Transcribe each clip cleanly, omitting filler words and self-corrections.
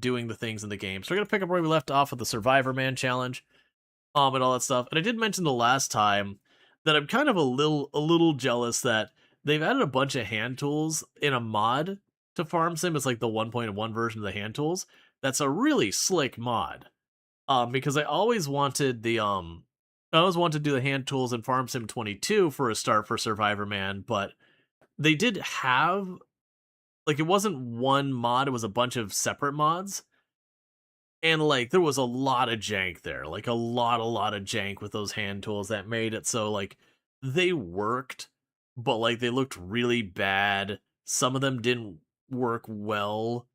doing the things in the game. So we're gonna pick up where we left off with the Survivor Man challenge, and all that stuff. And I did mention the last time that I'm kind of a little jealous that they've added a bunch of hand tools in a mod to Farm Sim. It's like the 1.1 version of the hand tools. That's a really slick mod. Because I always wanted I always wanted to do the hand tools in Farm Sim 22 for a start for Survivor Man, but they did have, like, it wasn't one mod, it was a bunch of separate mods. And, like, there was a lot of jank there, like, a lot of jank with those hand tools that made it so, like, they worked, but, like, they looked really bad. Some of them didn't work well,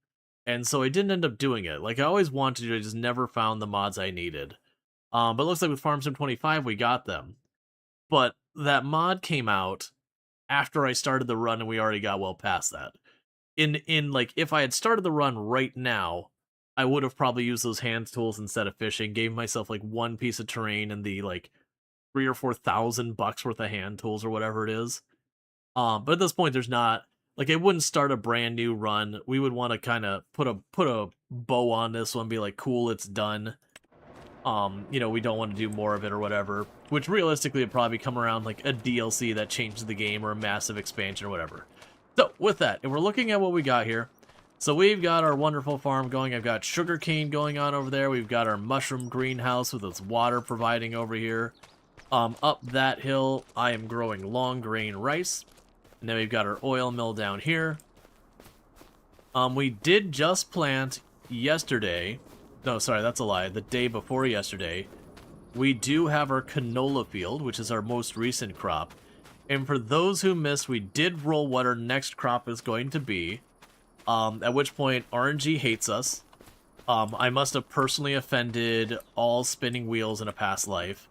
and so I didn't end up doing it. Like, I always wanted to, I just never found the mods I needed. But it looks like with Farm Sim 25, we got them. But that mod came out after I started the run, and we already got well past that. Like, if I had started the run right now, I would have probably used those hand tools instead of fishing, gave myself like one piece of terrain and the like 3 or 4 thousand bucks worth of hand tools or whatever it is. But at this point, there's not, like, I wouldn't start a brand new run. We would want to kind of put a bow on this one, be like, cool, it's done. We don't want to do more of it or whatever. Which realistically would probably come around like a DLC that changes the game or a massive expansion or whatever. So with that, and we're looking at what we got here. So we've got our wonderful farm going. I've got sugarcane going on over there. We've got our mushroom greenhouse with its water providing over here. Up that hill, I am growing long grain rice. And then we've got our oil mill down here. We did just plant yesterday. No, sorry, that's a lie. The day before yesterday. We do have our canola field, which is our most recent crop. And for those who missed, we did roll what our next crop is going to be. At which point, RNG hates us. I must have personally offended all spinning wheels in a past life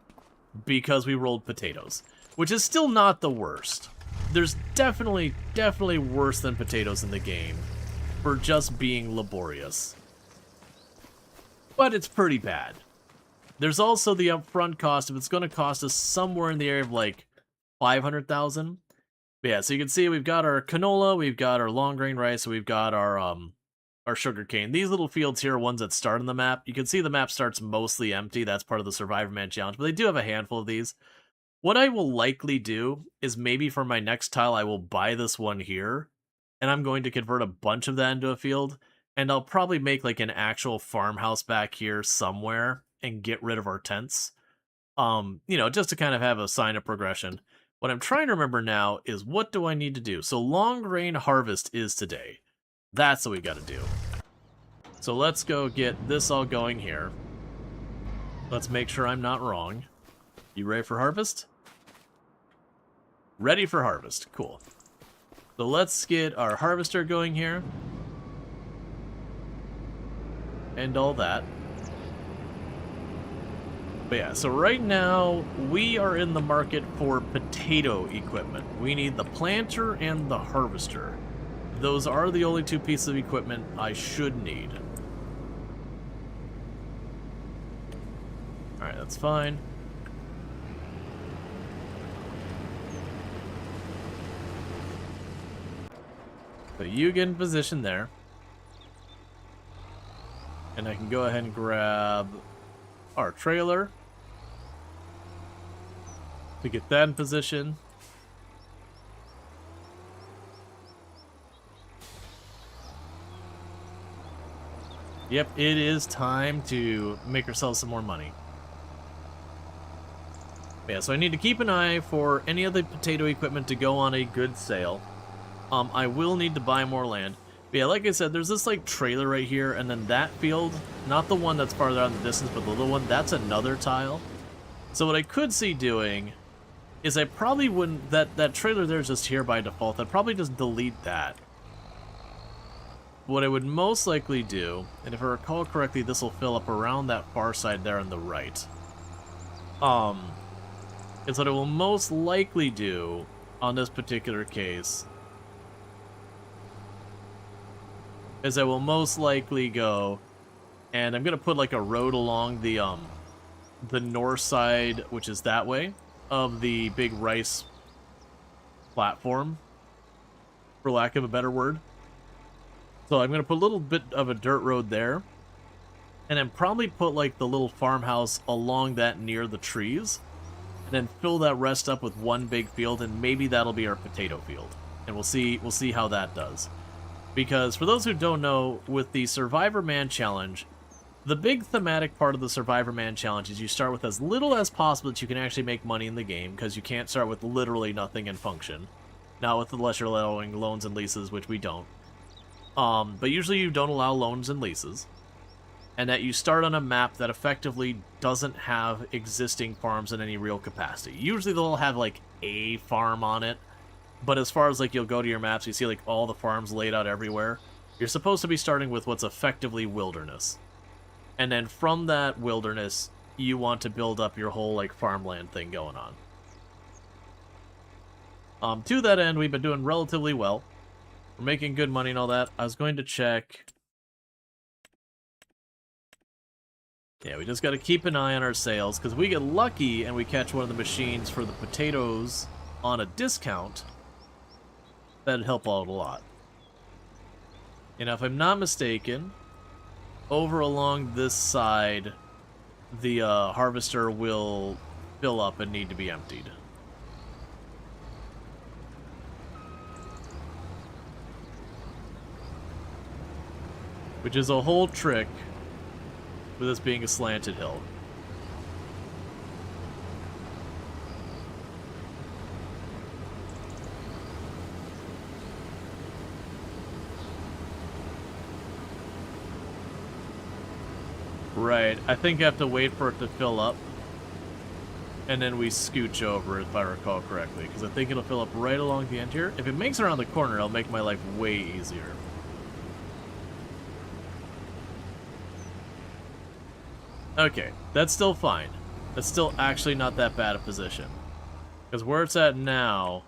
because we rolled potatoes, which is still not the worst. There's definitely worse than potatoes in the game for just being laborious. But it's pretty bad. There's also the upfront cost. If it's going to cost us somewhere in the area of like 500,000. But yeah, so you can see we've got our canola, we've got our long grain rice, we've got our sugar cane. These little fields here are ones that start on the map. You can see the map starts mostly empty. That's part of the Survivor Man challenge, but they do have a handful of these. What I will likely do is maybe for my next tile, I will buy this one here, and I'm going to convert a bunch of that into a field, and I'll probably make like an actual farmhouse back here somewhere and get rid of our tents. Just to kind of have a sign of progression. What I'm trying to remember now is what do I need to do? So long grain harvest is today. That's what we got to do. So let's go get this all going here. Let's make sure I'm not wrong. You ready for harvest? Ready for harvest. Cool. So let's get our harvester going here. And all that. But yeah, so right now, we are in the market for potato equipment. We need the planter and the harvester. Those are the only two pieces of equipment I should need. Alright, that's fine. So you get in position there. And I can go ahead and grab our trailer to get that in position. Yep, it is time to make ourselves some more money. Yeah, so I need to keep an eye for any of the potato equipment to go on a good sale. I will need to buy more land. But yeah, like I said, there's this like trailer right here, and then that field, not the one that's farther out in the distance, but the little one, that's another tile. So what I could see doing is I probably wouldn't, that trailer there is just here by default, I'd probably just delete that. What I would most likely do, and if I recall correctly, this will fill up around that far side there on the right. Is what I will most likely do on this particular case is I will most likely go, and I'm gonna put like a road along the north side, which is that way, of the big rice platform, for lack of a better word. So I'm going to put a little bit of a dirt road there. And then probably put like the little farmhouse along that near the trees. And then fill that rest up with one big field, and maybe that'll be our potato field. And we'll see how that does. Because for those who don't know, with the Survivor Man Challenge, the big thematic part of the Survivor Man Challenge is you start with as little as possible that you can actually make money in the game, because you can't start with literally nothing and function. Not with unless you're allowing loans and leases, which we don't. But usually you don't allow loans and leases. And that you start on a map that effectively doesn't have existing farms in any real capacity. Usually they'll have like a farm on it, but as far as like you'll go to your maps, you see like all the farms laid out everywhere. You're supposed to be starting with what's effectively wilderness. And then from that wilderness, you want to build up your whole like farmland thing going on. To that end, we've been doing relatively well. We're making good money and all that. I was going to check. Yeah, we just got to keep an eye on our sales, because if we get lucky and we catch one of the machines for the potatoes on a discount, that'd help out a lot. And if I'm not mistaken, over along this side, the harvester will fill up and need to be emptied. Which is a whole trick with this being a slanted hill. Right, I think I have to wait for it to fill up, and then we scooch over, if I recall correctly, because I think it'll fill up right along the end here. If it makes it around the corner, it'll make my life way easier. Okay, that's still fine. That's still actually not that bad a position. Because where it's at now,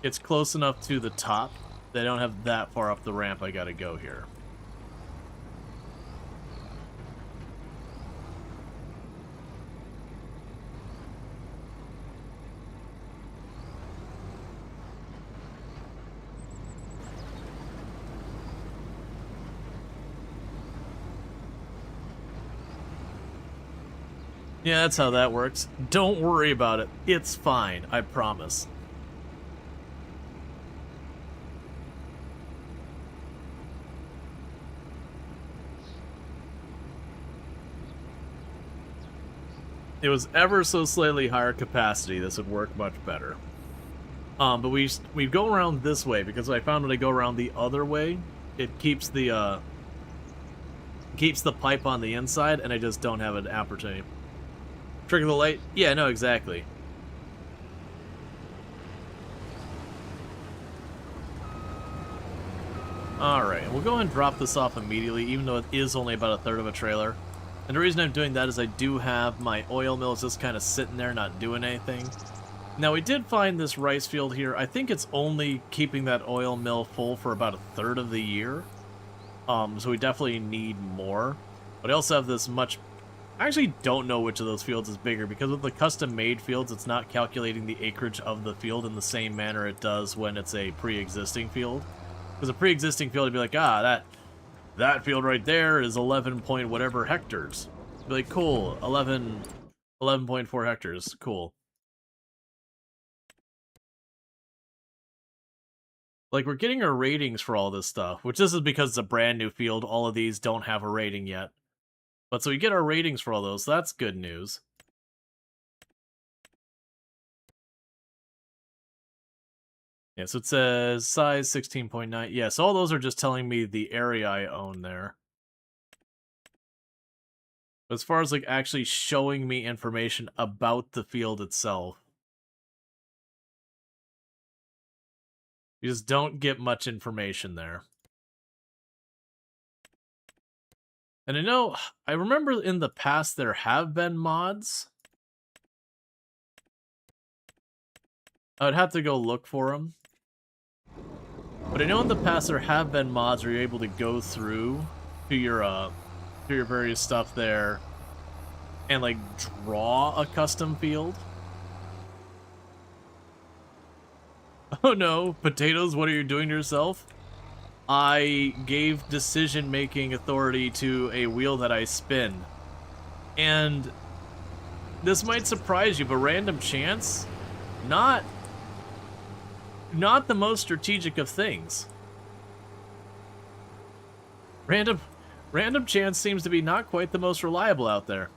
it's close enough to the top that I don't have that far up the ramp I gotta go here. Yeah, that's how that works. Don't worry about it. It's fine, I promise. It was ever so slightly higher capacity, this would work much better. But we go around this way, because I found when I go around the other way, it keeps the pipe on the inside, and I just don't have an opportunity. Trigger the light? Yeah, no, exactly. Alright, we'll go ahead and drop this off immediately, even though it is only about a third of a trailer. And the reason I'm doing that is I do have my oil mills just kind of sitting there not doing anything. Now, we did find this rice field here. I think it's only keeping that oil mill full for about a third of the year. So we definitely need more. But I also have this much... I actually don't know which of those fields is bigger, because with the custom-made fields, it's not calculating the acreage of the field in the same manner it does when it's a pre-existing field. Because a pre-existing field would be like, that field right there is 11 point whatever hectares. Be like, cool, 11.4 hectares, cool. Like, we're getting our ratings for all this stuff, which this is because it's a brand new field. All of these don't have a rating yet. But so we get our ratings for all those, so that's good news. Yeah, so it says size 16.9. Yeah, so all those are just telling me the area I own there. But as far as like actually showing me information about the field itself, you just don't get much information there. And I remember in the past there have been mods. I would have to go look for them. But I know in the past there have been mods where you're able to go through to your various stuff there and like draw a custom field. Oh no, potatoes, what are you doing to yourself? I gave decision-making authority to a wheel that I spin. And this might surprise you, but random chance, not the most strategic of things. Random chance seems to be not quite the most reliable out there.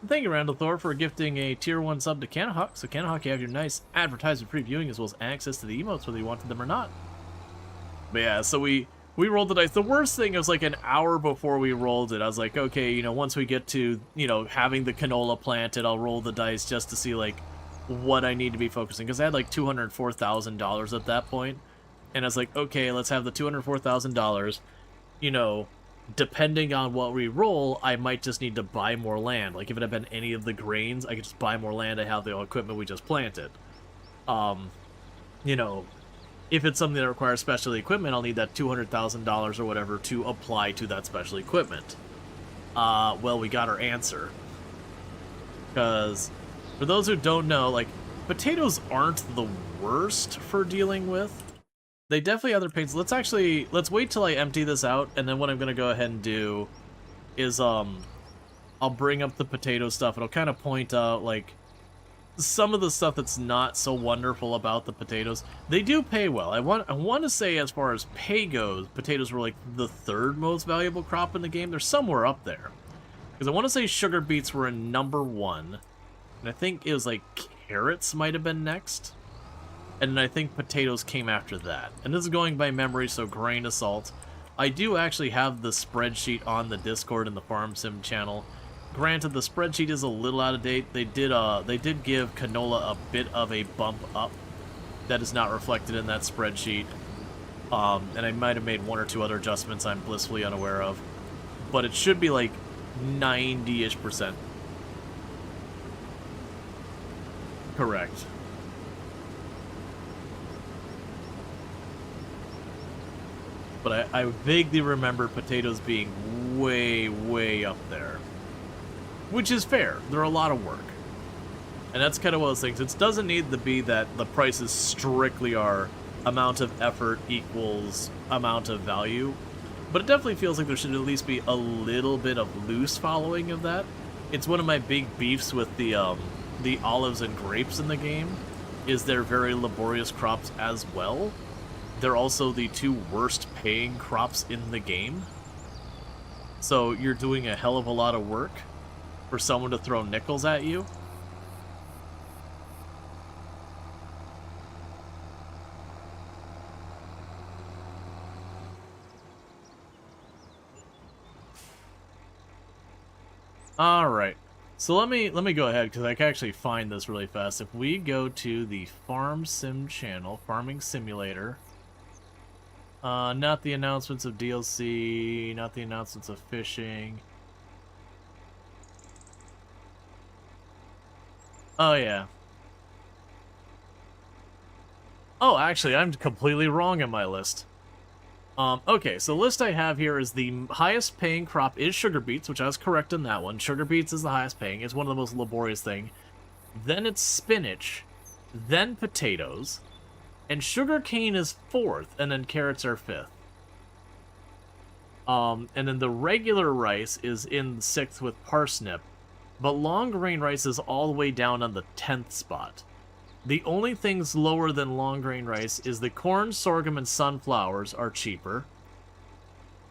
Thank you, Randall Thor, for gifting a tier 1 sub to Canahawk. So Canahawk, you have your nice advertisement previewing as well as access to the emotes whether you wanted them or not. But yeah, so we rolled the dice. The worst thing was like an hour before we rolled it. I was like, okay, you know, once we get to, you know, having the canola planted, I'll roll the dice just to see like what I need to be focusing. Because I had like $204,000 at that point. And I was like, okay, let's have the $204,000, you know, depending on what we roll, I might just need to buy more land. Like, if it had been any of the grains, I could just buy more land to have the equipment we just planted. You know, if it's something that requires special equipment, I'll need that $200,000 or whatever to apply to that special equipment. Well, we got our answer. Because, for those who don't know, like, potatoes aren't the worst for dealing with. They definitely have their pains. Let's wait till I empty this out, and then what I'm gonna go ahead and do is, I'll bring up the potato stuff, and I'll kind of point out, like, some of the stuff that's not so wonderful about the potatoes. They do pay well. I want to say, as far as pay goes, potatoes were, like, the 3rd most valuable crop in the game. They're somewhere up there. Because I want to say sugar beets were in #1, and I think it was, like, carrots might have been next. And I think potatoes came after that. And this is going by memory, so grain of salt. I do actually have the spreadsheet on the Discord and the Farm Sim channel. Granted, the spreadsheet is a little out of date. They did give canola a bit of a bump up that is not reflected in that spreadsheet. And I might have made 1 or 2 other adjustments I'm blissfully unaware of. But it should be like 90-ish%. Correct. But I vaguely remember potatoes being way, way up there. Which is fair. They're a lot of work. And that's kind of one of those things. It doesn't need to be that the prices strictly are amount of effort equals amount of value. But it definitely feels like there should at least be a little bit of loose following of that. It's one of my big beefs with the olives and grapes in the game, is they're very laborious crops as well. They're also the 2 worst paying crops in the game. So you're doing a hell of a lot of work for someone to throw nickels at you. Alright. So let me go ahead, because I can actually find this really fast. If we go to the Farm Sim channel, Farming Simulator. Not the announcements of DLC, not the announcements of fishing. Oh, yeah. Oh, actually, I'm completely wrong in my list. Okay, so the list I have here is the highest paying crop is sugar beets, which I was correct in that one. Sugar beets is the highest paying. It's one of the most laborious things. Then it's spinach. Then potatoes. And sugarcane is 4th, and then carrots are 5th. And then the regular rice is in 6th with parsnip, but long grain rice is all the way down on the 10th spot. The only things lower than long grain rice is the corn, sorghum, and sunflowers are cheaper.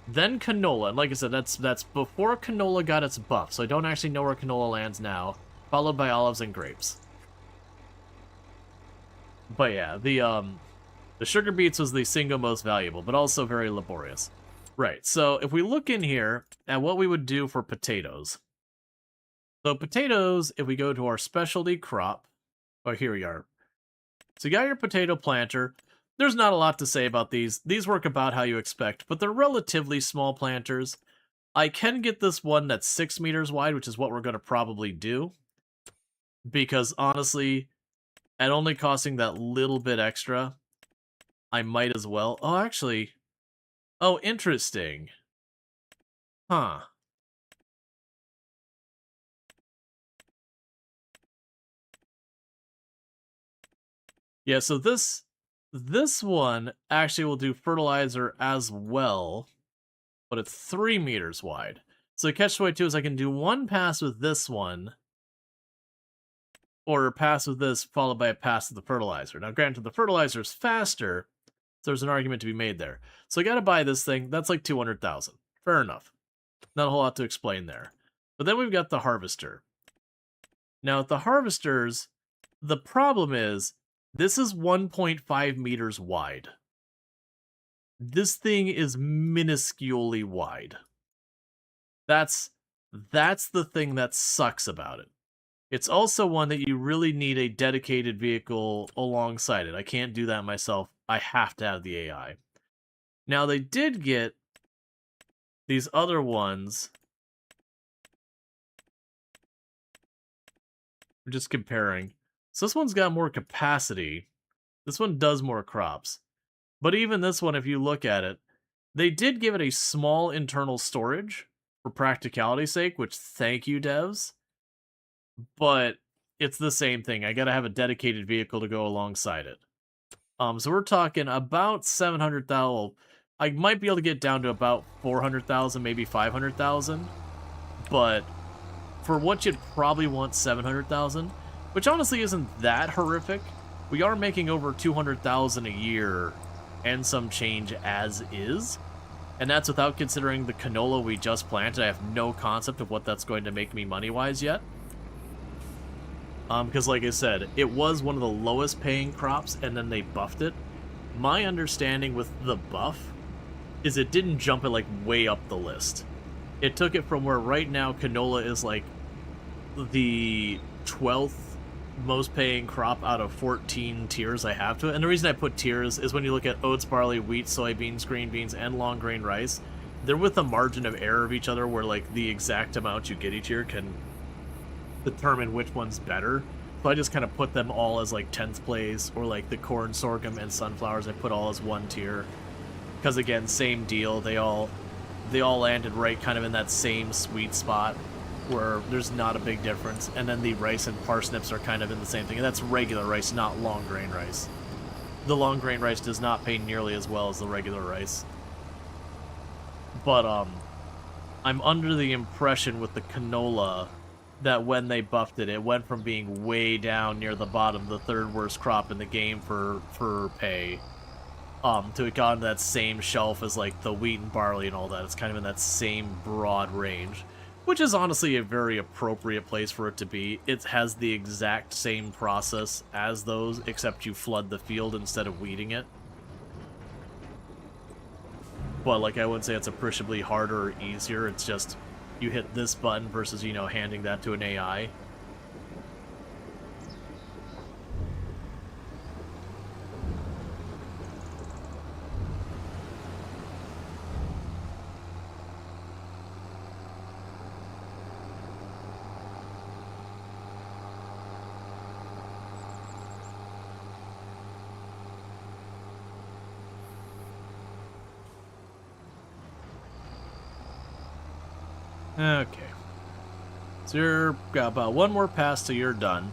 Then canola, and like I said, that's before canola got its buff, so I don't actually know where canola lands now, followed by olives and grapes. But yeah, the sugar beets was the single most valuable, but also very laborious. Right, so if we look in here at what we would do for potatoes. So potatoes, if we go to our specialty crop, oh, here we are. So you got your potato planter. There's not a lot to say about these. These work about how you expect, but they're relatively small planters. I can get this one that's 6 meters wide, which is what we're going to probably do. Because honestly, at only costing that little bit extra, I might as well. Oh, actually. Oh, interesting. Huh. Yeah, so this This one actually will do fertilizer as well, but it's 3 meters wide. So catch-22 is I can do one pass with this one, or a pass with this followed by a pass with the fertilizer. Now, granted, the fertilizer is faster, so there's an argument to be made there. So I got to buy this thing. That's like 200,000. Fair enough. Not a whole lot to explain there. But then we've got the harvester. Now, with the harvesters, the problem is this is 1.5 meters wide. This thing is minusculely wide. That's the thing that sucks about it. It's also one that you really need a dedicated vehicle alongside it. I can't do that myself. I have to have the AI. Now, they did get these other ones. We're just comparing. So this one's got more capacity. This one does more crops. But even this one, if you look at it, they did give it a small internal storage for practicality's sake, which thank you, devs. But it's the same thing. I gotta have a dedicated vehicle to go alongside it. So we're talking about 700,000. I might be able to get down to about 400,000, maybe 500,000. But for what you'd probably want 700,000, which honestly isn't that horrific. We are making over 200,000 a year and some change as is. And that's without considering the canola we just planted. I have no concept of what that's going to make me money-wise yet. Because like I said, it was one of the lowest paying crops and then they buffed it. My understanding with the buff is it didn't jump it like way up the list. It took it from where right now canola is like the 12th most paying crop out of 14 tiers I have to it. And the reason I put tiers is when you look at oats, barley, wheat, soybeans, green beans, and long grain rice, they're with a margin of error of each other where like the exact amount you get each year can determine which one's better. So I just kind of put them all as like 10th place, or like the corn, sorghum, and sunflowers I put all as one tier. Because again, same deal, they all landed right kind of in that same sweet spot where there's not a big difference. And then the rice and parsnips are kind of in the same thing, and that's regular rice, not long grain rice. The long grain rice does not pay nearly as well as the regular rice. But I'm under the impression with the canola that when they buffed it, it went from being way down near the bottom, the third worst crop in the game for pay, to it got into that same shelf as like the wheat and barley and all that. It's kind of in that same broad range, which is honestly a very appropriate place for it to be. It has the exact same process as those, except you flood the field instead of weeding it. But like, I wouldn't say it's appreciably harder or easier, it's just you hit this button versus, you know, handing that to an AI. Okay. So you're got about one more pass till you're done.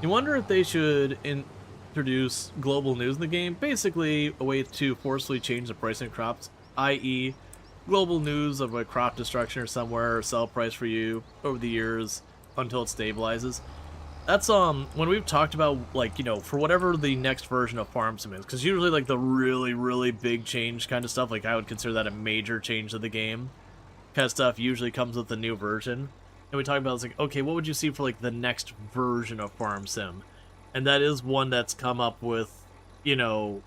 You wonder if they should introduce global news in the game, basically a way to forcefully change the pricing of crops, i.e. global news of a crop destruction or somewhere, or sell price for you over the years until it stabilizes. That's when we've talked about, like, you know, for whatever the next version of Farm Sim is, because usually like the really big change kind of stuff, like I would consider that a major change to the game kind of stuff, usually comes with the new version. And we talk about, it's like, okay, what would you see for like the next version of Farm Sim? And that is one that's come up with, you know,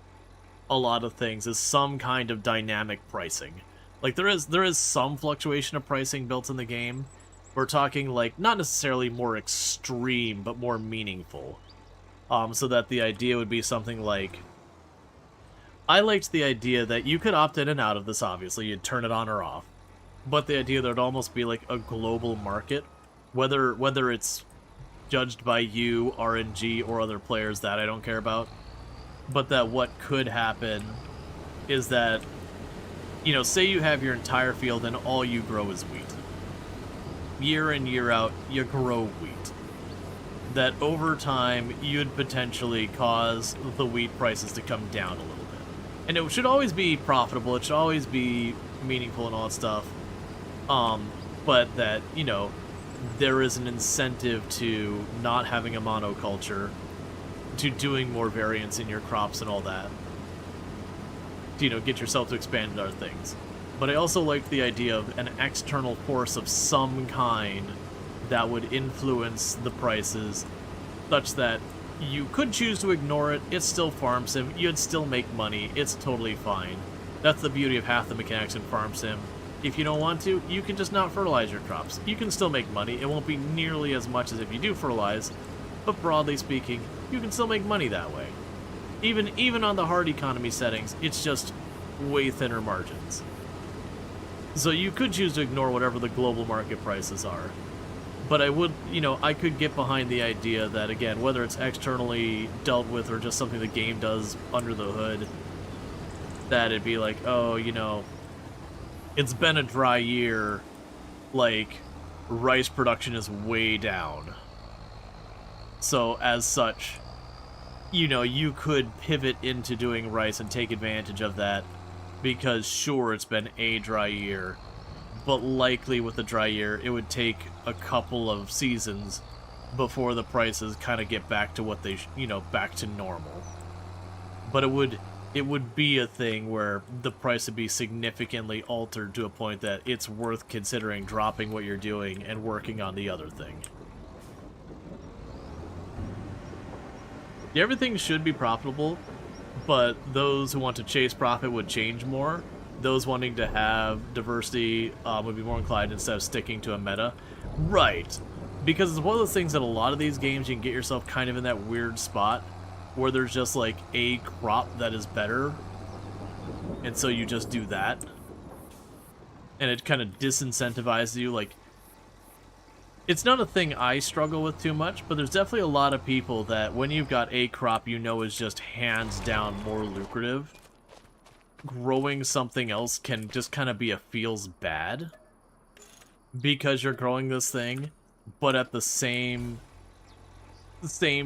a lot of things, is some kind of dynamic pricing. Like there is some fluctuation of pricing built in the game. We're talking like not necessarily more extreme, but more meaningful. So that the idea would be something like, I liked the idea that you could opt in and out of this, obviously, you'd turn it on or off. But the idea that it'd almost be like a global market, whether it's judged by you, RNG, or other players, that I don't care about. But that what could happen is that, you know, say you have your entire field and all you grow is wheat. Year in, year out, you grow wheat. that over time you'd potentially cause the wheat prices to come down a little bit. And it should always be profitable, it should always be meaningful and all that stuff. But that, there is an incentive to not having a monoculture, to doing more variance in your crops and all that. To, get yourself to expand into other things. But I also like the idea of an external force of some kind that would influence the prices such that you could choose to ignore it, it's still farm sim, you'd still make money, it's totally fine. That's the beauty of half the mechanics in farm sim. If you don't want to, you can just not fertilize your crops. You can still make money, it won't be nearly as much as if you do fertilize, but broadly speaking, you can still make money that way. Even on the hard economy settings, it's just way thinner margins. So you could choose to ignore whatever the global market prices are. But I would, I could get behind the idea that, again, whether it's externally dealt with or just something the game does under the hood, that it'd be like, oh, it's been a dry year, like, rice production is way down. So, as such, you could pivot into doing rice and take advantage of that, because sure, it's been a dry year, but likely with the dry year, it would take a couple of seasons before the prices kind of get back to what they, back to normal. But it would be a thing where the price would be significantly altered to a point that it's worth considering dropping what you're doing and working on the other thing. Everything should be profitable, but those who want to chase profit would change more. Those wanting to have diversity would be more inclined instead of sticking to a meta. Right. Because it's one of those things that a lot of these games you can get yourself kind of in that weird spot where there's just like a crop that is better, and so you just do that. And it kind of disincentivizes you. Like, it's not a thing I struggle with too much, but there's definitely a lot of people that when you've got a crop is just hands down more lucrative, growing something else can just kind of be a feels bad because you're growing this thing, but at the same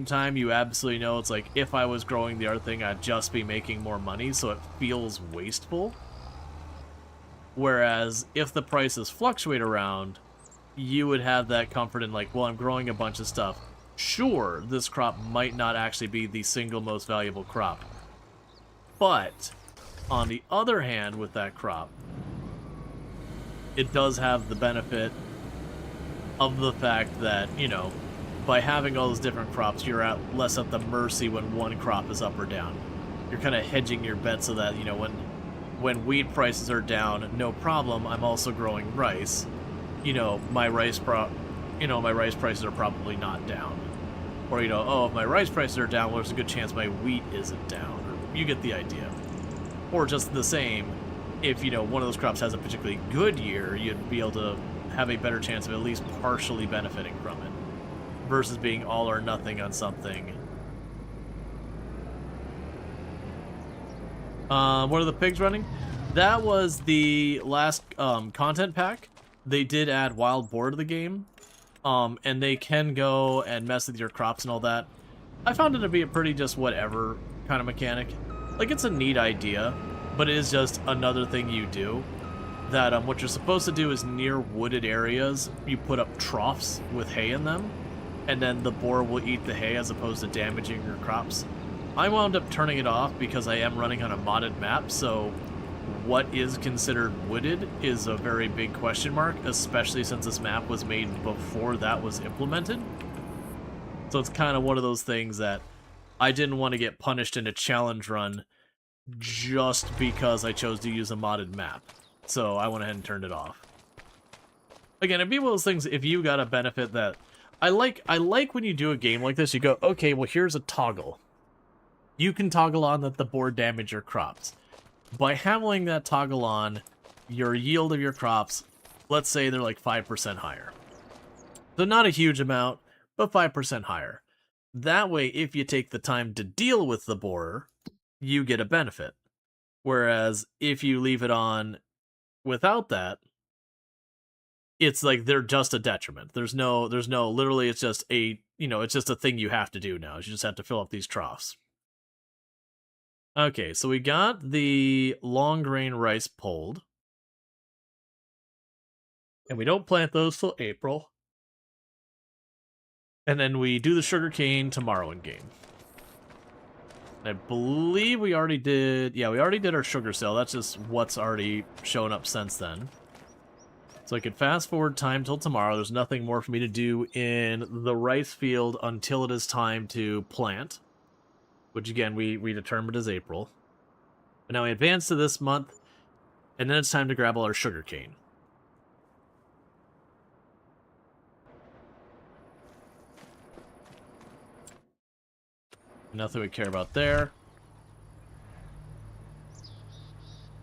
time you absolutely know it's like, if I was growing the other thing, I'd just be making more money, so it feels wasteful. Whereas if the prices fluctuate around, you would have that comfort in like, well, I'm growing a bunch of stuff. Sure, this crop might not actually be the single most valuable crop, but on the other hand, with that crop, it does have the benefit of the fact that, by having all those different crops, you're less at the mercy when one crop is up or down. You're kind of hedging your bet so that, when wheat prices are down, no problem, I'm also growing rice. My rice prices are probably not down. Or, oh, if my rice prices are down, well, there's a good chance my wheat isn't down. Or, you get the idea. Or just the same, if, one of those crops has a particularly good year, you'd be able to have a better chance of at least partially benefiting from it, versus being all or nothing on something. What are the pigs running? That was the last content pack. They did add wild boar to the game, and they can go and mess with your crops and all that. I found it to be a pretty just whatever kind of mechanic. Like, it's a neat idea, but it is just another thing you do. That what you're supposed to do is near wooded areas, you put up troughs with hay in them, and then the boar will eat the hay as opposed to damaging your crops. I wound up turning it off because I am running on a modded map, so what is considered wooded is a very big question mark, especially since this map was made before that was implemented. So it's kind of one of those things that I didn't want to get punished in a challenge run just because I chose to use a modded map. So I went ahead and turned it off. Again, it'd be one of those things, if you got a benefit that... I like when you do a game like this, you go, okay, well, here's a toggle. You can toggle on that the boar damage your crops. By having that toggle on, your yield of your crops, let's say they're like 5% higher. So not a huge amount, but 5% higher. That way, if you take the time to deal with the boar, you get a benefit. Whereas if you leave it on without that, it's like they're just a detriment. There's no, literally, it's just a you know, it's just a thing you have to do now. You just have to fill up these troughs. Okay, so we got the long grain rice pulled. And we don't plant those till April. And then we do the sugarcane tomorrow in game. I believe we already did... Yeah, we already did our sugar sale. That's just what's already shown up since then. So I could fast forward time till tomorrow. There's nothing more for me to do in the rice field until it is time to plant. Which, again, we determined as April. But now we advance to this month. And then it's time to grab all our sugarcane. Nothing we care about there.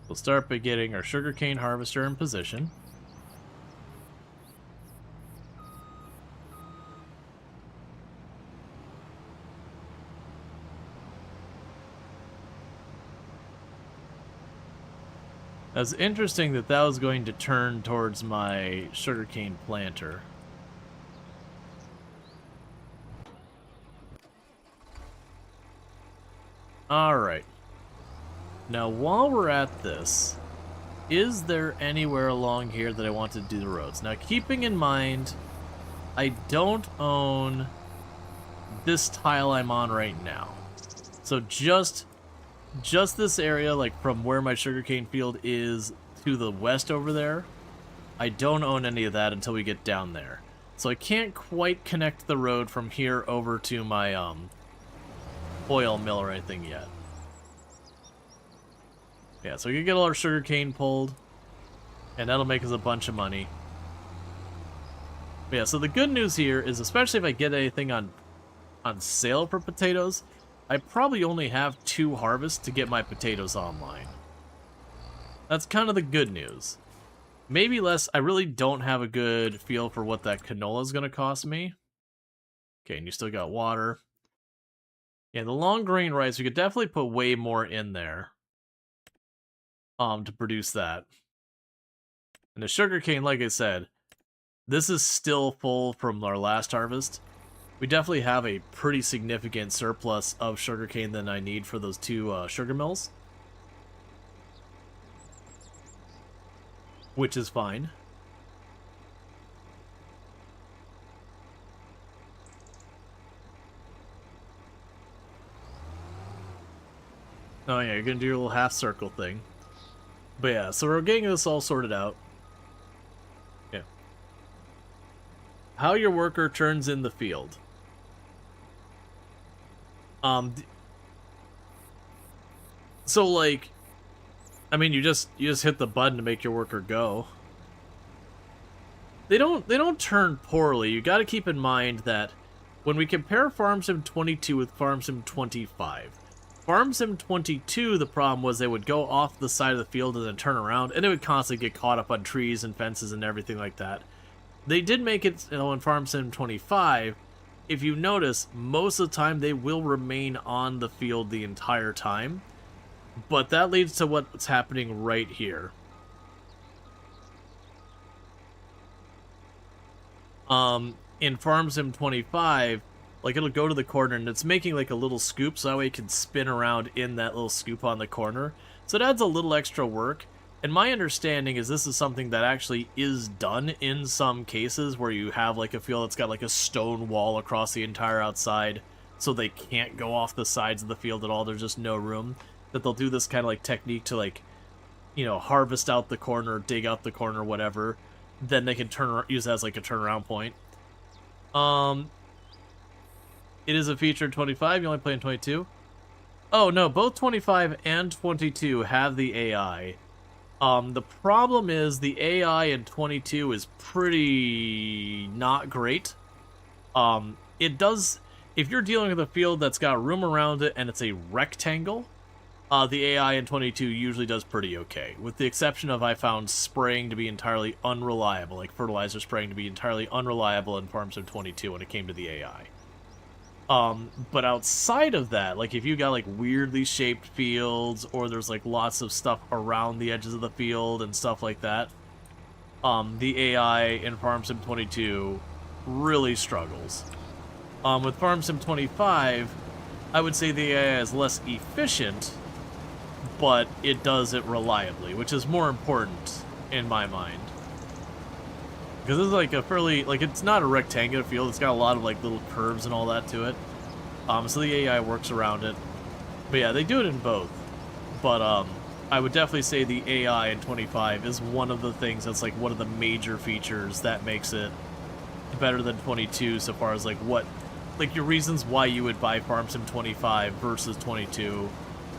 We'll start by getting our sugarcane harvester in position. That's interesting that that was going to turn towards my sugarcane planter. Alright. Now, while we're at this, is there anywhere along here that I want to do the roads? Now, keeping in mind, I don't own this tile I'm on right now. So just this area, like from where my sugarcane field is to the west over there, I don't own any of that until we get down there. So I can't quite connect the road from here over to my, oil mill or anything yet. Yeah, so we can get all our sugarcane pulled, and that'll make us a bunch of money. But yeah, so the good news here is, especially if I get anything on sale for potatoes, I probably only have 2 harvests to get my potatoes online. That's kind of the good news. Maybe less, I really don't have a good feel for what that canola is going to cost me. Okay, and you still got water. Yeah, the long grain rice, we could definitely put way more in there to produce that. And the sugarcane, like I said, this is still full from our last harvest. We definitely have a pretty significant surplus of sugarcane than I need for those 2 sugar mills. Which is fine. Oh yeah, you're gonna do your little half circle thing. But yeah, so we're getting this all sorted out. Yeah. How your worker turns in the field. So like, I mean, you just hit the button to make your worker go. They don't turn poorly. You got to keep in mind that when we compare Farm Sim 22 with Farm Sim 25, Farm Sim 22, the problem was they would go off the side of the field and then turn around, and it would constantly get caught up on trees and fences and everything like that. They did make it, you know, in Farm Sim 25, if you notice, most of the time they will remain on the field the entire time. But that leads to what's happening right here. In Farm Sim 25, like, it'll go to the corner and it's making like a little scoop, so that way it can spin around in that little scoop on the corner. So it adds a little extra work. And my understanding is this is something that actually is done in some cases where you have like a field that's got like a stone wall across the entire outside, so they can't go off the sides of the field at all. There's just no room. That they'll do this kind of like technique to, like, you know, harvest out the corner, dig out the corner, whatever. Then they can use that as like a turnaround point. It is a feature in 25. You only play in 22. Oh no, both 25 and 22 have the AI. The problem is the AI in 22 is pretty not great. It does, if you're dealing with a field that's got room around it and it's a rectangle, the AI in 22 usually does pretty okay. With the exception of, I found spraying to be entirely unreliable, like fertilizer spraying to be entirely unreliable in Farm Sim 22 when it came to the AI. But outside of that, like if you got like weirdly shaped fields, or there's like lots of stuff around the edges of the field and stuff like that, the AI in Farm Sim 22 really struggles. With Farm Sim 25, I would say the AI is less efficient, but it does it reliably, which is more important in my mind. Because this is like a fairly, like, it's not a rectangular field, it's got a lot of like little curves and all that to it. So the AI works around it. But yeah, they do it in both. But I would definitely say the AI in 25 is one of the things that's like one of the major features that makes it better than 22 so far as like what, like your reasons why you would buy Farm Sim 25 versus 22,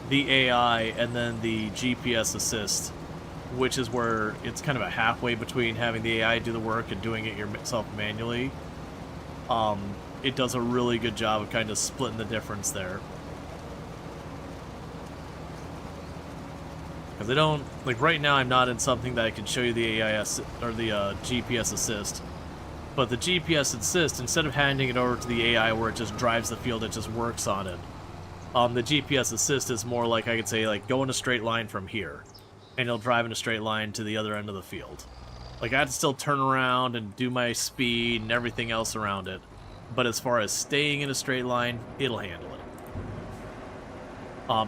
the AI, and then the GPS assist, which is where it's kind of a halfway between having the AI do the work and doing it yourself manually. It does a really good job of kind of splitting the difference there. Because I don't, like right now I'm not in something that I can show you the AI or the GPS assist. But the GPS assist, instead of handing it over to the AI where it just drives the field, it just works on it. The GPS assist is more like, I could say, like, go in a straight line from here. And it'll drive in a straight line to the other end of the field. Like, I have to still turn around and do my speed and everything else around it. But as far as staying in a straight line, it'll handle it.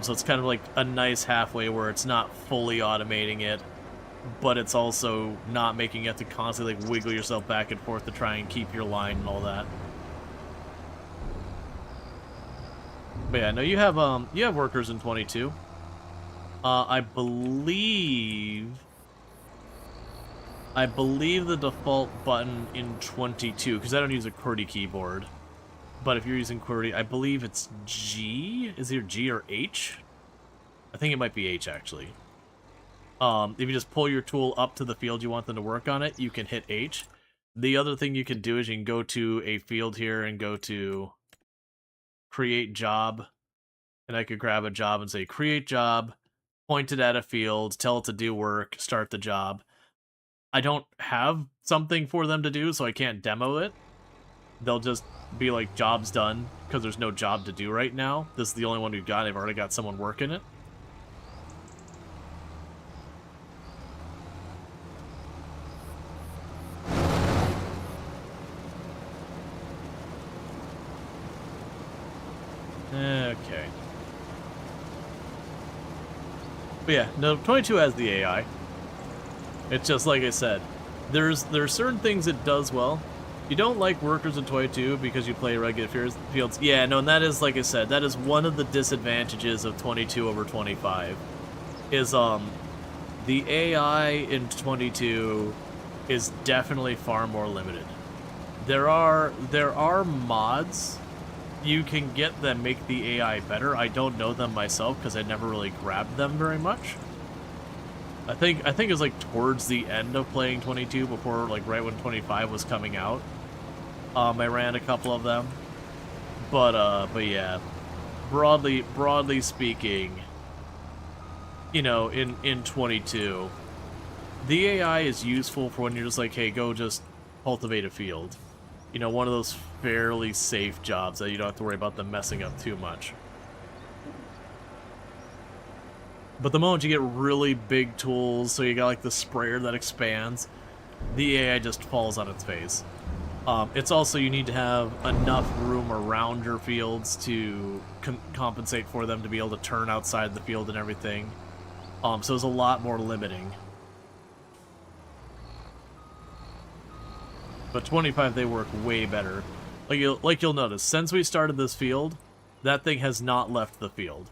So it's kind of like a nice halfway where it's not fully automating it, but it's also not making you have to constantly like wiggle yourself back and forth to try and keep your line and all that. But yeah, no, you have workers in 22. I believe the default button in 22, because I don't use a QWERTY keyboard. But if you're using QWERTY, I believe it's G. Is it G or H? I think it might be H, actually. If you just pull your tool up to the field you want them to work on it, you can hit H. The other thing you can do is you can go to a field here and go to create job. And I could grab a job and say create job, point it at a field, tell it to do work, start the job. I don't have something for them to do, so I can't demo it. They'll just be like, job's done, because there's no job to do right now. This is the only one we've got. I've already got someone working it. Okay. But yeah, no, 22 has the AI. It's just like I said, there's certain things it does well. You don't like workers in 22 because you play regular fields. Yeah, no, and that is, like I said, that is one of the disadvantages of 22 over 25. Is, the AI in 22 is definitely far more limited. There are mods you can get that make the AI better. I don't know them myself because I never really grabbed them very much. I think it was like towards the end of playing 22, before like right when 25 was coming out. I ran a couple of them, but yeah, broadly speaking, you know, in 22, the AI is useful for when you're just like, hey, go just cultivate a field. You know, one of those fairly safe jobs that you don't have to worry about them messing up too much. But the moment you get really big tools, so you got like the sprayer that expands, the AI just falls on its face. It's also, you need to have enough room around your fields to compensate for them to be able to turn outside the field and everything. So it's a lot more limiting. But 25, they work way better. Like you'll notice, since we started this field, that thing has not left the field.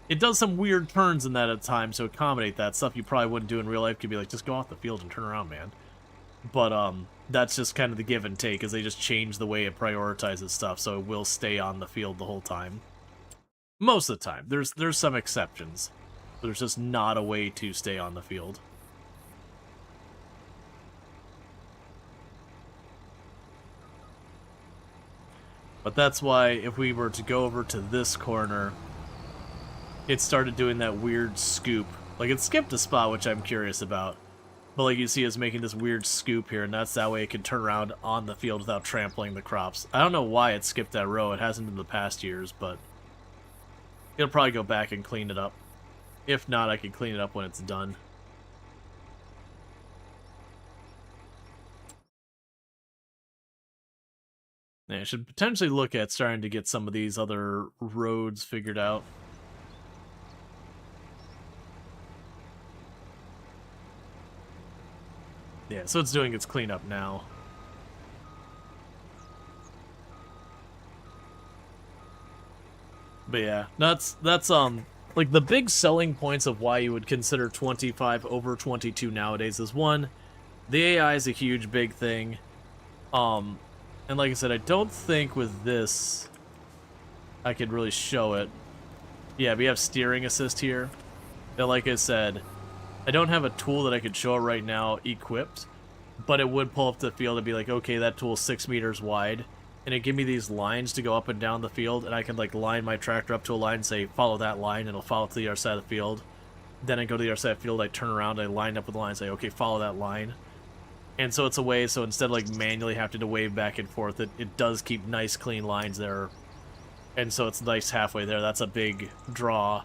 It does some weird turns in that at times to accommodate that. Stuff you probably wouldn't do in real life. Could be like, just go off the field and turn around, man. But that's just kind of the give and take, as they just change the way it prioritizes stuff, so it will stay on the field the whole time. Most of the time. There's some exceptions. There's just not a way to stay on the field. But that's why, if we were to go over to this corner, it started doing that weird scoop. Like, it skipped a spot, which I'm curious about. But like you see, it's making this weird scoop here, and that's that way it can turn around on the field without trampling the crops. I don't know why it skipped that row. It hasn't in the past years, but it'll probably go back and clean it up. If not, I can clean it up when it's done. Yeah, I should potentially look at starting to get some of these other roads figured out. Yeah, so it's doing its cleanup now. But yeah, that's like the big selling points of why you would consider 25 over 22 nowadays is one, the AI is a huge big thing. And like I said, I don't think with this I could really show it. Yeah, we have steering assist here. But like I said, I don't have a tool that I could show it right now equipped, but it would pull up the field and be like, okay, that tool's 6 meters wide, and it give me these lines to go up and down the field, and I can like line my tractor up to a line and say, follow that line, and it'll follow to the other side of the field. Then I go to the other side of the field, I turn around, I line up with the line and say, okay, follow that line. And so it's a way, so instead of like manually having to wave back and forth, it does keep nice clean lines there. And so it's nice halfway there. That's a big draw.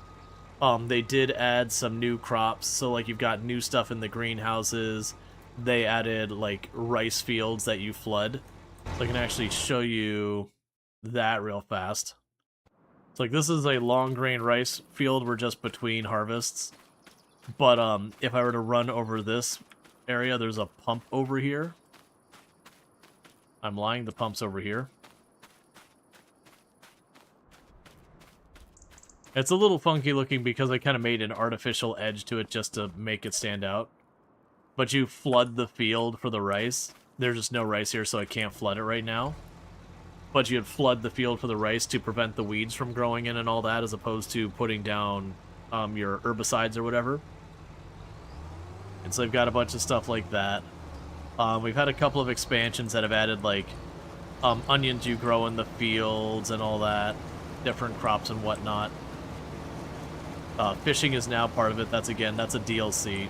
They did add some new crops, so like you've got new stuff in the greenhouses. They added like rice fields that you flood. So I can actually show you that real fast. So like this is a long grain rice field. We're just between harvests. But if I were to run over this area, there's a pump over here. I'm lying, the pump's over here. It's a little funky looking because I kind of made an artificial edge to it just to make it stand out. But you flood the field for the rice. There's just no rice here, so I can't flood it right now. But you'd flood the field for the rice to prevent the weeds from growing in and all that, as opposed to putting down your herbicides or whatever. And so they've got a bunch of stuff like that. We've had a couple of expansions that have added, like, onions you grow in the fields and all that. Different crops and whatnot. Fishing is now part of it. That's a DLC.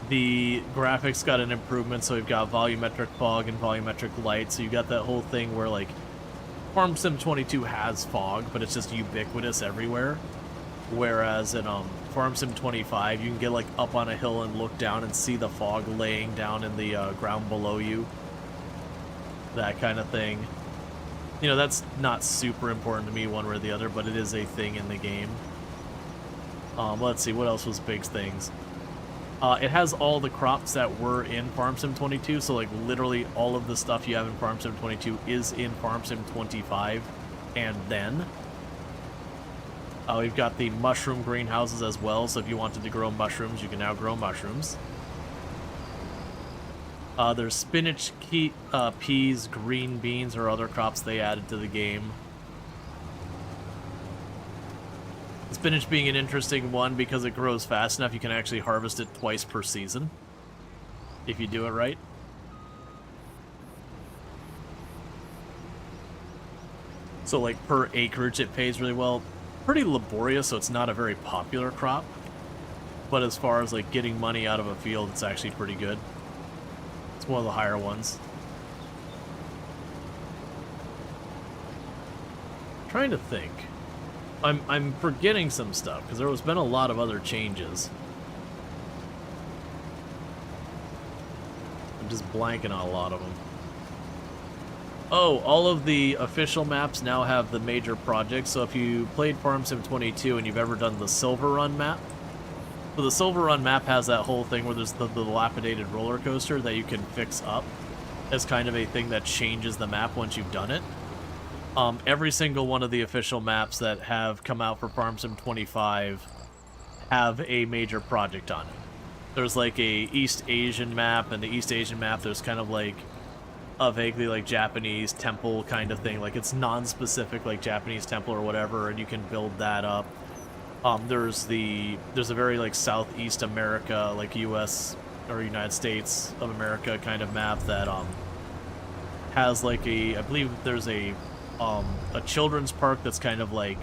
The graphics got an improvement, so we've got volumetric fog and volumetric light. So you got that whole thing where, like, Farm Sim 22 has fog, but it's just ubiquitous everywhere. Whereas in Farm Sim 25, you can get, like, up on a hill and look down and see the fog laying down in the ground below you. That kind of thing. You know, that's not super important to me one way or the other, but it is a thing in the game. Let's see, what else was big things? It has all the crops that were in Farm Sim 22, so like literally all of the stuff you have in Farm Sim 22 is in Farm Sim 25, and then we've got the mushroom greenhouses as well, so if you wanted to grow mushrooms, you can now grow mushrooms. There's spinach, peas, green beans, or other crops they added to the game. Spinach being an interesting one because it grows fast enough, you can actually harvest it twice per season, if you do it right. So like per acreage it pays really well. Pretty laborious, so it's not a very popular crop. But as far as like getting money out of a field, it's actually pretty good. It's one of the higher ones. I'm trying to think. I'm forgetting some stuff, because there has been a lot of other changes. I'm just blanking on a lot of them. Oh, all of the official maps now have the major projects, so if you played Farm Sim 22 and you've ever done the Silver Run map, so the Silver Run map has that whole thing where there's the dilapidated roller coaster that you can fix up as kind of a thing that changes the map once you've done it. Every single one of the official maps that have come out for Farm Sim 25 have a major project on it. There's like a East Asian map, and the East Asian map there's kind of like a vaguely like Japanese temple kind of thing. Like it's non-specific like Japanese temple or whatever, and you can build that up. There's a very like Southeast America, like US or United States of America kind of map that has like I believe there's a children's park that's kind of like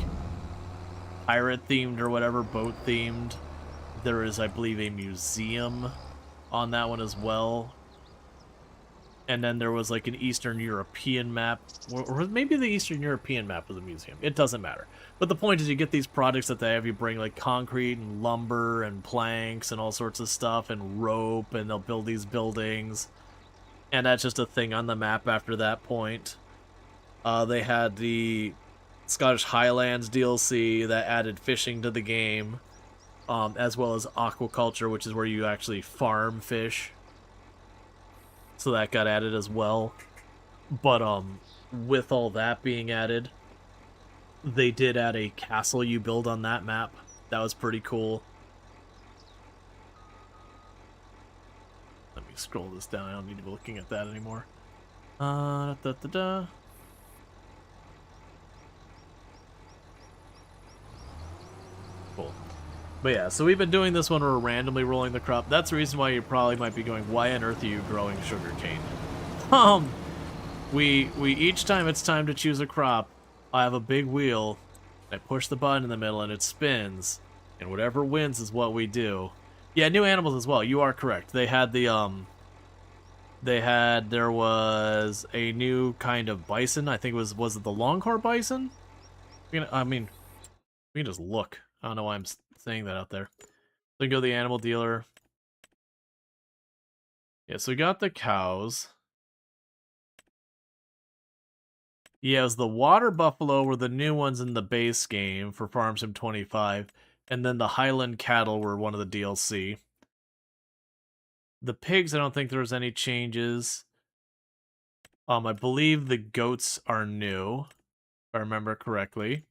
pirate themed or whatever, boat themed. There is, I believe, a museum on that one as well. And then there was like an Eastern European map, or maybe the Eastern European map was a museum. It doesn't matter. But the point is you get these projects that they have you bring like concrete and lumber and planks and all sorts of stuff and rope, and they'll build these buildings. and that's just a thing on the map after that point. They had the Scottish Highlands DLC that added fishing to the game, as well as aquaculture, which is where you actually farm fish. So that got added as well. But with all that being added, they did add a castle you build on that map. That was pretty cool. Let me scroll this down. I don't need to be looking at that anymore. Cool. But yeah, so we've been doing this when we're randomly rolling the crop. That's the reason why you probably might be going, why on earth are you growing sugarcane? We each time it's time to choose a crop, I have a big wheel. I push the button in the middle and it spins, and whatever wins is what we do. Yeah, new animals as well. You are correct. They had the there was a new kind of bison. I think it was it the Longhorn bison? I mean, we can just look. I don't know why I'm saying that out there. Then go to the animal dealer. Yeah, so we got the cows. Yeah, it was the water buffalo were the new ones in the base game for Farm Sim 25, and then the Highland cattle were one of the DLC. The pigs, I don't think there was any changes. I believe the goats are new, if I remember correctly.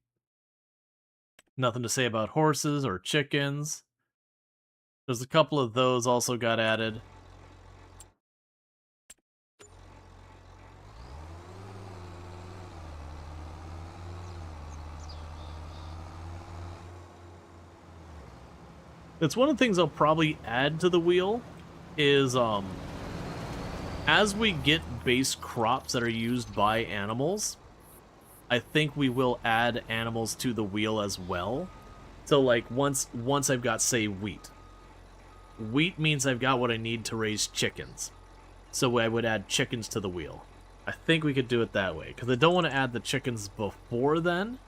Nothing to say about horses or chickens. There's a couple of those also got added. It's one of the things I'll probably add to the wheel is as we get base crops that are used by animals, I think we will add animals to the wheel as well. So like once I've got, say, wheat. Wheat means I've got what I need to raise chickens. So I would add chickens to the wheel. I think we could do it that way, because I don't want to add the chickens before then.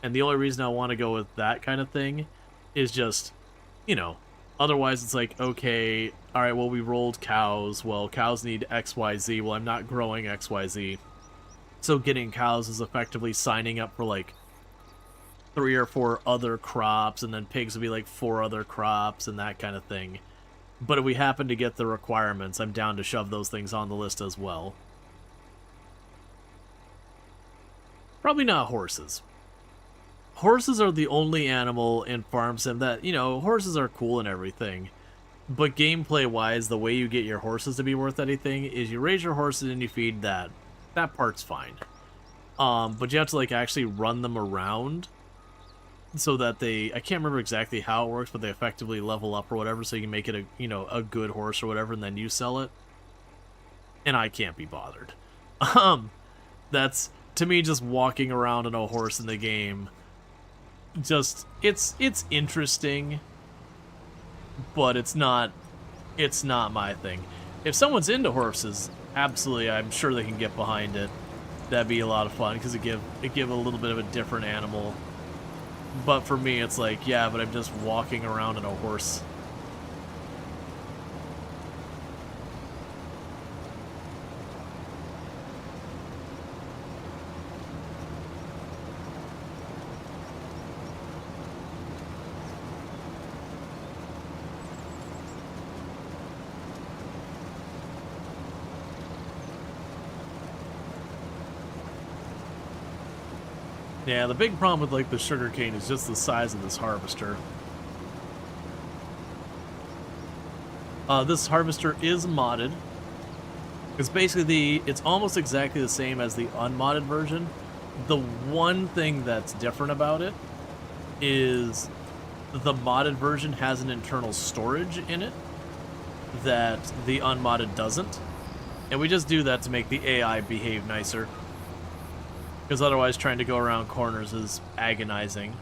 And the only reason I want to go with that kind of thing is just, you know, otherwise it's like, okay, alright, well, we rolled cows. Well, cows need XYZ. Well, I'm not growing XYZ. So getting cows is effectively signing up for, like, 3 or 4 other crops, and then pigs would be, like, 4 other crops, and that kind of thing. But if we happen to get the requirements, I'm down to shove those things on the list as well. Probably not horses. Horses are the only animal in Farm Sim that, you know, horses are cool and everything. But gameplay-wise, the way you get your horses to be worth anything is you raise your horses and you feed that. That part's fine. But you have to, like, actually run them around so that they... I can't remember exactly how it works, but they effectively level up or whatever, so you can make it a, you know, a good horse or whatever, and then you sell it. And I can't be bothered. That's, to me, just walking around on a horse in the game... Just, it's interesting, but it's not my thing. If someone's into horses, absolutely, I'm sure they can get behind it. That'd be a lot of fun, because it give a little bit of a different animal. But for me, it's like, yeah, but I'm just walking around on a horse. Yeah, the big problem with, like, the sugarcane is just the size of this harvester. This harvester is modded. It's basically it's almost exactly the same as the unmodded version. The one thing that's different about it is the modded version has an internal storage in it that the unmodded doesn't. And we just do that to make the AI behave nicer. Because otherwise trying to go around corners is agonizing.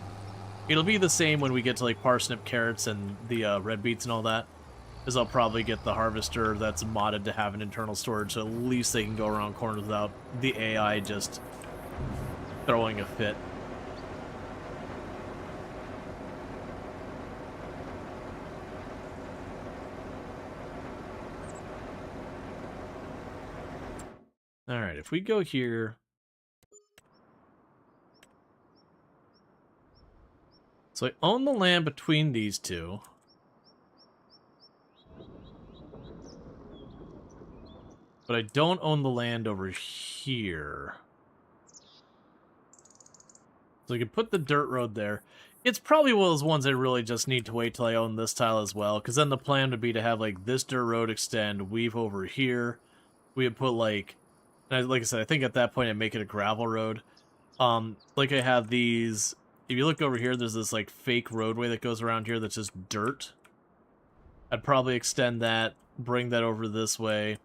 It'll be the same when we get to, like, parsnip, carrots, and the red beets and all that. Is I'll probably get the harvester that's modded to have an internal storage, so at least they can go around corners without the AI just throwing a fit. Alright, if we go here... So I own the land between these two. But I don't own the land over here. So I can put the dirt road there. It's probably one of those ones I really just need to wait till I own this tile as well, because then the plan would be to have, like, this dirt road extend, weave over here. We would put, like I said, I think at that point I'd make it a gravel road. Like I have these... If you look over here, there's this, like, fake roadway that goes around here that's just dirt. I'd probably extend that, bring that over this way.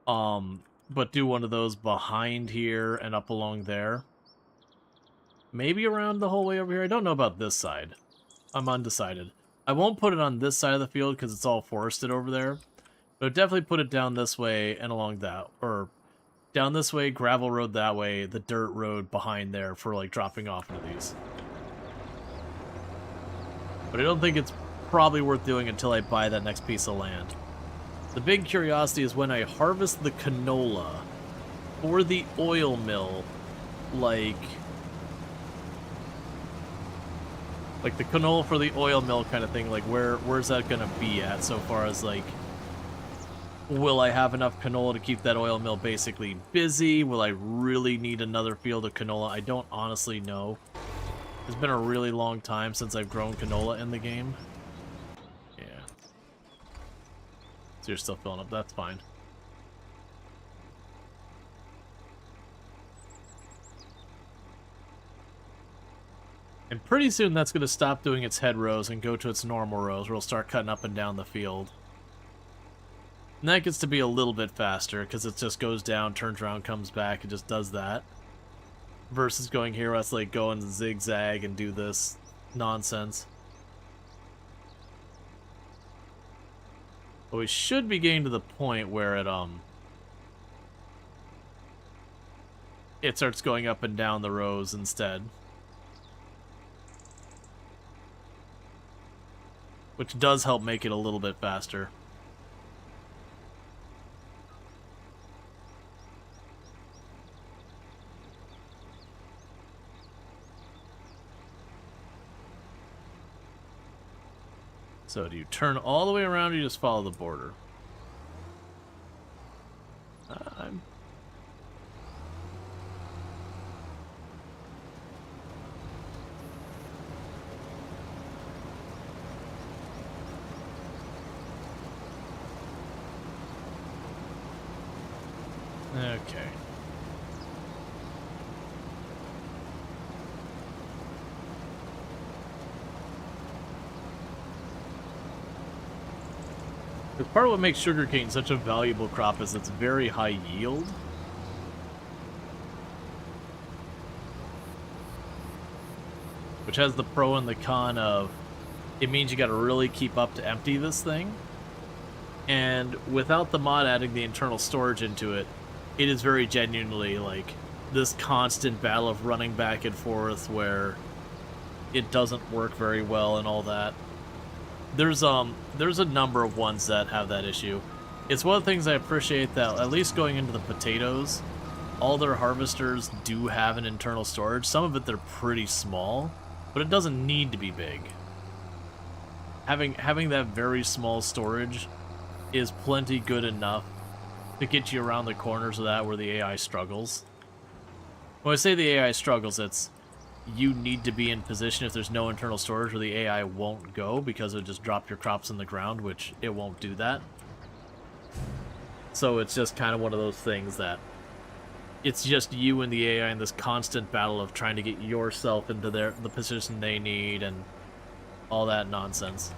But do one of those behind here and up along there. Maybe around the whole way over here. I don't know about this side. I'm undecided. I won't put it on this side of the field because it's all forested over there. But I'd definitely put it down this way and along that. Or down this way, gravel road that way, the dirt road behind there for, like, dropping off into these. But I don't think it's probably worth doing until I buy that next piece of land. The big curiosity is when I harvest the canola or the oil mill, like the canola for the oil mill kind of thing, like where's that gonna be at so far as, like, will I have enough canola to keep that oil mill basically busy? Will I really need another field of canola? I don't honestly know. It's been a really long time since I've grown canola in the game. Yeah. So you're still filling up, that's fine. And pretty soon that's going to stop doing its head rows and go to its normal rows, where it'll start cutting up and down the field. And that gets to be a little bit faster, because it just goes down, turns around, comes back, and just does that. Versus going here, where it's like go and zigzag and do this nonsense. But we should be getting to the point where it starts going up and down the rows instead. Which does help make it a little bit faster. So do you turn all the way around or you just follow the border? Okay. Because part of what makes sugarcane such a valuable crop is its very high yield. Which has the pro and the con of, it means you gotta really keep up to empty this thing. And without the mod adding the internal storage into it, it is very genuinely, like, this constant battle of running back and forth where it doesn't work very well and all that. There's a number of ones that have that issue. It's one of the things I appreciate, that at least going into the potatoes, all their harvesters do have an internal storage. Some of it they're pretty small, but it doesn't need to be big. Having that very small storage is plenty good enough to get you around the corners of that where the AI struggles. When I say the AI struggles, it's you need to be in position if there's no internal storage where the AI won't go, because it'll just drop your crops in the ground, which it won't do that. So it's just kind of one of those things that it's just you and the AI in this constant battle of trying to get yourself into the position they need and all that nonsense.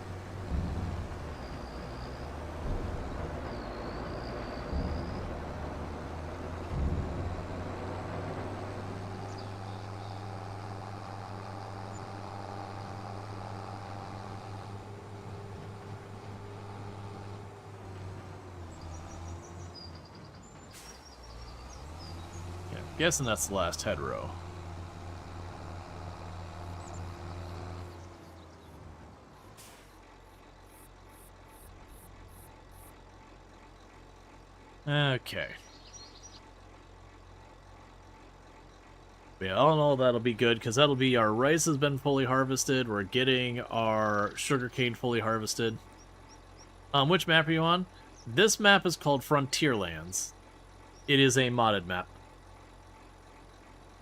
Guessing that's the last head row. Okay. Yeah, all in all, that'll be good, because that'll be our rice has been fully harvested, we're getting our sugarcane fully harvested. Which map are you on? This map is called Frontierlands. It is a modded map.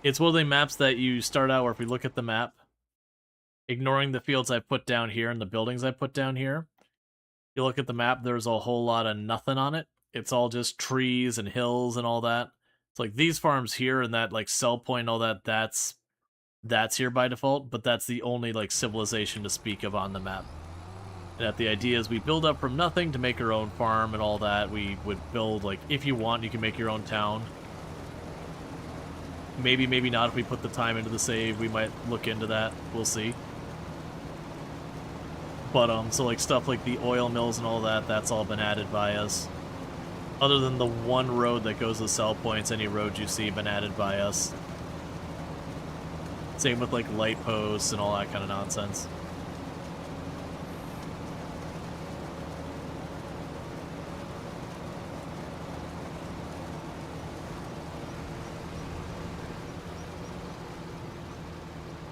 It's one of the maps that you start out where if we look at the map, ignoring the fields I put down here and the buildings I put down here, you look at the map, there's a whole lot of nothing on it. It's all just trees and hills and all that. It's like these farms here and that like sell point and all that, that's here by default, but that's the only like civilization to speak of on the map. And that the idea is we build up from nothing to make our own farm and all that. We would build, like, if you want, you can make your own town. Maybe, maybe not. If we put the time into the save, we might look into that. We'll see. But, so, like, stuff like the oil mills and all that, that's all been added by us. Other than the one road that goes to sell points, any roads you see have been added by us. Same with, like, light posts and all that kind of nonsense.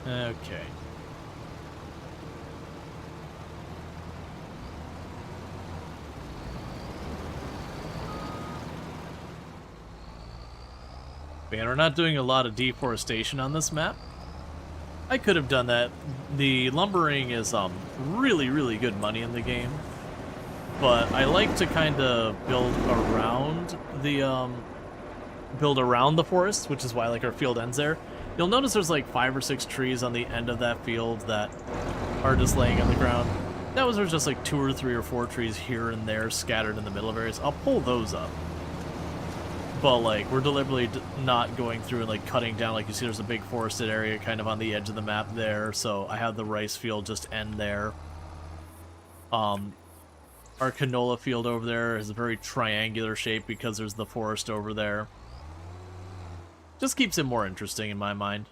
Okay. Man, we're not doing a lot of deforestation on this map. I could have done that. The lumbering is really, really good money in the game. But I like to kind of build around the forest, which is why like our field ends there. You'll notice there's like 5 or 6 trees on the end of that field that are just laying on the ground. That was there's just like 2 or 3 or 4 trees here and there scattered in the middle of areas. I'll pull those up. But like we're deliberately not going through and like cutting down. Like you see there's a big forested area kind of on the edge of the map there. So I have the rice field just end there. Our canola field over there is a very triangular shape because there's the forest over there. Just keeps it more interesting in my mind.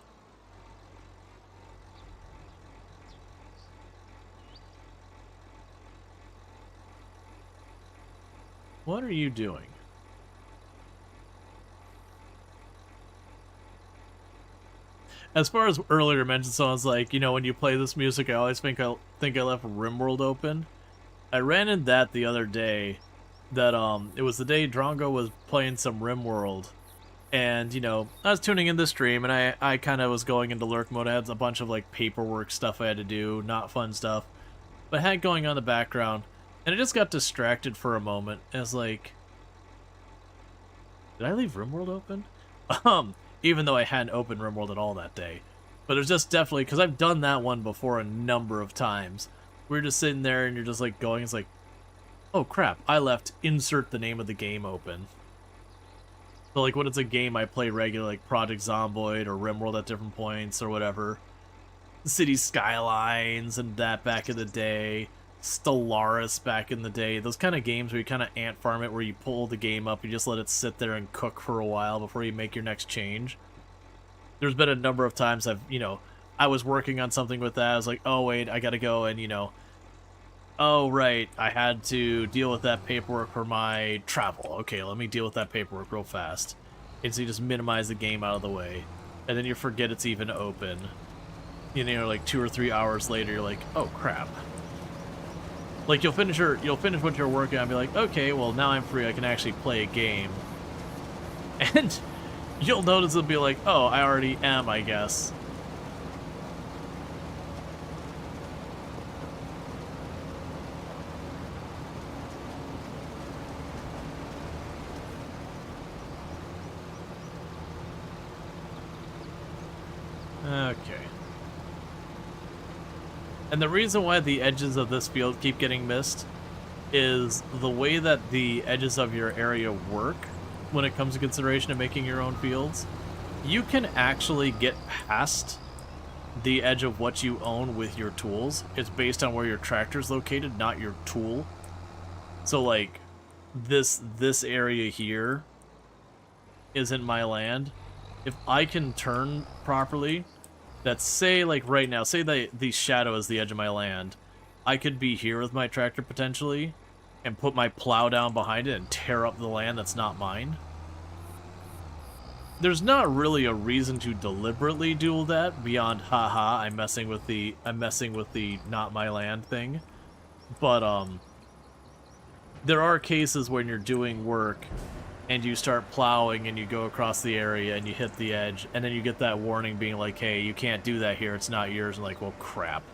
What are you doing? As far as earlier mentioned, someone's like, you know, when you play this music, I always think I left RimWorld open. I ran into that the other day. That it was the day Drongo was playing some RimWorld. And, you know, I was tuning in the stream, and I kind of was going into lurk mode. I had a bunch of, like, paperwork stuff I had to do, not fun stuff. But I had it going on in the background, and I just got distracted for a moment. And I was like, did I leave RimWorld open? Even though I hadn't opened RimWorld at all that day. But it was just definitely, because I've done that one before a number of times. We're just sitting there, and you're just, like, going, it's like, oh, crap, I left insert the name of the game open. So, like, when it's a game I play regularly, like Project Zomboid or RimWorld at different points or whatever. City Skylines and that back in the day. Stellaris back in the day. Those kind of games where you kind of ant farm it, where you pull the game up, you just let it sit there and cook for a while before you make your next change. There's been a number of times I was working on something with that. I was like, oh, wait, I gotta go and, oh, right, I had to deal with that paperwork for my travel. Okay, let me deal with that paperwork real fast. And so you just minimize the game out of the way. And then you forget it's even open. Like 2 or 3 hours later, you're like, oh, crap. Like, you'll finish what you're working on and be like, okay, well, now I'm free, I can actually play a game. And you'll notice it'll be like, oh, I already am, I guess. Okay. And the reason why the edges of this field keep getting missed is the way that the edges of your area work when it comes to consideration of making your own fields. You can actually get past the edge of what you own with your tools. It's based on where your tractor's located, not your tool. So, like, this area here isn't my land. If I can turn properly, that's, say, like right now, say the shadow is the edge of my land, I could be here with my tractor potentially and put my plow down behind it and tear up the land that's not mine. there's not really a reason to deliberately do that beyond haha, I'm messing with the not my land thing. But there are cases when you're doing work and you start plowing and you go across the area and you hit the edge and then you get that warning being like, hey, you can't do that here, it's not yours, and like, well, crap.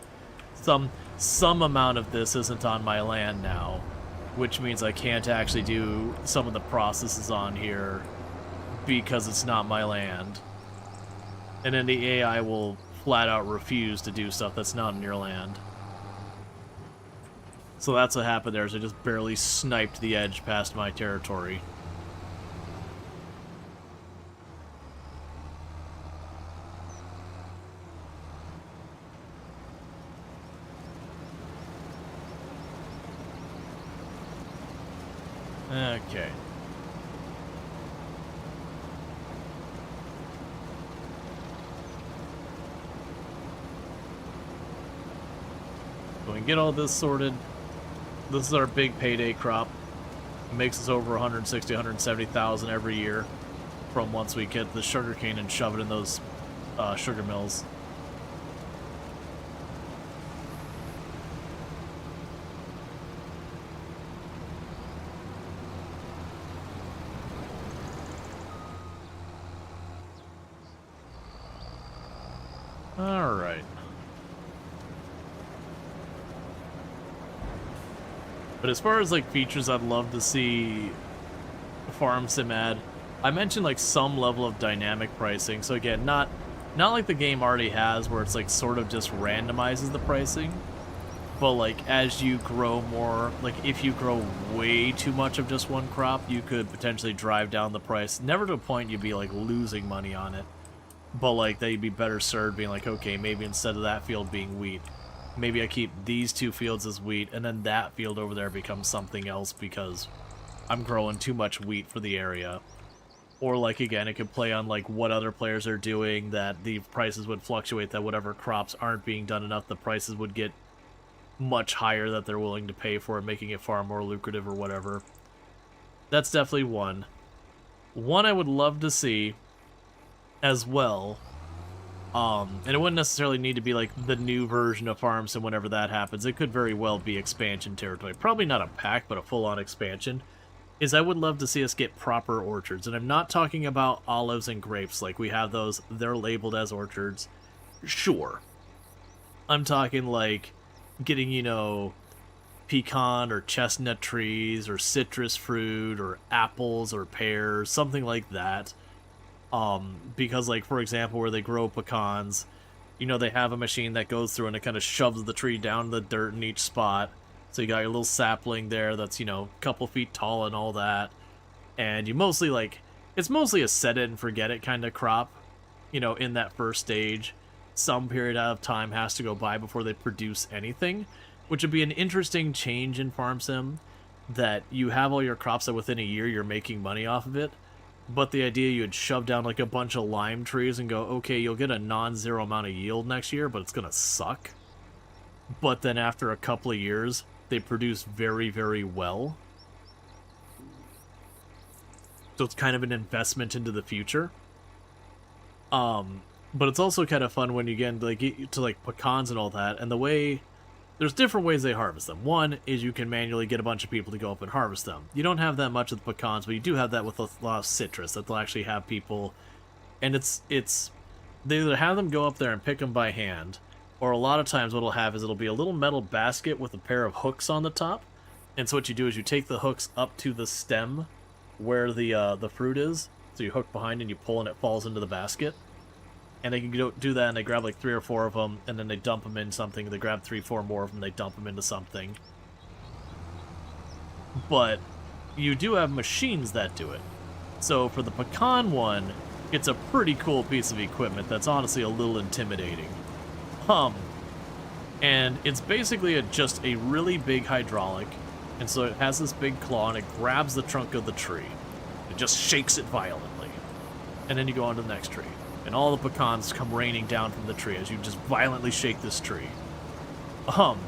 Some amount of this isn't on my land now, which means I can't actually do some of the processes on here because it's not my land. And then the AI will flat out refuse to do stuff that's not in your land. So that's what happened there, is I just barely sniped the edge past my territory. Okay. So we can get all this sorted. This is our big payday crop. It makes us over 160, 170,000 every year from once we get the sugarcane and shove it in those sugar mills. All right. But as far as like features I'd love to see Farm Sim add, I mentioned like some level of dynamic pricing. So again, not like the game already has, where it's like sort of just randomizes the pricing, but like as you grow more, like if you grow way too much of just one crop, you could potentially drive down the price. Never to a point you'd be like losing money on it, but like they'd be better served being like, okay, maybe instead of that field being wheat, maybe I keep these 2 fields as wheat, and then that field over there becomes something else because I'm growing too much wheat for the area. Or like, again, it could play on like what other players are doing, that the prices would fluctuate, that whatever crops aren't being done enough, the prices would get much higher that they're willing to pay for it, making it far more lucrative or whatever. That's definitely one. One I would love to see as well, and it wouldn't necessarily need to be like the new version of Farm Sim whenever that happens. It could very well be expansion territory. Probably not a pack, but a full-on expansion. Is I would love to see us get proper orchards. And I'm not talking about olives and grapes. Like, we have those, they're labeled as orchards. Sure. I'm talking like getting, you know, pecan or chestnut trees or citrus fruit or apples or pears, something like that. Because like, for example, where they grow pecans, you know, they have a machine that goes through and it kind of shoves the tree down the dirt in each spot. So you got your little sapling there that's, you know, a couple feet tall and all that. And you mostly like, it's mostly a set it and forget it kind of crop, you know, in that first stage. Some period of time has to go by before they produce anything, which would be an interesting change in Farm Sim, that you have all your crops that within a year you're making money off of it. But the idea you would shove down like a bunch of lime trees and go, okay, you'll get a non-zero amount of yield next year, but it's gonna suck. But then after a couple of years, they produce very, very well. So it's kind of an investment into the future. But it's also kind of fun when you get to like pecans and all that, and the way, there's different ways they harvest them. One is you can manually get a bunch of people to go up and harvest them. You don't have that much with the pecans, but you do have that with a lot of citrus, that they'll actually have people, and it's they either have them go up there and pick them by hand, or a lot of times what it'll have is it'll be a little metal basket with a pair of hooks on the top. And so what you do is you take the hooks up to the stem where the fruit is, so you hook behind and you pull and it falls into the basket. And they can do that, and they grab like 3 or 4 of them, and then they dump them in something. They grab 3, 4 more of them, they dump them into something. But you do have machines that do it. So for the pecan one, it's a pretty cool piece of equipment that's honestly a little intimidating. And it's basically just a really big hydraulic, and so it has this big claw, and it grabs the trunk of the tree. It just shakes it violently. And then you go on to the next tree. And all the pecans come raining down from the tree as you just violently shake this tree. And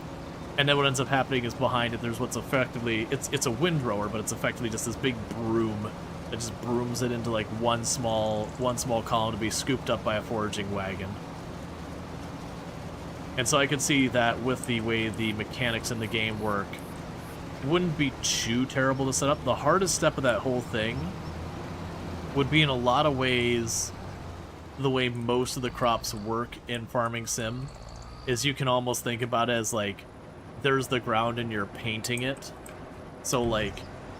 then what ends up happening is behind it there's what's effectively, it's a windrower, but it's effectively just this big broom It just brooms it into like one small column to be scooped up by a foraging wagon. And so I could see that with the way the mechanics in the game work, it wouldn't be too terrible to set up. The hardest step of that whole thing would be in a lot of ways the way most of the crops work in Farming Sim, is you can almost think about it as like there's the ground and you're painting it. So like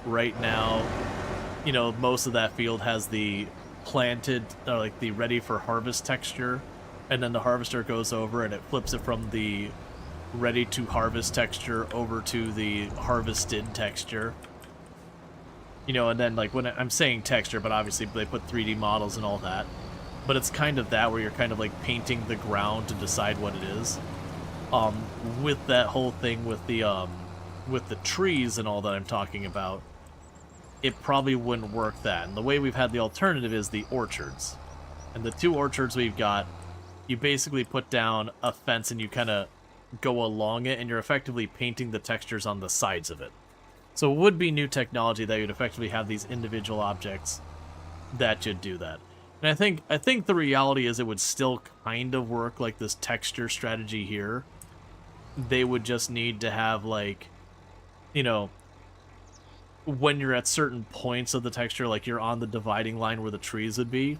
right now, you know, most of that field has the planted, or like the ready for harvest texture, and then the harvester goes over and it flips it from the ready to harvest texture over to the harvested texture. You know, and then like when I'm saying texture, but obviously they put 3D models and all that. But it's kind of that where you're kind of like painting the ground to decide what it is. With that whole thing with the trees and all that I'm talking about, it probably wouldn't work that. And the way we've had the alternative is the orchards. And the two orchards we've got, you basically put down a fence and you kind of go along it, and you're effectively painting the textures on the sides of it. So it would be new technology that you'd effectively have these individual objects that should do that. And I think the reality is it would still kind of work like this texture strategy here. They would just need to have, like, you know, when you're at certain points of the texture, like you're on the dividing line where the trees would be,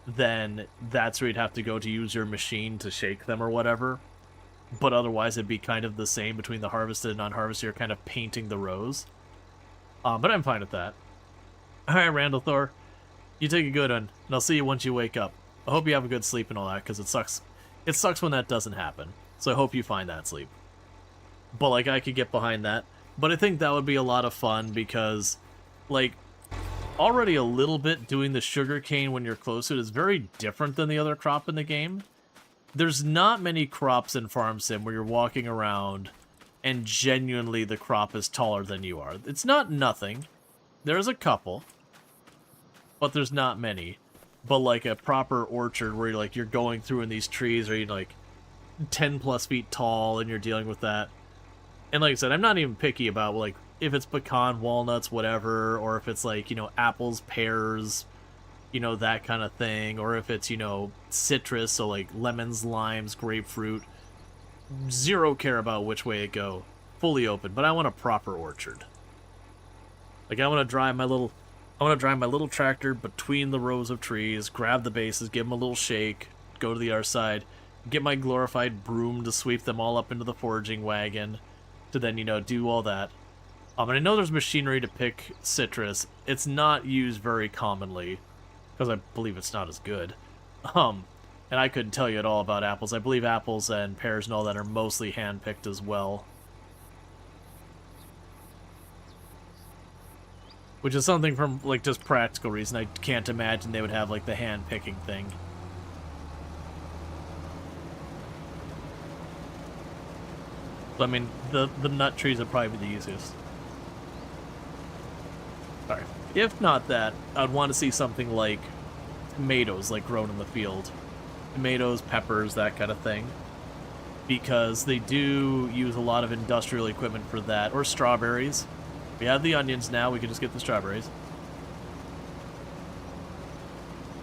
then that's where you'd have to go to use your machine to shake them or whatever. But otherwise it'd be kind of the same between the harvested and non-harvested. You're kind of painting the rows. But I'm fine with that. Alright, Randall Thor. You take a good one, and I'll see you once you wake up. I hope you have a good sleep and all that, because it sucks. It sucks when that doesn't happen. So I hope you find that sleep. But, like, I could get behind that. But I think that would be a lot of fun, because, like, already a little bit doing the sugarcane when you're close to it is very different than the other crop in the game. There's not many crops in Farm Sim where you're walking around and genuinely the crop is taller than you are. It's not nothing. There's a couple. But there's not many. But like a proper orchard where you're like you're going through in these trees, or you're like 10 plus feet tall and you're dealing with that. And like I said, I'm not even picky about like if it's pecan, walnuts, whatever, or if it's like, you know, apples, pears, you know, that kind of thing, or if it's, you know, citrus, so like lemons, limes, grapefruit. Zero care about which way it go. Fully open, but I want a proper orchard. Like I want to drive my little tractor between the rows of trees, grab the bases, give them a little shake, go to the other side, get my glorified broom to sweep them all up into the foraging wagon, to then, you know, do all that. And I know there's machinery to pick citrus. It's not used very commonly, because I believe it's not as good. And I couldn't tell you at all about apples. I believe apples and pears and all that are mostly hand-picked as well. Which is something from, like, just practical reason. I can't imagine they would have, like, the hand-picking thing. So, I mean, the nut trees would probably be the easiest. Alright. If not that, I'd want to see something like tomatoes, like, grown in the field. Tomatoes, peppers, that kind of thing. Because they do use a lot of industrial equipment for that. Or strawberries. We have the onions now, we can just get the strawberries.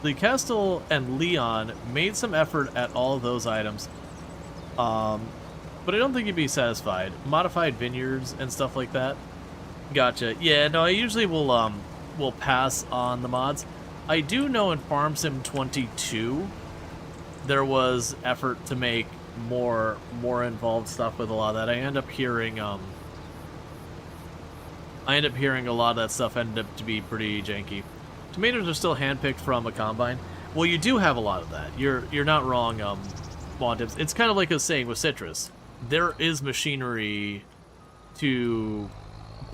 The Castle and Leon made some effort at all of those items. But I don't think you'd be satisfied. Modified vineyards and stuff like that. Gotcha. Yeah, no, I usually will pass on the mods. I do know in Farm Sim 22, there was effort to make more involved stuff with a lot of that. I end up hearing a lot of that stuff ended up to be pretty janky. Tomatoes are still handpicked from a combine. Well, you do have a lot of that. You're not wrong, Wantips. It's kind of like I was saying with citrus. There is machinery to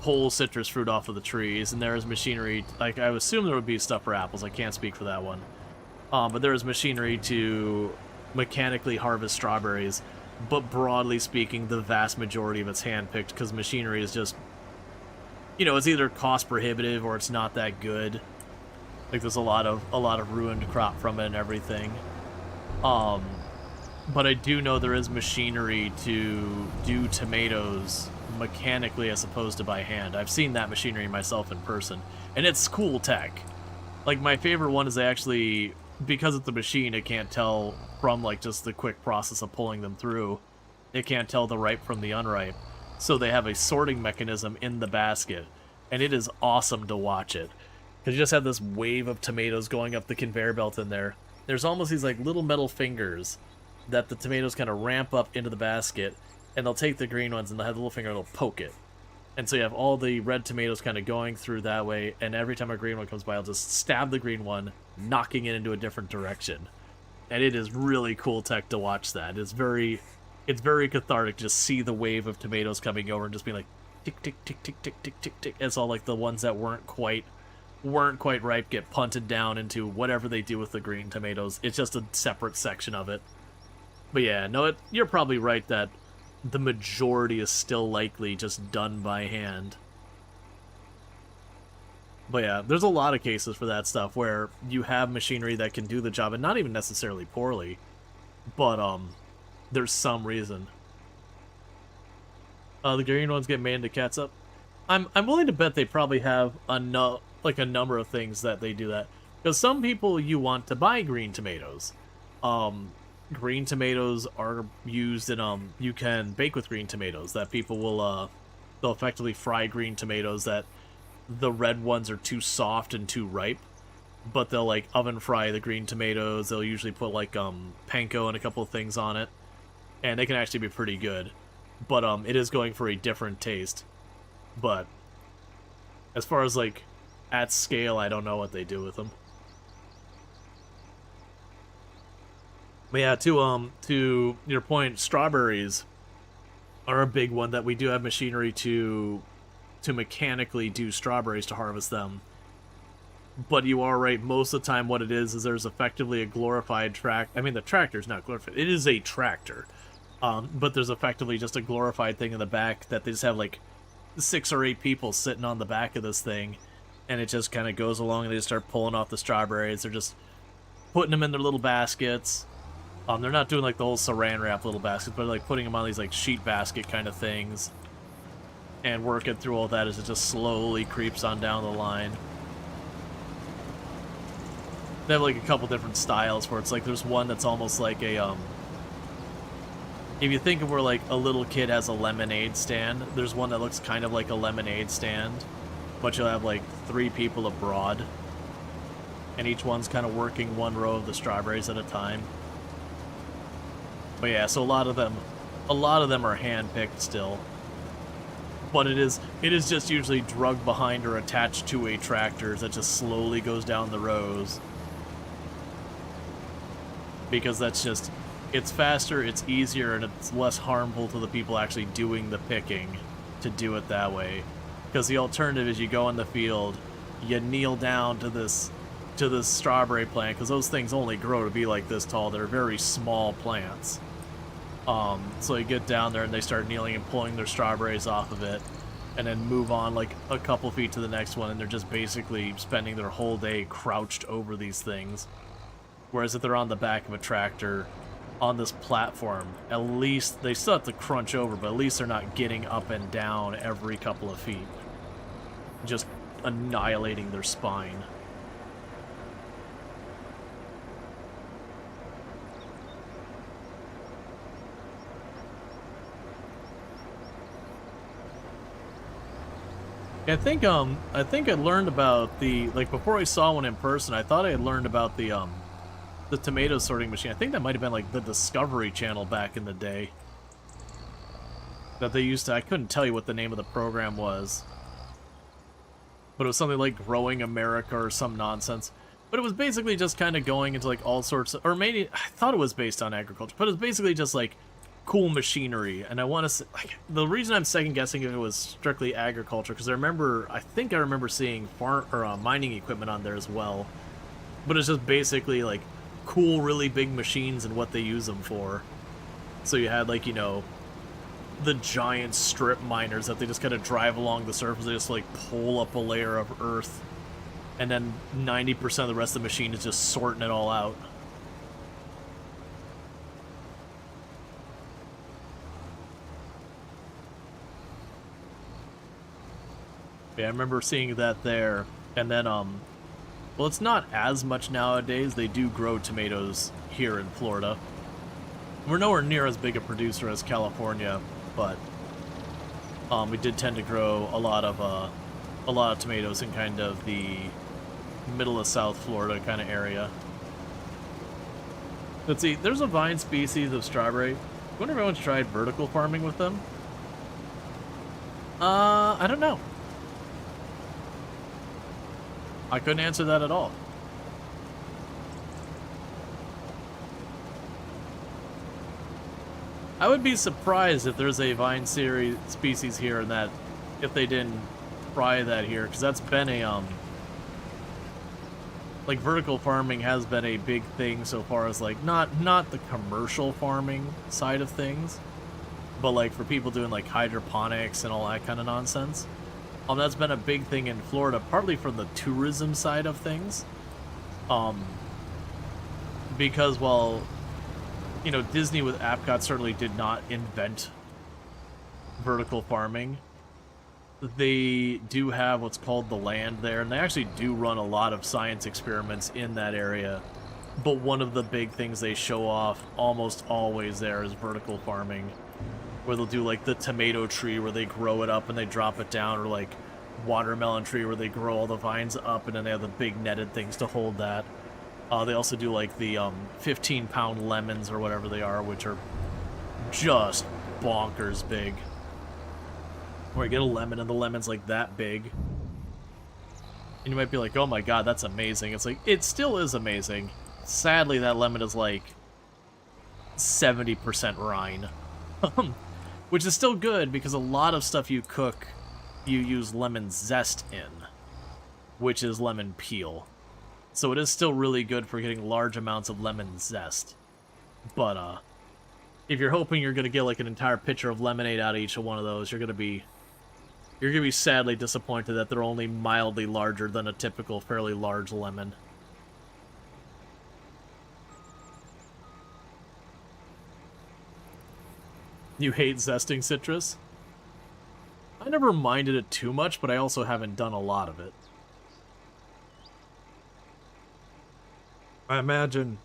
pull citrus fruit off of the trees, and there is machinery, like I would assume there would be stuff for apples. I can't speak for that one. But there is machinery to mechanically harvest strawberries. But broadly speaking, the vast majority of it's handpicked because machinery is just, you know, it's either cost prohibitive or it's not that good. Like there's a lot of ruined crop from it and everything. But I do know there is machinery to do tomatoes mechanically as opposed to by hand. I've seen that machinery myself in person, and it's cool tech. Like, my favorite one is they actually, because it's a machine, it can't tell from, like, just the quick process of pulling them through. It can't tell the ripe from the unripe. So they have a sorting mechanism in the basket, and it is awesome to watch it. Because you just have this wave of tomatoes going up the conveyor belt in there. There's almost these, like, little metal fingers that the tomatoes kind of ramp up into the basket, and they'll take the green ones, and they'll have the little finger, and they'll poke it. And so you have all the red tomatoes kind of going through that way, and every time a green one comes by, I'll just stab the green one, knocking it into a different direction. And it is really cool tech to watch that. It's very cathartic to just see the wave of tomatoes coming over and just being like, tick, tick, tick, tick, tick, tick, tick, tick. It's all like the ones that weren't quite ripe get punted down into whatever they do with the green tomatoes. It's just a separate section of it. But yeah, no, you're probably right that the majority is still likely just done by hand. But yeah, there's a lot of cases for that stuff where you have machinery that can do the job, and not even necessarily poorly, but there's some reason. The green ones get made into catsup. I'm willing to bet they probably have a number of things that they do that. Because some people you want to buy green tomatoes. Green tomatoes are used in, you can bake with green tomatoes, that people will, they'll effectively fry green tomatoes that the red ones are too soft and too ripe, but they'll, like, oven fry the green tomatoes. They'll usually put, like, panko and a couple of things on it, and they can actually be pretty good, but, it is going for a different taste. But as far as, like, at scale, I don't know what they do with them. But yeah, to your point, strawberries are a big one that we do have machinery to mechanically do strawberries to harvest them. But you are right, most of the time what it is there's effectively a glorified the tractor's not glorified, it is a tractor. But there's effectively just a glorified thing in the back that they just have like 6 or 8 people sitting on the back of this thing, and it just kind of goes along and they just start pulling off the strawberries. They're just putting them in their little baskets. They're not doing like the whole saran wrap little baskets, but like putting them on these like sheet basket kind of things and working through all that as it just slowly creeps on down the line. They have like a couple different styles where it's like there's one that's almost like a if you think of where like a little kid has a lemonade stand, there's one that looks kind of like a lemonade stand, but you'll have like 3 people abroad, and each one's kind of working one row of the strawberries at a time. But yeah, so a lot of them are hand-picked still. But it is just usually drugged behind or attached to a tractor that just slowly goes down the rows. Because that's just, it's faster, it's easier, and it's less harmful to the people actually doing the picking to do it that way. Because the alternative is you go in the field, you kneel down to this strawberry plant, because those things only grow to be like this tall. They're very small plants. So you get down there and they start kneeling and pulling their strawberries off of it, and then move on like a couple feet to the next one, and they're just basically spending their whole day crouched over these things. Whereas if they're on the back of a tractor on this platform, at least they still have to crunch over, but at least they're not getting up and down every couple of feet, just annihilating their spine. I think I learned about before I saw one in person, I thought I had learned about the tomato sorting machine. I think that might have been like the Discovery Channel back in the day. That they used to, I couldn't tell you what the name of the program was. But it was something like Growing America or some nonsense. But it was basically just kind of going into like all sorts of, or maybe, I thought it was based on agriculture, but it was basically just like cool machinery. And I want to say, like, the reason I'm second guessing if it was strictly agriculture, because I think I remember seeing mining equipment on there as well. But it's just basically like cool, really big machines and what they use them for. So you had like, you know, the giant strip miners that they just kind of drive along the surface. They just like pull up a layer of earth, and then 90% of the rest of the machine is just sorting it all out. Yeah, I remember seeing that there. And then, well, it's not as much nowadays. They do grow tomatoes here in Florida. We're nowhere near as big a producer as California, but we did tend to grow a lot of tomatoes in kind of the middle of South Florida kind of area. Let's see, there's a vine species of strawberry. I wonder if anyone's tried vertical farming with them. I don't know. I couldn't answer that at all. I would be surprised if there's a vine series species here and that if they didn't try that here, because that's been a like vertical farming has been a big thing so far as like not the commercial farming side of things, but like for people doing like hydroponics and all that kind of nonsense. That's been a big thing in Florida, partly from the tourism side of things. Because while, you know, Disney with Epcot certainly did not invent vertical farming, they do have what's called the land there, and they actually do run a lot of science experiments in that area. But one of the big things they show off almost always there is vertical farming, where they'll do like the tomato tree where they grow it up and they drop it down, or like watermelon tree where they grow all the vines up and then they have the big netted things to hold that. They also do like the 15-pound lemons or whatever they are, which are just bonkers big. Where you get a lemon and the lemon's like that big. And you might be like, oh my god, that's amazing. It's like, it still is amazing. Sadly, that lemon is like 70% rind. Which is still good because a lot of stuff you cook, you use lemon zest in, which is lemon peel. So it is still really good for getting large amounts of lemon zest. But if you're hoping you're gonna get like an entire pitcher of lemonade out of each one of those, you're gonna be sadly disappointed that they're only mildly larger than a typical fairly large lemon. You hate zesting citrus? I never minded it too much, but I also haven't done a lot of it. I imagine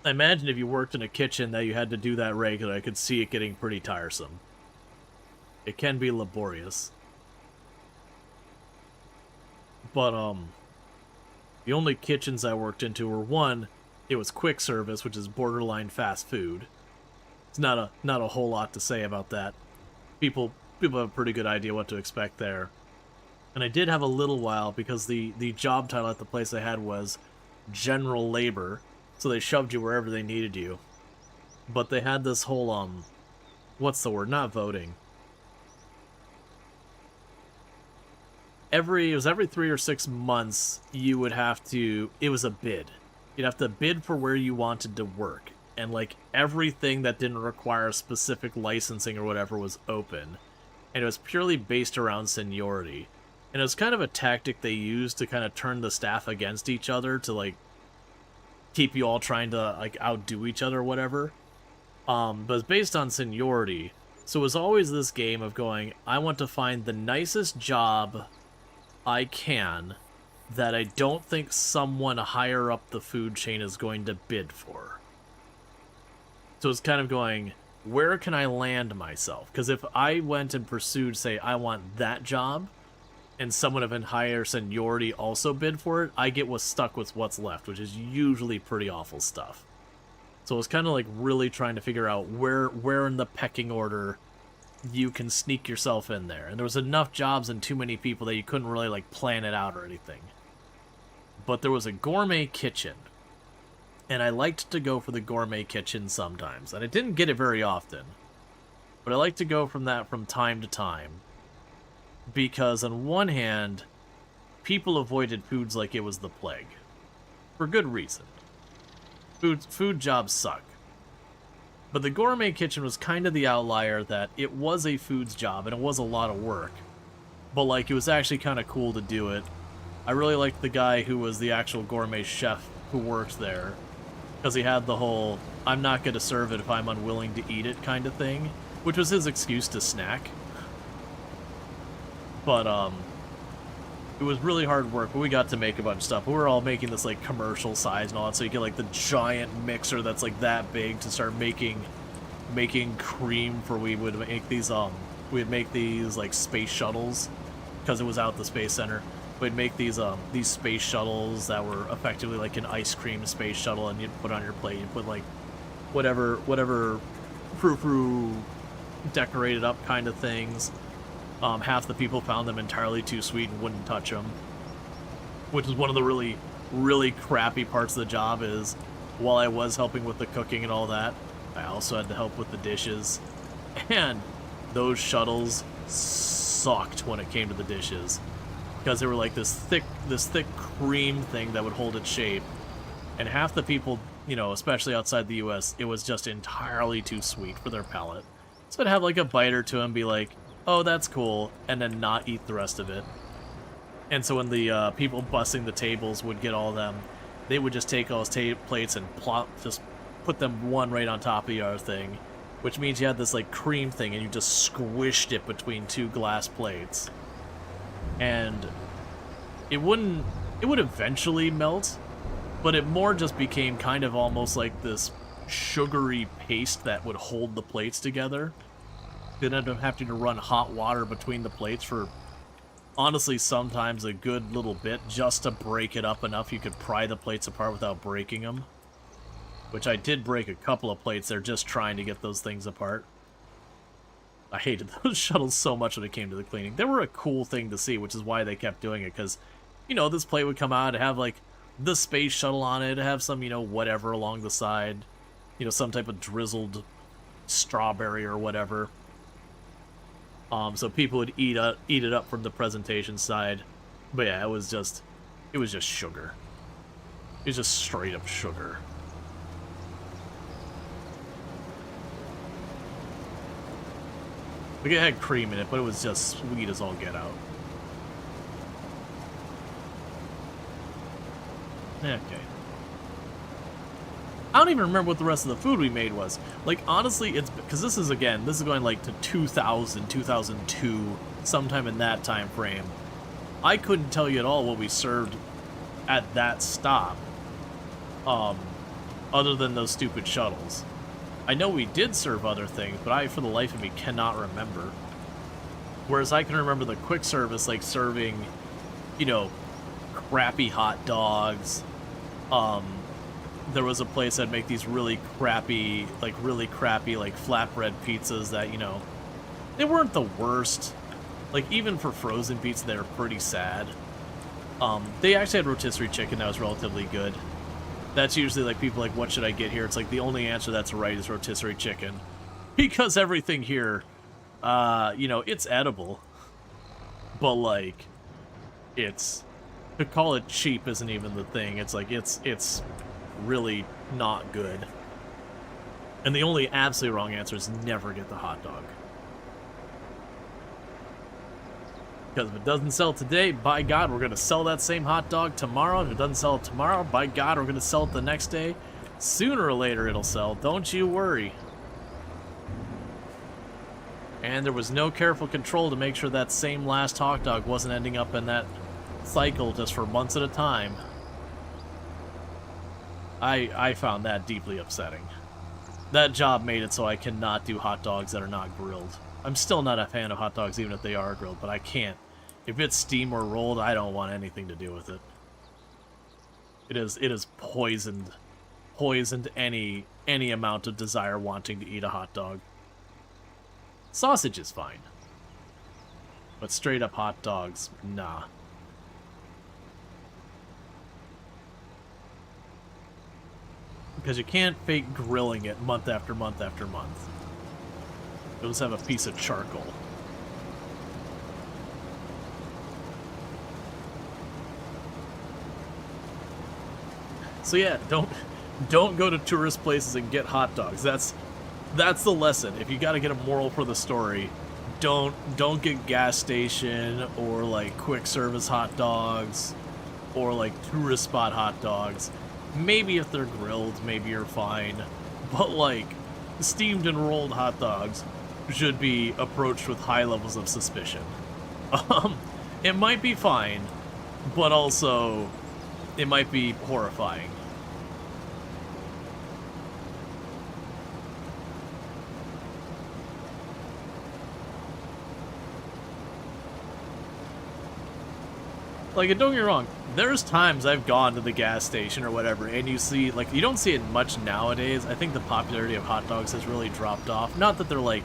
if you worked in a kitchen that you had to do that regularly, I could see it getting pretty tiresome. It can be laborious. But, the only kitchens I worked into were, one, it was quick service, which is borderline fast food. It's not a whole lot to say about that. People have a pretty good idea what to expect there. And I did have a little while because the job title at the place I had was general labor, so they shoved you wherever they needed you. But they had this whole what's the word? Not voting. It was every 3 or 6 months you would have to, it was a bid. You'd have to bid for where you wanted to work. And like everything that didn't require specific licensing or whatever was open. And it was purely based around seniority. And it was kind of a tactic they used to kind of turn the staff against each other to like keep you all trying to like outdo each other or whatever. But it's based on seniority. So it was always this game of going, I want to find the nicest job I can that I don't think someone higher up the food chain is going to bid for. So it's kind of going, where can I land myself? Because if I went and pursued, say, I want that job, and someone of a higher seniority also bid for it, I get stuck with what's left, which is usually pretty awful stuff. So it's kind of like really trying to figure out where in the pecking order you can sneak yourself in there. And there was enough jobs and too many people that you couldn't really like plan it out or anything. But there was a gourmet kitchen. And I liked to go for the gourmet kitchen sometimes. And I didn't get it very often. But I liked to go from that from time to time. Because on one hand, people avoided foods like it was the plague. For good reason. Food jobs suck. But the gourmet kitchen was kind of the outlier that it was a foods job and it was a lot of work. But like, it was actually kind of cool to do it. I really liked the guy who was the actual gourmet chef who worked there. Because he had the whole, I'm not going to serve it if I'm unwilling to eat it kind of thing. Which was his excuse to snack. But, It was really hard work, but we got to make a bunch of stuff. We were all making this like commercial size and all that, so you get like the giant mixer that's like that big to start making cream for. We would make these like space shuttles because it was out at the space center. We'd make these space shuttles that were effectively like an ice cream space shuttle, and you'd put on your plate. You'd put like whatever frou-frou decorated up kind of things. Half the people found them entirely too sweet and wouldn't touch them, which is one of the really, really crappy parts of the job. Is while I was helping with the cooking and all that, I also had to help with the dishes, and those shuttles sucked when it came to the dishes because they were like this thick cream thing that would hold its shape, and half the people, you know, especially outside the U.S., it was just entirely too sweet for their palate. So I'd have like a bite or two and be like, oh, that's cool, and then not eat the rest of it. And so when the people bussing the tables would get all of them, they would just take all those plates and just put them one right on top of the other thing, which means you had this like cream thing and you just squished it between two glass plates. And it would eventually melt, but it more just became kind of almost like this sugary paste that would hold the plates together. You'd end up having to run hot water between the plates for, honestly, sometimes a good little bit, just to break it up enough you could pry the plates apart without breaking them. Which I did break a couple of plates there just trying to get those things apart. I hated those shuttles so much when it came to the cleaning. They were a cool thing to see, which is why they kept doing it, because, you know, this plate would come out, it'd have, like, the space shuttle on it, it'd have some, you know, whatever along the side, you know, some type of drizzled strawberry or whatever. So people would eat it up from the presentation side. But yeah, it was just sugar. It was just straight up sugar. Like, it had cream in it, but it was just sweet as all get out. Okay. I don't even remember what the rest of the food we made was. Like, honestly, it's because this is going like to 2000, 2002, sometime in that time frame. I couldn't tell you at all what we served at that stop, other than those stupid shuttles. I know we did serve other things, but I, for the life of me, cannot remember. Whereas I can remember the quick service, like serving, you know, crappy hot dogs. There was a place that'd make these really crappy, like flatbread pizzas that, you know, they weren't the worst. Like, even for frozen pizza, they were pretty sad. They actually had rotisserie chicken that was relatively good. That's usually, like, people like, what should I get here? It's like, the only answer that's right is rotisserie chicken. Because everything here, you know, it's edible. But, like, to call it cheap isn't even the thing. It's like, it's really not good. And the only absolutely wrong answer is never get the hot dog. Because if it doesn't sell today, by God, we're going to sell that same hot dog tomorrow. If it doesn't sell tomorrow, by God, we're going to sell it the next day. Sooner or later, it'll sell. Don't you worry. And there was no careful control to make sure that same last hot dog wasn't ending up in that cycle just for months at a time. I found that deeply upsetting. That job made it so I cannot do hot dogs that are not grilled. I'm still not a fan of hot dogs even if they are grilled, but I can't. If it's steamed or rolled, I don't want anything to do with it. It is poisoned any amount of desire wanting to eat a hot dog. Sausage is fine. But straight up hot dogs, nah. Because you can't fake grilling it month after month after month. You'll just have a piece of charcoal. So yeah, don't go to tourist places and get hot dogs. That's the lesson. If you got to get a moral for the story, don't get gas station or like quick service hot dogs or like tourist spot hot dogs. Maybe if they're grilled, maybe you're fine. But like steamed and rolled hot dogs should be approached with high levels of suspicion. It might be fine, but also it might be horrifying. Like, don't get me wrong, there's times I've gone to the gas station or whatever, and you see, like, you don't see it much nowadays. I think the popularity of hot dogs has really dropped off. Not that they're, like,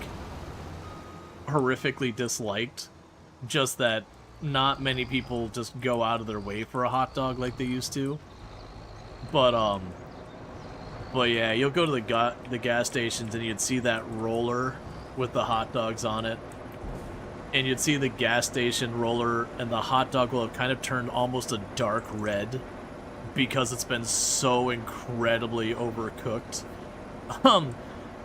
horrifically disliked, just that not many people just go out of their way for a hot dog like they used to. But yeah, you'll go to the gas stations and you'd see that roller with the hot dogs on it. And you'd see the gas station roller, and the hot dog will have kind of turned almost a dark red because it's been so incredibly overcooked.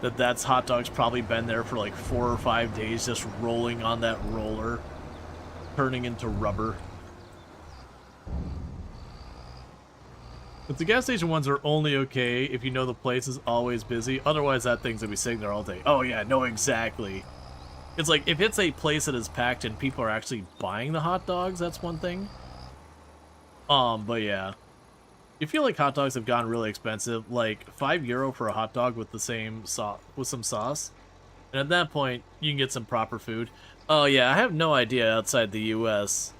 That's hot dog's probably been there for like 4 or 5 days, just rolling on that roller, turning into rubber. But the gas station ones are only okay if you know the place is always busy. Otherwise, that thing's gonna be sitting there all day. Oh yeah, no, exactly. It's like, if it's a place that is packed and people are actually buying the hot dogs, that's one thing. But yeah. You feel like hot dogs have gotten really expensive, like €5 for a hot dog with the same sauce, with some sauce. And at that point, you can get some proper food. Oh yeah, I have no idea outside the US.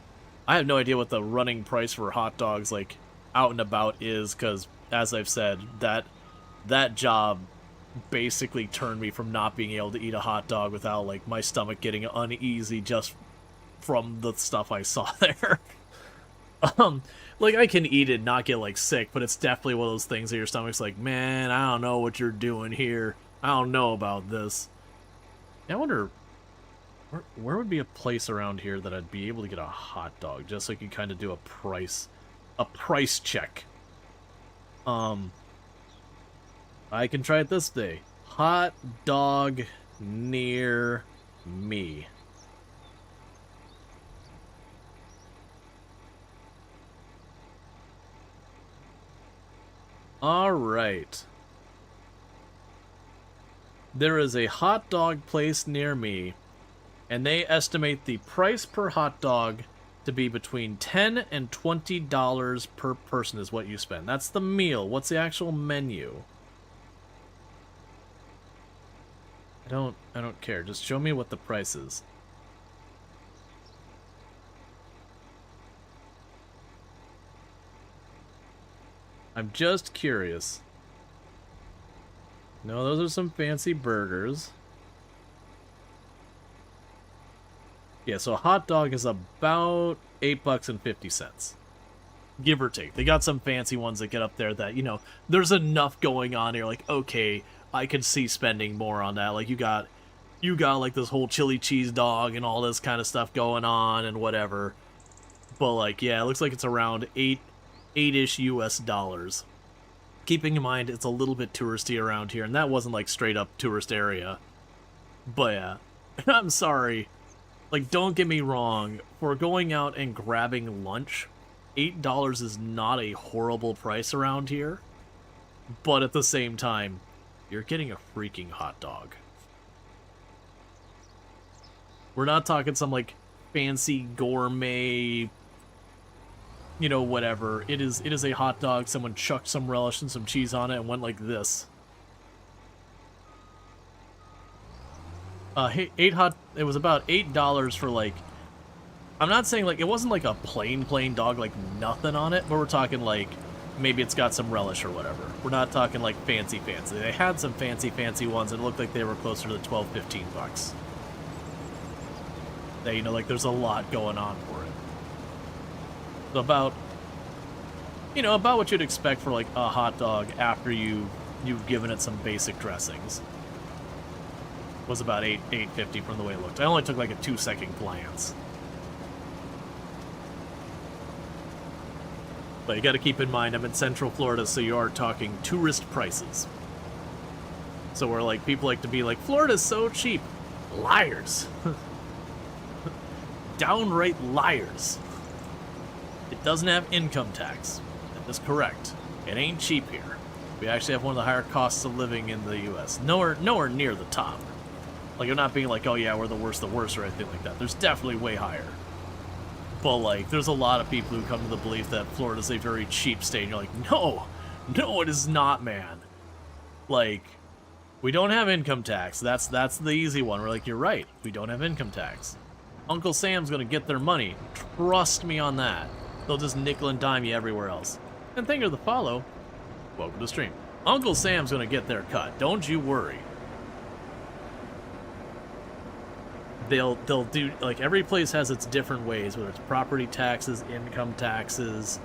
I have no idea what the running price for hot dogs, like, out and about is, because, as I've said, that job basically turned me from not being able to eat a hot dog without, like, my stomach getting uneasy just from the stuff I saw there. Like, I can eat it, not get, like, sick, but it's definitely one of those things that your stomach's like, man, I don't know what you're doing here. I don't know about this. I wonder, where would be a place around here that I'd be able to get a hot dog, just so I could kind of do a price check. I can try it this day. Hot dog near me. Alright. There is a hot dog place near me, and they estimate the price per hot dog to be between $10 and $20 per person is what you spend. That's the meal. What's the actual menu? I don't care. Just show me what the price is. I'm just curious. No, those are some fancy burgers. Yeah, so a hot dog is about $8.50. Give or take. They got some fancy ones that get up there that, you know, there's enough going on here. Like, okay, I could see spending more on that. Like, you got like this whole chili cheese dog and all this kind of stuff going on and whatever. But, like, yeah, it looks like it's around eight-ish US dollars. Keeping in mind it's a little bit touristy around here, and that wasn't like straight up tourist area. But yeah, I'm sorry. Like, don't get me wrong, for going out and grabbing lunch, $8 is not a horrible price around here. But at the same time, you're getting a freaking hot dog. We're not talking some, like, fancy gourmet, you know, whatever. It is a hot dog. Someone chucked some relish and some cheese on it and went like this. It was about $8 for, like, I'm not saying, like, it wasn't like a plain dog, like, nothing on it, but we're talking, like, maybe it's got some relish or whatever. We're not talking, like, fancy. They had some fancy ones, and it looked like they were closer to the $12-15. That, you know, like, there's a lot going on for it. So about, you know, about what you'd expect for, like, a hot dog after you've given it some basic dressings. Was about $8.50 from the way it looked. I only took, like, a 2-second glance. But you gotta keep in mind, I'm in Central Florida, so you are talking tourist prices. So where, like, people like to be like, Florida's so cheap. Liars. Downright liars. It doesn't have income tax. That is correct. It ain't cheap here. We actually have one of the higher costs of living in the U.S. Nowhere near the top. Like, I'm not being like, oh yeah, we're the worst or anything like that. There's definitely way higher. But, like, there's a lot of people who come to the belief that Florida's a very cheap state, and you're like, no, no, it is not, man. Like, we don't have income tax. That's the easy one. We're like, you're right, we don't have income tax. Uncle Sam's gonna get their money. Trust me on that. They'll just nickel and dime you everywhere else. And thank you for the follow. Welcome to the stream. Uncle Sam's gonna get their cut. Don't you worry. They'll do, like, every place has its different ways, whether it's property taxes, income taxes.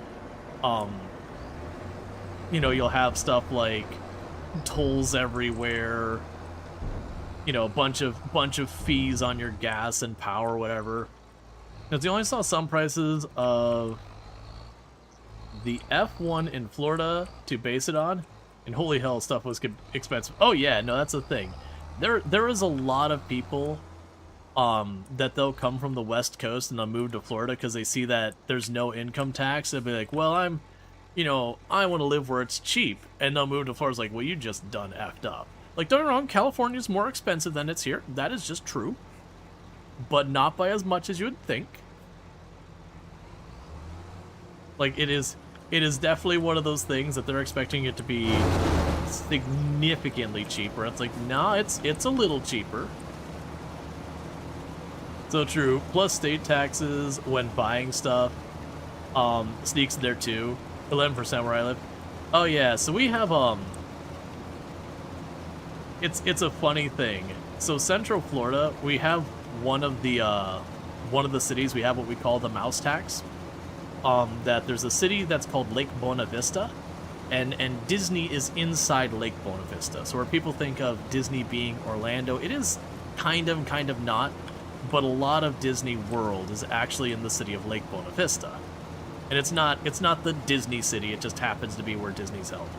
You know, you'll have stuff like tolls everywhere. You know, a bunch of fees on your gas and power, whatever. Because you only saw some prices of the F1 in Florida to base it on, and holy hell, stuff was expensive. Oh yeah, no, that's the thing. There is a lot of people that they'll come from the West Coast and they'll move to Florida because they see that there's no income tax. They'll be like, well, I want to live where it's cheap, and they'll move to Florida. It's like, well, you just done effed up. Like, don't get me wrong, California's more expensive than it's here. That is just true. But not by as much as you would think. Like, it is definitely one of those things that they're expecting it to be significantly cheaper. It's like, nah, it's a little cheaper. So true. Plus state taxes when buying stuff sneaks in there too. 11% where I live. Oh yeah, so we have it's a funny thing. So Central Florida, we have one of the cities, we have what we call the mouse tax. That there's a city that's called Lake Buena Vista, and Disney is inside Lake Buena Vista. So where people think of Disney being Orlando, it is kind of not, but a lot of Disney World is actually in the city of Lake Buena Vista. And it's not the Disney city, it just happens to be where Disney's held.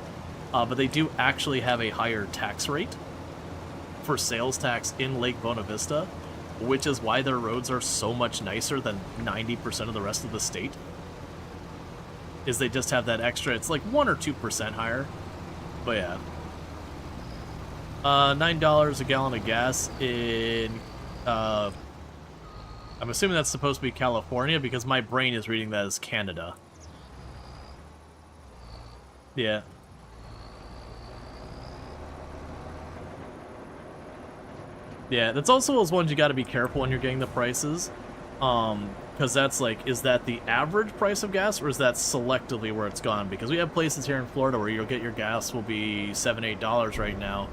But they do actually have a higher tax rate for sales tax in Lake Buena Vista, which is why their roads are so much nicer than 90% of the rest of the state. Is they just have that extra, it's like 1 or 2% higher. But yeah. $9 a gallon of gas in, I'm assuming that's supposed to be California because my brain is reading that as Canada. Yeah. Yeah, that's also those ones you gotta be careful when you're getting the prices. Because that's like, is that the average price of gas, or is that selectively where it's gone? Because we have places here in Florida where you'll get your gas will be $7, $8 right now.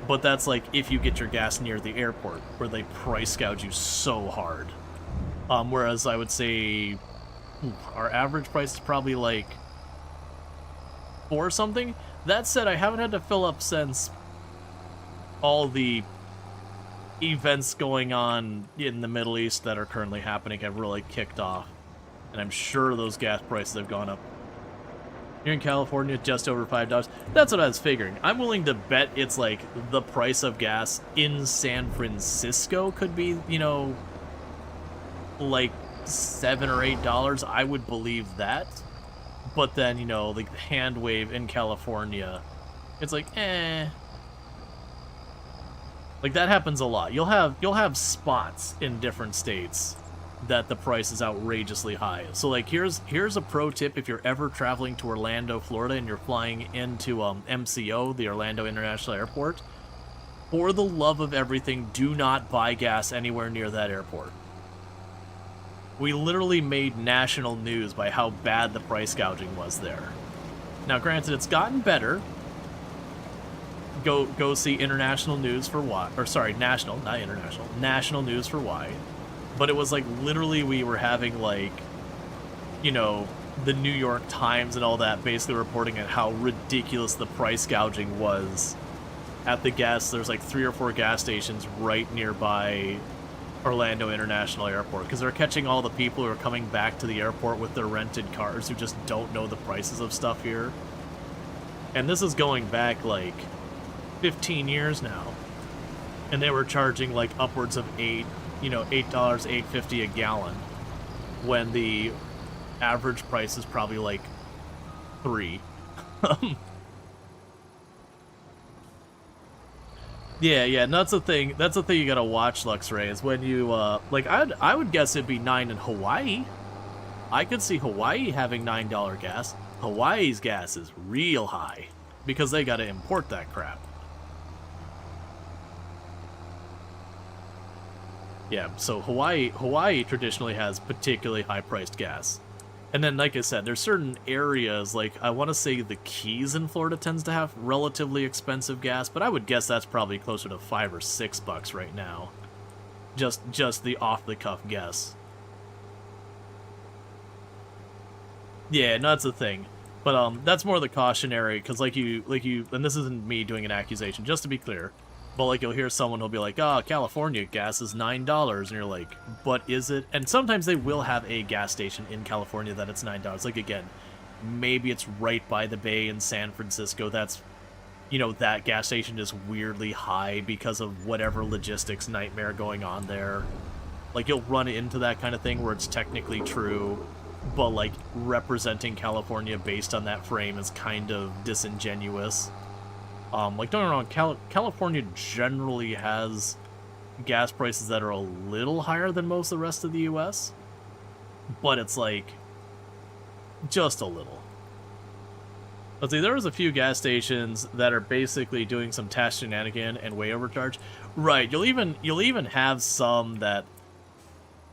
But that's like if you get your gas near the airport, where they price gouge you so hard. Whereas I would say our average price is probably like $4 something. That said, I haven't had to fill up since all the events going on in the Middle East that are currently happening have really kicked off, and I'm sure those gas prices have gone up. Here in California, just over $5. That's what I was figuring. I'm willing to bet it's like the price of gas in San Francisco could be, you know, like $7 or $8. I would believe that. But then, you know, like the hand wave in California, it's like, eh. Like, that happens a lot. You'll have spots in different states that the price is outrageously high. So, like, here's a pro tip if you're ever traveling to Orlando, Florida, and you're flying into MCO, the Orlando International Airport. For the love of everything, do not buy gas anywhere near that airport. We literally made national news by how bad the price gouging was there. Now, granted, it's gotten better. Go see international news for why, or sorry, national, not international, national news for why. But it was like literally we were having like, you know, the New York Times and all that basically reporting on how ridiculous the price gouging was at the gas. There's like 3 or 4 gas stations right nearby Orlando International Airport because they're catching all the people who are coming back to the airport with their rented cars who just don't know the prices of stuff here. And this is going back like 15 years now, and they were charging like upwards of $8, $8.50 a gallon, when the average price is probably like $3. Yeah, and that's the thing. That's the thing you gotta watch, Luxray, is when you like I would guess it'd be $9 in Hawaii, I could see Hawaii having $9 gas. Hawaii's gas is real high because they got to import that crap. Yeah, so Hawaii traditionally has particularly high-priced gas. And then, like I said, there's certain areas, like, I want to say the Keys in Florida tends to have relatively expensive gas, but I would guess that's probably closer to $5 or $6 right now. Just the off-the-cuff guess. Yeah, no, that's the thing. But, that's more the cautionary, because like you, and this isn't me doing an accusation, just to be clear, but, like, you'll hear someone who'll be like, oh, California gas is $9, and you're like, but is it? And sometimes they will have a gas station in California that it's $9. Like, again, maybe it's right by the bay in San Francisco. That's, you know, that gas station is weirdly high because of whatever logistics nightmare going on there. Like, you'll run into that kind of thing where it's technically true, but, like, representing California based on that frame is kind of disingenuous. Like, don't get me wrong, California generally has gas prices that are a little higher than most of the rest of the U.S., but it's, like, just a little. Let's see, there was a few gas stations that are basically doing some tax shenanigan and way overcharge. Right, you'll even have some that,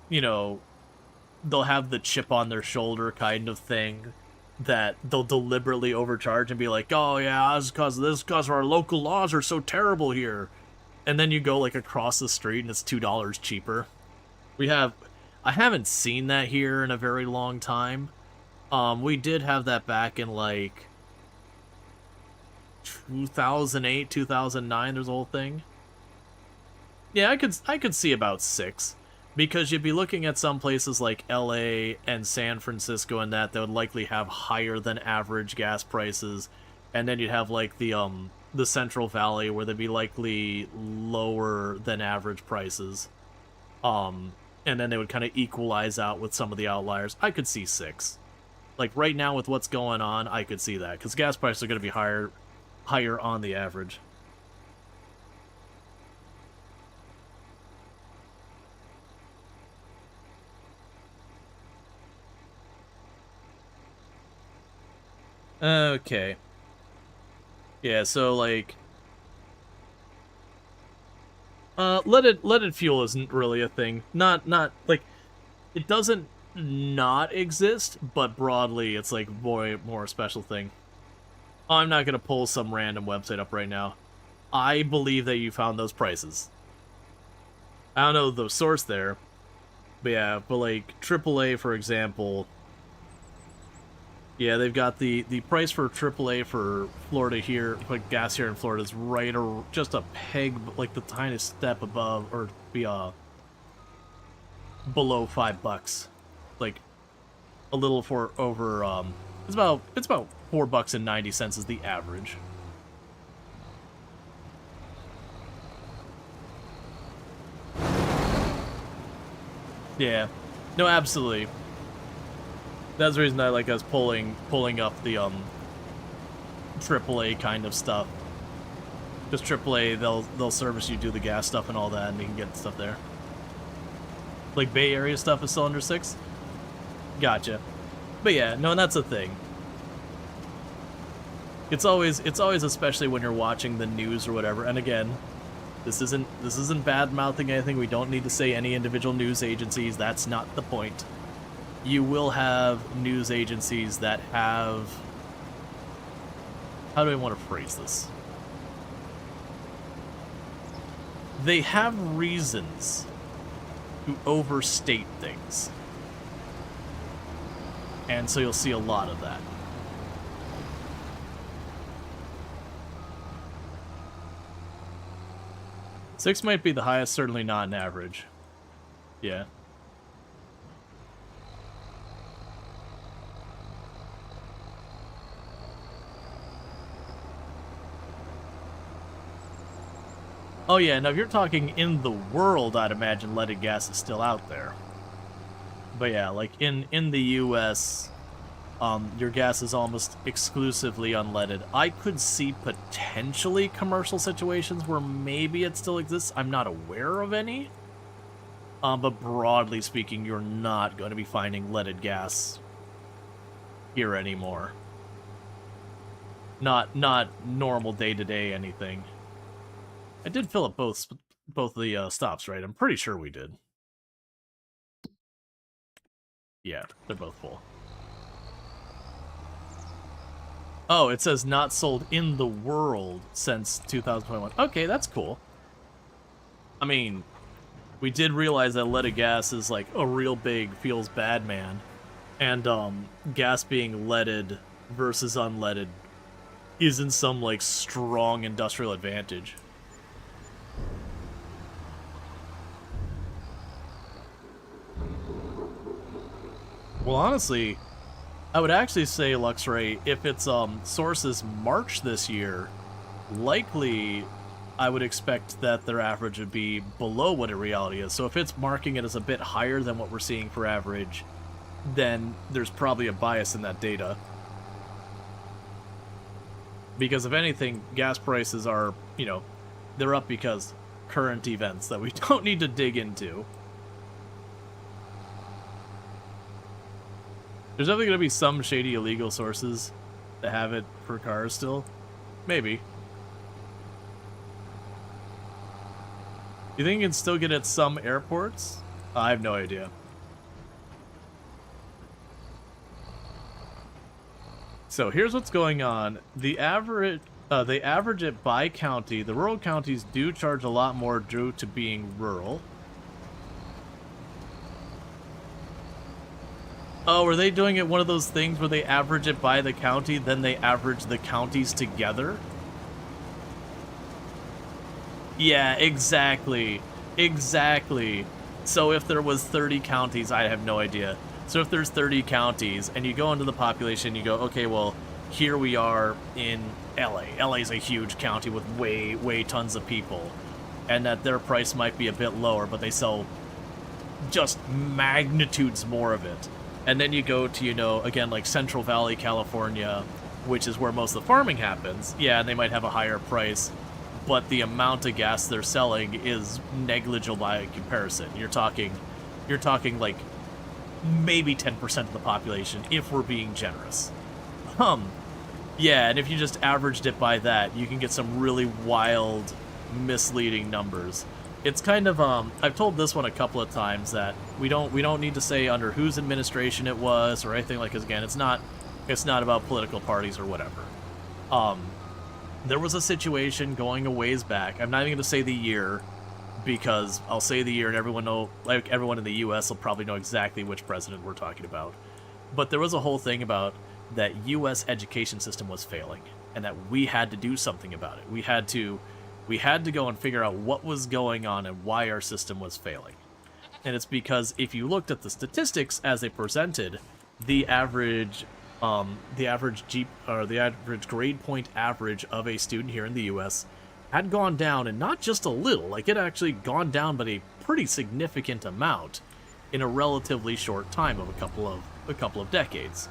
you know, they'll have the chip on their shoulder kind of thing, that they'll deliberately overcharge and be like, oh yeah, it's because of this, because our local laws are so terrible here. And then you go, like, across the street and it's $2 cheaper. I haven't seen that here in a very long time. We did have that back in, like, 2008, 2009, there's a whole thing. Yeah, I could see about 6. Because you'd be looking at some places like LA and San Francisco and that would likely have higher than average gas prices. And then you'd have, like, the Central Valley where they'd be likely lower than average prices. And then they would kind of equalize out with some of the outliers. I could see 6. Like, right now with what's going on, I could see that. Because gas prices are going to be higher on the average. Okay. Yeah, so, like, leaded fuel isn't really a thing. Not like, it doesn't not exist, but broadly it's like more a special thing. I'm not gonna pull some random website up right now. I believe that you found those prices. I don't know the source there, but yeah, but like AAA, for example. Yeah, they've got the price for AAA for Florida here, like gas here in Florida, is right or just a peg, like the tiniest step above, or be below $5, like a little over. It's about $4.90 is the average. Yeah, no, absolutely. That's the reason I like us pulling up the AAA kind of stuff. Just AAA, they'll service you, do the gas stuff and all that, and you can get stuff there. Like Bay Area stuff is still under 6. Gotcha. But yeah, no, and that's the thing. It's always especially when you're watching the news or whatever. And again, this isn't bad mouthing anything. We don't need to say any individual news agencies. That's not the point. You will have news agencies that have, how do I want to phrase this? They have reasons to overstate things. And so you'll see a lot of that. Six might be the highest, certainly not an average. Yeah. Oh yeah, now if you're talking in the world, I'd imagine leaded gas is still out there. But yeah, like in the US, your gas is almost exclusively unleaded. I could see potentially commercial situations where maybe it still exists. I'm not aware of any. But broadly speaking, you're not going to be finding leaded gas here anymore. Not normal day-to-day anything. I did fill up both the stops, right? I'm pretty sure we did. Yeah, they're both full. Oh, it says not sold in the world since 2021. Okay, that's cool. I mean, we did realize that leaded gas is like a real big feels bad man. And gas being leaded versus unleaded isn't some like strong industrial advantage. Well, honestly, I would actually say, Luxray, if its source is March this year, likely I would expect that their average would be below what in reality is. So if it's marking it as a bit higher than what we're seeing for average, then there's probably a bias in that data. Because if anything, gas prices are, you know, they're up because current events that we don't need to dig into. There's definitely going to be some shady illegal sources that have it for cars still. Maybe. You think you can still get it at some airports? I have no idea. So here's what's going on. The average, they average it by county. The rural counties do charge a lot more due to being rural. Oh, are they doing it one of those things where they average it by the county, then they average the counties together? Yeah, exactly. Exactly. So if there was 30 counties, I have no idea. So if there's 30 counties, and you go into the population, you go, okay, well, here we are in LA. LA is a huge county with way tons of people. And that their price might be a bit lower, but they sell just magnitudes more of it. And then you go to, you know, again, like Central Valley, California, which is where most of the farming happens. Yeah, and they might have a higher price, but the amount of gas they're selling is negligible by comparison. You're talking like maybe 10% of the population, if we're being generous. Yeah, and if you just averaged it by that, you can get some really wild, misleading numbers. It's kind of I've told this one a couple of times that we don't need to say under whose administration it was or anything like, because again, it's not about political parties or whatever. There was a situation going a ways back. I'm not even going to say the year, because I'll say the year and everyone in the U.S. will probably know exactly which president we're talking about. But there was a whole thing about that U.S. education system was failing, and that we had to do something about it. We had to go and figure out what was going on and why our system was failing. And it's because if you looked at the statistics as they presented, the average grade point average of a student here in the U.S. had gone down, and not just a little, like it actually gone down by a pretty significant amount in a relatively short time of a couple of decades.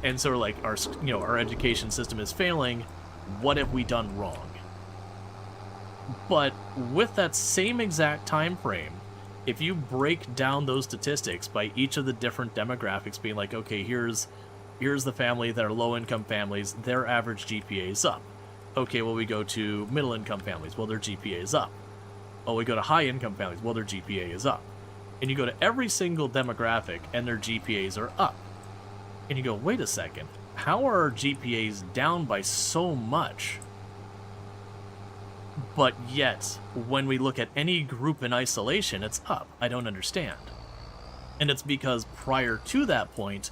And so like our education system is failing. What have we done wrong? But with that same exact time frame, if you break down those statistics by each of the different demographics, being like, okay, here's the family that are low-income families, their average GPA is up. Okay, well, we go to middle-income families, well, their GPA is up. Oh, we go to high-income families, well, their GPA is up. And you go to every single demographic, and their GPAs are up. And you go, wait a second, how are our GPAs down by so much? But yet, when we look at any group in isolation, it's up. I don't understand. And it's because prior to that point,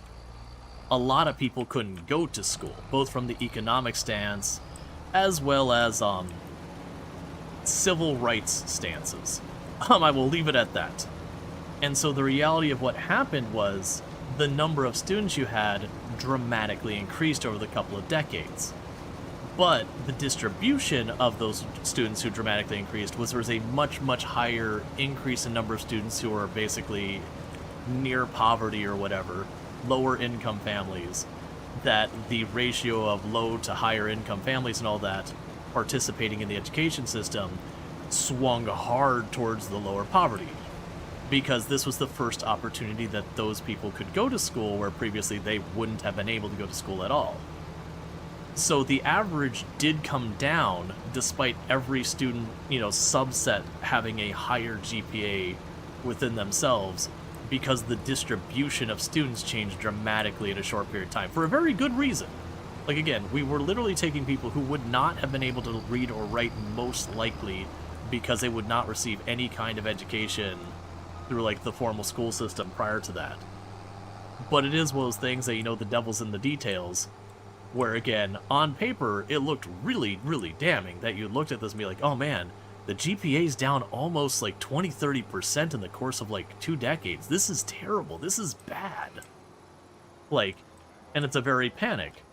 a lot of people couldn't go to school, both from the economic stance as well as civil rights stances. I will leave it at that. And so the reality of what happened was the number of students you had dramatically increased over the couple of decades. But the distribution of those students who dramatically increased was there was a much higher increase in number of students who are basically near poverty or whatever, lower income families, that the ratio of low to higher income families and all that participating in the education system swung hard towards the lower poverty. because this was the first opportunity that those people could go to school where previously they wouldn't have been able to go to school at all. So the average did come down despite every student, subset having a higher GPA within themselves, because the distribution of students changed dramatically in a short period of time for a very good reason. Like, again, we were literally taking people who would not have been able to read or write, most likely because they would not receive any kind of education through, like, the formal school system prior to that. But it is one of those things that, the devil's in the details, where, again, on paper, it looked really, really damning that you looked at this and be like, oh man, the GPA's down almost like 20-30% in the course of like 2 decades. This is terrible. This is bad. Like, and it's a very panic.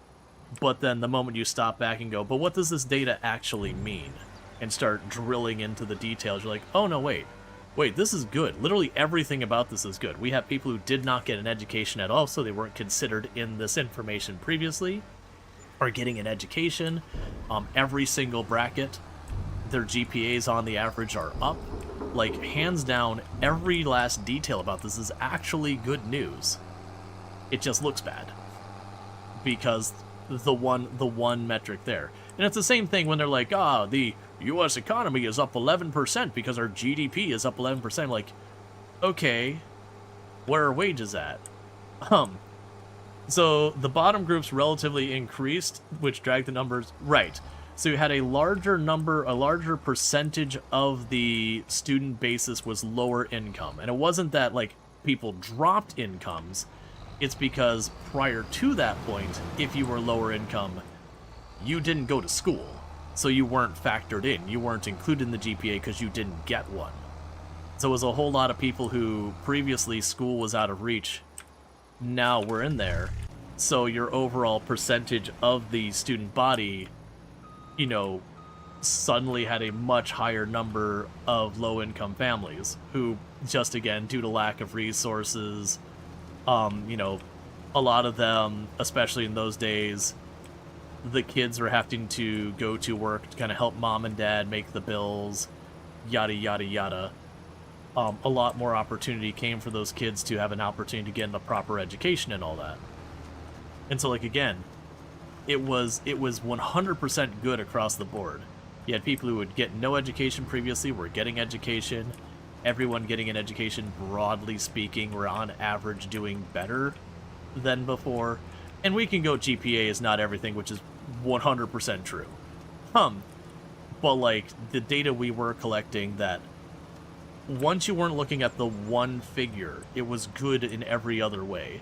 But then the moment you stop back and go, but what does this data actually mean? And start drilling into the details, you're like, oh no, wait, this is good. Literally everything about this is good. We have people who did not get an education at all, so they weren't considered in this information previously, are getting an education. Every single bracket, their GPAs on the average are up. Like, hands down, every last detail about this is actually good news. It just looks bad because the one metric there. And it's the same thing when they're like, the US economy is up 11% because our GDP is up 11%. Like, okay, where are wages at? So the bottom groups relatively increased, which dragged the numbers right. So you had a larger percentage of the student basis was lower income. And it wasn't that, like, people dropped incomes. It's because prior to that point, if you were lower income, you didn't go to school. So you weren't factored in. You weren't included in the GPA because you didn't get one. So it was a whole lot of people who previously school was out of reach. Now we're in there. So your overall percentage of the student body, suddenly had a much higher number of low-income families who, just again, due to lack of resources, a lot of them, especially in those days, the kids were having to go to work to kind of help mom and dad make the bills, yada, yada, yada. A lot more opportunity came for those kids to have an opportunity to get a proper education and all that. And so, like, again, it was 100% good across the board. You had people who would get no education previously were getting education. Everyone getting an education, broadly speaking, were on average doing better than before. And we can go GPA is not everything, which is 100% true. But, like, the data we were collecting, that once you weren't looking at the one figure, it was good in every other way.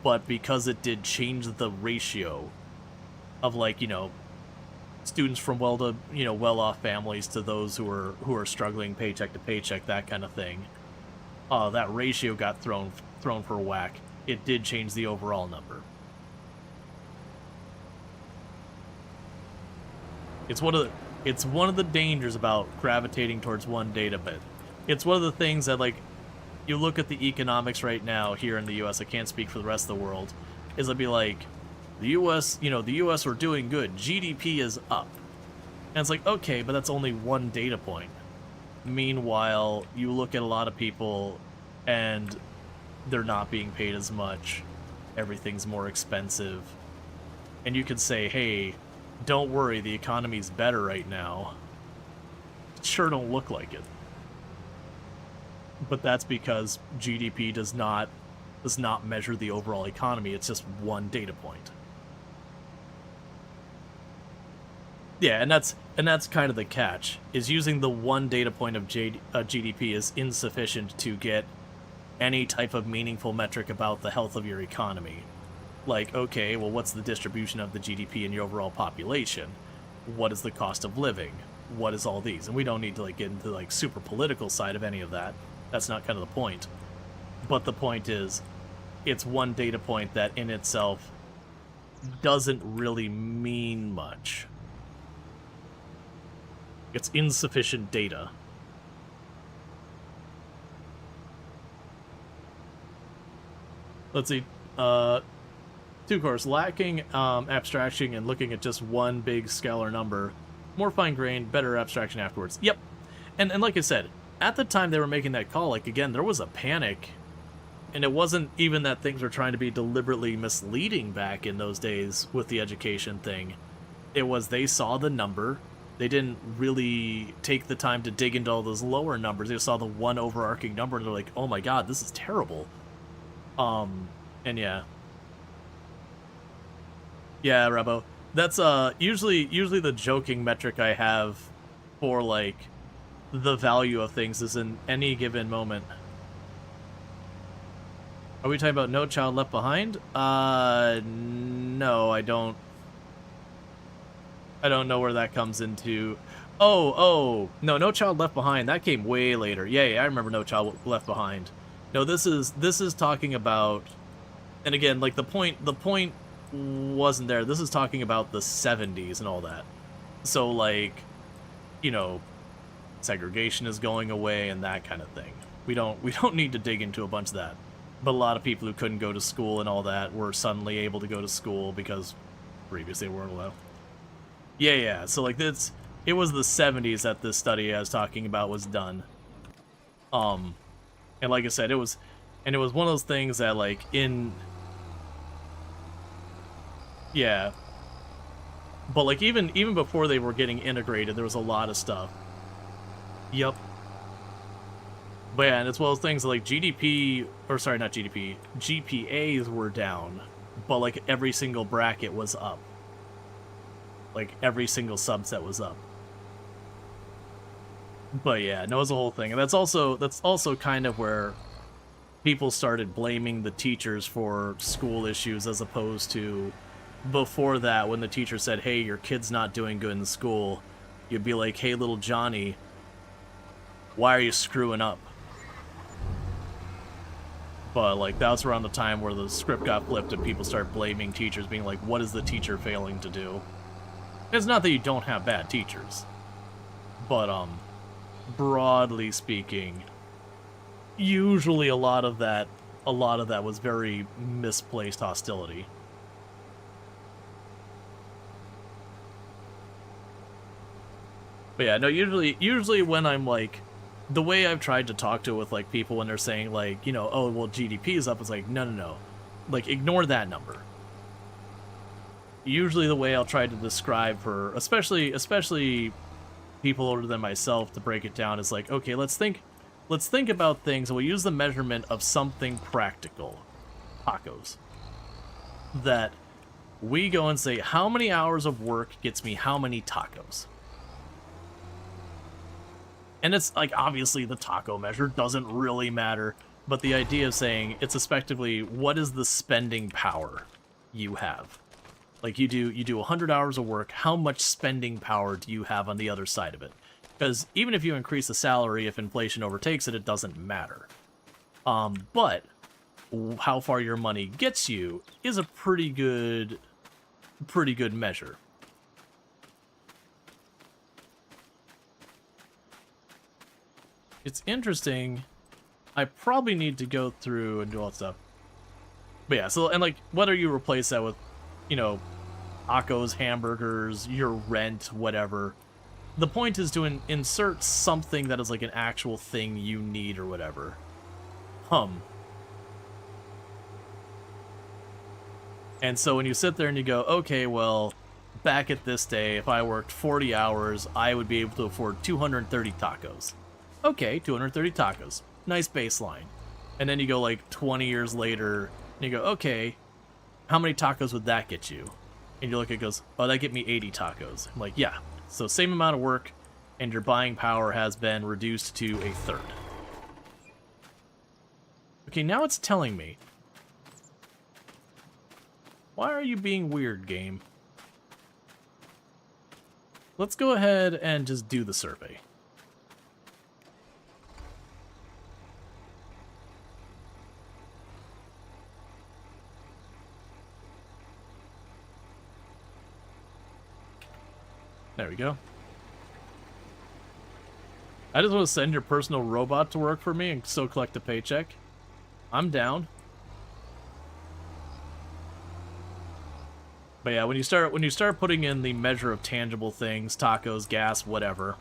But because it did change the ratio of, like, students from well-off families to those who are struggling paycheck to paycheck, that kind of thing, that ratio got thrown for a whack. It did change the overall number. It's one of the dangers about gravitating towards one data bit. It's one of the things that, like, you look at the economics right now here in the US, I can't speak for the rest of the world, is it'd be like, the US are doing good, GDP is up. And it's like, okay, but that's only one data point. Meanwhile, you look at a lot of people and they're not being paid as much, everything's more expensive, and you could say, hey, don't worry, the economy's better right now. It sure don't look like it. But that's because GDP does not measure the overall economy, it's just one data point. Yeah, and that's kind of the catch, is using the one data point of GDP is insufficient to get any type of meaningful metric about the health of your economy. Like, okay, well, what's the distribution of the GDP in your overall population? What is the cost of living? What is all these? And we don't need to, like, get into, like, super political side of any of that. That's not kind of the point. But the point is, it's one data point that in itself doesn't really mean much. It's insufficient data. Let's see. Two course, lacking abstraction and looking at just one big scalar number. More fine-grained, better abstraction afterwards. Yep. And like I said, at the time they were making that call, like, again, there was a panic. And it wasn't even that things were trying to be deliberately misleading back in those days with the education thing. It was they saw the number. They didn't really take the time to dig into all those lower numbers. They saw the one overarching number and they're like, oh my god, this is terrible. And yeah. Yeah, Rebo. That's usually the joking metric I have for like the value of things is in any given moment. Are we talking about No Child Left Behind? No, I don't know where that comes into. Oh, no, No Child Left Behind. That came way later. Yeah, I remember No Child Left Behind. No, this is talking about, and again, like the point wasn't there. This is talking about the 70s and all that. So like, you know, segregation is going away and that kind of thing. We don't need to dig into a bunch of that. But a lot of people who couldn't go to school and all that were suddenly able to go to school because previously they weren't allowed. Yeah. So like it was the 70s that this study I was talking about was done. And like I said, it was one of those things that like yeah. But like even before they were getting integrated, there was a lot of stuff. Yep. But yeah, and it's one of those things like GDP, or sorry, not GDP, GPAs were down, but like every single bracket was up. Like every single subset was up. But yeah, no, it was a whole thing. And that's also kind of where people started blaming the teachers for school issues as opposed to before that when the teacher said, hey, your kid's not doing good in school, you'd be like, hey, little Johnny, why are you screwing up? But, like, that was around the time where the script got flipped and people started blaming teachers, being like, what is the teacher failing to do? It's not that you don't have bad teachers. But, broadly speaking, usually a lot of that was very misplaced hostility. But yeah, no, usually when I'm, like, the way I've tried to talk to it with, like, people when they're saying, like, you know, oh, well, GDP is up, it's like, no. Like, ignore that number. Usually the way I'll try to describe for, especially people older than myself, to break it down is like, okay, let's think about things, and we'll use the measurement of something practical. Tacos. That we go and say, how many hours of work gets me how many tacos? And it's, like, obviously the taco measure doesn't really matter, but the idea of saying it's effectively what is the spending power you have? Like, you do 100 hours of work, how much spending power do you have on the other side of it? Because even if you increase the salary, if inflation overtakes it, it doesn't matter. But how far your money gets you is a pretty good measure. It's interesting. I probably need to go through and do all that stuff. But yeah, so, and like, whether you replace that with, you know, tacos, hamburgers, your rent, whatever, the point is to insert something that is like an actual thing you need or whatever. And so when you sit there and you go, okay, well, back at this day, if I worked 40 hours, I would be able to afford 230 tacos. Okay, 230 tacos. Nice baseline. And then you go like 20 years later, and you go, okay, how many tacos would that get you? And you look at it, goes, oh, that get me 80 tacos. I'm like, yeah. So same amount of work, and your buying power has been reduced to a third. Okay, now it's telling me. Why are you being weird, game? Let's go ahead and just do the survey. There we go. I just want to send your personal robot to work for me and still collect a paycheck. I'm down. But yeah, when you start putting in the measure of tangible things, tacos, gas, whatever,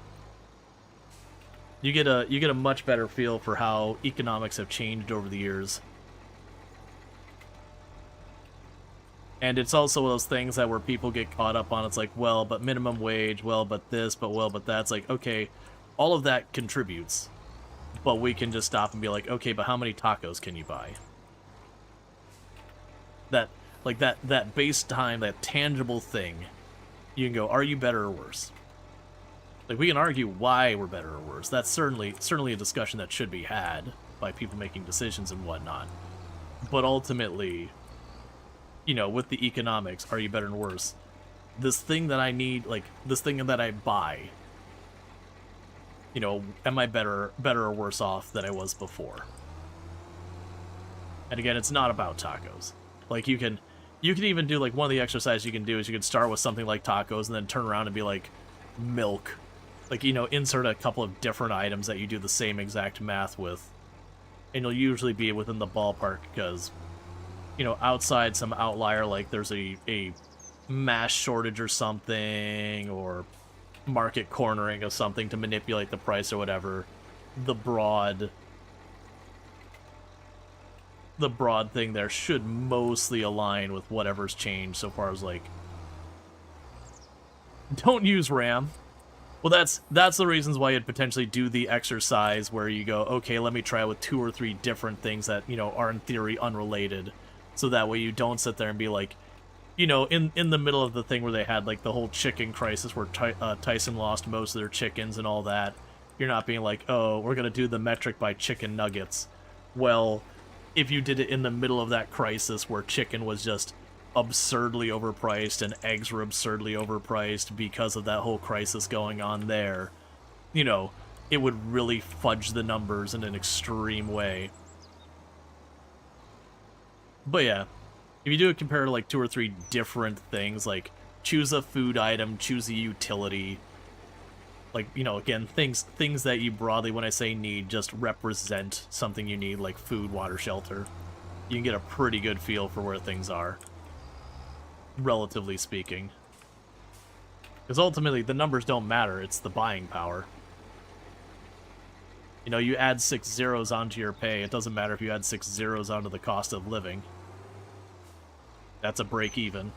You get a much better feel for how economics have changed over the years. And it's also one of those things that where people get caught up on. It's like, well, but minimum wage, well, but this, but well, but that's like, okay, all of that contributes. But we can just stop and be like, okay, but how many tacos can you buy? That base time, that tangible thing, you can go, are you better or worse? Like, we can argue why we're better or worse. That's certainly a discussion that should be had by people making decisions and whatnot. But ultimately, you know, with the economics, are you better and worse? This thing that I need, like, this thing that I buy, you know, am I better or worse off than I was before? And again, it's not about tacos. Like, you can even do, like, one of the exercises you can do is you can start with something like tacos and then turn around and be like, milk. Like, you know, insert a couple of different items that you do the same exact math with. And you'll usually be within the ballpark because, you know, outside some outlier, like there's a mass shortage or something, or market cornering of something to manipulate the price or whatever, the broad thing there should mostly align with whatever's changed so far as, like, don't use RAM. Well, that's the reasons why you'd potentially do the exercise where you go, okay, let me try with 2 or 3 different things that, you know, are in theory unrelated. So that way you don't sit there and be like, you know, in the middle of the thing where they had, like, the whole chicken crisis where Tyson lost most of their chickens and all that. You're not being like, oh, we're going to do the metric by chicken nuggets. Well, if you did it in the middle of that crisis where chicken was just absurdly overpriced and eggs were absurdly overpriced because of that whole crisis going on there, you know, it would really fudge the numbers in an extreme way. But yeah, if you do it compare to like 2 or 3 different things, like choose a food item, choose a utility, like, you know, again, things that you broadly, when I say need, just represent something you need, like food, water, shelter. You can get a pretty good feel for where things are, relatively speaking. Because ultimately, the numbers don't matter, it's the buying power. You know, you add 6 zeros onto your pay, it doesn't matter if you add 6 zeros onto the cost of living. That's a break even.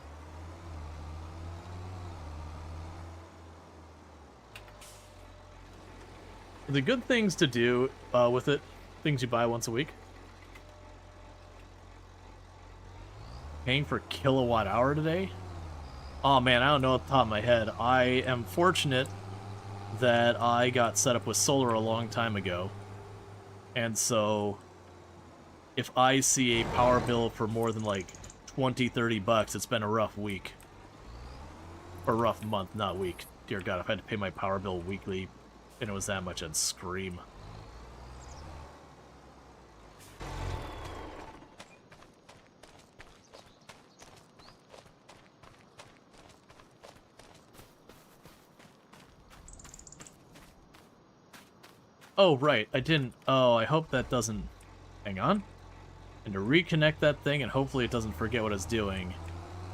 The good things to do with it, things you buy once a week. Paying for kilowatt hour today? Oh man, I don't know off the top of my head. I am fortunate that I got set up with solar a long time ago. And so, if I see a power bill for more than like 20, 30 bucks, it's been a rough week. Or rough month, not week. Dear God, if I had to pay my power bill weekly and it was that much, I'd scream. Oh, right, I didn't... Oh, I hope that doesn't... Hang on. And to reconnect that thing, and hopefully it doesn't forget what it's doing.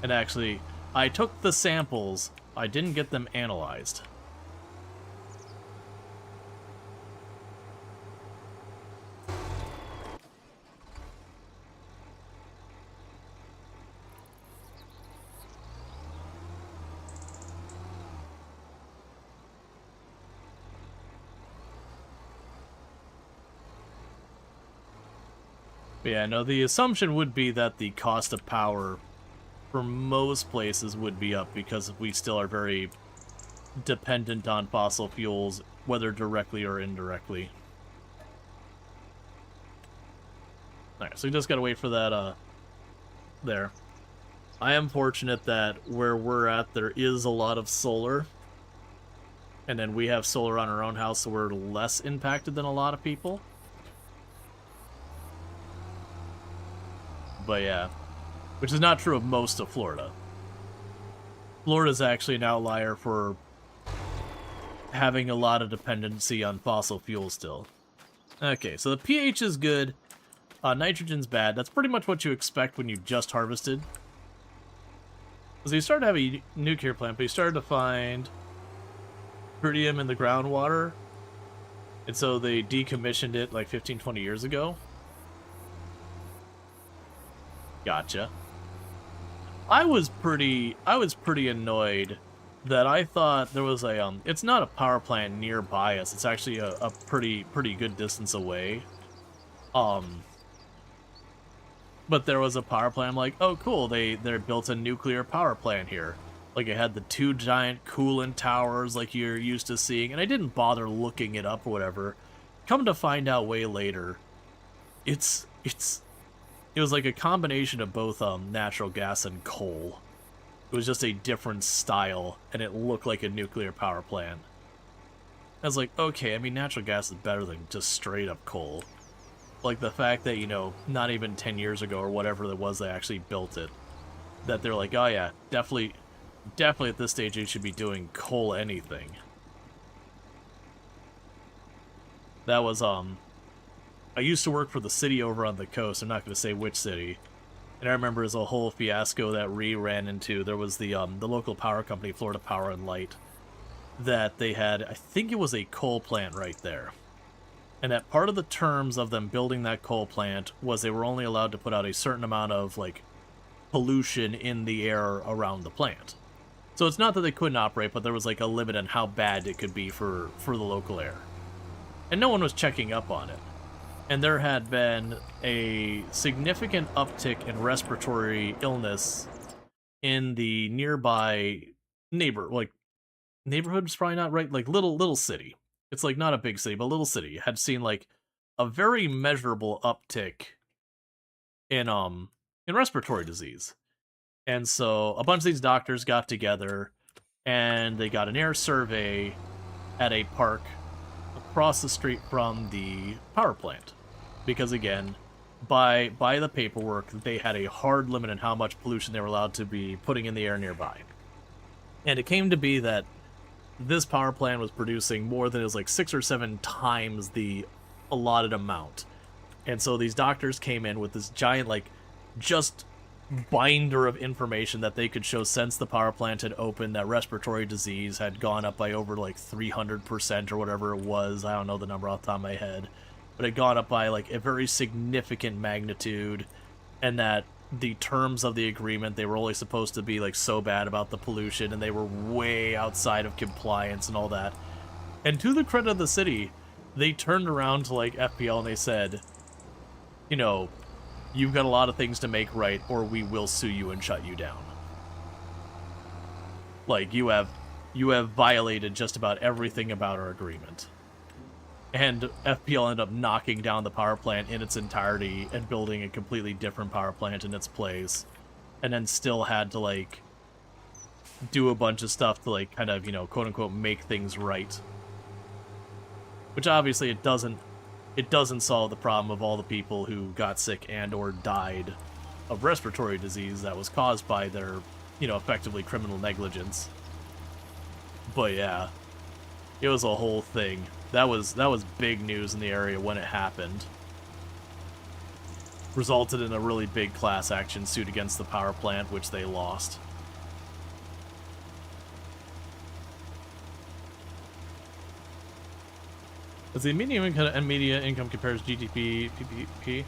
And actually, I took the samples, I didn't get them analyzed. Yeah, no, the assumption would be that the cost of power for most places would be up because we still are very dependent on fossil fuels, whether directly or indirectly. Alright, so we just gotta wait for that, there. I am fortunate that where we're at, there is a lot of solar. And then we have solar on our own house, so we're less impacted than a lot of people. But yeah, which is not true of most of Florida. Florida's actually an outlier for having a lot of dependency on fossil fuel still. Okay, so the pH is good. Nitrogen's bad. That's pretty much what you expect when you just harvested. So you started to have a nuclear plant, but you started to find tritium in the groundwater. And so they decommissioned it like 15, 20 years ago. Gotcha. I was pretty annoyed that I thought there was a it's not a power plant nearby us. It's actually a pretty good distance away. Um but there was a power plant. I'm like, "Oh cool, they built a nuclear power plant here." Like it had the two giant coolant towers like you're used to seeing, and I didn't bother looking it up or whatever. Come to find out way later, it was like a combination of both natural gas and coal. It was just a different style, and it looked like a nuclear power plant. I was like, okay, I mean, natural gas is better than just straight up coal. Like the fact that, you know, not even 10 years ago or whatever it was they actually built it, that they're like, oh yeah, definitely at this stage you should be doing coal anything. That was, I used to work for the city over on the coast. I'm not going to say which city. And I remember as a whole fiasco that Ree ran into. There was the local power company, Florida Power and Light, that they had, I think it was a coal plant right there. And that part of the terms of them building that coal plant was they were only allowed to put out a certain amount of, like, pollution in the air around the plant. So it's not that they couldn't operate, but there was, like, a limit on how bad it could be for the local air. And no one was checking up on it. And there had been a significant uptick in respiratory illness in the nearby neighborhood's probably not right, like little city. It's like not a big city, but little city had seen like a very measurable uptick in respiratory disease. And so a bunch of these doctors got together and they got an air survey at a park across the street from the power plant. Because again, by the paperwork, they had a hard limit on how much pollution they were allowed to be putting in the air nearby. And it came to be that this power plant was producing more than, it was like 6 or 7 times the allotted amount. And so these doctors came in with this giant, like, just binder of information that they could show since the power plant had opened that respiratory disease had gone up by over like 300% or whatever it was. I don't know the number off the top of my head. But it got up by like a very significant magnitude, and that the terms of the agreement, they were only supposed to be like so bad about the pollution, and they were way outside of compliance and all that. And to the credit of the city, they turned around to like FPL and they said, you know, you've got a lot of things to make right, or we will sue you and shut you down. Like you have violated just about everything about our agreement. And FPL ended up knocking down the power plant in its entirety and building a completely different power plant in its place. And then still had to, like, do a bunch of stuff to, like, kind of, you know, quote-unquote, make things right. Which, obviously, it doesn't solve the problem of all the people who got sick and or died of respiratory disease that was caused by their, you know, effectively criminal negligence. But, yeah. It was a whole thing. That was big news in the area when it happened. Resulted in a really big class action suit against the power plant, which they lost. As the median income and media income compares GDP, PPP,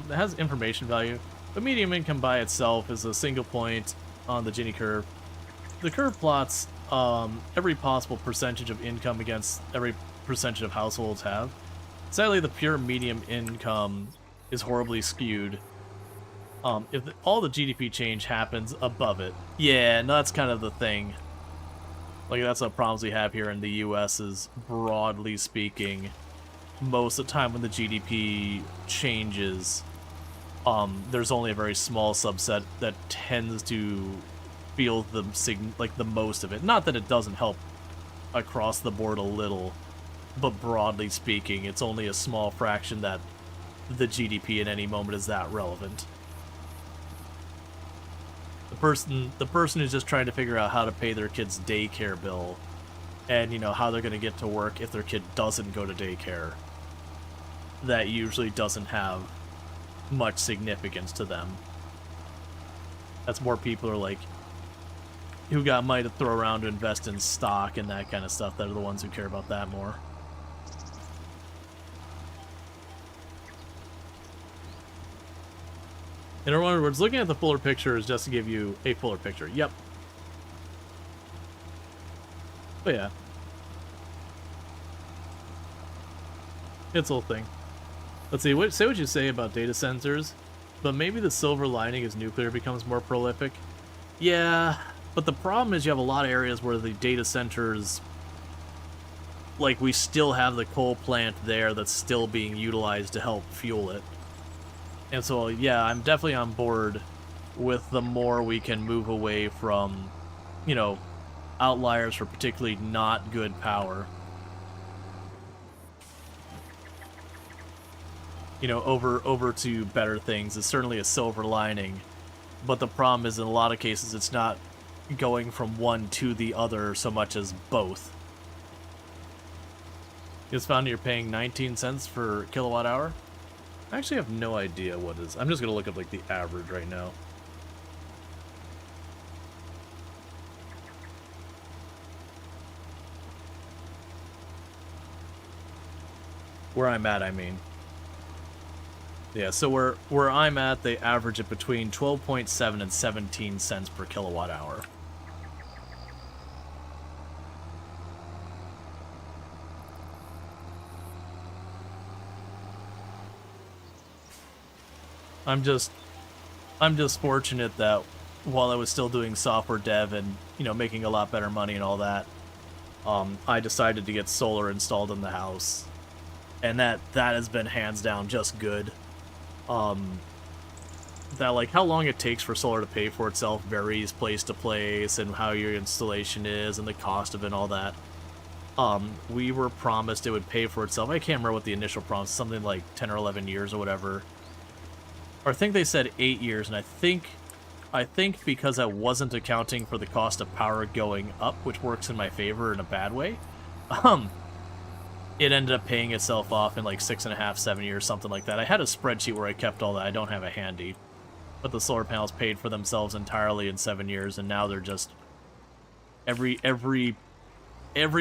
it has information value, but median income by itself is a single point on the Gini curve. The curve plots every possible percentage of income against every percentage of households have. Sadly, the pure median income is horribly skewed. If all the GDP change happens above it, yeah, no, that's kind of the thing. Like, that's what problems we have here in the U.S. is, broadly speaking, most of the time when the GDP changes, there's only a very small subset that tends to feel the most of it. Not that it doesn't help across the board a little, but broadly speaking, it's only a small fraction that the GDP at any moment is that relevant. The person who's just trying to figure out how to pay their kid's daycare bill, and, you know, how they're going to get to work if their kid doesn't go to daycare, that usually doesn't have much significance to them. That's more people who are like, who got money to throw around to invest in stock and that kind of stuff, that are the ones who care about that more. In other words, looking at the fuller picture is just to give you a fuller picture. Yep. But yeah. It's a whole thing. Let's see, say what you say about data centers, but maybe the silver lining is nuclear becomes more prolific. Yeah, but the problem is you have a lot of areas where the data centers, like, we still have the coal plant there that's still being utilized to help fuel it. And so, yeah, I'm definitely on board with the more we can move away from, you know, outliers for particularly not good power. You know, over to better things is certainly a silver lining. But the problem is, in a lot of cases, it's not going from one to the other so much as both. It's found you're paying 19 cents per kilowatt hour. I actually have no idea what is. I'm just gonna look up like the average right now. Where I'm at, I mean. Yeah, so where I'm at, they average it between 12.7 and 17 cents per kilowatt hour. I'm just fortunate that while I was still doing software dev and, you know, making a lot better money and all that, I decided to get solar installed in the house. And that has been hands down just good. That, like, how long it takes for solar to pay for itself varies place to place, and how your installation is and the cost of it and all that. We were promised it would pay for itself. I can't remember what the initial promise, something like 10 or 11 years or whatever. Or I think they said 8 years, and I think because I wasn't accounting for the cost of power going up, which works in my favor in a bad way, it ended up paying itself off in like 6.5, 7 years, something like that. I had a spreadsheet where I kept all that. I don't have it handy. But the solar panels paid for themselves entirely in 7 years, and now they're just every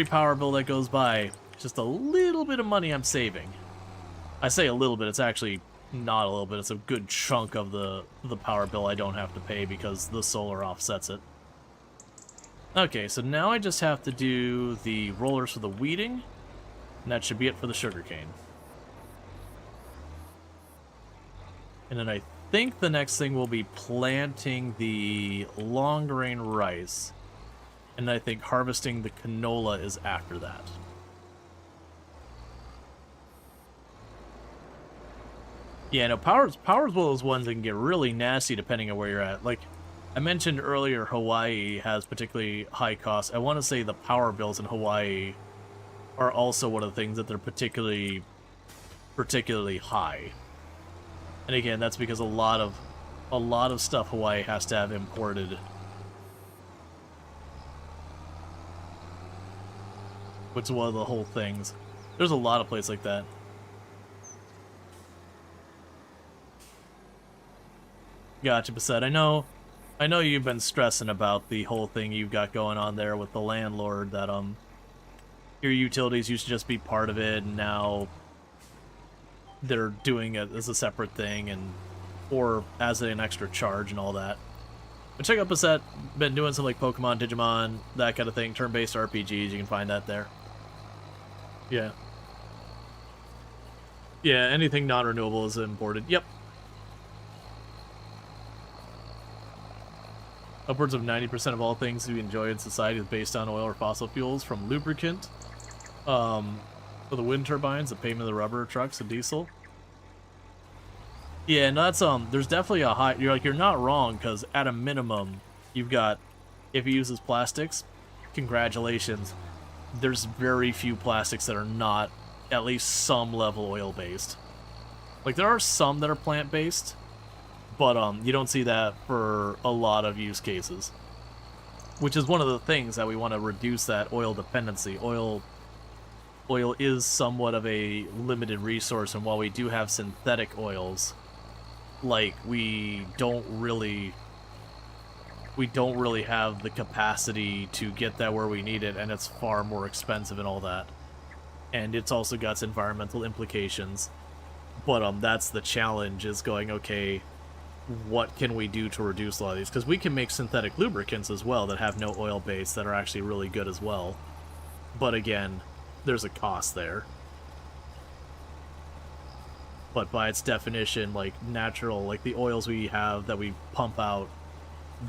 power bill that goes by, just a little bit of money I'm saving. I say a little bit, it's actually not a little bit, it's a good chunk of the power bill I don't have to pay because the solar offsets it. Okay, so now I just have to do the rollers for the weeding, and that should be it for the sugarcane. And then I think the next thing will be planting the long grain rice, and I think harvesting the canola is after that. Yeah, no, power's one of those ones that can get really nasty depending on where you're at. Like, I mentioned earlier, Hawaii has particularly high costs. I want to say the power bills in Hawaii are also one of the things that they're particularly high. And again, that's because a lot of stuff Hawaii has to have imported. Which is one of the whole things. There's a lot of places like that. Gotcha, Basset. I know you've been stressing about the whole thing you've got going on there with the landlord, that your utilities used to just be part of it, and now they're doing it as a separate thing, and or as an extra charge and all that. But check out Basset. Been doing some like Pokemon, Digimon, that kind of thing, turn-based RPGs. You can find that there. Yeah. Yeah, anything non-renewable is imported. Yep. Upwards of 90% of all things we enjoy in society is based on oil or fossil fuels, from lubricant, for the wind turbines, the pavement of the rubber trucks, and diesel. Yeah, and that's, there's definitely a high, you're not wrong, because at a minimum, you've got, if it uses plastics, congratulations, there's very few plastics that are not at least some level oil-based. Like, there are some that are plant-based, but you don't see that for a lot of use cases. Which is one of the things that we want to reduce, that oil dependency. Oil is somewhat of a limited resource, and while we do have synthetic oils, like, we don't really have the capacity to get that where we need it, and it's far more expensive and all that. And it's also got environmental implications. But that's the challenge, is going, okay, what can we do to reduce a lot of these, because we can make synthetic lubricants as well that have no oil base that are actually really good as well. But again, there's a cost there. But by its definition, like natural, like the oils we have that we pump out,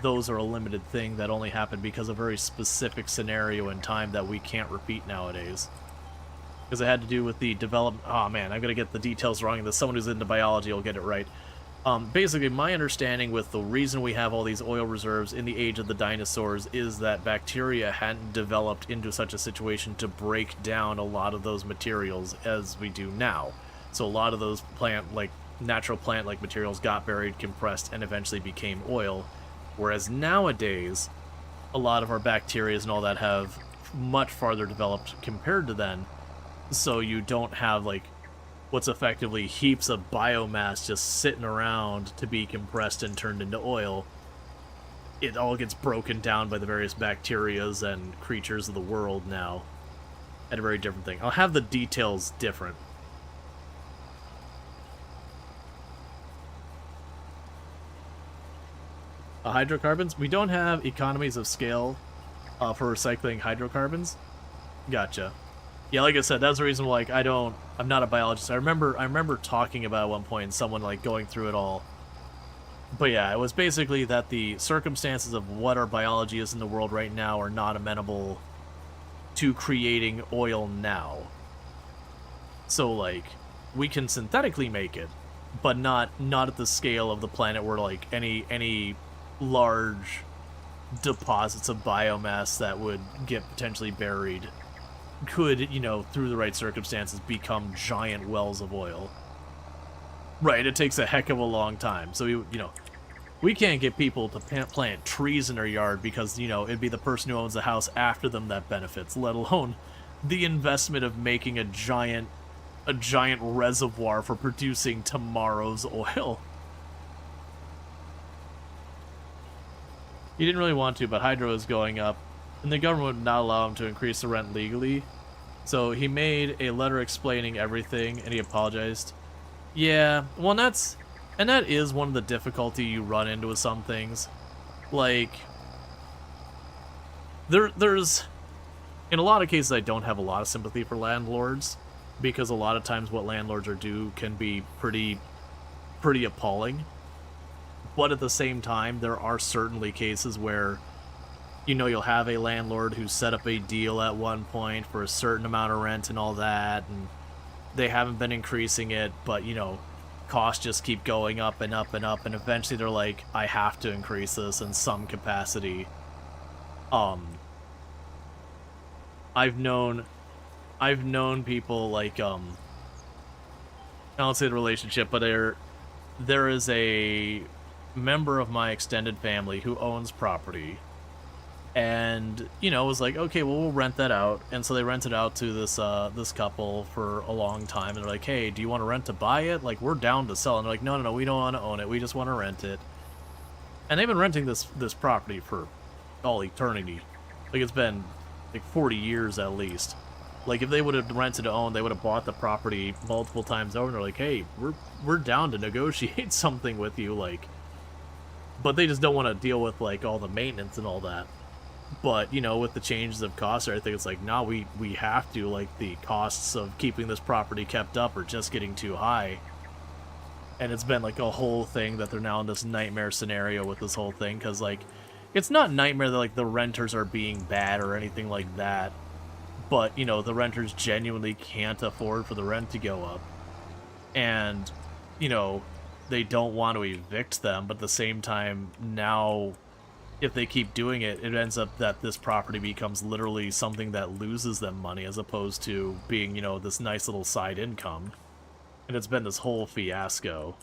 those are a limited thing that only happen because of a very specific scenario in time that we can't repeat nowadays. Because it had to do with the development. Oh man, I'm gonna get the details wrong. That someone who's into biology will get it right. Basically, my understanding with the reason we have all these oil reserves in the age of the dinosaurs is that bacteria hadn't developed into such a situation to break down a lot of those materials as we do now. So a lot of those natural plant-like materials got buried, compressed, and eventually became oil. Whereas nowadays, a lot of our bacteria and all that have much farther developed compared to then. So you don't have, like, what's effectively heaps of biomass just sitting around to be compressed and turned into oil. It all gets broken down by the various bacterias and creatures of the world now at a very different thing. I'll have the details different. Hydrocarbons? We don't have economies of scale for recycling hydrocarbons. Gotcha. Yeah, like I said, that's the reason why, like, I'm not a biologist. I remember talking about at one point and someone, like, going through it all. But yeah, it was basically that the circumstances of what our biology is in the world right now are not amenable to creating oil now. So, like, we can synthetically make it, but not at the scale of the planet where, like, any large deposits of biomass that would get potentially buried could, you know, through the right circumstances, become giant wells of oil. Right, it takes a heck of a long time. So, we can't get people to plant trees in their yard because, you know, it'd be the person who owns the house after them that benefits, let alone the investment of making a giant reservoir for producing tomorrow's oil. He didn't really want to, but hydro is going up, and the government would not allow him to increase the rent legally. So he made a letter explaining everything, and he apologized. Yeah, well, that is one of the difficulty you run into with some things. Like, there's, in a lot of cases, I don't have a lot of sympathy for landlords, because a lot of times what landlords are do can be pretty appalling. But at the same time, there are certainly cases where, you know, you'll have a landlord who set up a deal at one point for a certain amount of rent and all that, and they haven't been increasing it, but, you know, costs just keep going up and up and up, and eventually they're like, I have to increase this in some capacity. I've known people, like, I don't say the relationship, but there is a member of my extended family who owns property, and, you know, was like, okay, well, we'll rent that out. And so they rented out to this couple for a long time, and they're like, hey, do you want to rent to buy it? Like, we're down to sell. And they're like, no, we don't want to own it, we just want to rent it. And they've been renting this property for all eternity. Like, it's been like 40 years at least. Like, if they would have rented to own, they would have bought the property multiple times over, and they're like, hey, we're down to negotiate something with you, like. But they just don't want to deal with, like, all the maintenance and all that. But, you know, with the changes of costs or everything, it's like, nah, we have to, like, the costs of keeping this property kept up are just getting too high. And it's been, like, a whole thing that they're now in this nightmare scenario with this whole thing, because, like, it's not nightmare that, like, the renters are being bad or anything like that. But, you know, the renters genuinely can't afford for the rent to go up. And, you know, they don't want to evict them, but at the same time, now, if they keep doing it, it ends up that this property becomes literally something that loses them money, as opposed to being, you know, this nice little side income. And it's been this whole fiasco.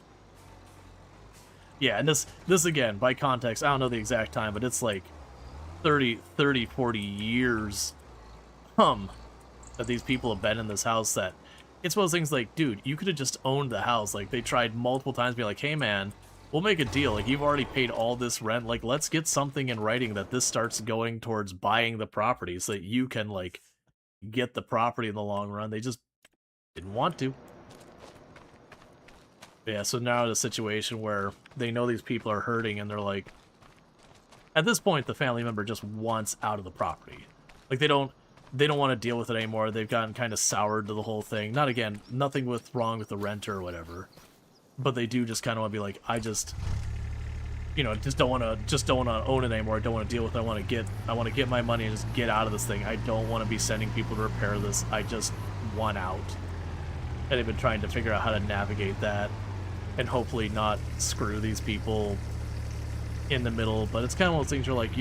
Yeah, and this again, by context, I don't know the exact time, but it's like 30, 40 years that these people have been in this house. That it's one of those things like, dude, you could have just owned the house. Like, they tried multiple times to be like, hey man, we'll make a deal. Like, you've already paid all this rent. Like, let's get something in writing that this starts going towards buying the property so that you can, like, get the property in the long run. They just didn't want to. Yeah, so now the situation where they know these people are hurting and they're like, at this point, the family member just wants out of the property. Like, they don't want to deal with it anymore. They've gotten kind of soured to the whole thing. Not again, nothing wrong with the renter or whatever, but they do just kind of want to be like, I just, just don't want to own it anymore. I don't want to deal with it. I want to get my money and just get out of this thing. I don't want to be sending people to repair this. I just want out. And they've been trying to figure out how to navigate that and hopefully not screw these people in the middle. But it's kind of one of those things you're like,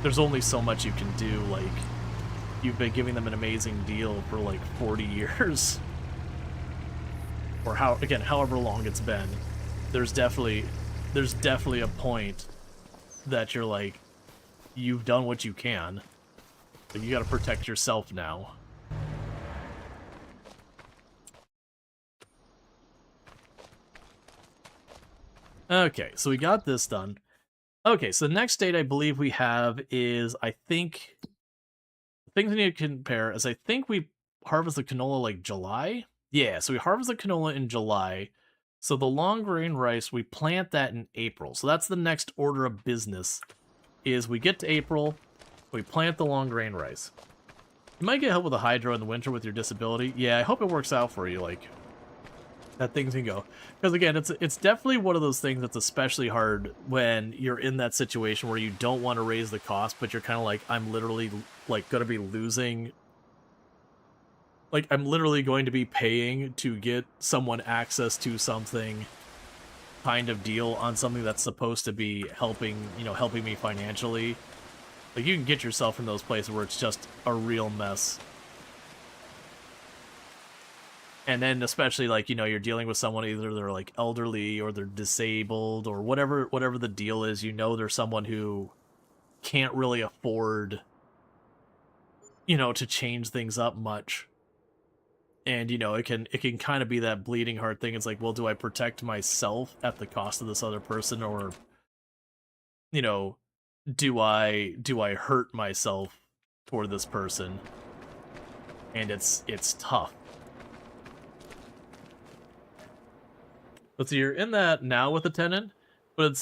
there's only so much you can do. Like, you've been giving them an amazing deal for like 40 years. Or however long it's been. There's definitely a point that you're like, you've done what you can. But you gotta protect yourself now. Okay, so we got this done. Okay, so the next date I believe we have is, I think, things we need to compare is I think we harvest the canola like July. Yeah, so we harvest the canola in July. So the long grain rice, we plant that in April. So that's the next order of business, is we get to April, we plant the long grain rice. You might get help with the hydro in the winter with your disability. Yeah, I hope it works out for you, like, that things can go. Because again, it's definitely one of those things that's especially hard when you're in that situation where you don't want to raise the cost, but you're kind of like, I'm literally, like, going to be losing... Like, I'm literally going to be paying to get someone access to something kind of deal on something that's supposed to be helping me financially. Like, you can get yourself in those places where it's just a real mess. And then especially, like, you're dealing with someone, either they're, like, elderly or they're disabled or whatever the deal is, there's someone who can't really afford, to change things up much. And, it can kind of be that bleeding heart thing. It's like, well, do I protect myself at the cost of this other person, or, do I hurt myself for this person? And it's tough. But so you're in that now with a tenant, but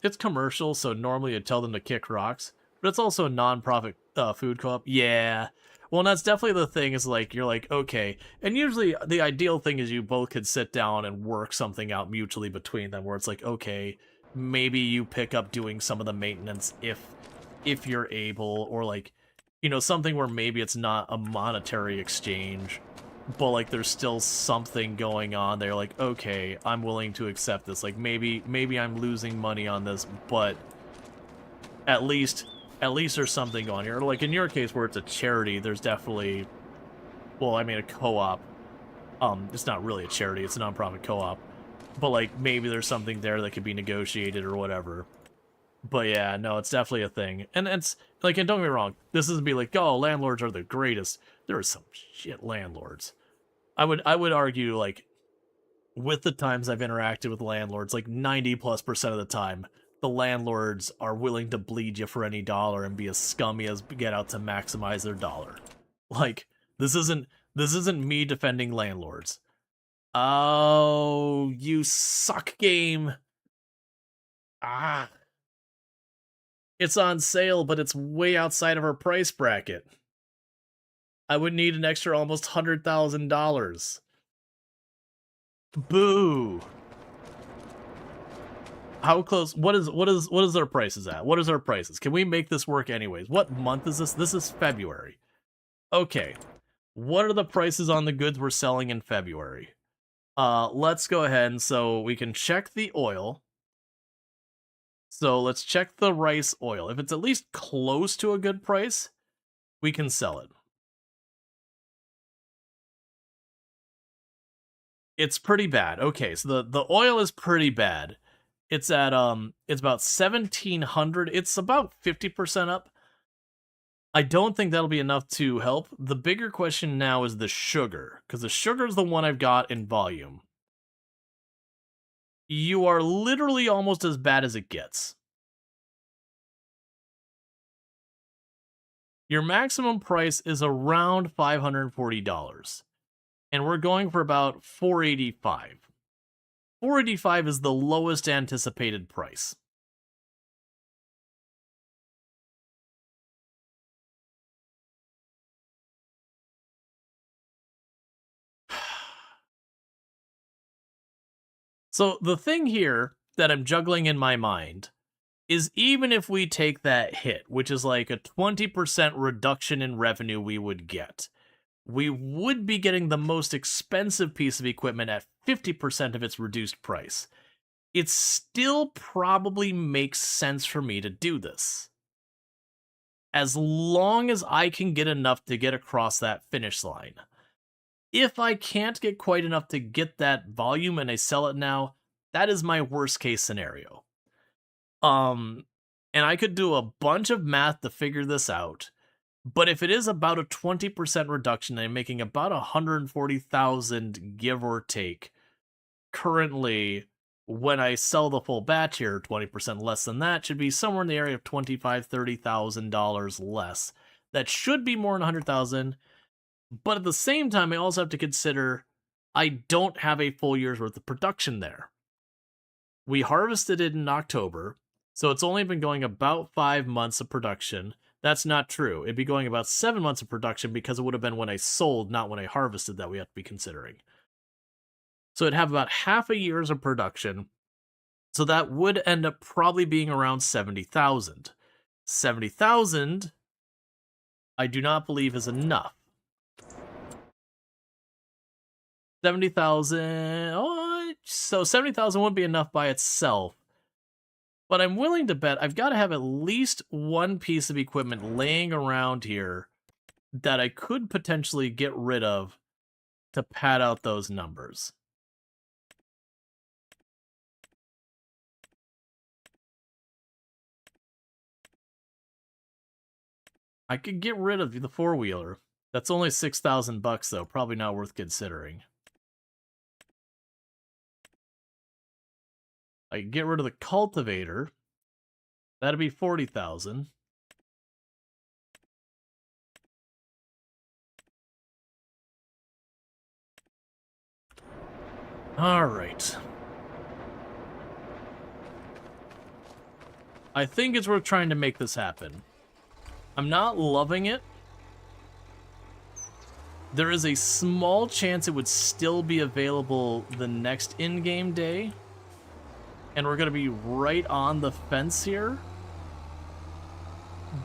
it's commercial, so normally I'd tell them to kick rocks. But it's also a non-profit food co-op. Yeah. Well, and that's definitely the thing, is like, you're like, okay. And usually the ideal thing is you both could sit down and work something out mutually between them, where it's like, okay, maybe you pick up doing some of the maintenance if you're able, or like, something where maybe it's not a monetary exchange, but like there's still something going on there. Like, okay, I'm willing to accept this. Like, maybe I'm losing money on this, but at least there's something going here. Like in your case, where it's a charity, there's definitely, well, I mean, a co-op. It's not really a charity; it's a non-profit co-op. But like, maybe there's something there that could be negotiated or whatever. But yeah, no, it's definitely a thing. And it's like, and don't get me wrong, this isn't be like, oh, landlords are the greatest. There are some shit landlords. I would argue, like, with the times I've interacted with landlords, like 90+% of the time, the landlords are willing to bleed you for any dollar and be as scummy as get out to maximize their dollar. Like, this isn't me defending landlords. Oh, you suck, game. Ah. It's on sale, but it's way outside of our price bracket. I would need an extra almost $100,000. Boo. How close? What is our prices at? What is our prices? Can we make this work anyways? What month is this? This is February. Okay. What are the prices on the goods we're selling in February? Let's go ahead, and so we can check the oil. So let's check the rice oil. If it's at least close to a good price, we can sell it. It's pretty bad. Okay, so the oil is pretty bad. It's at it's about 1,700. It's about 50% up. I don't think that'll be enough to help. The bigger question now is the sugar, because the sugar is the one I've got in volume. You are literally almost as bad as it gets. Your maximum price is around $540. and we're going for about 485. 485 is the lowest anticipated price. So the thing here that I'm juggling in my mind is even if we take that hit, which is like a 20% reduction in revenue we would get, we would be getting the most expensive piece of equipment at 50% of its reduced price. It still probably makes sense for me to do this, as long as I can get enough to get across that finish line. If I can't get quite enough to get that volume and I sell it now, that is my worst case scenario. And I could do a bunch of math to figure this out, but if it is about a 20% reduction, I'm making about 140,000 give or take currently. When I sell the full batch here, 20% less than that should be somewhere in the area of $25,000, $30,000 less. That should be more than 100,000. But at the same time, I also have to consider I don't have a full year's worth of production there. We harvested it in October, so it's only been going about 5 months of production. That's not true. It'd be going about 7 months of production because it would have been when I sold, not when I harvested, that we have to be considering. So it'd have about half a year's of production. So that would end up probably being around 70,000. 70,000, I do not believe is enough. 70,000, so 70,000 wouldn't be enough by itself. But I'm willing to bet I've got to have at least one piece of equipment laying around here that I could potentially get rid of to pad out those numbers. I could get rid of the four-wheeler. That's only $6,000 though, probably not worth considering. I could get rid of the cultivator. That'd be 40,000. All right. I think it's worth trying to make this happen. I'm not loving it. There is a small chance it would still be available the next in-game day. And we're going to be right on the fence here.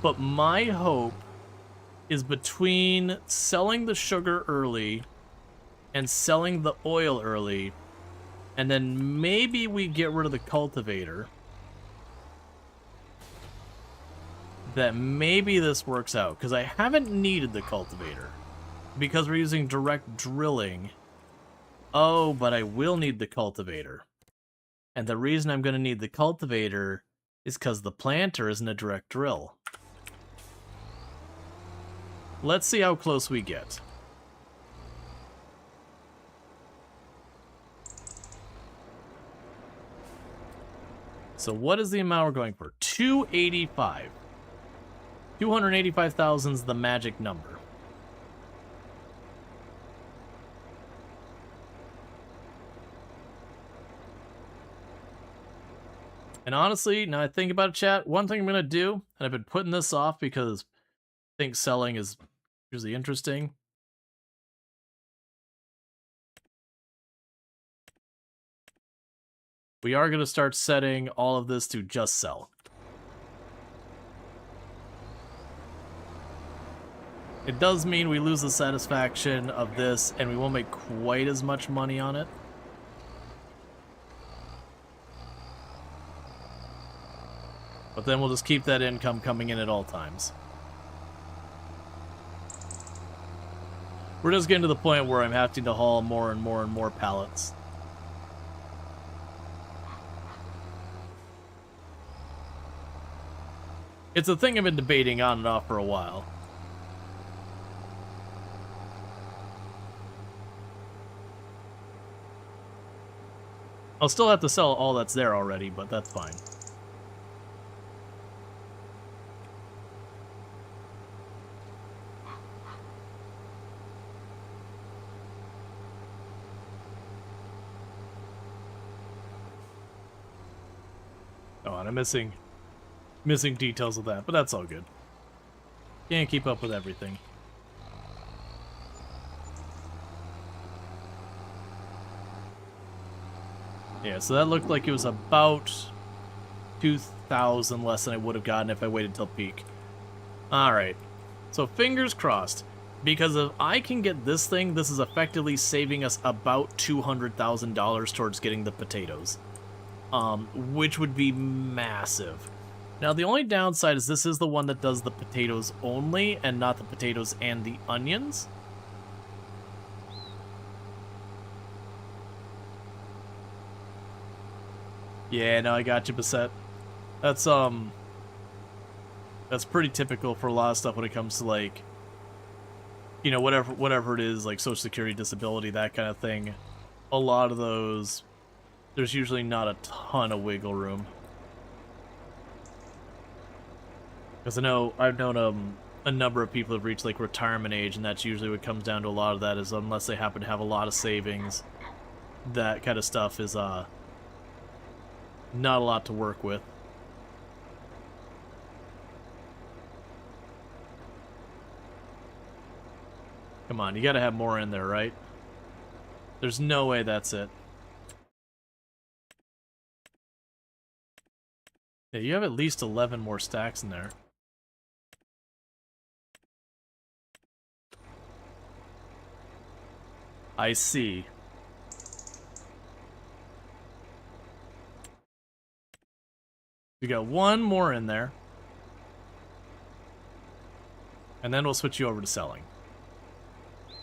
But my hope is between selling the sugar early and selling the oil early, and then maybe we get rid of the cultivator, that maybe this works out. Because I haven't needed the cultivator, because we're using direct drilling. Oh, but I will need the cultivator. And the reason I'm going to need the cultivator is because the planter isn't a direct drill. Let's see how close we get. So what is the amount we're going for? 285. 285,000 is the magic number. And honestly, now I think about it, chat, one thing I'm going to do, and I've been putting this off because I think selling is usually interesting. We are going to start setting all of this to just sell. It does mean we lose the satisfaction of this, and we won't make quite as much money on it. But then we'll just keep that income coming in at all times. We're just getting to the point where I'm having to haul more and more and more pallets. It's a thing I've been debating on and off for a while. I'll still have to sell all that's there already, but that's fine. on, I'm missing details of that, but that's all good. Can't keep up with everything. Yeah, so that looked like it was about 2,000 less than I would have gotten if I waited till peak. Alright, so fingers crossed. Because if I can get this thing, this is effectively saving us about $200,000 towards getting the potatoes. Which would be massive. Now, the only downside is this is the one that does the potatoes only, and not the potatoes and the onions. Yeah, no, I got you, Bassett. That's pretty typical for a lot of stuff when it comes to, like, you know, whatever it is, like Social Security, disability, that kind of thing. A lot of those, there's usually not a ton of wiggle room. Because I've known a number of people have reached like retirement age, and that's usually what comes down to a lot of that is unless they happen to have a lot of savings, that kind of stuff is not a lot to work with. Come on, you gotta have more in there, right? There's no way that's it. Yeah, you have at least 11 more stacks in there. I see. We got one more in there. And then we'll switch you over to selling.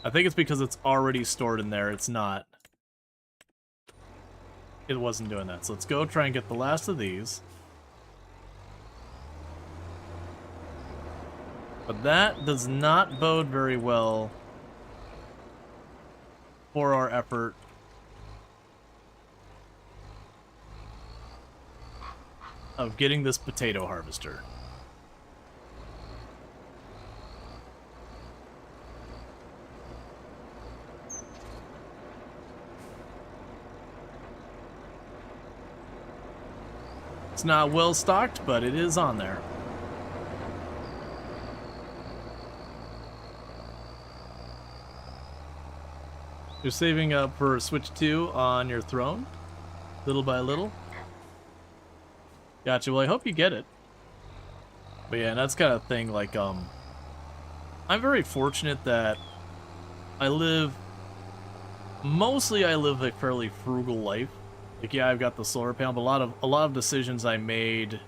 I think it's because it's already stored in there. It's not. It wasn't doing that. So let's go try and get the last of these. But that does not bode very well for our effort. Of getting this potato harvester. It's not well stocked, but it is on there. You're saving up for Switch 2 on your throne, little by little. Gotcha, well I hope you get it. But yeah, that's kind of thing, like, I'm very fortunate that I live a fairly frugal life. Like, yeah, I've got the solar panel, but a lot of decisions I made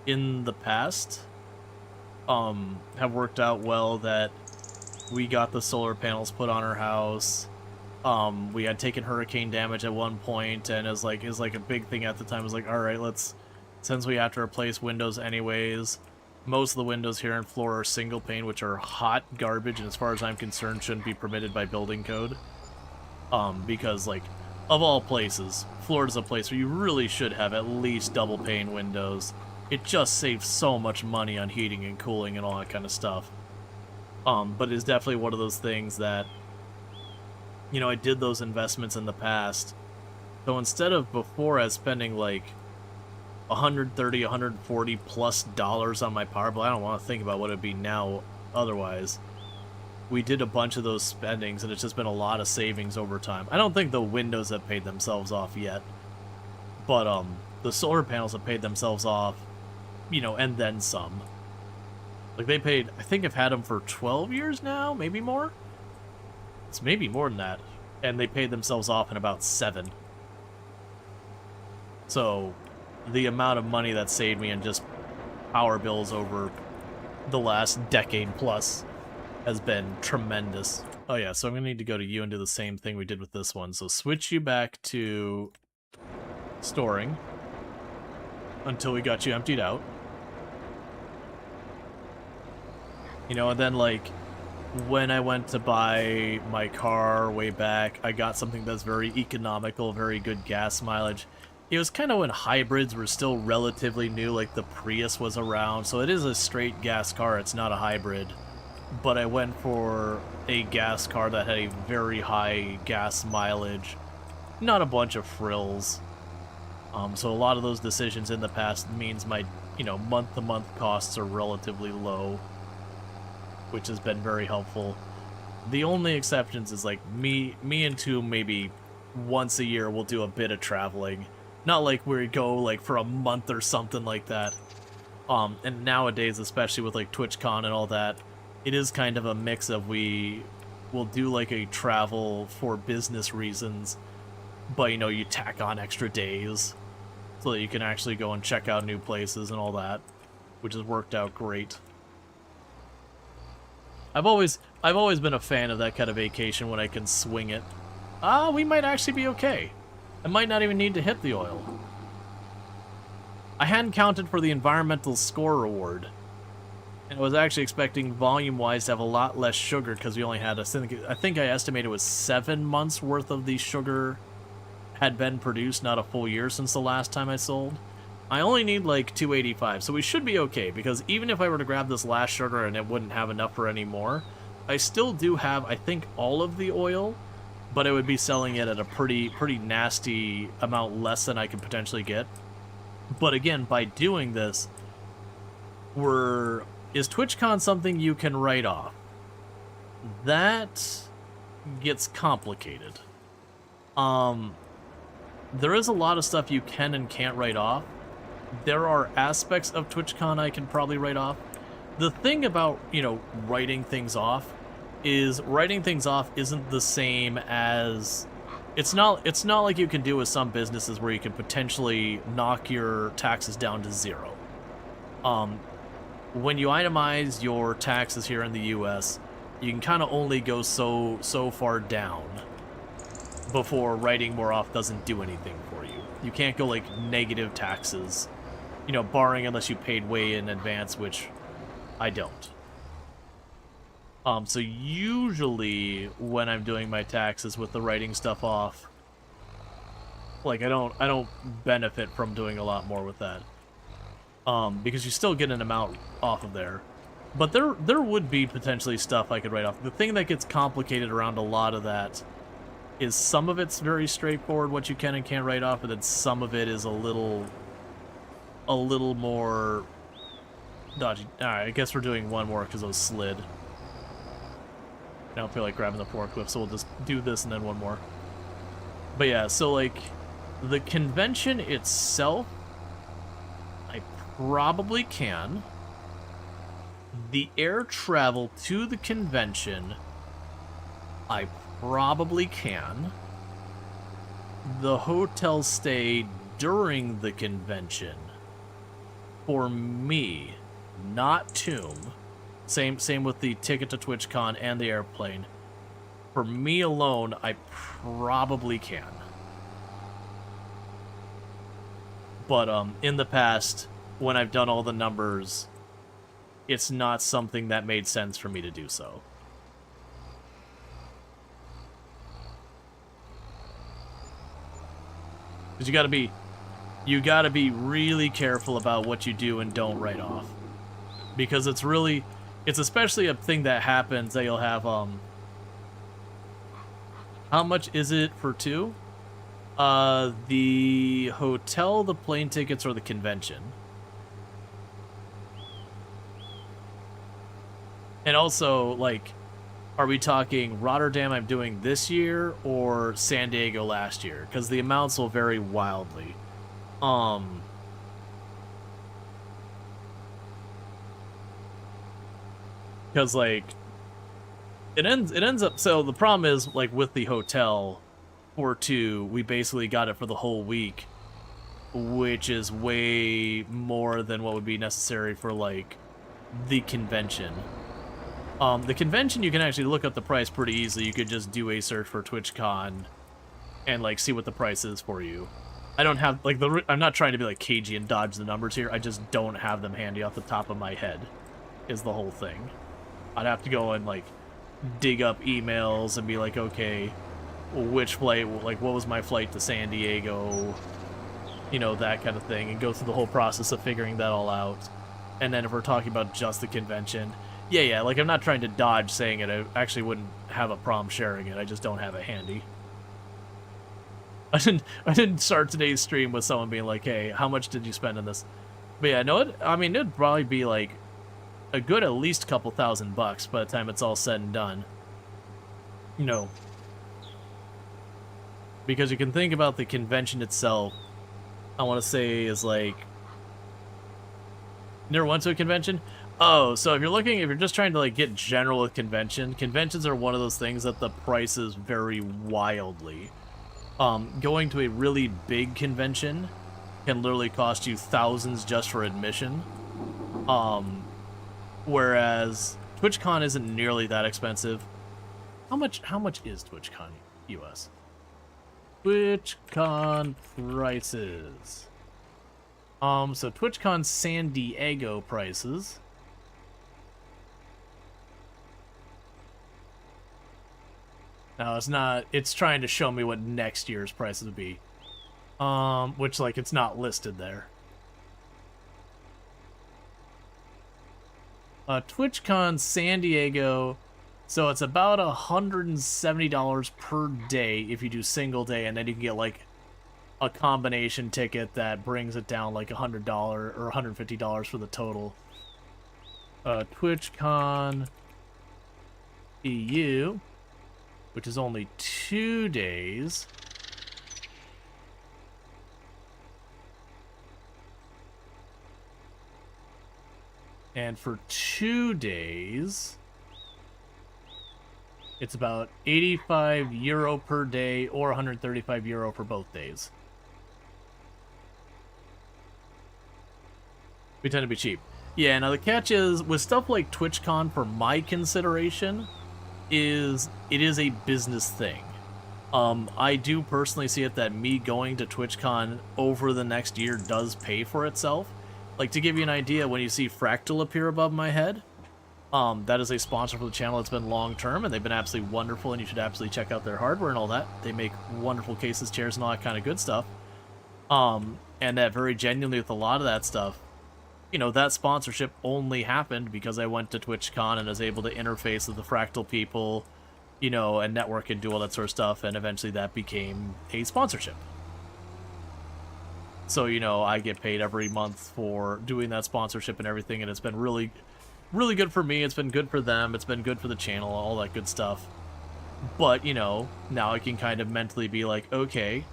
in the past have worked out well. That we got the solar panels put on our house. We had taken hurricane damage at one point, and it was like a big thing at the time. It was like, all right, since we have to replace windows anyways, most of the windows here in Florida are single pane, which are hot garbage, and as far as I'm concerned, shouldn't be permitted by building code. Because, like, of all places, Florida's a place where you really should have at least double pane windows. It just saves so much money on heating and cooling and all that kind of stuff. But it's definitely one of those things that, you know, I did those investments in the past. So instead of before I was spending like $130, $140 plus on my power bill, I don't want to think about what it'd be now otherwise. We did a bunch of those spendings, and it's just been a lot of savings over time. I don't think the windows have paid themselves off yet, but the solar panels have paid themselves off, you know, and then some. Like, they paid, I think I've had them for 12 years now, maybe more? It's maybe more than that. And they paid themselves off in about 7. So, the amount of money that saved me in just power bills over the last decade plus has been tremendous. Oh yeah, so I'm gonna need to go to you and do the same thing we did with this one. So switch you back to storing until we got you emptied out. You know, and then, like, when I went to buy my car way back, I got something that's very economical, very good gas mileage. It was kind of when hybrids were still relatively new, like the Prius was around, so it is a straight gas car, it's not a hybrid. But I went for a gas car that had a very high gas mileage, not a bunch of frills. So a lot of those decisions in the past means my, month-to-month costs are relatively low, which has been very helpful. The only exceptions is like me and Tomb maybe once a year we'll do a bit of traveling. Not like we go like for a month or something like that. And nowadays, especially with like TwitchCon and all that, it is kind of a mix of we will do like a travel for business reasons, but you tack on extra days so that you can actually go and check out new places and all that, which has worked out great. I've always been a fan of that kind of vacation when I can swing it. We might actually be okay. I might not even need to hit the oil. I hadn't counted for the environmental score reward, and I was actually expecting volume-wise to have a lot less sugar because we only had, I think I estimated it was 7 months worth of the sugar had been produced, not a full year since the last time I sold. I only need like 285, so we should be okay, because even if I were to grab this last sugar and it wouldn't have enough for any more, I still do have, I think, all of the oil, but I would be selling it at a pretty nasty amount less than I could potentially get. But again, by doing this, is TwitchCon something you can write off? That gets complicated. There is a lot of stuff you can and can't write off. There are aspects of TwitchCon I can probably write off. The thing about, writing things off is writing things off isn't the same as... It's not like you can do with some businesses where you can potentially knock your taxes down to 0. When you itemize your taxes here in the US, you can kind of only go so far down before writing more off doesn't do anything for you. You can't go like negative taxes, barring unless you paid way in advance, which I don't. So usually when I'm doing my taxes with the writing stuff off, like I don't benefit from doing a lot more with that. Because you still get an amount off of there. But there would be potentially stuff I could write off. The thing that gets complicated around a lot of that is some of it's very straightforward what you can and can't write off, and then some of it is a little more dodgy. Alright, I guess we're doing one more because those slid. I don't feel like grabbing the forklift, so we'll just do this and then one more. But yeah, so like, the convention itself, I probably can. The air travel to the convention, I probably can. The hotel stay during the convention, for me, not Tomb. Same with the ticket to TwitchCon and the airplane. For me alone, I probably can. But in the past, when I've done all the numbers, it's not something that made sense for me to do so. Because you gotta be really careful about what you do and don't write off. Because it's especially a thing that happens that you'll have, how much is it for 2? The hotel, the plane tickets, or the convention? And also, like, are we talking Rotterdam I'm doing this year or San Diego last year? Because the amounts will vary wildly. Because, like, it ends up, so the problem is, like, with the hotel for 2, we basically got it for the whole week, which is way more than what would be necessary for, like, the convention. The convention, you can actually look up the price pretty easily. You could just do a search for TwitchCon and, like, see what the price is for you. I don't have, like, I'm not trying to be, like, cagey and dodge the numbers here. I just don't have them handy off the top of my head, is the whole thing. I'd have to go and, like, dig up emails and be like, okay, which flight, like, what was my flight to San Diego? That kind of thing, and go through the whole process of figuring that all out. And then if we're talking about just the convention, yeah, like, I'm not trying to dodge saying it. I actually wouldn't have a problem sharing it. I just don't have it handy. I didn't start today's stream with someone being like, "Hey, how much did you spend on this?" But yeah, no, I mean, it'd probably be like a good at least couple $1,000 by the time it's all said and done. You know, because you can think about the convention itself. I want to say is like, never went to a convention. Oh, so if you're just trying to like get general with conventions are one of those things that the prices vary wildly. Going to a really big convention can literally cost you thousands just for admission. Whereas TwitchCon isn't nearly that expensive. How much is TwitchCon US? TwitchCon prices. So TwitchCon San Diego prices. No, it's not. It's trying to show me what next year's prices would be. Which, like, it's not listed there. TwitchCon San Diego. So it's about $170 per day if you do single day, and then you can get, like, a combination ticket that brings it down, like, $100 or $150 for the total. TwitchCon EU, which is only 2 days. And for 2 days, it's about €85 per day or €135 for both days. We tend to be cheap. Yeah, now the catch is, with stuff like TwitchCon, for my consideration, it is a business thing. I do personally see it that me going to TwitchCon over the next year does pay for itself. Like, to give you an idea, when you see Fractal appear above my head, that is a sponsor for the channel. It's been long-term, and they've been absolutely wonderful, and you should absolutely check out their hardware and all that. They make wonderful cases, chairs, and all that kind of good stuff. And that very genuinely, with a lot of that stuff, you know, that sponsorship only happened because I went to TwitchCon and was able to interface with the Fractal people, you know, and network and do all that sort of stuff, and eventually that became a sponsorship. So, you know, I get paid every month for doing that sponsorship and everything, and it's been really, really good for me. It's been good for them. It's been good for the channel, all that good stuff. But, you know, now I can kind of mentally be like, okay,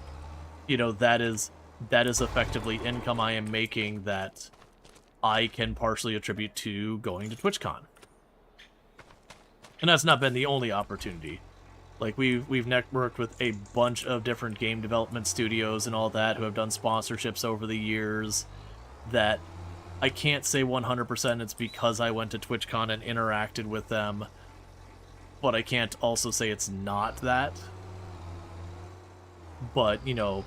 you know, that is effectively income I am making that I can partially attribute to going to TwitchCon. And that's not been the only opportunity. Like, we've networked with a bunch of different game development studios and all that who have done sponsorships over the years that I can't say 100% it's because I went to TwitchCon and interacted with them, but I can't also say it's not that. But, you know,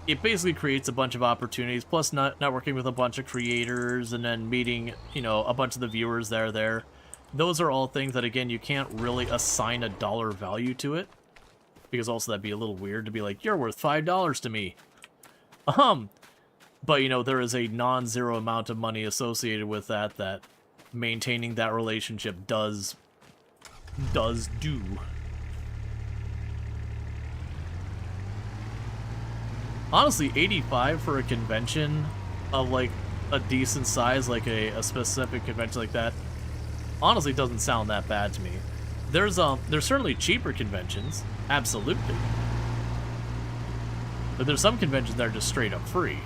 it basically creates a bunch of opportunities, plus networking with a bunch of creators and then meeting, you know, a bunch of the viewers that are there. Those are all things that, again, you can't really assign a dollar value to it, because also that'd be a little weird to be like, you're worth $5 to me. But, you know, there is a non-zero amount of money associated with that maintaining that relationship does do. Honestly, 85 for a convention of, like, a decent size, like a specific convention like that, honestly doesn't sound that bad to me. There's certainly cheaper conventions, absolutely. But there's some conventions that are just straight up free.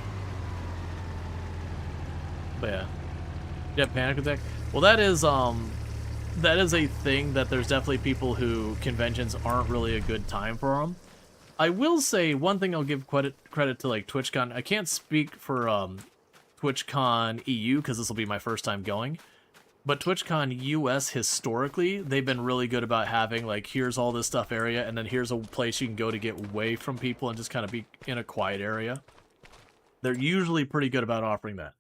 But yeah. Yeah, panic attack. Well, that is a thing that there's definitely people who conventions aren't really a good time for them. I will say one thing I'll give credit to, like, TwitchCon. I can't speak for TwitchCon EU because this will be my first time going. But TwitchCon US, historically, they've been really good about having, like, here's all this stuff area, and then here's a place you can go to get away from people and just kind of be in a quiet area. They're usually pretty good about offering that.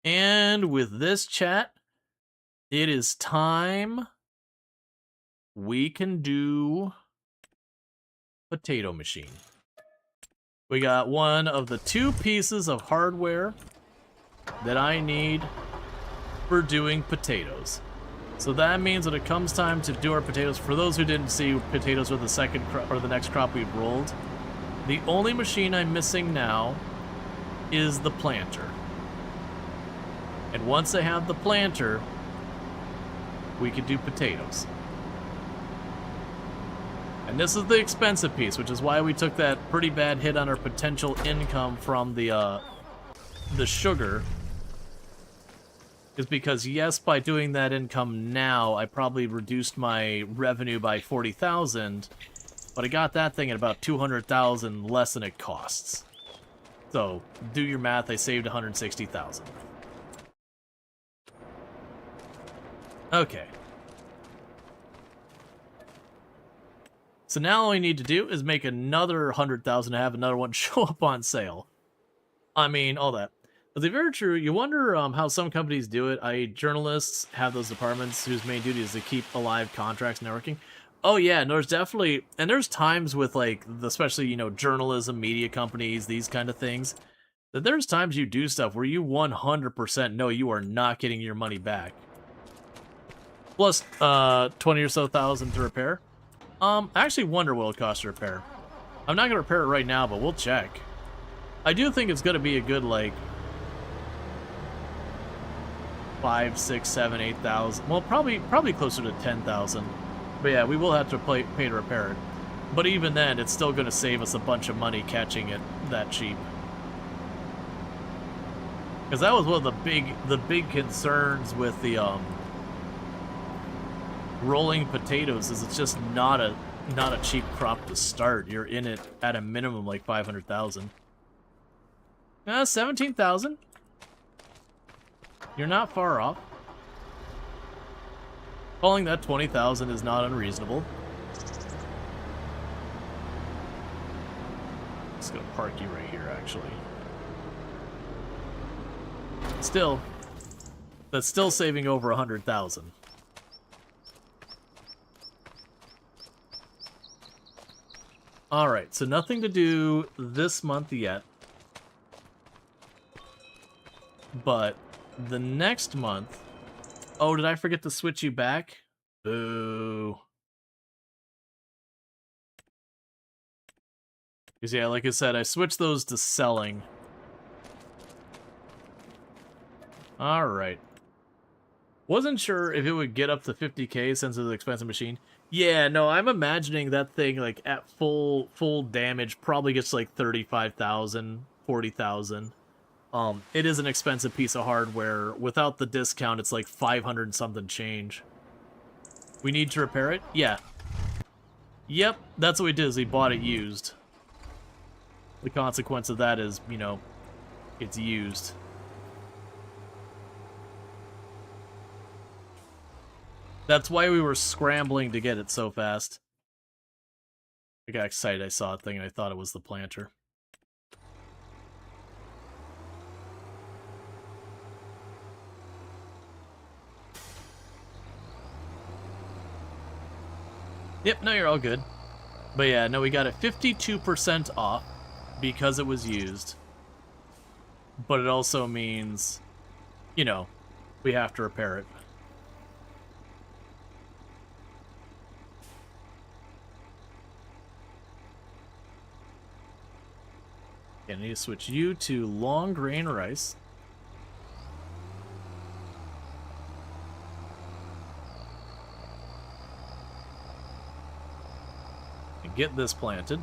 And with this chat, it is time we can do potato machine. We got one of the 2 pieces of hardware that I need for doing potatoes. So that means when it comes time to do our potatoes, for those who didn't see, potatoes were the second or the next crop we rolled. The only machine I'm missing now is the planter. And once I have the planter, we could do potatoes. And this is the expensive piece, which is why we took that pretty bad hit on our potential income from the sugar. Is because, yes, by doing that income now, I probably reduced my revenue by 40,000, but I got that thing at about 200,000 less than it costs. So, do your math, I saved 160,000. Okay. So now all we need to do is make another 100,000 to have another one show up on sale. I mean, all that. But they're very true. You wonder how some companies do it. Journalists have those departments whose main duty is to keep alive contracts networking. Oh yeah, no, there's definitely, and there's times with like, especially, you know, journalism, media companies, these kind of things, that there's times you do stuff where you 100% know you are not getting your money back. Plus, 20 or so thousand to repair. I actually wonder what it costs to repair. I'm not gonna repair it right now, but we'll check. I do think it's gonna be a good, like, 5, 6, 7, 8,000. Well, probably closer to 10,000. But yeah, we will have to pay to repair it. But even then, it's still going to save us a bunch of money catching it that cheap. Because that was one of the big concerns with the rolling potatoes. Is it's just not a cheap crop to start. You're in it at a minimum like 500,000. 17,000. You're not far off. Calling that 20,000 is not unreasonable. Just gonna park you right here, actually. Still, that's still saving over 100,000. Alright, so nothing to do this month yet. But the next month... Oh, did I forget to switch you back? Boo. Because yeah, like I said, I switched those to selling. Alright. Wasn't sure if it would get up to 50k since it's an expensive machine. Yeah, no, I'm imagining that thing, like, at full damage probably gets, like, 35,000, 40,000. It is an expensive piece of hardware. Without the discount, it's like 500 and something change. We need to repair it? Yeah. Yep, that's what we did, is we bought it used. The consequence of that is, you know, it's used. That's why we were scrambling to get it so fast. I got excited, I saw a thing, and I thought it was the planter. Yep, no, you're all good. But yeah, no, we got it 52% off because it was used. But it also means, you know, we have to repair it. I need to switch you to long grain rice. And get this planted.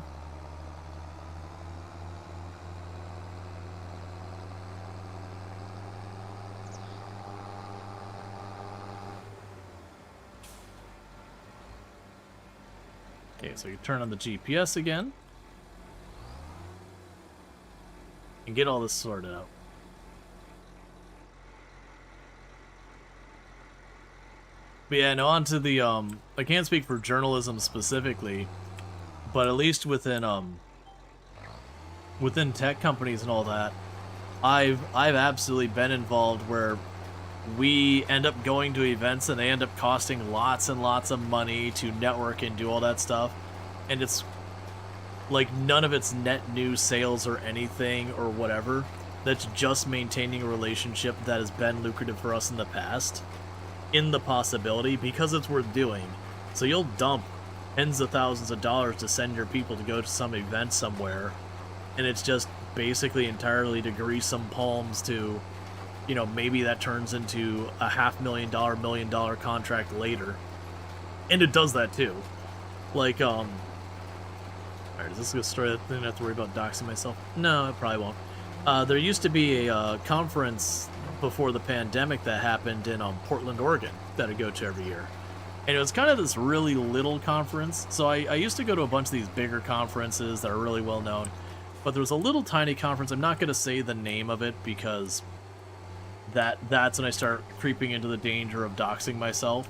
Okay, so you turn on the GPS again. And get all this sorted out. But yeah, no, on to the, I can't speak for journalism specifically, but at least within tech companies and all that, I've absolutely been involved where we end up going to events and they end up costing lots and lots of money to network and do all that stuff, and it's like none of it's net new sales or anything or whatever. That's just maintaining a relationship that has been lucrative for us in the past, in the possibility, because it's worth doing. So you'll dump tens of thousands of dollars to send your people to go to some event somewhere, and it's just basically entirely to grease some palms to, you know, maybe that turns into a $500,000, $1 million contract later. And it does that too. Like, alright, is this a story that I don't have to worry about doxing myself? No, I probably won't. There used to be a conference before the pandemic that happened in Portland, Oregon, that I go to every year. And it was kind of this really little conference. So I used to go to a bunch of these bigger conferences that are really well known. But there was a little tiny conference. I'm not going to say the name of it because that's when I start creeping into the danger of doxing myself.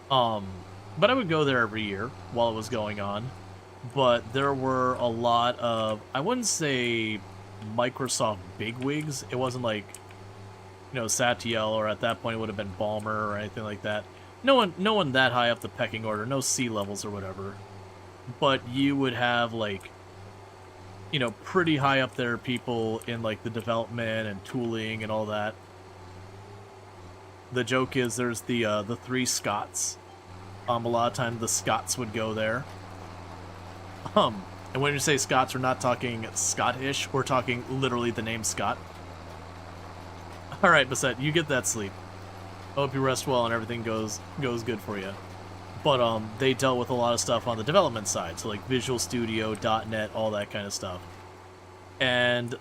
But I would go there every year while it was going on. But there were a lot of, I wouldn't say Microsoft bigwigs. It wasn't like, you know, Satya, or at that point it would have been Ballmer or anything like that. No one that high up the pecking order, no C-levels or whatever. But you would have, like, you know, pretty high up there people in, like, the development and tooling and all that. The joke is there's the three Scots. A lot of times the Scots would go there. And when you say Scots, we're not talking Scottish, we're talking literally the name Scott. Alright, Bassett, you get that sleep. I hope you rest well and everything goes good for you. But they dealt with a lot of stuff on the development side, so like Visual Studio, .NET, all that kind of stuff. And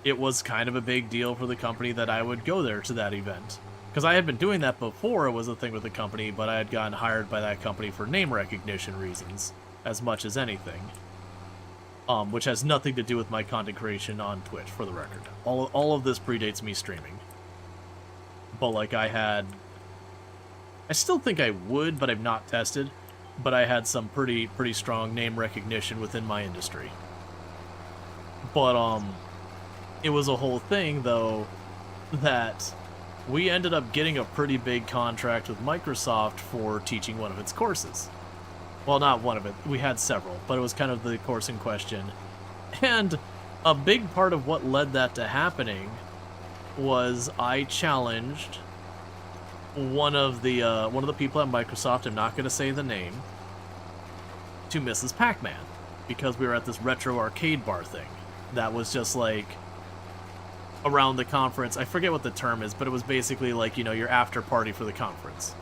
it was kind of a big deal for the company that I would go there to that event. Because I had been doing that before it was a thing with the company, but I had gotten hired by that company for name recognition reasons, as much as anything. Which has nothing to do with my content creation on Twitch, for the record. All of this predates me streaming. But, like, I still think I would, but I've not tested. But I had some pretty strong name recognition within my industry. But, it was a whole thing, though, that we ended up getting a pretty big contract with Microsoft for teaching one of its courses. Well, not one of it. We had several, but it was kind of the course in question. And a big part of what led that to happening was I challenged one of the people at Microsoft, I'm not going to say the name, to Mrs. Pac-Man, because we were at this retro arcade bar thing that was just like around the conference. I forget what the term is, but it was basically like, you know, your after party for the conference.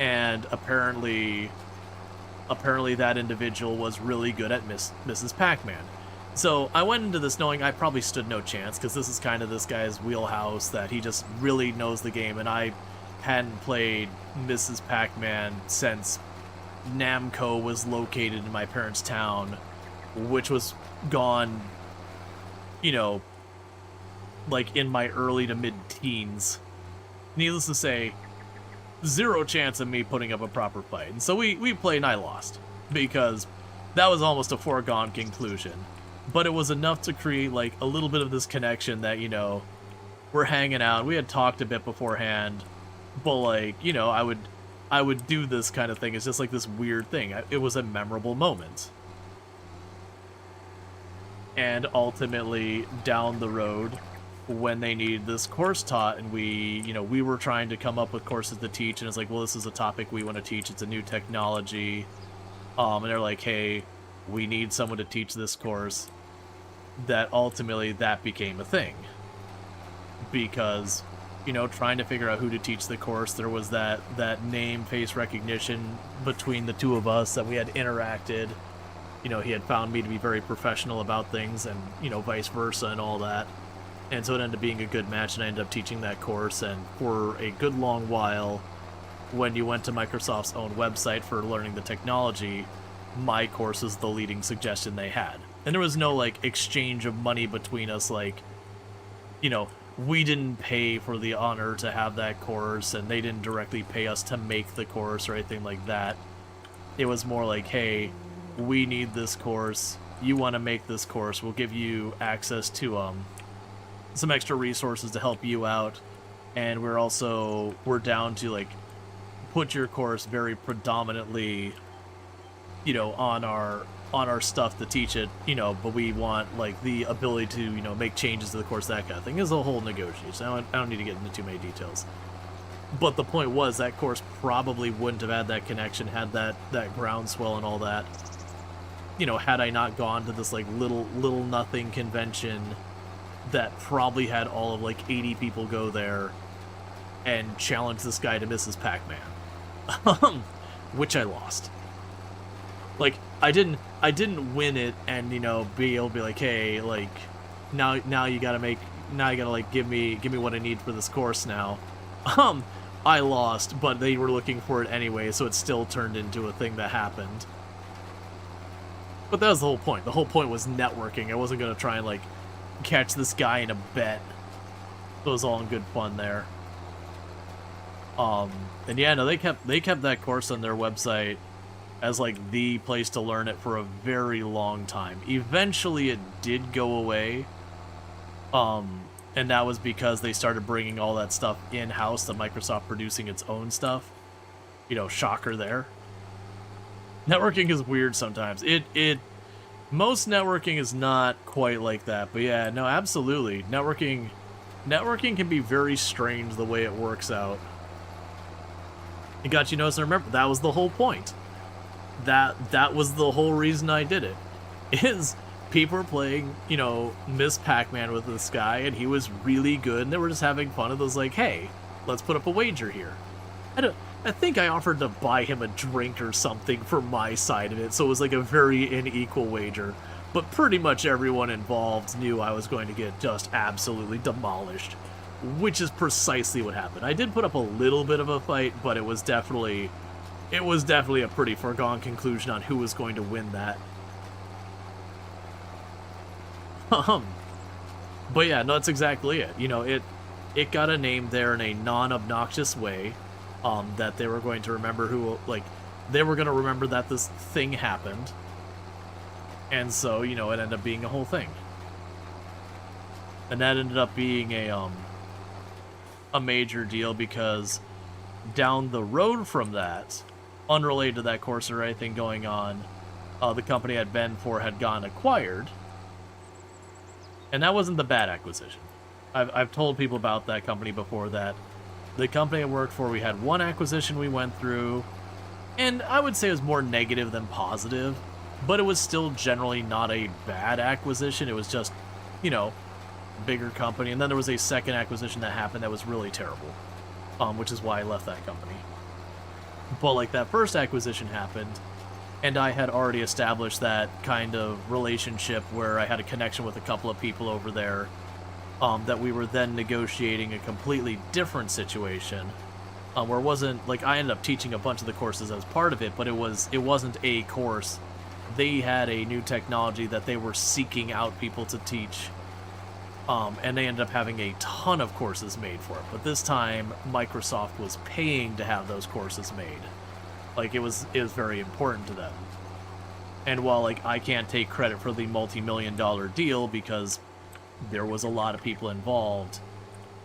And apparently that individual was really good at Mrs. Pac-Man. So I went into this knowing I probably stood no chance, because this is kind of this guy's wheelhouse, that he just really knows the game, and I hadn't played Mrs. Pac-Man since Namco was located in my parents' town, which was gone, you know, like in my early to mid-teens. Needless to say, zero chance of me putting up a proper fight. And so we played and I lost, because that was almost a foregone conclusion. But it was enough to create like a little bit of this connection that, you know, we're hanging out. We had talked a bit beforehand, but like, you know, I would do this kind of thing. It's just like this weird thing. It was a memorable moment. And ultimately, down the road, when they needed this course taught, and we were trying to come up with courses to teach, and it's like, well, this is a topic we want to teach. It's a new technology. And they're like, hey, we need someone to teach this course. That ultimately, that became a thing. Because, you know, trying to figure out who to teach the course, there was that name, face recognition between the two of us, that we had interacted. You know, he had found me to be very professional about things, and, you know, vice versa and all that. And so it ended up being a good match, and I ended up teaching that course. And for a good long while, when you went to Microsoft's own website for learning the technology, my course was the leading suggestion they had. And there was no, like, exchange of money between us, like, you know, we didn't pay for the honor to have that course, and they didn't directly pay us to make the course or anything like that. It was more like, hey, we need this course, you want to make this course, we'll give you access to some extra resources to help you out, and we're down to, like, put your course very predominantly, you know, on our stuff to teach it, you know, but we want, like, the ability to, you know, make changes to the course, that kind of thing. Is a whole negotiation. I don't need to get into too many details. But the point was that course probably wouldn't have had that connection, had that groundswell and all that. You know, had I not gone to this like little nothing convention that probably had all of like 80 people go there and challenge this guy to Mrs. Pac-Man, which I lost. Like I didn't win it, and you know, be able to be like, hey, like now you gotta like give me what I need for this course now. I lost, but they were looking for it anyway, so it still turned into a thing that happened. But that was the whole point. The whole point was networking. I wasn't gonna try and like catch this guy in a bet. It was all in good fun there. And yeah, no, they kept that course on their website as like the place to learn it for a very long time. Eventually it did go away. And that was because they started bringing all that stuff in-house, to Microsoft producing its own stuff. You know, shocker there. Networking is weird sometimes. Most networking is not quite like that, but yeah, no, absolutely. Networking can be very strange the way it works out. It got you noticed, and remember, that was the whole point. That was the whole reason I did it. Is people were playing, you know, Miss Pac-Man with this guy, and he was really good, and they were just having fun. It was like, hey, let's put up a wager here. I think I offered to buy him a drink or something for my side of it, so it was like a very unequal wager. But pretty much everyone involved knew I was going to get just absolutely demolished, which is precisely what happened. I did put up a little bit of a fight, but it was definitely a pretty foregone conclusion on who was going to win that. But yeah, no, that's exactly it. You know, it got a name there in a non-obnoxious way, that they were going to remember who, like, they were going to remember that this thing happened. And so, you know, it ended up being a whole thing. And that ended up being a major deal, because down the road from that, unrelated to that course or anything going on, the company I'd been for had gone acquired. And that wasn't the bad acquisition. I've told people about that company before, that the company I worked for, we had one acquisition we went through, and I would say it was more negative than positive, but it was still generally not a bad acquisition. It was just, you know, bigger company. And then there was a second acquisition that happened that was really terrible, which is why I left that company. But like, that first acquisition happened, and I had already established that kind of relationship where I had a connection with a couple of people over there, that we were then negotiating a completely different situation, where it wasn't like I ended up teaching a bunch of the courses as part of it, but it wasn't a course. They had a new technology that they were seeking out people to teach, and they ended up having a ton of courses made for it. But this time, Microsoft was paying to have those courses made. Like, it was very important to them. And while, like, I can't take credit for the multi-million-dollar deal because there was a lot of people involved,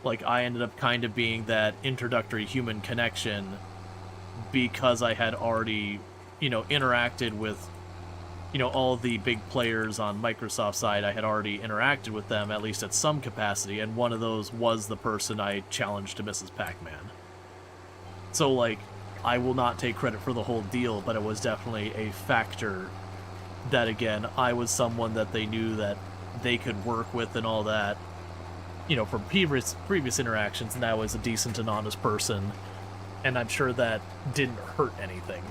like, I ended up kind of being that introductory human connection, because I had already, you know, interacted with, you know, all the big players on Microsoft's side. I had already interacted with them, at least at some capacity, and one of those was the person I challenged to Mrs. Pac-Man. So, like, I will not take credit for the whole deal, but it was definitely a factor that, again, I was someone that they knew that they could work with and all that, you know, from previous interactions, and I was a decent and honest person, and I'm sure that didn't hurt anything.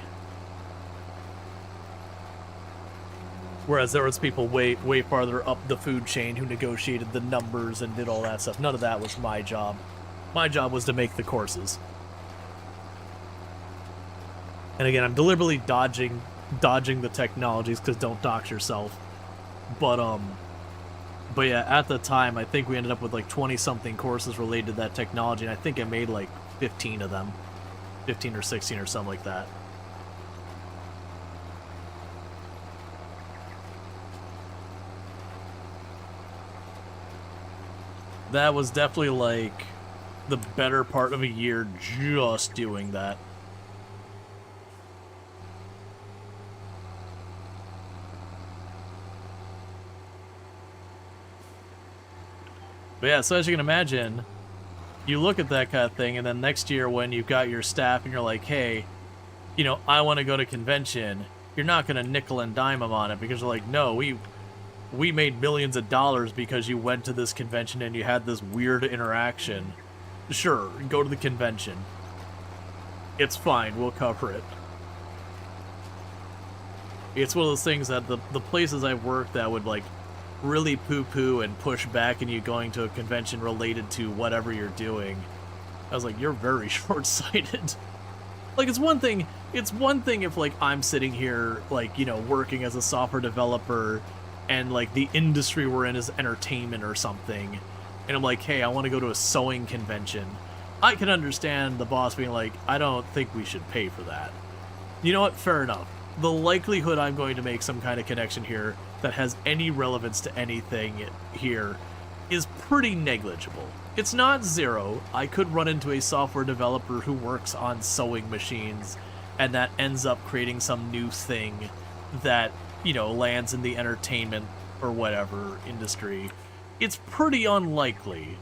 Whereas there was people way farther up the food chain who negotiated the numbers and did all that stuff. None of that was my job. My job was to make the courses. And again, I'm deliberately dodging the technologies, because don't dox yourself. But yeah, at the time, I think we ended up with like 20-something courses related to that technology, and I think I made like 15 of them. 15 or 16 or something like that. That was definitely like the better part of a year just doing that. But yeah, so as you can imagine, you look at that kind of thing, and then next year when you've got your staff and you're like, hey, you know, I want to go to convention, you're not going to nickel and dime them on it because they're like, no, we made millions of dollars because you went to this convention and you had this weird interaction. Sure, go to the convention. It's fine, we'll cover it. It's one of those things that the places I've worked that would, like, really poo-poo and push back and you going to a convention related to whatever you're doing, I was like, you're very short-sighted. Like, it's one thing if, like, I'm sitting here, like, you know, working as a software developer and, like, the industry we're in is entertainment or something, and I'm like, hey, I want to go to a sewing convention. I can understand the boss being like, I don't think we should pay for that. You know what? Fair enough. The likelihood I'm going to make some kind of connection here that has any relevance to anything here is pretty negligible. It's not zero. I could run into a software developer who works on sewing machines, and that ends up creating some new thing that, you know, lands in the entertainment or whatever industry. It's pretty unlikely.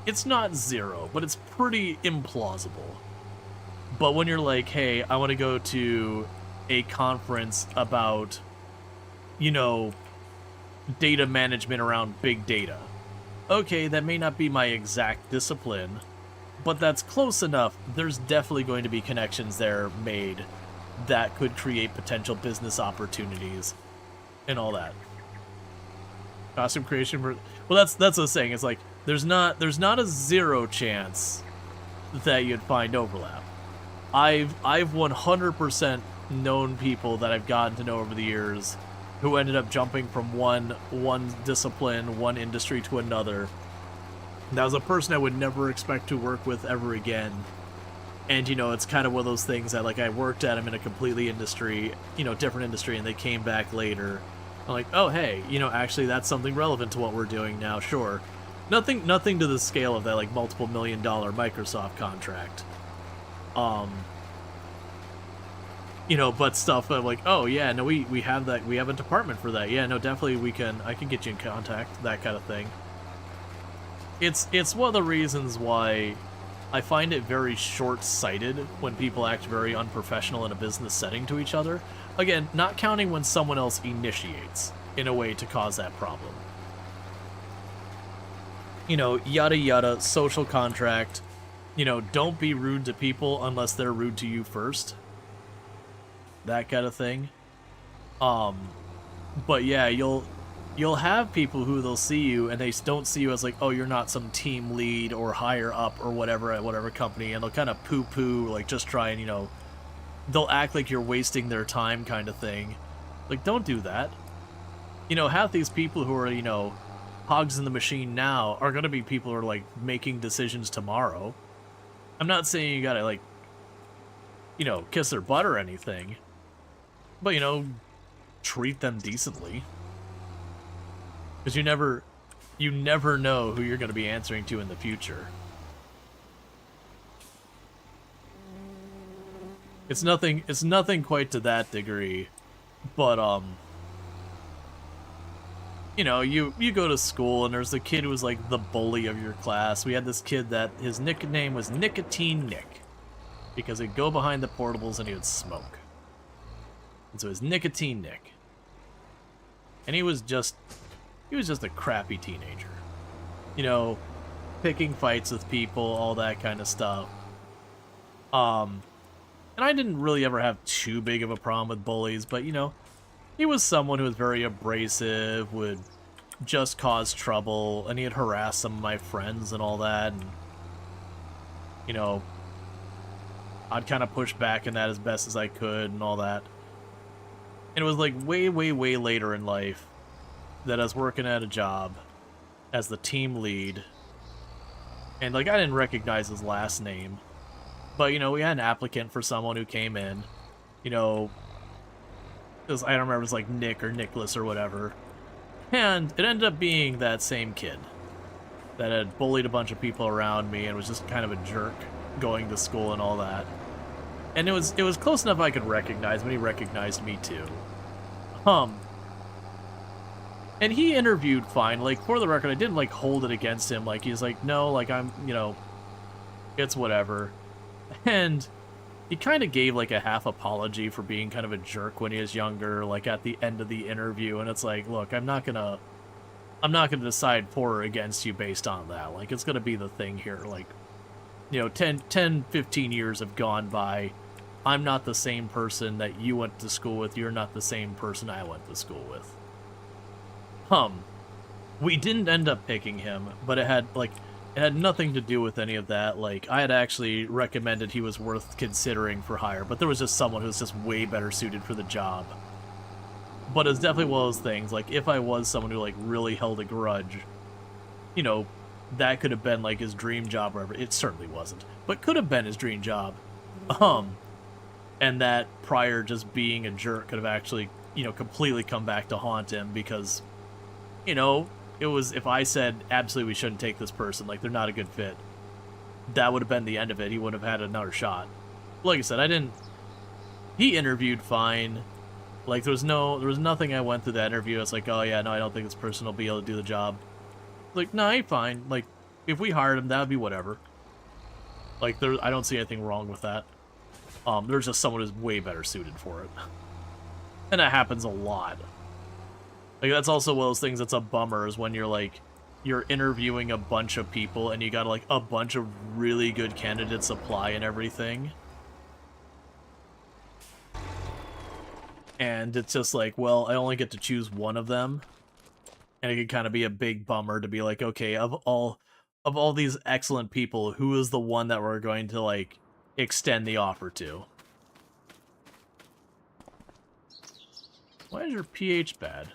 It's not zero, but it's pretty implausible. But when you're like, hey, I want to go to a conference about, you know, data management around big data. Okay, that may not be my exact discipline, but that's close enough. There's definitely going to be connections there made that could create potential business opportunities and all that. Costume creation, well, that's what I'm saying. It's like there's not a zero chance that you'd find overlap. I've 100% known people that I've gotten to know over the years who ended up jumping from one discipline, one industry to another. That was a person I would never expect to work with ever again. And, you know, it's kind of one of those things that, like, I worked at them in a completely industry, you know, different industry, and they came back later. I'm like, oh, hey, you know, actually that's something relevant to what we're doing now, sure. Nothing to the scale of that, like, multiple $1 million Microsoft contract. You know, but stuff I'm like, oh yeah, no, we have that, we have a department for that. Yeah, no, definitely I can get you in contact, that kind of thing. It's one of the reasons why I find it very short-sighted when people act very unprofessional in a business setting to each other. Again, not counting when someone else initiates in a way to cause that problem. You know, yada yada, social contract. You know, don't be rude to people unless they're rude to you first. That kind of thing. But yeah, you'll have people who they'll see you and they don't see you as like, oh, you're not some team lead or higher up or whatever at whatever company, and they'll kind of poo-poo, like, just try and, you know, they'll act like you're wasting their time kind of thing. Like, don't do that. You know, half these people who are, you know, hogs in the machine now are going to be people who are, like, making decisions tomorrow. I'm not saying you gotta, like, you know, kiss their butt or anything. But, you know, treat them decently. Because you never know who you're going to be answering to in the future. It's nothing quite to that degree. But, you know, you go to school and there's the kid who was like the bully of your class. We had this kid that his nickname was Nicotine Nick. Because he'd go behind the portables and he would smoke. And so his Nicotine Nick. And he was just a crappy teenager. You know, picking fights with people, all that kind of stuff. And I didn't really ever have too big of a problem with bullies, but, you know, he was someone who was very abrasive, would just cause trouble, and he'd harass some of my friends and all that, and, you know, I'd kind of push back in that as best as I could and all that. And it was like way, way, way later in life that I was working at a job as the team lead. And, like, I didn't recognize his last name. But, you know, we had an applicant for someone who came in. You know, I don't remember if it was like Nick or Nicholas or whatever. And it ended up being that same kid that had bullied a bunch of people around me and was just kind of a jerk going to school and all that. And it was close enough I could recognize him, and he recognized me too. And he interviewed fine. Like, for the record, I didn't, like, hold it against him. Like, he's like, no, like, I'm, you know, It's whatever. And he kind of gave like a half apology for being kind of a jerk when he was younger, like at the end of the interview, and it's like, look, I'm not gonna decide for or against you based on that. Like, it's gonna be the thing here. Like, 10, 15 years have gone by. I'm not the same person that you went to school with. You're not the same person I went to school with. We didn't end up picking him, but it had nothing to do with any of that. Like, I had actually recommended he was worth considering for hire, but there was just someone who's just way better suited for the job. But it's definitely one of those things, like, if I was someone who, like, really held a grudge, that could have been, like, his dream job or whatever. It certainly wasn't, but could have been his dream job. And that prior just being a jerk could have actually, completely come back to haunt him because, it was, if I said, absolutely we shouldn't take this person, like, they're not a good fit, that would have been the end of it. He would have had another shot. Like I said, he interviewed fine. Like, there was nothing I went through that interview. It's like, oh yeah, no, I don't think this person will be able to do the job. Like, no, he's fine. Like, if we hired him, that would be whatever. Like, I don't see anything wrong with that. There's just someone who's way better suited for it. And that happens a lot. Like, that's also one of those things that's a bummer, is when you're interviewing a bunch of people and you got, like, a bunch of really good candidates apply and everything. And it's just like, well, I only get to choose one of them. And it can kind of be a big bummer to be like, okay, of all these excellent people, who is the one that we're going to, like, extend the offer to? Why is your pH bad?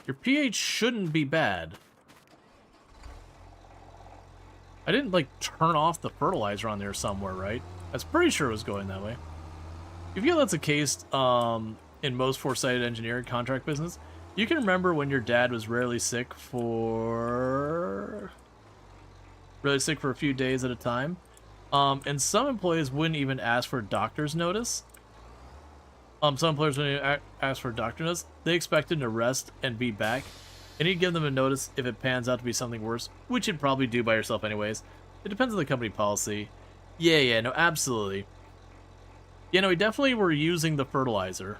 Your pH shouldn't be bad. I didn't, like, turn off the fertilizer on there somewhere, right? I was pretty sure it was going that way. If you feel that's the case in most foresighted engineering contract business, you can remember when your dad was rarely sick for a few days at a time. And some employees wouldn't even ask for a doctor's notice. Some employers wouldn't ask for a doctor's notice. They expect him to rest and be back. And you give them a notice if it pans out to be something worse, which you'd probably do by yourself anyways. It depends on the company policy. Yeah, no, absolutely. We definitely were using the fertilizer.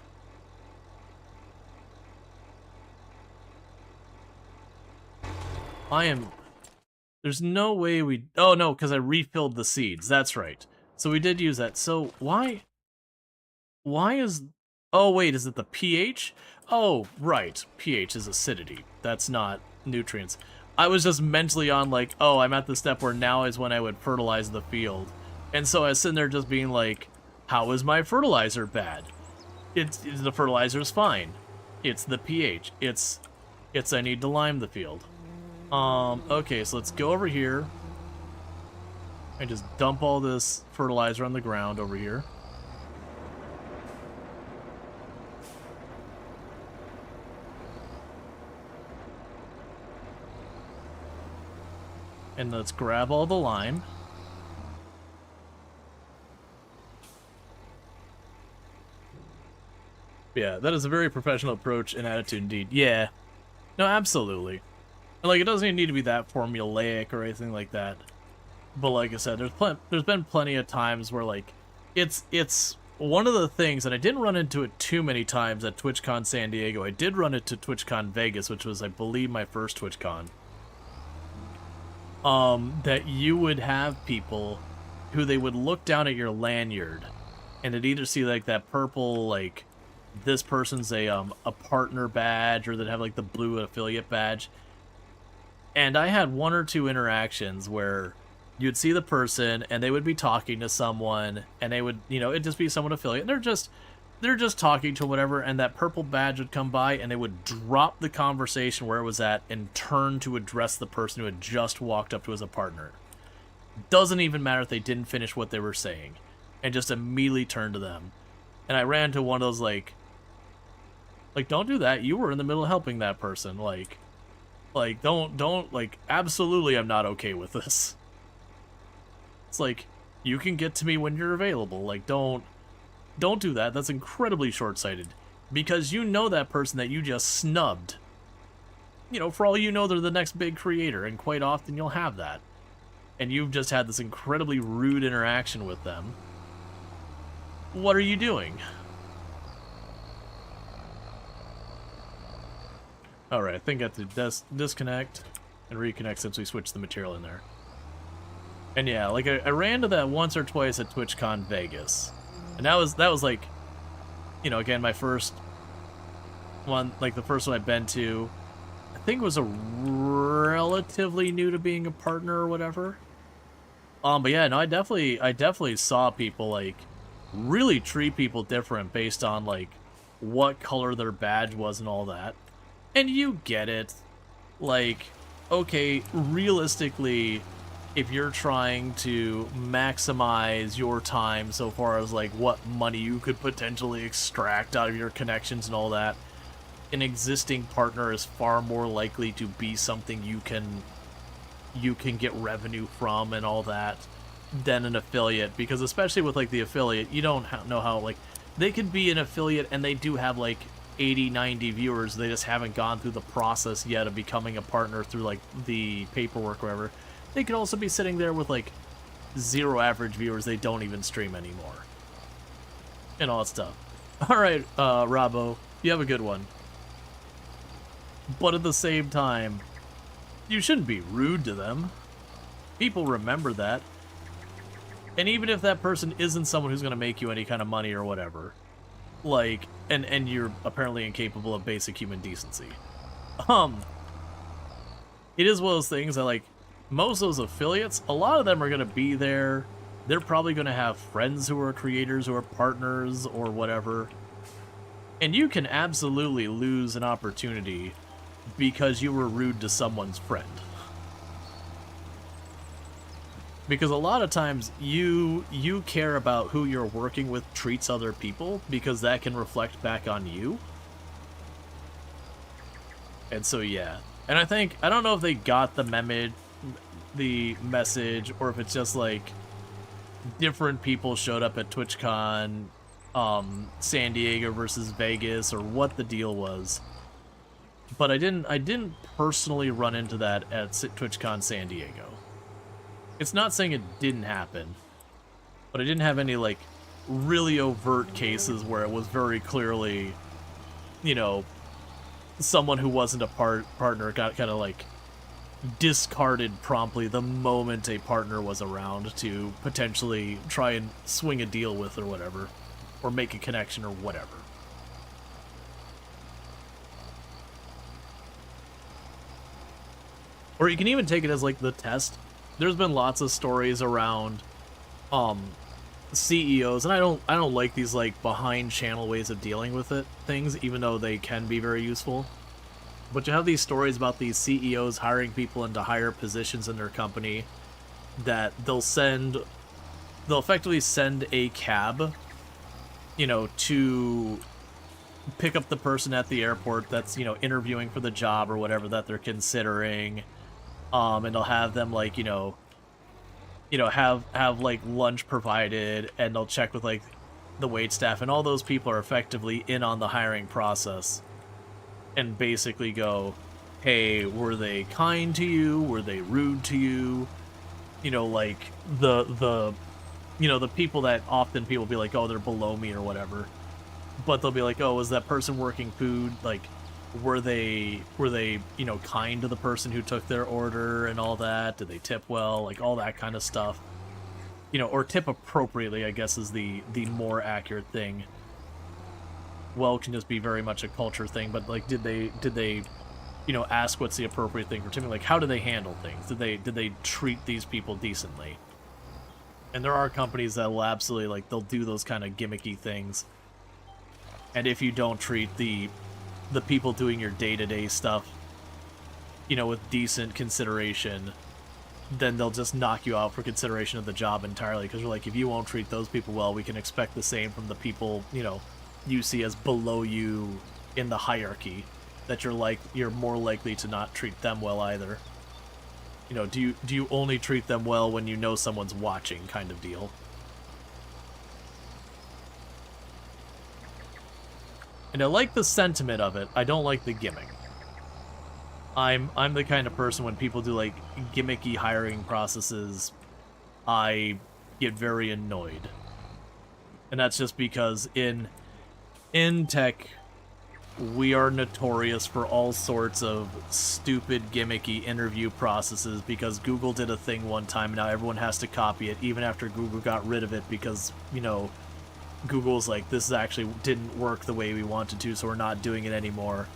There's no way we... Oh, no, because I refilled the seeds. That's right. So we did use that. So why is... Oh, wait, is it the pH? Oh, right. pH is acidity. That's not nutrients. I was just mentally on, like, oh, I'm at the step where now is when I would fertilize the field. And so I was sitting there just being like, how is my fertilizer bad? The fertilizer's fine. It's the pH. It's I need to lime the field. Okay, so let's go over here and just dump all this fertilizer on the ground over here. And let's grab all the lime. Yeah, that is a very professional approach and attitude indeed. Yeah. No, absolutely. And, like, it doesn't even need to be that formulaic or anything like that. But like I said, there's been plenty of times where, like, it's one of the things, and I didn't run into it too many times at TwitchCon San Diego. I did run it to TwitchCon Vegas, which was, I believe, my first TwitchCon. That you would have people who they would look down at your lanyard, and they'd either see, like, that purple, like, this person's a partner badge, or they'd have, like, the blue affiliate badge. And I had one or two interactions where you'd see the person, and they would be talking to someone, and they would, it'd just be someone affiliate, and they're just talking to whatever, and that purple badge would come by, and they would drop the conversation where it was at and turn to address the person who had just walked up to as a partner. Doesn't even matter if they didn't finish what they were saying, and just immediately turn to them. And I ran to one of those, like, don't do that. You were in the middle of helping that person. Like, don't, like, absolutely I'm not okay with this. It's like, you can get to me when you're available. Like, don't do that. That's incredibly short-sighted. because you know that person that you just snubbed. You know, for all you know, they're the next big creator, and quite often you'll have that. And you've just had this incredibly rude interaction with them. What are you doing? Alright, I think I have to disconnect and reconnect since we switched the material in there. And yeah, like I ran to that once or twice at TwitchCon Vegas. And that was like, you know, again, my first one, like the first one I've been to. I think it was a relatively new to being a partner or whatever. But yeah, no, I definitely saw people like really treat people different based on like what color their badge was and all that. And you get it. Like, okay, realistically, if you're trying to maximize your time so far as like what money you could potentially extract out of your connections and all that, an existing partner is far more likely to be something you can get revenue from and all that than an affiliate, because especially with like the affiliate, you don't know how, like, they could be an affiliate and they do have like 80-90 viewers, they just haven't gone through the process yet of becoming a partner through like the paperwork or whatever. They could also be sitting there with like 0 average viewers, they don't even stream anymore and all that stuff. Alright, Robbo, you have a good one. But at the same time, you shouldn't be rude to them. People remember that. And even if that person isn't someone who's going to make you any kind of money or whatever, like, and you're apparently incapable of basic human decency. It is one of those things that, like, most of those affiliates, a lot of them are going to be there. They're probably going to have friends who are creators or partners or whatever. And you can absolutely lose an opportunity because you were rude to someone's friend. Because a lot of times you care about who you're working with treats other people, because that can reflect back on you. And so yeah. And I don't know if they got the message, or if it's just like different people showed up at TwitchCon San Diego versus Vegas, or what the deal was. But I didn't personally run into that at TwitchCon San Diego. It's not saying it didn't happen, but I didn't have any like really overt cases where it was very clearly, you know, someone who wasn't a partner got kind of like discarded promptly the moment a partner was around to potentially try and swing a deal with or whatever, or make a connection or whatever. Or you can even take it as like the test. There's been lots of stories around CEOs, and I don't like these like behind channel ways of dealing with things, even though they can be very useful. But you have these stories about these CEOs hiring people into higher positions in their company, that they'll effectively send a cab, you know, to pick up the person at the airport that's, you know, interviewing for the job or whatever that they're considering. And they'll have them like, you know, have like lunch provided, and they'll check with like the wait staff, and all those people are effectively in on the hiring process, and basically go, hey, were they kind to you? Were they rude to you? You know, like the you know, the people that often people be like, oh, they're below me or whatever, but they'll be like, oh, was that person working food? Like, were they, you know, kind to the person who took their order and all that? Did they tip well? Like, all that kind of stuff. You know, or tip appropriately, I guess, is the more accurate thing. Well, can just be very much a culture thing, but like, did they, you know, ask what's the appropriate thing for tipping? Like, how do they handle things? Did they treat these people decently? And there are companies that will absolutely, like, they'll do those kind of gimmicky things. And if you don't treat the people doing your day-to-day stuff, you know, with decent consideration, then they'll just knock you out for consideration of the job entirely, because you're like, if you won't treat those people well, we can expect the same from the people, you know, you see as below you in the hierarchy, that you're more likely to not treat them well either. You know, do you only treat them well when you know someone's watching, kind of deal. And I like the sentiment of it. I don't like the gimmick. I'm the kind of person when people do like gimmicky hiring processes, I get very annoyed. And that's just because in tech we are notorious for all sorts of stupid gimmicky interview processes because Google did a thing one time and now everyone has to copy it even after Google got rid of it because, you know, Google's like, this actually didn't work the way we wanted to, so we're not doing it anymore.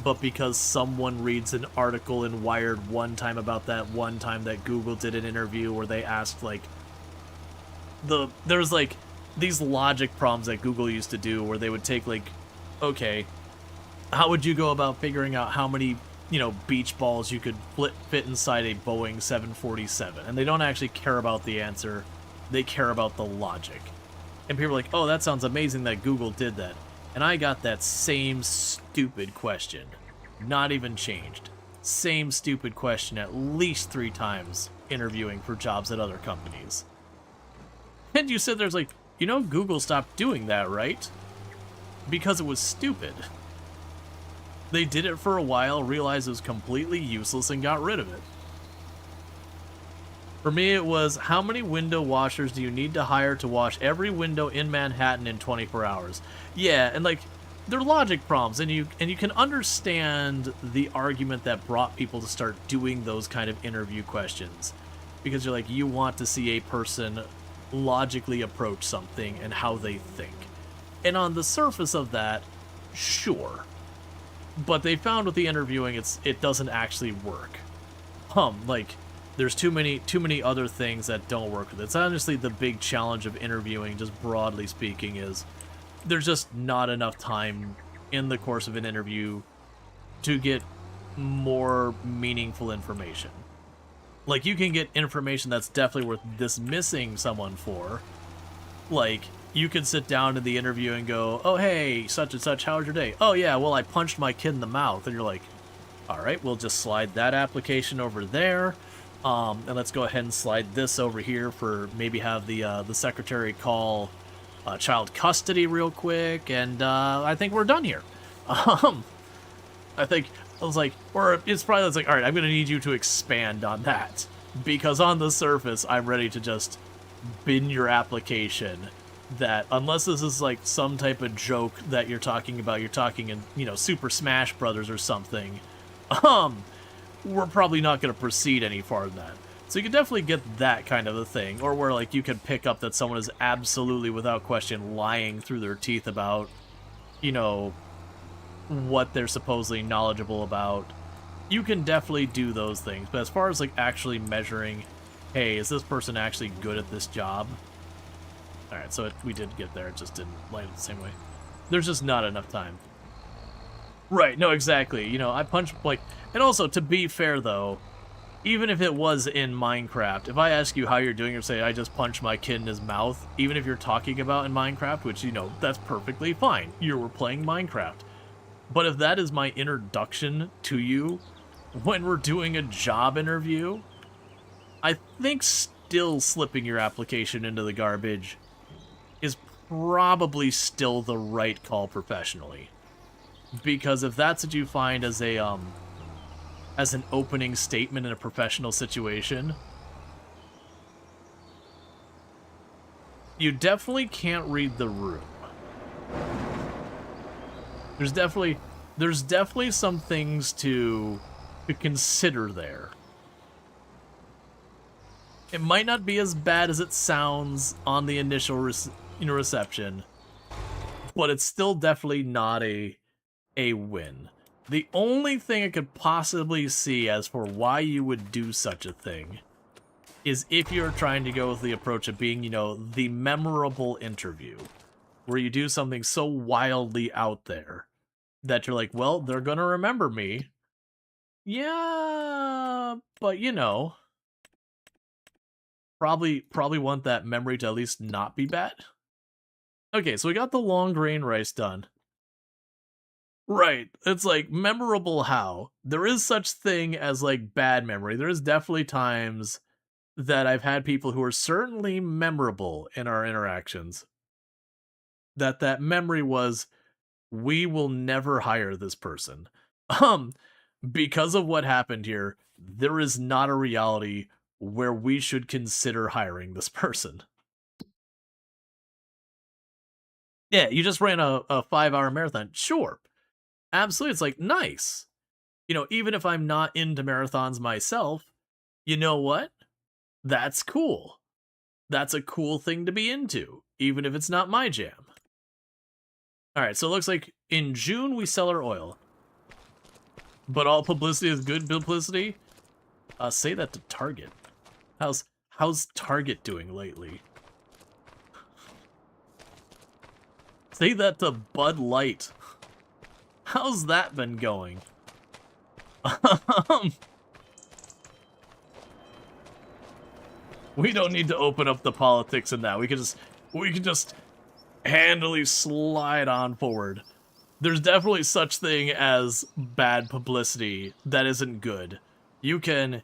But because someone reads an article in Wired one time about that one time that Google did an interview where they asked, like, there's, like, these logic problems that Google used to do where they would take, like, okay, how would you go about figuring out how many, you know, beach balls you could fit inside a Boeing 747? And they don't actually care about the answer, they care about the logic. And people are like, oh, that sounds amazing that Google did that. And I got that same stupid question. Not even changed. Same stupid question at least 3 times interviewing for jobs at other companies. And you said there's like, you know, Google stopped doing that, right? Because it was stupid. They did it for a while, realized it was completely useless, and got rid of it. For me, it was, how many window washers do you need to hire to wash every window in Manhattan in 24 hours? Yeah, and like, they're logic problems, and you can understand the argument that brought people to start doing those kind of interview questions. Because you're like, you want to see a person logically approach something and how they think. And on the surface of that, sure. But they found with the interviewing, it doesn't actually work. Like, there's too many other things that don't work with it. It's honestly the big challenge of interviewing, just broadly speaking, is there's just not enough time in the course of an interview to get more meaningful information. Like, you can get information that's definitely worth dismissing someone for. Like, you could sit down in the interview and go, oh, hey, such and such, how was your day? Oh, yeah, well, I punched my kid in the mouth. And you're like, all right, we'll just slide that application over there. And let's go ahead and slide this over here for maybe have the secretary call child custody real quick, and I think we're done here. I think I was like, or it's probably like, all right, I'm gonna need you to expand on that because on the surface, I'm ready to just bin your application. That unless this is like some type of joke that you're talking about, you're talking in, you know, Super Smash Brothers or something. We're probably not going to proceed any farther than that. So you can definitely get that kind of a thing, or where like you can pick up that someone is absolutely without question lying through their teeth about, you know, what they're supposedly knowledgeable about. You can definitely do those things, but as far as like actually measuring, hey, is this person actually good at this job? All right, so we did get there, it just didn't light it the same way. There's just not enough time. Right, no, exactly. You know, I punched, like, and also, to be fair, though, even if it was in Minecraft, if I ask you how you're doing, or say, I just punched my kid in his mouth, even if you're talking about in Minecraft, which, you know, that's perfectly fine. You were playing Minecraft. But if that is my introduction to you when we're doing a job interview, I think still slipping your application into the garbage is probably still the right call professionally. Because if that's what you find as a as an opening statement in a professional situation, you definitely can't read the room. There's definitely some things to consider there. It might not be as bad as it sounds on the initial reception, but it's still definitely not a win. The only thing I could possibly see as for why you would do such a thing is if you're trying to go with the approach of being, you know, the memorable interview, where you do something so wildly out there that you're like, well, they're gonna remember me. Yeah, but you know, probably want that memory to at least not be bad. Okay, so we got the long grain rice done. Right. It's like memorable how. There is such thing as like bad memory. There is definitely times that I've had people who are certainly memorable in our interactions. That memory was we will never hire this person. Um, because of what happened here, there is not a reality where we should consider hiring this person. Yeah, you just ran a 5-hour marathon. Sure. Absolutely. It's like, nice. You know, even if I'm not into marathons myself, you know what? That's cool. That's a cool thing to be into, even if it's not my jam. All right, so it looks like in June we sell our oil. But all publicity is good publicity? Say that to Target. How's Target doing lately? Say that to Bud Light. How's that been going? We don't need to open up the politics in that. We can just handily slide on forward. There's definitely such thing as bad publicity that isn't good. You can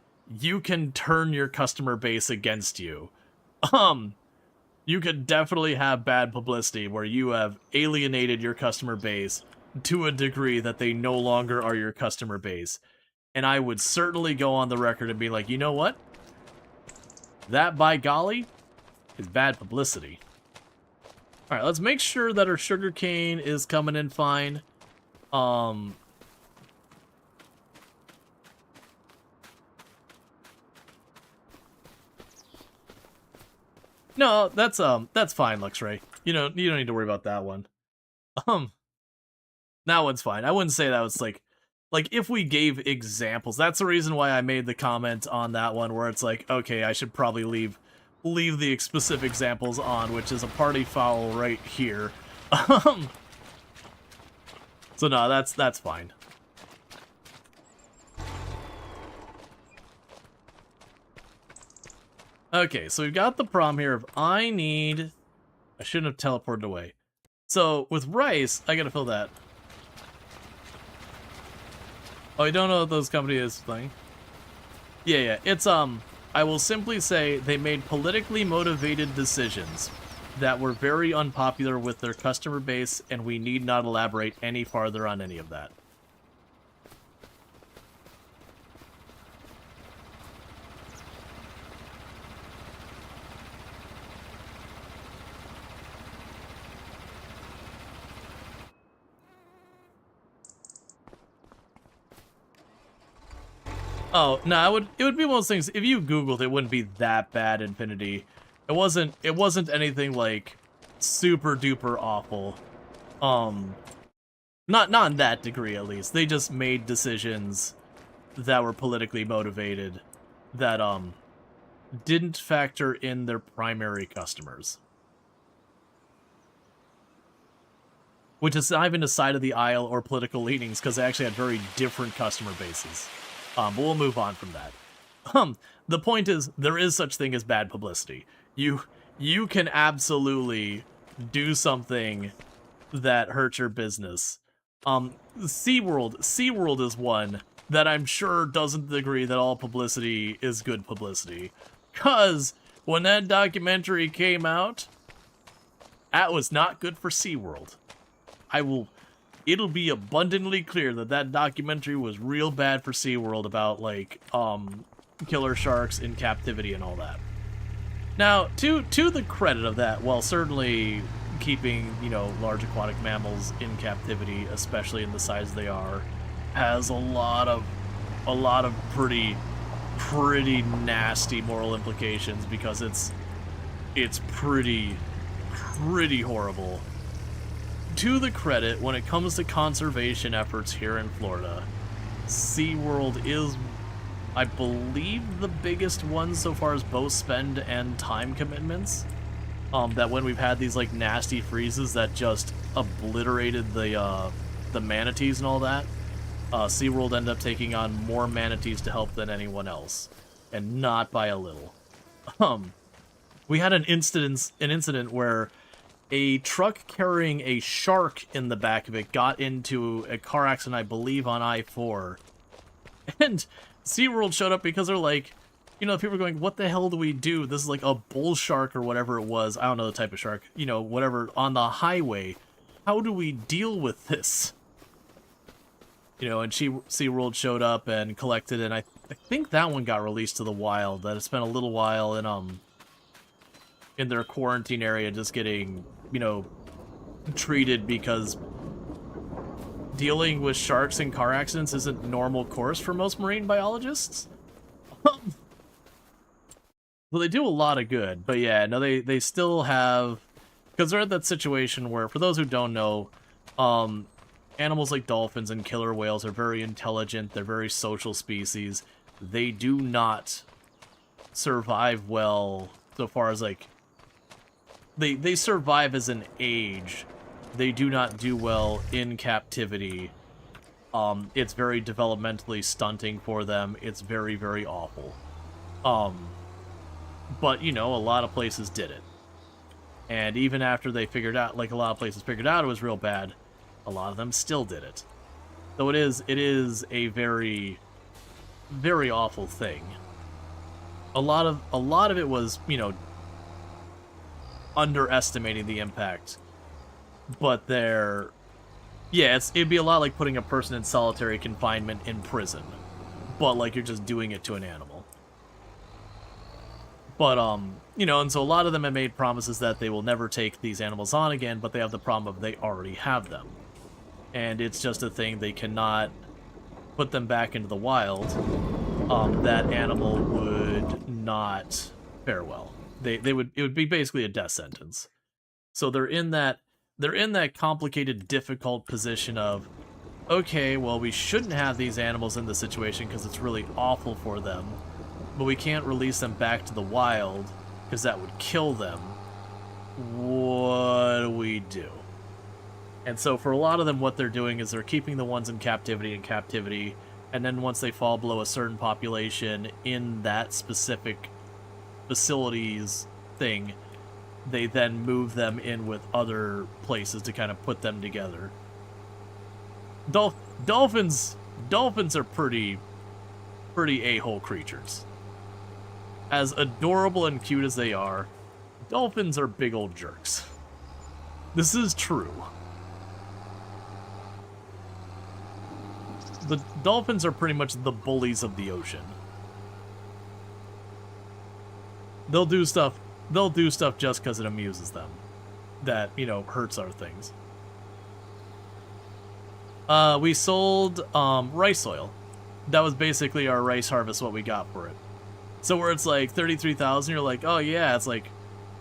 turn your customer base against you. You could definitely have bad publicity where you have alienated your customer base to a degree that they no longer are your customer base. And I would certainly go on the record and be like, you know what? That, by golly, is bad publicity. Alright, let's make sure that our sugarcane is coming in fine. No, that's fine, Luxray. You don't need to worry about that one. That one's fine. I wouldn't say that was like if we gave examples, that's the reason why I made the comment on that one where it's like, okay, I should probably leave the specific examples on, which is a party foul right here. So no, that's fine. Okay, so we've got the problem here of I shouldn't have teleported away. So with rice, I gotta fill that. Oh, you don't know what those company is playing? Yeah, it's, I will simply say they made politically motivated decisions that were very unpopular with their customer base, and we need not elaborate any farther on any of that. Oh, no, it would be one of those things, if you Googled, it wouldn't be that bad, Infinity. It wasn't anything, like, super duper awful. Not in that degree, at least. They just made decisions that were politically motivated that, didn't factor in their primary customers. Which is not even a side of the aisle or political leanings, because they actually had very different customer bases. But we'll move on from that. The point is, there is such thing as bad publicity. You can absolutely do something that hurts your business. SeaWorld is one that I'm sure doesn't agree that all publicity is good publicity. Cause when that documentary came out, that was not good for SeaWorld. It'll be abundantly clear that that documentary was real bad for SeaWorld about, like, killer sharks in captivity and all that. Now, to the credit of that, while certainly keeping, you know, large aquatic mammals in captivity, especially in the size they are, has a lot of pretty nasty moral implications, because it's pretty horrible. To the credit, when it comes to conservation efforts here in Florida, SeaWorld is, I believe, the biggest one so far as both spend and time commitments. That when we've had these, like, nasty freezes that just obliterated the manatees and all that, SeaWorld ended up taking on more manatees to help than anyone else, and not by a little. We had an incident where a truck carrying a shark in the back of it got into a car accident, I believe, on I-4. And SeaWorld showed up because they're like, you know, people are going, what the hell do we do? This is like a bull shark or whatever it was. I don't know the type of shark. You know, whatever, on the highway. how do we deal with this? You know, and SeaWorld showed up and collected, and I think that one got released to the wild. That it's been a little while in their quarantine area, just getting, you know, treated because dealing with sharks in car accidents isn't normal course for most marine biologists. Well, they do a lot of good, but yeah, no, they still have, because they're at that situation where, for those who don't know, animals like dolphins and killer whales are very intelligent, they're very social species. They do not survive well so far as, like, they survive as an age. They do not do well in captivity. It's very developmentally stunting for them. It's very, very awful. But, you know, a lot of places did it. And even after they figured out, like a lot of places figured out it was real bad, a lot of them still did it. So it is a very, very awful thing. A lot of it was, you know, underestimating the impact. But it'd be a lot like putting a person in solitary confinement in prison. But, like, you're just doing it to an animal. But, you know, and so a lot of them have made promises that they will never take these animals on again, but they have the problem of they already have them. And it's just a thing, they cannot put them back into the wild. That animal would not fare well. It would be basically a death sentence. So they're in that complicated, difficult position of, okay, well, we shouldn't have these animals in this situation because it's really awful for them, but we can't release them back to the wild because that would kill them. What do we do? And so for a lot of them, what they're doing is they're keeping the ones in captivity, and then once they fall below a certain population in that specific facilities thing, they then move them in with other places to kind of put them together. Dolphins are pretty a-hole creatures. As adorable and cute as they are, dolphins are big old jerks. This is true. The dolphins are pretty much the bullies of the ocean. They'll do stuff just because it amuses them. That, you know, hurts our things. We sold rice oil. That was basically our rice harvest, what we got for it. So where it's like 33,000, you're like, oh yeah, it's like,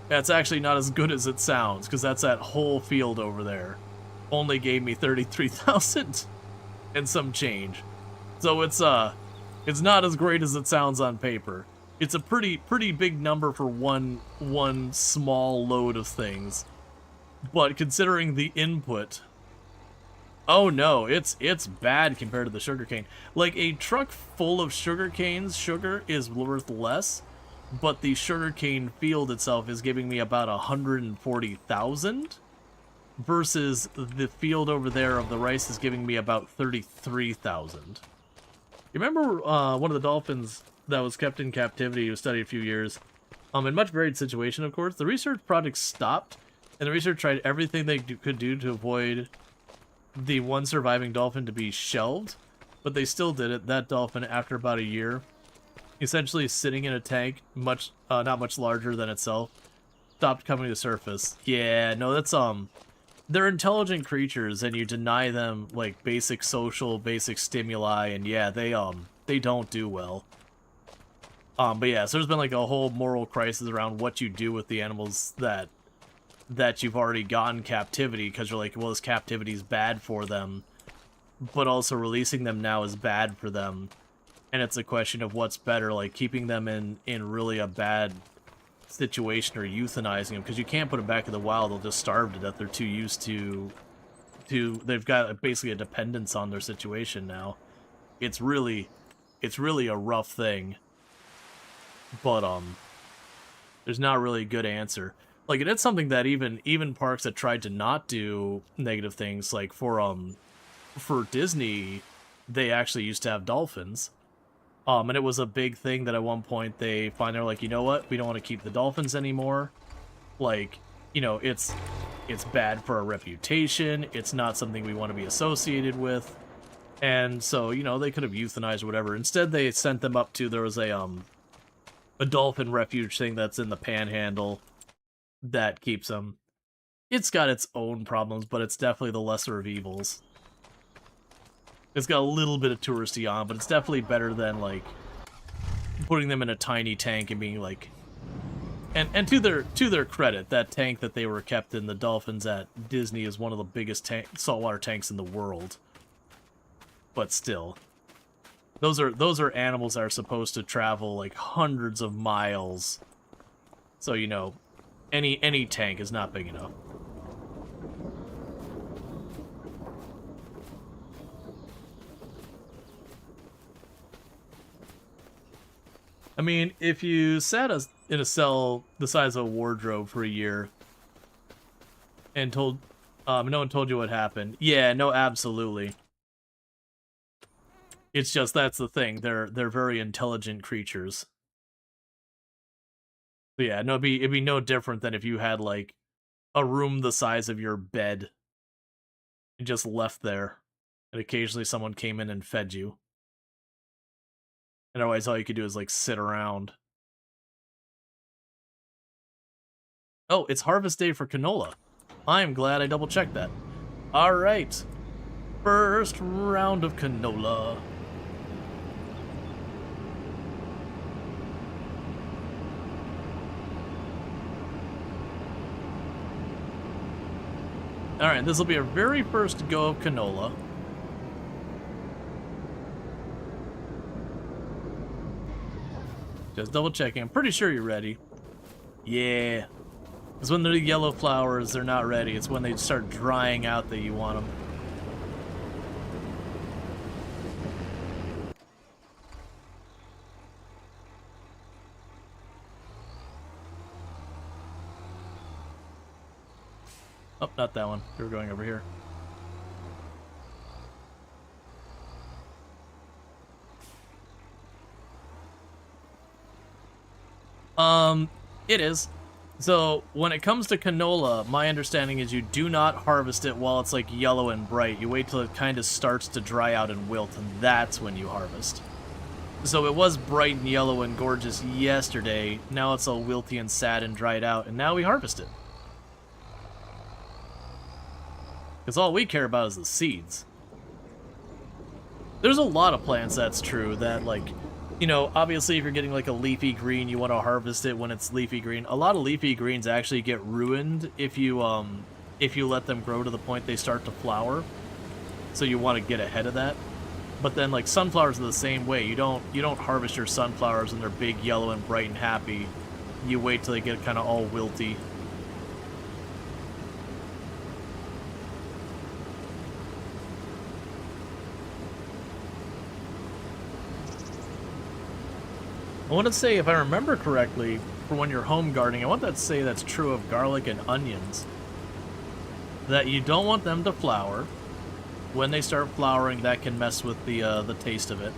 that's actually not as good as it sounds, because that's that whole field over there. Only gave me 33,000 and some change. So it's not as great as it sounds on paper. It's a pretty big number for one small load of things. But considering the input, oh no, it's bad compared to the sugarcane. Like, a truck full of sugar is worth less, but the sugarcane field itself is giving me about 140,000, versus the field over there of the rice is giving me about 33,000. You remember one of the dolphins that was kept in captivity, who studied a few years, in much varied situation, of course. The research project stopped, and the research tried everything they could do to avoid the one surviving dolphin to be shelved, but they still did it. That dolphin, after about a year, essentially sitting in a tank not much larger than itself, stopped coming to the surface. Yeah, no, that's they're intelligent creatures, and you deny them like basic stimuli, and yeah, they don't do well. But yeah, so there's been like a whole moral crisis around what you do with the animals that you've already gotten captivity, because you're like, well, this captivity is bad for them, but also releasing them now is bad for them. And it's a question of what's better, like keeping them in really a bad situation or euthanizing them, because you can't put them back in the wild. They'll just starve to death. They're too used to they've got basically a dependence on their situation now. It's really a rough thing. But there's not really a good answer. Like, it is something that even parks that tried to not do negative things, like for Disney, they actually used to have dolphins. And it was a big thing that at one point they're like, you know what, we don't want to keep the dolphins anymore. Like, you know, it's bad for our reputation. It's not something we want to be associated with. And so, you know, they could have euthanized or whatever. Instead, they sent them up to, there was a dolphin refuge thing that's in the Panhandle that keeps them. It's got its own problems, but it's definitely the lesser of evils. It's got a little bit of touristy on, but it's definitely better than, like, putting them in a tiny tank and being like... And to their credit, that tank that they were kept in, the dolphins at Disney, is one of the biggest saltwater tanks in the world. But still, those are animals that are supposed to travel like hundreds of miles. So, you know, any tank is not big enough. I mean, if you sat us in a cell the size of a wardrobe for a year and told no one told you what happened, yeah, no, absolutely. It's just that's the thing. They're very intelligent creatures. So yeah, no, it'd be no different than if you had like a room the size of your bed and just left there, and occasionally someone came in and fed you. And otherwise, all you could do is like sit around. Oh, it's harvest day for canola. I'm glad I double checked that. All right, first round of canola. Alright, this will be our very first go of canola. Just double checking. I'm pretty sure you're ready. Yeah. Because when they're yellow flowers, they're not ready. It's when they start drying out that you want them. Oh, not that one. We were going over here. It is. So, when it comes to canola, my understanding is you do not harvest it while it's, like, yellow and bright. You wait till it kind of starts to dry out and wilt, and that's when you harvest. So it was bright and yellow and gorgeous yesterday. Now it's all wilty and sad and dried out, and now we harvest it. Because all we care about is the seeds. There's a lot of plants that's true that, like, you know, obviously if you're getting like a leafy green, you want to harvest it when it's leafy green. A lot of leafy greens actually get ruined if you let them grow to the point they start to flower. So you want to get ahead of that. But then like sunflowers are the same way. You don't harvest your sunflowers when they're big, yellow, and bright and happy. You wait till they get kind of all wilty. I want to say, if I remember correctly, for when you're home gardening, I want that to say that's true of garlic and onions. That you don't want them to flower. When they start flowering, that can mess with the taste of it.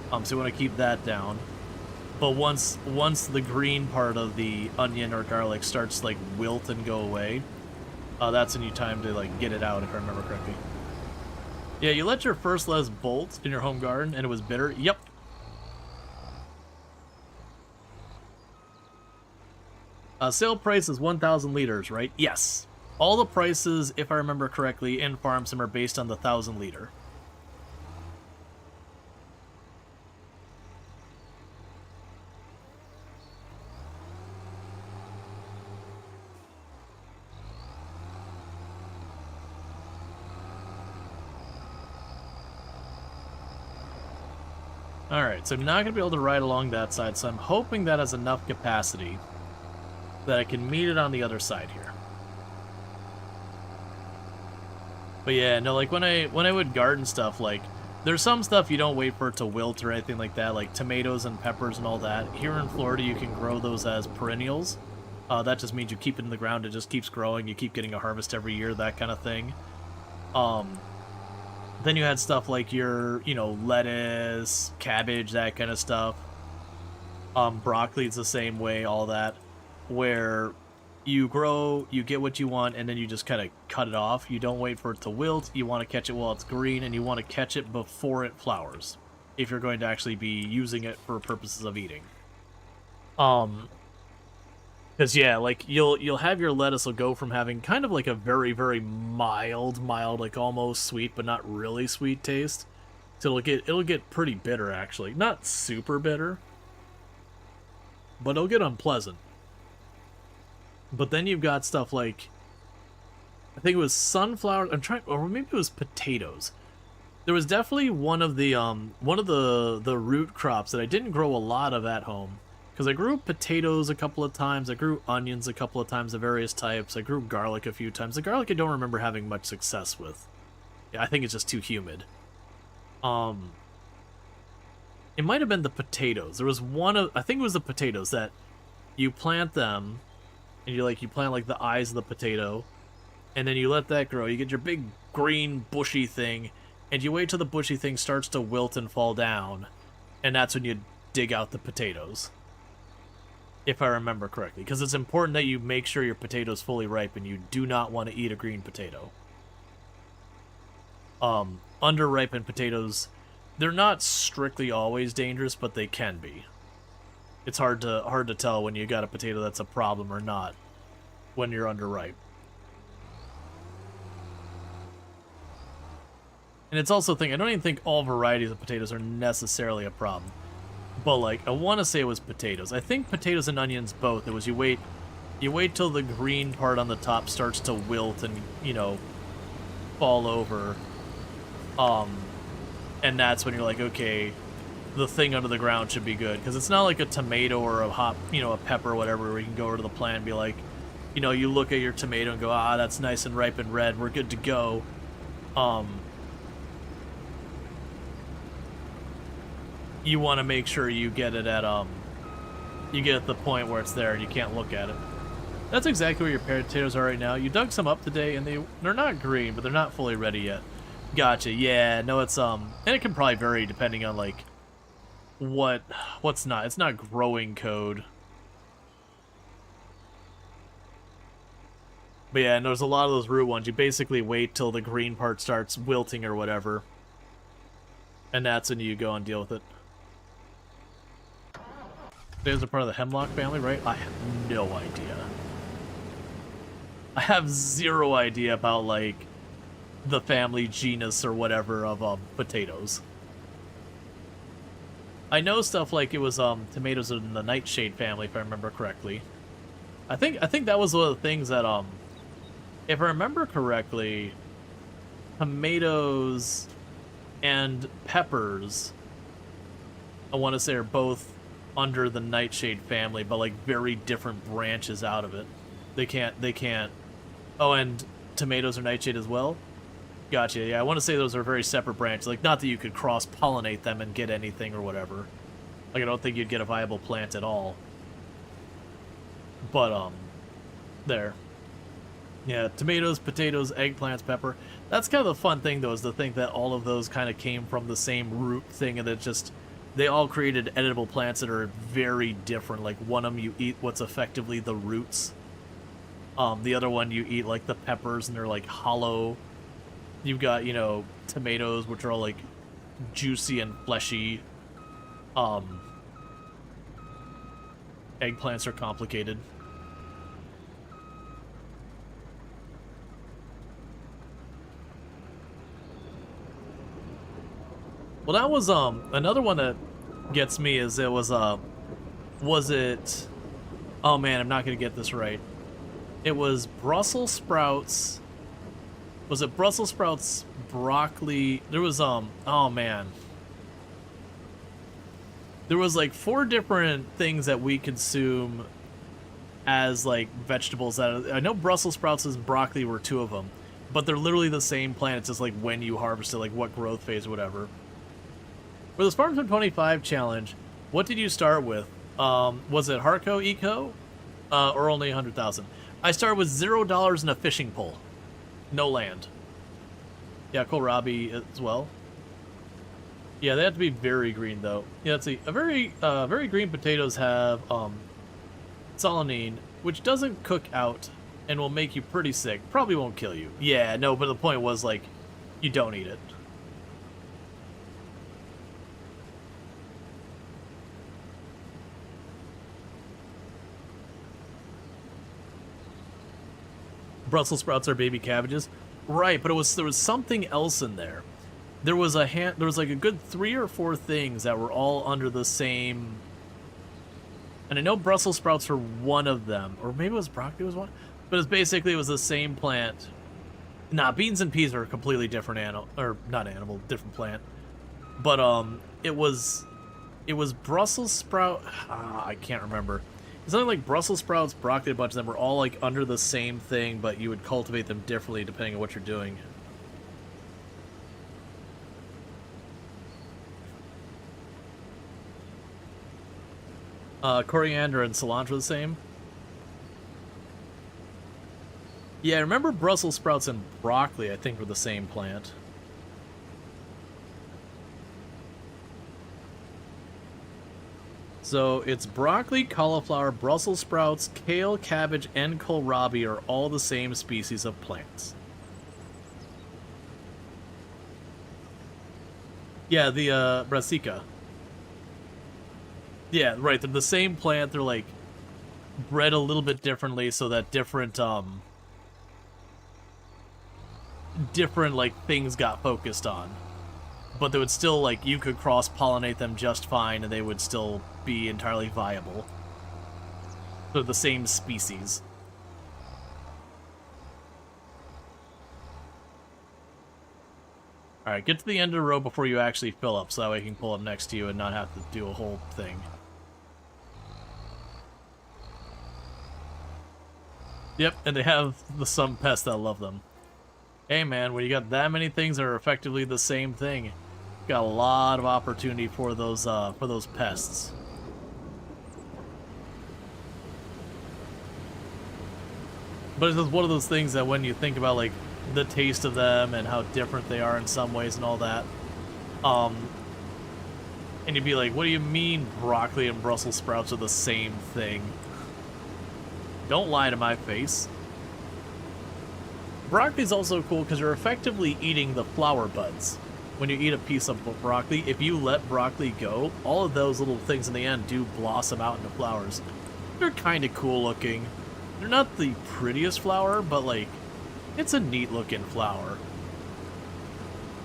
So you want to keep that down. But once the green part of the onion or garlic starts like wilt and go away, that's when you time to like get it out, if I remember correctly. Yeah, you let your first lettuce bolt in your home garden and it was bitter. Yep. Sale price is 1,000 liters, right? Yes. All the prices, if I remember correctly, in Farm Sim are based on the 1,000 liter. Alright, so I'm not going to be able to ride along that side, so I'm hoping that has enough capacity that I can meet it on the other side here. But yeah, no, like when I would garden stuff, like there's some stuff you don't wait for it to wilt or anything like that, like tomatoes and peppers and all that. Here in Florida, you can grow those as perennials. That just means you keep it in the ground, it just keeps growing, you keep getting a harvest every year, that kind of thing. Then you had stuff like your, you know, lettuce, cabbage, that kind of stuff. Broccoli's the same way, all that. Where you grow, you get what you want, and then you just kind of cut it off. You don't wait for it to wilt. You want to catch it while it's green, and you want to catch it before it flowers, if you're going to actually be using it for purposes of eating. Because yeah, like you'll have your lettuce will go from having kind of like a very, very mild, like almost sweet but not really sweet taste, to it'll get pretty bitter actually. Not super bitter, but it'll get unpleasant. But then you've got stuff like, I think it was sunflowers. Or maybe it was potatoes. There was definitely one of the root crops that I didn't grow a lot of at home, because I grew potatoes a couple of times. I grew onions a couple of times of various types. I grew garlic a few times. The garlic I don't remember having much success with. Yeah, I think it's just too humid. It might have been the potatoes. There was I think it was the potatoes that you plant them. And you plant like the eyes of the potato, and then you let that grow. You get your big green bushy thing, and you wait till the bushy thing starts to wilt and fall down, and that's when you dig out the potatoes. If I remember correctly, because it's important that you make sure your potato's fully ripe, and you do not want to eat a green potato. Underripened potatoes, they're not strictly always dangerous, but they can be. It's hard to tell when you got a potato that's a problem or not when you're underripe. And it's also I don't even think all varieties of potatoes are necessarily a problem. But like, I want to say it was potatoes. I think potatoes and onions both. It was you wait till the green part on the top starts to wilt and, fall over. And that's when you're like, okay, the thing under the ground should be good, because it's not like a tomato or a pepper or whatever, where you can go over to the plant and be like, you look at your tomato and go, that's nice and ripe and red, we're good to go. You want to make sure you get it at the point where it's there and you can't look at it. That's exactly where your potatoes are right now. You dug some up today, and they're not green, but they're not fully ready yet. Gotcha. Yeah, no, it's and it can probably vary depending on like what's not. It's not growing code. But yeah, and there's a lot of those root ones. You basically wait till the green part starts wilting or whatever, and that's when you go and deal with it. These are part of the hemlock family, right? I have no idea. I have zero idea about like the family genus or whatever of potatoes. I know stuff like it was tomatoes in the nightshade family, if I remember correctly. I think that was one of the things that if I remember correctly, tomatoes and peppers, I want to say, are both under the nightshade family, but like very different branches out of it. They can't. Oh, and tomatoes are nightshade as well? Gotcha, yeah, I want to say those are very separate branches. Like, not that you could cross-pollinate them and get anything or whatever. Like, I don't think you'd get a viable plant at all. But, there. Yeah, tomatoes, potatoes, eggplants, pepper. That's kind of the fun thing, though, is to think that all of those kind of came from the same root thing, and that just, they all created edible plants that are very different. Like, one of them you eat what's effectively the roots. The other one you eat, like, the peppers, and they're, like, hollow. You've got, tomatoes, which are all, like, juicy and fleshy. Eggplants are complicated. Well, that was, another one that gets me is it was it... Oh, man, I'm not gonna get this right. It was Brussels sprouts... Was it Brussels sprouts, broccoli? There was, oh man. There was like 4 different things that we consume as like vegetables. That I know Brussels sprouts and broccoli were 2 of them, but they're literally the same plant. It's just like when you harvest it, like what growth phase or whatever. For the Spartan 25 challenge, what did you start with? Was it Harco Eco, or only 100,000? I started with $0 and a fishing pole. No land. Yeah, kohlrabi as well. Yeah, they have to be very green though. Yeah, let's see. Very green potatoes have solanine, which doesn't cook out and will make you pretty sick. Probably won't kill you. Yeah, no, but the point was, like, you don't eat it. Brussels sprouts are baby cabbages. Right, but there was something else in there. There was like a good 3 or 4 things that were all under the same. And I know Brussels sprouts were one of them, or maybe it was broccoli was one, but it was the same plant. Nah, beans and peas are a completely different animal, or not animal, different plant. But it was Brussels sprout. I can't remember. It's something like Brussels sprouts, broccoli, a bunch of them were all like under the same thing, but you would cultivate them differently depending on what you're doing. Coriander and cilantro the same. Yeah, I remember Brussels sprouts and broccoli, I think, were the same plant. So it's broccoli, cauliflower, Brussels sprouts, kale, cabbage, and kohlrabi are all the same species of plants. Yeah, the brassica. Yeah, right. They're the same plant. They're like bred a little bit differently, so that different like things got focused on. But they would still, like, you could cross-pollinate them just fine, and they would still be entirely viable. They're the same species. Alright, get to the end of the row before you actually fill up, so that way I can pull up next to you and not have to do a whole thing. Yep, and they have some pests that love them. Hey man, when you got that many things that are effectively the same thing, got a lot of opportunity for those pests. But it's just one of those things that when you think about like the taste of them and how different they are in some ways and all that, and you'd be like, what do you mean broccoli and Brussels sprouts are the same thing? Don't lie to my face. Broccoli's also cool because you're effectively eating the flower buds. When you eat a piece of broccoli, if you let broccoli go, all of those little things in the end do blossom out into flowers. They're kind of cool looking. They're not the prettiest flower, but like, it's a neat looking flower.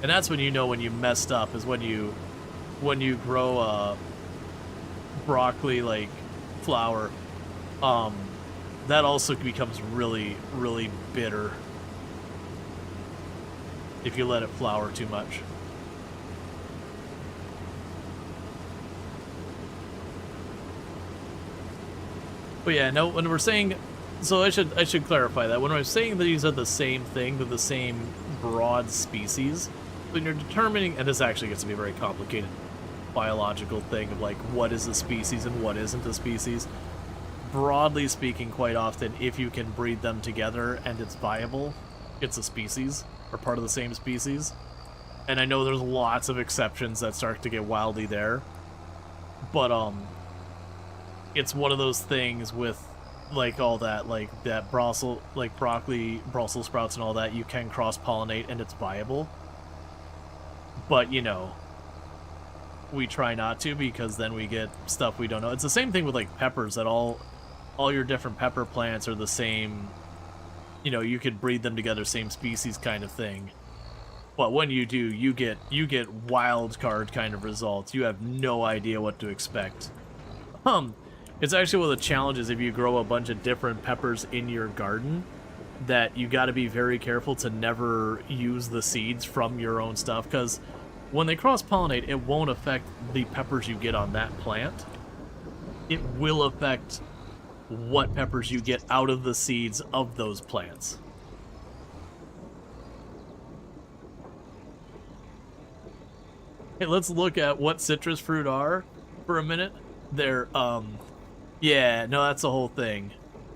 And that's when you know when you messed up, is when you grow a broccoli like flower. That also becomes really, really bitter if you let it flower too much. But yeah, no, when we're saying, so I should clarify that when I'm saying that these are the same thing, they're the same broad species. When you're determining, and this actually gets to be a very complicated biological thing of like what is a species and what isn't a species. Broadly speaking, quite often, if you can breed them together and it's viable, it's a species or part of the same species. And I know there's lots of exceptions that start to get wildly there, but it's one of those things with like all that, like that broccoli, Brussels sprouts and all that, you can cross-pollinate and it's viable. But, you know, we try not to because then we get stuff we don't know. It's the same thing with like peppers, that all your different pepper plants are the same, you know, you could breed them together, same species kind of thing. But when you do, you get wild card kind of results. You have no idea what to expect. It's actually one of the challenges if you grow a bunch of different peppers in your garden, that you got to be very careful to never use the seeds from your own stuff, because when they cross-pollinate, it won't affect the peppers you get on that plant. It will affect what peppers you get out of the seeds of those plants. Hey, let's look at what citrus fruit are for a minute. They're, yeah, no, that's the whole thing.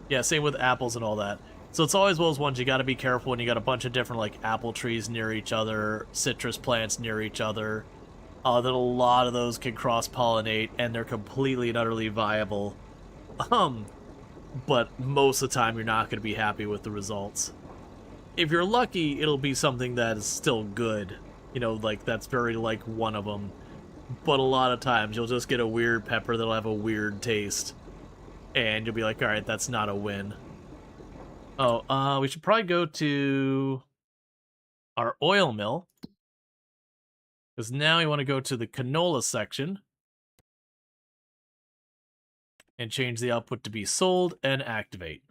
Yeah, same with apples and all that. So it's always those ones you gotta be careful when you got a bunch of different, like, apple trees near each other, citrus plants near each other. That a lot of those can cross-pollinate, and they're completely and utterly viable. but most of the time you're not going to be happy with the results. If you're lucky, it'll be something that is still good. You know, like that's very like one of them. But a lot of times you'll just get a weird pepper that'll have a weird taste. And you'll be like, alright, that's not a win. Oh, we should probably go to our oil mill. Because now we want to go to the canola section. And change the output to be sold and activate.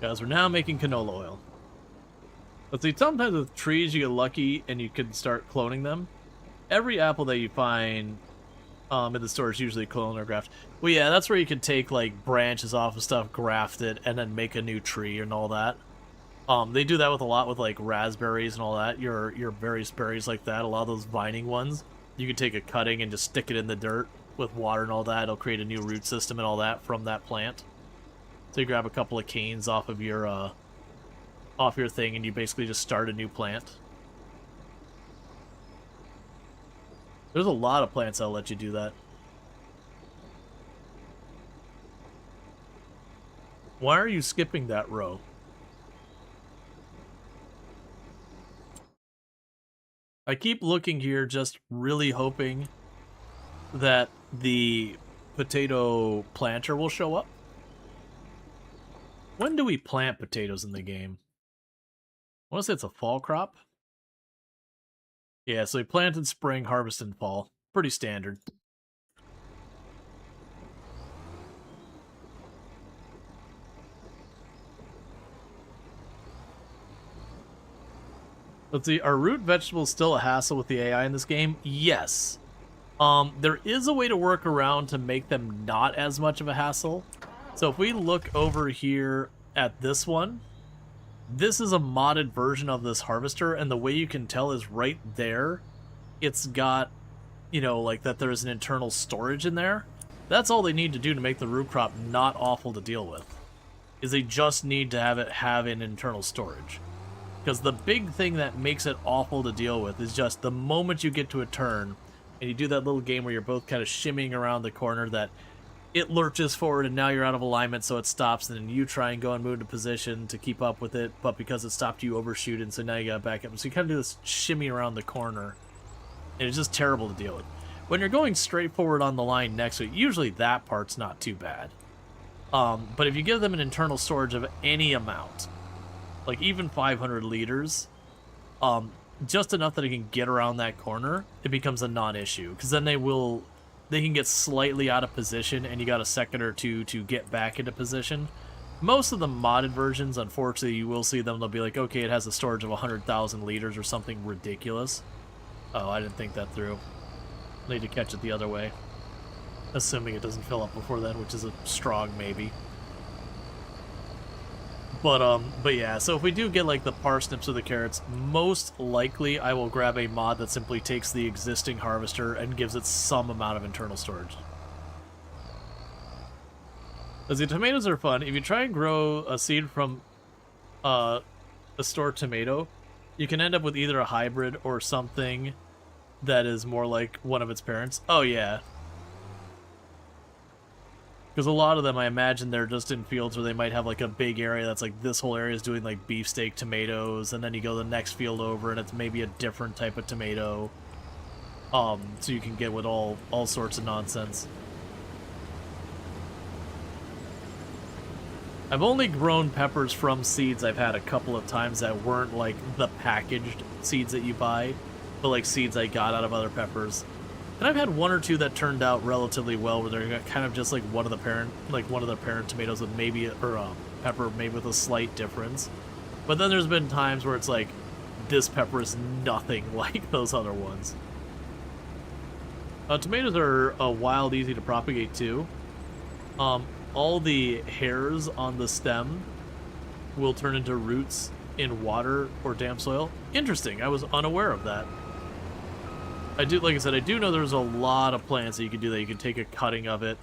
Because we're now making canola oil. But see, sometimes with trees you get lucky and you can start cloning them. Every apple that you find in the store is usually cloned or grafted. Well, yeah, that's where you can take like branches off of stuff, graft it, and then make a new tree and all that. They do that with a lot with like raspberries and all that. Your various berries like that. A lot of those vining ones, you can take a cutting and just stick it in the dirt with water and all that. It'll create a new root system and all that from that plant. So you grab a couple of canes off of your thing, and you basically just start a new plant. There's a lot of plants that'll let you do that. Why are you skipping that row? I keep looking here, just really hoping that the potato planter will show up. When do we plant potatoes in the game? I want to say it's a fall crop. Yeah, so we plant in spring, harvest in fall. Pretty standard. Let's see, are root vegetables still a hassle with the AI in this game? Yes. There is a way to work around to make them not as much of a hassle. So if we look over here at this one, this is a modded version of this harvester, and the way you can tell is right there. It's got, you know, like that there's an internal storage in there. That's all they need to do to make the root crop not awful to deal with, is they just need to have it have an internal storage. Because the big thing that makes it awful to deal with is just the moment you get to a turn, and you do that little game where you're both kind of shimmying around the corner, that it lurches forward and now you're out of alignment, so it stops, and then you try and go and move to position to keep up with it, but because it stopped, you overshoot, and so now you gotta back up. So you kind of do this shimmy around the corner, and it's just terrible to deal with. When you're going straight forward on the line next to it, usually that part's not too bad. But if you give them an internal storage of any amount, like even 500 liters, just enough that it can get around that corner, it becomes a non-issue, because then they can get slightly out of position, and you got a second or two to get back into position. Most of the modded versions, unfortunately, you will see them, they'll be like, okay, it has a storage of 100,000 liters or something ridiculous. Oh, I didn't think that through. I need to catch it the other way. Assuming it doesn't fill up before then, which is a strong maybe. But yeah, so if we do get like the parsnips or the carrots, most likely I will grab a mod that simply takes the existing harvester and gives it some amount of internal storage. Because the tomatoes are fun. If you try and grow a seed from a store tomato, you can end up with either a hybrid or something that is more like one of its parents. Oh yeah. Because a lot of them, I imagine they're just in fields where they might have like a big area that's like, this whole area is doing like beefsteak tomatoes, and then you go the next field over and it's maybe a different type of tomato. So you can get with all sorts of nonsense. I've only grown peppers from seeds I've had a couple of times that weren't like the packaged seeds that you buy, but like seeds I got out of other peppers. And I've had one or two that turned out relatively well, where they're kind of just like one of the parent tomatoes with maybe, or a pepper maybe with a slight difference. But then there's been times where it's like, this pepper is nothing like those other ones. Tomatoes are wild easy to propagate too. All the hairs on the stem will turn into roots in water or damp soil. Interesting, I was unaware of that. Like I said, I do know there's a lot of plants that you can do that. You can take a cutting of it,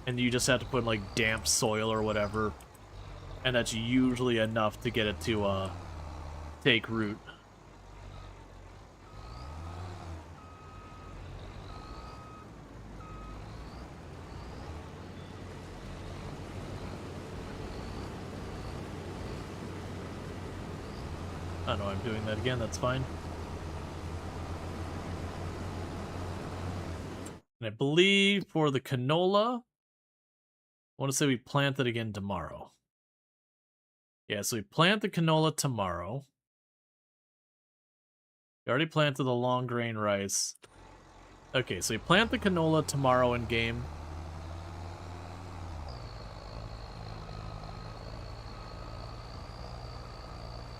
and you just have to put in, like, damp soil or whatever. And that's usually enough to get it to, take root. I know I'm doing that again, that's fine. And I believe for the canola, I want to say we plant it again tomorrow. Yeah, so we plant the canola tomorrow. We already planted the long grain rice. Okay, so we plant the canola tomorrow in game.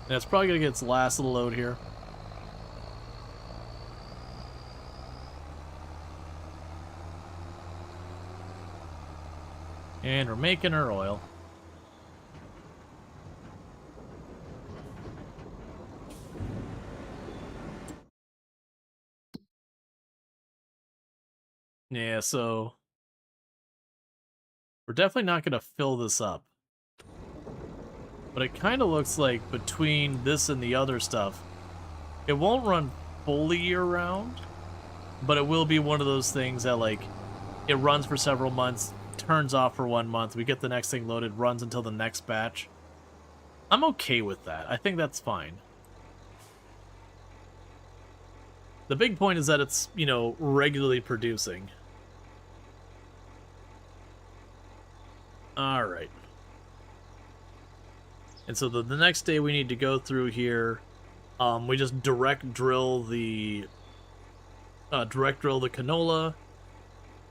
And it's probably going to get its last little load here. And we're making our oil. Yeah, so we're definitely not going to fill this up. But it kind of looks like between this and the other stuff, it won't run fully year-round, but it will be one of those things that, like, it runs for several months, turns off for 1 month, we get the next thing loaded, runs until the next batch. I'm okay with that. I think that's fine. The big point is that it's, you know, regularly producing. Alright. And so the next day we need to go through here, we just direct drill the canola.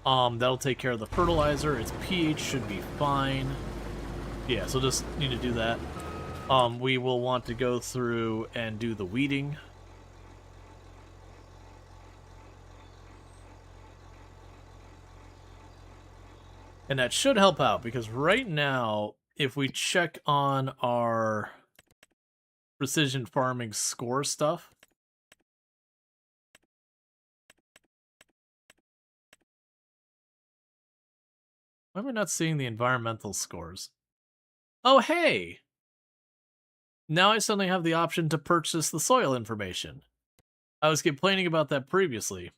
That'll take care of the fertilizer. Its pH should be fine. Yeah, so just need to do that. We will want to go through and do the weeding. And that should help out, because right now, if we check on our precision farming score stuff, why am I not seeing the environmental scores? Oh, hey! Now I suddenly have the option to purchase the soil information. I was complaining about that previously.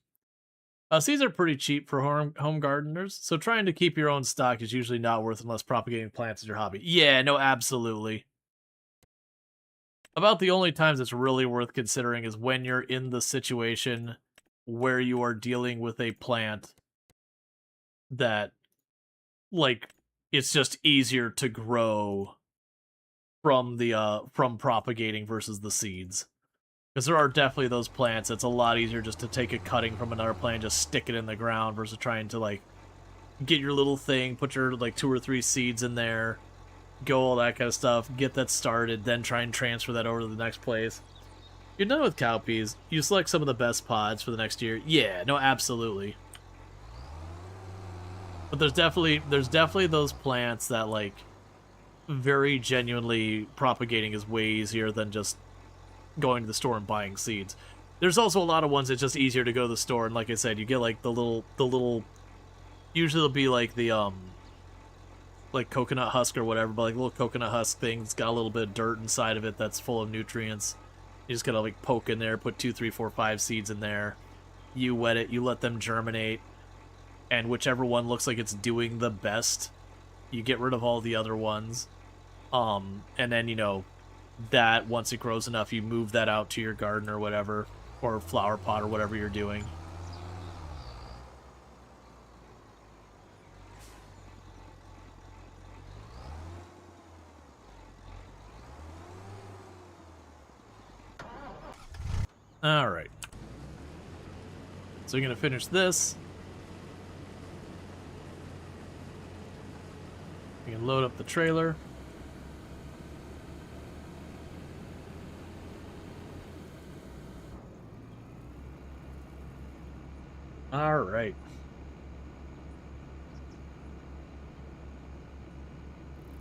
Seeds are pretty cheap for home gardeners, so trying to keep your own stock is usually not worth unless propagating plants is your hobby. Yeah, no, absolutely. About the only times it's really worth considering is when you're in the situation where you are dealing with a plant that, like, it's just easier to grow from the from propagating versus the seeds. Because there are definitely those plants, it's a lot easier just to take a cutting from another plant and just stick it in the ground versus trying to, like, get your little thing, put your, like, 2 or 3 seeds in there, go all that kind of stuff, get that started, then try and transfer that over to the next place. You're done with cowpeas. You select some of the best pods for the next year. Yeah, no, absolutely. But there's definitely those plants that, like, very genuinely propagating is way easier than just going to the store and buying seeds. There's also a lot of ones that's just easier to go to the store, and like I said, you get like the little usually it'll be like the like coconut husk or whatever, but like little coconut husk thing's got a little bit of dirt inside of it that's full of nutrients. You just gotta like poke in there, put 2, 3, 4, 5 seeds in there. You wet it, you let them germinate, and whichever one looks like it's doing the best, you get rid of all the other ones. And then, you know, that once it grows enough, you move that out to your garden or whatever, or flower pot or whatever you're doing. Alright. So you're gonna finish this. You can load up the trailer. Alright.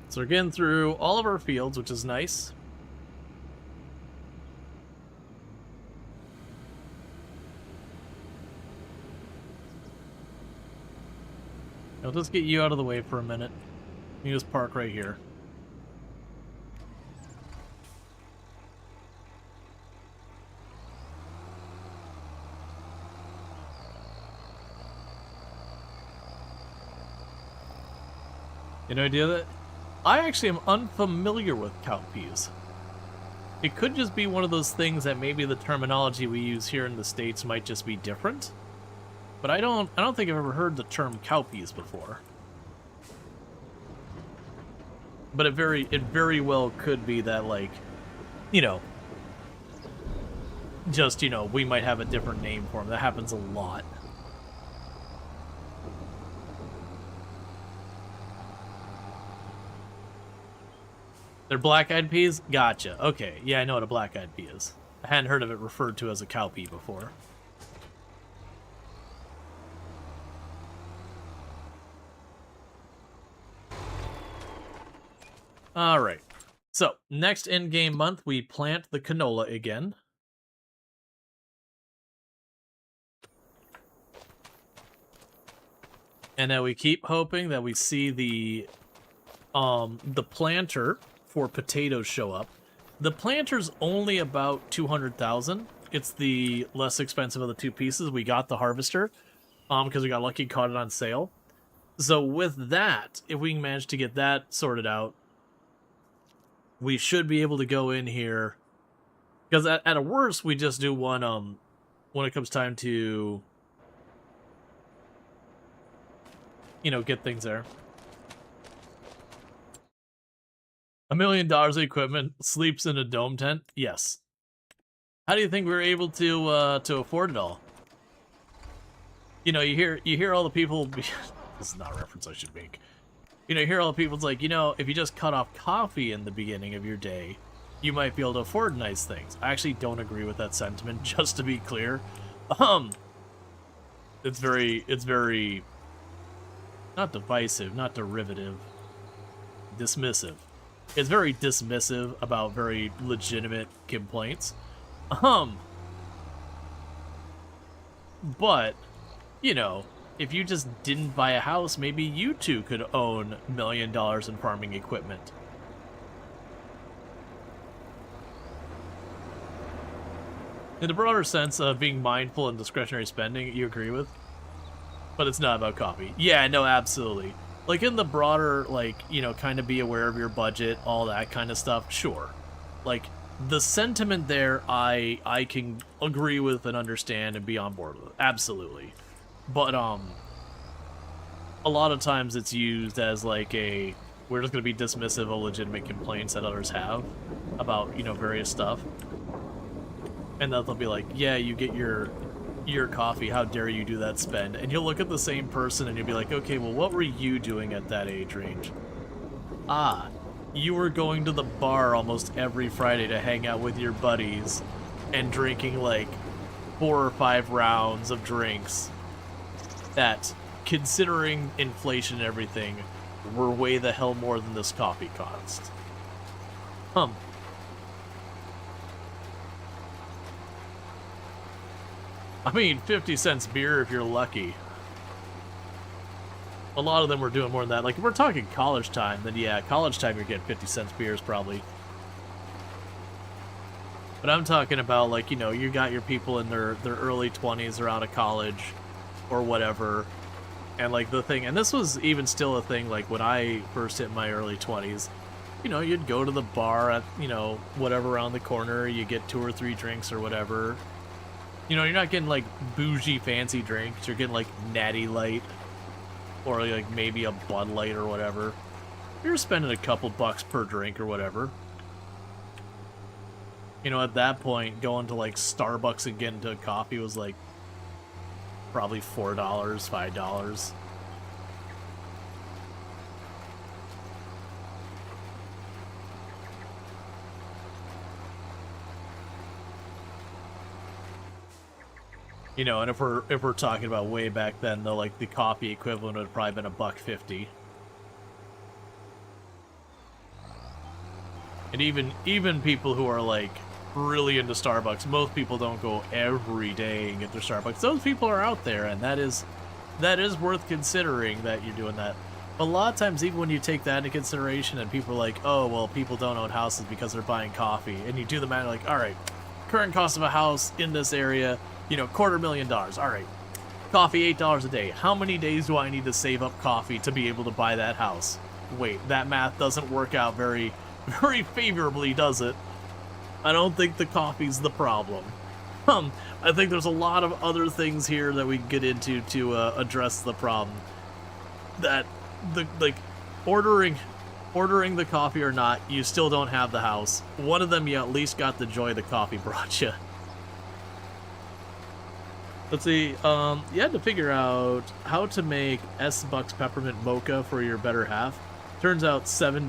So we're getting through all of our fields, which is nice. I'll just get you out of the way for a minute. You just park right here. You know, idea that I actually am unfamiliar with cowpeas. It could just be one of those things that maybe the terminology we use here in the States might just be different. But I don't think I've ever heard the term cowpeas before. But it very well could be that, like, you know, just, you know, we might have a different name for them. That happens a lot. They're black-eyed peas? Gotcha. Okay, yeah, I know what a black-eyed pea is. I hadn't heard of it referred to as a cowpea before. Alright. So, next in-game month, we plant the canola again. And then we keep hoping that we see the planter for potatoes show up. The planter's only about 200,000. It's the less expensive of the two pieces. We got the harvester, because we got lucky, caught it on sale. So with that, if we can manage to get that sorted out, we should be able to go in here. Because at a worst, we just do one, when it comes time to, you know, get things there. $1 million of equipment, sleeps in a dome tent? Yes. How do you think we were able to afford it all? You know, you hear all the people... This is not a reference I should make. You know, you hear all the people, it's like, you know, if you just cut off coffee in the beginning of your day, you might be able to afford nice things. I actually don't agree with that sentiment, just to be clear. It's very... Not divisive, not derivative. Dismissive. It's very dismissive about very legitimate complaints. But, you know, if you just didn't buy a house, maybe you too could own $1 million in farming equipment. In the broader sense of being mindful and discretionary spending, you agree with? But it's not about coffee. Yeah, no, absolutely. Like, in the broader, like, you know, kind of be aware of your budget, all that kind of stuff, sure. Like, the sentiment there, I can agree with and understand and be on board with. Absolutely. But, a lot of times it's used as, like, we're just going to be dismissive of legitimate complaints that others have about, you know, various stuff. And then they'll be like, yeah, you get your coffee, how dare you do that spend? And you'll look at the same person and you'll be like, okay, well, what were you doing at that age range? Ah, you were going to the bar almost every Friday to hang out with your buddies and drinking like 4 or 5 rounds of drinks that, considering inflation and everything, were way the hell more than this coffee cost. I mean, 50 cents beer if you're lucky. A lot of them were doing more than that. Like, if we're talking college time, then yeah, college time you're getting 50 cents beers probably. But I'm talking about, like, you know, you got your people in their early 20s or out of college or whatever. And, like, the thing, and this was even still a thing, like, when I first hit my early 20s, you know, you'd go to the bar at, you know, whatever around the corner, you get 2 or 3 drinks or whatever. You know, you're not getting, like, bougie fancy drinks. You're getting, like, Natty Light. Or, like, maybe a Bud Light or whatever. You're spending a couple bucks per drink or whatever. You know, at that point, going to, like, Starbucks and getting to a coffee was, like, probably $4, $5. You know, and if we're talking about way back then, though, like, the coffee equivalent would have probably been $1.50. And even people who are, like, really into Starbucks, most people don't go every day and get their Starbucks. Those people are out there, and that is worth considering that you're doing that. But a lot of times, even when you take that into consideration, and people are like, oh, well, people don't own houses because they're buying coffee, and you do the math, like, all right, current cost of a house in this area, you know, $250,000. All right, coffee $8 a day. How many days do I need to save up coffee to be able to buy that house? Wait, that math doesn't work out very, very favorably, does it? I don't think the coffee's the problem. I think there's a lot of other things here that we can get into to address the problem. That ordering the coffee or not, you still don't have the house. One of them, you at least got the joy the coffee brought you. Let's see, you had to figure out how to make S-Bucks peppermint mocha for your better half. Turns out $7,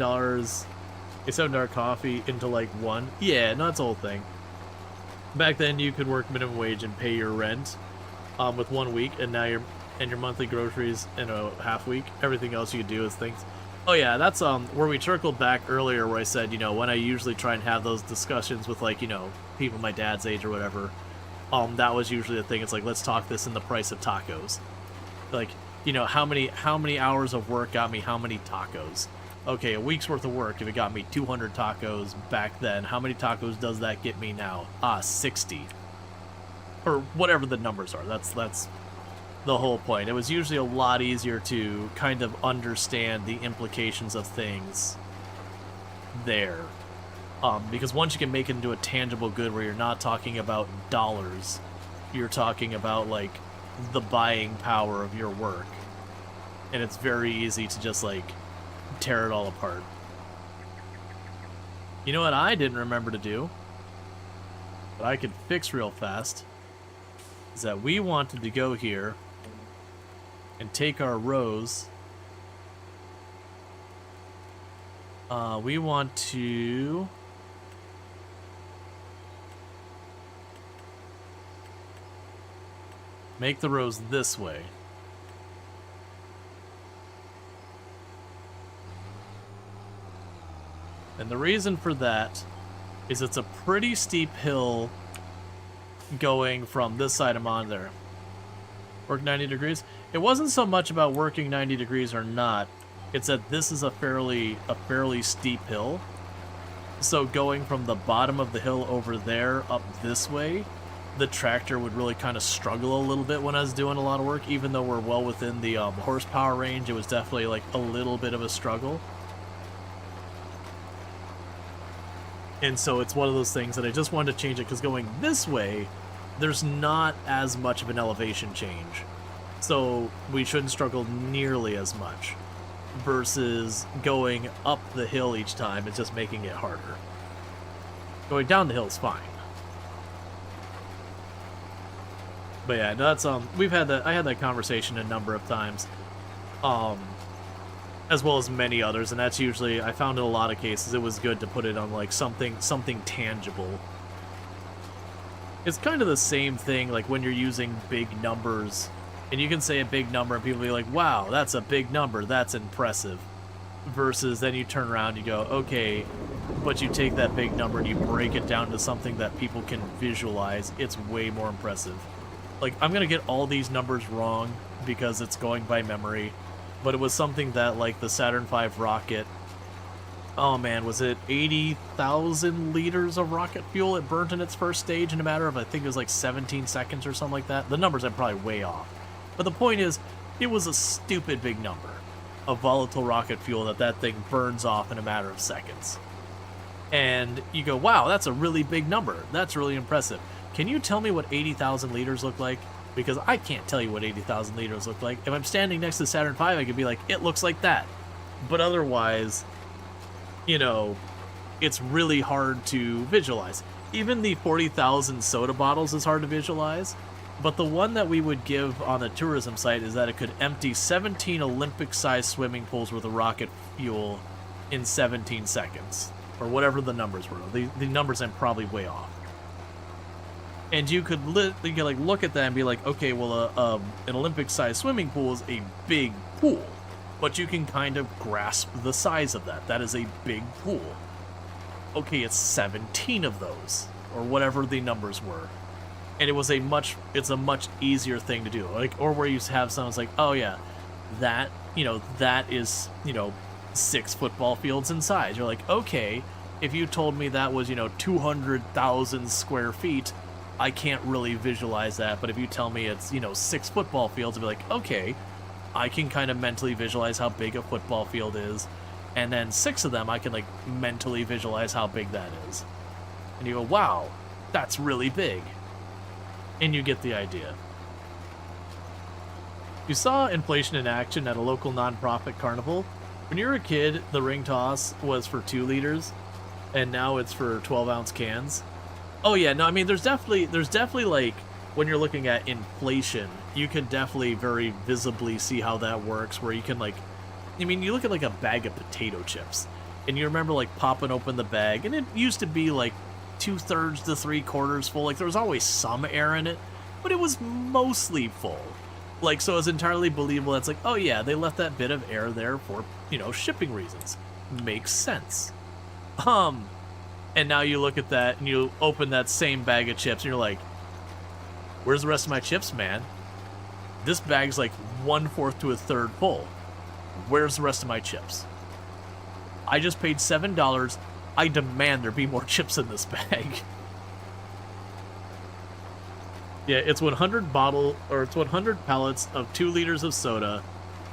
a $7 coffee into like one. Yeah, no, that's the whole thing. Back then you could work minimum wage and pay your rent with 1 week, and now your monthly groceries in a half week. Everything else you could do is things. Oh yeah, that's where we circled back earlier where I said, you know, when I usually try and have those discussions with, like, you know, people my dad's age or whatever, that was usually the thing. It's like, let's talk this in the price of tacos. Like, you know, how many hours of work got me how many tacos? Okay, a week's worth of work, if it got me 200 tacos back then, how many tacos does that get me now? 60. Or whatever the numbers are. That's the whole point. It was usually a lot easier to kind of understand the implications of things there. Because once you can make it into a tangible good where you're not talking about dollars, you're talking about, like, the buying power of your work. And it's very easy to just, like, tear it all apart. You know what I didn't remember to do, but I could fix real fast, is that we wanted to go here and take our rows. We want to make the rows this way. And the reason for that is it's a pretty steep hill going from this side of on there. Work 90 degrees? It wasn't so much about working 90 degrees or not. It's that this is a fairly steep hill. So going from the bottom of the hill over there up this way, the tractor would really kind of struggle a little bit when I was doing a lot of work. Even though we're well within the horsepower range, it was definitely like a little bit of a struggle. And so it's one of those things that I just wanted to change it, because going this way, there's not as much of an elevation change. So we shouldn't struggle nearly as much. Versus going up the hill each time, it's just making it harder. Going down the hill is fine. But yeah, that's we've had that. I had that conversation a number of times, as well as many others, and that's usually, I found in a lot of cases it was good to put it on like something tangible. It's kind of the same thing like when you're using big numbers, and you can say a big number and people will be like, wow, that's a big number, that's impressive. Versus then you turn around and you go, okay, but you take that big number and you break it down to something that people can visualize, it's way more impressive. Like, I'm gonna get all these numbers wrong because it's going by memory, but it was something that, like, the Saturn V rocket, oh man, was it 80,000 liters of rocket fuel it burnt in its first stage in a matter of, I think it was like 17 seconds or something like that? The numbers are probably way off. But the point is, it was a stupid big number of volatile rocket fuel that thing burns off in a matter of seconds. And you go, wow, that's a really big number. That's really impressive. Can you tell me what 80,000 liters look like? Because I can't tell you what 80,000 liters look like. If I'm standing next to Saturn V, I could be like, it looks like that. But otherwise, you know, it's really hard to visualize. Even the 40,000 soda bottles is hard to visualize. But the one that we would give on a tourism site is that it could empty 17 Olympic-sized swimming pools worth of rocket fuel in 17 seconds. Or whatever the numbers were. The numbers I'm probably way off. And you could like look at that and be like, okay, well, an Olympic-sized swimming pool is a big pool. But you can kind of grasp the size of that. That is a big pool. Okay, it's 17 of those. Or whatever the numbers were. And it's a much easier thing to do. Like, or where you have someone's like, oh yeah, that is, 6 football fields in size. You're like, okay, if you told me that was, 200,000 square feet, I can't really visualize that. But if you tell me it's, 6 football fields, I'll be like, okay, I can kind of mentally visualize how big a football field is. And then 6 of them, I can, like, mentally visualize how big that is. And you go, wow, that's really big. And you get the idea. You saw inflation in action at a local nonprofit carnival. When you were a kid, the ring toss was for 2 liters, and now it's for 12-ounce cans. Oh yeah, no, I mean, there's definitely like, when you're looking at inflation, you can definitely very visibly see how that works, where you can like, I mean, you look at like a bag of potato chips, and you remember like popping open the bag, and it used to be like 2/3 to 3/4 full. Like there was always some air in it, but it was mostly full. Like, so it's entirely believable. That's like, oh yeah, they left that bit of air there for, you know, shipping reasons. Makes sense. And now you look at that and you open that same bag of chips and you're like, where's the rest of my chips, man? This bag's like 1/4 to 1/3 full. Where's the rest of my chips? I just paid $7. I demand there be more chips in this bag. Yeah, it's 100 pallets of 2 liters of soda.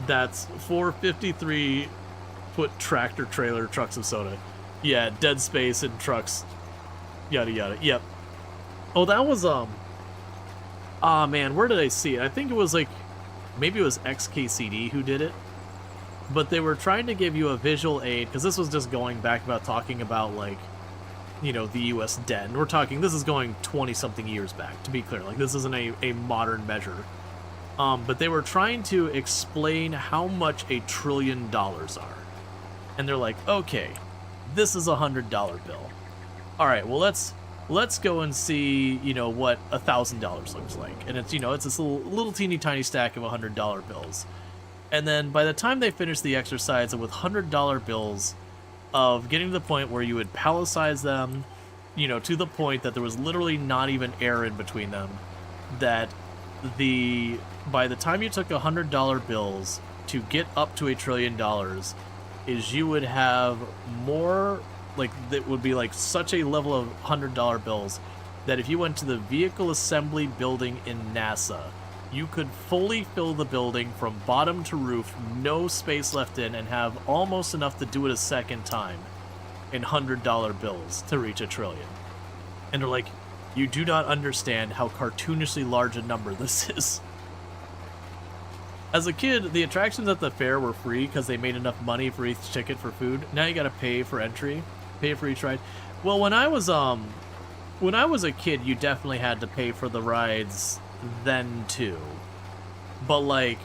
That's 4 53-foot tractor trailer trucks of soda. Yeah, dead space and trucks. Yada yada. Yep. Oh, that was ah man, where did I see it? I think it was like, maybe it was XKCD who did it. But they were trying to give you a visual aid, because this was just going back about talking about like, you know, the US debt. And we're talking, this is going 20-something years back, to be clear. Like, this isn't a modern measure. But they were trying to explain how much $1 trillion are. And they're like, okay, this is a $100 bill. All right, well, let's go and see, you know, what $1,000 looks like. And it's, you know, it's this little teeny tiny stack of $100 bills. And then by the time they finished the exercise with $100 bills, of getting to the point where you would palletize them, you know, to the point that there was literally not even air in between them, that by the time you took $100 bills to get up to $1 trillion, is you would have more, like, that would be like such a level of $100 bills that if you went to the vehicle assembly building in NASA, you could fully fill the building from bottom to roof, no space left in, and have almost enough to do it a second time in $100 bills to reach $1 trillion. And they're like, you do not understand how cartoonishly large a number this is. As a kid, the attractions at the fair were free because they made enough money for each ticket for food. Now you gotta pay for entry, pay for each ride. Well, when I was a kid, you definitely had to pay for the rides then too. But like,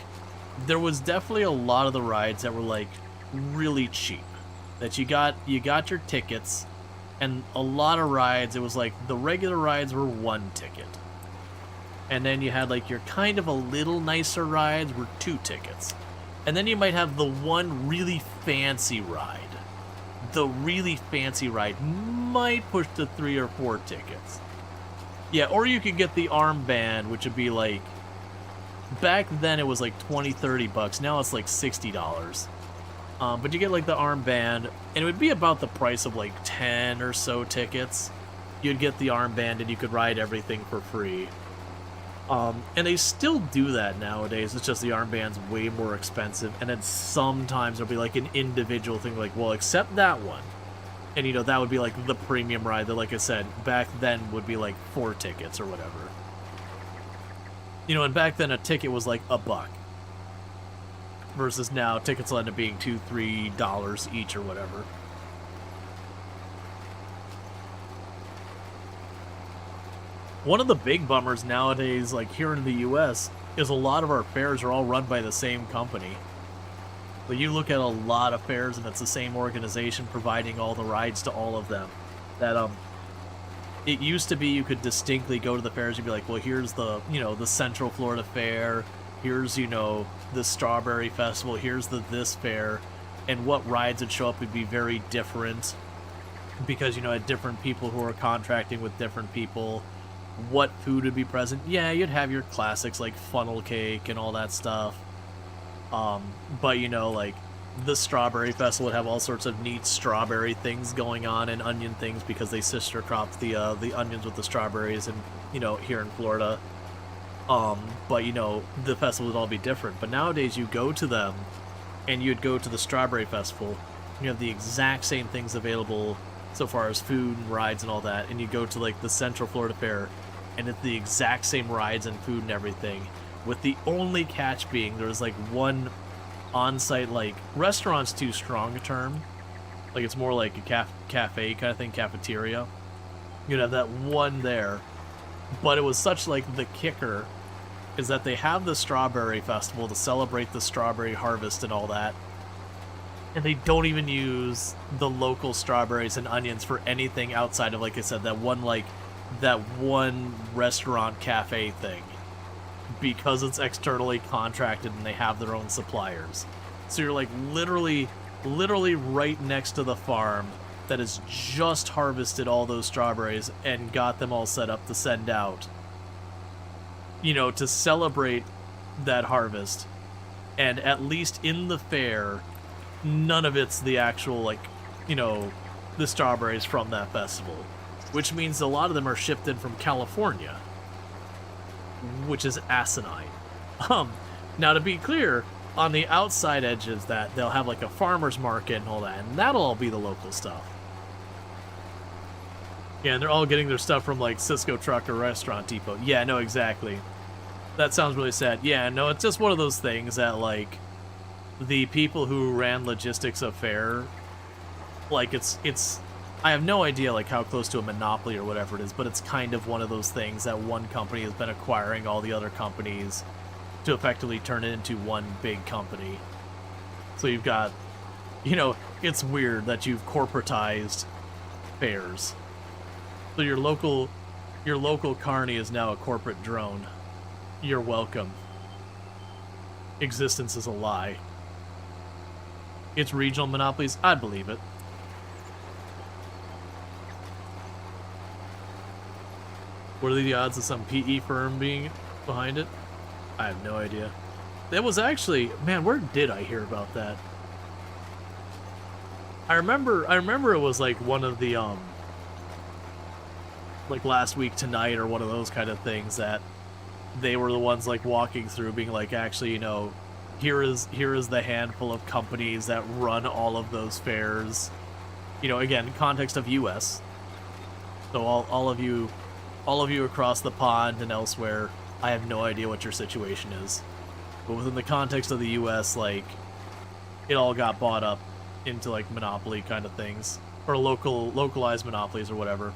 there was definitely a lot of the rides that were like really cheap. That you got your tickets, and a lot of rides, it was like the regular rides were 1 ticket. And then you had like your kind of a little nicer rides were 2 tickets. And then you might have the one really fancy ride. The really fancy ride might push to 3 or 4 tickets. Yeah, or you could get the armband, which would be like, back then it was like $20-30. Now it's like $60. But you get like the armband, and it would be about the price of like 10 or so tickets. You'd get the armband and you could ride everything for free. And they still do that nowadays. It's just the armband's way more expensive, and then sometimes there'll be like an individual thing like, well, accept that one. And, you know, that would be like the premium ride that, like I said, back then would be like 4 tickets or whatever. You know, and back then a ticket was like $1. Versus now, tickets will end up being $2-3 each or whatever. One of the big bummers nowadays, like here in the US, is a lot of our fairs are all run by the same company. But you look at a lot of fairs and it's the same organization providing all the rides to all of them. That it used to be you could distinctly go to the fairs and be like, well, here's the, you know, the Central Florida Fair, here's, you know, the Strawberry Festival, here's this fair, and what rides would show up would be very different because, you know, had different people who are contracting with different people. What food would be present? Yeah, you'd have your classics like funnel cake and all that stuff. But, you know, like, the Strawberry Festival would have all sorts of neat strawberry things going on and onion things because they sister cropped the onions with the strawberries, and, you know, here in Florida. But, you know, the festival would all be different. But nowadays you go to them, and you'd go to the Strawberry Festival, and you have the exact same things available so far as food and rides and all that, and you go to like the Central Florida Fair, and it's the exact same rides and food and everything, with the only catch being there's like one on-site, like, restaurant's too strong a term, like it's more like a cafe kind of thing, cafeteria. You'd have that one there, but it was such like the kicker is that they have the strawberry festival to celebrate the strawberry harvest and all that, and they don't even use the local strawberries and onions for anything outside of, like I said, that one restaurant cafe thing, because it's externally contracted and they have their own suppliers. So you're like literally right next to the farm that has just harvested all those strawberries and got them all set up to send out, you know, to celebrate that harvest. And at least in the fair, none of it's the actual, like, you know, the strawberries from that festival, which means a lot of them are shipped in from California, which is asinine. Now to be clear, on the outside edges that they'll have like a farmer's market and all that, and that'll all be the local stuff. Yeah, and they're all getting their stuff from like Cisco Truck or Restaurant Depot. Yeah, no, exactly. That sounds really sad. Yeah, no, it's just one of those things that like the people who ran logistics of fair, like it's I have no idea like how close to a monopoly or whatever it is, but it's kind of one of those things that one company has been acquiring all the other companies to effectively turn it into one big company. So you've got, you know, it's weird that you've corporatized fairs. So your local carny is now a corporate drone. You're welcome. Existence is a lie. It's regional monopolies? I'd believe it. What are the odds of some PE firm being behind it? I have no idea. That was actually, man, where did I hear about that? I remember it was like one of the like Last Week Tonight or one of those kind of things that they were the ones like walking through being like, actually, you know, here is the handful of companies that run all of those fairs. You know, again, context of US. So all of you across the pond and elsewhere, I have no idea what your situation is. But within the context of the US, like, it all got bought up into like monopoly kind of things, or localized monopolies or whatever.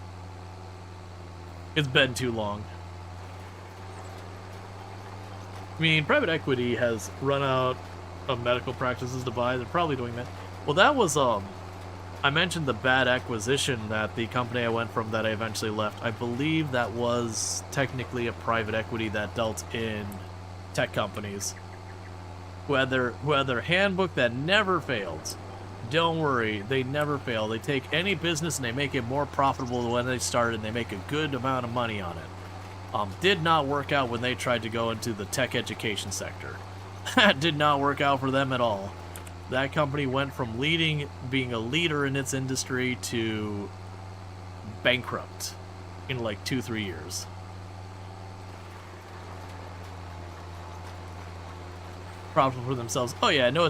It's been too long. I mean, private equity has run out of medical practices to buy. They're probably doing that. Well, that was I mentioned the bad acquisition that the company I went from that I eventually left. I believe that was technically a private equity that dealt in tech companies who had their handbook that never failed. Don't worry, they never fail. They take any business and they make it more profitable than when they started, and they make a good amount of money on it. Did not work out when they tried to go into the tech education sector. That did not work out for them at all. That company went from being a leader in its industry to bankrupt in like 2-3 years. Profitable for themselves. Oh yeah, no,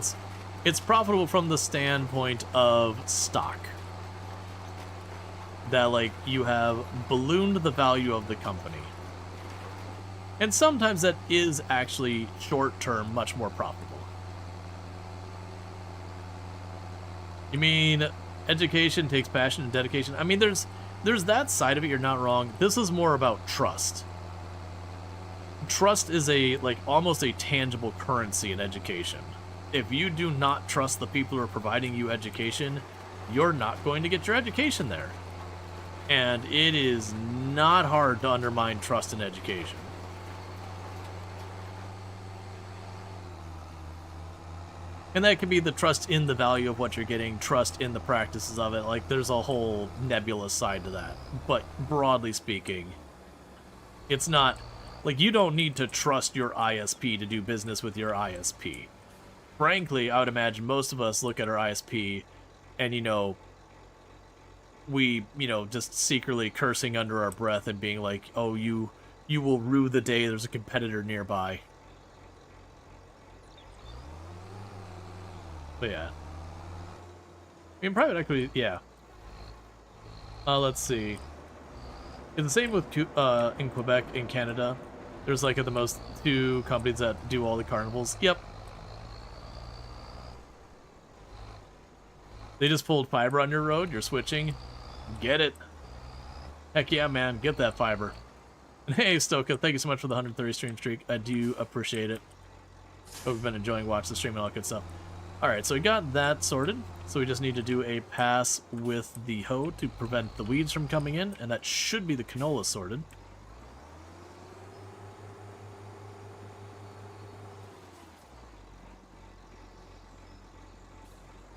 it's profitable from the standpoint of stock. That like you have ballooned the value of the company. And sometimes that is actually short-term much more profitable. You mean education takes passion and dedication? I mean, there's that side of it, you're not wrong. This is more about trust. Trust is almost a tangible currency in education. If you do not trust the people who are providing you education, you're not going to get your education there. And it is not hard to undermine trust in education. And that could be the trust in the value of what you're getting, trust in the practices of it. Like, there's a whole nebulous side to that. But broadly speaking, it's not, like, you don't need to trust your ISP to do business with your ISP. Frankly, I would imagine most of us look at our ISP and, we, just secretly cursing under our breath and being like, oh, you will rue the day there's a competitor nearby. But yeah. I mean, private equity, yeah. Let's see. It's the same with in Quebec, in Canada. There's like at the most 2 companies that do all the carnivals. Yep. They just pulled fiber on your road. You're switching. Get it. Heck yeah, man. Get that fiber. And hey, Stoka, thank you so much for the 130 stream streak. I do appreciate it. Hope you've been enjoying watching the stream and all that good stuff. Alright, so we got that sorted. So we just need to do a pass with the hoe to prevent the weeds from coming in, and that should be the canola sorted.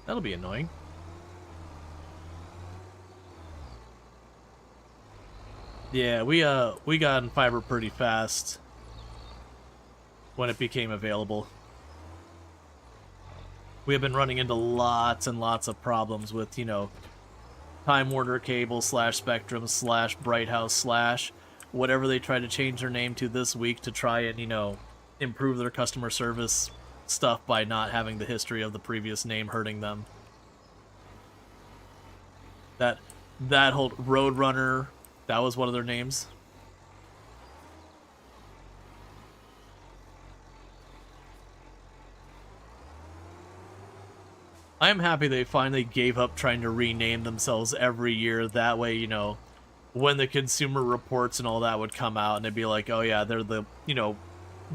That'll be annoying. Yeah, we got in fiber pretty fast when it became available. We have been running into lots and lots of problems with, you know, Time Warner Cable / Spectrum / Bright House / whatever they try to change their name to this week to try and, you know, improve their customer service stuff by not having the history of the previous name hurting them. That whole Roadrunner, that was one of their names. I'm happy they finally gave up trying to rename themselves every year. That way, you know, when the consumer reports and all that would come out and they'd be like, oh yeah, they're the, you know,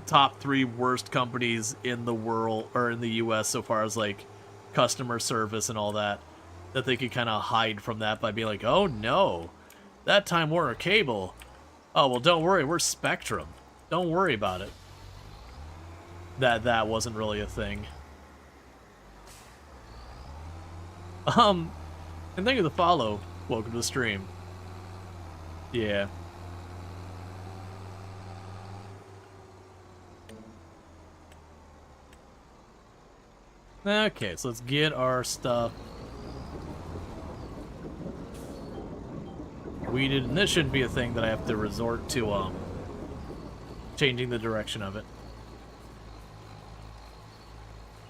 top 3 worst companies in the world, or in the US so far as like customer service and all that, that they could kind of hide from that by being like, oh no, that Time Warner Cable, oh well, don't worry, we're Spectrum, don't worry about it. That wasn't really a thing. And thank you for the follow. Welcome to the stream. Yeah. Okay, so let's get our stuff weeded, and this shouldn't be a thing that I have to resort to changing the direction of it.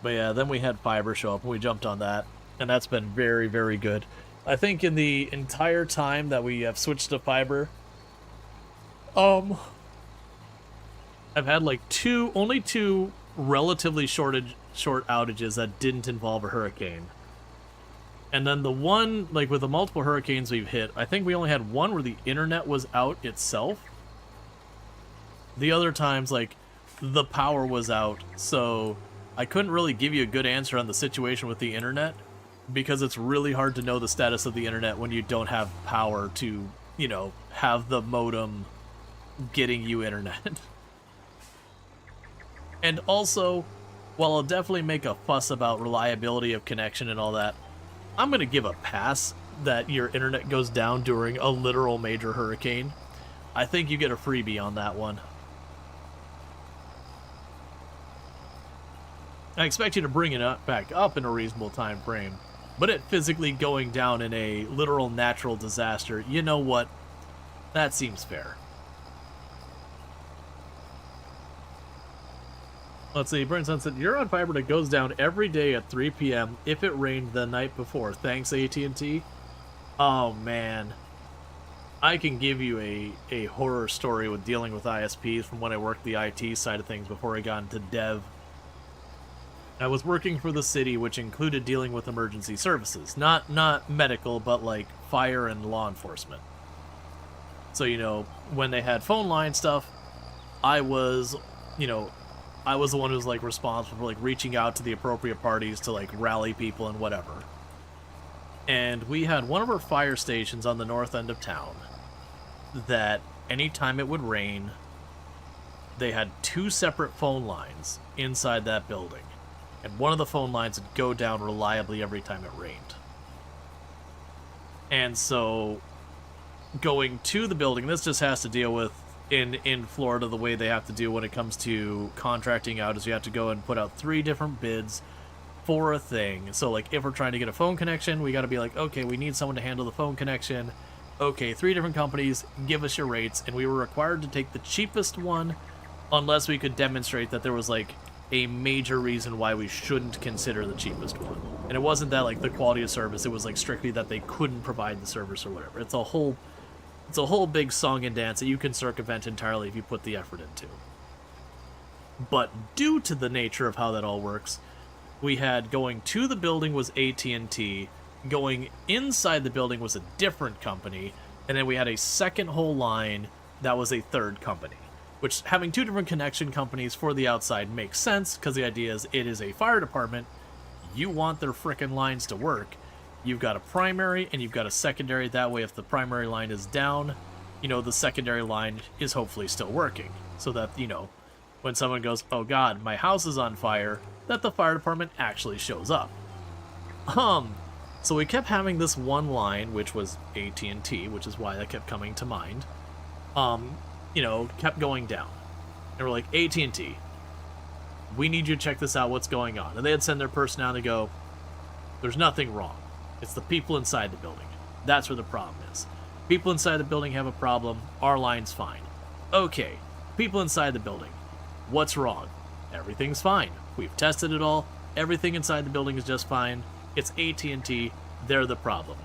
But yeah, then we had fiber show up and we jumped on that, and that's been very, very good. I think in the entire time that we have switched to fiber, I've had like only two relatively short outages that didn't involve a hurricane. And then the one, like with the multiple hurricanes we've hit, I think we only had one where the internet was out itself. The other times, like, the power was out, so I couldn't really give you a good answer on the situation with the internet, because it's really hard to know the status of the internet when you don't have power to, you know, have the modem getting you internet. And also, while I'll definitely make a fuss about reliability of connection and all that, I'm going to give a pass that your internet goes down during a literal major hurricane. I think you get a freebie on that one. I expect you to bring it back up in a reasonable time frame, but it physically going down in a literal natural disaster, you know what? That seems fair. Let's see, Brent said, you're on fiber that goes down every day at 3 p.m. if it rained the night before. Thanks, AT&T. Oh, man. I can give you a horror story with dealing with ISPs from when I worked the IT side of things before I got into dev. I was working for the city, which included dealing with emergency services. Not medical, but like fire and law enforcement. So, you know, when they had phone line stuff, I was the one who was like responsible for like reaching out to the appropriate parties to like rally people and whatever. And we had one of our fire stations on the north end of town that anytime it would rain, they had 2 separate phone lines inside that building. And one of the phone lines would go down reliably every time it rained. And so going to the building, this just has to deal with in Florida, the way they have to do when it comes to contracting out is you have to go and put out 3 different bids for a thing. So like if we're trying to get a phone connection, we got to be like, okay, we need someone to handle the phone connection. Okay, 3 different companies, give us your rates. And we were required to take the cheapest one unless we could demonstrate that there was like a major reason why we shouldn't consider the cheapest one. And it wasn't that like the quality of service, it was like strictly that they couldn't provide the service or whatever. It's a whole big song and dance that you can circumvent entirely if you put the effort into. But due to the nature of how that all works, we had going to the building was AT&T, going inside the building was a different company, and then we had a second whole line that was a third company. Which, having two different connection companies for the outside makes sense, because the idea is it is a fire department, you want their frickin' lines to work. You've got a primary and you've got a secondary, that way if the primary line is down, the secondary line is hopefully still working. So that, when someone goes, oh god, my house is on fire, that the fire department actually shows up. So we kept having this one line, which was AT&T, which is why that kept coming to mind, kept going down. And we're like, AT&T, we need you to check this out, what's going on? And they had sent their person out and they go, there's nothing wrong. It's the people inside the building. That's where the problem is. People inside the building have a problem, our line's fine. Okay, people inside the building, what's wrong? Everything's fine. We've tested it all, everything inside the building is just fine. It's AT&T, they're the problem.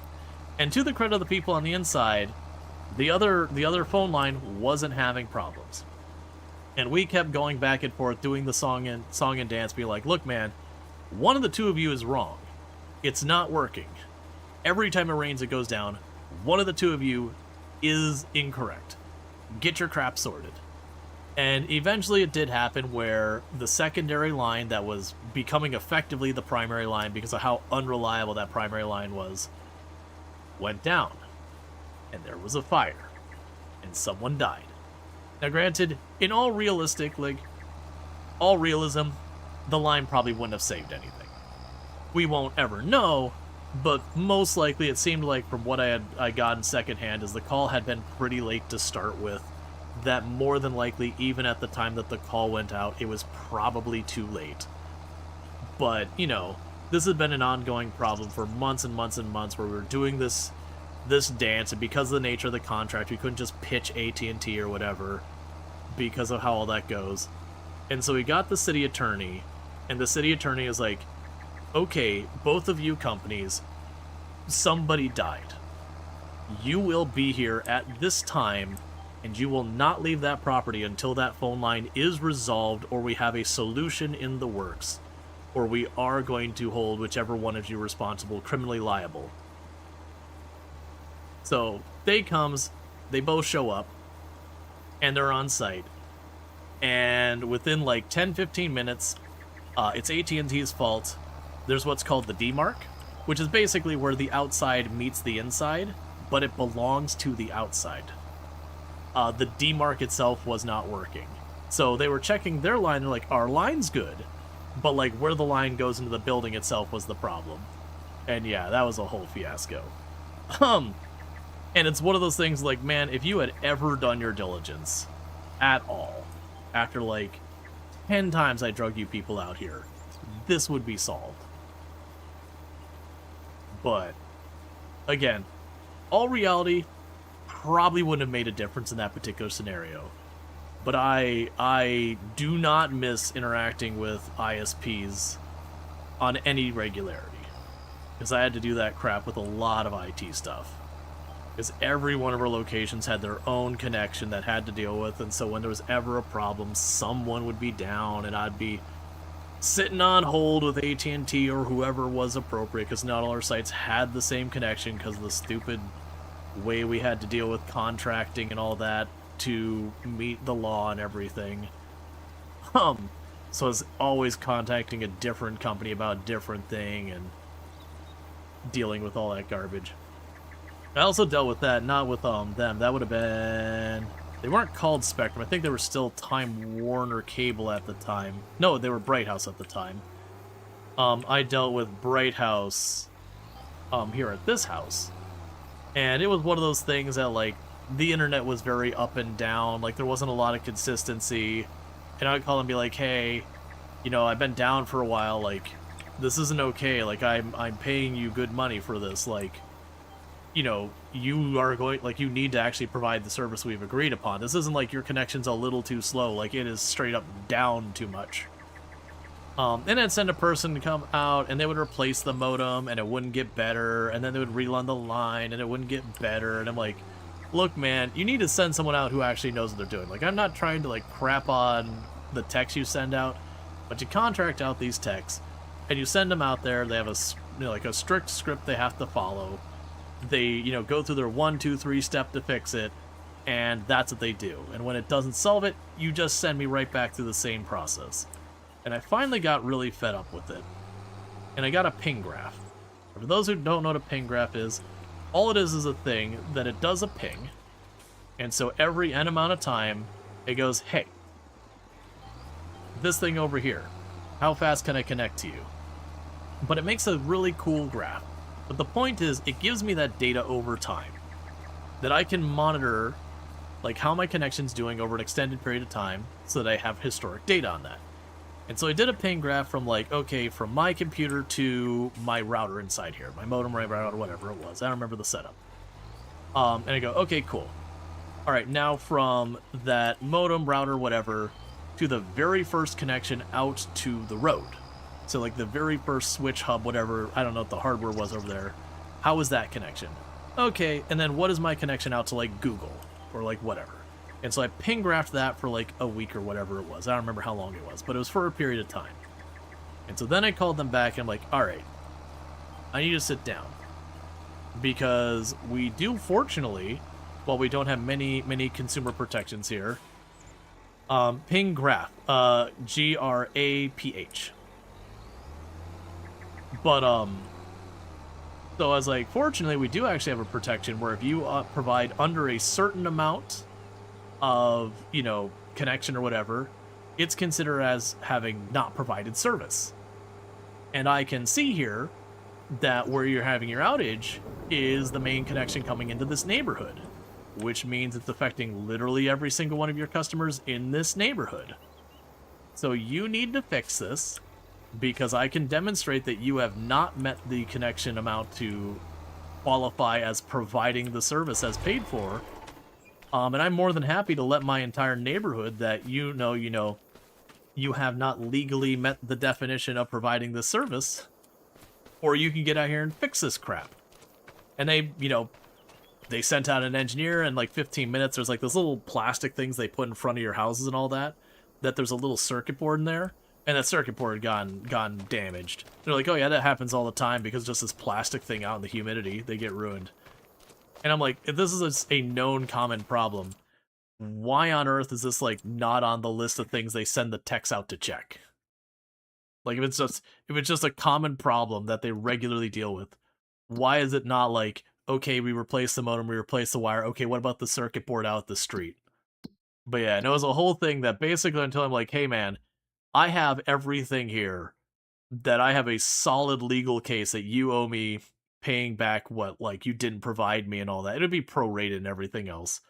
And to the credit of the people on the inside, the other phone line wasn't having problems. And we kept going back and forth, doing the song and dance, being like, look man, one of the two of you is wrong. It's not working. Every time it rains, it goes down. One of the two of you is incorrect. Get your crap sorted. And eventually it did happen where the secondary line that was becoming effectively the primary line because of how unreliable that primary line was, went down. And there was a fire. And someone died. Now granted, in all realism, the line probably wouldn't have saved anything. We won't ever know, but most likely it seemed like from what I got in secondhand is the call had been pretty late to start with, that more than likely, even at the time that the call went out, it was probably too late. But, this has been an ongoing problem for months and months and months where we were doing this dance, and because of the nature of the contract, we couldn't just pitch AT&T or whatever because of how all that goes. And so we got the city attorney, and the city attorney is like, okay, both of you companies, somebody died. You will be here at this time, and you will not leave that property until that phone line is resolved or we have a solution in the works, or we are going to hold whichever one of you responsible criminally liable. So, day comes, they both show up, and they're on site. And within like 10-15 minutes, it's AT&T's fault. There's what's called the demarc, which is basically where the outside meets the inside, but it belongs to the outside. The demarc itself was not working. So they were checking their line, they're like, our line's good, but like where the line goes into the building itself was the problem. And yeah, that was a whole fiasco. And it's one of those things like, man, if you had ever done your diligence at all, after like 10 times I drug you people out here, this would be solved. But, again, all reality probably wouldn't have made a difference in that particular scenario. But I do not miss interacting with ISPs on any regularity, because I had to do that crap with a lot of IT stuff. Because every one of our locations had their own connection that had to deal with, and so when there was ever a problem, someone would be down, and I'd be sitting on hold with AT&T or whoever was appropriate, because not all our sites had the same connection because of the stupid way we had to deal with contracting and all that to meet the law and everything. So I was always contacting a different company about a different thing and dealing with all that garbage. I also dealt with that, not with them. That would have been... They weren't called Spectrum. I think they were still Time Warner Cable at the time. No, they were Bright House at the time. I dealt with Bright House here at this house. And it was one of those things that, like, the internet was very up and down. Like, there wasn't a lot of consistency. And I'd call and be like, hey, I've been down for a while. Like, this isn't okay. Like, I'm paying you good money for this. Like, you are going, like, you need to actually provide the service we've agreed upon. This isn't like your connection's a little too slow. Like, it is straight up down too much. And then send a person to come out, and they would replace the modem, and it wouldn't get better, and then they would rerun the line, and it wouldn't get better, and I'm like, look, man, you need to send someone out who actually knows what they're doing. Like, I'm not trying to, like, crap on the techs you send out, but you contract out these techs, and you send them out there, they have a, like, a strict script they have to follow. They, go through their 1, 2, 3 step to fix it, and that's what they do. And when it doesn't solve it, you just send me right back through the same process. And I finally got really fed up with it. And I got a ping graph. For those who don't know what a ping graph is, all it is a thing that it does a ping. And so every n amount of time, it goes, hey, this thing over here, how fast can I connect to you? But it makes a really cool graph. But the point is, it gives me that data over time. That I can monitor, like, how my connection's doing over an extended period of time, so that I have historic data on that. And so I did a ping graph from, like, okay, from my computer to my router inside here. My modem, my router, whatever it was. I don't remember the setup. And I go, okay, cool. All right, now from that modem, router, whatever, to the very first connection out to the road. So, like, the very first switch hub, whatever, I don't know what the hardware was over there. How was that connection? Okay, and then what is my connection out to, like, Google? Or, like, whatever. And so I ping graphed that for like a week or whatever it was. I don't remember how long it was, but it was for a period of time. And so then I called them back and I'm like, all right, I need to sit down. Because we do, fortunately, while we don't have many consumer protections here, ping graph, G-R-A-P-H. But, so I was like, fortunately, we do actually have a protection where if you provide under a certain amount of, connection or whatever, it's considered as having not provided service. And I can see here that where you're having your outage is the main connection coming into this neighborhood, which means it's affecting literally every single one of your customers in this neighborhood. So you need to fix this, because I can demonstrate that you have not met the connection amount to qualify as providing the service as paid for. And I'm more than happy to let my entire neighborhood that you have not legally met the definition of providing this service, or you can get out here and fix this crap. And they, they sent out an engineer in like 15 minutes. There's like those little plastic things they put in front of your houses and all that, that there's a little circuit board in there, and that circuit board had gone damaged. They're like, oh yeah, that happens all the time because just this plastic thing out in the humidity, they get ruined. And I'm like, if this is a known common problem, why on earth is this, like, not on the list of things they send the techs out to check? Like, if it's just a common problem that they regularly deal with, why is it not like, okay, we replace the modem, we replace the wire, okay, what about the circuit board out the street? But yeah, and it was a whole thing that basically until I'm like, hey man, I have everything here that I have a solid legal case that you owe me paying back what, like, you didn't provide me and all that. It'd be prorated and everything else.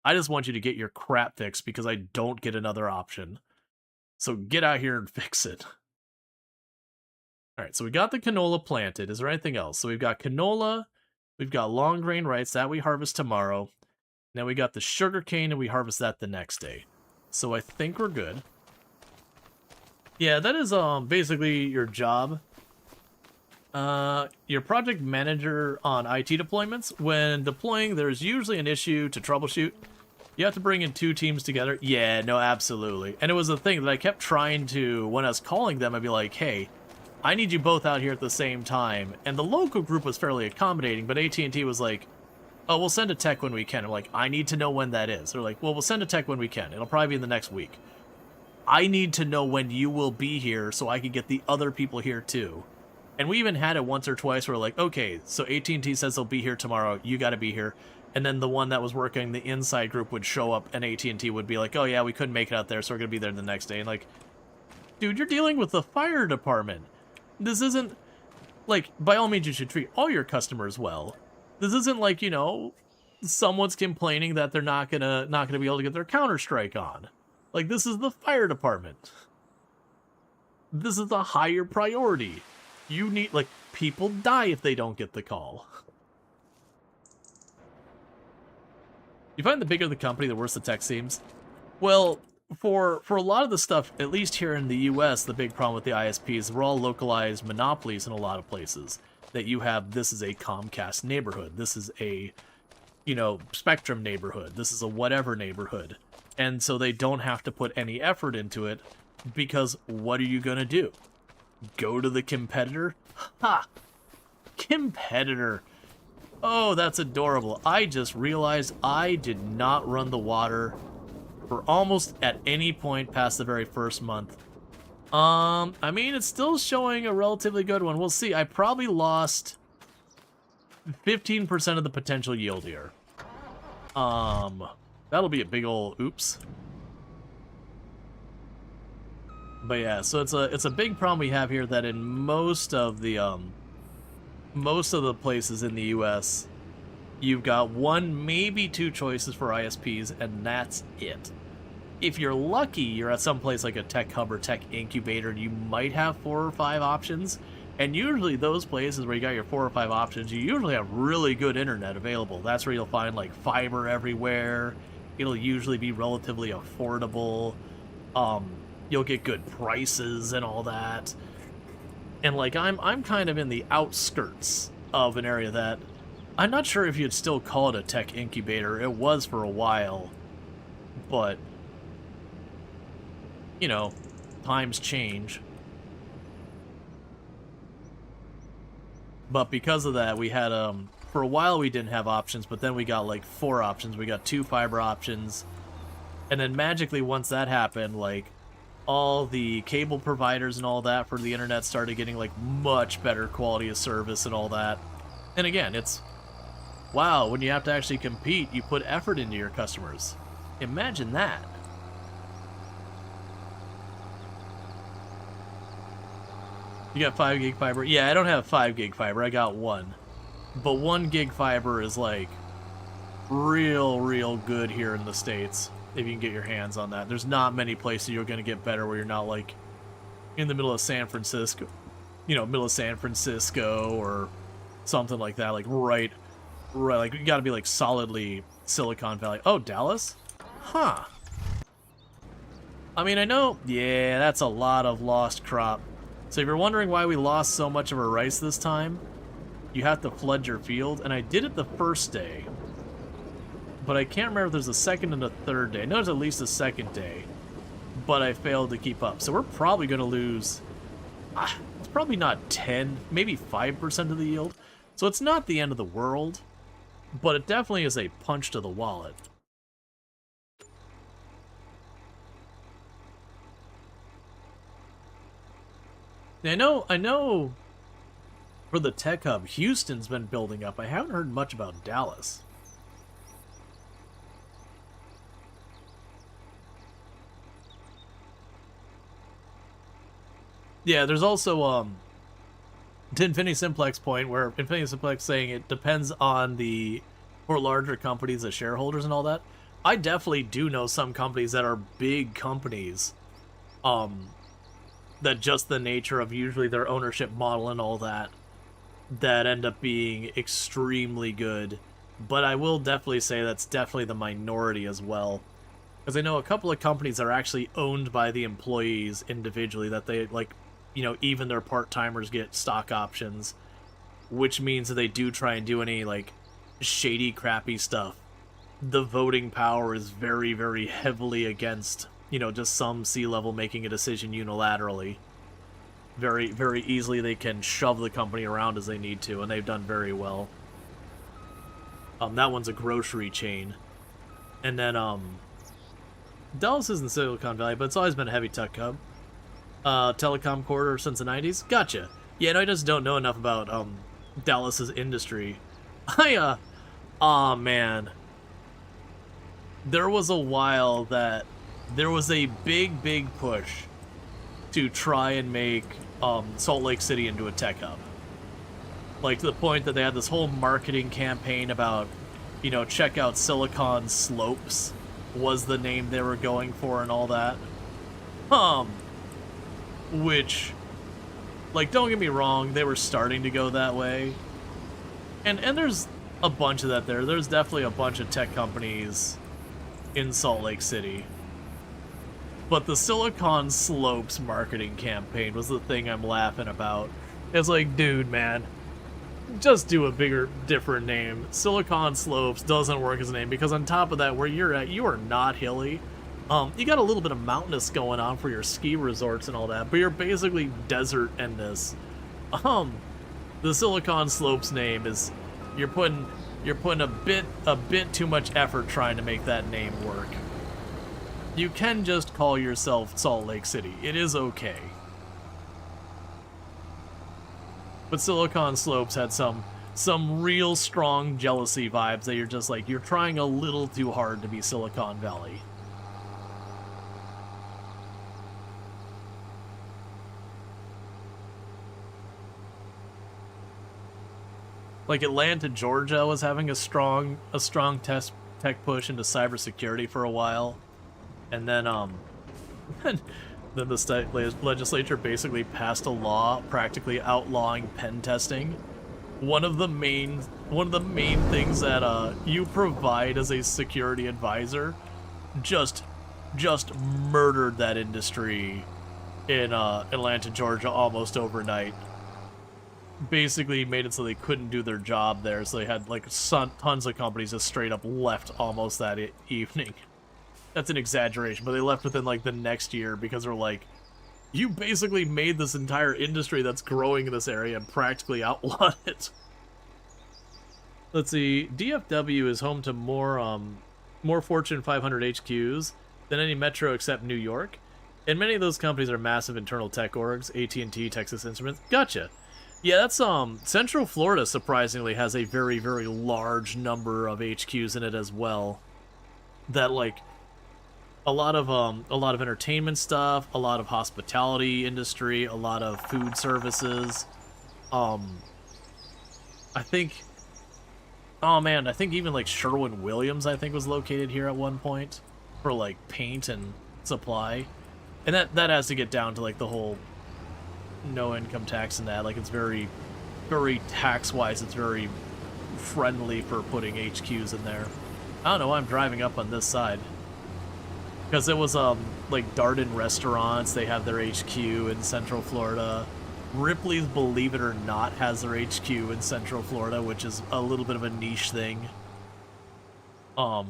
I just want you to get your crap fixed because I don't get another option. So get out here and fix it. All right, so we got the canola planted. Is there anything else? So we've got canola, we've got long grain rice that we harvest tomorrow. Now we got the sugar cane and we harvest that the next day. So I think we're good. Yeah, that is basically your job. Your project manager on IT deployments. When deploying, there's usually an issue to troubleshoot. You have to bring in 2 teams together. Yeah, no, absolutely. And it was a thing that I kept trying to, when I was calling them, I'd be like, hey, I need you both out here at the same time. And the local group was fairly accommodating, but AT&T was like, oh, we'll send a tech when we can. I'm like, I need to know when that is. They're like, well, we'll send a tech when we can. It'll probably be in the next week. I need to know when you will be here so I can get the other people here too. And we even had it once or twice where we're like, okay, so AT&T says they'll be here tomorrow, you got to be here. And then the one that was working the inside group would show up and AT&T would be like, oh yeah, we couldn't make it out there, so we're going to be there the next day. And like, dude, you're dealing with the fire department. This isn't, like, by all means you should treat all your customers well. This isn't like, someone's complaining that they're not gonna be able to get their Counter-Strike on. Like, this is the fire department. This is a higher priority. You need, like, people die if they don't get the call. You find the bigger the company, the worse the tech seems? Well, for a lot of the stuff, at least here in the US, the big problem with the ISPs, we're all localized monopolies in a lot of places. That you have, this is a Comcast neighborhood, this is a, you know, Spectrum neighborhood, this is a whatever neighborhood. And so they don't have to put any effort into it, because what are you gonna do? Go to the competitor? Ha! Competitor! Oh, that's adorable. I just realized I did not run the water for almost at any point past the very first month. I mean, it's still showing a relatively good one. We'll see. I probably lost 15% of the potential yield here. That'll be a big ol' oops. But yeah, so it's a big problem we have here, that in most of the places in the US, you've got one, maybe two choices for ISPs, and that's it. If you're lucky, you're at some place like a tech hub or tech incubator, and you might have 4 or 5 options. And usually those places where you got your 4 or 5 options, you usually have really good internet available. That's where you'll find like fiber everywhere. It'll usually be relatively affordable. You'll get good prices and all that. And like I'm kind of in the outskirts of an area that I'm not sure if you'd still call it a tech incubator. It was for a while, but you know, times change. But because of that, we had for a while we didn't have options, but then we got like 4 options. We got 2 fiber options, and then magically once that happened, like all the cable providers and all that for the internet started getting like much better quality of service and all that. And again, it's wow, when you have to actually compete, you put effort into your customers. Imagine that. You got 5 gig fiber? Yeah, I don't have 5 gig fiber, I got 1. But 1 gig fiber is like real good here in the States, if you can get your hands on that. There's not many places you're gonna get better where you're not like in the middle of San Francisco, you know, middle of San Francisco or something like that, like right, like you gotta be like solidly Silicon Valley. Oh, Dallas? Huh. I mean, I know, yeah, that's a lot of lost crop. So if you're wondering why we lost so much of our rice this time, you have to flood your field, and I did it the first day, but I can't remember if there's a second and a third day. I know there's at least a second day, but I failed to keep up. So we're probably going to lose, it's probably not 10, maybe 5% of the yield. So it's not the end of the world, but it definitely is a punch to the wallet. I know for the tech hub, Houston's been building up. I haven't heard much about Dallas. Yeah, there's also to Infinity Simplex point, where Infinity Simplex saying it depends on for larger companies, the shareholders and all that. I definitely do know some companies that are big companies, that just the nature of usually their ownership model and all that end up being extremely good. But I will definitely say that's definitely the minority as well. Because I know a couple of companies that are actually owned by the employees individually, that they, like, you know, even their part-timers get stock options, which means that they do try and do any, like, shady, crappy stuff. The voting power is very heavily against, you know, just some C-level making a decision unilaterally. Very easily they can shove the company around as they need to, and they've done very well. That one's a grocery chain. And then, Dallas isn't Silicon Valley, but it's always been a heavy tech hub. Telecom corridor since the 90s? Gotcha. Yeah, no, I just don't know enough about, Dallas's industry. Aw, man. There was a while that there was a big push to try and make Salt Lake City into a tech hub. Like, to the point that they had this whole marketing campaign about, you know, check out Silicon Slopes was the name they were going for and all that. Which, like, don't get me wrong, they were starting to go that way. And there's a bunch of that there. There's definitely a bunch of tech companies in Salt Lake City. But the Silicon Slopes marketing campaign was the thing I'm laughing about. It's like, dude, man, just do a bigger, different name. Silicon Slopes doesn't work as a name because on top of that, where you're at, you are not hilly. You got a little bit of mountainous going on for your ski resorts and all that, but you're basically desert in this. The Silicon Slopes name is you're putting a bit too much effort trying to make that name work. You can just call yourself Salt Lake City. It is okay. But Silicon Slopes had some real strong jealousy vibes that you're just like, you're trying a little too hard to be Silicon Valley. Like Atlanta, Georgia was having a strong tech push into cybersecurity for a while. And then then the state legislature basically passed a law practically outlawing pen testing. One of the main things that you provide as a security advisor just murdered that industry in Atlanta, Georgia almost overnight. Basically made it so they couldn't do their job there, so they had like tons of companies just straight up left almost that evening. That's an exaggeration, but they left within like the next year because they're like, you basically made this entire industry that's growing in this area and practically outlawed it. Let's see, DFW is home to more Fortune 500 HQs than any metro except New York, and many of those companies are massive internal tech orgs. AT&T, Texas Instruments. Gotcha. Yeah, that's Central Florida surprisingly has a very, very large number of HQs in it as well. That like a lot of entertainment stuff, a lot of hospitality industry, a lot of food services. I think even like Sherwin-Williams I think was located here at one point for like paint and supply. And that has to get down to like the whole no income tax and that, like it's very, very tax-wise, it's very friendly for putting HQs in there. I don't know why I'm driving up on this side. Because it was, like Darden Restaurants, they have their HQ in Central Florida. Ripley's, believe it or not, has their HQ in Central Florida, which is a little bit of a niche thing. Oh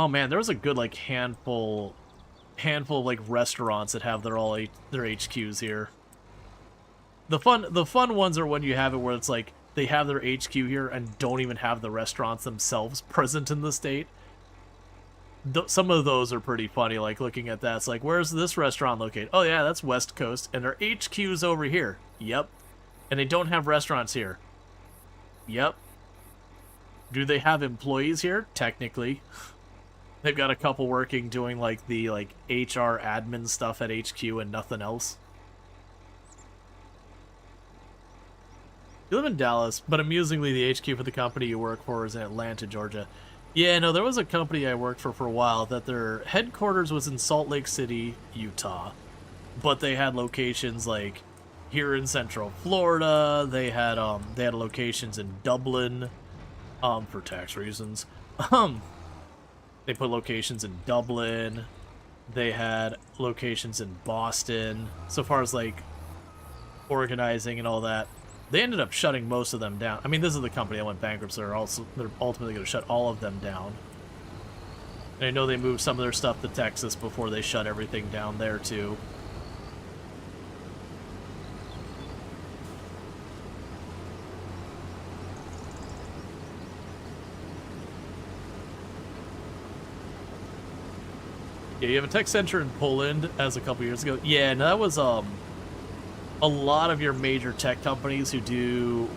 man, there was a good, like, handful of like restaurants that have their HQs here. The fun ones are when you have it where it's like they have their HQ here and don't even have the restaurants themselves present in the state. Some of those are pretty funny, like looking at that, it's like, where's this restaurant located? Oh yeah, that's West Coast, and their HQ's over here. Yep. And they don't have restaurants here. Yep. Do they have employees here? Technically. They've got a couple working doing like the HR admin stuff at HQ and nothing else. You live in Dallas, but amusingly the HQ for the company you work for is in Atlanta, Georgia. Yeah, no, there was a company I worked for a while that their headquarters was in Salt Lake City, Utah. But they had locations like here in Central Florida. They had locations in Dublin for tax reasons. They put locations in Dublin. They had locations in Boston. So far as like organizing and all that, they ended up shutting most of them down. I mean, this is the company that went bankrupt, so they're ultimately going to shut all of them down. And I know they moved some of their stuff to Texas before they shut everything down there too. Yeah, you have a tech center in Poland as a couple years ago. Yeah, and that was a lot of your major tech companies who do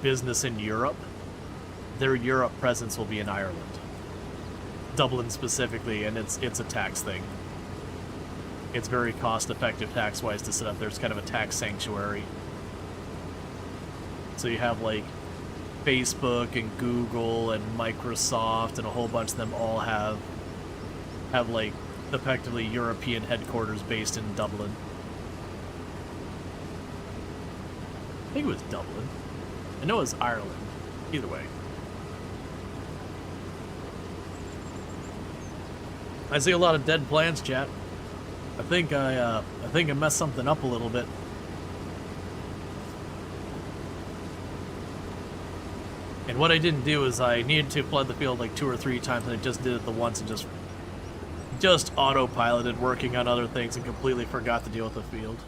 business in Europe, their Europe presence will be in Ireland. Dublin specifically, and it's a tax thing. It's very cost-effective tax-wise to set up there. It's kind of a tax sanctuary. So you have like Facebook and Google and Microsoft and a whole bunch of them all have like effectively European headquarters based in Dublin. I think it was Dublin. I know it was Ireland. Either way. I see a lot of dead plants, chat. I think I messed something up a little bit. And what I didn't do is I needed to flood the field like 2 or 3 times, and I just did it the once and just autopiloted working on other things and completely forgot to deal with the field.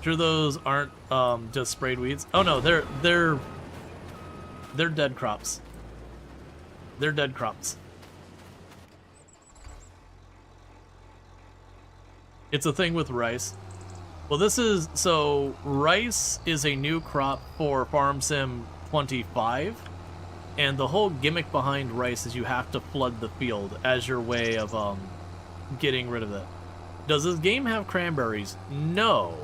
Sure those aren't just sprayed weeds? Oh no, they're dead crops. They're dead crops. It's a thing with rice. Well, so rice is a new crop for Farm Sim 25, and the whole gimmick behind rice is you have to flood the field as your way of getting rid of it. Does this game have cranberries? No,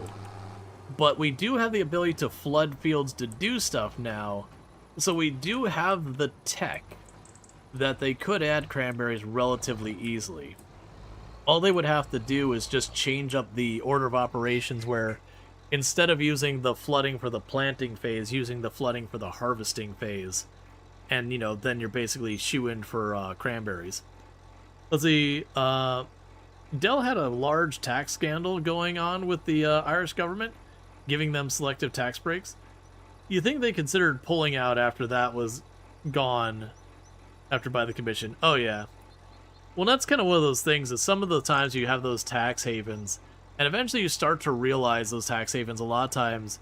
but we do have the ability to flood fields to do stuff now, so we do have the tech that they could add cranberries relatively easily. All they would have to do is just change up the order of operations where instead of using the flooding for the planting phase, using the flooding for the harvesting phase. And, you know, then you're basically shoo-in for cranberries. Let's see, Dell had a large tax scandal going on with the Irish government, giving them selective tax breaks. You think they considered pulling out after that was gone, after by the commission? Oh, yeah. Well, that's kind of one of those things, is some of the times you have those tax havens, and eventually you start to realize those tax havens, a lot of times,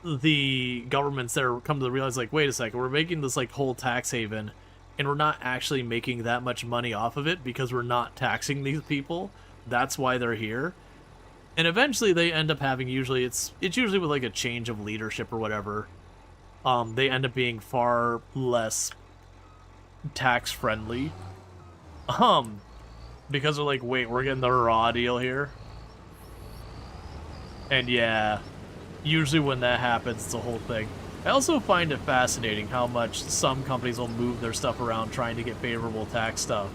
the governments there come to realize, like, wait a second, we're making this, like, whole tax haven, and we're not actually making that much money off of it because we're not taxing these people. That's why they're here. And eventually they end up having, usually, it's usually with, like, a change of leadership or whatever, they end up being far less tax-friendly. Because they're like, wait, we're getting the raw deal here? And yeah, usually when that happens, it's a whole thing. I also find it fascinating how much some companies will move their stuff around trying to get favorable tax stuff.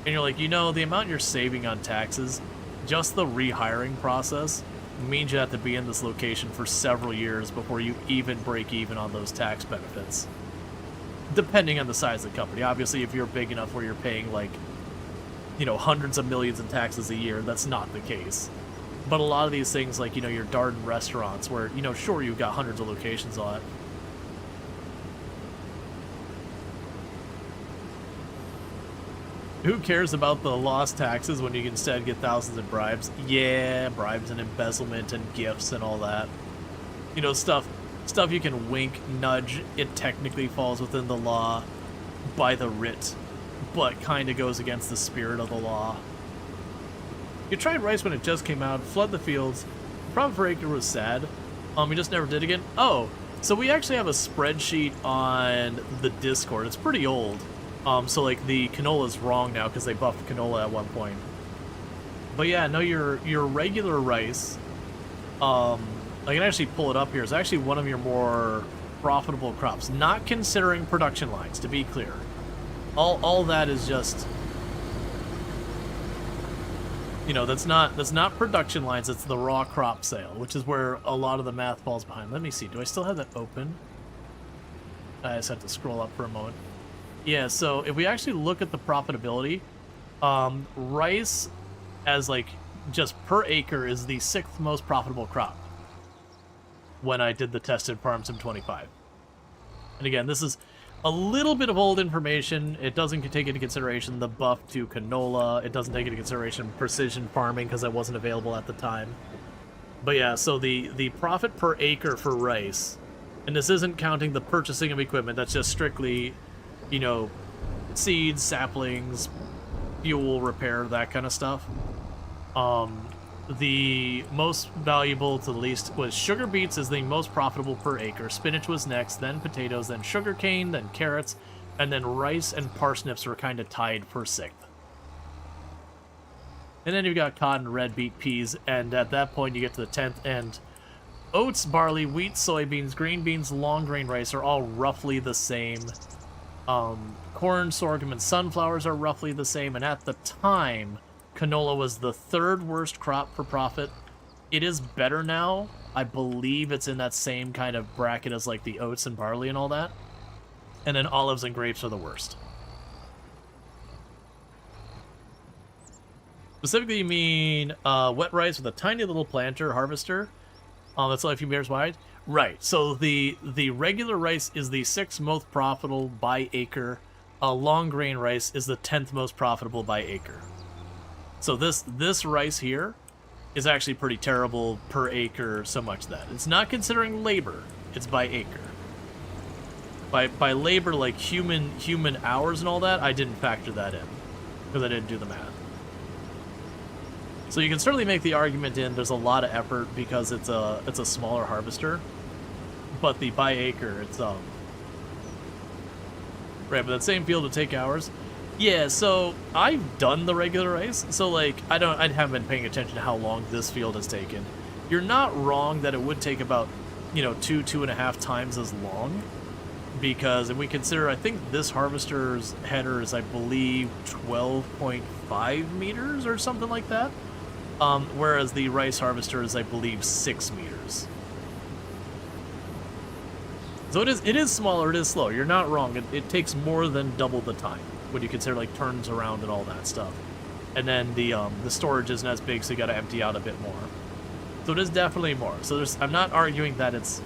And you're like, you know, the amount you're saving on taxes, just the rehiring process, means you have to be in this location for several years before you even break even on those tax benefits. Depending on the size of the company. Obviously, if you're big enough where you're paying, like, you know, hundreds of millions in taxes a year, that's not the case. But a lot of these things, like, you know, your Darden restaurants, where, you know, sure, you've got hundreds of locations on it. Who cares about the lost taxes when you can instead get thousands in bribes? Yeah, bribes and embezzlement and gifts and all that. You know, stuff you can wink, nudge, it technically falls within the law by the writ, but kind of goes against the spirit of the law. You tried rice when it just came out, flood the fields. The profit per acre was sad. We just never did again. Oh, so we actually have a spreadsheet on the Discord. It's pretty old. So like the canola's wrong now because they buffed canola at one point. But yeah, no, your regular rice, I can actually pull it up here. It's actually one of your more profitable crops, not considering production lines, to be clear. All that is just, you know, that's not production lines, it's the raw crop sale, which is where a lot of the math falls behind. Let me see, do I still have that open? I just have to scroll up for a moment. Yeah, so if we actually look at the profitability, rice as like just per acre is the 6th most profitable crop when I did the tested Farm Sim 25. And again, this is a little bit of old information. It doesn't take into consideration the buff to canola. It doesn't take into consideration precision farming because that wasn't available at the time. But yeah, so the profit per acre for rice, and this isn't counting the purchasing of equipment, that's just strictly, you know, seeds, saplings, fuel, repair, that kind of stuff. The most valuable to the least was sugar beets is the most profitable per acre. Spinach was next, then potatoes, then sugarcane, then carrots, and then rice and parsnips were kind of tied for 6th. And then you've got cotton, red beet, peas, and at that point you get to the 10th, and oats, barley, wheat, soybeans, green beans, long grain rice are all roughly the same. Corn, sorghum, and sunflowers are roughly the same, and at the time, canola was the 3rd worst crop for profit. It is better now. I believe it's in that same kind of bracket as like the oats and barley and all that. And then olives and grapes are the worst. Specifically, you mean wet rice with a tiny little planter harvester. That's only a few meters wide. Right. So the regular rice is the 6th most profitable by acre. Long grain rice is the 10th most profitable by acre. So this rice here is actually pretty terrible per acre. So much that it's not considering labor; it's by acre. By labor, like human hours and all that, I didn't factor that in because I didn't do the math. So you can certainly make the argument in there's a lot of effort because it's a smaller harvester, but the by acre it's right. But that same field would take hours. Yeah, so I've done the regular rice, so like I haven't been paying attention to how long this field has taken. You're not wrong that it would take about 2.5 times as long, because if we consider, I think this harvester's header is, I believe, 12.5 meters or something like that. Whereas the rice harvester is, I believe, 6 meters. So it is smaller, it is slow. You're not wrong. It takes more than double the time when you consider like turns around and all that stuff. And then the storage isn't as big, so you got to empty out a bit more. So it is definitely more. So I'm not arguing that it's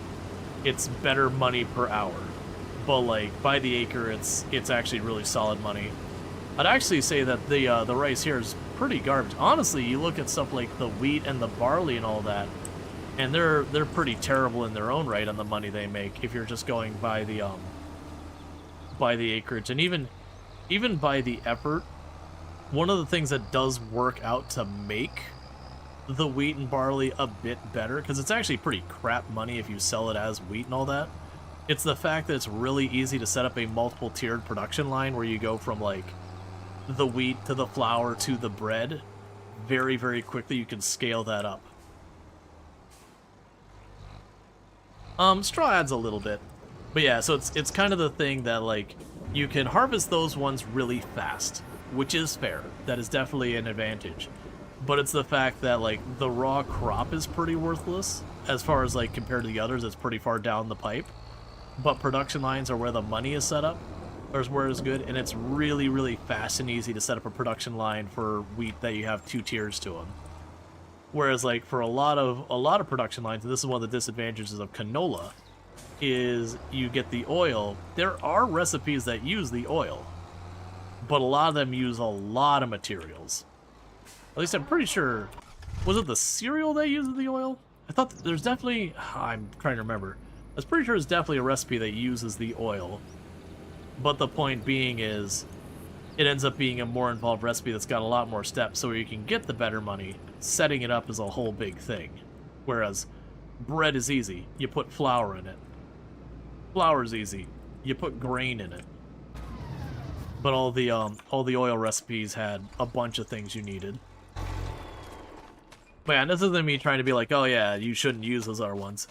better money per hour, but like by the acre, it's actually really solid money. I'd actually say that the rice here is pretty garbage. Honestly, you look at stuff like the wheat and the barley and all that, and they're pretty terrible in their own right on the money they make if you're just going by the acreage, and even by the effort. One of the things that does work out to make the wheat and barley a bit better, because it's actually pretty crap money if you sell it as wheat and all that, it's the fact that it's really easy to set up a multiple tiered production line where you go from like the wheat to the flour to the bread very, very quickly. You can scale that up. Straw adds a little bit, but yeah, so it's kind of the thing that like you can harvest those ones really fast, which is fair. That is definitely an advantage. But it's the fact that like the raw crop is pretty worthless as far as like compared to the others. It's pretty far down the pipe. But production lines are where the money is set up, or is where it's good, and it's really, really fast and easy to set up a production line for wheat that you have 2 tiers to them. Whereas like for a lot of production lines, and this is one of the disadvantages of canola, is you get the oil. There are recipes that use the oil, but a lot of them use a lot of materials. At least I'm pretty sure, was it the cereal that uses the oil? I thought there's definitely, I'm trying to remember. I was pretty sure there's definitely a recipe that uses the oil. But the point being is, it ends up being a more involved recipe that's got a lot more steps, so where you can get the better money, setting it up is a whole big thing. Whereas bread is easy, you put flour in it. Flour is easy, you put grain in it. But all the oil recipes had a bunch of things you needed. But yeah, this isn't me trying to be like, oh yeah, you shouldn't use those other ones.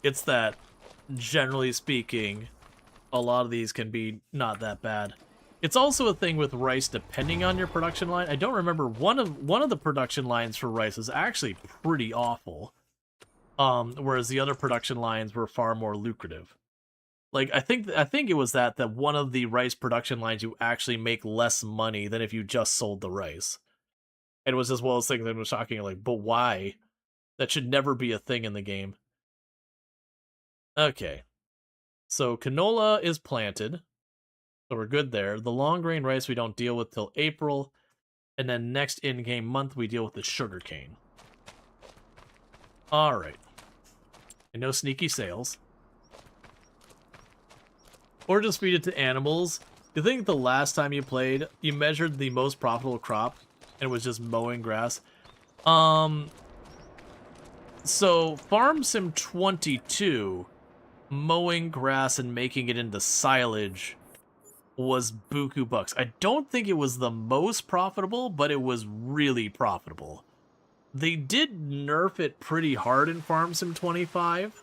It's that, generally speaking, a lot of these can be not that bad. It's also a thing with rice depending on your production line. I don't remember, one of the production lines for rice is actually pretty awful. Whereas the other production lines were far more lucrative. Like I think it was that one of the rice production lines you actually make less money than if you just sold the rice. And it was as well as things that was shocking, like, but why? That should never be a thing in the game. Okay. So canola is planted. So we're good there. The long grain rice we don't deal with till April. And then next in-game month we deal with the sugarcane. Alright. And no sneaky sales. Or just feed it to animals. You think the last time you played, you measured the most profitable crop, and it was just mowing grass? So, Farm Sim 22, mowing grass and making it into silage was buku bucks. I don't think it was the most profitable, but it was really profitable. They did nerf it pretty hard in Farm Sim 25.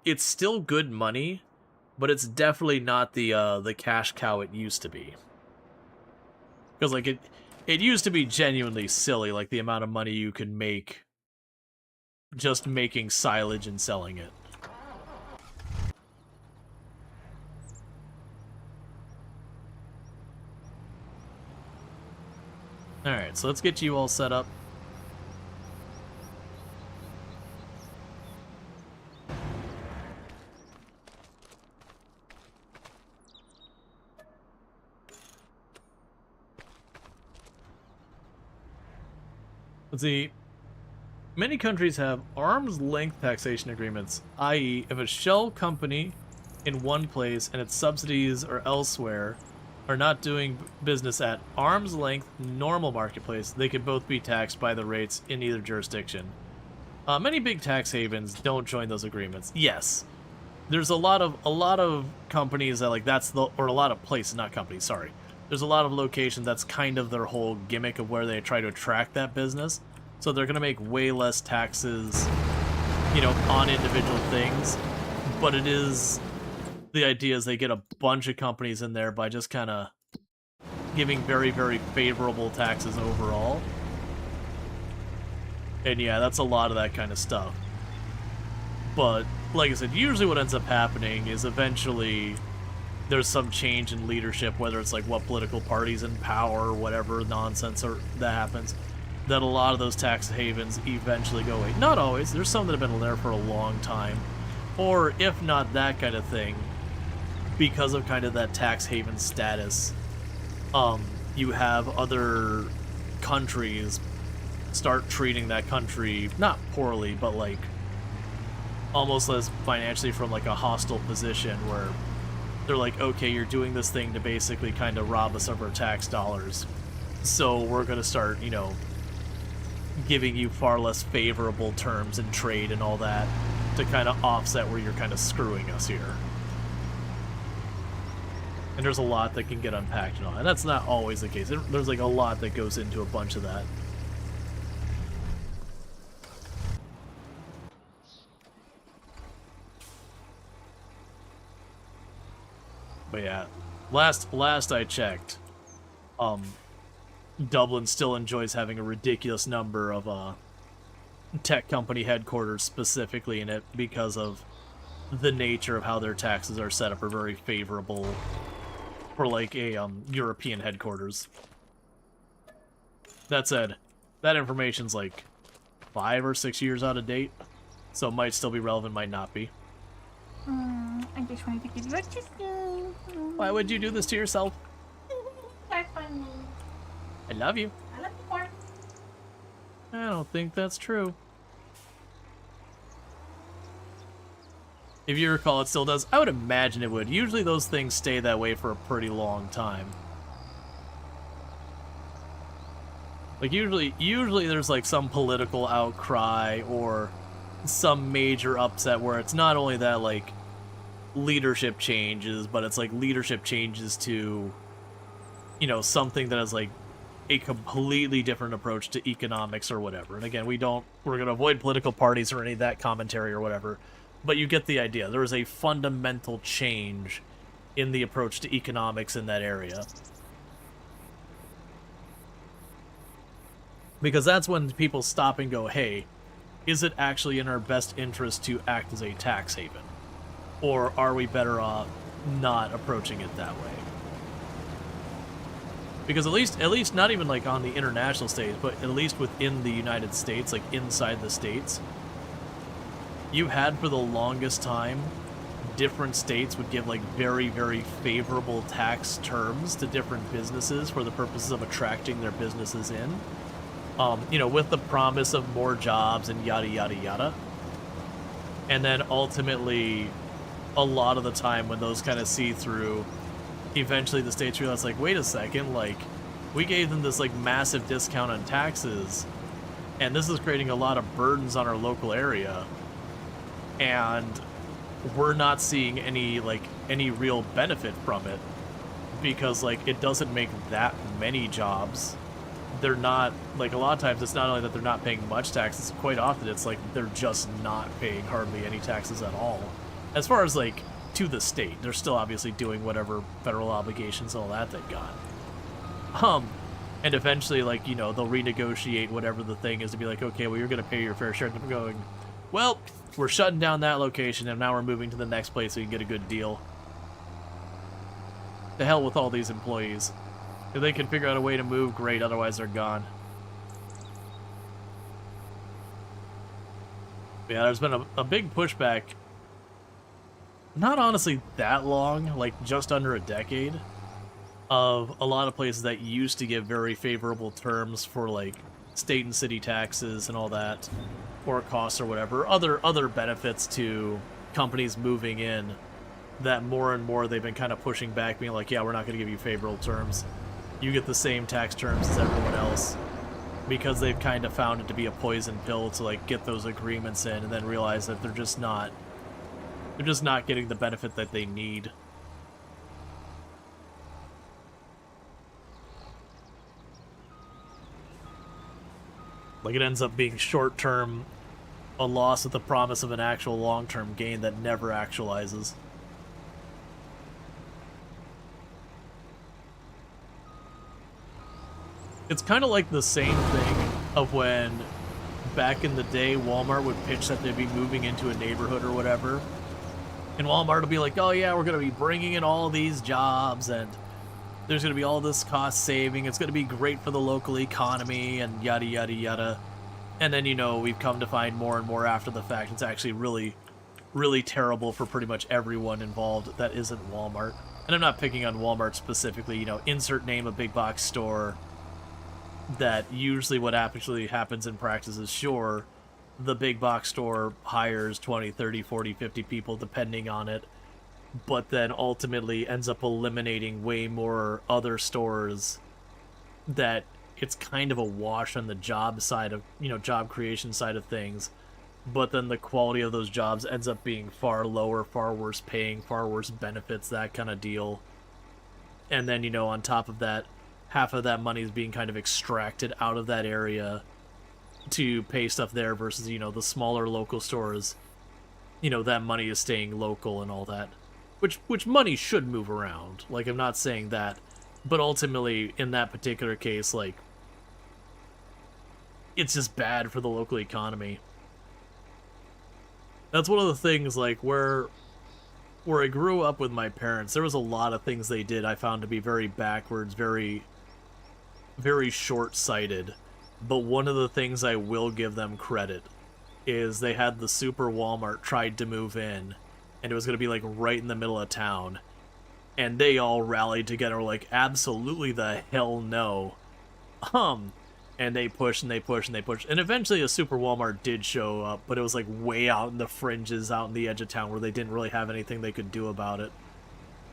It's still good money, but it's definitely not the cash cow it used to be. Because like it used to be genuinely silly, like the amount of money you could make just making silage and selling it. Alright, so let's get you all set up. Let's see. Many countries have arm's length taxation agreements, i.e., if a shell company in one place and its subsidies or elsewhere are not doing business at arm's length normal marketplace, they can both be taxed by the rates in either jurisdiction. Many big tax havens don't join those agreements. Yes, there's a lot of companies that like that's the or a lot of places, not companies. Sorry, there's a lot of locations that's kind of their whole gimmick of where they try to attract that business. So they're gonna make way less taxes, you know, on individual things. But it is the idea is they get a bunch of companies in there by just kind of giving very, very favorable taxes overall. And yeah, that's a lot of that kind of stuff. But, like I said, usually what ends up happening is eventually there's some change in leadership, whether it's like what political party's in power or whatever nonsense or that happens, that a lot of those tax havens eventually go away. Not always. There's some that have been there for a long time. Or, if not that kind of thing, because of kind of that tax haven status, you have other countries start treating that country, not poorly, but like almost as financially from like a hostile position where they're like, okay, you're doing this thing to basically kind of rob us of our tax dollars. So we're going to start, you know, giving you far less favorable terms in trade and all that to kind of offset where you're kind of screwing us here. And there's a lot that can get unpacked and all, and that's not always the case. There's like a lot that goes into a bunch of that. But yeah, last I checked, Dublin still enjoys having a ridiculous number of tech company headquarters specifically in it because of the nature of how their taxes are set up are very favorable for like a European headquarters. That said, that information's like 5 or 6 years out of date, so it might still be relevant, might not be. I just wanted to give you a kiss. Why would you do this to yourself? You're funny. I love you. I love you more. I don't think that's true. If you recall, it still does. I would imagine it would. Usually those things stay that way for a pretty long time. Like, usually there's, like, some political outcry or some major upset where it's not only that, like, leadership changes, but it's, like, leadership changes to, you know, something that has, like, a completely different approach to economics or whatever. And again, we're going to avoid political parties or any of that commentary or whatever. But you get the idea. There is a fundamental change in the approach to economics in that area. Because that's when people stop and go, hey, is it actually in our best interest to act as a tax haven? Or are we better off not approaching it that way? Because at least not even like on the international stage, but at least within the United States, like inside the states, you had for the longest time, different states would give like very, very favorable tax terms to different businesses for the purposes of attracting their businesses in. You know, with the promise of more jobs and yada, yada, yada. And then ultimately, a lot of the time when those kind of see through, eventually the states realize like, wait a second, like, we gave them this like massive discount on taxes, and this is creating a lot of burdens on our local area. And we're not seeing any real benefit from it because like it doesn't make that many jobs. They're not, like, a lot of times it's not only that they're not paying much taxes, quite often it's like they're just not paying hardly any taxes at all. As far as like to the state, they're still obviously doing whatever federal obligations and all that they've got. And eventually, like, you know, they'll renegotiate whatever the thing is to be like, okay, well, you're going to pay your fair share. And they're going, well, we're shutting down that location, and now we're moving to the next place so you can get a good deal. To hell with all these employees. If they can figure out a way to move, great. Otherwise, they're gone. Yeah, there's been a big pushback. Not honestly that long, like just under a decade, of a lot of places that used to give very favorable terms for like state and city taxes and all that, or costs or whatever, other benefits to companies moving in, that more and more they've been kind of pushing back, being like, yeah, we're not going to give you favorable terms. You get the same tax terms as everyone else, because they've kind of found it to be a poison pill to like get those agreements in and then realize that they're just not getting the benefit that they need. Like, it ends up being short-term, a loss with the promise of an actual long-term gain that never actualizes. It's kind of like the same thing of when, back in the day, Walmart would pitch that they'd be moving into a neighborhood or whatever. And Walmart will be like, oh yeah, we're going to be bringing in all these jobs, and there's going to be all this cost saving. It's going to be great for the local economy, and yada, yada, yada. And then, you know, we've come to find more and more after the fact, it's actually really, really terrible for pretty much everyone involved that isn't Walmart. And I'm not picking on Walmart specifically, you know, insert name a big box store. That usually what actually happens in practice is, sure, the big box store hires 20, 30, 40, 50 people depending on it, but then ultimately ends up eliminating way more other stores, that it's kind of a wash on the job side of, you know, job creation side of things, but then the quality of those jobs ends up being far lower, far worse paying, far worse benefits, that kind of deal. And then, you know, on top of that, half of that money is being kind of extracted out of that area to pay stuff there versus, you know, the smaller local stores, you know, that money is staying local and all that. Which money should move around. Like, I'm not saying that. But ultimately, in that particular case, like, it's just bad for the local economy. That's one of the things, like, where I grew up with my parents, there was a lot of things they did I found to be very backwards, very, very short-sighted. But one of the things I will give them credit is they had the Super Walmart tried to move in, and it was going to be, like, right in the middle of town. And they all rallied together, like, absolutely the hell no. And they pushed and they pushed and they pushed. And eventually a Super Walmart did show up, but it was, like, way out in the fringes, out in the edge of town, where they didn't really have anything they could do about it.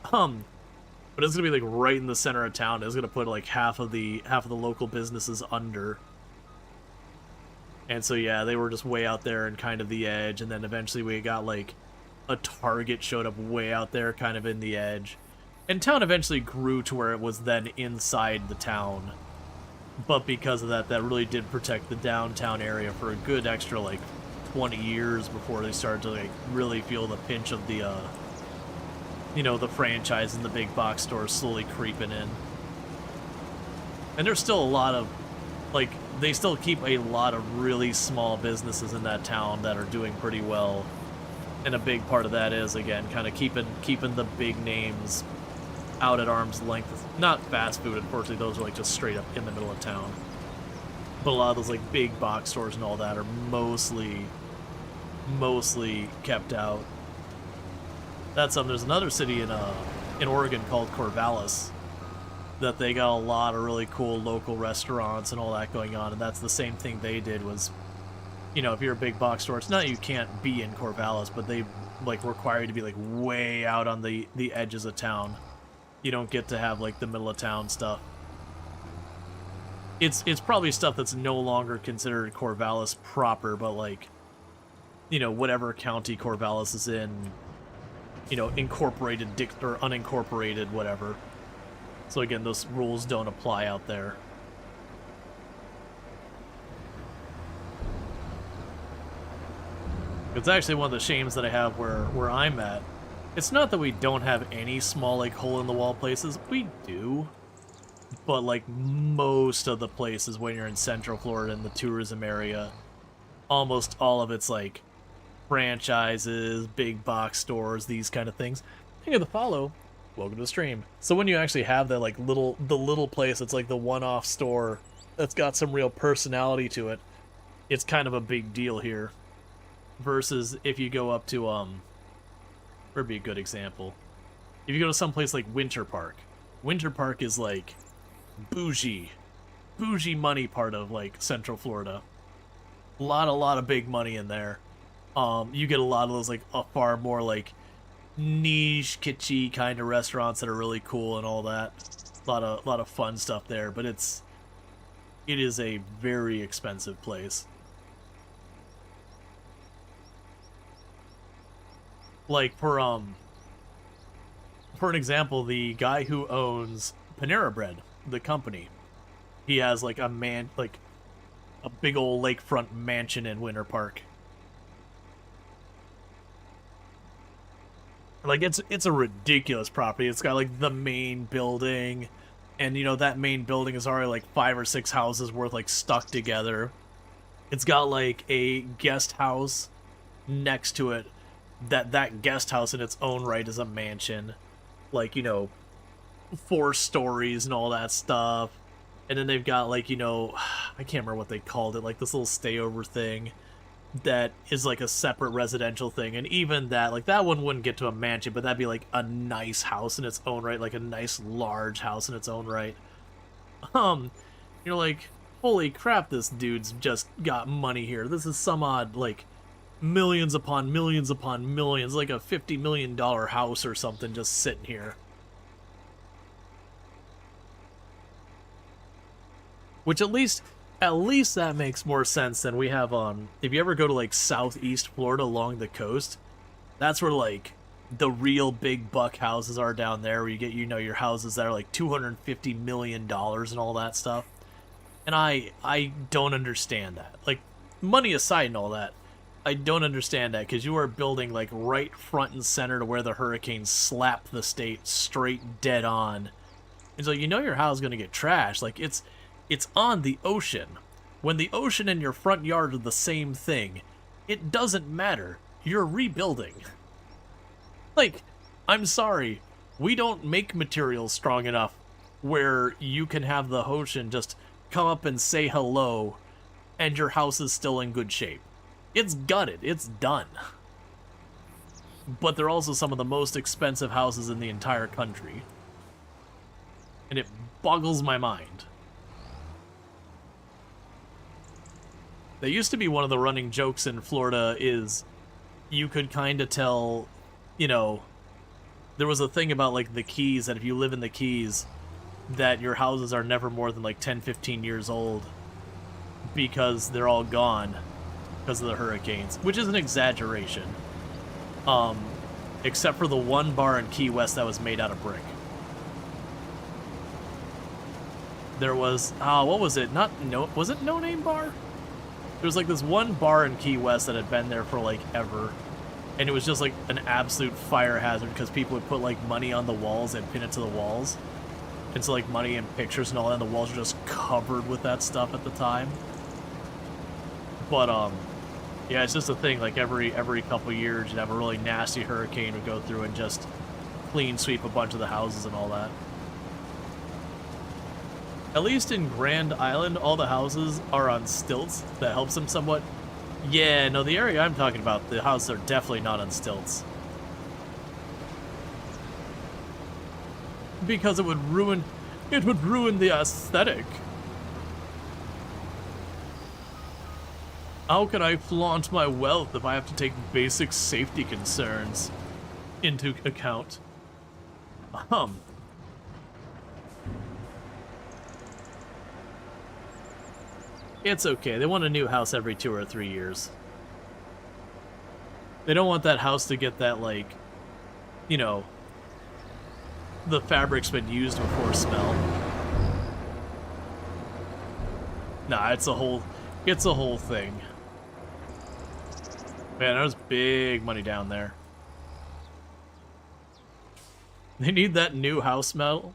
But it's going to be, like, right in the center of town. It's going to put, like, half of the local businesses under. And so, yeah, they were just way out there and kind of the edge. And then eventually we got, like, a Target showed up way out there, kind of in the edge. And town eventually grew to where it was then inside the town. But because of that, that really did protect the downtown area for a good extra, like, 20 years before they started to, like, really feel the pinch of the, you know, the franchise and the big box stores slowly creeping in. And there's still a lot of, like, they still keep a lot of really small businesses in that town that are doing pretty well. And a big part of that is, again, kind of keeping the big names out at arm's length. Not fast food, unfortunately, those are, like, just straight up in the middle of town. But a lot of those, like, big box stores and all that are mostly kept out. That's there's another city in Oregon called Corvallis that they got a lot of really cool local restaurants and all that going on, and that's the same thing they did was, you know, if you're a big box store, it's not that you can't be in Corvallis, but they, like, require you to be, like, way out on the edges of town. You don't get to have, like, the middle of town stuff. It's probably stuff that's no longer considered Corvallis proper, but, like, you know, whatever county Corvallis is in, you know, incorporated, or unincorporated, whatever. So again, those rules don't apply out there. It's actually one of the shames that I have where I'm at. It's not that we don't have any small, like, hole-in-the-wall places. We do. But, like, most of the places when you're in Central Florida in the tourism area, almost all of it's, like, franchises, big box stores, these kind of things. Thank you for the follow. welcome to the stream. So when you actually have that like the little place that's like the one-off store that's got some real personality to it, it's kind of a big deal here. Versus if you go up to would be a good example. If you go to some place like Winter Park. Winter Park is like bougie money part of like Central Florida. A lot of big money in there. You get a lot of those like a far more like niche, kitschy kind of restaurants that are really cool and all that. A lot of fun stuff there, but it is a very expensive place. Like for an example, the guy who owns Panera Bread, the company, he has like a big old lakefront mansion in Winter Park. Like it's a ridiculous property. It's got like the main building, and you know that main building is already like 5 or 6 houses worth like stuck together. It's got like a guest house next to it. That guest house in its own right is a mansion, like, you know, 4 stories and all that stuff. And then they've got like, you know, I can't remember what they called it, like this little stayover thing that is like a separate residential thing. And even that, like that one wouldn't get to a mansion, but that'd be like a nice house in its own right, like a nice large house in its own right. You're like, holy crap, this dude's just got money here. This is some odd like millions upon millions upon millions, like a $50 million house or something just sitting here. Which at least that makes more sense than we have if you ever go to like southeast Florida along the coast, that's where like the real big buck houses are down there, where you get, you know, your houses that are like $250 million and all that stuff. And I don't understand that. Like, money aside and all that, I don't understand that, because you are building like right front and center to where the hurricanes slap the state straight dead on. And so you know your house is going to get trashed. Like, it's on the ocean. When the ocean and your front yard are the same thing, it doesn't matter. You're rebuilding. Like, I'm sorry, we don't make materials strong enough where you can have the ocean just come up and say hello and your house is still in good shape. It's gutted. It's done. But they're also some of the most expensive houses in the entire country. And it boggles my mind. There used to be one of the running jokes in Florida is you could kind of tell, you know, there was a thing about like the Keys, that if you live in the Keys, that your houses are never more than like 10, 15 years old because they're all gone because of the hurricanes, which is an exaggeration. Except for the one bar in Key West that was made out of brick. There was, what was it? Was it No Name Bar? There was like this one bar in Key West that had been there for like ever, and it was just like an absolute fire hazard because people would put like money on the walls and pin it to the walls. And so like money and pictures and all that, and the walls were just covered with that stuff at the time. But yeah, it's just a thing, like every couple years you'd have a really nasty hurricane would go through and just clean sweep a bunch of the houses and all that. At least in Grand Island, all the houses are on stilts. That helps them somewhat. Yeah, no, the area I'm talking about, the houses are definitely not on stilts. Because it would ruin the aesthetic. How can I flaunt my wealth if I have to take basic safety concerns into account? It's okay. They want a new house every 2 or 3 years. They don't want that house to get that, like, you know, the fabric's been used before smell. Nah, it's a whole thing. Man, there's big money down there. They need that new house smell.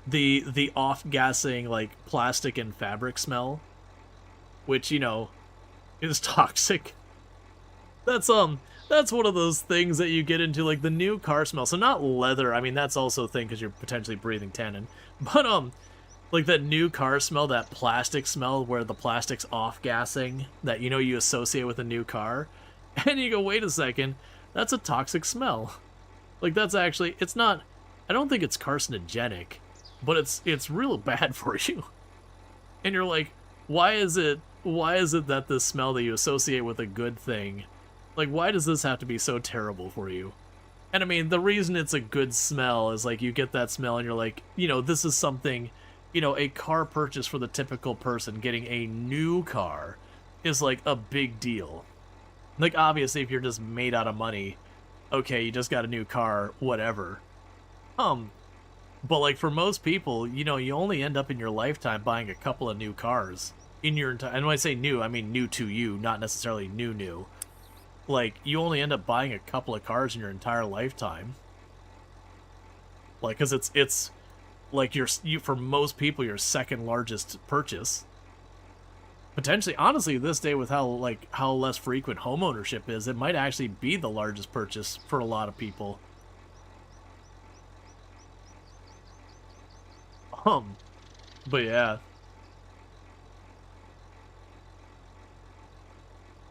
The off-gassing, like, plastic and fabric smell. Which, you know, is toxic. That's that's one of those things that you get into, like the new car smell. So not leather. I mean, that's also a thing because you're potentially breathing tannin. But like that new car smell, that plastic smell where the plastic's off gassing that you associate with a new car, and you go, wait a second, that's a toxic smell. Like that's actually, it's not. I don't think it's carcinogenic, but it's real bad for you. And you're like, why is it that this smell that you associate with a good thing, like why does this have to be so terrible for you? And I mean, the reason it's a good smell is like you get that smell and you're like, this is something, a car purchase for the typical person getting a new car is like a big deal. Like obviously if you're just made out of money, okay, you just got a new car, whatever. But like for most people, you only end up in your lifetime buying a couple of new cars in your entire. And when I say new, I mean new to you, not necessarily new. Like you only end up buying a couple of cars in your entire lifetime. Like, cause it's like you for most people your second largest purchase. Potentially, honestly, this day with how less frequent home ownership is, it might actually be the largest purchase for a lot of people. But yeah.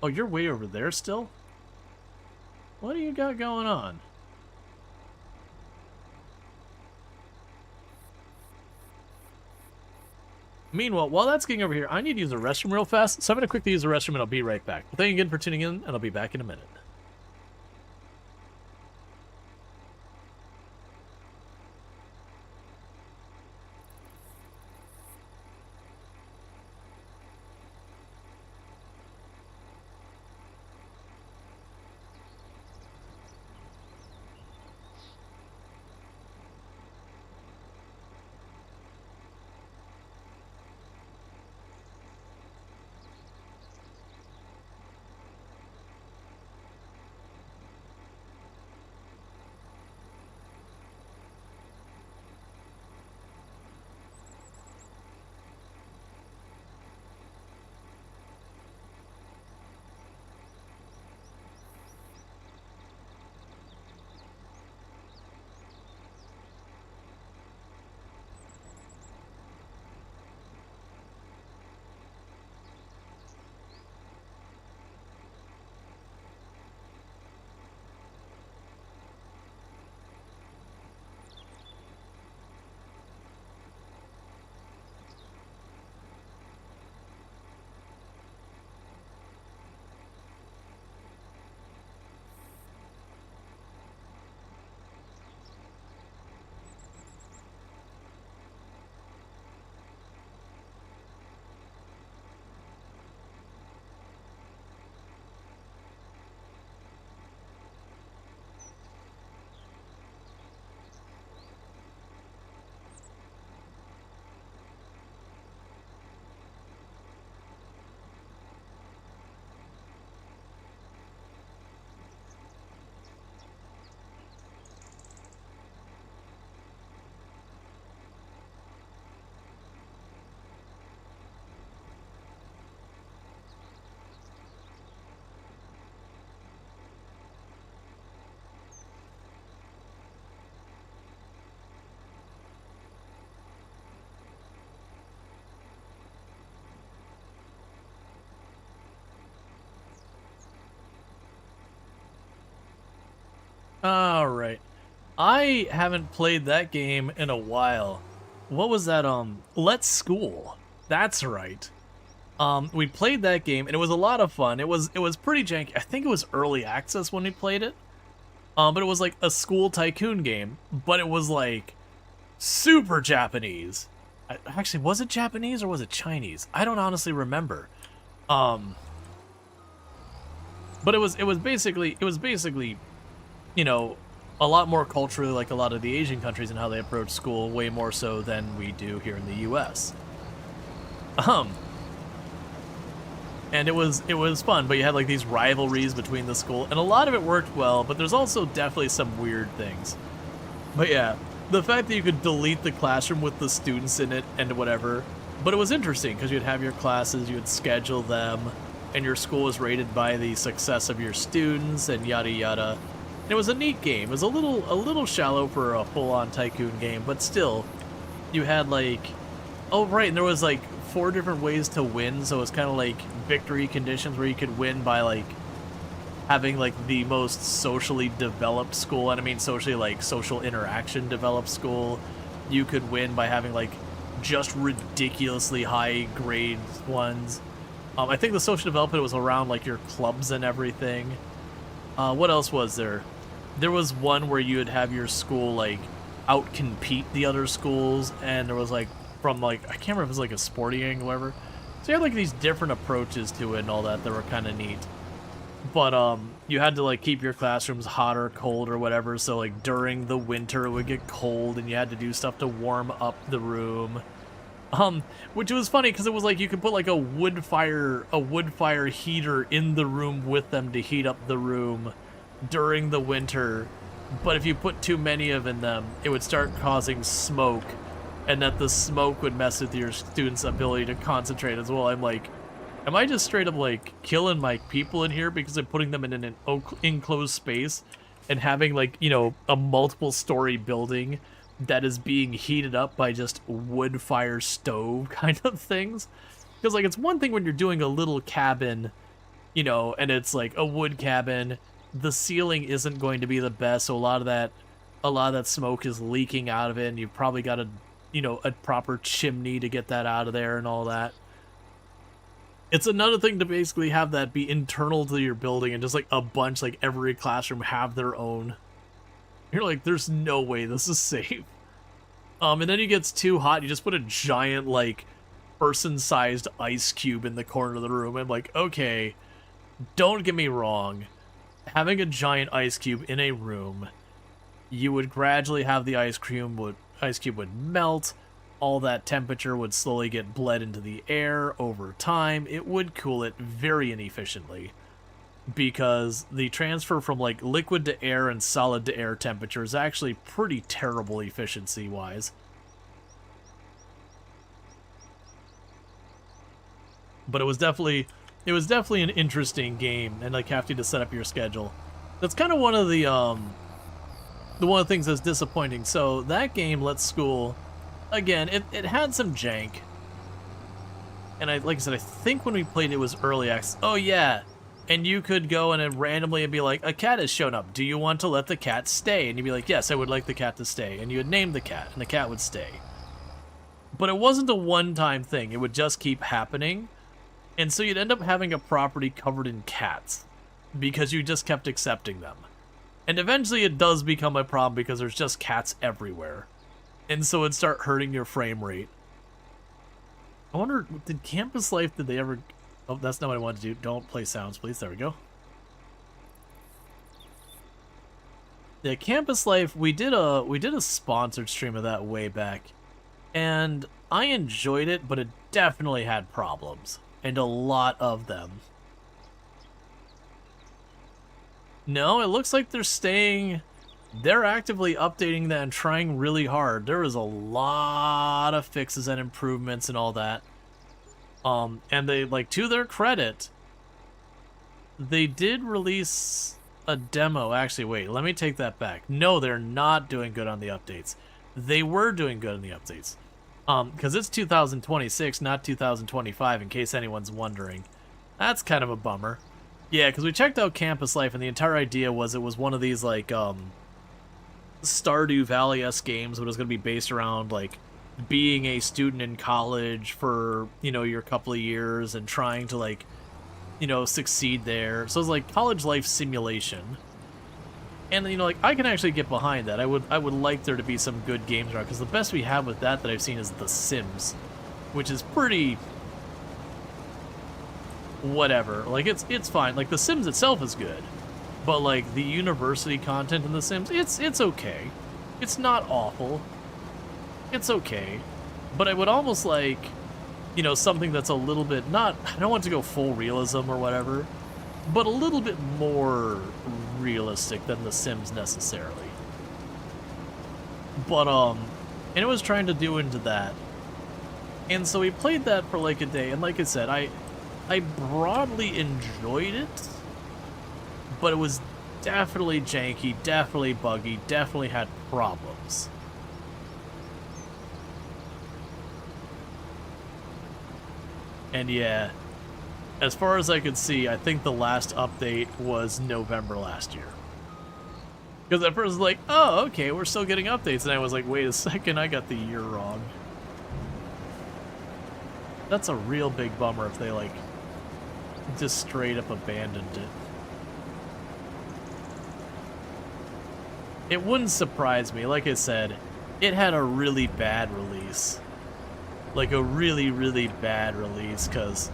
Oh, you're way over there still? What do you got going on? Meanwhile, while that's getting over here, I need to use the restroom real fast, so I'm going to quickly use the restroom and I'll be right back. Well, thank you again for tuning in, and I'll be back in a minute. Alright. I haven't played that game in a while. What was that, Let's School. That's right. We played that game, and it was a lot of fun. It was pretty janky. I think it was early access when we played it. But it was like a school tycoon game, but it was like super Japanese. Actually, was it Japanese or was it Chinese? I don't honestly remember. But it was basically a lot more culturally like a lot of the Asian countries and how they approach school, way more so than we do here in the U.S. And it was fun, but you had like these rivalries between the school, and a lot of it worked well, but there's also definitely some weird things. But yeah, the fact that you could delete the classroom with the students in it and whatever, but it was interesting because you'd have your classes, you would schedule them, and your school was rated by the success of your students and yada yada. And it was a neat game. It was a little shallow for a full-on tycoon game, but still, you had like, oh right, and there was like 4 different ways to win, so it's kind of like victory conditions where you could win by like having like the most socially developed school, and I mean socially like social interaction developed school. You could win by having like just ridiculously high grades ones. I think the social development was around like your clubs and everything. What else was there? There was one where you would have your school like out compete the other schools, and there was like from like, I can't remember if it was like a sporting angle or whatever. So you had like these different approaches to it and all that were kind of neat. But you had to like keep your classrooms hot or cold or whatever, so like during the winter it would get cold and you had to do stuff to warm up the room. Which was funny because it was like you could put like a wood fire heater in the room with them to heat up the room during the winter, but if you put too many of them, it would start causing smoke, and that the smoke would mess with your students' ability to concentrate as well. I'm like, am I just straight up like killing my people in here because I'm putting them in an enclosed space and having like, you know, a multiple story building that is being heated up by just wood fire stove kind of things? Because like, it's one thing when you're doing a little cabin, you know, and it's like a wood cabin, the ceiling isn't going to be the best, so a lot of that smoke is leaking out of it, and you've probably got a, you know, a proper chimney to get that out of there and all that. It's another thing to basically have that be internal to your building and just like a bunch, like every classroom have their own. You're like, there's no way this is safe. And then it gets too hot, you just put a giant like person-sized ice cube in the corner of the room. I'm like, okay, don't get me wrong. Having a giant ice cube in a room, you would gradually have the ice cube would melt. All that temperature would slowly get bled into the air over time. It would cool it very inefficiently because the transfer from like liquid to air and solid to air temperature is actually pretty terrible efficiency wise. But it was definitely an interesting game, and like having to set up your schedule. That's kind of one of the things that's disappointing. So that game, Let's School, again, it had some jank. And like I said, I think when we played it was early access. Oh yeah, and you could go and randomly be like, a cat has shown up. Do you want to let the cat stay? And you'd be like, yes, I would like the cat to stay. And you would name the cat, and the cat would stay. But it wasn't a one-time thing. It would just keep happening. And so you'd end up having a property covered in cats because you just kept accepting them. And eventually it does become a problem because there's just cats everywhere. And so it'd start hurting your frame rate. I wonder, did Campus Life, did they ever... Oh, that's not what I wanted to do. Don't play sounds, please. There we go. Yeah, Campus Life, we did a sponsored stream of that way back. And I enjoyed it, but it definitely had problems. And a lot of them. No, it looks like they're staying... They're actively updating that and trying really hard. There is a lot of fixes and improvements and all that. And they, like, to their credit, they did release a demo. Actually, wait, let me take that back. No, they're not doing good on the updates. They were doing good on the updates. Because it's 2026, not 2025, in case anyone's wondering. That's kind of a bummer. Yeah, because we checked out Campus Life, and the entire idea was it was one of these, like, Stardew Valley-esque games, but it was going to be based around, like, being a student in college for, you know, your couple of years and trying to, like, you know, succeed there. So it's like college life simulation. And, you know, like, I can actually get behind that. I would like there to be some good games around, because the best we have with that I've seen is The Sims, which is pretty... whatever. Like, it's fine. Like, The Sims itself is good. But, like, the university content in The Sims, it's okay. It's not awful. It's okay. But I would almost like, you know, something that's a little bit not... I don't want to go full realism or whatever, but a little bit more realistic than The Sims necessarily. But, and it was trying to do into that. And so we played that for like a day, and like I said, I broadly enjoyed it, but it was definitely janky, definitely buggy, definitely had problems. And yeah, as far as I could see, I think the last update was November last year. Because at first I was like, oh, okay, we're still getting updates. And I was like, wait a second, I got the year wrong. That's a real big bummer if they, like, just straight up abandoned it. It wouldn't surprise me. Like I said, it had a really bad release. Like a really, really bad release, because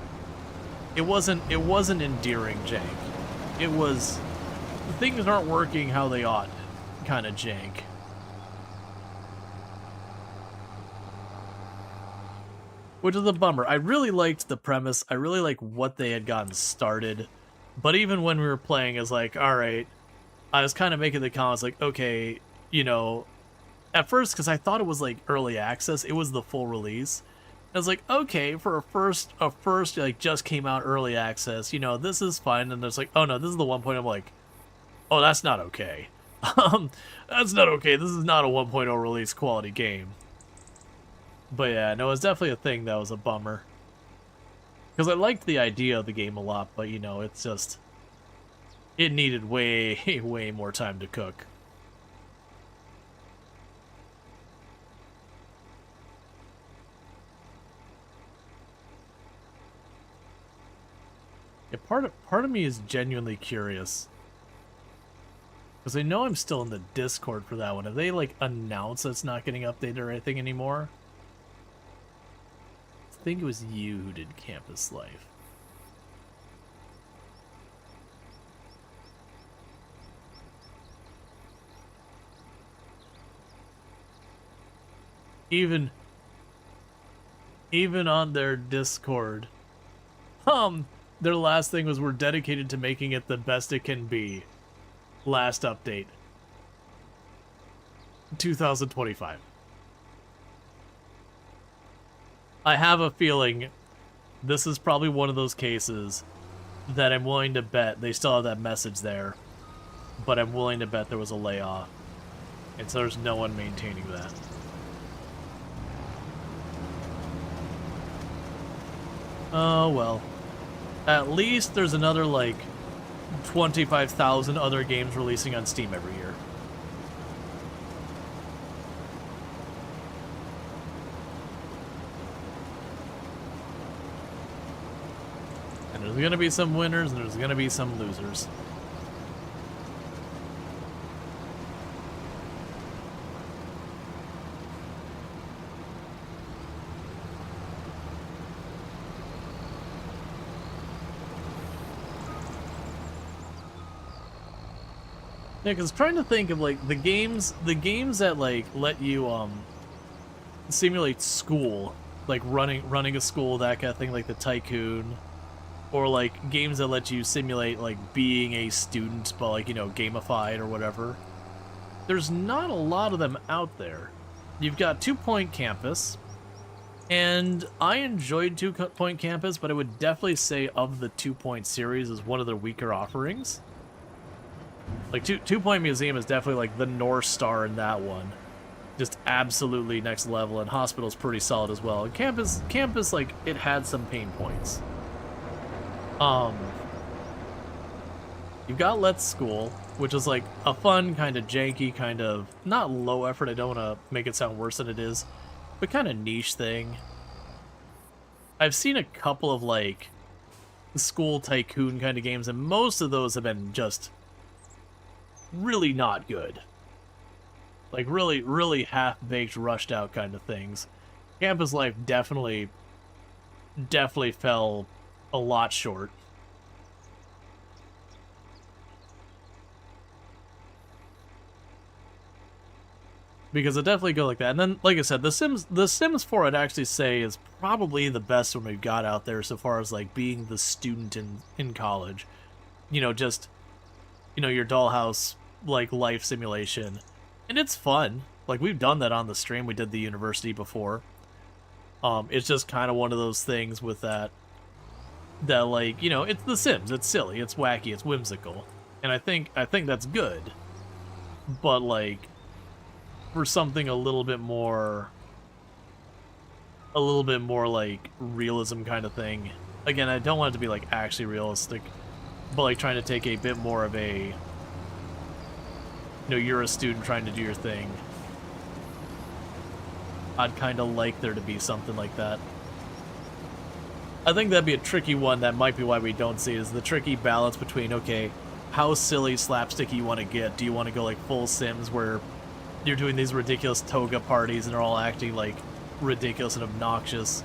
it wasn't endearing jank. It was, things aren't working how they ought kind of jank. Which is a bummer. I really liked the premise. I really like what they had gotten started. But even when we were playing, it's like, alright, I was kind of making the comments like, okay, you know, at first, because I thought it was like early access, it was the full release. I was like, okay, for a first like just came out early access, you know, this is fine. And it's like, oh no, this is the 1.0. I'm like, oh, that's not okay. That's not okay. This is not a 1.0 release quality game. But yeah, no, it was definitely a thing that was a bummer. Because I liked the idea of the game a lot, but you know, it's just, it needed way, way more time to cook. Yeah, part of me is genuinely curious. Because I know I'm still in the Discord for that one. Have they, like, announced it's not getting updated or anything anymore? I think it was you who did Campus Life. Even on their Discord, their last thing was, we're dedicated to making it the best it can be. Last update. 2025. I have a feeling this is probably one of those cases that I'm willing to bet they still have that message there, but I'm willing to bet there was a layoff, and so there's no one maintaining that. Oh well. At least there's another, like, 25,000 other games releasing on Steam every year. And there's gonna be some winners and there's gonna be some losers. Yeah, because trying to think of, like, the games that, like, let you simulate school, like running a school, that kind of thing, like the Tycoon, or like games that let you simulate like being a student, but like, you know, gamified or whatever. There's not a lot of them out there. You've got 2 Point Campus, and I enjoyed 2 Point Campus, but I would definitely say of the 2 Point series is one of their weaker offerings. Like, 2 Point Museum is definitely like the North Star in that one. Just absolutely next level, and Hospital's pretty solid as well. And Campus, like, it had some pain points. You've got Let's School, which is like a fun, kind of janky, kind of, not low effort, I don't want to make it sound worse than it is, but kind of niche thing. I've seen a couple of, like, school tycoon kind of games, and most of those have been just really not good. Like, really, really half-baked, rushed-out kind of things. Campus Life definitely fell a lot short. Because it definitely go like that. And then, like I said, The Sims 4 I'd actually say is probably the best one we've got out there so far as, like, being the student in college. You know, just, you know, your dollhouse, like, life simulation. And it's fun. Like, we've done that on the stream. We did the university before. It's just kind of one of those things with that. that, like, you know, it's The Sims, it's silly, it's wacky, it's whimsical, and I think that's good. But like, for something a little bit more like realism kind of thing. Again, I don't want it to be like actually realistic, but like trying to take a bit more of a, you know, you're a student trying to do your thing. I'd kind of like there to be something like that. I think that'd be a tricky one. That might be why we don't see it, is the tricky balance between, okay, how silly slapsticky you want to get. Do you want to go like full Sims where you're doing these ridiculous toga parties and they're all acting like ridiculous and obnoxious,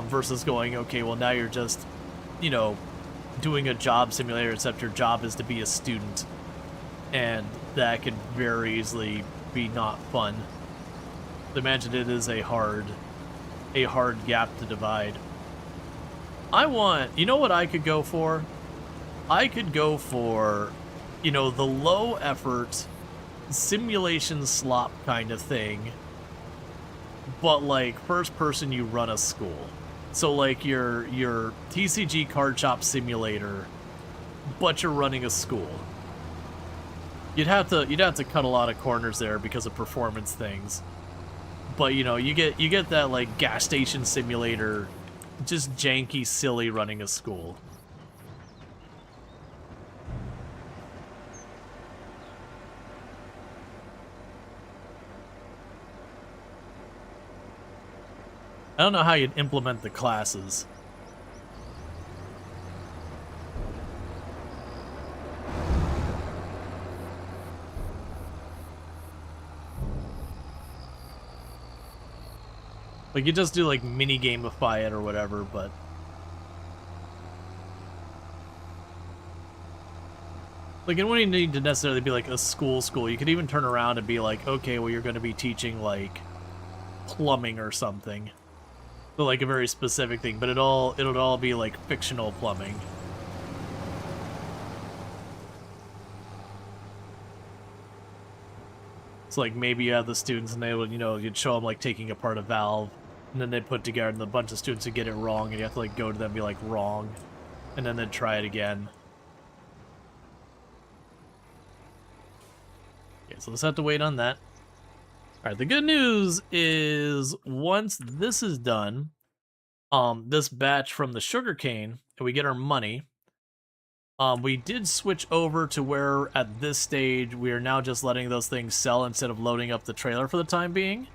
versus going, okay, well now you're just, you know, doing a job simulator, except your job is to be a student, and that could very easily be not fun. Imagine it is a hard gap to divide. You know what I could go for? I could go for, you know, the low effort simulation slop kind of thing, but like first person, you run a school. So like your TCG card shop simulator, but you're running a school. You'd have to cut a lot of corners there because of performance things. But you know, you get that like gas station simulator, just janky, silly running a school. I don't know how you'd implement the classes. Like, you just do, like, mini-gamify it or whatever, but... like, it wouldn't need to necessarily be, like, a school. You could even turn around and be like, okay, well, you're going to be teaching, like, plumbing or something. So, like, a very specific thing, but it'll all be, like, fictional plumbing. So, like, maybe you have the students and they would, you know, you'd show them, like, taking apart a valve, and then they'd put together, and a bunch of students would get it wrong, and you have to, like, go to them and be like, wrong, and then they'd try it again. Okay, so let's have to wait on that. Alright, the good news is once this is done, this batch from the sugarcane, and we get our money, we did switch over to where, at this stage, we are now just letting those things sell instead of loading up the trailer for the time being.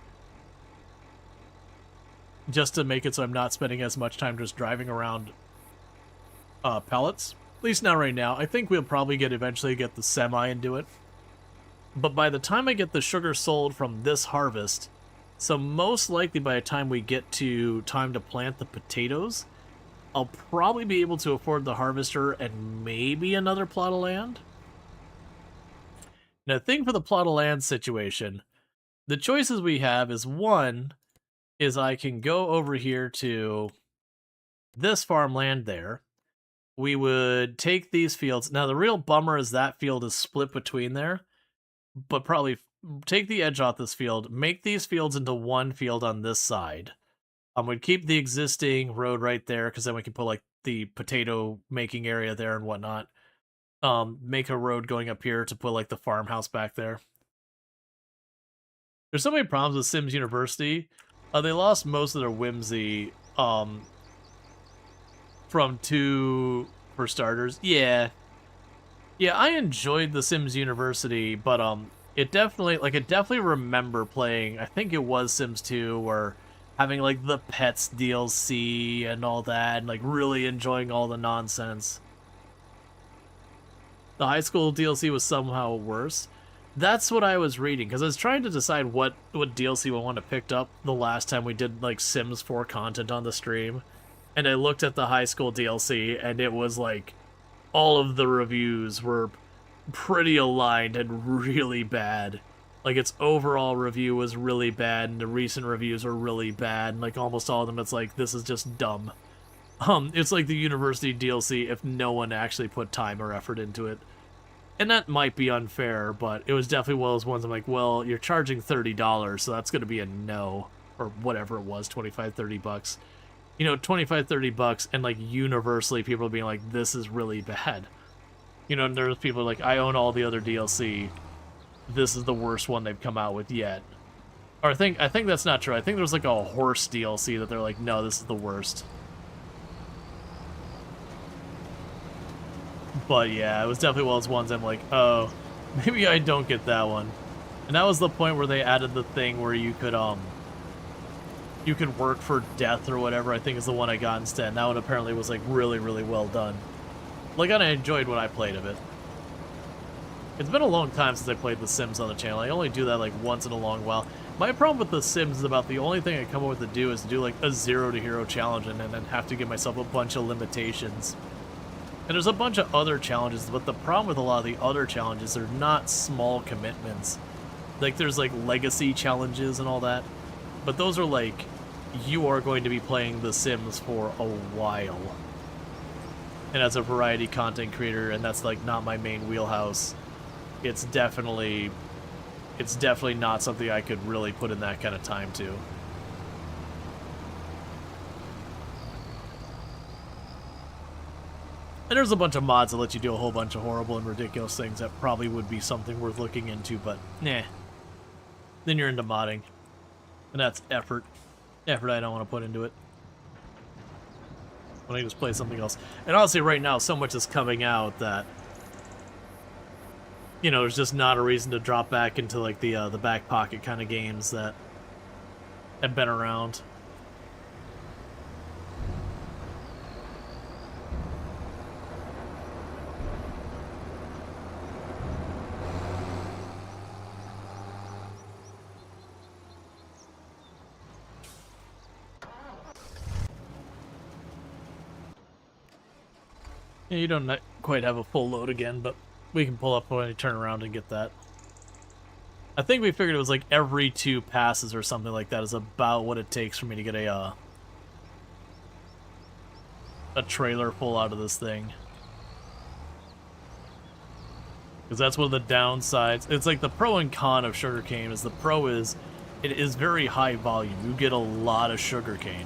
Just to make it so I'm not spending as much time just driving around pallets. At least not right now. I think we'll probably eventually get the semi and do it. But by the time I get the sugar sold from this harvest, so most likely by the time we get to time to plant the potatoes, I'll probably be able to afford the harvester and maybe another plot of land. Now, the thing for the plot of land situation, the choices we have is, one, is I can go over here to this farmland there. We would take these fields. Now, the real bummer is that field is split between there, but probably take the edge off this field, make these fields into one field on this side. We'd keep the existing road right there, because then we can put, like, the potato making area there and whatnot. Make a road going up here to put, like, the farmhouse back there. There's so many problems with Sims University. They lost most of their whimsy, from 2, for starters. Yeah, I enjoyed the Sims University, but, it definitely remember playing, I think it was Sims 2, where having, like, the pets DLC and all that, and, like, really enjoying all the nonsense. The high school DLC was somehow worse. That's what I was reading, because I was trying to decide what DLC I want to pick up the last time we did, like, Sims 4 content on the stream. And I looked at the high school DLC, and it was, like, all of the reviews were pretty aligned and really bad. Like, its overall review was really bad, and the recent reviews were really bad, and, like, almost all of them, it's like, this is just dumb. It's like the University DLC if no one actually put time or effort into it. And that might be unfair, but it was definitely one of those ones I'm like, well, you're charging $30, so that's going to be a no. Or whatever it was, 25, 30 bucks. you know, 25, $30, and like universally people being like, this is really bad. You know, and there's people like, I own all the other DLC. This is the worst one they've come out with yet. Or I think that's not true. I think there's like a horse DLC that they're like, no, this is the worst. But yeah, it was definitely one of those ones I'm like, oh, maybe I don't get that one. And that was the point where they added the thing where you could work for death or whatever, I think is the one I got instead. And that one apparently was like really, really well done. Like, I enjoyed what I played of it. It's been a long time since I played The Sims on the channel. I only do that like once in a long while. My problem with The Sims is about the only thing I come up with to do is to do like a 0 to hero challenge and then have to give myself a bunch of limitations. And there's a bunch of other challenges, but the problem with a lot of the other challenges, they're not small commitments. Like, there's like legacy challenges and all that, but those are like, you are going to be playing The Sims for a while. And as a variety content creator, and that's like not my main wheelhouse, it's definitely not something I could really put in that kind of time to. And there's a bunch of mods that let you do a whole bunch of horrible and ridiculous things that probably would be something worth looking into, but nah. Then you're into modding. And that's effort. Effort I don't want to put into it. When I just play something else. And honestly, right now, so much is coming out that, you know, there's just not a reason to drop back into like the back pocket kind of games that have been around. Yeah, you don't quite have a full load again, but we can pull up when you turn around and get that. I think we figured it was like every 2 passes or something like that is about what it takes for me to get a trailer full out of this thing. Because that's one of the downsides. It's like the pro and con of sugarcane is the pro is it is very high volume. You get a lot of sugarcane.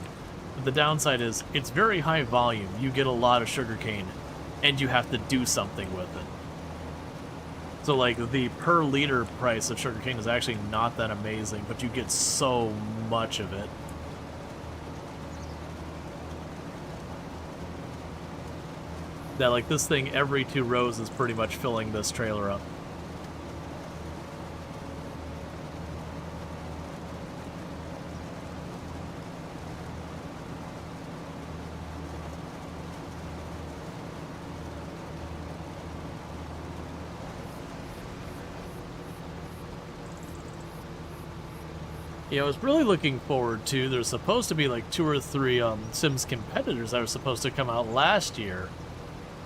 But the downside is it's very high volume. You get a lot of sugarcane and you have to do something with it. So like the per liter price of sugarcane is actually not that amazing, but you get so much of it. That like this thing every 2 rows is pretty much filling this trailer up. Yeah, I was really looking forward to, there's supposed to be like 2 or 3 Sims competitors that were supposed to come out last year.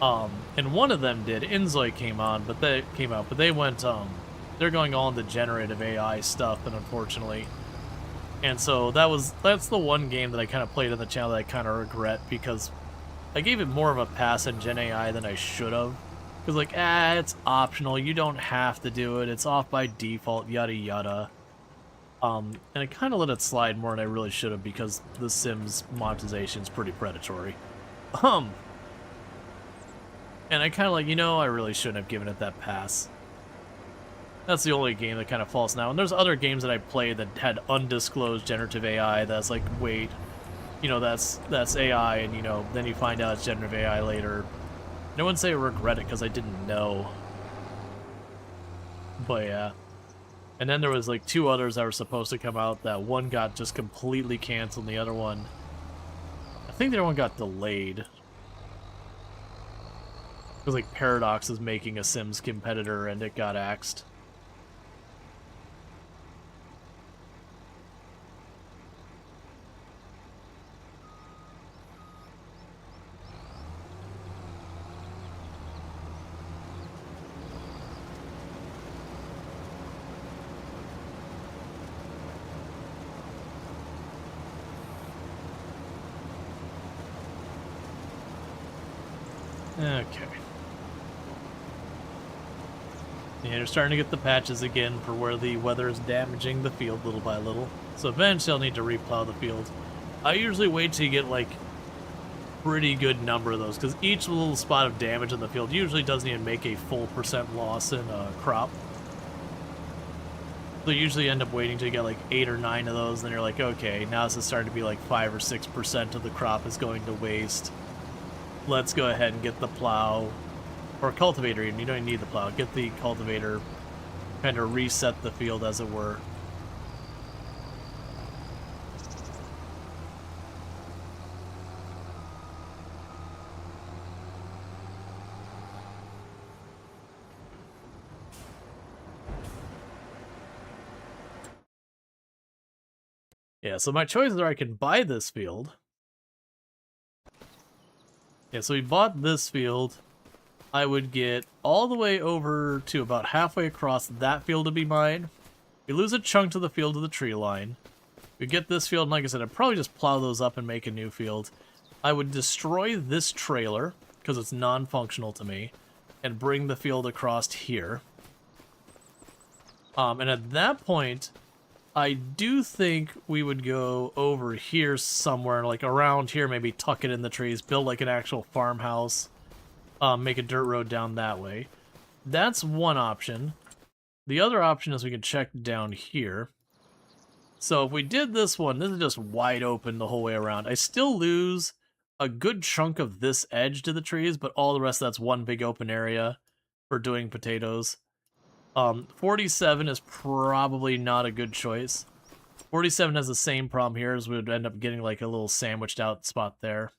And one of them did. Inzoi came out, but they went, they're going all into generative AI stuff, and unfortunately. And so that's the one game that I kind of played on the channel that I kind of regret, because I gave it more of a pass in Gen AI than I should have. Because like, it's optional, you don't have to do it, it's off by default, yada yada. And I kind of let it slide more than I really should have, because the Sims monetization is pretty predatory. And I kind of like, you know, I really shouldn't have given it that pass. That's the only game that kind of falls now. And there's other games that I played that had undisclosed generative AI that's like, wait, you know, that's AI, and, you know, then you find out it's generative AI later. No one say I regret it, because I didn't know. But yeah. And then there was like 2 others that were supposed to come out, that one got just completely canceled, and the other one, I think the other one got delayed. It was like Paradox is making a Sims competitor, and it got axed. Okay. Yeah, you're starting to get the patches again for where the weather is damaging the field little by little. So eventually I'll need to replow the field. I usually wait till you get like pretty good number of those, because each little spot of damage in the field usually doesn't even make a full % loss in a crop. So you usually end up waiting till you get like 8 or 9 of those, and then you're like, okay, now this is starting to be like 5 or 6% of the crop is going to waste. Let's go ahead and get the plow, or cultivator even, you don't even need the plow, get the cultivator, kind of reset the field as it were. Yeah, so my choices are I can buy this field. Yeah, so we bought this field. I would get all the way over to about halfway across that field to be mine. We lose a chunk to the field to the tree line. We get this field, and like I said, I'd probably just plow those up and make a new field. I would destroy this trailer, because it's non-functional to me, and bring the field across here. And at that point, I do think we would go over here somewhere, like around here, maybe tuck it in the trees, build like an actual farmhouse, make a dirt road down that way. That's one option. The other option is we can check down here. So if we did this one, this is just wide open the whole way around. I still lose a good chunk of this edge to the trees, but all the rest of that's one big open area for doing potatoes. 47 is probably not a good choice. 47 has the same problem here, as we would end up getting like a little sandwiched out spot there.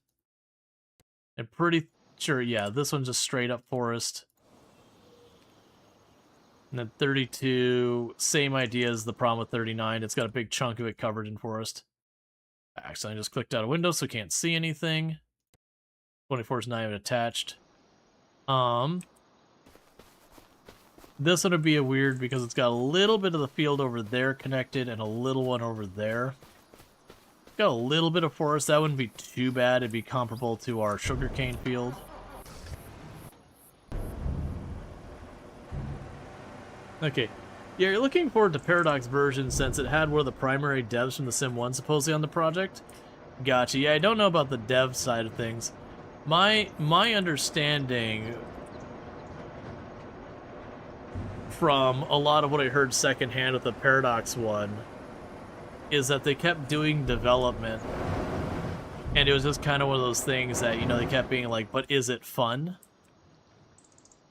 I'm pretty sure, yeah, this one's just straight up forest. And then 32, same idea as the problem with 39. It's got a big chunk of it covered in forest. Actually, I just clicked out a window, so can't see anything. 24 is not even attached. This one would be a weird because it's got a little bit of the field over there connected and a little one over there. Got a little bit of forest. That wouldn't be too bad. It'd be comparable to our sugarcane field. Okay. Yeah, you're looking forward to Paradox version since it had one of the primary devs from The Sim 1 supposedly on the project. Gotcha. Yeah, I don't know about the dev side of things. My understanding from a lot of what I heard secondhand with the Paradox one is that they kept doing development, and it was just kind of one of those things that, you know, they kept being like, but is it fun?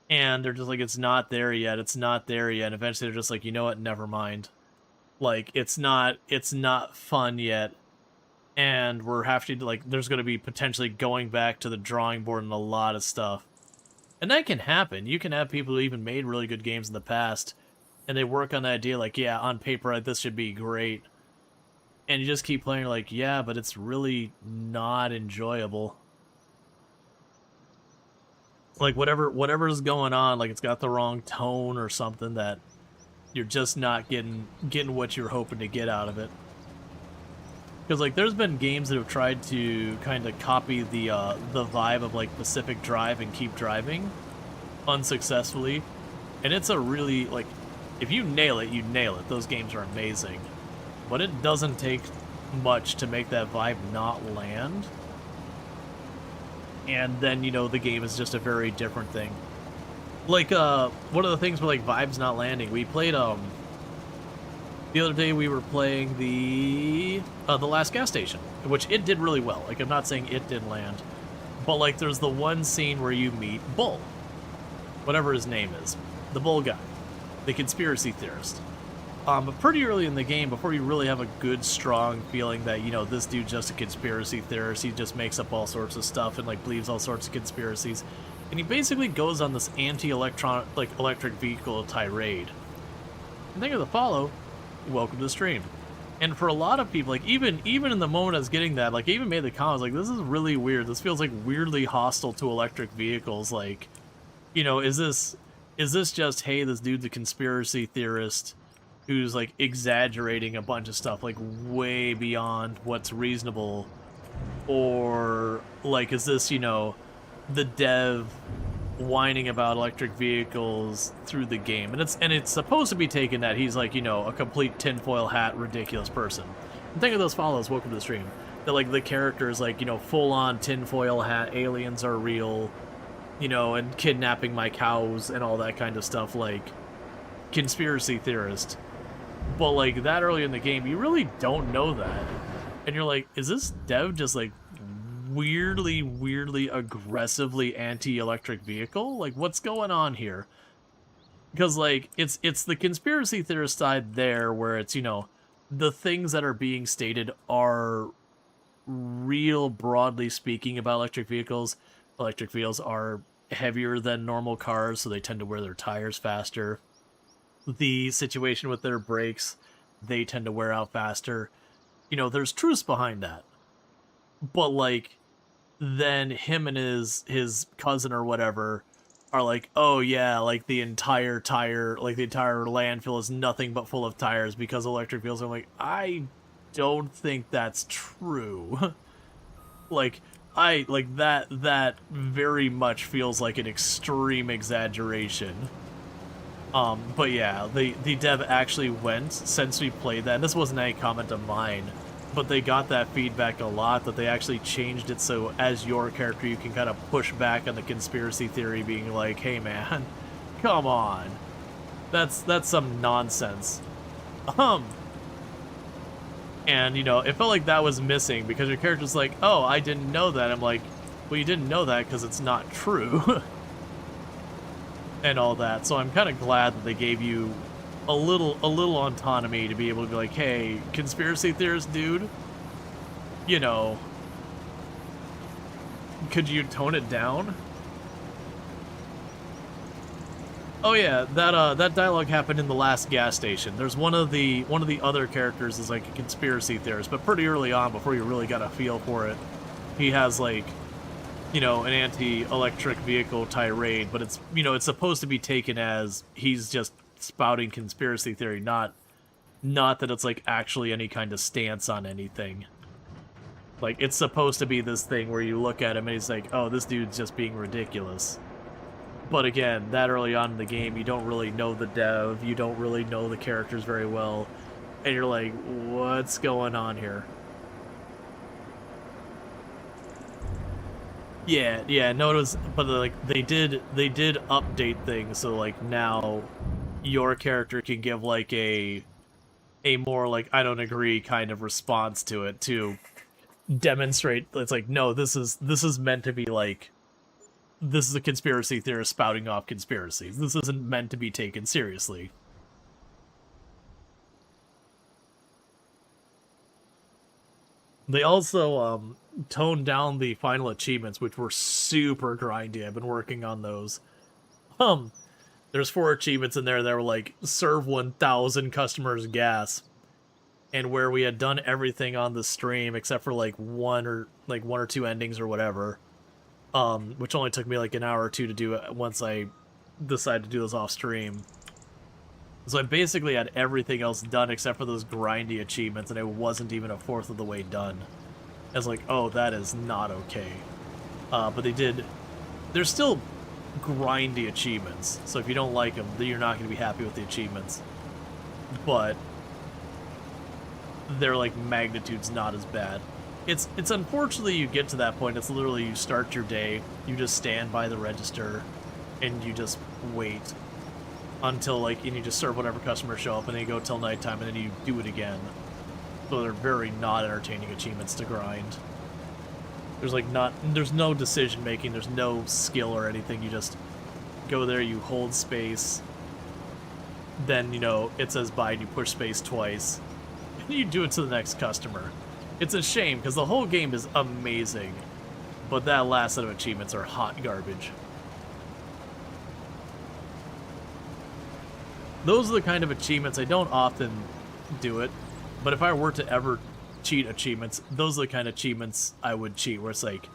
And they're just like, it's not there yet, it's not there yet, and eventually they're just like, you know what, never mind. Like, it's not fun yet, and we're having to, like, there's going to be potentially going back to the drawing board and a lot of stuff. And that can happen. You can have people who even made really good games in the past, and they work on the idea like, yeah, on paper, this should be great. And you just keep playing like, yeah, but it's really not enjoyable. Like, whatever's going on, like, it's got the wrong tone or something that you're just not getting what you're hoping to get out of it. Because, like, there's been games that have tried to kind of copy the vibe of, like, Pacific Drive and Keep Driving unsuccessfully. And it's a really, like, if you nail it, you nail it. Those games are amazing. But it doesn't take much to make that vibe not land. And then, you know, the game is just a very different thing. Like, one of the things where, like, vibes not landing, we played, the other day we were playing the last gas station, which it did really well. Like, I'm not saying it didn't land, but like there's the one scene where you meet Bull, whatever his name is, the Bull guy, the conspiracy theorist. But pretty early in the game, before you really have a good, strong feeling that, you know, this dude's just a conspiracy theorist, he just makes up all sorts of stuff and like believes all sorts of conspiracies, and he basically goes on this electric vehicle tirade. And think of the follow. Welcome to the stream. And for a lot of people, like, even in the moment I was getting that, like, I even made the comments, like, this is really weird. This feels, like, weirdly hostile to electric vehicles. Like, you know, is this just, hey, this dude's a conspiracy theorist who's, like, exaggerating a bunch of stuff, like, way beyond what's reasonable? Or, like, is this, you know, the dev whining about electric vehicles through the game, and it's supposed to be taken that he's like, you know, a complete tinfoil hat ridiculous person. And think of those follows. Welcome to the stream. that like the characters, like, you know, full on tinfoil hat, aliens are real, you know, and kidnapping my cows and all that kind of stuff, like conspiracy theorist. But like that early in the game, you really don't know that. And you're like, is this dev just like weirdly aggressively anti-electric vehicle? Like, what's going on here? Because like it's the conspiracy theorist side there where it's, you know, the things that are being stated are real, broadly speaking, about electric vehicles. Electric vehicles are heavier than normal cars, so they tend to wear their tires faster. The situation with their brakes, they tend to wear out faster. You know, there's truths behind that. But like, then him and his cousin or whatever are like, oh yeah, like the entire landfill is nothing but full of tires because of electric vehicles. I'm like, I don't think that's true. like, I like that very much feels like an extreme exaggeration. But yeah, the dev actually went, since we played that, and this wasn't any comment of mine, but they got that feedback a lot, that they actually changed it so as your character you can kind of push back on the conspiracy theory, being like, hey man, come on. That's some nonsense. And, you know, it felt like that was missing, because your character's like, oh, I didn't know that. I'm like, well, you didn't know that because it's not true. And all that. So I'm kind of glad that they gave you a little autonomy to be able to be like, hey, conspiracy theorist dude, you know, could you tone it down? Oh yeah, that dialogue happened in the last gas station. There's one of the other characters is like a conspiracy theorist, but pretty early on, before you really got a feel for it, he has like, you know, an anti-electric vehicle tirade, but it's, you know, it's supposed to be taken as he's just spouting conspiracy theory, not that it's like actually any kind of stance on anything. Like, it's supposed to be this thing where you look at him and he's like, oh, this dude's just being ridiculous. But again, that early on in the game, you don't really know the dev, you don't really know the characters very well, and you're like, what's going on here? Yeah, no, it was, but like they did update things, so like now your character can give like a more like I don't agree kind of response to it to demonstrate it's like, no, this is meant to be like, this is a conspiracy theorist spouting off conspiracies. This isn't meant to be taken seriously. They also toned down the final achievements, which were super grindy. I've been working on those. There's 4 achievements in there that were like, serve 1,000 customers gas. And where we had done everything on the stream except for like one or two endings or whatever, which only took me like an hour or two to do once I decided to do those off stream. So I basically had everything else done except for those grindy achievements, and it wasn't even a fourth of the way done. I was like, oh, that is not okay. But they're still grindy achievements, so if you don't like them, then you're not going to be happy with the achievements. But they're like magnitudes not as bad. It's unfortunately you get to that point, it's literally you start your day, you just stand by the register, and you just wait until like, and you just serve whatever customers show up, and then you go till nighttime, and then you do it again. So they're very not entertaining achievements to grind. There's no decision making, there's no skill or anything, you just go there, you hold space, then, you know, it says bye, and you push space twice, and you do it to the next customer. It's a shame, because the whole game is amazing, but that last set of achievements are hot garbage. Those are the kind of achievements, I don't often do it, but if I were to ever cheat achievements, those are the kind of achievements I would cheat, where it's like,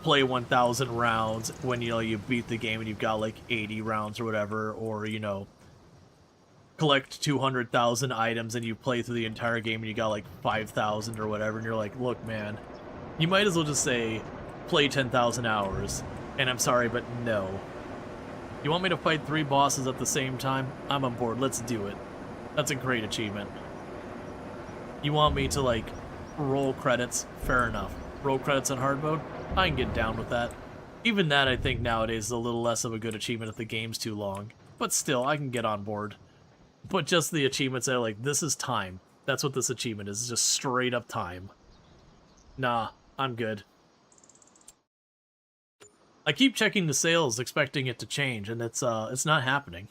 play 1,000 rounds when, you know, you beat the game and you've got like 80 rounds or whatever, or, you know, collect 200,000 items and you play through the entire game and you got like 5,000 or whatever, and you're like, look man, you might as well just say, play 10,000 hours, and I'm sorry, but no. You want me to fight 3 bosses at the same time? I'm on board, let's do it. That's a great achievement. You want me to, like, roll credits, fair enough. Roll credits on hard mode, I can get down with that. Even that, I think, nowadays is a little less of a good achievement if the game's too long. But still, I can get on board. But just the achievements that are like, this is time. That's what this achievement is, just straight up time. Nah, I'm good. I keep checking the sales, expecting it to change, and it's not happening.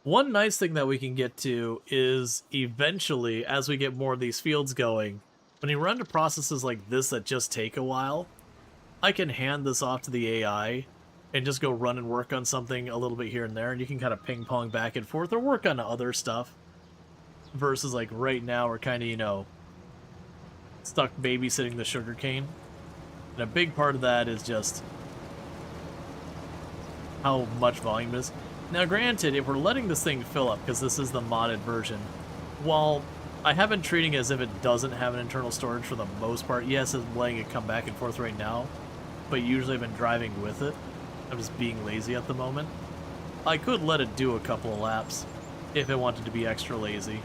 One nice thing that we can get to is eventually, as we get more of these fields going, when you run to processes like this that just take a while, I can hand this off to the AI and just go run and work on something a little bit here and there, and you can kind of ping pong back and forth or work on other stuff. Versus like right now we're kind of, you know, stuck babysitting the sugarcane. And a big part of that is just how much volume it is. Now granted, if we're letting this thing fill up, because this is the modded version, while I have been treating it as if it doesn't have an internal storage for the most part, yes, I'm letting it come back and forth right now, but usually I've been driving with it. I'm just being lazy at the moment. I could let it do a couple of laps if it wanted to be extra lazy.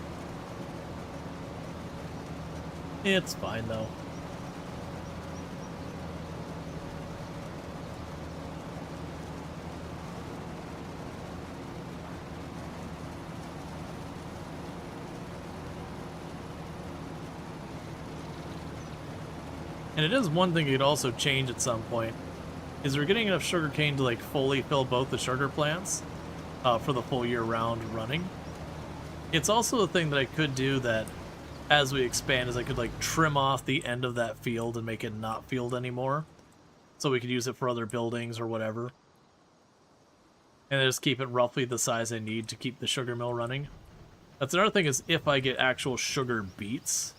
It's fine though. And it is one thing you could also change at some point, is we're getting enough sugarcane to like fully fill both the sugar plants for the full year round running. It's also a thing that I could do that as we expand is I could like trim off the end of that field and make it not field anymore. So we could use it for other buildings or whatever. And just keep it roughly the size I need to keep the sugar mill running. That's another thing, is if I get actual sugar beets,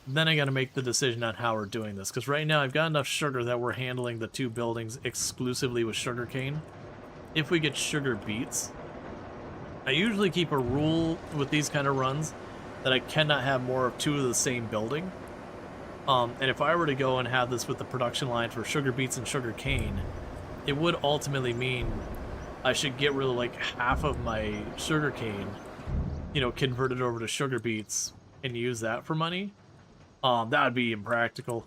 then I gotta make the decision on how we're doing this. Because right now I've got enough sugar that we're handling the two buildings exclusively with sugarcane. If we get sugar beets, I usually keep a rule with these kind of runs that I cannot have more of two of the same building. And if I were to go and have this with the production line for sugar beets and sugar cane, it would ultimately mean I should get rid of like half of my sugar cane, you know, convert it over to sugar beets and use that for money. That would be impractical.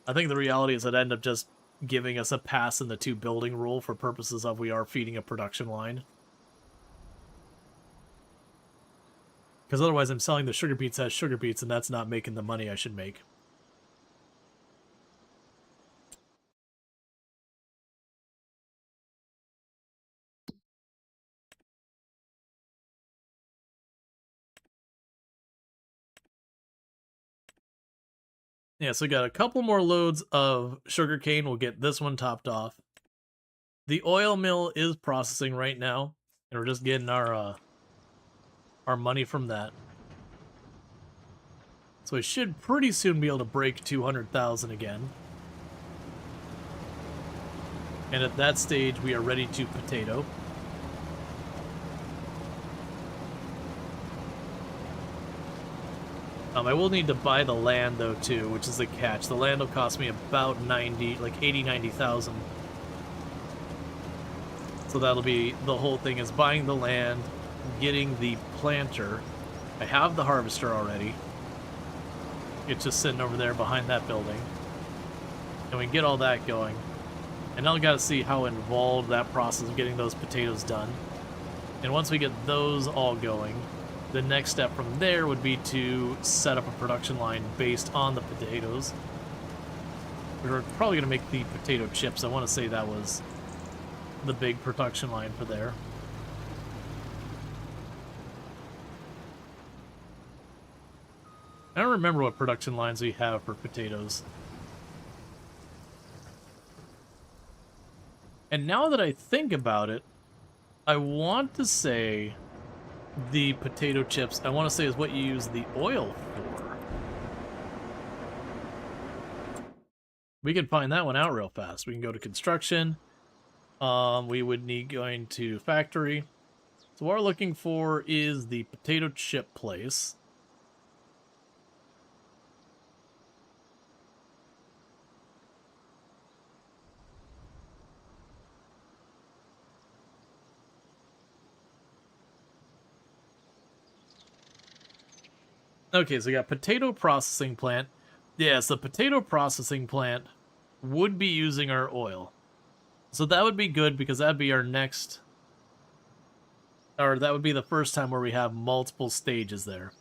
I think the reality is I'd end up just giving us a pass in the two building rule for purposes of we are feeding a production line. Because otherwise I'm selling the sugar beets as sugar beets, and that's not making the money I should make. Yeah, so we got a couple more loads of sugarcane. We'll get this one topped off. The oil mill is processing right now, and we're just getting our money from that. So we should pretty soon be able to break 200,000 again. And at that stage, we are ready to potato. I will need to buy the land though too, which is the catch. The land will cost me about 90,000. So that'll be the whole thing, is buying the land, getting the planter. I have the harvester already. It's just sitting over there behind that building. And we can get all that going. And now we gotta see how involved that process of getting those potatoes done. And once we get those all going, the next step from there would be to set up a production line based on the potatoes. We're probably going to make the potato chips. I want to say that was the big production line for there. I don't remember what production lines we have for potatoes. And now that I think about it, I want to say the potato chips, I want to say, is what you use the oil for. We can find that one out real fast. We can go to construction. We would need going to factory. So what we're looking for is the potato chip place. Okay, so we got potato processing plant. Yes, the potato processing plant would be using our oil. So that would be good because that'd be our next, or that would be the first time where we have multiple stages there.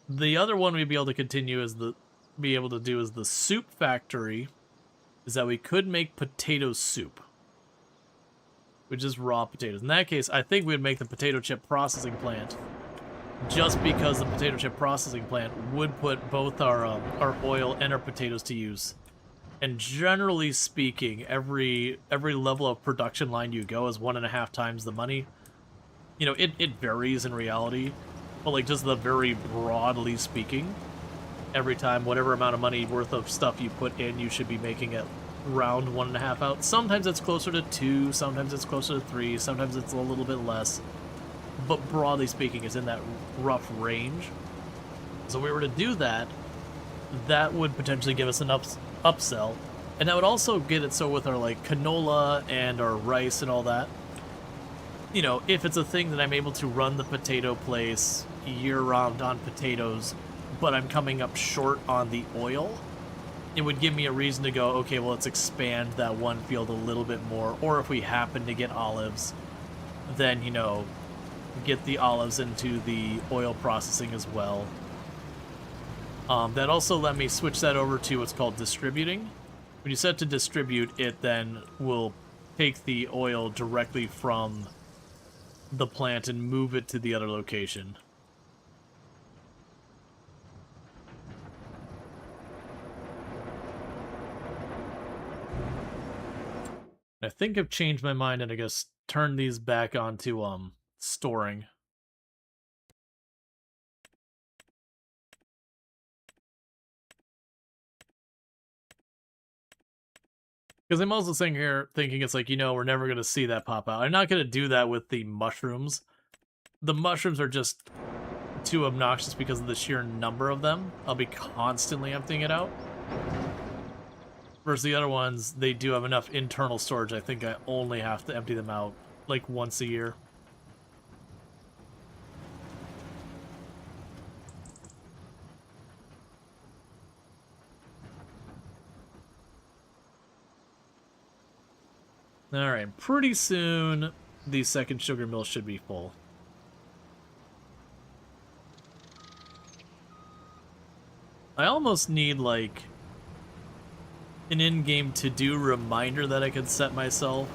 The other one we'd be able to continue is be able to do is the soup factory, is that we could make potato soup, which is raw potatoes. In that case, I think we'd make the potato chip processing plant, just because the potato chip processing plant would put both our oil and our potatoes to use. And generally speaking, every level of production line you go is 1.5 times the money. You know, it varies in reality, but like just the very broadly speaking, every time whatever amount of money worth of stuff you put in, you should be making it round 1.5 out. Sometimes it's closer to 2, sometimes it's closer to 3, sometimes it's a little bit less. But broadly speaking, it's in that rough range. So if we were to do that, that would potentially give us an upsell. And that would also get it so with our like canola and our rice and all that, you know, if it's a thing that I'm able to run the potato place year-round on potatoes, but I'm coming up short on the oil, it would give me a reason to go, okay, well, let's expand that one field a little bit more. Or if we happen to get olives, then, you know, get the olives into the oil processing as well. That also let me switch that over to what's called distributing. When you set to distribute, it then will take the oil directly from the plant and move it to the other location. I think I've changed my mind and I guess turn these back onto storing. Because I'm also sitting here thinking it's like, you know, we're never going to see that pop out. I'm not going to do that with the mushrooms. The mushrooms are just too obnoxious because of the sheer number of them. I'll be constantly emptying it out. Versus the other ones, they do have enough internal storage. I think I only have to empty them out like once a year. Alright, pretty soon the second sugar mill should be full. I almost need, like, an in-game to-do reminder that I could set myself.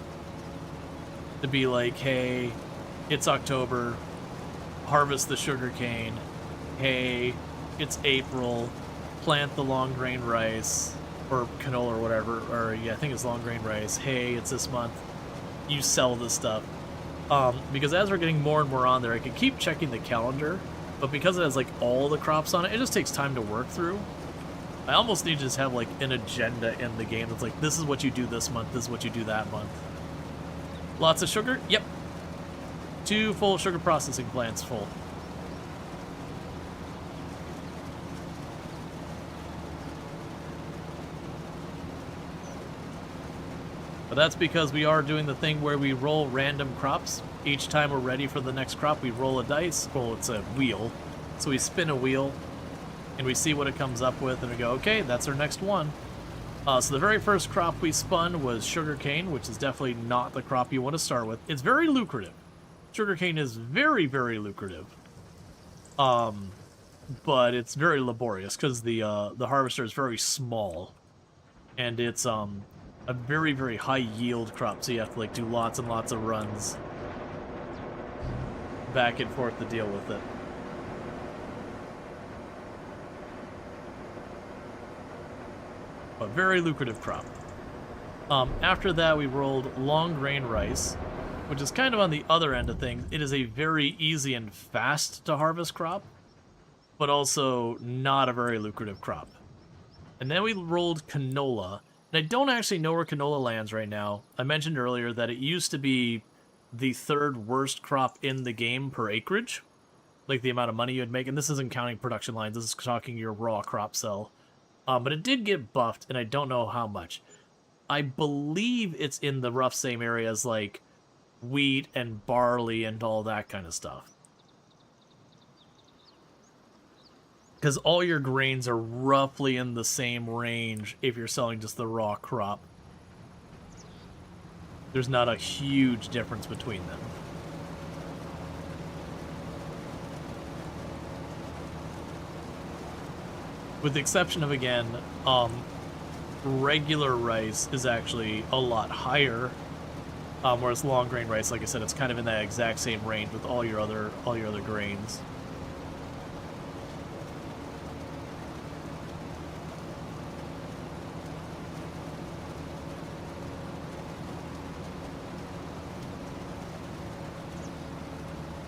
To be like, hey, it's October, harvest the sugar cane. Hey, it's April, plant the long grain rice. Or canola or whatever, or yeah, I think it's long grain rice. Hey, it's this month. You sell this stuff. Because as we're getting more and more on there, I can keep checking the calendar, but because it has like all the crops on it, it just takes time to work through. I almost need to just have like an agenda in the game that's like, this is what you do this month, this is what you do that month. Lots of sugar? Yep. 2 full sugar processing plants full. But that's because we are doing the thing where we roll random crops. Each time we're ready for the next crop, we roll a dice. Well, it's a wheel. So we spin a wheel, and we see what it comes up with, and we go, okay, that's our next one. So the very first crop we spun was sugarcane, which is definitely not the crop you want to start with. It's very lucrative. Sugarcane is very, very lucrative. But it's very laborious because the harvester is very small, and it's a very, very high yield crop, so you have to like do lots and lots of runs back and forth to deal with it. But very lucrative crop. After that, we rolled long grain rice, which is kind of on the other end of things. It is a very easy and fast to harvest crop, but also not a very lucrative crop. And then we rolled canola. And I don't actually know where canola lands right now. I mentioned earlier that it used to be the 3rd worst crop in the game per acreage. Like the amount of money you'd make. And this isn't counting production lines. This is talking your raw crop sell. But it did get buffed, and I don't know how much. I believe it's in the rough same area as like wheat and barley and all that kind of stuff. Because all your grains are roughly in the same range if you're selling just the raw crop. There's not a huge difference between them. With the exception of, again, regular rice is actually a lot higher, whereas long grain rice, like I said, it's kind of in that exact same range with all your other grains.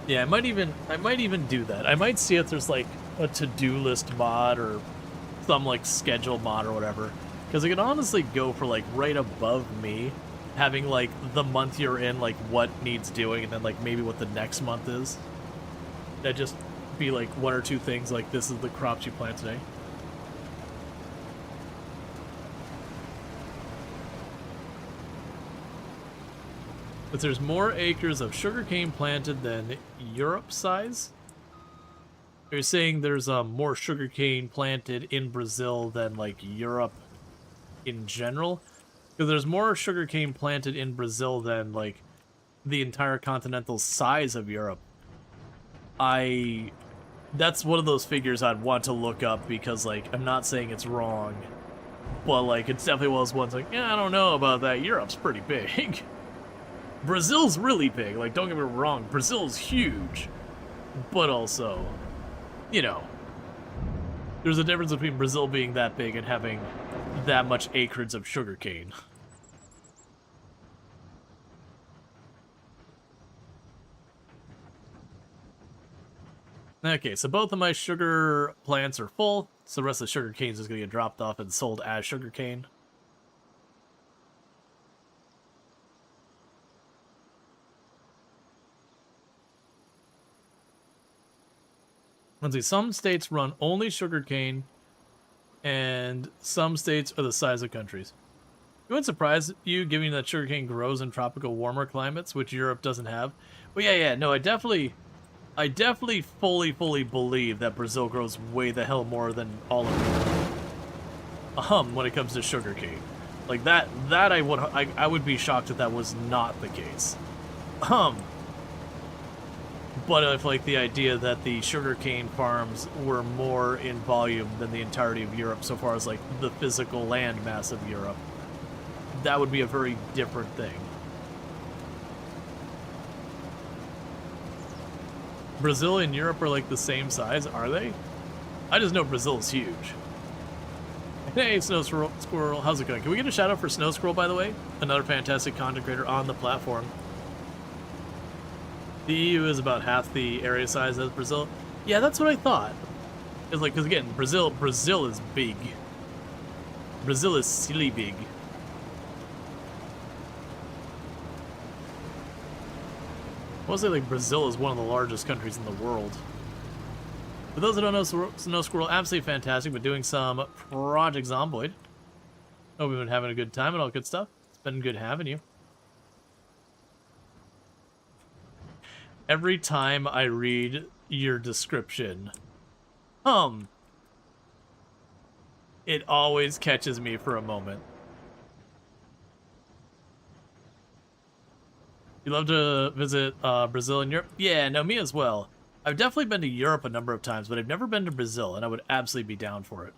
Yeah, I might even do that. I might see if there's like a to-do list mod or some like schedule mod or whatever, because I could honestly go for like right above me, having like the month you're in, like what needs doing, and then like maybe what the next month is. That'd just be like one or two things, like this is the crops you plant today. But there's more acres of sugarcane planted than Europe size. You're saying there's more sugarcane planted in Brazil than like Europe in general? Because there's more sugarcane planted in Brazil than like the entire continental size of Europe. That's one of those figures I'd want to look up, because like I'm not saying it's wrong, but like it's definitely one of those ones like, yeah, I don't know about that. Europe's pretty big. Brazil's really big, like, don't get me wrong, Brazil's huge, but also, you know, there's a difference between Brazil being that big and having that much acreage of sugarcane. Okay, so both of my sugar plants are full, so the rest of the sugar cane is going to get dropped off and sold as sugarcane. Let's see, some states run only sugarcane, and some states are the size of countries. It wouldn't surprise you, given that sugarcane grows in tropical warmer climates, which Europe doesn't have. But yeah, no, I definitely fully believe that Brazil grows way the hell more than all of Europe. When it comes to sugarcane. Like that I would be shocked if that was not the case. But if like the idea that the sugarcane farms were more in volume than the entirety of Europe, so far as like the physical land mass of Europe, that would be a very different thing. Brazil and Europe are like the same size, are they? I just know Brazil's huge. Hey, Snow Squirrel, how's it going? Can we get a shout out for Snow Squirrel, by the way? Another fantastic content creator on the platform. The EU is about half the area size as Brazil. Yeah, that's what I thought. It's like, because again, Brazil is big. Brazil is silly big. I want to say like Brazil is one of the largest countries in the world. For those that don't know, Snow Squirrel, absolutely fantastic, but doing some Project Zomboid. Hope we've been having a good time and all good stuff. It's been good having you. Every time I read your description, it always catches me for a moment. You love to visit Brazil and Europe? Yeah, no, me as well. I've definitely been to Europe a number of times, but I've never been to Brazil, and I would absolutely be down for it.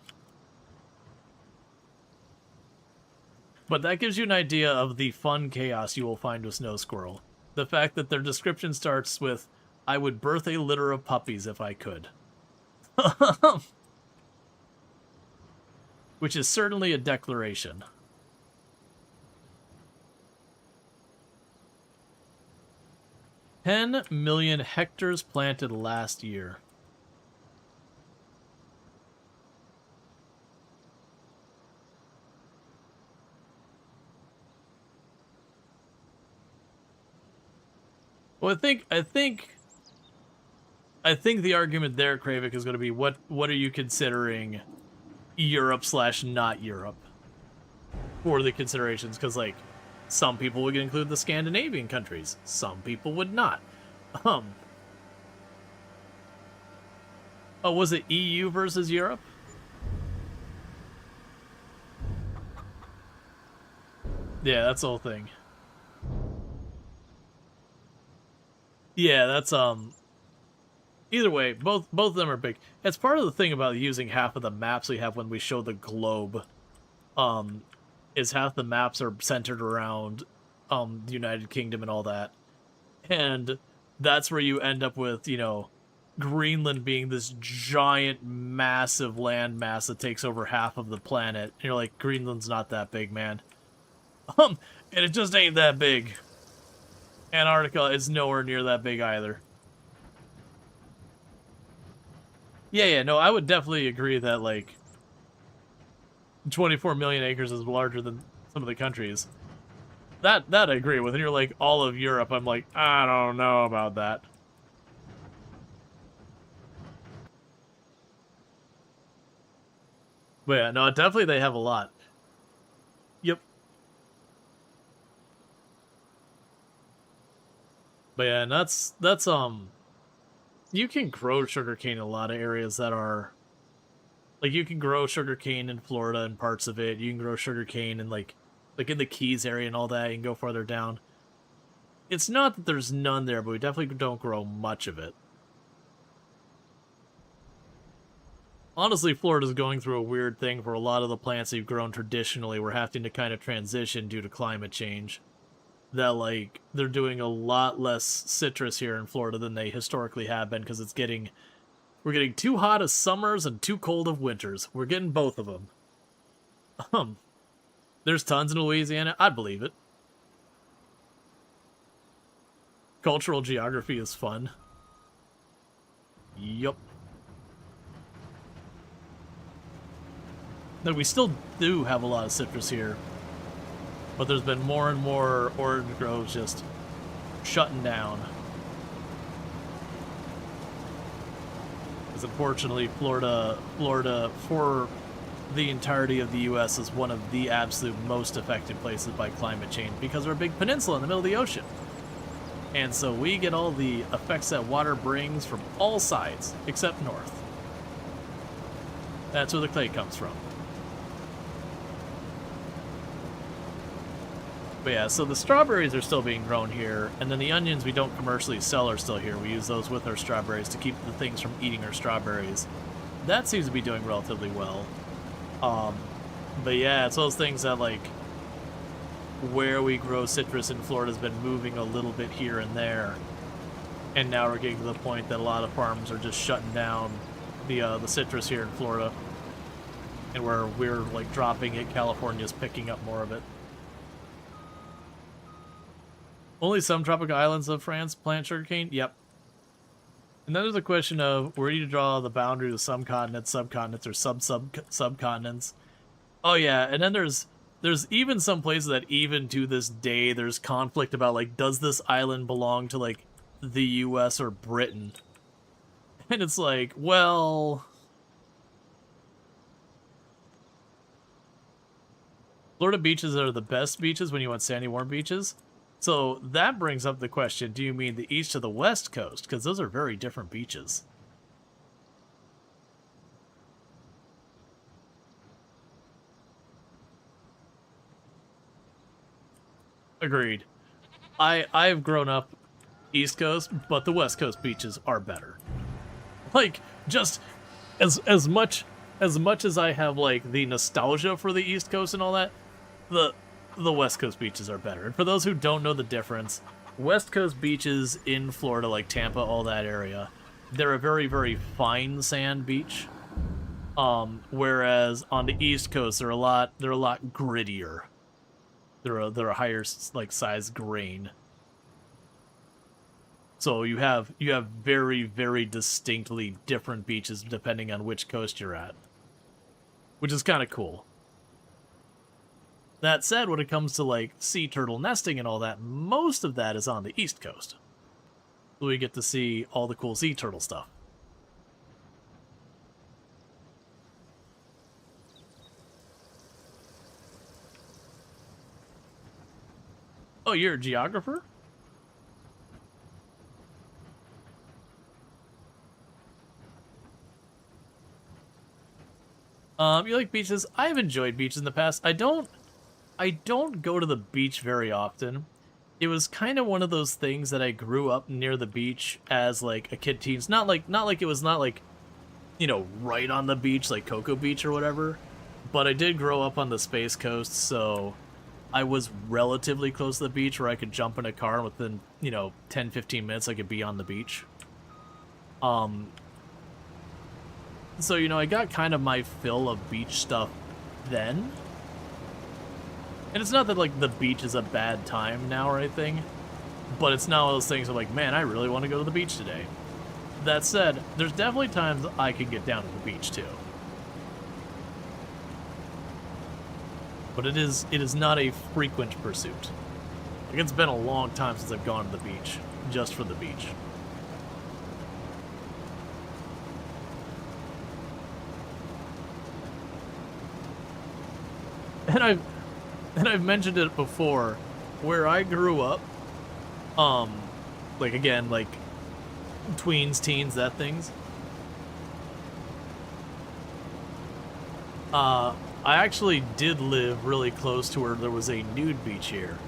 But that gives you an idea of the fun chaos you will find with Snow Squirrel. The fact that their description starts with, I would birth a litter of puppies if I could. Which is certainly a declaration. $10 million hectares planted last year. Well, I think the argument there, Kravik, is going to be what are you considering Europe / not Europe for the considerations? Because like some people would include the Scandinavian countries, some people would not. Oh, was it EU versus Europe? Yeah, that's the whole thing. Yeah, that's either way, both of them are big. It's part of the thing about using half of the maps we have when we show the globe. Um, is half the maps are centered around the United Kingdom and all that. And that's where you end up with, you know, Greenland being this giant, massive land mass that takes over half of the planet. And you're like, Greenland's not that big, man. And it just ain't that big. Antarctica is nowhere near that big either. Yeah, no, I would definitely agree that like 24 million acres is larger than some of the countries. That I agree with. And you're like all of Europe, I'm like, I don't know about that. But yeah, no, definitely they have a lot. Yep. But yeah, and that's you can grow sugarcane in a lot of areas that are like you can grow sugarcane in Florida and parts of it. You can grow sugarcane in like in the Keys area and all that. You can go farther down. It's not that there's none there, but we definitely don't grow much of it. Honestly, Florida's going through a weird thing for a lot of the plants they've grown traditionally. We're having to kind of transition due to climate change. That like they're doing a lot less citrus here in Florida than they historically have been because we're getting too hot of summers and too cold of winters. We're getting both of them. Um, there's tons in Louisiana. I'd believe it. Cultural geography is fun. Yup. No, we still do have a lot of citrus here, but there's been more and more orange groves just shutting down. Because unfortunately, Florida, for the entirety of the U.S., is one of the absolute most affected places by climate change because we're a big peninsula in the middle of the ocean. And so we get all the effects that water brings from all sides, except north. That's where the clay comes from. But yeah, so the strawberries are still being grown here, and then the onions we don't commercially sell are still here. We use those with our strawberries to keep the things from eating our strawberries. That seems to be doing relatively well. Um, but yeah, it's those things that like where we grow citrus in Florida has been moving a little bit here and there, and now we're getting to the point that a lot of farms are just shutting down the citrus here in Florida, and where we're like dropping it, California's picking up more of it. Only some tropical islands of France plant sugarcane? Yep. And then there's a question of where do you draw the boundary of some continents, subcontinents, or subcontinents? Oh yeah, and then there's even some places that even to this day there's conflict about like does this island belong to like the US or Britain? And it's like, well, Florida beaches are the best beaches when you want sandy warm beaches. So that brings up the question, do you mean the east or the west coast? Because those are very different beaches. Agreed. I've grown up East Coast, but the West Coast beaches are better. Like just as much as I have like the nostalgia for the East Coast and all that, the the West Coast beaches are better. And for those who don't know the difference, West Coast beaches in Florida, like Tampa, all that area, they're a very, very fine sand beach. Whereas on the East Coast, they're a lot grittier. They're a higher like size grain. So you have very, very distinctly different beaches depending on which coast you're at, which is kind of cool. That said, when it comes to like sea turtle nesting and all that, most of that is on the East Coast. So we get to see all the cool sea turtle stuff. Oh, you're a geographer? You like beaches? I've enjoyed beaches in the past. I don't go to the beach very often. It was kind of one of those things that I grew up near the beach as like a kid teens. Not like it was not like, you know, right on the beach like Cocoa Beach or whatever. But I did grow up on the Space Coast, so I was relatively close to the beach where I could jump in a car and within, you know, 10, 15 minutes I could be on the beach. So, you know, I got kind of my fill of beach stuff then. And it's not that, like, the beach is a bad time now or anything, but it's not one of those things where, like, man, I really want to go to the beach today. That said, there's definitely times I can get down to the beach, too. But it is not a frequent pursuit. Like, it's been a long time since I've gone to the beach, just for the beach. And I've mentioned it before, where I grew up, like again, like tweens, teens, that things. I actually did live really close to where there was a nude beach here.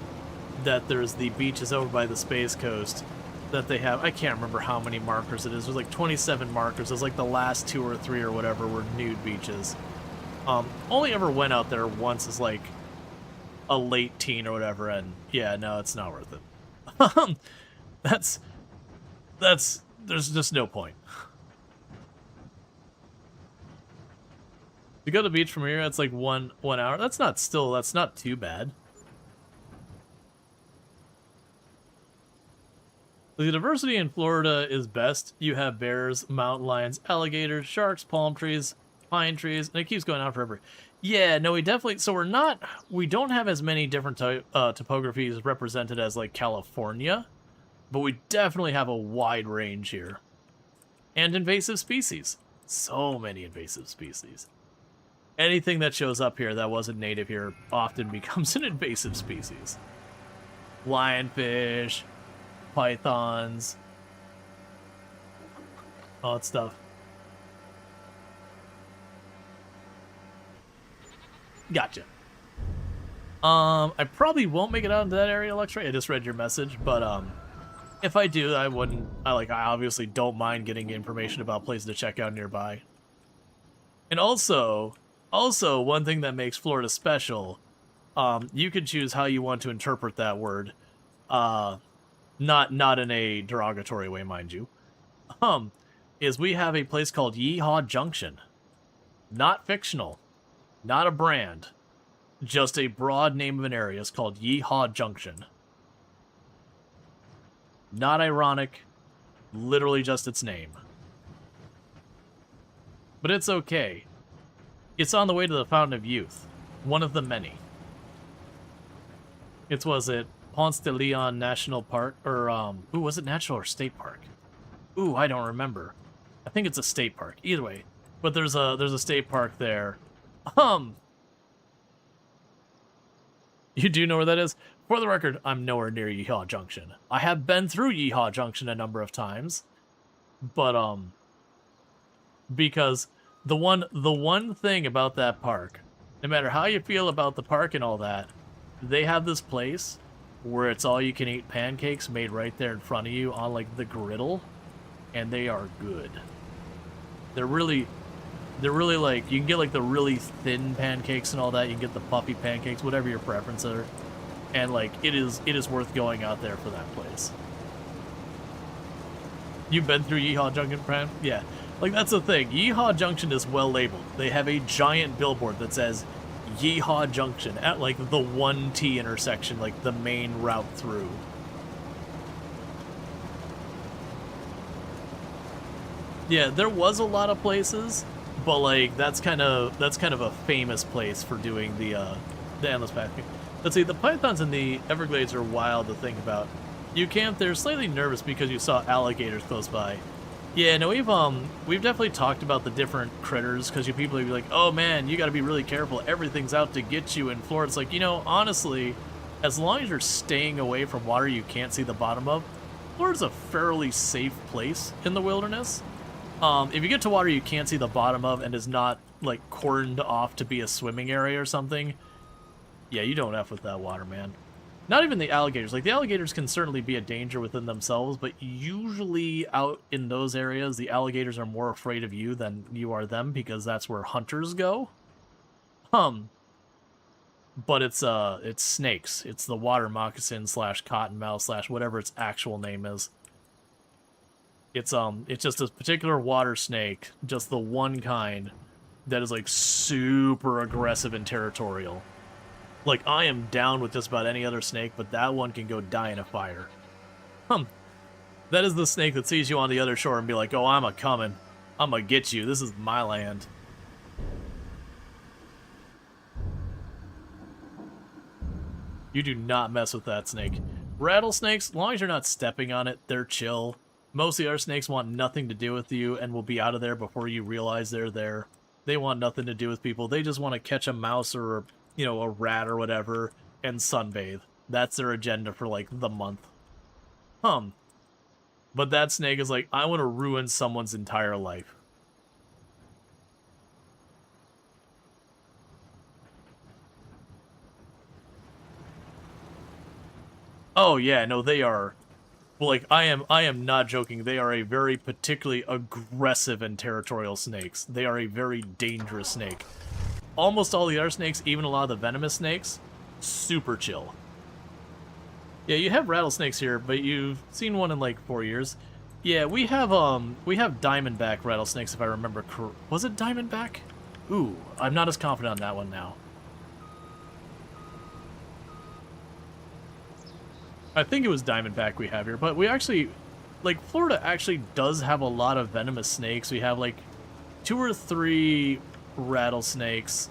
That there's the beaches over by the Space Coast that they have. I can't remember how many markers it is. There's like 27 markers. It was like the last 2 or 3 or whatever were nude beaches. Only ever went out there once as like a late teen or whatever, and yeah, no, it's not worth it. That's there's just no point. To go to the beach from here, it's like one hour. That's not too bad. The diversity in Florida is best. You have bears, mountain lions, alligators, sharks, palm trees, pine trees, and it keeps going on forever. Yeah, no, we definitely, so we don't have as many different topographies represented as like California, but we definitely have a wide range here. And invasive species. So many invasive species. Anything that shows up here that wasn't native here often becomes an invasive species. Lionfish, pythons, all that stuff. Gotcha. I probably won't make it out into that area, Luxray. I just read your message, but if I do, I obviously don't mind getting information about places to check out nearby. And also one thing that makes Florida special, you can choose how you want to interpret that word. Not in a derogatory way, mind you. Is we have a place called Yeehaw Junction. Not fictional. Not a brand. Just a broad name of an area. It's called Yeehaw Junction. Not ironic. Literally just its name. But it's okay. It's on the way to the Fountain of Youth. One of the many. Was it Ponce de Leon National Park? Or, ooh, was it National or State Park? Ooh, I don't remember. I think it's a state park. Either way. But there's a state park there. You do know where that is? For the record, I'm nowhere near Yeehaw Junction. I have been through Yeehaw Junction a number of times. But, because the one thing about that park, no matter how you feel about the park and all that, they have this place where it's all you can eat pancakes made right there in front of you on like the griddle, and they are good. They're really like, you can get like the really thin pancakes and all that, you can get the puffy pancakes, whatever your preference are. And like it is worth going out there for that place. You've been through Yeehaw Junction, Pran? Yeah. Like, that's the thing. Yeehaw Junction is well labeled. They have a giant billboard that says Yeehaw Junction at, like, the 1T intersection, like, the main route through. Yeah, there was a lot of places, but, like, that's kind of a famous place for doing the endless path. Let's see, the pythons in the Everglades are wild to think about. You camp there slightly nervous because you saw alligators close by. Yeah, no, we've definitely talked about the different critters, because you people would be like, oh man, you gotta be really careful, everything's out to get you in Florida. It's like, you know, honestly, as long as you're staying away from water you can't see the bottom of, Florida's a fairly safe place in the wilderness. If you get to water you can't see the bottom of and is not like cordoned off to be a swimming area or something, yeah, you don't F with that water, man. Not even the alligators. Like, the alligators can certainly be a danger within themselves, but usually out in those areas, the alligators are more afraid of you than you are them, because that's where hunters go. But it's snakes. It's the water moccasin slash cottonmouth slash whatever its actual name is. It's just a particular water snake, just the one kind, that is, like, super aggressive and territorial. Like, I am down with just about any other snake, but that one can go die in a fire. That is the snake that sees you on the other shore and be like, oh, I'm a-coming. I'm gonna get you. This is my land. You do not mess with that snake. Rattlesnakes, as long as you're not stepping on it, they're chill. Most of the other snakes want nothing to do with you and will be out of there before you realize they're there. They want nothing to do with people. They just want to catch a mouse or, you know, a rat or whatever and sunbathe. That's their agenda for, like, the month. But that snake is like, I want to ruin someone's entire life. Oh yeah, no, they are. Well, like, I am not joking. They are a very particularly aggressive and territorial snakes. They are a very dangerous snake. Almost all the other snakes, even a lot of the venomous snakes, super chill. Yeah, you have rattlesnakes here, but you've seen one in like 4 years. Yeah, we have diamondback rattlesnakes, if I remember correctly. Was it diamondback? Ooh, I'm not as confident on that one now. I think it was diamondback we have here, but we actually, like, Florida actually does have a lot of venomous snakes. We have, like, 2 or 3 rattlesnakes,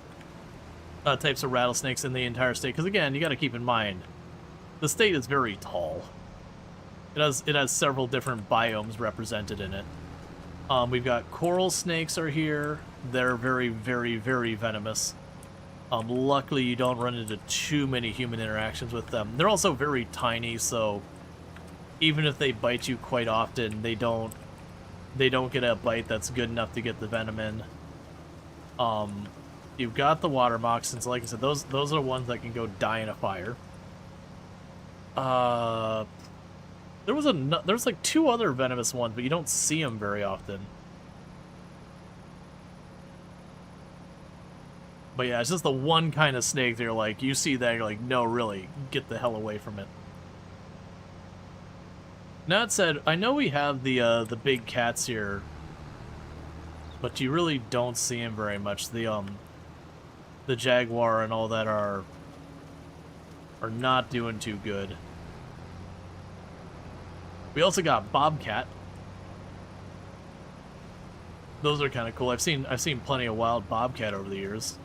types of rattlesnakes in the entire state. Because, again, you got to keep in mind, the state is very tall. It has several different biomes represented in it. We've got coral snakes are here. They're very, very, very venomous. Luckily, you don't run into too many human interactions with them. They're also very tiny, so even if they bite you quite often, they don't get a bite that's good enough to get the venom in. You've got the water moccasins. Like I said, those are the ones that can go die in a fire. There's like 2 other venomous ones, but you don't see them very often. But yeah, it's just the one kind of snake that you're like, you see that, you're like, no, really, get the hell away from it. That said, I know we have the big cats here, but you really don't see them very much. The jaguar and all that are not doing too good. We also got bobcat. Those are kind of cool. I've seen plenty of wild bobcat over the years.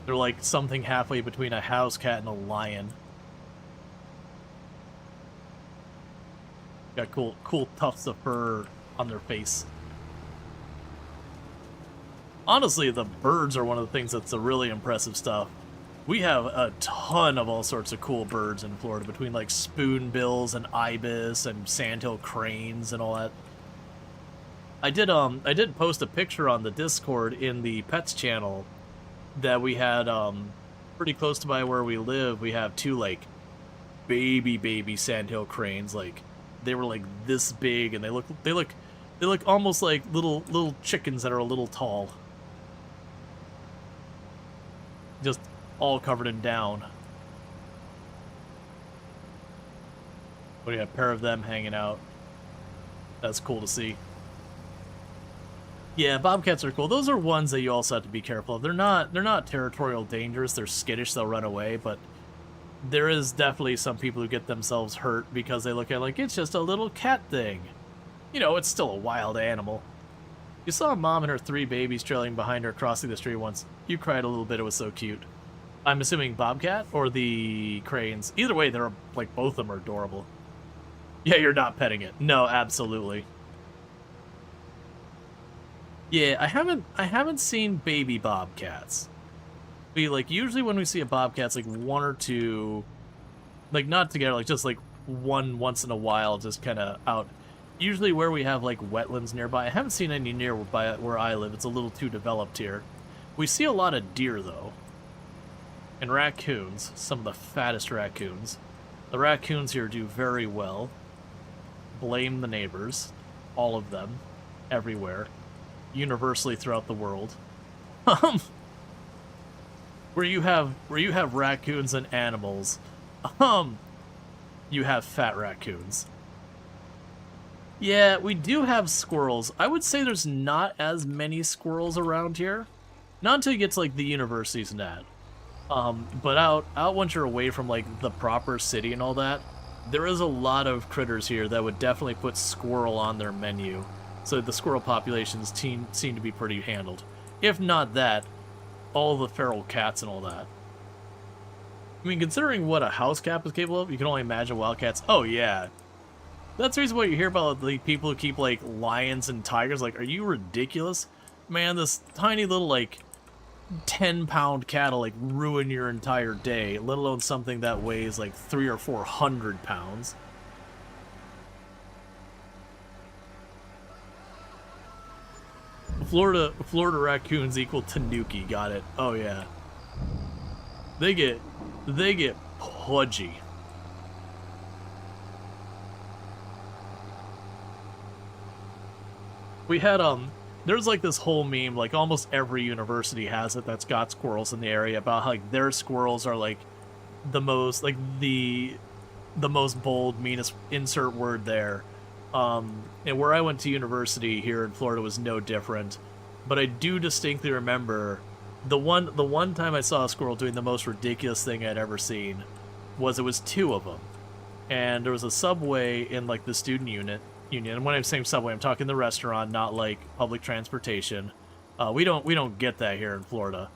They're like something halfway between a house cat and a lion. Got cool tufts of fur on their face. Honestly, the birds are one of the things that's the really impressive stuff. We have a ton of all sorts of cool birds in Florida, between like spoonbills and ibis and sandhill cranes and all that. I did post a picture on the Discord in the pets channel that we had pretty close to by where we live. We have 2 like baby sandhill cranes. Like, they were like this big, and they look almost like little chickens that are a little tall. Just all covered in down. But yeah, a pair of them hanging out. That's cool to see. Yeah, bobcats are cool. Those are ones that you also have to be careful of. They're not territorial dangerous. They're skittish. They'll run away, but there is definitely some people who get themselves hurt because they look at it like it's just a little cat thing. You know, it's still a wild animal. You saw a mom and her 3 babies trailing behind her crossing the street once. You cried a little bit. It was so cute. I'm assuming bobcat or the cranes. Either way, they're like, both of them are adorable. Yeah, you're not petting it. No, absolutely. Yeah, I haven't seen baby bobcats. Usually when we see a bobcat, it's like 1 or 2, like, not together, like just like one once in a while, just kind of out. usually where we have like wetlands nearby. I haven't seen any nearby where I live. It's a little too developed here. We see a lot of deer though. And raccoons, some of the fattest raccoons. The raccoons here do very well. Blame the neighbors. All of them. Everywhere. Universally throughout the world. Where you have raccoons and animals, you have fat raccoons. Yeah, we do have squirrels. I would say there's not as many squirrels around here. Not until you get to like the universities and that. But out once you're away from like the proper city and all that, there is a lot of critters here that would definitely put squirrel on their menu. So the squirrel populations seem to be pretty handled. If not that, all the feral cats and all that. I mean, considering what a house cat is capable of, you can only imagine wildcats. Oh yeah. That's the reason why you hear about the people who keep like lions and tigers. Like, are you ridiculous? Man, this tiny little like 10-pound cat will like ruin your entire day, let alone something that weighs like 300 or 400 pounds. Florida raccoons equal tanuki, got it. Oh yeah. They get pudgy. We had there's like this whole meme, like almost every university has it that's got squirrels in the area, about how like their squirrels are like the most like the most bold, meanest, insert word there. And where I went to university here in Florida was no different. But I do distinctly remember the one time I saw a squirrel doing the most ridiculous thing I'd ever seen was it was two of them. And there was a subway in like the student union. And when I'm saying subway, I'm talking the restaurant, not like public transportation. We don't get that here in Florida.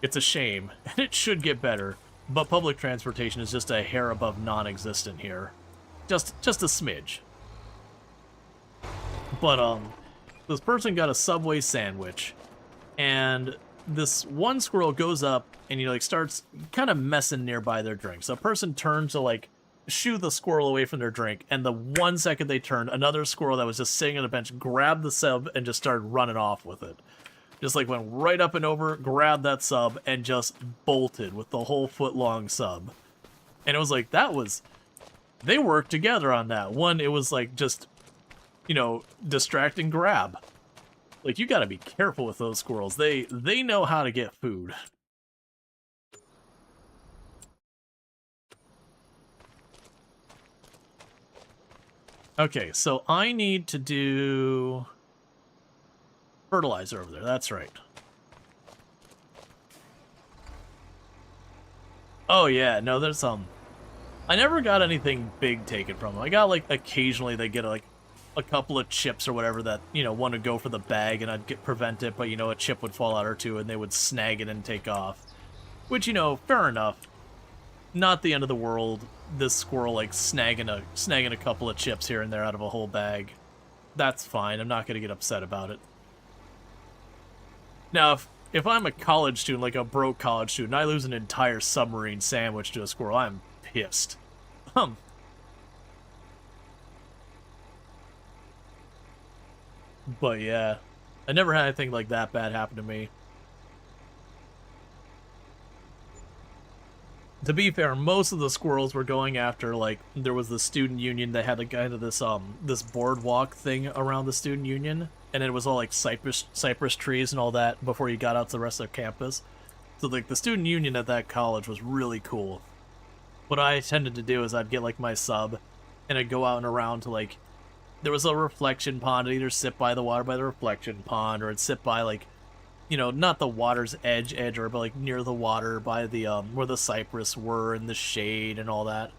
It's a shame, and it should get better. But public transportation is just a hair above non-existent here. Just a smidge. But this person got a Subway sandwich, and this one squirrel goes up and he like starts kind of messing nearby their drink. So a person turns to like shoo the squirrel away from their drink, and the 1 second they turned, another squirrel that was just sitting on the bench grabbed the sub and just started running off with it. Just like went right up and over, grabbed that sub, and just bolted with the whole foot-long sub. And it was like, they worked together on that. One, it was like just, you know, distract and grab. Like, you gotta be careful with those squirrels. They know how to get food. Okay, so I need to do fertilizer over there. That's right. Oh yeah, no, there's I never got anything big taken from them. I got like occasionally they get like a couple of chips or whatever that, you know, want to go for the bag, and I'd prevent it, but you know, a chip would fall out or two and they would snag it and take off. Which, you know, fair enough. Not the end of the world. This squirrel like snagging a couple of chips here and there out of a whole bag. That's fine. I'm not going to get upset about it. Now, if I'm a college student, like a broke college student, I lose an entire submarine sandwich to a squirrel, I'm pissed. But yeah, I never had anything like that bad happen to me. To be fair, most of the squirrels were going after, like, there was the student union that had a kind of this boardwalk thing around the student union, and it was all like cypress trees and all that before you got out to the rest of campus. So like the student union at that college was really cool. What I tended to do is I'd get like my sub, and I'd go out and around to like, there was a reflection pond. I'd either sit by the water by the reflection pond, or I'd sit by like, you know, not the water's edge, or but like near the water by the where the cypress were and the shade and all that.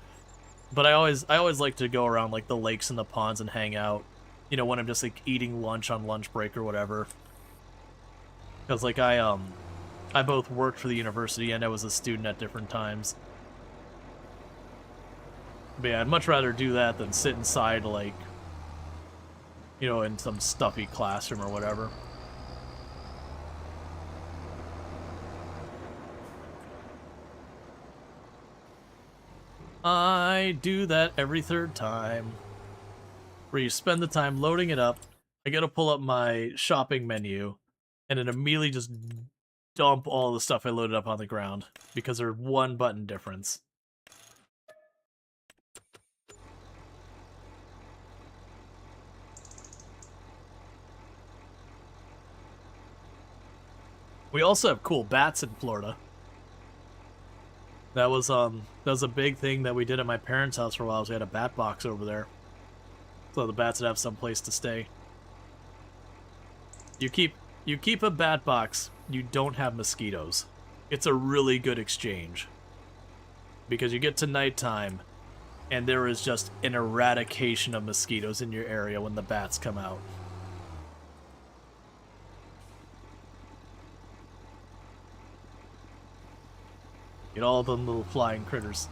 But I always like to go around like the lakes and the ponds and hang out, you know, when I'm just like eating lunch on lunch break or whatever. Because like I both worked for the university and I was a student at different times. But yeah, I'd much rather do that than sit inside like, you know, in some stuffy classroom or whatever. I do that every third time. where you spend the time loading it up. I gotta pull up my shopping menu, and then immediately just dump all the stuff I loaded up on the ground because they're one button difference. We also have cool bats in Florida. That was a big thing that we did at my parents' house for a while. We had a bat box over there, so the bats would have some place to stay. You keep a bat box, you don't have mosquitoes. It's a really good exchange because you get to nighttime, and there is just an eradication of mosquitoes in your area when the bats come out. Get all the little flying critters.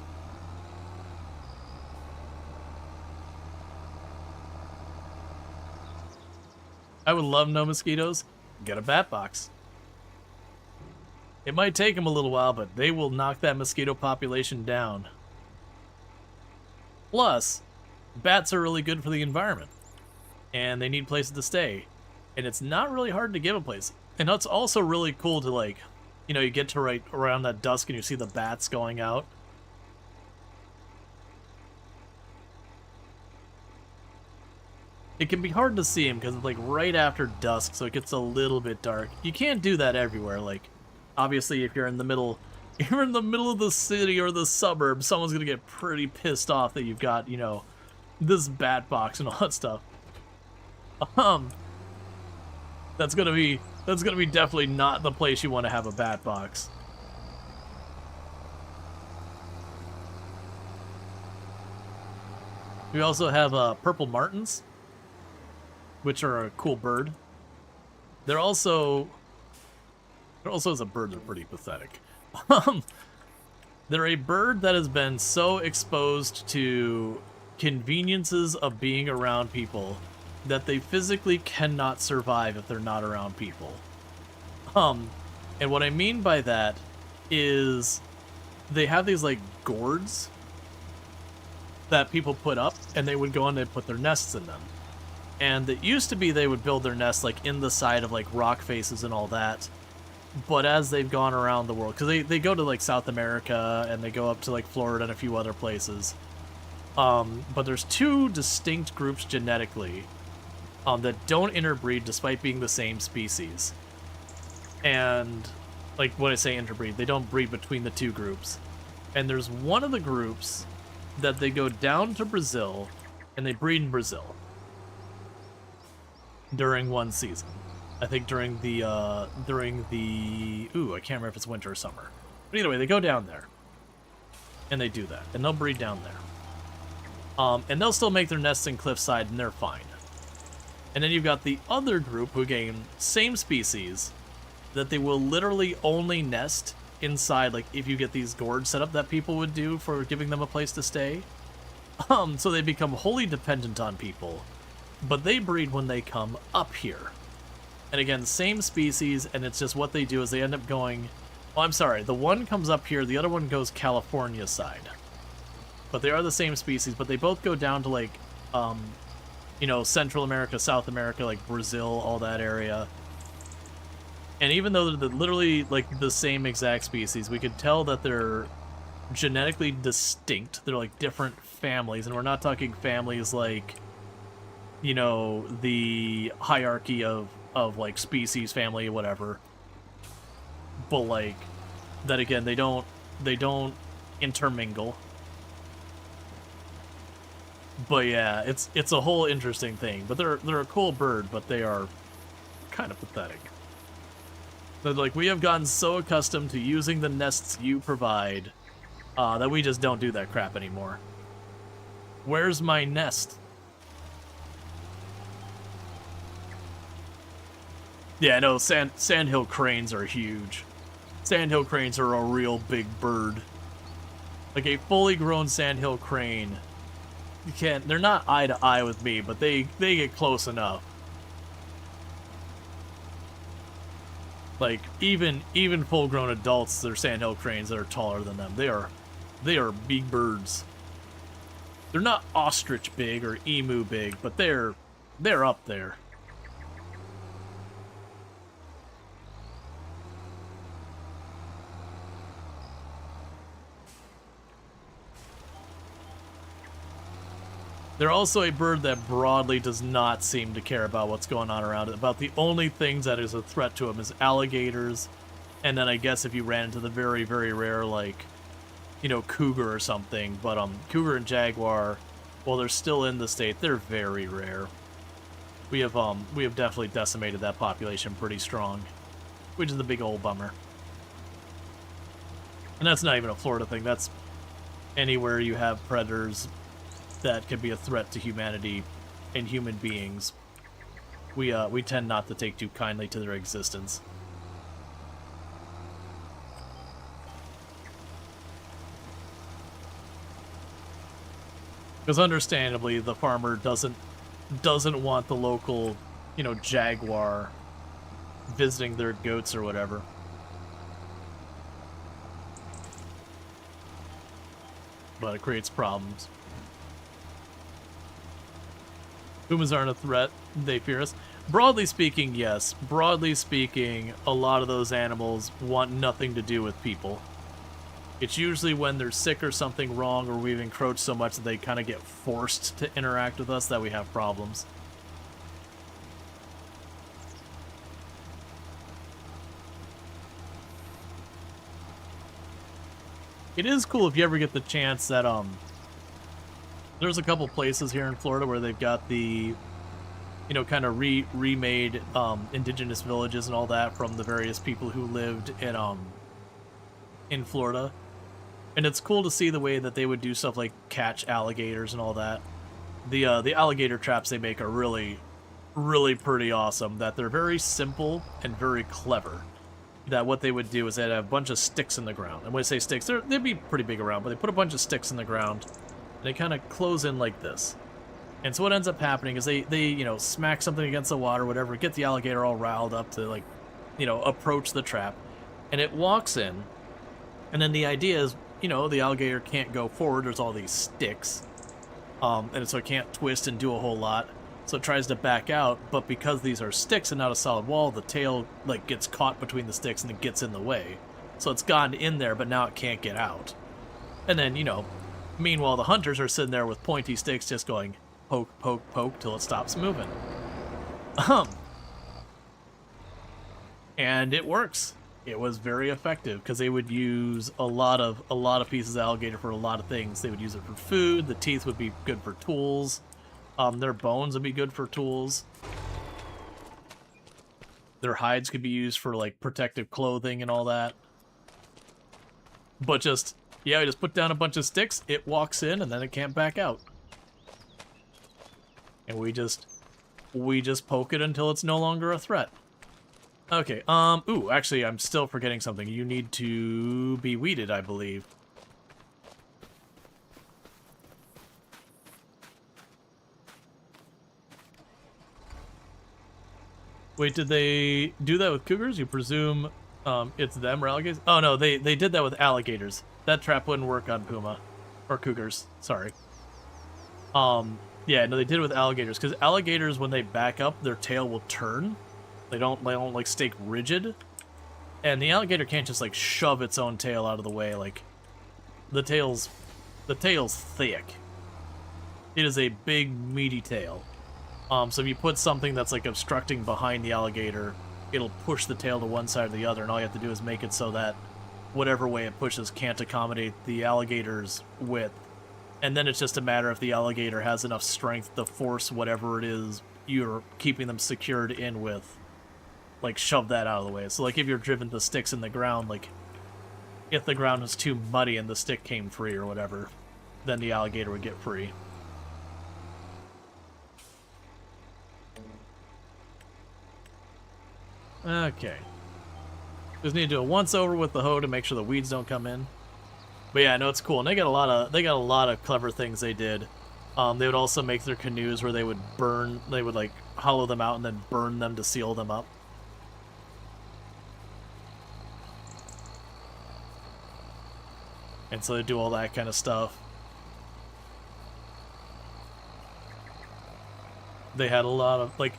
I would love no mosquitoes. Get a bat box. It might take them a little while, but they will knock that mosquito population down. Plus, bats are really good for the environment. And they need places to stay. And it's not really hard to give a place. And it's also really cool to, like, you know, you get to right around that dusk and you see the bats going out. It can be hard to see them because it's like right after dusk, so it gets a little bit dark. You can't do that everywhere. Like, obviously, if you're in the middle of the city or the suburbs, someone's gonna get pretty pissed off that you've got, you know, this bat box and all that stuff. That's gonna be definitely not the place you want to have a bat box. We also have purple martins, which are a cool bird. They're also as a bird, they're pretty pathetic. They're a bird that has been so exposed to conveniences of being around people that they physically cannot survive if they're not around people. And what I mean by that is they have these like gourds that people put up, and they would go and they'd put their nests in them. And it used to be they would build their nests like in the side of like rock faces and all that. But as they've gone around the world, because they go to like South America and they go up to like Florida and a few other places. But there's two distinct groups genetically that don't interbreed despite being the same species. And, like, when I say interbreed, they don't breed between the two groups. And there's one of the groups that they go down to Brazil, and they breed in Brazil during one season. I think during the, I can't remember if it's winter or summer. But either way, they go down there, and they do that, and they'll breed down there. And they'll still make their nests in cliffside, and they're fine. And then you've got the other group who gain same species, that they will literally only nest inside, like if you get these gourds set up that people would do for giving them a place to stay. So they become wholly dependent on people, but they breed when they come up here. And again, same species, and it's just what they do is they end up going, oh, I'm sorry, the one comes up here, the other one goes California side. But they are the same species, but they both go down to like, you know, Central America, South America, like Brazil, all that area. And even though they're literally like the same exact species, we could tell that they're genetically distinct. They're like different families, and we're not talking families like, you know, the hierarchy of like species, family, whatever. But like that again, they don't intermingle. But yeah, it's a whole interesting thing. But they're a cool bird, but they are kind of pathetic. But like, we have gotten so accustomed to using the nests you provide that we just don't do that crap anymore. Where's my nest? Yeah, no, sandhill cranes are huge. Sandhill cranes are a real big bird. Like a fully grown sandhill crane. You can't, they're not eye to eye with me, but they get close enough. Like even full grown adults, they're sandhill cranes that are taller than them. They are big birds. They're not ostrich big or emu big, but they're up there. They're also a bird that broadly does not seem to care about what's going on around it. About the only things that is a threat to them is alligators, and then I guess if you ran into the very, very rare, like, you know, cougar or something. But cougar and jaguar, while they're still in the state, they're very rare. We have definitely decimated that population pretty strong, which is the big old bummer. And that's not even a Florida thing. That's anywhere you have predators that can be a threat to humanity and human beings. We tend not to take too kindly to their existence. Because understandably, the farmer doesn't want the local, you know, jaguar visiting their goats or whatever. But it creates problems. Pumas aren't a threat. They fear us. Broadly speaking, yes. Broadly speaking, a lot of those animals want nothing to do with people. It's usually when they're sick or something wrong, or we've encroached so much that they kind of get forced to interact with us that we have problems. It is cool if you ever get the chance that, there's a couple places here in Florida where they've got the, you know, kind of remade indigenous villages and all that from the various people who lived in Florida. And it's cool to see the way that they would do stuff like catch alligators and all that. The alligator traps they make are really, really pretty awesome. That they're very simple and very clever. That what they would do is they'd have a bunch of sticks in the ground. And when I say sticks, they'd be pretty big around, but they put a bunch of sticks in the ground. And they kind of close in like this. And so what ends up happening is they you know, smack something against the water, whatever, get the alligator all riled up to, like, you know, approach the trap. And it walks in. And then the idea is, you know, the alligator can't go forward. There's all these sticks. And so it can't twist and do a whole lot. So it tries to back out. But because these are sticks and not a solid wall, the tail, like, gets caught between the sticks and it gets in the way. So it's gone in there, but now it can't get out. And then, you know, meanwhile, the hunters are sitting there with pointy sticks just going poke, poke, poke till it stops moving. And it works. It was very effective because they would use a lot of pieces of alligator for a lot of things. They would use it for food. The teeth would be good for tools. Their bones would be good for tools. Their hides could be used for, like, protective clothing and all that. But just, yeah, we just put down a bunch of sticks, it walks in, and then it can't back out. And we just poke it until it's no longer a threat. Okay, ooh, actually, I'm still forgetting something. You need to be weeded, I believe. Wait, did they do that with cougars? You presume it's them or alligators? Oh, no, they did that with alligators. That trap wouldn't work on puma. Or cougars, sorry. Yeah, no, they did it with alligators. Because alligators, when they back up, their tail will turn. They don't like, stay rigid. And the alligator can't just, like, shove its own tail out of the way. Like, the tail's thick. It is a big, meaty tail. So if you put something that's, like, obstructing behind the alligator, it'll push the tail to one side or the other, and all you have to do is make it so that whatever way it pushes can't accommodate the alligator's width. And then it's just a matter if the alligator has enough strength to force whatever it is you're keeping them secured in with, like, shove that out of the way. So, like, if you're driven the sticks in the ground, like, if the ground was too muddy and the stick came free or whatever, then the alligator would get free. Okay. Just need to do a once over with the hoe to make sure the weeds don't come in. But yeah, no, it's cool. And they got a lot of clever things they did. They would also make their canoes where they would like hollow them out and then burn them to seal them up. And so they do all that kind of stuff. They had a lot of like,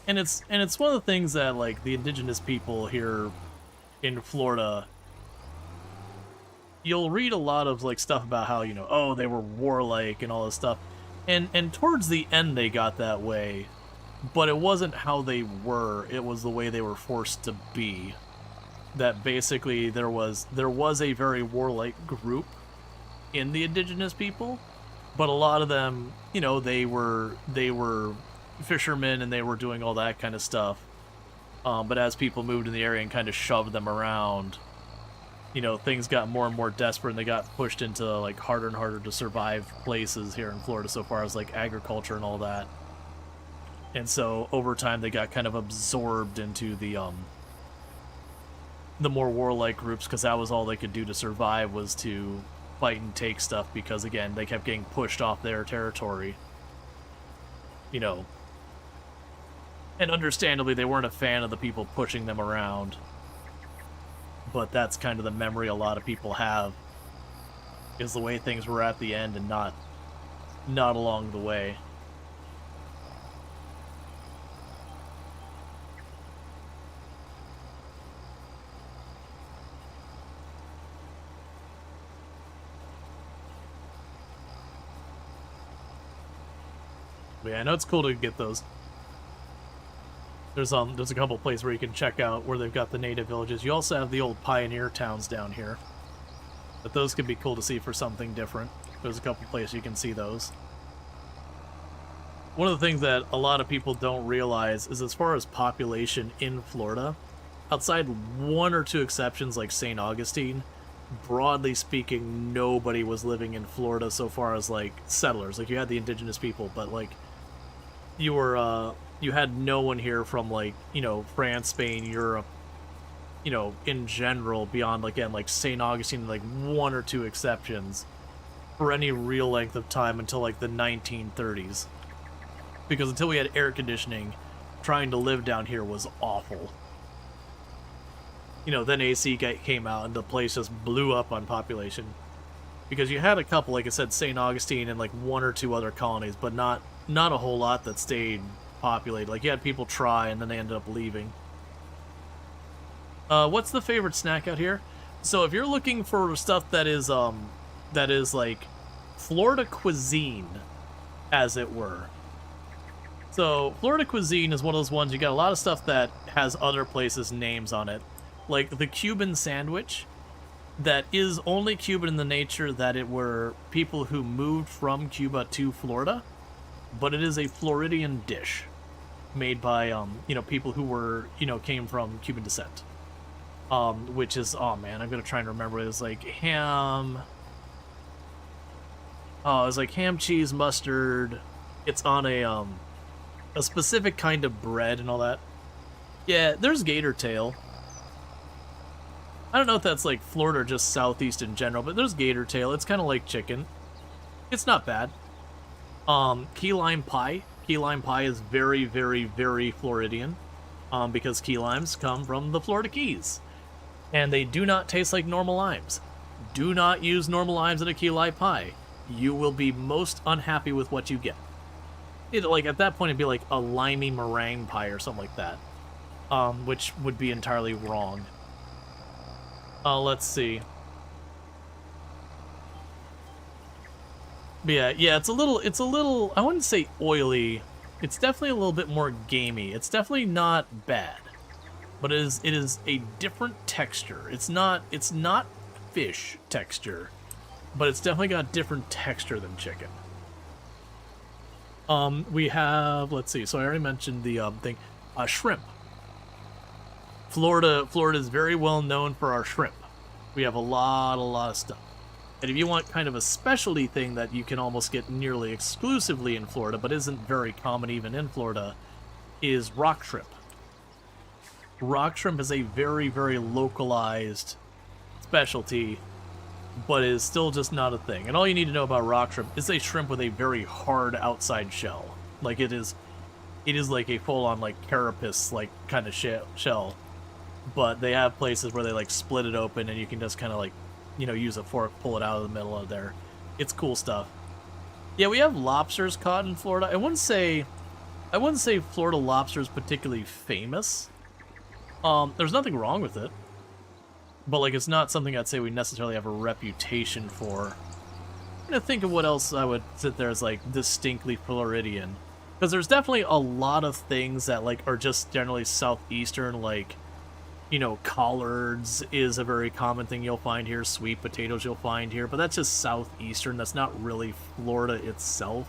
and it's one of the things that like the indigenous people here in Florida, you'll read a lot of like stuff about how, you know, oh, they were warlike and all this stuff, and towards the end they got that way, but it wasn't how they were, it was the way they were forced to be. That basically there was a very warlike group in the indigenous people, but a lot of them, you know, they were fishermen and they were doing all that kind of stuff. But as people moved in the area and kind of shoved them around, you know, things got more and more desperate and they got pushed into like harder and harder to survive places here in Florida, so far as like agriculture and all that. And so over time they got kind of absorbed into the more warlike groups, because that was all they could do to survive, was to fight and take stuff, because again they kept getting pushed off their territory, you know, and understandably they weren't a fan of the people pushing them around. But that's kind of the memory a lot of people have, is the way things were at the end and not along the way. But yeah, I know it's cool to get those. There's a couple places where you can check out where they've got the native villages. You also have the old pioneer towns down here, but those could be cool to see for something different. There's a couple places you can see those. One of the things that a lot of people don't realize is, as far as population in Florida, outside one or two exceptions like St. Augustine, broadly speaking, nobody was living in Florida so far as like settlers. Like, you had the indigenous people, but like you had no one here from, like, you know, France, Spain, Europe, you know, in general, beyond, again, like St. Augustine, like one or two exceptions, for any real length of time until like the 1930s. Because until we had air conditioning, trying to live down here was awful. You know, then AC came out and the place just blew up on population. Because you had a couple, like I said, St. Augustine and like one or two other colonies, but not a whole lot that stayed populated. Like, you had people try and then they ended up leaving. What's the favorite snack out here? So if you're looking for stuff that is like Florida cuisine, as it were. So Florida cuisine is one of those ones, you got a lot of stuff that has other places' names on it. Like the Cuban sandwich, that is only Cuban in the nature that it were people who moved from Cuba to Florida, but it is a Floridian dish made by you know, people who were, you know, came from Cuban descent. Which is, oh man, I'm gonna try and remember. It was like ham. Oh, it was like ham, cheese, mustard. It's on a specific kind of bread and all that. Yeah, there's gator tail. I don't know if that's like Florida or just Southeast in general, but there's gator tail. It's kind of like chicken. It's not bad. Key lime pie. Key lime pie is very, very, very Floridian, because key limes come from the Florida Keys, and they do not taste like normal limes. Do not use normal limes in a key lime pie. You will be most unhappy with what you get. It, like, at that point, it'd be like a limey meringue pie or something like that, which would be entirely wrong. Let's see. But yeah, it's a little, I wouldn't say oily. It's definitely a little bit more gamey. It's definitely not bad, but it is a different texture. It's not fish texture, but it's definitely got a different texture than chicken. We have, let's see, so I already mentioned the thing, shrimp. Florida is very well known for our shrimp. We have a lot of stuff. And if you want kind of a specialty thing that you can almost get nearly exclusively in Florida, but isn't very common even in Florida, is rock shrimp. Rock shrimp is a very, very localized specialty, but is still just not a thing. And all you need to know about rock shrimp is a shrimp with a very hard outside shell. Like, it is like a full-on, like, carapace, like, kind of shell. But they have places where they, like, split it open and you can just kind of, like, you know, use a fork, pull it out of the middle of there. It's cool stuff. Yeah, we have lobsters caught in Florida. I wouldn't say I wouldn't say Florida lobster is particularly famous. There's nothing wrong with it. But, like, it's not something I'd say we necessarily have a reputation for. I'm trying to think of what else I would sit there as, like, distinctly Floridian. Because there's definitely a lot of things that, like, are just generally southeastern, like, you know, collards is a very common thing you'll find here, sweet potatoes you'll find here, but that's just southeastern, that's not really Florida itself.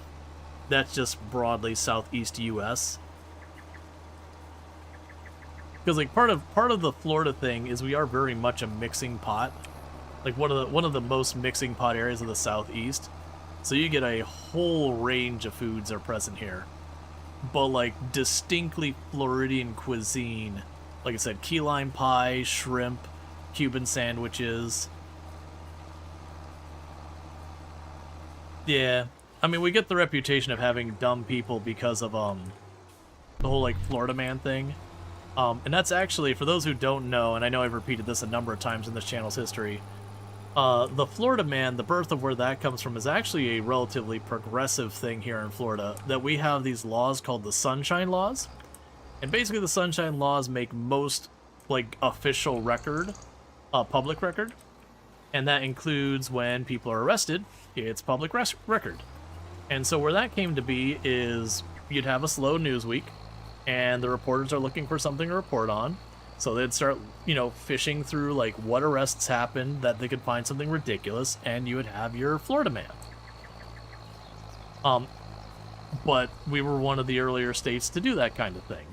That's just broadly southeast US. Because like part of the Florida thing is we are very much a mixing pot. Like one of the most mixing pot areas of the southeast. So you get a whole range of foods are present here. But like distinctly Floridian cuisine. Like I said, key lime pie, shrimp, Cuban sandwiches. Yeah. I mean, we get the reputation of having dumb people because of the whole like Florida man thing. And that's actually, for those who don't know, and I know I've repeated this a number of times in this channel's history, the Florida man, the birth of where that comes from, is actually a relatively progressive thing here in Florida, that we have these laws called the Sunshine Laws. And basically the Sunshine Laws make most, like, official record, public record. And that includes when people are arrested, it's public record. And so where that came to be is you'd have a slow news week, and the reporters are looking for something to report on. So they'd start, you know, fishing through, like, what arrests happened that they could find something ridiculous, and you would have your Florida man. But we were one of the earlier states to do that kind of thing.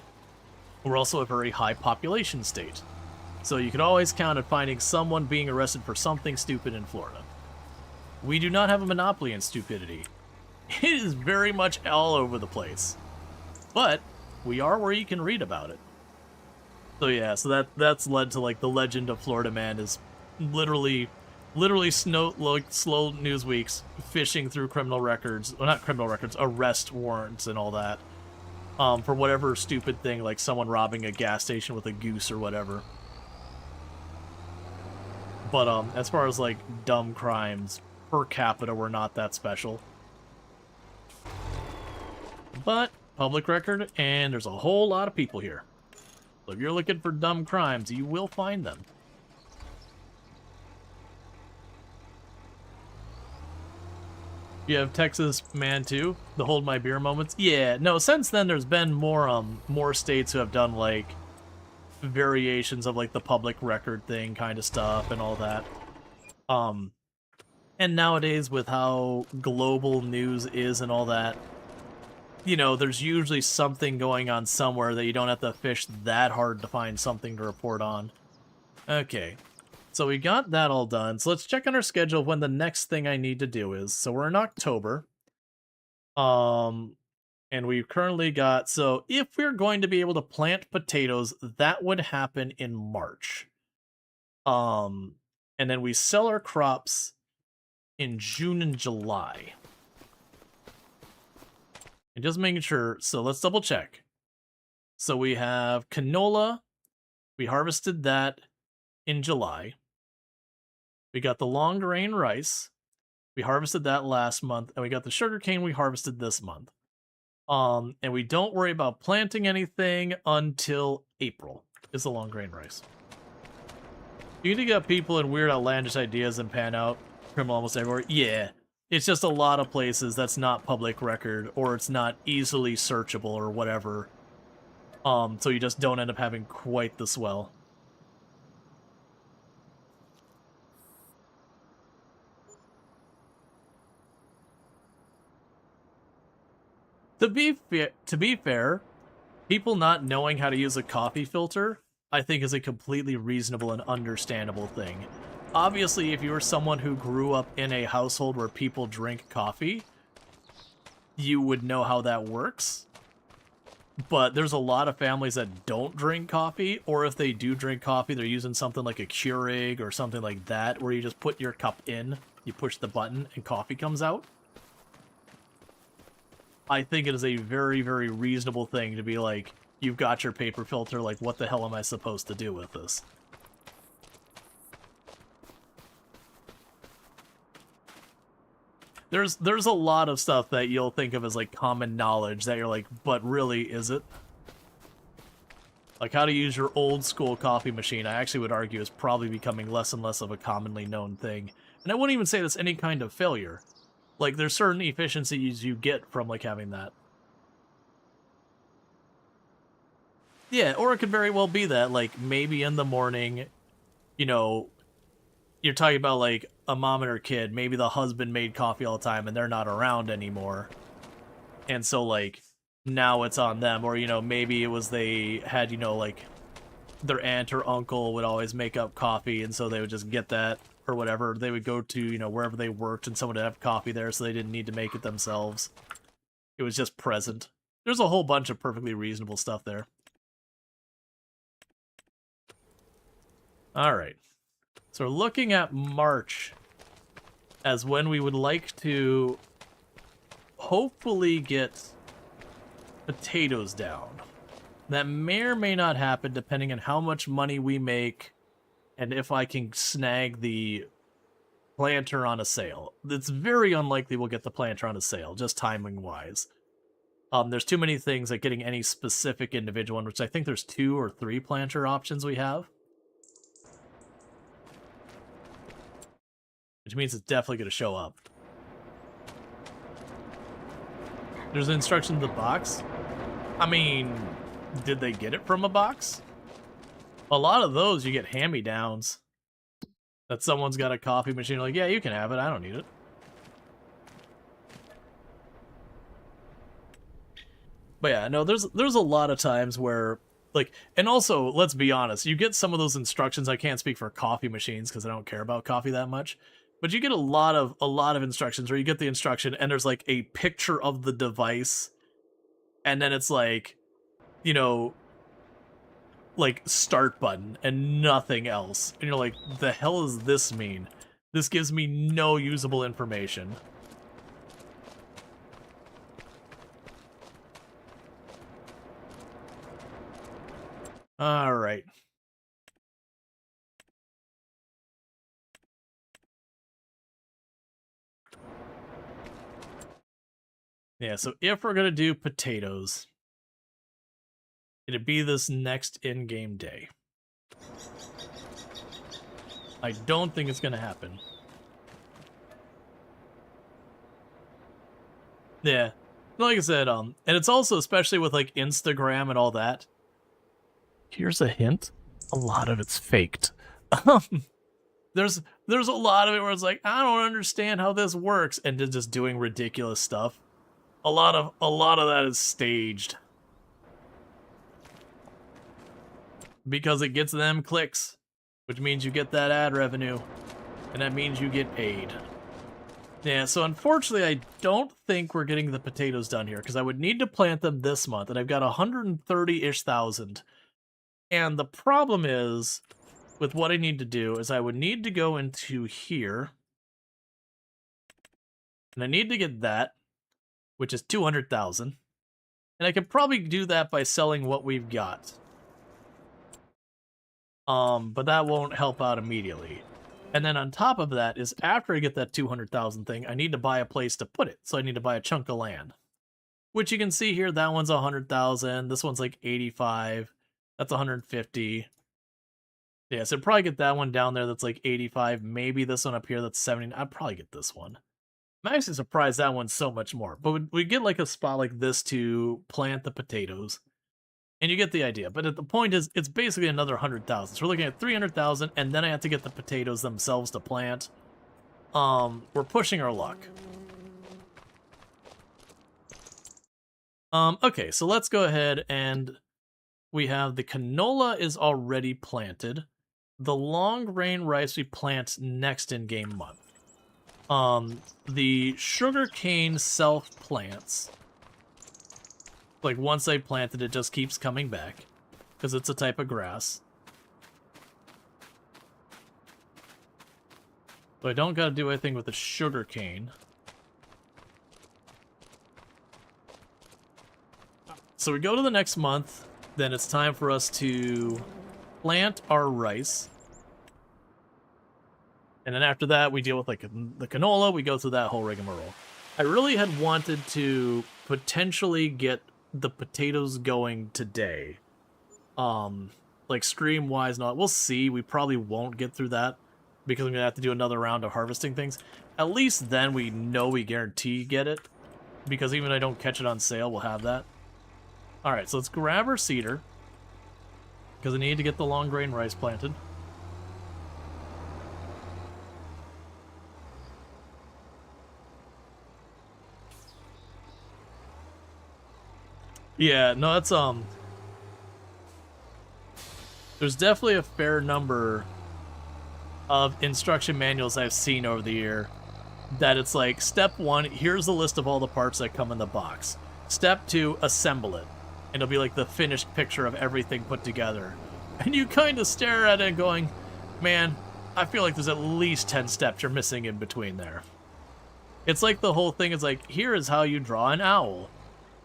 We're also a very high population state. So you could always count on finding someone being arrested for something stupid in Florida. We do not have a monopoly in stupidity. It is very much all over the place. But we are where you can read about it. So yeah, so that's led to like the legend of Florida man is literally slow news weeks fishing through criminal records, well not criminal records, arrest warrants and all that. For whatever stupid thing like someone robbing a gas station with a goose or whatever. But as far as like dumb crimes per capita, we're not that special. But public record, and there's a whole lot of people here. So if you're looking for dumb crimes, you will find them. You have Texas man too, the hold my beer moments. Yeah, no, since then there's been more states who have done like variations of like the public record thing kind of stuff and all that. And nowadays with how global news is and all that, you know, there's usually something going on somewhere that you don't have to fish that hard to find something to report on. Okay, so we got that all done. So let's check on our schedule of when the next thing I need to do is. So we're in October. And we've currently got, so if we're going to be able to plant potatoes, that would happen in March. And then we sell our crops in June and July. And just making sure, so let's double check. So we have canola. We harvested that in July. We got the long grain rice. We harvested that last month. And we got the sugarcane we harvested this month. And we don't worry about planting anything until April is the long grain rice. You need to get people in weird outlandish ideas and pan out criminal almost everywhere. Yeah. It's just a lot of places that's not public record, or it's not easily searchable, or whatever. So you just don't end up having quite the swell. To be fair, people not knowing how to use a coffee filter, I think is a completely reasonable and understandable thing. Obviously, if you were someone who grew up in a household where people drink coffee, you would know how that works. But there's a lot of families that don't drink coffee, or if they do drink coffee, they're using something like a Keurig or something like that, where you just put your cup in, you push the button, and coffee comes out. I think it is a very, very reasonable thing to be like, you've got your paper filter, like, what the hell am I supposed to do with this? there's a lot of stuff that you'll think of as like common knowledge that you're like, but really, is it? Like how to use your old school coffee machine, I actually would argue is probably becoming less and less of a commonly known thing. And I wouldn't even say that's any kind of failure. Like there's certain efficiencies you get from like having that. Yeah, or it could very well be that, like, maybe in the morning, you know, you're talking about, like, a mom and her kid. Maybe the husband made coffee all the time and they're not around anymore. And so, like, now it's on them. Or, you know, maybe it was they had, you know, like, their aunt or uncle would always make up coffee, and so they would just get that or whatever. They would go to, you know, wherever they worked and someone would have coffee there, so they didn't need to make it themselves. It was just present. There's a whole bunch of perfectly reasonable stuff there. Alright. So we're looking at March as when we would like to hopefully get potatoes down. That may or may not happen depending on how much money we make and if I can snag the planter on a sale. It's very unlikely we'll get the planter on a sale, just timing-wise. There's too many things like getting any specific individual one, which I think there's 2 or 3 planter options we have. Which means it's definitely going to show up. There's an instruction in the box. I mean, did they get it from a box? A lot of those you get hand-me-downs. That someone's got a coffee machine, like, yeah, you can have it, I don't need it. But yeah, no, there's a lot of times where, like, and also, let's be honest, you get some of those instructions. I can't speak for coffee machines because I don't care about coffee that much. But you get a lot of instructions where you get the instruction and there's like a picture of the device, and then it's like, you know, like start button and nothing else. And you're like, the hell does this mean? This gives me no usable information. All right. Yeah, so if we're gonna do potatoes, it'd be this next in-game day. I don't think it's gonna happen. Yeah, like I said, and it's also, especially with like Instagram and all that. Here's a hint: a lot of it's faked. There's a lot of it where it's like, I don't understand how this works, and just doing ridiculous stuff. A lot of that is staged. Because it gets them clicks, which means you get that ad revenue, and that means you get paid. Yeah, so unfortunately I don't think we're getting the potatoes done here, because I would need to plant them this month, and I've got 130-ish thousand. And the problem is, with what I need to do, is I would need to go into here, and I need to get that, which is 200,000. And I could probably do that by selling what we've got. But that won't help out immediately. And then on top of that is, after I get that 200,000 thing, I need to buy a place to put it. So I need to buy a chunk of land. Which you can see here, that one's 100,000. This one's like 85. That's 150. Yeah, so I'd probably get that one down there that's like 85. Maybe this one up here that's 70. I'd probably get this one. I'm actually surprised that one's so much more. But we get like a spot like this to plant the potatoes. And you get the idea. But the point is, it's basically another 100,000. So we're looking at 300,000, and then I have to get the potatoes themselves to plant. We're pushing our luck. Okay, so let's go ahead and we have the canola is already planted. The long grain rice we plant next in-game month. The sugarcane self-plants. Like, once I plant it, it just keeps coming back. Because it's a type of grass. So I don't gotta do anything with the sugarcane. So we go to the next month. Then it's time for us to plant our rice. And then after that, we deal with like the canola. We go through that whole rigmarole. I really had wanted to potentially get the potatoes going today. Like stream-wise and all. We'll see. We probably won't get through that because I'm going to have to do another round of harvesting things. At least then we know we guarantee get it. Because even if I don't catch it on sale, we'll have that. Alright, so let's grab our seeder. Because I need to get the long grain rice planted. Yeah, no, that's, there's definitely a fair number of instruction manuals I've seen over the year that it's like, step 1, here's the list of all the parts that come in the box. Step 2, assemble it. And it'll be like the finished picture of everything put together. And you kind of stare at it going, man, I feel like there's at least 10 steps you're missing in between there. It's like the whole thing is like, here is how you draw an owl.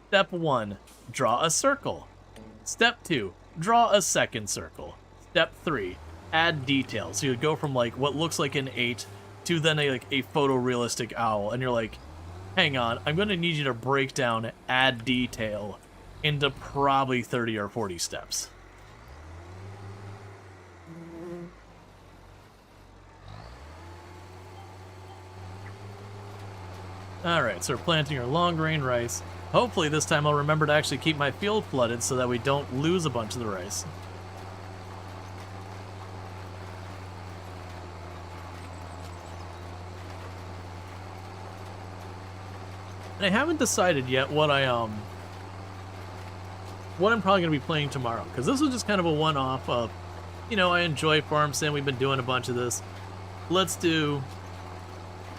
Step 1, draw a circle. Step 2, draw a second circle. Step 3, add details. So you go from like what looks like an 8 to then a photorealistic owl. And you're like, hang on, I'm going to need you to break down add detail into probably 30 or 40 steps. Alright, so we're planting our long grain rice. Hopefully this time I'll remember to actually keep my field flooded so that we don't lose a bunch of the rice. And I haven't decided yet what I'm probably going to be playing tomorrow. Because this was just kind of a one-off of, you know, I enjoy Farm Sim. We've been doing a bunch of this. Let's do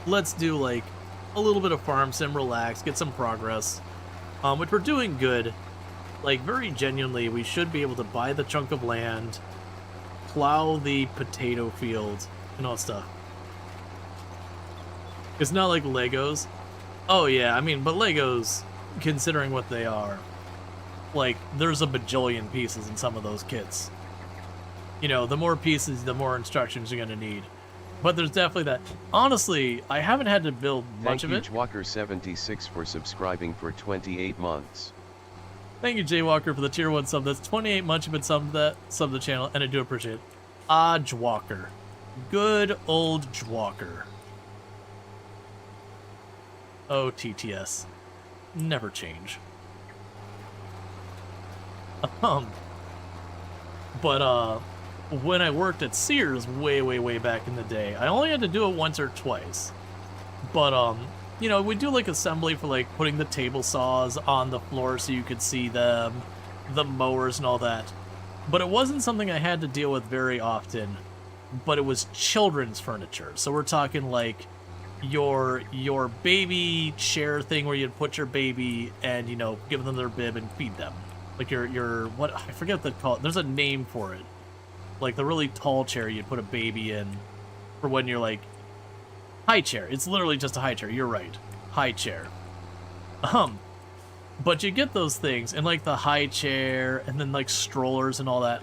like a little bit of Farm Sim, relax, get some progress. Which we're doing good. Like, very genuinely, we should be able to buy the chunk of land, plow the potato field, and all that stuff. It's not like Legos. Oh yeah, I mean, but Legos, considering what they are, like, there's a bajillion pieces in some of those kits. You know, the more pieces, the more instructions you're gonna need. But there's definitely that. Honestly, I haven't had to build much of it. Thank you, Jwalker76, for subscribing for 28 months. Thank you, Jaywalker, for the tier 1 sub. That's 28 months you've been sub the channel, and I do appreciate it. Ah, Jwalker. Good old Jwalker. Oh, TTS. Never change. But, when I worked at Sears way back in the day, I only had to do it once or twice. But, you know, we do like assembly for like putting the table saws on the floor so you could see them, the mowers and all that. But it wasn't something I had to deal with very often, but it was children's furniture. So we're talking like your baby chair thing where you'd put your baby and, you know, give them their bib and feed them. Like your what, I forget what they call it. There's a name for it. Like the really tall chair you'd put a baby in for when you're like, high chair. It's literally just a high chair. You're right. High chair. But you get those things and like the high chair and then like strollers and all that.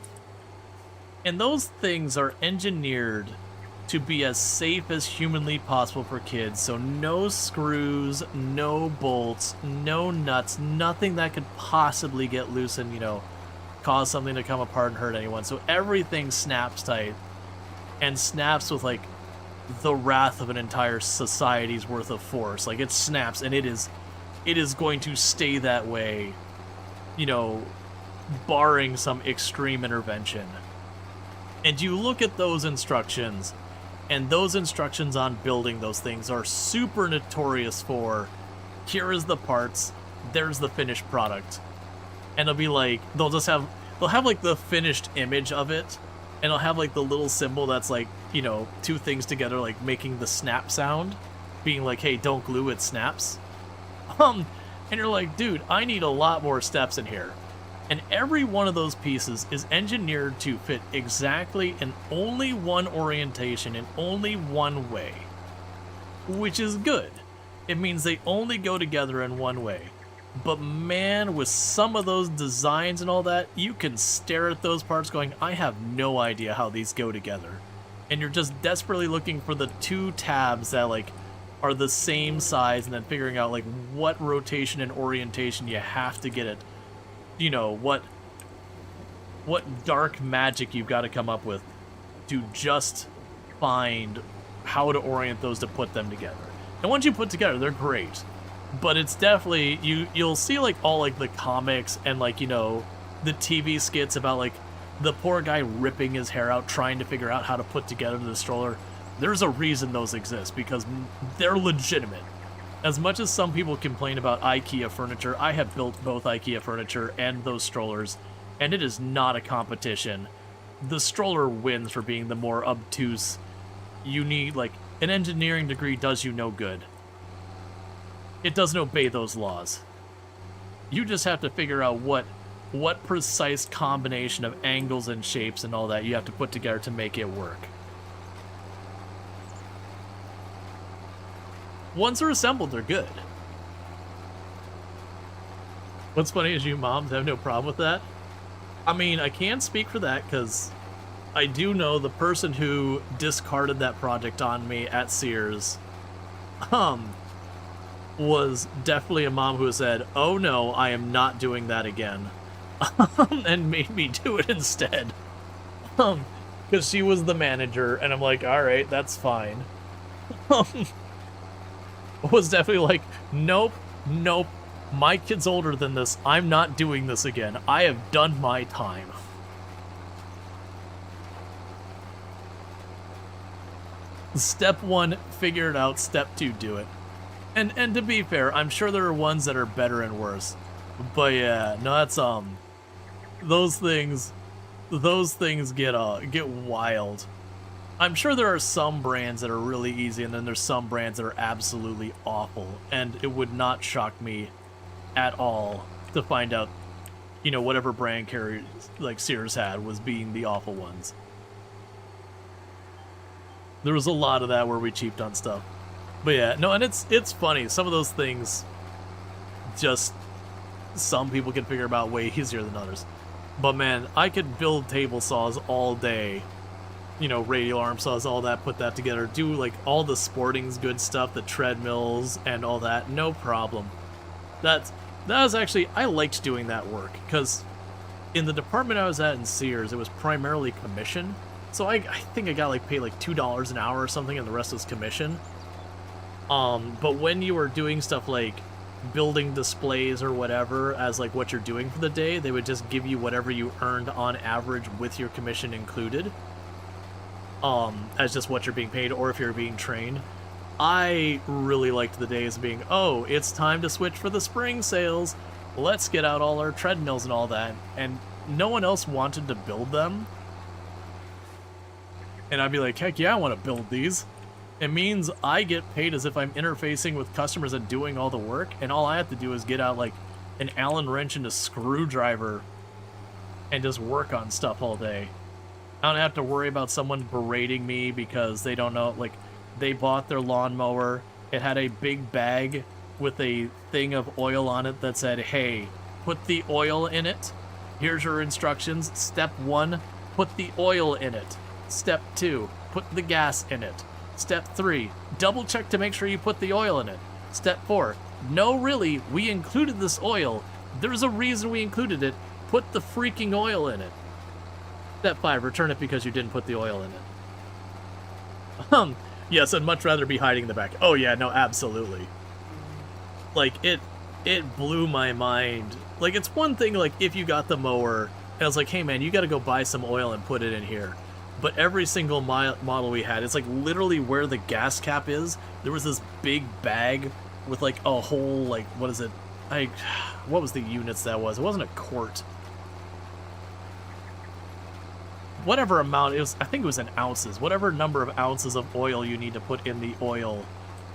And those things are engineered to be as safe as humanly possible for kids. So no screws, no bolts, no nuts, nothing that could possibly get loose and, you know, cause something to come apart and hurt anyone. So everything snaps tight and snaps with like the wrath of an entire society's worth of force. Like it snaps and it is going to stay that way, you know, barring some extreme intervention. And you look at those instructions, and those instructions on building those things are super notorious for, here is the parts, there's the finished product. And it'll be like, they'll have like the finished image of it, and it'll have like the little symbol that's like, you know, two things together, like making the snap sound, being like, hey, don't glue, it snaps. And you're like, dude, I need a lot more steps in here. And every one of those pieces is engineered to fit exactly in only one orientation, in only one way. Which is good. It means they only go together in one way. But man, with some of those designs and all that, you can stare at those parts going, I have no idea how these go together. and you're just desperately looking for the 2 tabs that like are the same size, and then figuring out like what rotation and orientation you have to get it. You know, what dark magic you've got to come up with to just find how to orient those to put them together. And once you put together, they're great. But it's definitely, you'll see like all like the comics and like, you know, the TV skits about like the poor guy ripping his hair out trying to figure out how to put together the stroller. There's a reason those exist, because they're legitimate. As much as some people complain about IKEA furniture, I have built both IKEA furniture and those strollers, and it is not a competition. The stroller wins for being the more obtuse. You need, like, an engineering degree does you no good. It doesn't obey those laws. You just have to figure out what precise combination of angles and shapes and all that you have to put together to make it work. Once they're assembled, they're good. What's funny is you moms have no problem with that. I mean, I can't speak for that, because I do know the person who discarded that project on me at Sears was definitely a mom who said, "Oh no, I am not doing that again," and made me do it instead. Because she was the manager, and I'm like, all right, that's fine. Was definitely like, nope, my kid's older than this. I'm not doing this again. I have done my time. Step 1, figure it out. Step 2, do it. And to be fair, I'm sure there are ones that are better and worse. But yeah, no, that's those things get wild. I'm sure there are some brands that are really easy, and then there's some brands that are absolutely awful, and it would not shock me at all to find out, you know, whatever brand carrier like Sears had was being the awful ones. There was a lot of that where we cheaped on stuff. But yeah, no, and it's funny. Some of those things, just some people can figure them out way easier than others. But man, I could build table saws all day. You know, radial arm saws, all that, put that together, do like all the sporting's good stuff, the treadmills and all that, no problem. That was actually, I liked doing that work, because in the department I was at in Sears, it was primarily commission. So I think I got like paid like $2 an hour or something, and the rest was commission. But when you were doing stuff like building displays or whatever as like what you're doing for the day, they would just give you whatever you earned on average with your commission included. As just what you're being paid, or if you're being trained. I really liked the days of being, oh, it's time to switch for the spring sales. Let's get out all our treadmills and all that. And no one else wanted to build them. And I'd be like, heck yeah, I want to build these. It means I get paid as if I'm interfacing with customers and doing all the work, and all I have to do is get out like an Allen wrench and a screwdriver and just work on stuff all day. I don't have to worry about someone berating me because they don't know, like, they bought their lawnmower, it had a big bag with a thing of oil on it that said, hey, put the oil in it. Here's your instructions. Step 1, put the oil in it. Step 2, put the gas in it. Step 3, double check to make sure you put the oil in it. Step 4, no really, we included this oil. There's a reason we included it. Put the freaking oil in it. Step 5, return it because you didn't put the oil in it. Yes, I'd much rather be hiding in the back. Oh yeah, no, absolutely. Like, it blew my mind. Like, it's one thing, like, if you got the mower, and I was like, hey man, you gotta go buy some oil and put it in here. But every single model we had, it's like literally where the gas cap is, there was this big bag with like a whole, like, what is it? What was the units that was? It wasn't a quart. Whatever amount it was, I think it was in ounces. Whatever number of ounces of oil you need to put in the oil.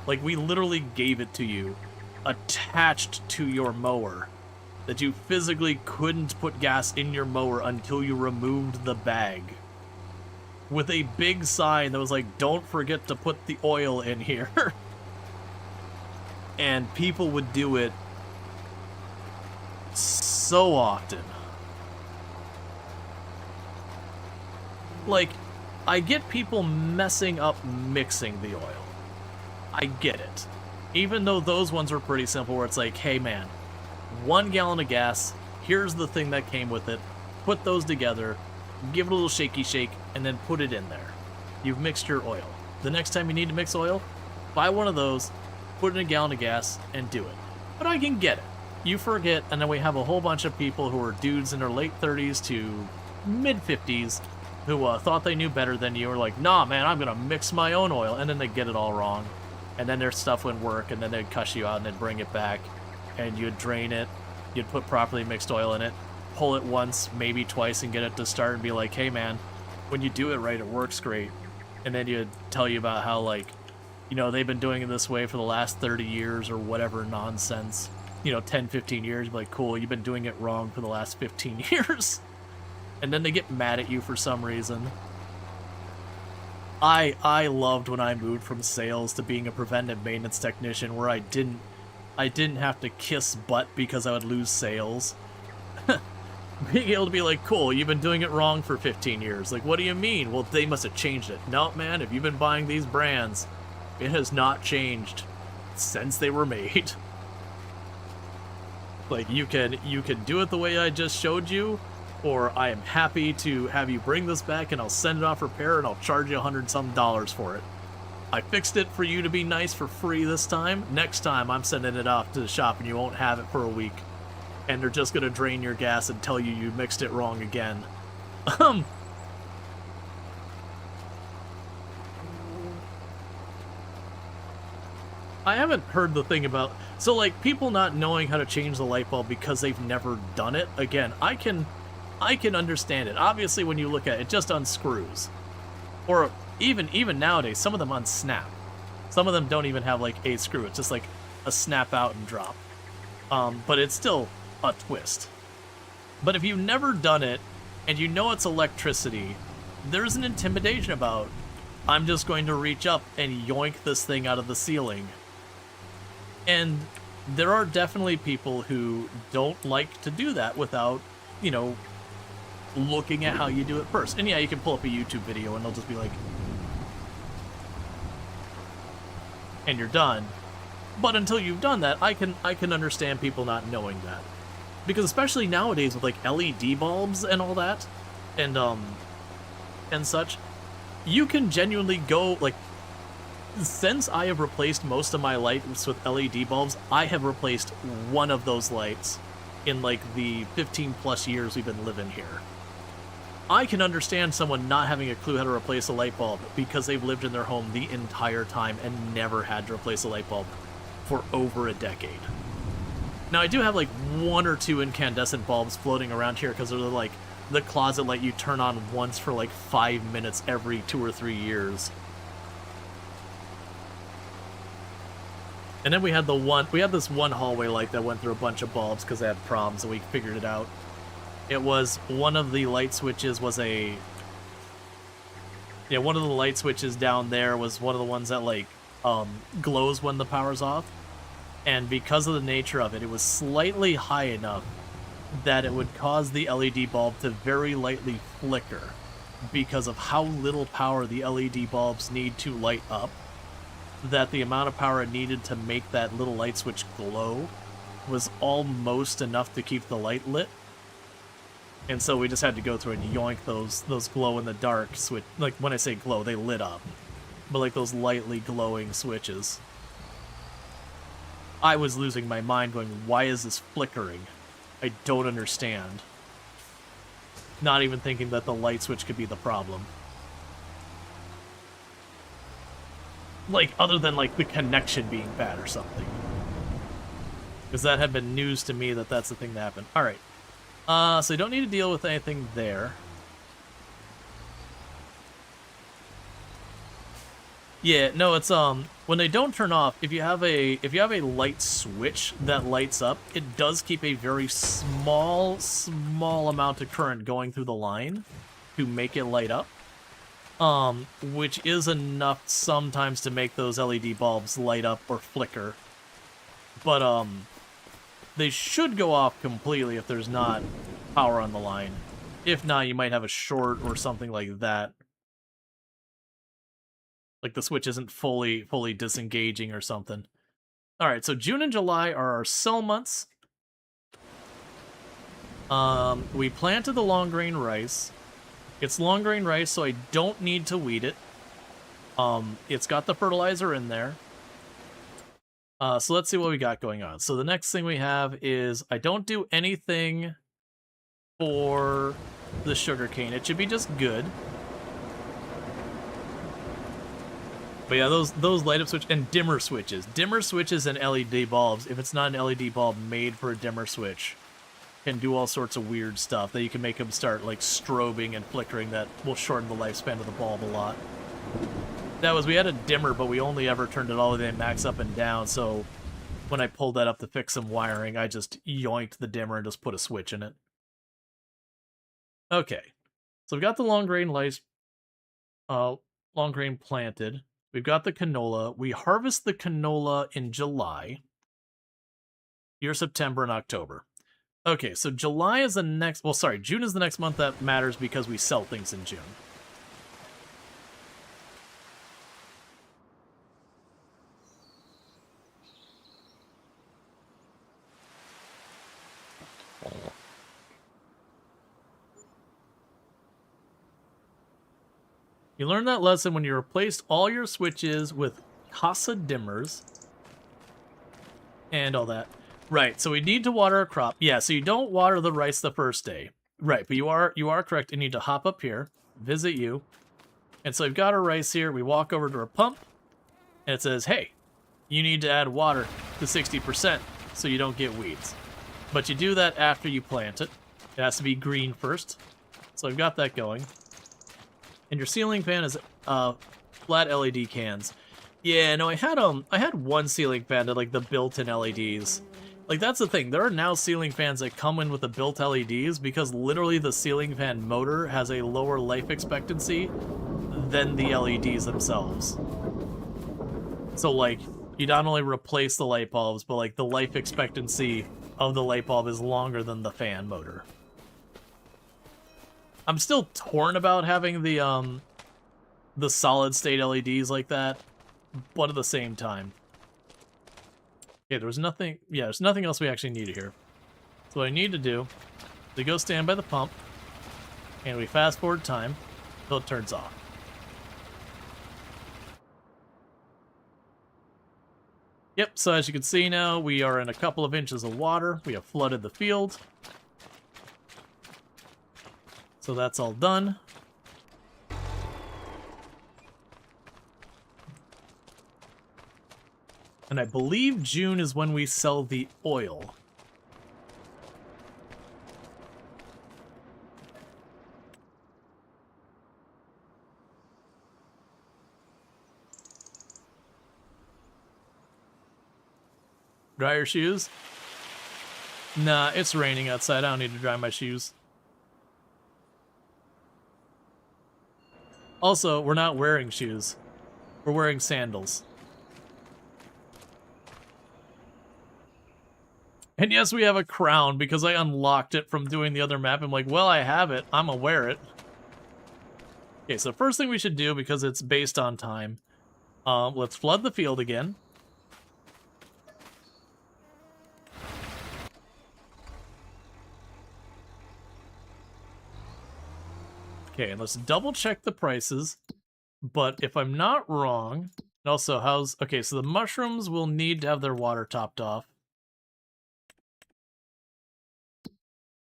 Like, we literally gave it to you, attached to your mower, that you physically couldn't put gas in your mower until you removed the bag. With a big sign that was like, don't forget to put the oil in here. And people would do it so often. Like, I get people messing up mixing the oil. I get it. Even though those ones were pretty simple where it's like, hey man, 1 gallon of gas, here's the thing that came with it, put those together, give it a little shaky shake, and then put it in there. You've mixed your oil. The next time you need to mix oil, buy one of those, put in a gallon of gas, and do it. But I can get it. You forget, and then we have a whole bunch of people who are dudes in their late 30s to mid-50s who thought they knew better than you, are like, nah man, I'm gonna mix my own oil, and then they get it all wrong. And then their stuff wouldn't work, and then they'd cuss you out and they'd bring it back, and you'd drain it, you'd put properly mixed oil in it, pull it once, maybe twice, and get it to start and be like, hey man, when you do it right, it works great. And then you'd tell you about how, like, you know, they've been doing it this way for the last 30 years or whatever nonsense. You know, 10, 15 years, you'd be like, cool, you've been doing it wrong for the last 15 years. And then they get mad at you for some reason. I loved when I moved from sales to being a preventive maintenance technician where I didn't have to kiss butt because I would lose sales. Being able to be like, cool, you've been doing it wrong for 15 years. Like, what do you mean? Well, they must have changed it. No, man, if you've been buying these brands, it has not changed since they were made. Like, you can do it the way I just showed you, or I am happy to have you bring this back and I'll send it off repair and I'll charge you $100 for it. I fixed it for you to be nice for free this time. Next time I'm sending it off to the shop and you won't have it for a week. And they're just gonna drain your gas and tell you you mixed it wrong again. I haven't heard the thing about... So, like, people not knowing how to change the light bulb because they've never done it. Again, I can understand it. Obviously, when you look at it, it just unscrews. Or even nowadays, some of them unsnap. Some of them don't even have, like, a screw. It's just, like, a snap out and drop. But it's still a twist. But if you've never done it, and you know it's electricity, there's an intimidation about, I'm just going to reach up and yoink this thing out of the ceiling. And there are definitely people who don't like to do that without, you know, looking at how you do it first. And yeah, you can pull up a YouTube video and they'll just be like, and you're done. But until you've done that, I can understand people not knowing that. Because especially nowadays with like LED bulbs and all that, and such, you can genuinely go, like, since I have replaced most of my lights with LED bulbs, I have replaced one of those lights in like the 15 plus years we've been living here. I can understand someone not having a clue how to replace a light bulb because they've lived in their home the entire time and never had to replace a light bulb for over a decade. Now, I do have like 1 or 2 incandescent bulbs floating around here because they're like the closet light you turn on once for like 5 minutes every 2 or 3 years. And then we had this one hallway light that went through a bunch of bulbs because they had problems, and we figured it out. It was one of the light switches was one of the light switches down there was one of the ones that like glows when the power's off. And because of the nature of it, it was slightly high enough that it would cause the LED bulb to very lightly flicker because of how little power the LED bulbs need to light up, that the amount of power it needed to make that little light switch glow was almost enough to keep the light lit. And so we just had to go through and yoink those glow-in-the-dark switch. Like, when I say glow, they lit up. But like those lightly glowing switches. I was losing my mind going, why is this flickering? I don't understand. Not even thinking that the light switch could be the problem. Like, other than like the connection being bad or something. Because that had been news to me that that's the thing that happened. Alright. So you don't need to deal with anything there. Yeah, no, it's when they don't turn off, if you have a light switch that lights up, it does keep a very small amount of current going through the line to make it light up. Which is enough sometimes to make those LED bulbs light up or flicker. But they should go off completely if there's not power on the line. If not, you might have a short or something like that. Like the switch isn't fully disengaging or something. All right, so June and July are our sell months. We planted the long grain rice. It's long grain rice, so I don't need to weed it. It's got the fertilizer in there. So let's see what we got going on. So the next thing we have is I don't do anything for the sugarcane. It should be just good. But yeah, those light up switch and dimmer switches. Dimmer switches and LED bulbs, if it's not an LED bulb made for a dimmer switch, can do all sorts of weird stuff that you can make them start like strobing and flickering that will shorten the lifespan of the bulb a lot. We had a dimmer, but we only ever turned it all the way max up and down, so when I pulled that up to fix some wiring, I just yoinked the dimmer and just put a switch in it. Okay, so we've got the long grain planted. We've got the canola. We harvest the canola in July. Year September and October. Okay, so July is the next... Well, sorry, June is the next month that matters because we sell things in June. You learned that lesson when you replaced all your switches with Casa dimmers and all that. Right, so we need to water a crop. Yeah, so you don't water the rice the first day. Right, but you are correct. You need to hop up here, visit you. And so we've got our rice here. We walk over to our pump, and it says, hey, you need to add water to 60% so you don't get weeds. But you do that after you plant it. It has to be green first. So I've got that going. And your ceiling fan is flat LED cans. Yeah, no, I had one ceiling fan that like the built-in LEDs. Like that's the thing. There are now ceiling fans that come in with the built LEDs because literally the ceiling fan motor has a lower life expectancy than the LEDs themselves. So like you not only replace the light bulbs, but like the life expectancy of the light bulb is longer than the fan motor. I'm still torn about having the solid state LEDs like that, but at the same time. Okay, there's nothing else we actually need here. So what I need to do is go stand by the pump, and we fast forward time until it turns off. Yep, so as you can see now, we are in a couple of inches of water. We have flooded the field. So that's all done. And I believe June is when we sell the oil. Dry your shoes? Nah, it's raining outside. I don't need to dry my shoes. Also, we're not wearing shoes. We're wearing sandals. And yes, we have a crown because I unlocked it from doing the other map. I'm like, well, I have it. I'm gonna wear it. Okay, so first thing we should do, because it's based on time, let's flood the field again. Okay, and let's double check the prices. But if I'm not wrong, also okay, so the mushrooms will need to have their water topped off.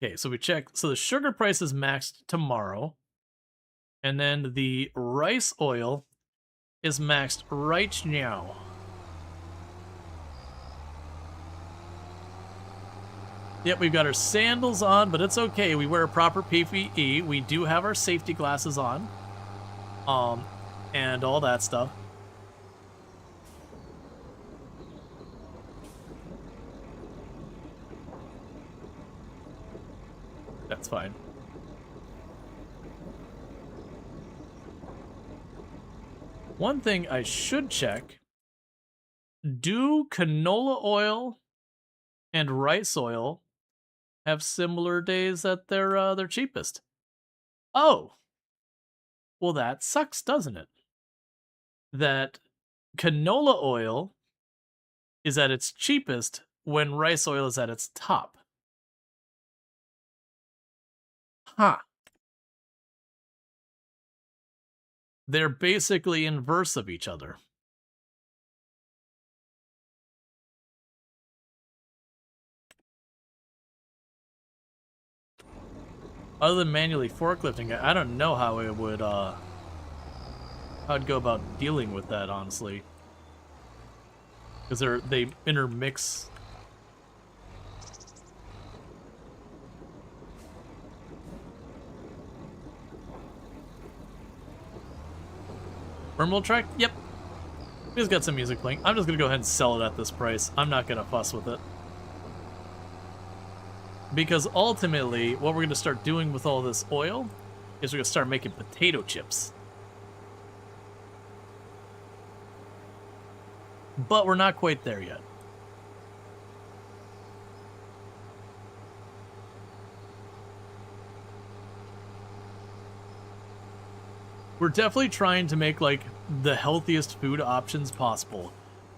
Okay, so we check. So the sugar price is maxed tomorrow. And then the rice oil is maxed right now. Yep, we've got our sandals on, but it's okay. We wear proper PPE. We do have our safety glasses on. And all that stuff. That's fine. One thing I should check, do canola oil and rice oil have similar days that they're cheapest? Oh. Well, that sucks, doesn't it? that canola oil is at its cheapest when rice oil is at its top. Huh. They're basically inverse of each other. Other than manually forklifting it, I don't know how it would, how I'd go about dealing with that, honestly. Because they intermix. Wormhole track? Yep. We just got some music playing. I'm just gonna go ahead and sell it at this price. I'm not gonna fuss with it. Because ultimately, what we're gonna start doing with all this oil is we're gonna start making potato chips. But we're not quite there yet. We're definitely trying to make, like, the healthiest food options possible.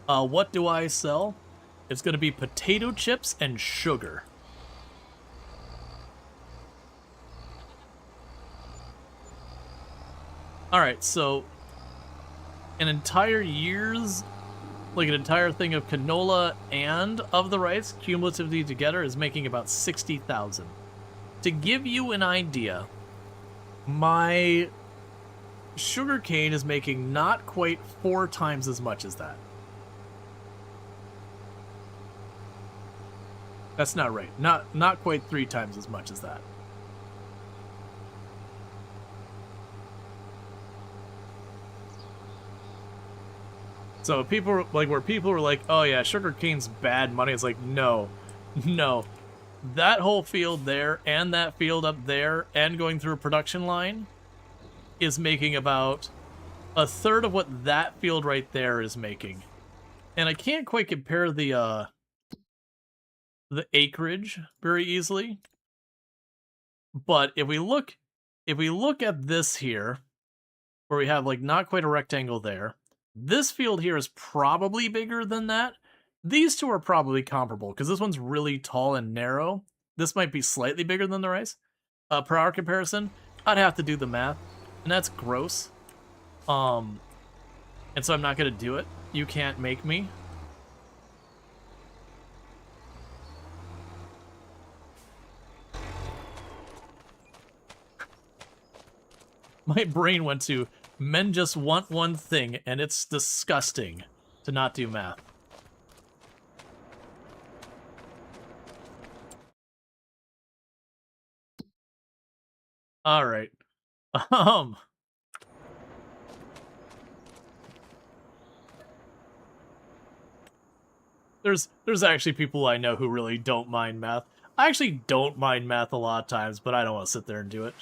What do I sell? It's going to be potato chips and sugar. Alright, so an entire year's, like an entire thing of canola and of the rice, cumulatively together, is making about 60,000. To give you an idea, my sugarcane is making not quite 4 times as much as that. That's not right. Not quite 3 times as much as that. So people like where people were like, "Oh yeah, sugarcane's bad money." It's like, no. That whole field there and that field up there and going through a production line is making about a third of what that field right there is making. And I can't quite compare the acreage very easily. But if we look at this here, where we have like not quite a rectangle there, this field here is probably bigger than that. These two are probably comparable because this one's really tall and narrow. This might be slightly bigger than the rice. Per hour comparison, I'd have to do the math, and that's gross. And so I'm not gonna do it. You can't make me. My brain went to, men just want one thing, and it's disgusting to not do math. All right. There's actually people I know who really don't mind math. I actually don't mind math a lot of times, but I don't want to sit there and do it.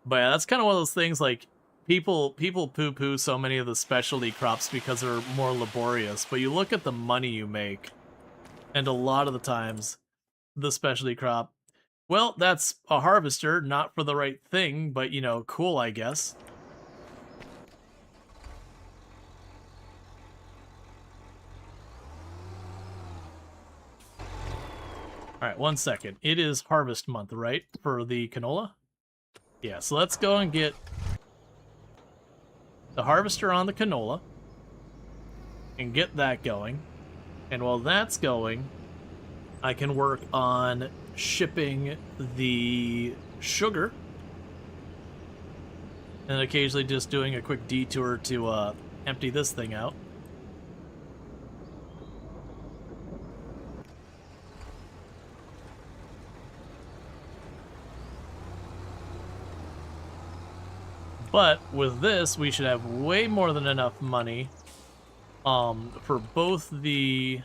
But yeah, that's kind of one of those things, like, people poo-poo so many of the specialty crops because they're more laborious, but you look at the money you make, and a lot of the times, the specialty crop, well, that's a harvester, not for the right thing, but, you know, cool, I guess. Alright, 1 second. It is harvest month, right? For the canola? Yeah, so let's go and get the harvester on the canola and get that going. And while that's going, I can work on shipping the sugar and occasionally just doing a quick detour to empty this thing out. But with this, we should have way more than enough money for both the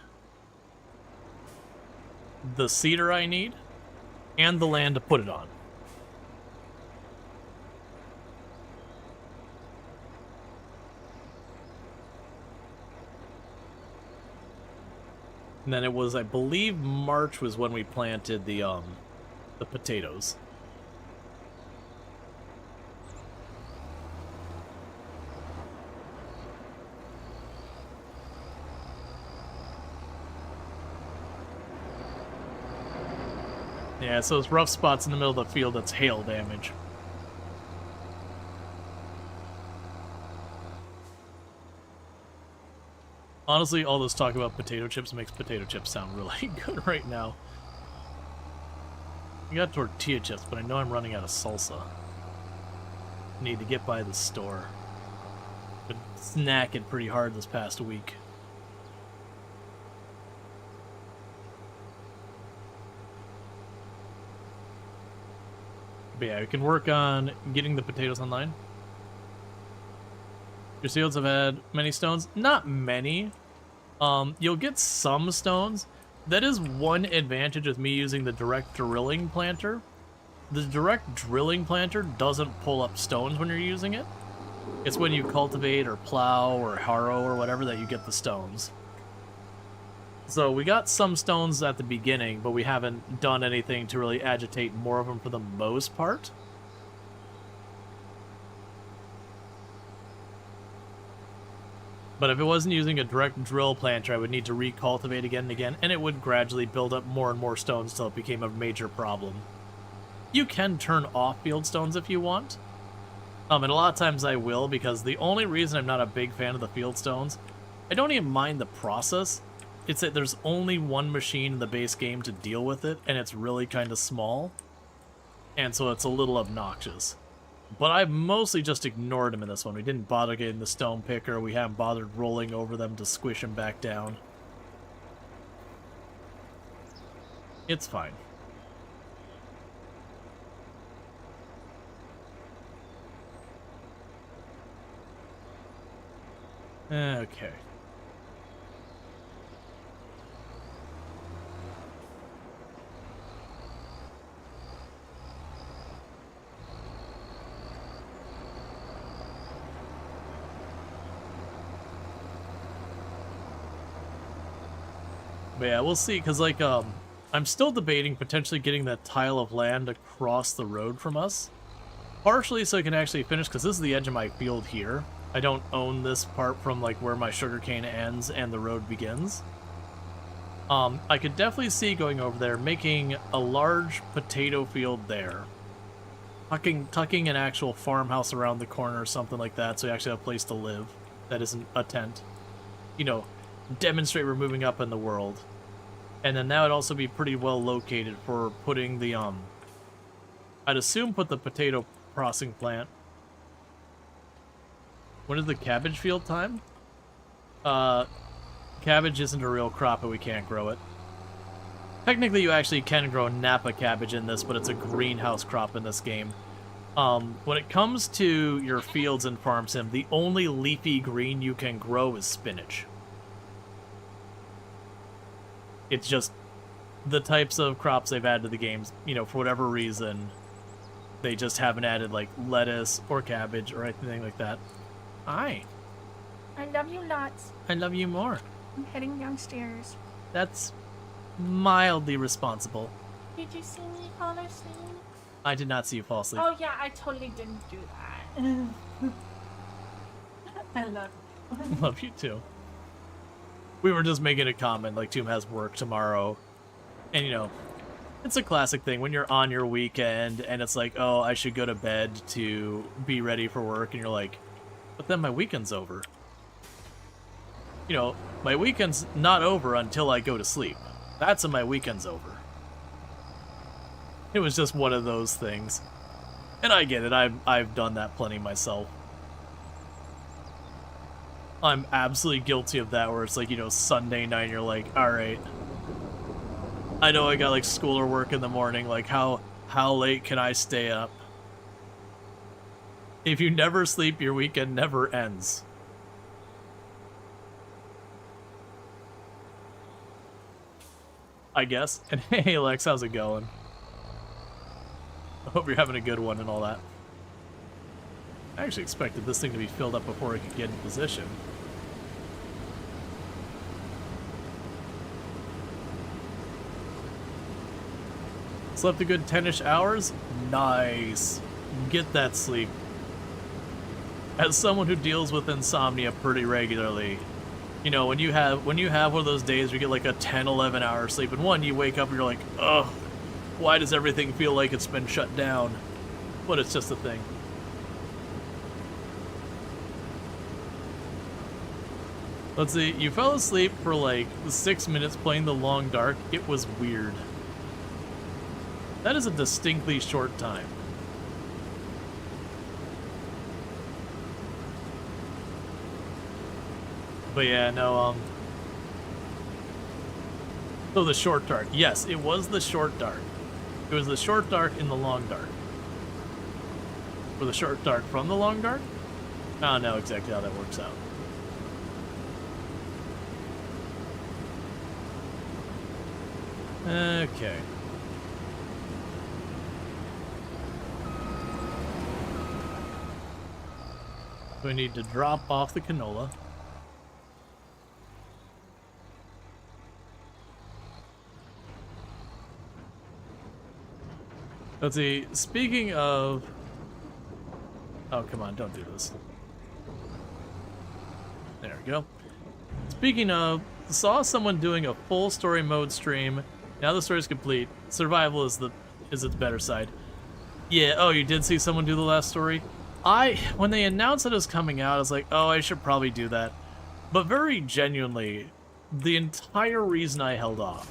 cedar I need and the land to put it on. And then it was, I believe, March was when we planted the potatoes. Yeah, so it's rough spots in the middle of the field that's hail damage. Honestly, all this talk about potato chips makes potato chips sound really good right now. I got tortilla chips, but I know I'm running out of salsa. Need to get by the store. Been snacking pretty hard this past week. But yeah, we can work on getting the potatoes online. Your fields have had many stones? Not many. You'll get some stones. That is one advantage with me using the direct drilling planter. The direct drilling planter doesn't pull up stones when you're using it. It's when you cultivate or plow or harrow or whatever that you get the stones. So we got some stones at the beginning, but we haven't done anything to really agitate more of them for the most part. But if it wasn't using a direct drill planter, I would need to recultivate again and again, and it would gradually build up more and more stones until it became a major problem. You can turn off field stones if you want. And a lot of times I will, because the only reason I'm not a big fan of the field stones, I don't even mind the process. It's that there's only one machine in the base game to deal with it, and it's really kind of small. And so it's a little obnoxious. But I've mostly just ignored them in this one. We didn't bother getting the stone picker. We haven't bothered rolling over them to squish them back down. It's fine. Okay. But yeah, we'll see, because, like, I'm still debating potentially getting that tile of land across the road from us. Partially so I can actually finish, because this is the edge of my field here. I don't own this part from, like, where my sugarcane ends and the road begins. I could definitely see going over there, making a large potato field there. Tucking an actual farmhouse around the corner or something like that, so you actually have a place to live that isn't a tent. You know, demonstrate we're moving up in the world. And then that would also be pretty well located for putting the, I'd assume put the potato processing plant. When is the cabbage field time? Cabbage isn't a real crop, but we can't grow it. Technically, you actually can grow Napa cabbage in this, but it's a greenhouse crop in this game. When it comes to your fields in Farm Sim, the only leafy green you can grow is spinach. It's just the types of crops they've added to the games, you know, for whatever reason, they just haven't added, like, lettuce or cabbage or anything like that. Hi. I love you lots. I love you more. I'm heading downstairs. That's mildly responsible. Did you see me fall asleep? I did not see you fall asleep. Oh yeah, I totally didn't do that. I love you. Love you too. We were just making a comment, like, Toom has work tomorrow. And, you know, it's a classic thing when you're on your weekend and it's like, oh, I should go to bed to be ready for work. And you're like, but then my weekend's over. You know, my weekend's not over until I go to sleep. That's when my weekend's over. It was just one of those things. And I get it. I've done that plenty myself. I'm absolutely guilty of that, where it's like, you know, Sunday night, and you're like, alright, I know I got, like, school or work in the morning, like, how late can I stay up? If you never sleep, your weekend never ends. I guess. And hey, Lex, how's it going? I hope you're having a good one and all that. I actually expected this thing to be filled up before I could get in position. Slept a good 10-ish hours? Nice. Get that sleep. As someone who deals with insomnia pretty regularly, you know, when you have one of those days where you get like a 10, 11 hour sleep, and one, you wake up and you're like, ugh, Why does everything feel like it's been shut down? But it's just a thing. Let's see, you fell asleep for like 6 minutes playing The Long Dark. It was weird. That is a distinctly short time. But yeah, no, so the short dark. Yes, it was the short dark. It was the short dark in the long dark. Or the short dark from the long dark? I don't know exactly how that works out. Okay. We need to drop off the canola. Let's see, speaking of... Oh, come on, don't do this. There we go. Speaking of, saw someone doing a full story mode stream. Now the story's complete. Survival is its better side. Yeah, oh, you did see someone do the last story? When they announced that it was coming out, I was like, oh, I should probably do that. But very genuinely, the entire reason I held off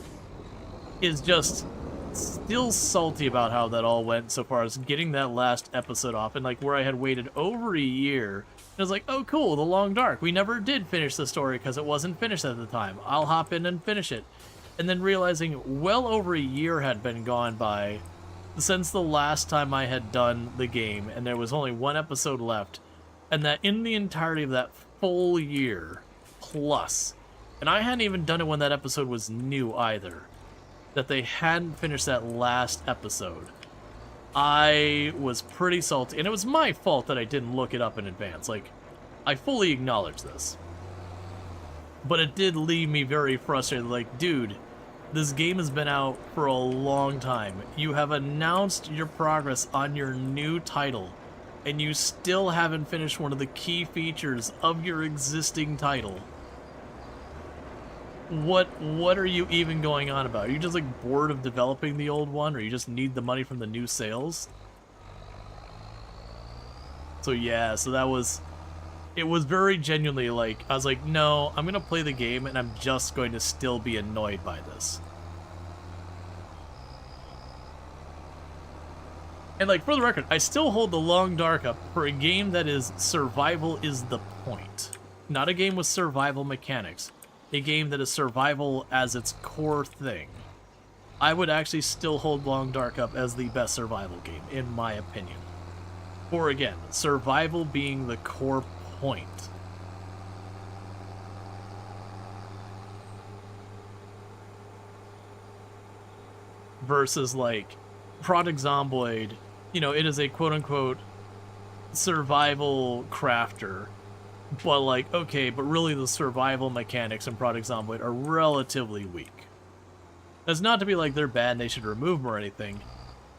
is just still salty about how that all went so far as getting that last episode off, and like where I had waited over a year. I was like, oh cool, The Long Dark. We never did finish the story because it wasn't finished at the time. I'll hop in and finish it. And then realizing well over a year had been gone by since the last time I had done the game, and there was only one episode left, and that in the entirety of that full year plus, and I hadn't even done it when that episode was new either, that they hadn't finished that last episode. I was pretty salty, and it was my fault that I didn't look it up in advance. Like, I fully acknowledge this. But it did leave me very frustrated, like, dude, this game has been out for a long time. You have announced your progress on your new title, and you still haven't finished one of the key features of your existing title. What are you even going on about? Are you just like bored of developing the old one, or you just need the money from the new sales? So yeah, so that was... It was very genuinely like, I was like, no, I'm gonna play the game and I'm just going to still be annoyed by this. And like, for the record, I still hold The Long Dark up for a game that is survival is the point. Not a game with survival mechanics. A game that is survival as its core thing. I would actually still hold Long Dark up as the best survival game, in my opinion. Or again, survival being the core point. Versus like Project Zomboid, you know, it is a quote-unquote survival crafter. But like, okay, but really the survival mechanics in Project Zomboid are relatively weak. That's not to be like they're bad and they should remove them or anything,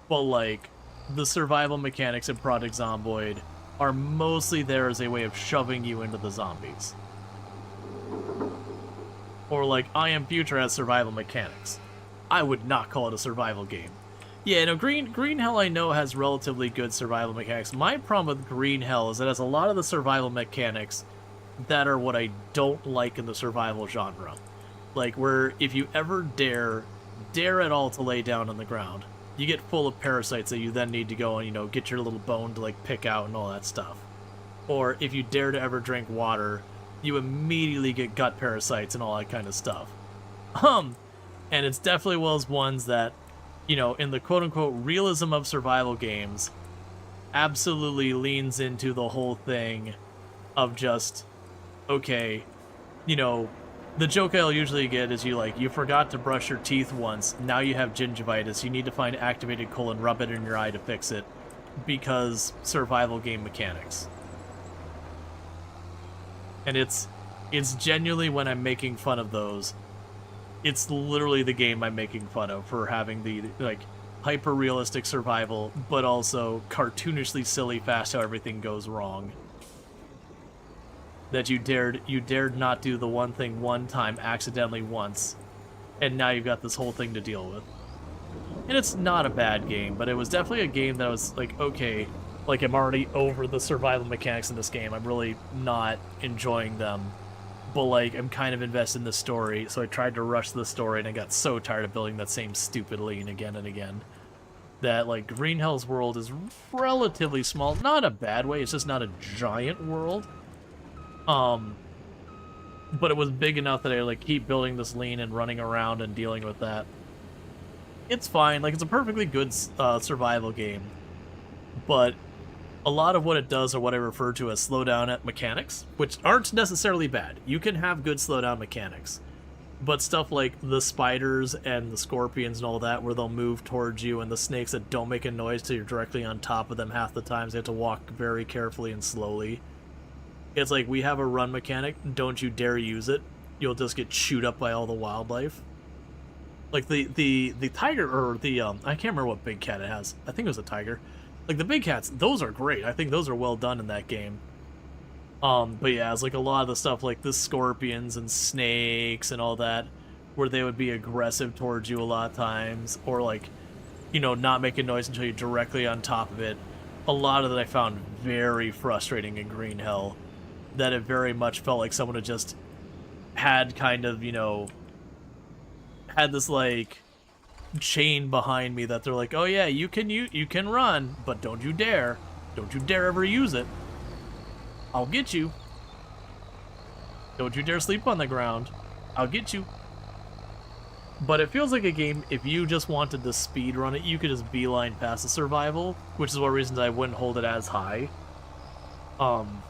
but like, the survival mechanics in Project Zomboid are mostly there as a way of shoving you into the zombies. Or like, I Am Future has survival mechanics. I would not call it a survival game. Yeah, no, Green Hell I know has relatively good survival mechanics. My problem with Green Hell is that it has a lot of the survival mechanics that are what I don't like in the survival genre. Like, where if you ever dare at all to lay down on the ground, you get full of parasites that you then need to go and, you know, get your little bone to, like, pick out and all that stuff. Or if you dare to ever drink water, you immediately get gut parasites and all that kind of stuff. And it's definitely one of those ones that, you know, in the quote-unquote realism of survival games, absolutely leans into the whole thing of just, okay, you know, the joke I'll usually get is you forgot to brush your teeth once, now you have gingivitis, you need to find activated coal and rub it in your eye to fix it, because survival game mechanics. And it's genuinely, when I'm making fun of those, it's literally the game I'm making fun of for having the, like, hyper-realistic survival, but also cartoonishly silly fast how everything goes wrong. That you dared not do the one thing one time accidentally once, and now you've got this whole thing to deal with. And it's not a bad game, but it was definitely a game that I was like, okay, like I'm already over the survival mechanics in this game. I'm really not enjoying them. But like I'm kind of invested in the story, so I tried to rush the story and I got so tired of building that same stupid lane again and again. That like Green Hell's world is relatively small. Not a bad way, it's just not a giant world. But it was big enough that I like keep building this lane and running around and dealing with that. It's fine, like it's a perfectly good survival game, but a lot of what it does are what I refer to as slowdown mechanics, which aren't necessarily bad. You can have good slowdown mechanics, but stuff like the spiders and the scorpions and all that, where they'll move towards you, and the snakes that don't make a noise till you're directly on top of them half the times, they have to walk very carefully and slowly. It's like, we have a run mechanic, don't you dare use it. You'll just get chewed up by all the wildlife. Like the tiger, or the I can't remember what big cat it has. I think it was a tiger. Like the big cats, those are great. I think those are well done in that game. But yeah, it's like a lot of the stuff like the scorpions and snakes and all that, where they would be aggressive towards you a lot of times, or like, you know, not making noise until you're directly on top of it. A lot of that I found very frustrating in Green Hell. That it very much felt like someone had just had kind of, you know, had this like chain behind me that they're like, oh yeah, you can run, but don't you dare ever use it. I'll get you. Don't you dare sleep on the ground. I'll get you. But it feels like a game, if you just wanted to speed run it, you could just beeline past the survival, which is one reason I wouldn't hold it as high. And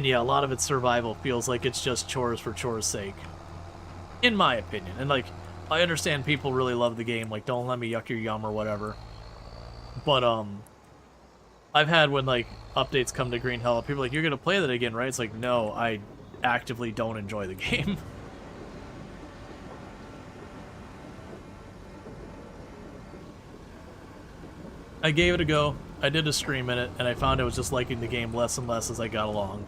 yeah, a lot of its survival feels like it's just chores for chores' sake. In my opinion. And like, I understand people really love the game, like, don't let me yuck your yum or whatever. But, I've had when, like, updates come to Green Hell, people are like, you're gonna play that again, right? It's like, no, I actively don't enjoy the game. I gave it a go, I did a stream in it, and I found I was just liking the game less and less as I got along.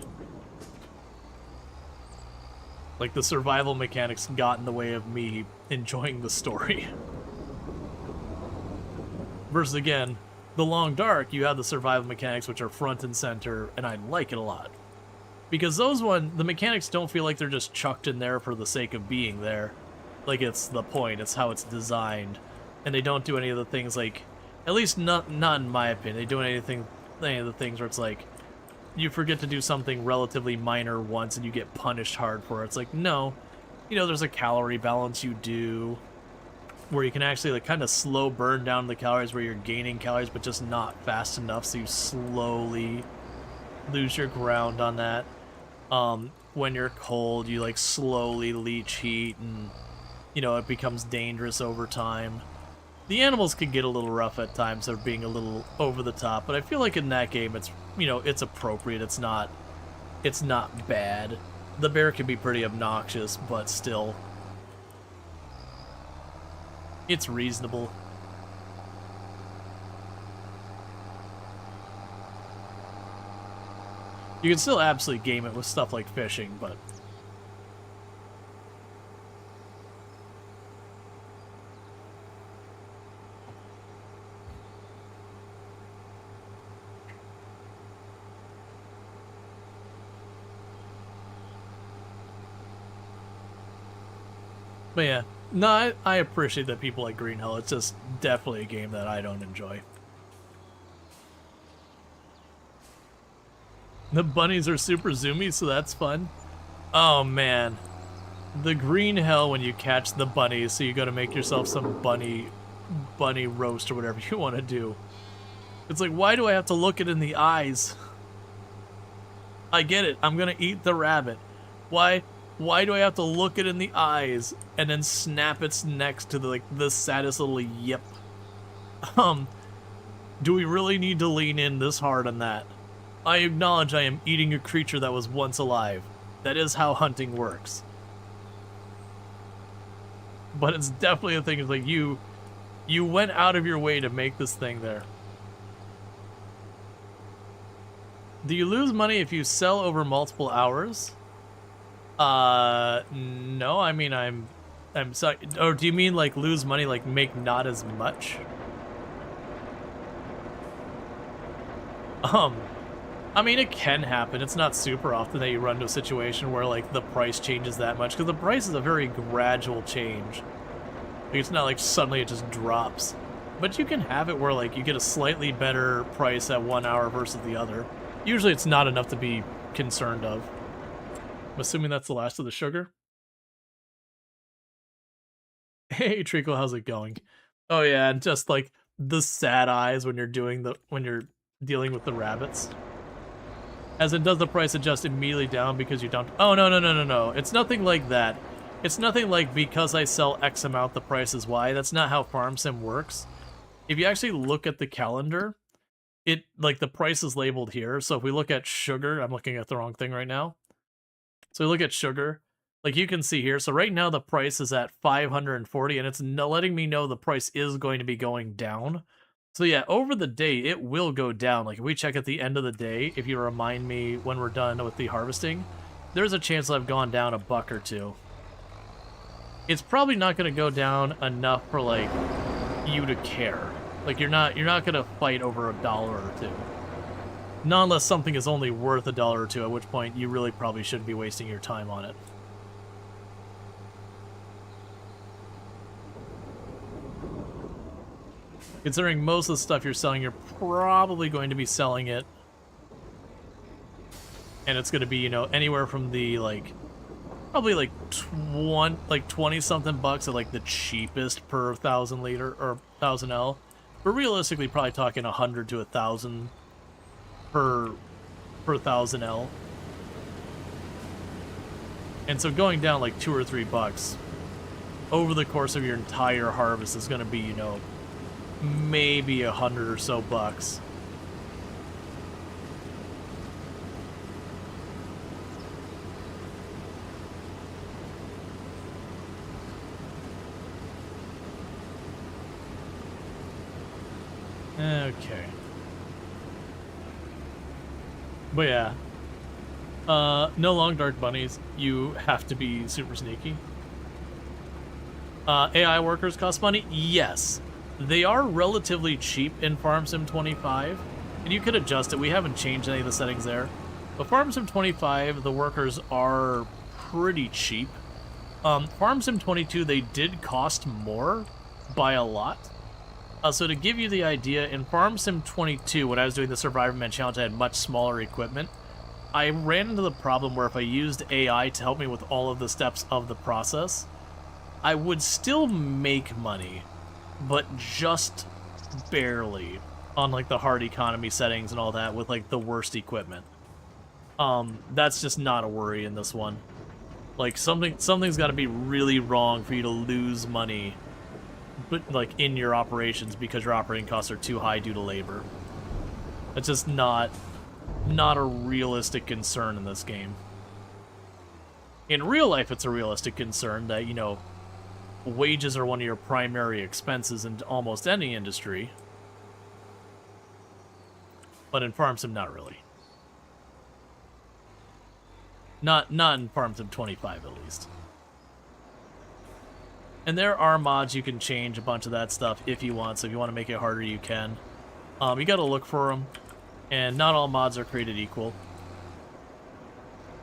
Like, the survival mechanics got in the way of me enjoying the story. Versus, again, The Long Dark, you have the survival mechanics, which are front and center, and I like it a lot. Because the mechanics don't feel like they're just chucked in there for the sake of being there. Like, it's the point, it's how it's designed. And they don't do any of the things like, at least not in my opinion, they do any of the things where it's like, you forget to do something relatively minor once and you get punished hard for it. It's like, no. You know, there's a calorie balance you do where you can actually like kind of slow burn down the calories, where you're gaining calories but just not fast enough, so you slowly lose your ground on that. When you're cold, you like slowly leach heat, and you know, it becomes dangerous over time. The animals can get a little rough at times, they're being a little over the top, but I feel like in that game it's, you know, it's appropriate, it's not bad. The bear can be pretty obnoxious, but still, it's reasonable. You can still absolutely game it with stuff like fishing, but yeah, no, I appreciate that people like Green Hell. It's just definitely a game that I don't enjoy. The bunnies are super zoomy, so that's fun. Oh man, the Green Hell when you catch the bunnies, so you gotta make yourself some bunny roast or whatever you want to do. It's like, why do I have to look it in the eyes? I get it, I'm gonna eat the rabbit. Why do I have to look it in the eyes and then snap its neck to the saddest little yip? Do we really need to lean in this hard on that? I acknowledge I am eating a creature that was once alive. That is how hunting works. But it's definitely a thing, it's like you went out of your way to make this thing there. Do you lose money if you sell over multiple hours? No, I mean, I'm sorry. Or do you mean like lose money, like make not as much? I mean, it can happen. It's not super often that you run into a situation where like the price changes that much, because the price is a very gradual change. Like, it's not like suddenly it just drops. But you can have it where like you get a slightly better price at 1 hour versus the other. Usually it's not enough to be concerned of. I'm assuming that's the last of the sugar. Hey Treacle, how's it going? Oh yeah, and just like the sad eyes when you're dealing with the rabbits. As in, does the price adjust immediately down because you don't? Oh no. It's nothing like that. It's nothing like because I sell X amount the price is Y. That's not how Farm Sim works. If you actually look at the calendar, it like the price is labeled here. So if we look at sugar, I'm looking at the wrong thing right now. So we look at sugar, like you can see here. So right now the price is at 540, and it's letting me know the price is going to be going down. So yeah, over the day it will go down. Like if we check at the end of the day, if you remind me when we're done with the harvesting, there's a chance I've gone down a buck or two. It's probably not going to go down enough for like you to care. Like you're not going to fight over $1 or $2. Not unless something is only worth $1 or $2, at which point you really probably shouldn't be wasting your time on it. Considering most of the stuff you're selling, you're probably going to be selling it, and it's going to be, you know, anywhere from the like probably like 20 something bucks at like the cheapest per 1,000 liter or 1,000 L, but realistically probably talking 100 to 1,000 per 1,000 L. And so going down like $2 or $3 over the course of your entire harvest is going to be, you know, maybe 100 or so bucks. Okay. But yeah. No long dark bunnies. You have to be super sneaky. AI workers cost money? Yes. They are relatively cheap in Farm Sim 25, and you could adjust it. We haven't changed any of the settings there. But Farm Sim 25, the workers are pretty cheap. Farm Sim 22, they did cost more by a lot. So to give you the idea, in Farm Sim 22, when I was doing the Survivorman challenge, I had much smaller equipment. I ran into the problem where if I used AI to help me with all of the steps of the process, I would still make money, but just barely on like the hard economy settings and all that with like the worst equipment. That's just not a worry in this one. Like something's got to be really wrong for you to lose money, but like in your operations because your operating costs are too high due to labor. It's just not a realistic concern in this game. In real life, it's a realistic concern that, you know, wages are one of your primary expenses in almost any industry. But in Farm Sim, not really. Not in Farm Sim 25, at least. And there are mods you can change a bunch of that stuff if you want, so if you want to make it harder, you can. You gotta look for them, and not all mods are created equal.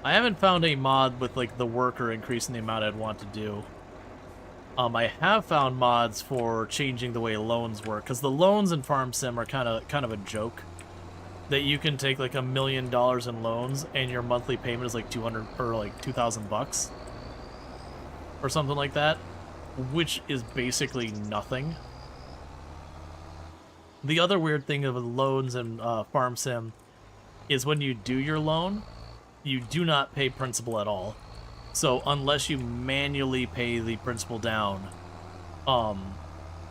I haven't found a mod with, like, the worker increasing the amount I'd want to do. I have found mods for changing the way loans work, because the loans in Farm Sim are kind of a joke. That you can take like $1 million in loans and your monthly payment is like 200 or like 2,000 bucks or something like that, which is basically nothing. The other weird thing of loans in Farm Sim is when you do your loan, you do not pay principal at all. So unless you manually pay the principal down,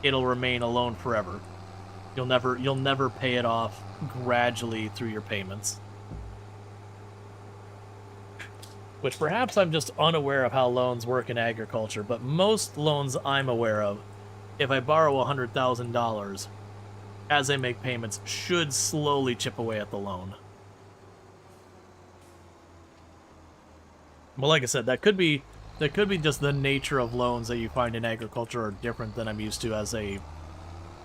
it'll remain a loan forever. You'll never pay it off gradually through your payments. Which perhaps I'm just unaware of how loans work in agriculture, but most loans I'm aware of, if I borrow $100,000, as I make payments, should slowly chip away at the loan. Well, like I said, that could be That could be just the nature of loans that you find in agriculture are different than I'm used to as a,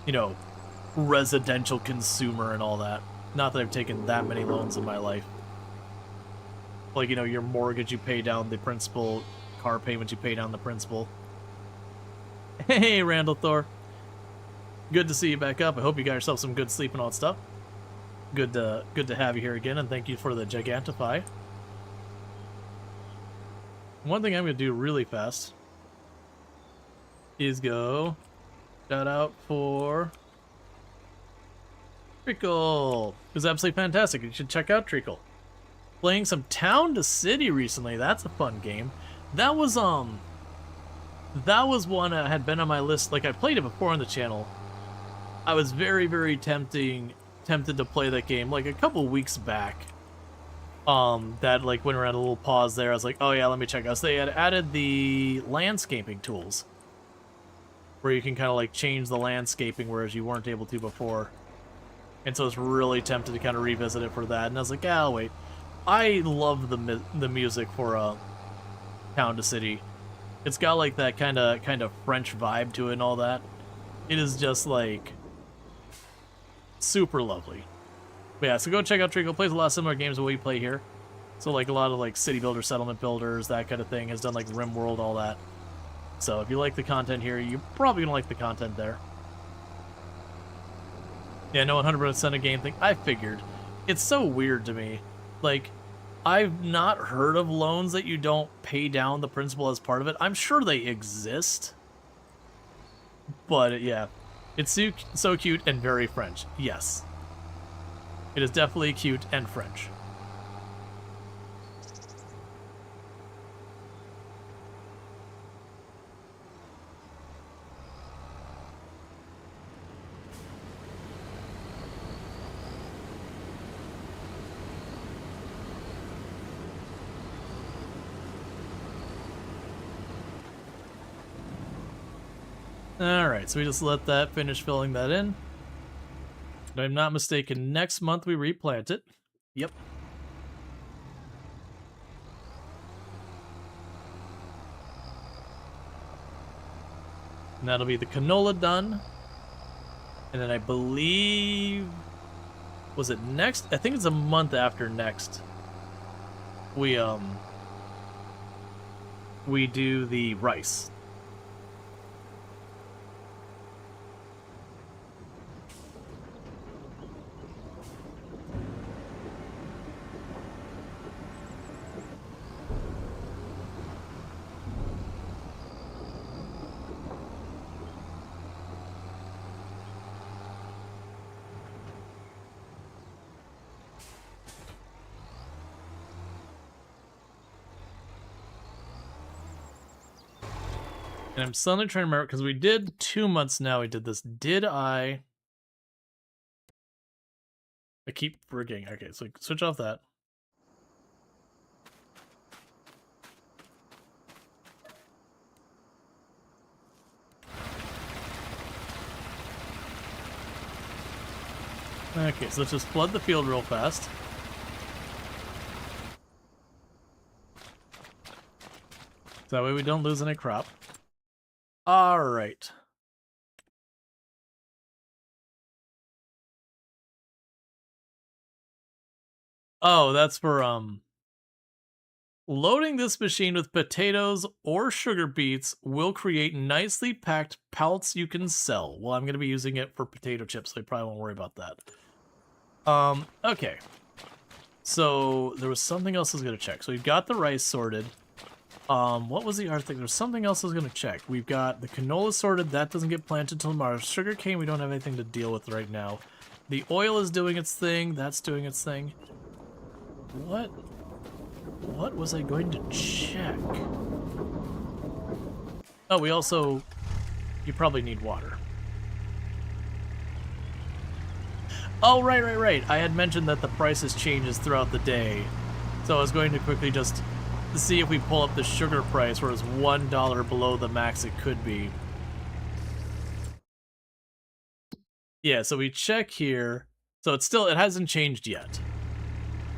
you know, residential consumer and all that. Not that I've taken that many loans in my life. Like, you know, your mortgage, you pay down the principal. Car payments, you pay down the principal. Hey, Randall Thor. Good to see you back up. I hope you got yourself some good sleep and all that stuff. Good to have you here again, and thank you for the Gigantify. One thing I'm going to do really fast is go shout out for Treacle. It was absolutely fantastic. You should check out Treacle. Playing some Town to City recently. That's a fun game. That was one that had been on my list. Like, I played it before on the channel. I was very, very tempted to play that game like a couple weeks back. That like went around a little pause there. I was like, oh yeah, let me check out. So they had added the landscaping tools, where you can kind of like change the landscaping, whereas you weren't able to before. And so I was really tempted to kind of revisit it for that. And I was like, yeah, I'll wait. I love the music for Town to City. It's got like that kind of French vibe to it and all that. It is just like super lovely. But yeah, so go check out Treacle. Plays a lot of similar games to what we play here. So like a lot of like city builder, settlement builders, that kind of thing. Has done like RimWorld, all that. So if you like the content here, you're probably gonna like the content there. Yeah, no 100% a game thing. I figured. It's so weird to me. Like, I've not heard of loans that you don't pay down the principal as part of it. I'm sure they exist. But yeah, it's so cute and very French. Yes. It is definitely cute and French. Alright, so we just let that finish filling that in. If I'm not mistaken, next month we replant it. Yep. And that'll be the canola done. And then I believe... was it next? I think it's a month after next. We do the rice. And I'm suddenly trying to remember, because we did 2 months now we did this. Did I keep forgetting. Okay, so switch off that. Okay, so let's just flood the field real fast. So that way we don't lose any crop. All right. Oh, that's for loading this machine with potatoes or sugar beets will create nicely packed pellets you can sell. Well, I'm going to be using it for potato chips, so I probably won't worry about that. Okay. So there was something else I was going to check. So we've got the rice sorted. What was the other thing? There's something else I was going to check. We've got the canola sorted. That doesn't get planted till tomorrow. Sugar cane, we don't have anything to deal with right now. The oil is doing its thing. That's doing its thing. What was I going to check? Oh, we also... you probably need water. Oh, right. I had mentioned that the prices changes throughout the day. So I was going to quickly just see if we pull up the sugar price where it's $1 below the max it could be. Yeah, so we check here. So it hasn't changed yet.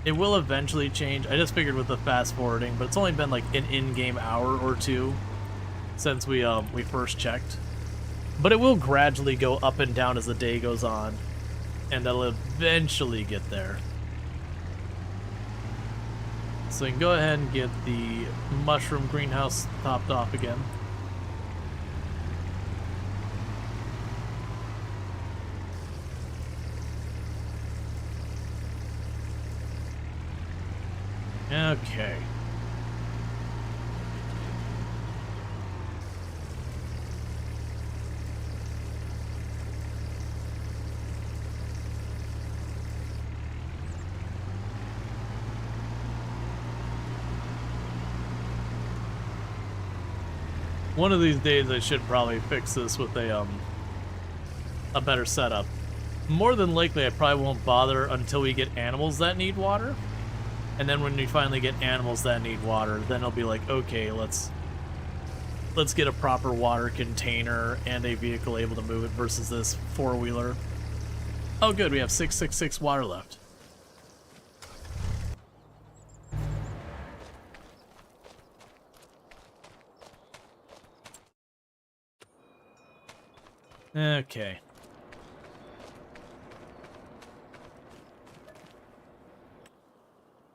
It will eventually change. I just figured with the fast forwarding, but it's only been like an in-game hour or two since we first checked. But it will gradually go up and down as the day goes on, and that'll eventually get there. So we can go ahead and get the mushroom greenhouse topped off again. Okay. One of these days I should probably fix this with a better setup. More than likely I probably won't bother until we get animals that need water. And then when we finally get animals that need water, then it'll be like, okay, let's get a proper water container and a vehicle able to move it versus this four-wheeler. Oh good, we have 666 water left. Okay.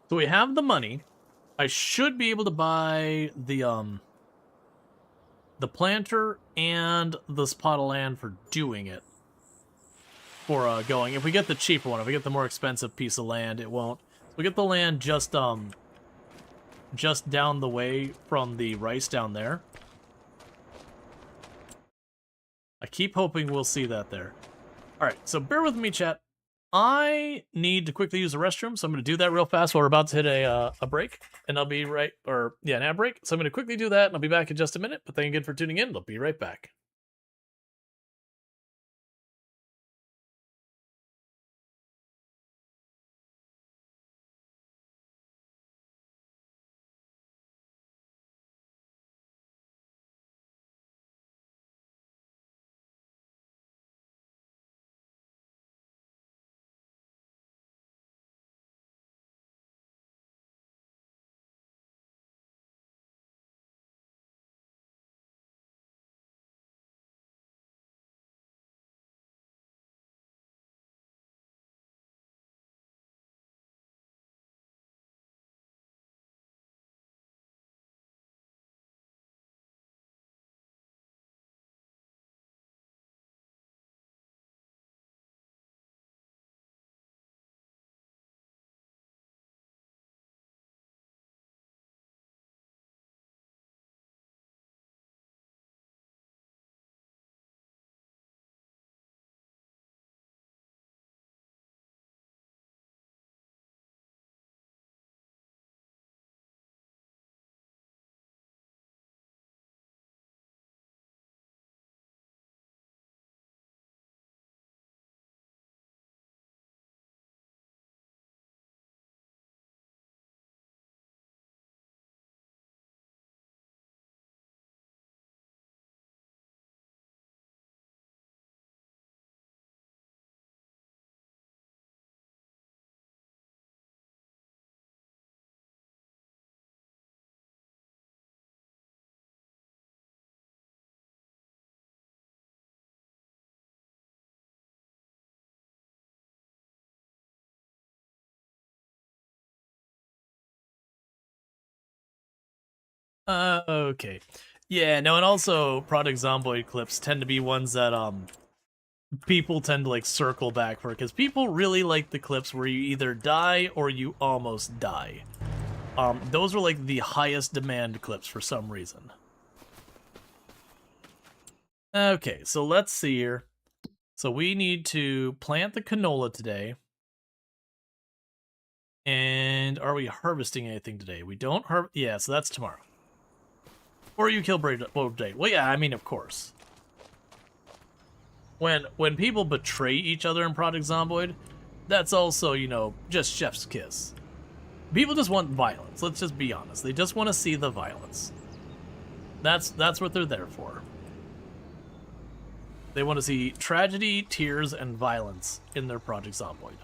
So we have the money. I should be able to buy the planter and this plot of land for doing it. For going. If we get the cheaper one, if we get the more expensive piece of land, it won't. We get the land just down the way from the rice down there. I keep hoping we'll see that there. Alright, so bear with me, chat. I need to quickly use the restroom, so I'm going to do that real fast while we're about to hit a break. And I'll be right, an ad break. So I'm going to quickly do that, and I'll be back in just a minute. But thank you again for tuning in. I'll be right back. Okay. Yeah, no, and also product zomboid clips tend to be ones that people tend to like circle back for, because people really like the clips where you either die or you almost die. Those are like the highest demand clips for some reason. Okay, so let's see here. So we need to plant the canola today. And are we harvesting anything today? We don't yeah, so that's tomorrow. Or you kill Braid today. Well, yeah, I mean, of course. When people betray each other in Project Zomboid, that's also, you know, just chef's kiss. People just want violence. Let's just be honest. They just want to see the violence. That's what they're there for. They want to see tragedy, tears, and violence in their Project Zomboid.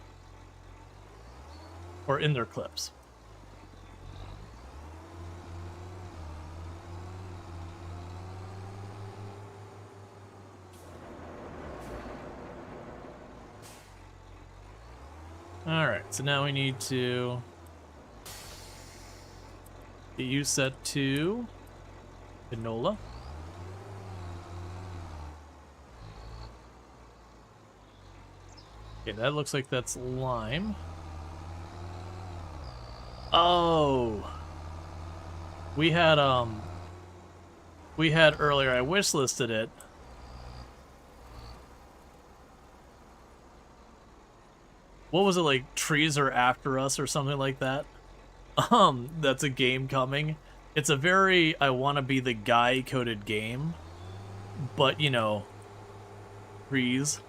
or in their clips. Alright, so now we need to get you set to canola. Okay, that looks like that's lime. Oh, we had earlier, I wish listed it. What was it, like trees are after us or something like that? That's a game coming. It's a very I want to be the guy coded game, but you know, trees.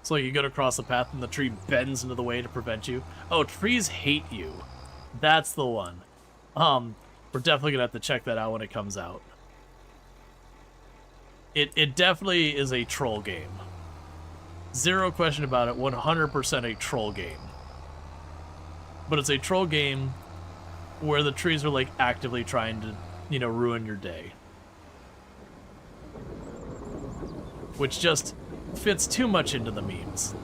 So like you go across the path and the tree bends into the way to prevent you. Oh, trees hate you. That's the one. We're definitely gonna have to check that out when it comes out. It definitely is a troll game. Zero question about it, 100% a troll game. But it's a troll game where the trees are like actively trying to, you know, ruin your day. Which just fits too much into the memes.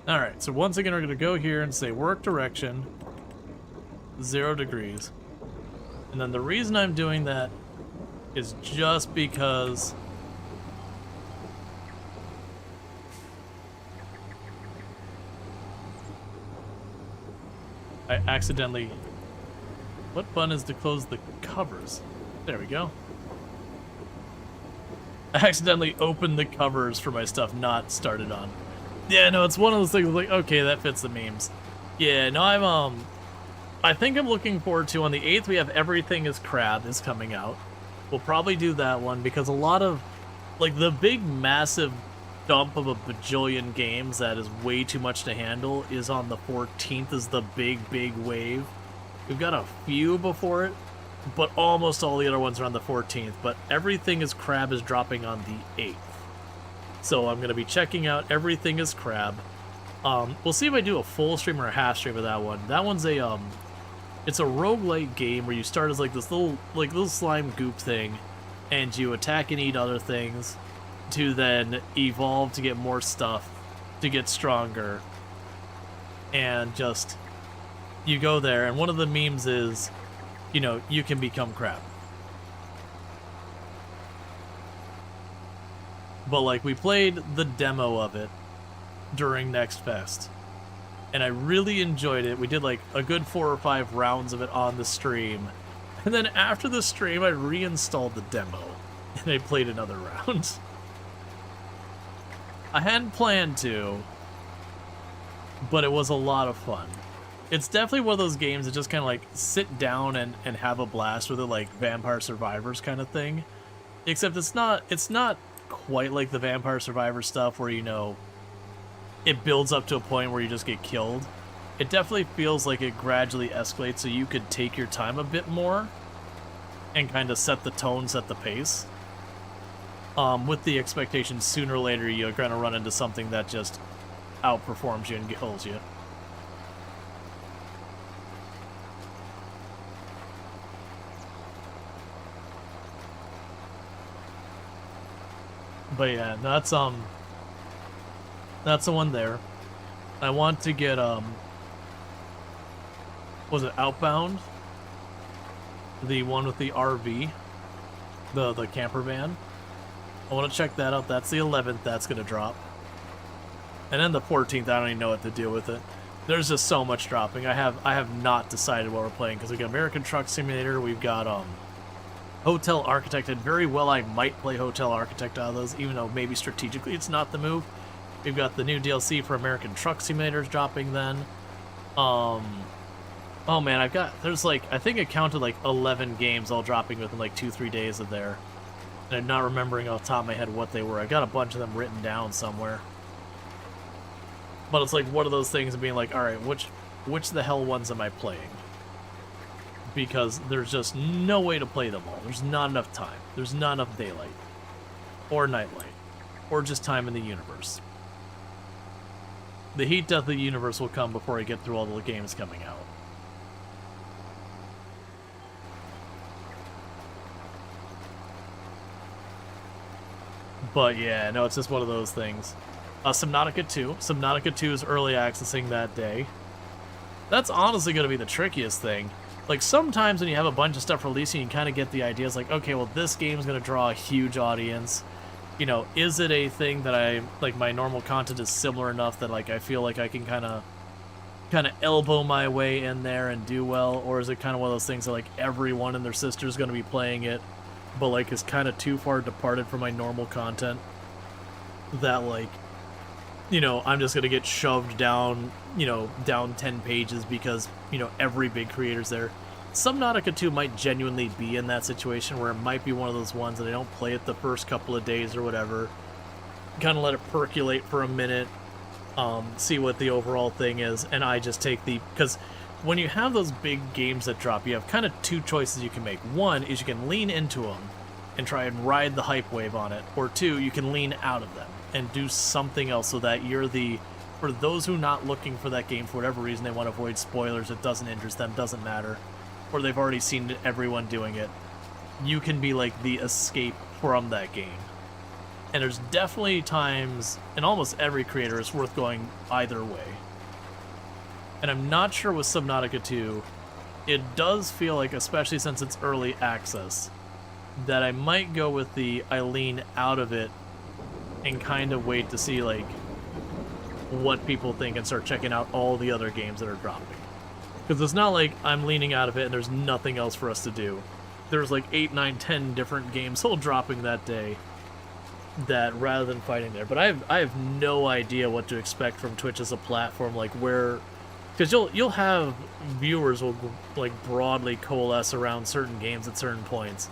Alright, so once again we're going to go here and say work direction, 0 degrees. And then the reason I'm doing that is just because I accidentally... What button is to close the covers? There we go. I accidentally opened the covers for my stuff not started on. Yeah, no, it's one of those things like, okay, that fits the memes. Yeah, no, I think I'm looking forward to, on the 8th, we have Everything is Crab is coming out. We'll probably do that one, because a lot of, like, the big, massive dump of a bajillion games that is way too much to handle is on the 14th is the big wave. We've got a few before it, but almost all the other ones are on the 14th, but Everything is Crab is dropping on the 8th. So I'm going to be checking out Everything is Crab. We'll see if I do a full stream or a half stream of that one. That one's a, it's a roguelike game where you start as like this little slime goop thing, and you attack and eat other things to then evolve to get more stuff, to get stronger, and just, you go there, and one of the memes is, you know, you can become crab. But, like, we played the demo of it during Next Fest, and I really enjoyed it. We did, like, a good 4 or 5 rounds of it on the stream. And then after the stream, I reinstalled the demo, and I played another round. I hadn't planned to, but it was a lot of fun. It's definitely one of those games that just kind of, like, sit down and have a blast with it, like Vampire Survivors kind of thing. Except it's not quite like the Vampire Survivor stuff where, you know, it builds up to a point where you just get killed. It definitely feels like it gradually escalates, so you could take your time a bit more and kind of set the tone, set the pace. With the expectation sooner or later you're going to run into something that just outperforms you and kills you. But yeah, that's the one there. I want to get was it Outbound? The one with the RV, the camper van. I want to check that out. That's the 11th. That's gonna drop, and then the 14th. I don't even know what to do with it. There's just so much dropping. I have not decided what we're playing because we got American Truck Simulator. We've got Hotel Architect, and very well I might play Hotel Architect out of those, even though maybe strategically it's not the move. We've got the new DLC for American Truck Simulators dropping then. Oh man, there's like, I think it counted like 11 games all dropping within like 2-3 days of there. And I'm not remembering off the top of my head what they were. I got a bunch of them written down somewhere. But it's like one of those things of being like, alright, which the hell ones am I playing? because there's just no way to play them all. There's not enough time. There's not enough daylight or nightlight or just time in the universe. The heat death of the universe will come before I get through all the games coming out. But yeah, no, it's just one of those things. Subnautica 2. Subnautica 2 is early accessing that day. That's honestly going to be the trickiest thing. Like, sometimes when you have a bunch of stuff releasing, you kind of get the idea. It's like, okay, well, this game's going to draw a huge audience. You know, is it a thing that my normal content is similar enough that, like, I feel like I can kind of elbow my way in there and do well? Or is it kind of one of those things that, like, everyone and their sister's going to be playing it, but, like, is kind of too far departed from my normal content that, like, you know, I'm just going to get shoved down, you know, down 10 pages because, you know, every big creator's there. Subnautica 2 might genuinely be in that situation where it might be one of those ones that I don't play it the first couple of days or whatever. Kind of let it percolate for a minute, see what the overall thing is, and I just take the... Because when you have those big games that drop, you have kind of two choices you can make. One is you can lean into them and try and ride the hype wave on it, or two, you can lean out of them and do something else so that you're the... For those who are not looking for that game for whatever reason, they want to avoid spoilers, it doesn't interest them, doesn't matter, or they've already seen everyone doing it, you can be like the escape from that game. And there's definitely times, and almost every creator is worth going either way. And I'm not sure with Subnautica 2, it does feel like, especially since it's early access, that I might go with the I lean out of it and kind of wait to see like what people think and start checking out all the other games that are dropping. Because it's not like I'm leaning out of it and there's nothing else for us to do. There's like 8, 9, 10 different games all dropping that day, that rather than fighting there. But I have no idea what to expect from Twitch as a platform, like where... Because you'll have viewers will like broadly coalesce around certain games at certain points.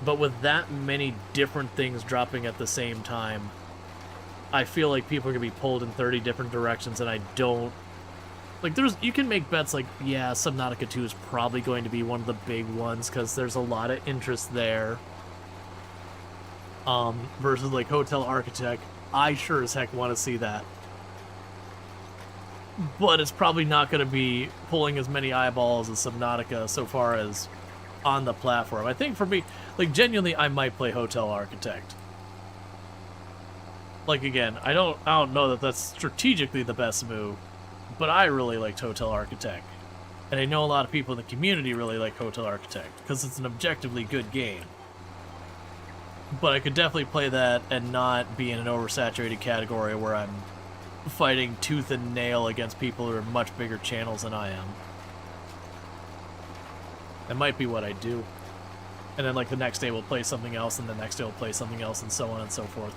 But with that many different things dropping at the same time, I feel like people are going to be pulled in 30 different directions, and I don't... Like, you can make bets like, yeah, Subnautica 2 is probably going to be one of the big ones, because there's a lot of interest there. Versus, like, Hotel Architect. I sure as heck want to see that. But it's probably not going to be pulling as many eyeballs as Subnautica so far as on the platform. I think for me, like, genuinely, I might play Hotel Architect. Like, again, I don't know that that's strategically the best move, but I really liked Hotel Architect. And I know a lot of people in the community really like Hotel Architect, because it's an objectively good game. But I could definitely play that and not be in an oversaturated category where I'm fighting tooth and nail against people who are much bigger channels than I am. That might be what I do. And then, like, the next day we'll play something else, and the next day we'll play something else, and so on and so forth.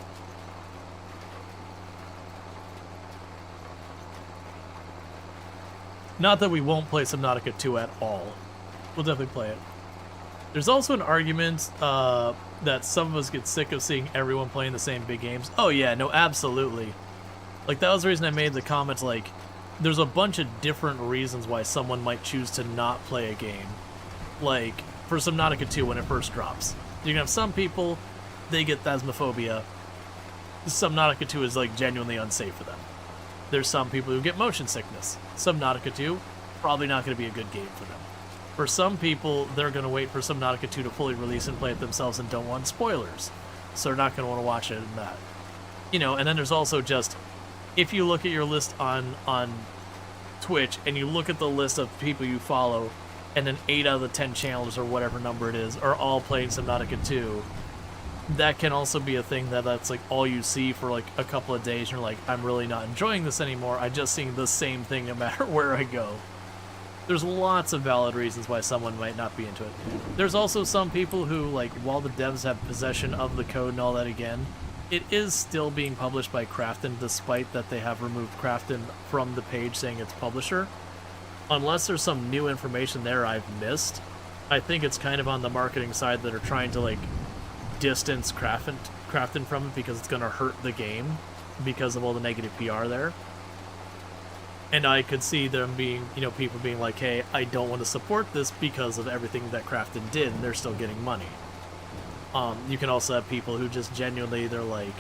Not that we won't play Subnautica 2 at all. We'll definitely play it. There's also an argument that some of us get sick of seeing everyone playing the same big games. Oh yeah, no, absolutely. Like, that was the reason I made the comment, like, there's a bunch of different reasons why someone might choose to not play a game. Like, for Subnautica 2 when it first drops. You can have some people, they get Phasmophobia. Subnautica 2 is, like, genuinely unsafe for them. There's some people who get motion sickness. Subnautica 2, probably not going to be a good game for them. For some people, they're going to wait for Subnautica 2 to fully release and play it themselves and don't want spoilers. So they're not going to want to watch it in that. You know, and then there's also just, if you look at your list on Twitch, and you look at the list of people you follow, and then 8 out of the 10 channels, or whatever number it is, are all playing Subnautica 2, that can also be a thing that's like all you see for like a couple of days, and you're like, I'm really not enjoying this anymore, I'm just seeing the same thing no matter where I go. There's lots of valid reasons why someone might not be into it. There's also some people who, like, while the devs have possession of the code and all that again, it is still being published by Krafton, despite that they have removed Krafton from the page saying it's publisher. Unless there's some new information there I've missed, I think it's kind of on the marketing side that are trying to, like, distance Krafton from it because it's going to hurt the game because of all the negative PR there. And I could see them being, people being like, hey, I don't want to support this because of everything that Crafton did, and they're still getting money. You can also have people who just genuinely, they're like,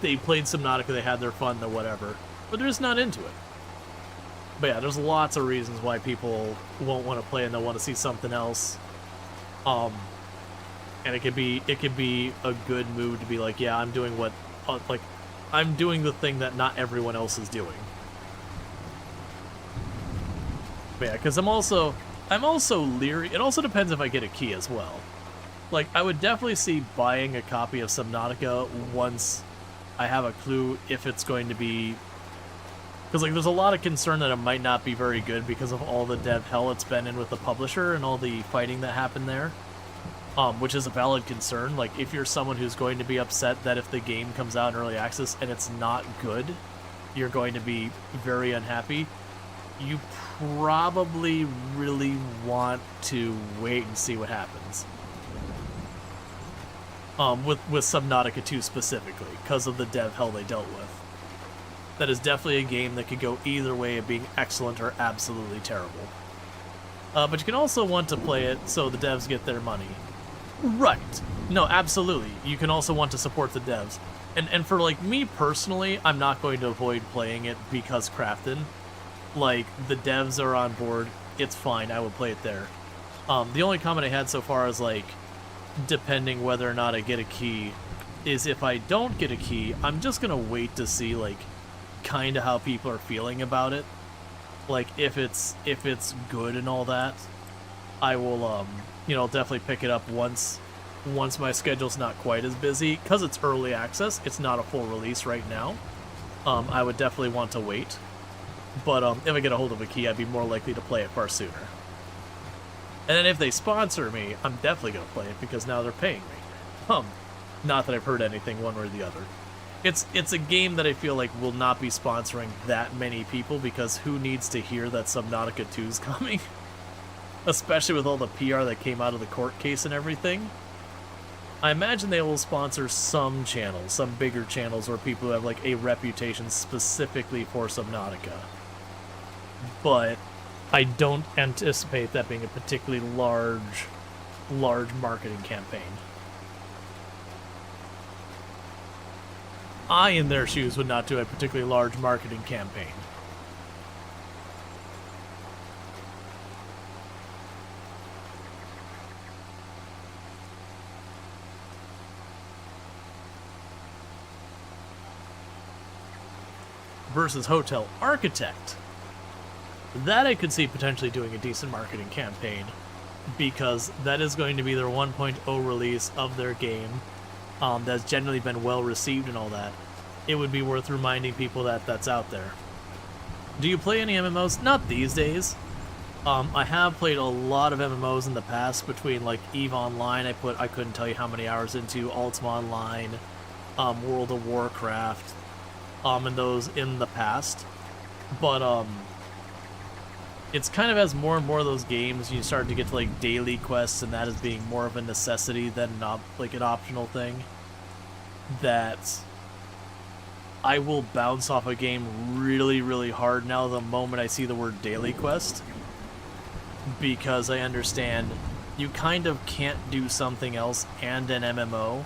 they played Subnautica, they had their fun, or whatever, but they're just not into it. But yeah, there's lots of reasons why people won't want to play and they'll want to see something else. And it could be a good move to be like, yeah, I'm doing what, I'm doing the thing that not everyone else is doing. But yeah, because I'm also leery. It also depends if I get a key as well. Like, I would definitely see buying a copy of Subnautica once I have a clue if it's going to be... Because, like, there's a lot of concern that it might not be very good because of all the dev hell it's been in with the publisher and all the fighting that happened there. Which is a valid concern. Like, if you're someone who's going to be upset that if the game comes out in early access and it's not good, you're going to be very unhappy, you probably really want to wait and see what happens. With Subnautica 2 specifically, because of the dev hell they dealt with. That is definitely a game that could go either way of being excellent or absolutely terrible. But you can also want to play it so the devs get their money. Right. No, absolutely. You can also want to support the devs. And for, like, me personally, I'm not going to avoid playing it because Crafton. Like, the devs are on board, it's fine, I would play it there. The only comment I had so far is, like, depending whether or not I get a key, is if I don't get a key, I'm just gonna wait to see, like, kinda how people are feeling about it. Like, if it's good and all that, I will, definitely pick it up once my schedule's not quite as busy. Because it's early access, it's not a full release right now. I would definitely want to wait. But if I get a hold of a key, I'd be more likely to play it far sooner. And then if they sponsor me, I'm definitely going to play it because now they're paying me. Not that I've heard anything one way or the other. It's a game that I feel like will not be sponsoring that many people because who needs to hear that Subnautica 2's coming? Especially with all the PR that came out of the court case and everything. I imagine they will sponsor some channels, some bigger channels where people who have like a reputation specifically for Subnautica. But I don't anticipate that being a particularly large marketing campaign. I, in their shoes, would not do a particularly large marketing campaign. Versus Hotel Architect. That I could see potentially doing a decent marketing campaign, because that is going to be their 1.0 release of their game. That's generally been well received and all that. It would be worth reminding people that that's out there. Do you play any MMOs? Not these days. I have played a lot of MMOs in the past, between like EVE Online, I couldn't tell you how many hours into, Ultima Online, World of Warcraft, and those in the past. But it's kind of as more and more of those games, you start to get to like daily quests, and that as being more of a necessity than like an optional thing, that I will bounce off a game really, really hard now the moment I see the word daily quest, because I understand you kind of can't do something else and an MMO,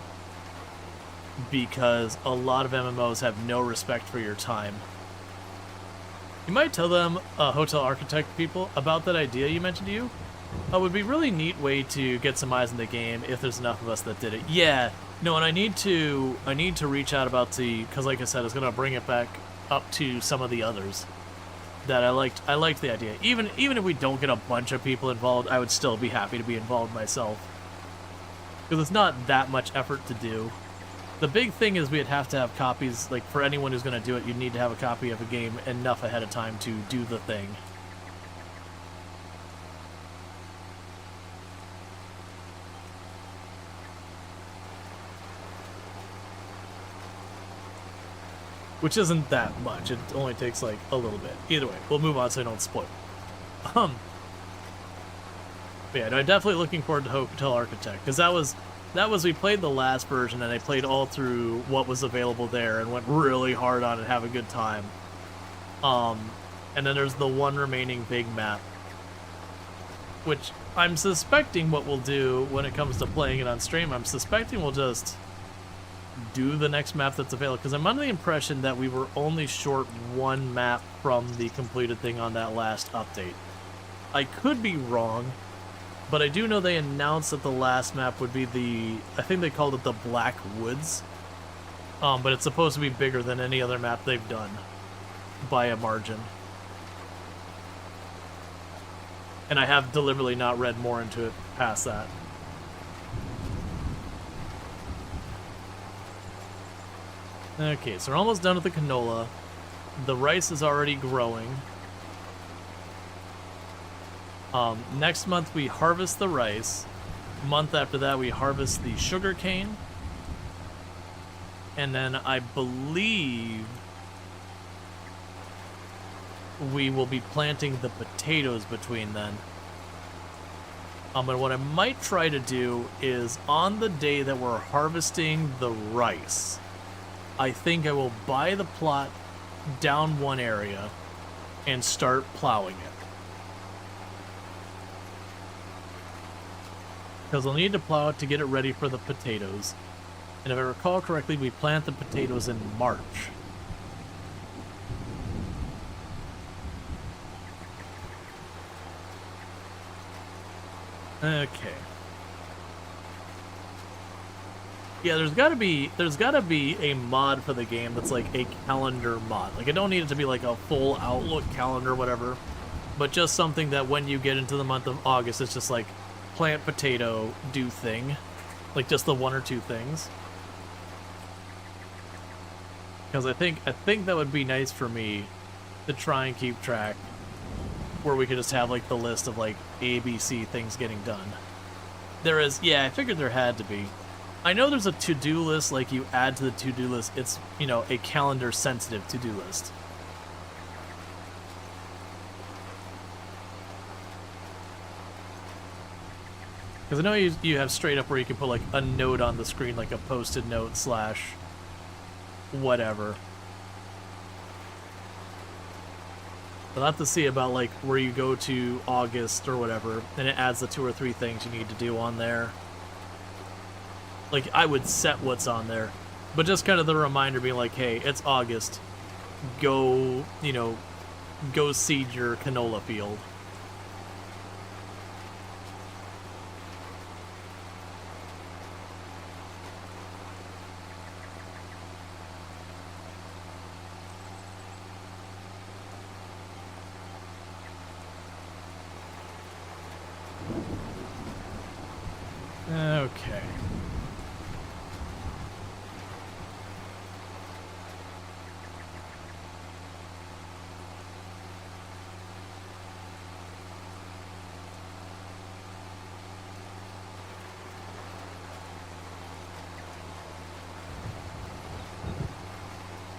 because a lot of MMOs have no respect for your time. You might tell them, Hotel Architect people, about that idea you mentioned to you. It would be a really neat way to get some eyes in the game if there's enough of us that did it. Yeah, no, and I need to reach out about because like I said, I was gonna bring it back up to some of the others that I liked the idea. Even if we don't get a bunch of people involved, I would still be happy to be involved myself, because it's not that much effort to do. The big thing is we'd have to have copies, like for anyone who's going to do it, you'd need to have a copy of a game enough ahead of time to do the thing. Which isn't that much, it only takes like a little bit. Either way, we'll move on so I don't spoil. But yeah, no, I'm definitely looking forward to Hotel Architect, because that that was, we played the last version, and I played all through what was available there and went really hard on it, have a good time. And then there's the one remaining big map, which I'm suspecting what we'll do when it comes to playing it on stream. I'm suspecting we'll just do the next map that's available, because I'm under the impression that we were only short one map from the completed thing on that last update. I could be wrong, but I do know they announced that the last map would be I think they called it the Black Woods, but it's supposed to be bigger than any other map they've done by a margin. And I have deliberately not read more into it past that. Okay, so we're almost done with the canola. The rice is already growing. Next month we harvest the rice. Month after that we harvest the sugar cane. And then I believe we will be planting the potatoes between then. And what I might try to do is on the day that we're harvesting the rice, I think I will buy the plot down one area and start plowing it. Because I'll need to plow it to get it ready for the potatoes. And if I recall correctly, we plant the potatoes in March. Okay. Yeah, there's gotta be a mod for the game that's like a calendar mod. Like, I don't need it to be like a full Outlook calendar or whatever, but just something that when you get into the month of August, it's just like plant potato, do thing. Like just the one or two things. Because I think that would be nice for me to try and keep track, where we could just have like the list of like ABC things getting done. There is, yeah, I figured there had to be. I know there's a to-do list, like you add to the to-do list, it's, you know, a calendar sensitive to-do list. Because I know you have straight up where you can put like a note on the screen, like a post-it note slash whatever. But I'll have to see about like where you go to August or whatever, and it adds the 2 or 3 things you need to do on there. Like, I would set what's on there, but just kind of the reminder being like, hey, it's August. Go, you know, go seed your canola field. Okay.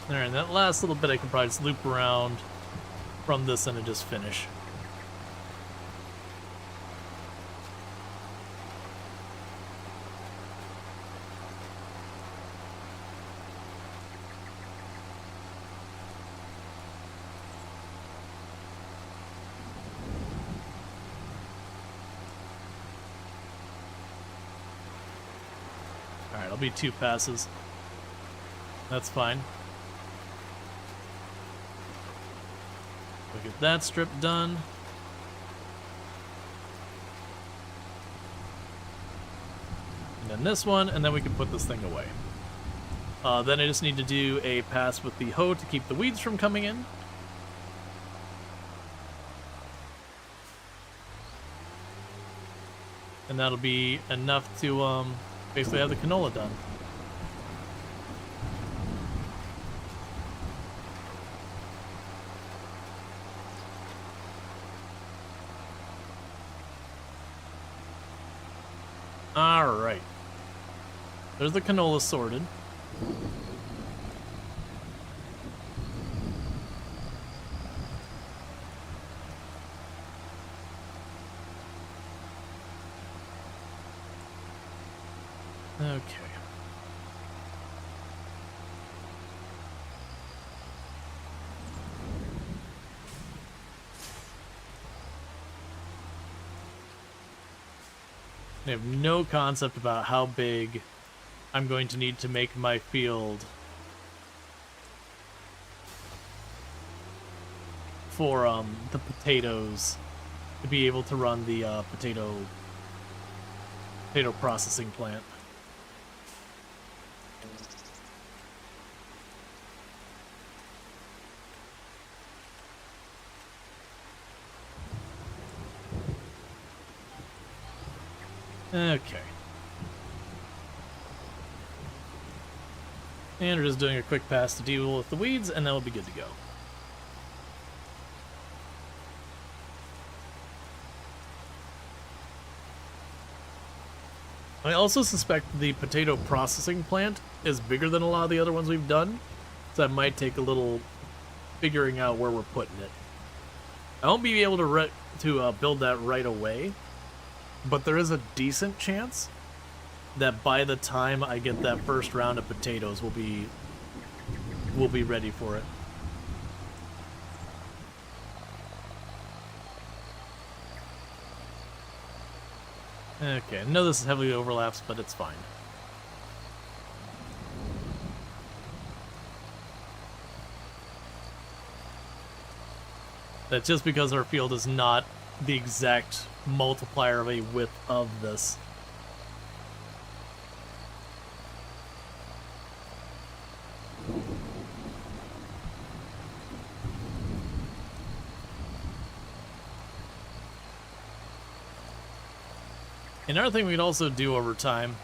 Alright, that last little bit I can probably just loop around from this end and just finish. Alright, I'll be 2 passes. That's fine. We'll get that strip done. And then this one, and then we can put this thing away. Then I just need to do a pass with the hoe to keep the weeds from coming in. And that'll be enough to basically have the canola done. Alright. There's the canola sorted. Okay. I have no concept about how big I'm going to need to make my field for the potatoes to be able to run the potato processing plant. Okay. And we're just doing a quick pass to deal with the weeds, and then we'll be good to go. I also suspect the potato processing plant is bigger than a lot of the other ones we've done, so that might take a little figuring out where we're putting it. I won't be able to build that right away, but there is a decent chance that by the time I get that first round of potatoes, we'll be ready for it. Okay, I know this heavily overlaps, but it's fine. That's just because our field is not the exact multiplier of a width of this. Another thing we can also do over time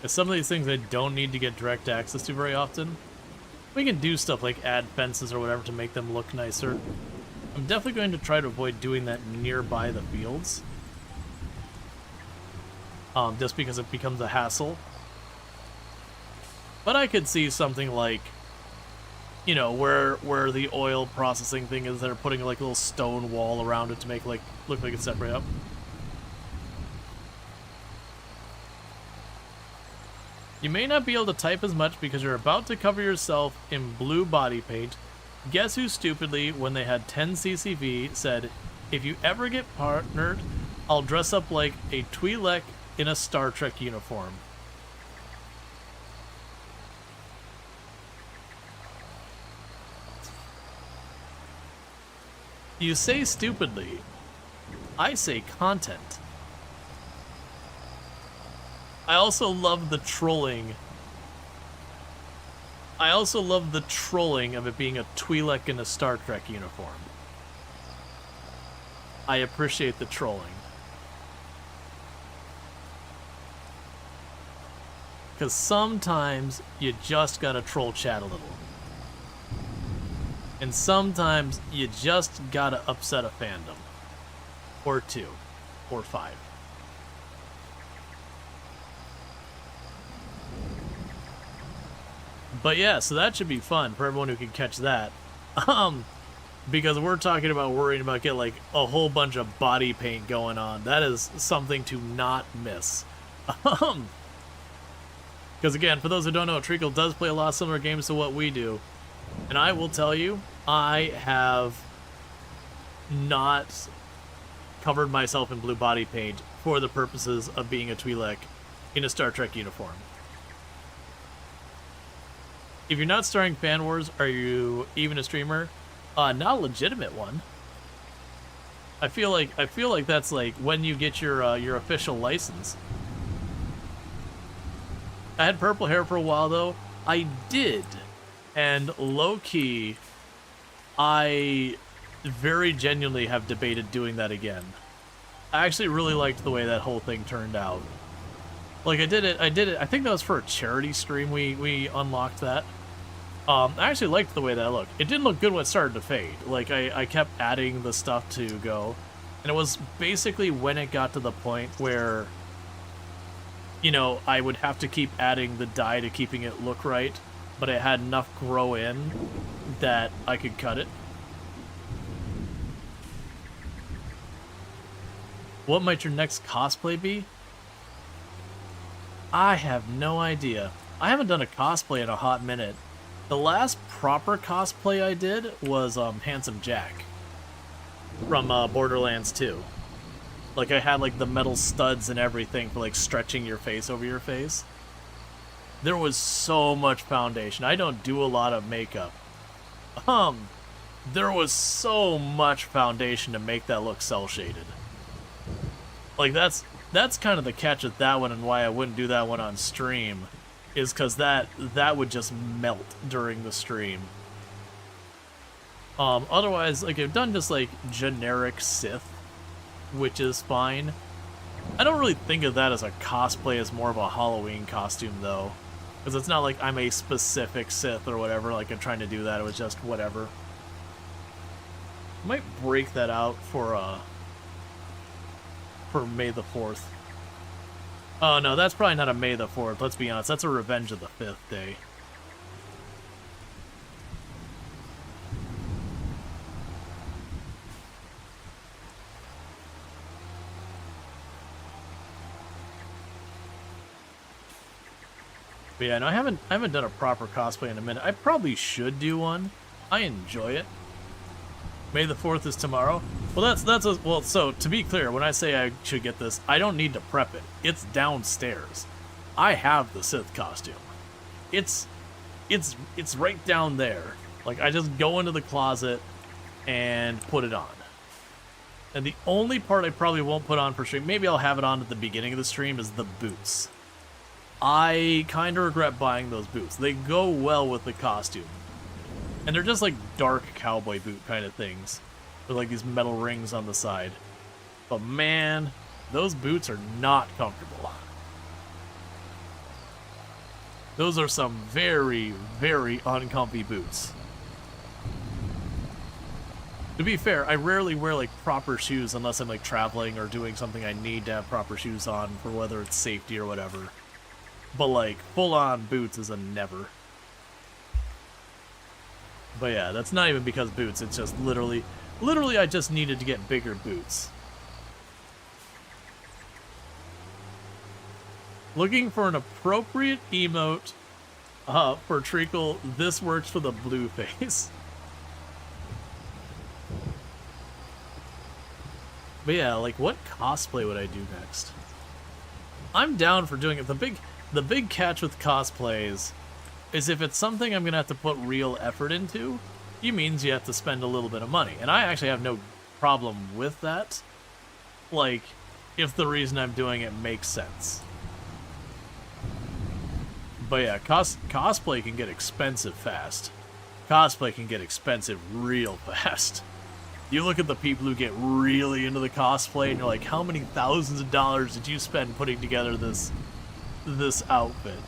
is some of these things I don't need to get direct access to very often. We can do stuff like add fences or whatever to make them look nicer. I'm definitely going to try to avoid doing that nearby the fields. Just because it becomes a hassle. But I could see something like, you know, where the oil processing thing is, they're putting like a little stone wall around it to make like look like it's separate up. You may not be able to type as much because you're about to cover yourself in blue body paint. Guess who stupidly, when they had 10 CCV, said, if you ever get partnered, I'll dress up like a Twi'lek in a Star Trek uniform. You say stupidly. I say content. I also love the trolling. I also love the trolling of it being a Twi'lek in a Star Trek uniform. I appreciate the trolling. Because sometimes you just gotta troll chat a little. And sometimes you just gotta upset a fandom. Or two. Or five. But yeah, so that should be fun for everyone who can catch that. Because we're talking about worrying about getting like a whole bunch of body paint going on. That is something to not miss. Because again, for those who don't know, Treacle does play a lot of similar games to what we do. And I will tell you, I have not covered myself in blue body paint for the purposes of being a Twi'lek in a Star Trek uniform. If you're not starring Fan Wars, are you even a streamer? Not a legitimate one. I feel like that's like when you get your official license. I had purple hair for a while though. I did, and low key, I very genuinely have debated doing that again. I actually really liked the way that whole thing turned out. Like I did it. I think that was for a charity stream. We unlocked that. I actually liked the way that looked. It didn't look good when it started to fade. Like, I kept adding the stuff to go. And it was basically when it got to the point where, you know, I would have to keep adding the dye to keeping it look right. But it had enough grow in that I could cut it. What might your next cosplay be? I have no idea. I haven't done a cosplay in a hot minute. The last proper cosplay I did was Handsome Jack from Borderlands 2. Like, I had like the metal studs and everything for like stretching your face over your face. There was so much foundation. I don't do a lot of makeup. There was so much foundation to make that look cel-shaded. Like, that's kind of the catch with that one, and why I wouldn't do that one on stream, is because that would just melt during the stream. Otherwise, like, I've done just like generic Sith, which is fine. I don't really think of that as a cosplay, as more of a Halloween costume though, because it's not like I'm a specific Sith or whatever. Like, I'm trying to do that. It was just whatever. I might break that out for May the 4th. Oh no, that's probably not a May the 4th, let's be honest. That's a Revenge of the 5th day. But yeah, no, I haven't done a proper cosplay in a minute. I probably should do one. I enjoy it. May the 4th is tomorrow. Well, well, so to be clear, when I say I should get this, I don't need to prep it. It's downstairs. I have the Sith costume. It's right down there. Like, I just go into the closet and put it on. And the only part I probably won't put on for stream, maybe I'll have it on at the beginning of the stream, is the boots. I kind of regret buying those boots. They go well with the costume. And they're just like dark cowboy boot kind of things, with like these metal rings on the side. But man, those boots are not comfortable. Those are some very, very uncomfy boots. To be fair, I rarely wear like proper shoes unless I'm like traveling or doing something I need to have proper shoes on for, whether it's safety or whatever. But like full-on boots is a never. But yeah, that's not even because boots, it's just literally I just needed to get bigger boots. Looking for an appropriate emote for Treacle. This works for the blue face. But yeah, like, what cosplay would I do next? I'm down for doing it. The big catch with cosplays is if it's something I'm gonna have to put real effort into, it means you have to spend a little bit of money. And I actually have no problem with that. Like, if the reason I'm doing it makes sense. But yeah, cosplay can get expensive fast. Cosplay can get expensive real fast. You look at the people who get really into the cosplay and you're like, how many thousands of dollars did you spend putting together this outfit?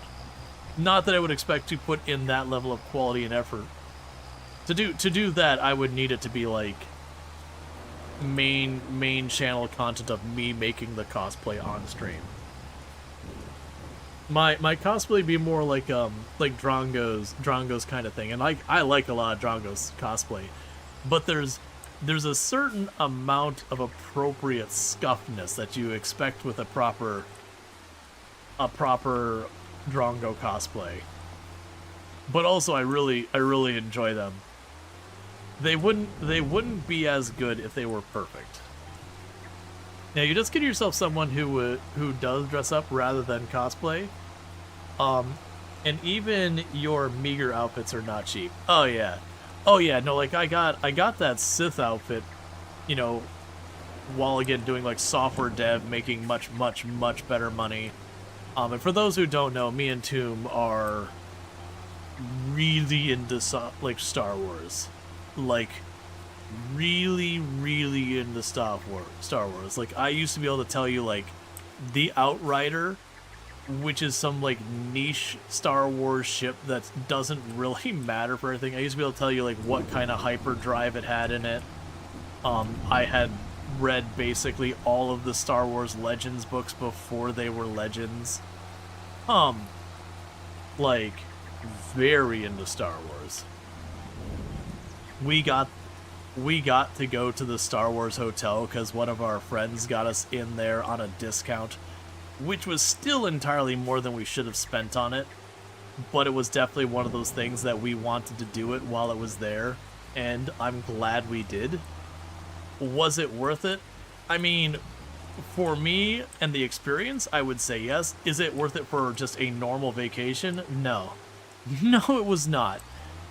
Not that I would expect to put in that level of quality and effort. To do that, I would need it to be like main channel content of me making the cosplay on stream. My cosplay would be more like Drongo's kind of thing, and I like a lot of Drongo's cosplay, but there's a certain amount of appropriate scuffness that you expect with a proper Drongo cosplay. But also I really enjoy them. They wouldn't be as good if they were perfect. Now you just get yourself someone who does dress up rather than cosplay. And even your meager outfits are not cheap. Oh yeah, no, like I got that Sith outfit, you know, while again doing like software dev, making much better money. And for those who don't know, me and Tomb are really into like Star Wars, like really into Star Wars. Like, I used to be able to tell you like the Outrider, which is some like niche Star Wars ship that doesn't really matter for anything. I used to be able to tell you like what kind of hyperdrive it had in it. I had read basically all of the Star Wars Legends books before they were Legends. Like, very into Star Wars. We got to go to the Star Wars hotel because one of our friends got us in there on a discount. which was still entirely more than we should have spent on it, but it was definitely one of those things that we wanted to do it while it was there, and I'm glad we did. Was it worth it? I mean, for me and the experience, I would say yes. Is it worth it for just a normal vacation? No. No, it was not.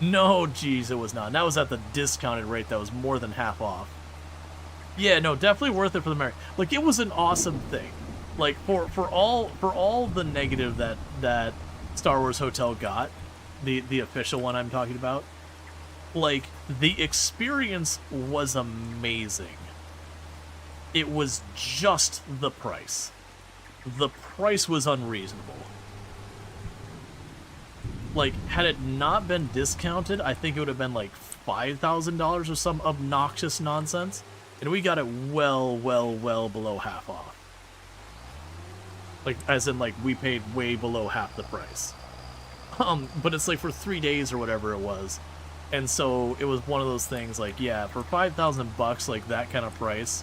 No, geez, it was not. And that was at the discounted rate that was more than half off. Yeah, no, definitely worth it for the memory. Like, it was an awesome thing. Like, for all the negative that Star Wars Hotel got, the official one I'm talking about, like, the experience was amazing. It was just the price. The price was unreasonable. Like, had it not been discounted, I think it would have been like $5,000 or some obnoxious nonsense. And we got it well below half off. Like, as in, like, we paid way below half the price. But it's like for 3 days or whatever it was. And so it was one of those things like, yeah, for $5,000, like that kind of price,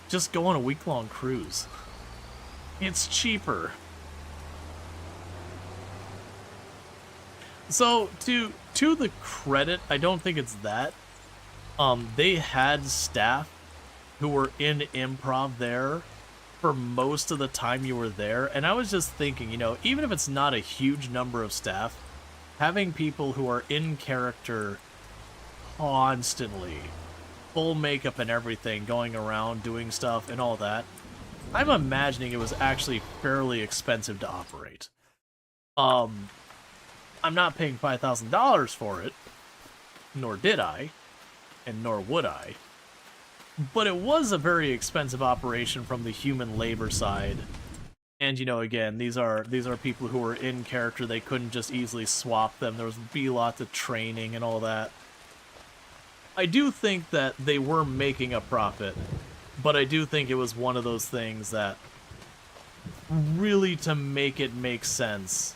just go on a week-long cruise. It's cheaper. So, to the credit, I don't think it's that. They had staff who were in improv there for most of the time you were there, and I was just thinking, you know, even if it's not a huge number of staff, having people who are in character constantly, full makeup and everything, going around doing stuff and all that, I'm imagining it was actually fairly expensive to operate. I'm not paying $5,000 for it, nor did I, and nor would I. But it was a very expensive operation from the human labor side. And, you know, again, these are people who were in character. They couldn't just easily swap them. There would be lots of training and all that. I do think that they were making a profit, but I do think it was one of those things that really, to make it make sense,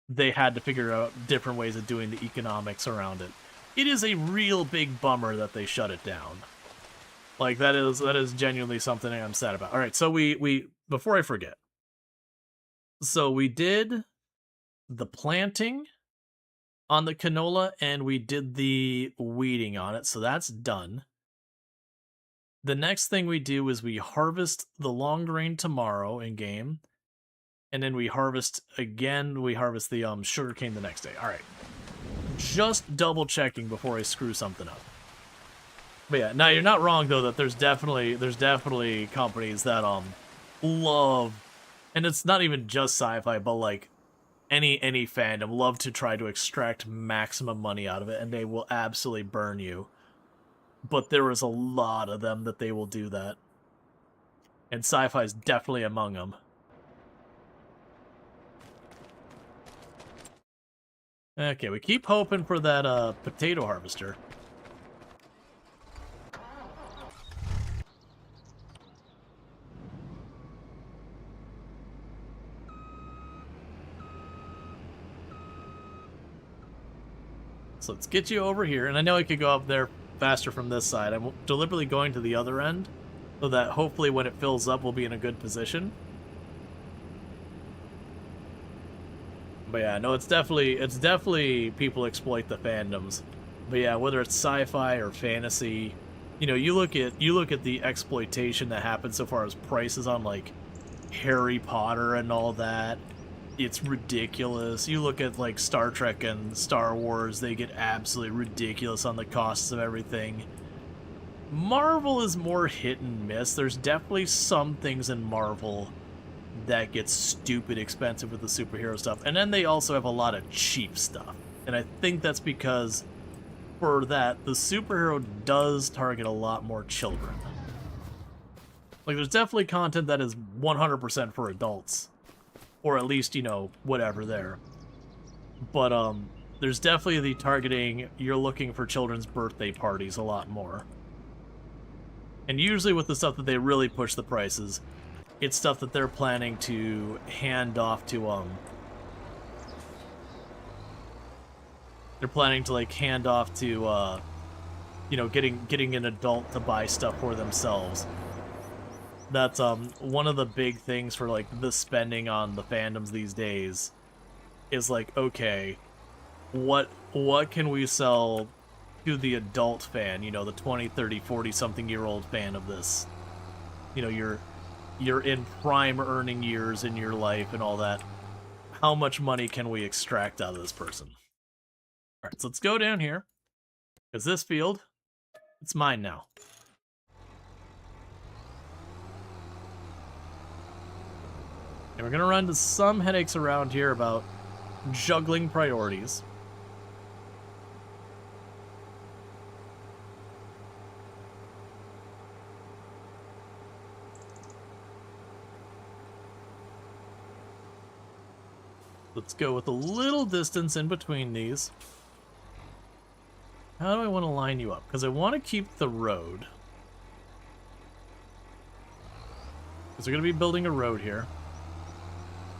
they had to figure out different ways of doing the economics around it. It is a real big bummer that they shut it down. Like, that is genuinely something I'm sad about. All right, so we before I forget. So we did the planting on the canola, and we did the weeding on it, so that's done. The next thing we do is we harvest the long grain tomorrow in game, and then we harvest again. We harvest the sugarcane the next day. All right, just double checking before I screw something up. But yeah, now you're not wrong though that there's definitely companies that love, and it's not even just sci-fi, but like any fandom love to try to extract maximum money out of it, and they will absolutely burn you. But there is a lot of them that they will do that, and sci-fi is definitely among them. Okay, we keep hoping for that potato harvester. So let's get you over here, and I know I could go up there faster from this side. I'm deliberately going to the other end, so that hopefully when it fills up, we'll be in a good position. But yeah, no, it's definitely people exploit the fandoms. But yeah, whether it's sci-fi or fantasy, you know, you look at the exploitation that happens so far as prices on like Harry Potter and all that. It's ridiculous. You look at like Star Trek and Star Wars, they get absolutely ridiculous on the costs of everything. Marvel is more hit and miss. There's definitely some things in Marvel that gets stupid expensive with the superhero stuff. And then they also have a lot of cheap stuff. And I think that's because for that, the superhero does target a lot more children. Like, there's definitely content that is 100% for adults. Or at least, you know, whatever there. But, there's definitely the targeting, you're looking for children's birthday parties a lot more. And usually with the stuff that they really push the prices, it's stuff that they're planning to hand off to, they're planning to, like, hand off to, you know, getting an adult to buy stuff for themselves. That's one of the big things for like the spending on the fandoms these days is like, okay, what can we sell to the adult fan, you know, the 20, 30, 40 something year old fan of this. You know, you're in prime earning years in your life and all that. How much money can we extract out of this person? All right, so let's go down here. Because this field, it's mine now. And we're going to run into some headaches around here about juggling priorities. Let's go with a little distance in between these. How do I want to line you up? Because I want to keep the road. Because we're going to be building a road here.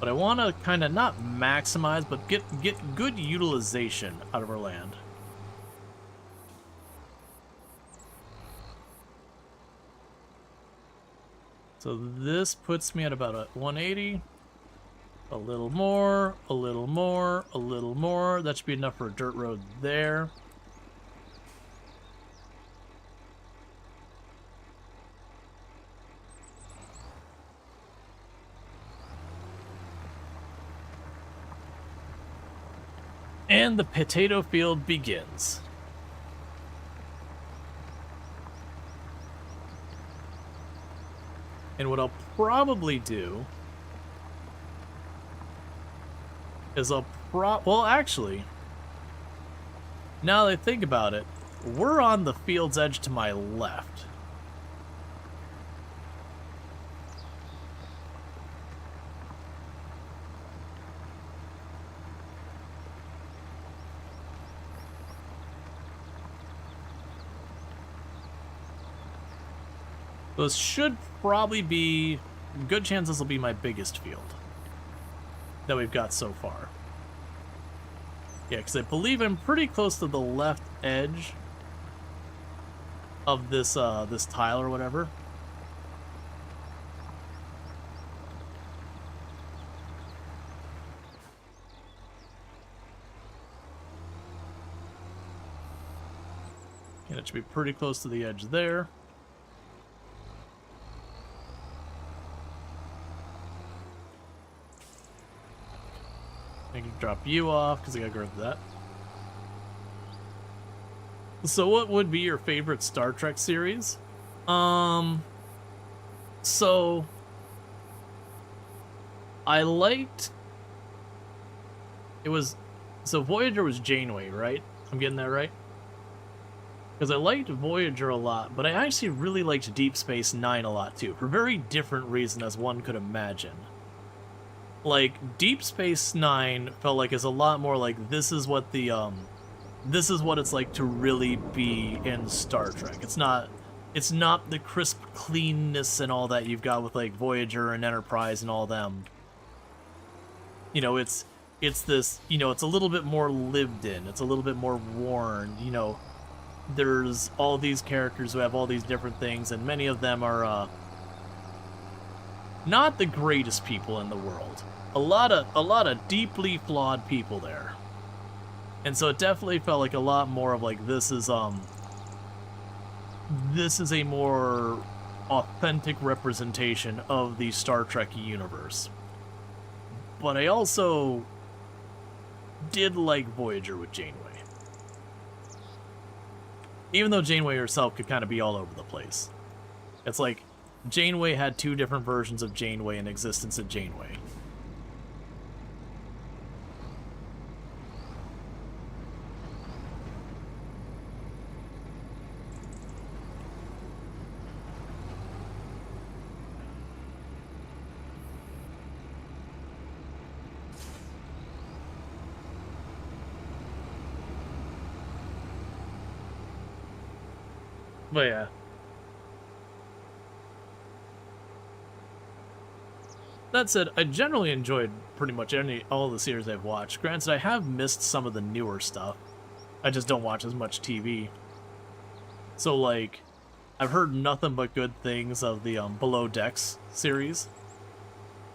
But I want to kind of not maximize, but get good utilization out of our land. So this puts me at about a 180. A little more, a little more, a little more. That should be enough for a dirt road there. And the potato field begins. And what I'll probably do is well, actually, now that I think about it, we're on the field's edge to my left. This should probably be, good chance this will be my biggest field that we've got so far. Yeah, because I believe I'm pretty close to the left edge of this this tile or whatever. And it should be pretty close to the edge there. I can drop you off because I gotta go with that. So what would be your favorite Star Trek series? So I liked, so Voyager was Janeway, right? I'm getting that right? Because I liked Voyager a lot, but I actually really liked Deep Space Nine a lot too, for very different reasons as one could imagine. Like, Deep Space Nine felt like it's a lot more like this is what it's like to really be in Star Trek. It's not the crisp cleanness and all that you've got with like Voyager and Enterprise and all them. You know, it's this, you know, it's a little bit more lived in, it's a little bit more worn, you know. There's all these characters who have all these different things, and many of them are not the greatest people in the world. A lot of deeply flawed people there. And so it definitely felt like a lot more of like this is a more authentic representation of the Star Trek universe. But I also did like Voyager with Janeway. Even though Janeway herself could kind of be all over the place. It's like Janeway had two different versions of Janeway in existence at Janeway. But yeah. That said, I generally enjoyed pretty much all the series I've watched. Granted, I have missed some of the newer stuff. I just don't watch as much TV. So, like, I've heard nothing but good things of the Below Decks series,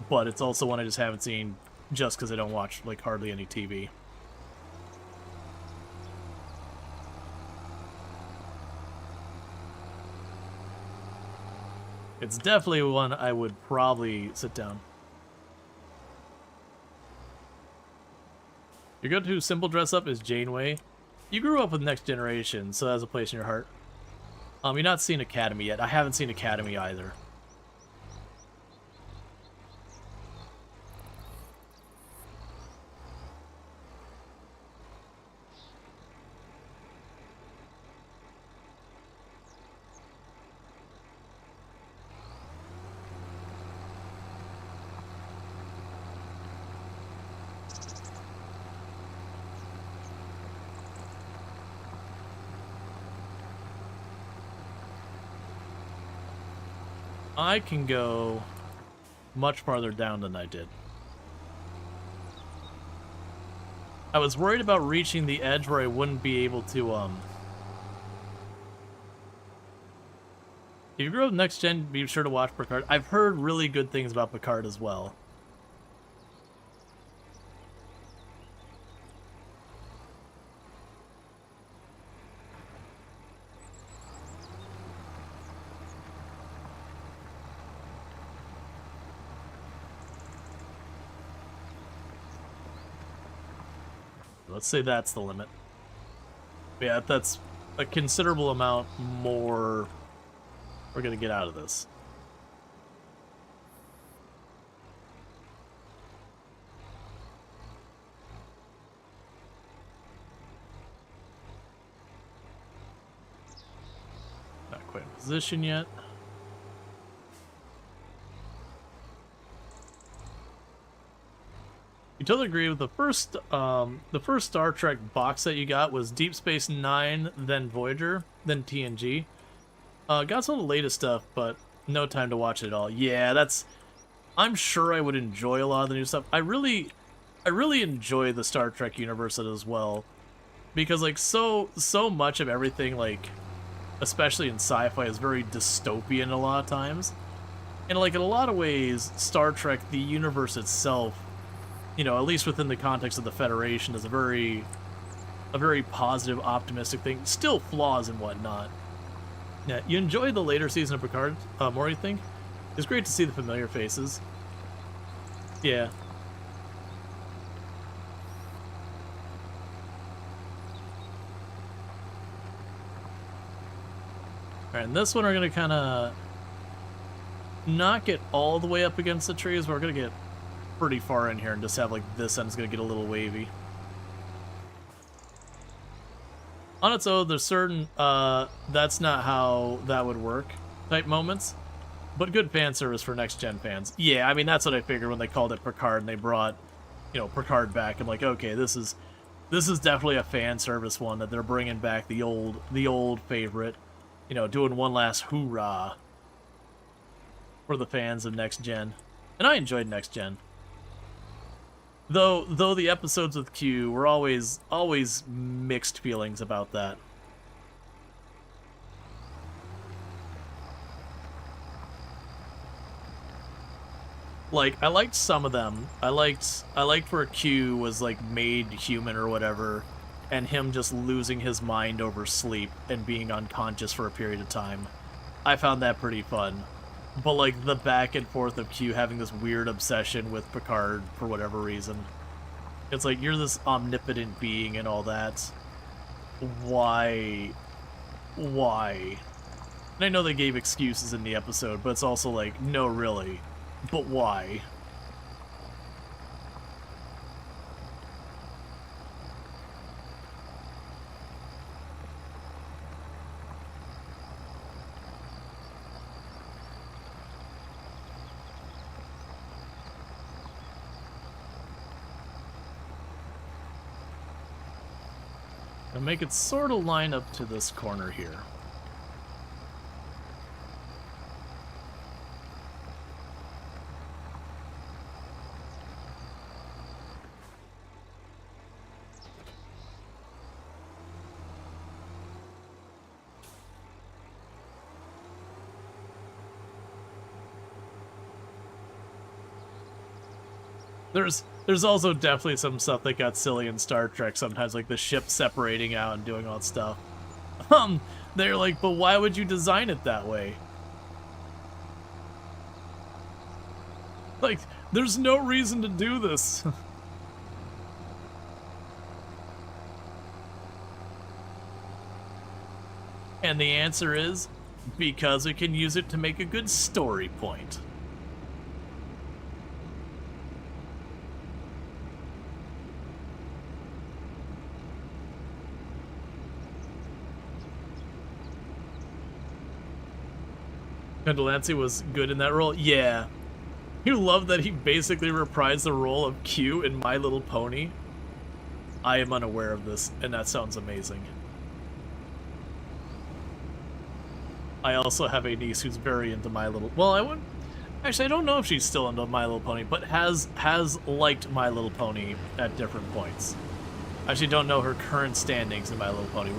but it's also one I just haven't seen just because I don't watch like hardly any TV. It's definitely one I would probably sit down. Your go-to simple dress-up is Janeway. You grew up with Next Generation, so that has a place in your heart. You're not seen Academy yet. I haven't seen Academy either. I can go much farther down than I did. I was worried about reaching the edge where I wouldn't be able to, If you grew up Next Gen, be sure to watch Picard. I've heard really good things about Picard as well. Let's say that's the limit. Yeah, that's a considerable amount more we're gonna get out of this. Not quite in position yet. You totally agree with the first Star Trek box set you got was Deep Space Nine, then Voyager, then TNG. Got some of the latest stuff, but no time to watch it all. Yeah, that's. I'm sure I would enjoy a lot of the new stuff. I really enjoy the Star Trek universe as well, because like so much of everything, like especially in sci-fi, is very dystopian a lot of times, and like in a lot of ways, Star Trek, the universe itself, you know, at least within the context of the Federation, is a very positive, optimistic thing. Still flaws and whatnot. Yeah, you enjoyed the later season of Picard, more, you think? It's great to see the familiar faces. Yeah. Alright, and this one we're gonna kinda not get all the way up against the trees, but we're gonna get pretty far in here and just have like this end's gonna get a little wavy. On its own, there's certain that's not how that would work type moments, but good fan service for next gen fans. Yeah, I mean that's what I figured when they called it Picard and they brought, you know, Picard back. I'm like, okay, this is definitely a fan service one that they're bringing back the old favorite, you know, doing one last hoorah for the fans of next gen, and I enjoyed next gen. Though the episodes with Q were always mixed feelings about that. Like I liked some of them. I liked where Q was like made human or whatever, and him just losing his mind over sleep and being unconscious for a period of time. I found that pretty fun. But like the back and forth of Q having this weird obsession with Picard for whatever reason. It's like, you're this omnipotent being and all that. Why? Why? And I know they gave excuses in the episode, but it's also like, no, really. But why? And make it sort of line up to this corner here. There's also definitely some stuff that got silly in Star Trek sometimes, like the ship separating out and doing all that stuff. They're like, but why would you design it that way? Like, there's no reason to do this. And the answer is, because we can use it to make a good story point. Delancey was good in that role? Yeah. You love that he basically reprised the role of Q in My Little Pony? I am unaware of this, and that sounds amazing. I also have a niece who's very into My Little... Well, I wouldn't... Actually, I don't know if she's still into My Little Pony, but has liked My Little Pony at different points. I actually don't know her current standings in My Little Pony.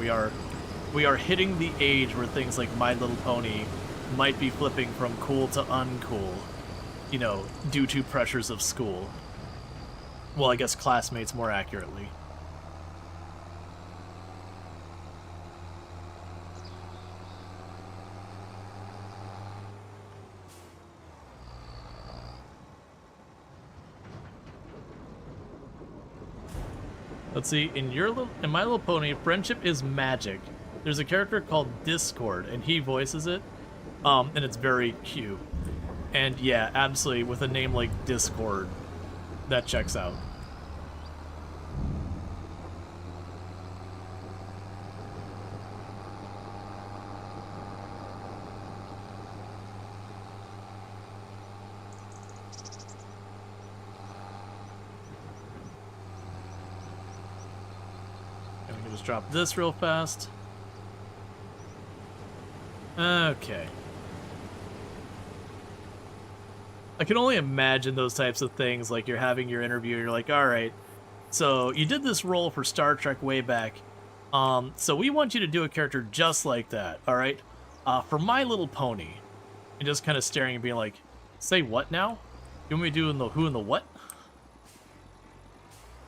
We are hitting the age where things like My Little Pony might be flipping from cool to uncool, you know, due to pressures of school. Well, I guess classmates more accurately. Let's see, in My Little Pony, friendship is magic. There's a character called Discord, and he voices it, and it's very cute. And yeah, absolutely, with a name like Discord, that checks out. I'm gonna just drop this real fast. Okay. I can only imagine those types of things, like you're having your interview, you're like, alright, so you did this role for Star Trek way back, so we want you to do a character just like that, alright? For My Little Pony. And just kind of staring and being like, say what now? You want me to do the who and the what?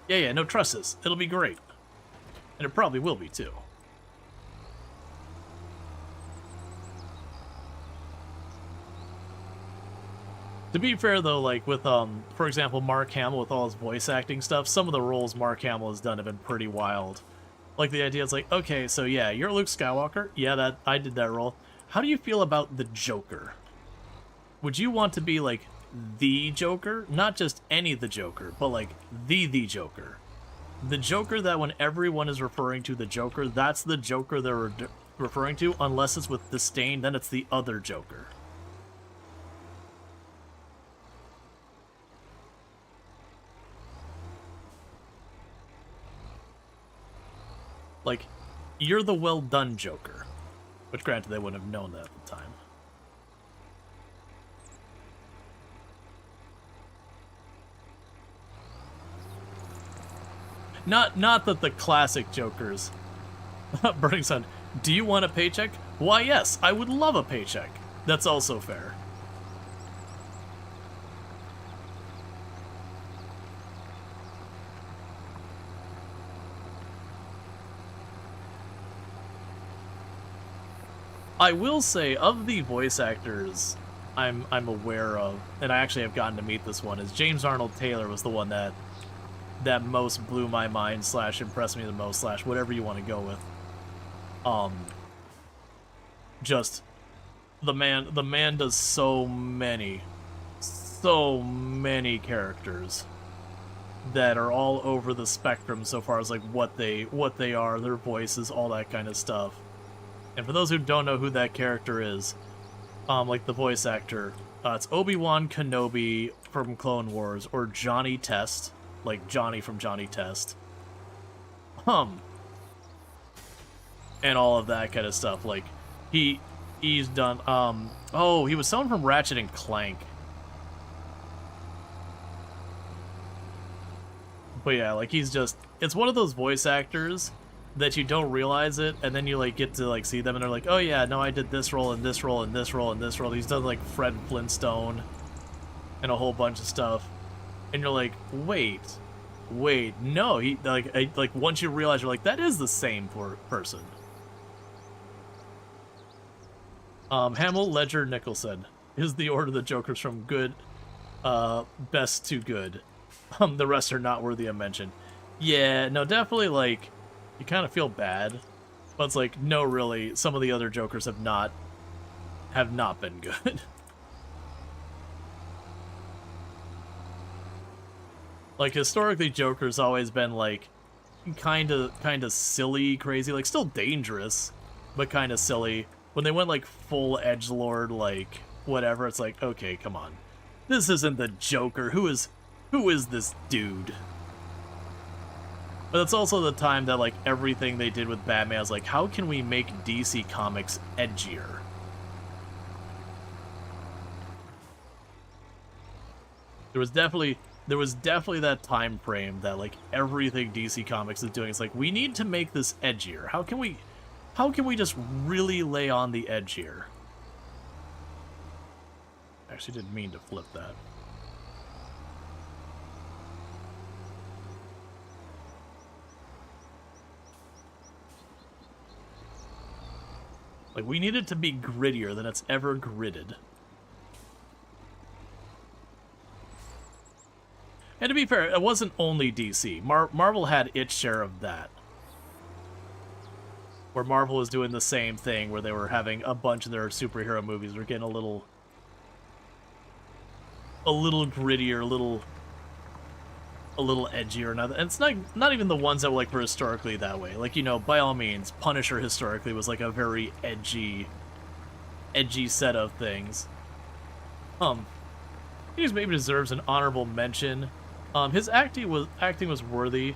Yeah, no, trust this. It'll be great. And it probably will be, too. To be fair, though, like with, for example, Mark Hamill with all his voice acting stuff, some of the roles Mark Hamill has done have been pretty wild. Like, the idea is like, okay, so yeah, you're Luke Skywalker. Yeah, I did that role. How do you feel about the Joker? Would you want to be, like, the Joker? Not just any the Joker, but, like, the Joker. The Joker that when everyone is referring to the Joker, that's the Joker they're referring to, unless it's with disdain, then it's the other Joker. Like, you're the well-done Joker. Which, granted, they wouldn't have known that at the time. Not that the classic Jokers... Burning Sun, do you want a paycheck? Why, yes, I would love a paycheck. That's also fair. I will say, of the voice actors I'm aware of, and I actually have gotten to meet this one, is James Arnold Taylor was the one that most blew my mind / impressed me the most / whatever you want to go with. Just the man does so many characters that are all over the spectrum so far as like what they are, their voices, all that kind of stuff. And for those who don't know who that character is, like the voice actor, it's Obi-Wan Kenobi from Clone Wars, or Johnny Test, like Johnny from Johnny Test. And all of that kind of stuff. Like, he's done, oh, he was someone from Ratchet and Clank. But yeah, like, he's just, it's one of those voice actors that you don't realize it, and then you like get to like see them and they're like, oh yeah, no, I did this role and this role and this role and this role. He's done like Fred Flintstone and a whole bunch of stuff. and you're like, wait, no, he like once you realize, you're like, that is the same person. Hamill, Ledger, Nicholson is the order of the Jokers from good, best to good. The rest are not worthy of mention. Yeah, no, definitely, like, you kind of feel bad, but it's like, no, really, some of the other Jokers have not been good. Like, historically, Joker's always been, like, kind of silly, crazy, like, still dangerous, but kind of silly. When they went, like, full edgelord, like, whatever, it's like, okay, come on. This isn't the Joker. Who is this dude? But it's also the time that, like, everything they did with Batman is like, how can we make DC Comics edgier? There was definitely that time frame that, like, everything DC Comics is doing is like, we need to make this edgier. How can we just really lay on the edge here? Actually didn't mean to flip that. Like, we need it to be grittier than it's ever gridded. And to be fair, it wasn't only DC. Marvel had its share of that. Where Marvel was doing the same thing, where they were having a bunch of their superhero movies were getting a little grittier, a little edgier. And it's not even the ones that were, like, were historically that way. Like, you know, by all means, Punisher historically was, like, a very edgy set of things. He just maybe deserves an honorable mention. His acting was worthy,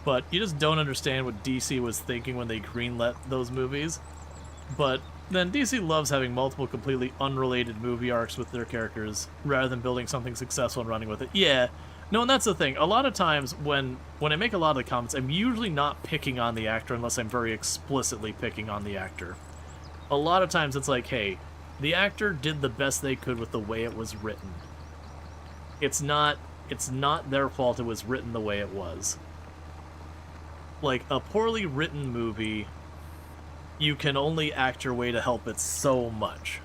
but you just don't understand what DC was thinking when they greenlit those movies. But then DC loves having multiple completely unrelated movie arcs with their characters, rather than building something successful and running with it. Yeah, no, and that's the thing. A lot of times when I make a lot of the comments, I'm usually not picking on the actor unless I'm very explicitly picking on the actor. A lot of times it's like, hey, the actor did the best they could with the way it was written. It's not their fault it was written the way it was. Like, a poorly written movie, you can only act your way to help it so much.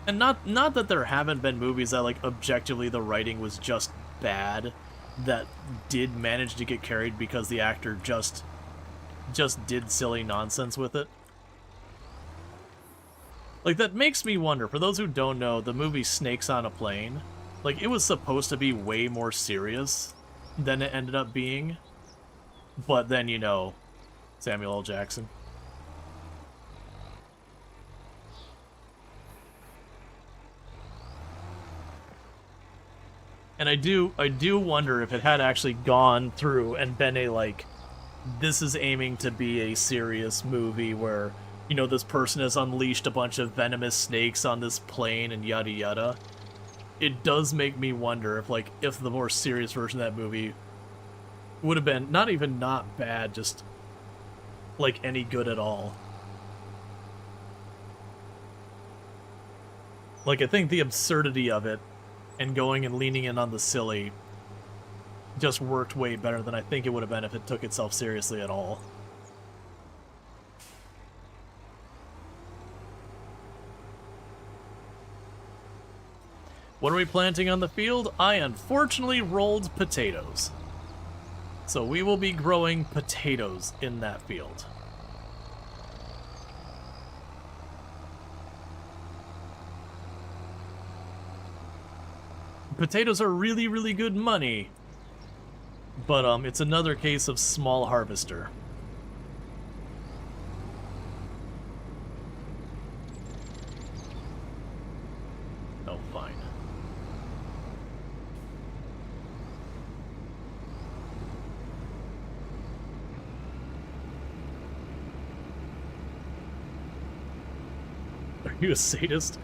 And not that there haven't been movies that, like, objectively the writing was just bad, that did manage to get carried because the actor just did silly nonsense with it. Like, that makes me wonder, for those who don't know, the movie Snakes on a Plane, like, it was supposed to be way more serious than it ended up being. But then, you know, Samuel L. Jackson. And I do wonder if it had actually gone through and been a, like, this is aiming to be a serious movie where, you know, this person has unleashed a bunch of venomous snakes on this plane and yada yada. It does make me wonder if the more serious version of that movie would have been not even not bad, just, like, any good at all. Like, I think the absurdity of it and going and leaning in on the silly just worked way better than I think it would have been if it took itself seriously at all. What are we planting on the field? I unfortunately rolled potatoes. So we will be growing potatoes in that field. Potatoes are really, really good money. But it's another case of small harvester. Oh, fine. Are you a sadist?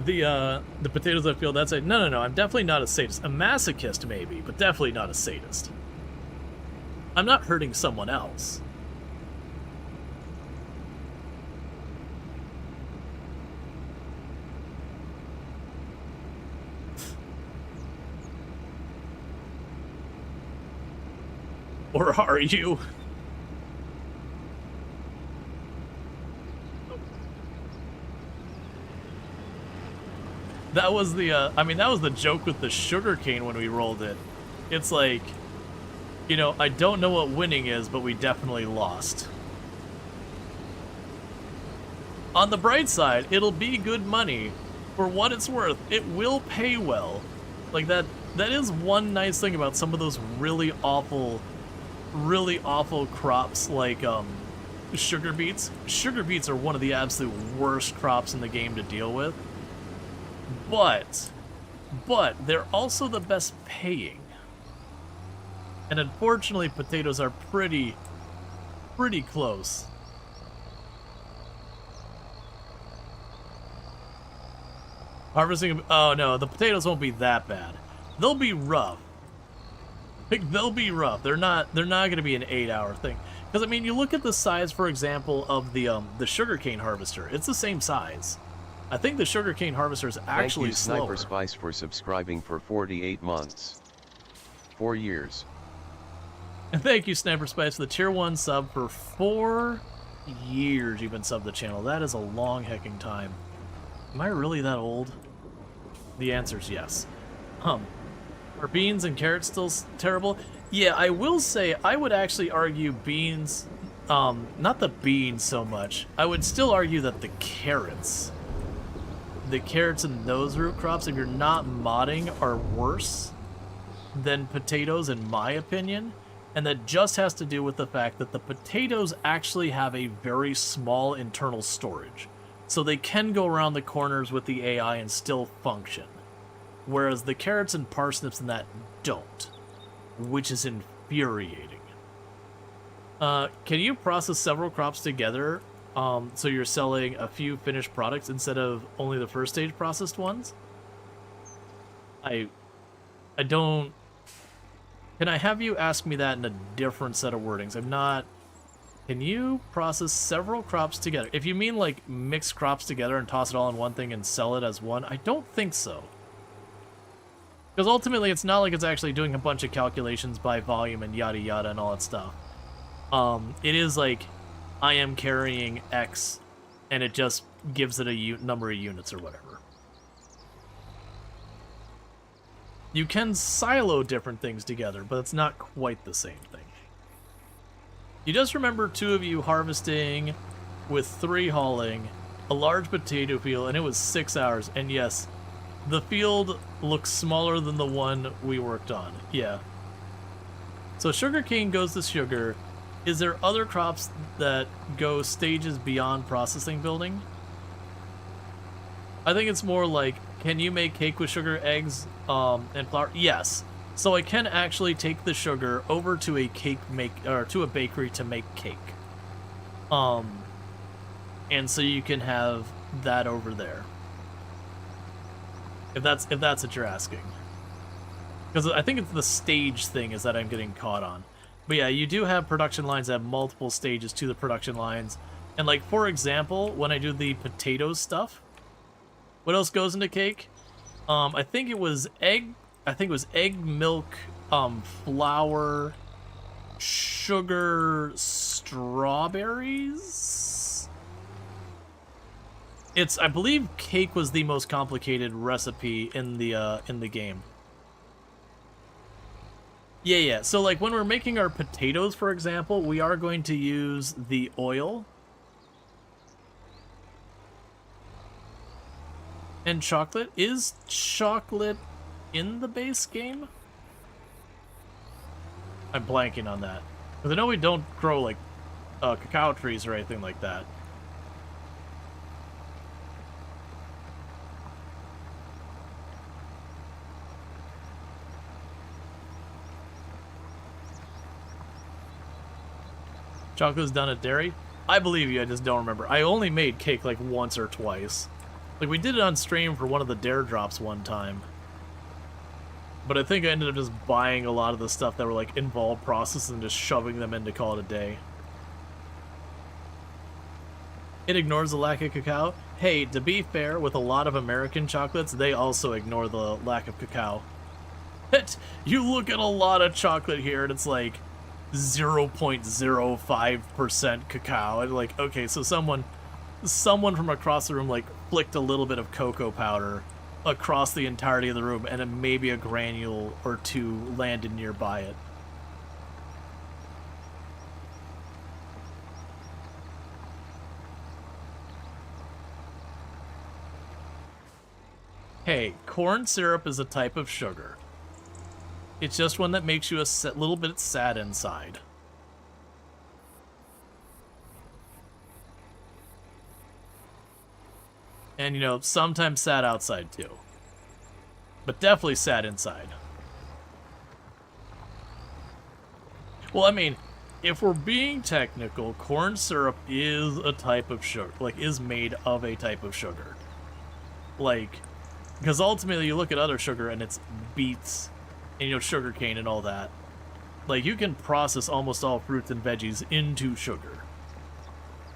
The potatoes I feel, that's a... No, I'm definitely not a sadist. A masochist, maybe, but definitely not a sadist. I'm not hurting someone else. Or are you? That was the, I mean, that was the joke with the sugarcane when we rolled it. It's like, you know, I don't know what winning is, but we definitely lost. On the bright side, it'll be good money. For what it's worth, it will pay well. Like, that is one nice thing about some of those really awful crops like, sugar beets. Sugar beets are one of the absolute worst crops in the game to deal with. But they're also the best paying. And unfortunately, potatoes are pretty close. Harvesting, oh no, the potatoes won't be that bad. They'll be rough. Like, they'll be rough. They're not going to be an 8-hour thing. Because I mean, you look at the size, for example, of the sugarcane harvester. It's the same size. I think the sugarcane harvester is actually slower. Thank you, Sniper Spice, for subscribing for 48 months. 4 years. And thank you, Sniper Spice, for the tier 1 sub for 4 years you've been subbed the channel. That is a long hecking time. Am I really that old? The answer's yes. Are beans and carrots still terrible? Yeah, I will say, I would actually argue beans, not the beans so much. I would still argue that the carrots and those root crops, if you're not modding, are worse than potatoes in my opinion. And that just has to do with the fact that the potatoes actually have a very small internal storage. So they can go around the corners with the AI and still function. Whereas the carrots and parsnips and that don't. Which is infuriating. Can you process several crops together so you're selling a few finished products instead of only the first stage processed ones? I don't... Can I have you ask me that in a different set of wordings? I'm not... Can you process several crops together? If you mean like mix crops together and toss it all in one thing and sell it as one, I don't think so. Because ultimately it's not like it's actually doing a bunch of calculations by volume and yada yada and all that stuff. It is like, I am carrying X and it just gives it a number of units or whatever. You can silo different things together, but it's not quite the same thing. You just remember 2 of you harvesting with 3 hauling a large potato field, and it was 6 hours. And yes, the field looks smaller than the one we worked on. Yeah. So sugarcane goes to sugar. Is there other crops that go stages beyond processing building? I think it's more like, can you make cake with sugar, eggs, and flour? Yes. So I can actually take the sugar over to a to a bakery to make cake. And so you can have that over there. If that's what you're asking. Because I think it's the stage thing is that I'm getting caught on. But yeah, you do have production lines that have multiple stages to the production lines. And like, for example, when I do the potato stuff, what else goes into cake? I think it was egg, milk, flour, sugar, strawberries. I believe cake was the most complicated recipe in the game. Yeah. So like when we're making our potatoes, for example, we are going to use the oil. And chocolate? Is chocolate in the base game? I'm blanking on that. Because I know we don't grow, like, cacao trees or anything like that. Chocolate's done at dairy? I believe you, I just don't remember. I only made cake, like, once or twice. Like, we did it on stream for one of the dare drops one time. But I think I ended up just buying a lot of the stuff that were, like, involved processes and just shoving them in to call it a day. It ignores the lack of cacao. Hey, to be fair, with a lot of American chocolates, they also ignore the lack of cacao. You look at a lot of chocolate here, and it's like 0.05% cacao. And like, okay, so someone from across the room like flicked a little bit of cocoa powder across the entirety of the room, and then maybe a granule or two landed nearby it. Hey, corn syrup is a type of sugar. It's just one that makes you a little bit sad inside. And, you know, sometimes sad outside, too. But definitely sad inside. Well, I mean, if we're being technical, corn syrup is a type of sugar. Like, is made of a type of sugar. Like, because ultimately you look at other sugar and it's beets and, you know, sugar cane and all that. Like, you can process almost all fruits and veggies into sugar.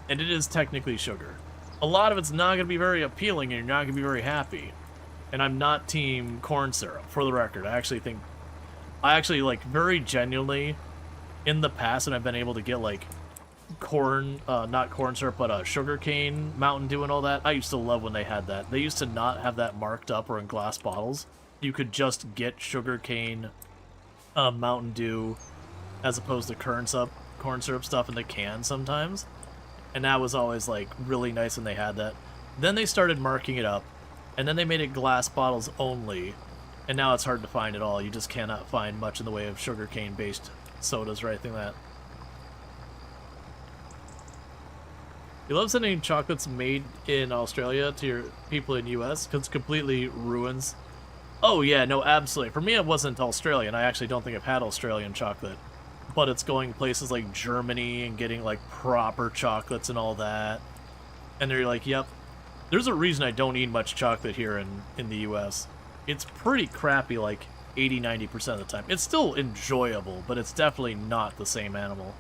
And it is technically sugar. A lot of it's not going to be very appealing and you're not going to be very happy. And I'm not team corn syrup, for the record. I actually, like, very genuinely, in the past, when I've been able to get, like, not corn syrup, but sugar cane, Mountain Dew and all that, I used to love when they had that. They used to not have that marked up or in glass bottles. You could just get sugar cane, Mountain Dew, as opposed to corn syrup stuff in the can sometimes. And that was always, like, really nice when they had that. Then they started marking it up, and then they made it glass bottles only, and now it's hard to find at all. You just cannot find much in the way of sugarcane-based sodas or anything like that. You love sending chocolates made in Australia to your people in US, because it completely ruins... Oh, yeah, no, absolutely. For me, it wasn't Australian. I actually don't think I've had Australian chocolate. But it's going places like Germany and getting, like, proper chocolates and all that. And they're like, yep. There's a reason I don't eat much chocolate here in the US. It's pretty crappy, like, 80-90% of the time. It's still enjoyable, but it's definitely not the same animal.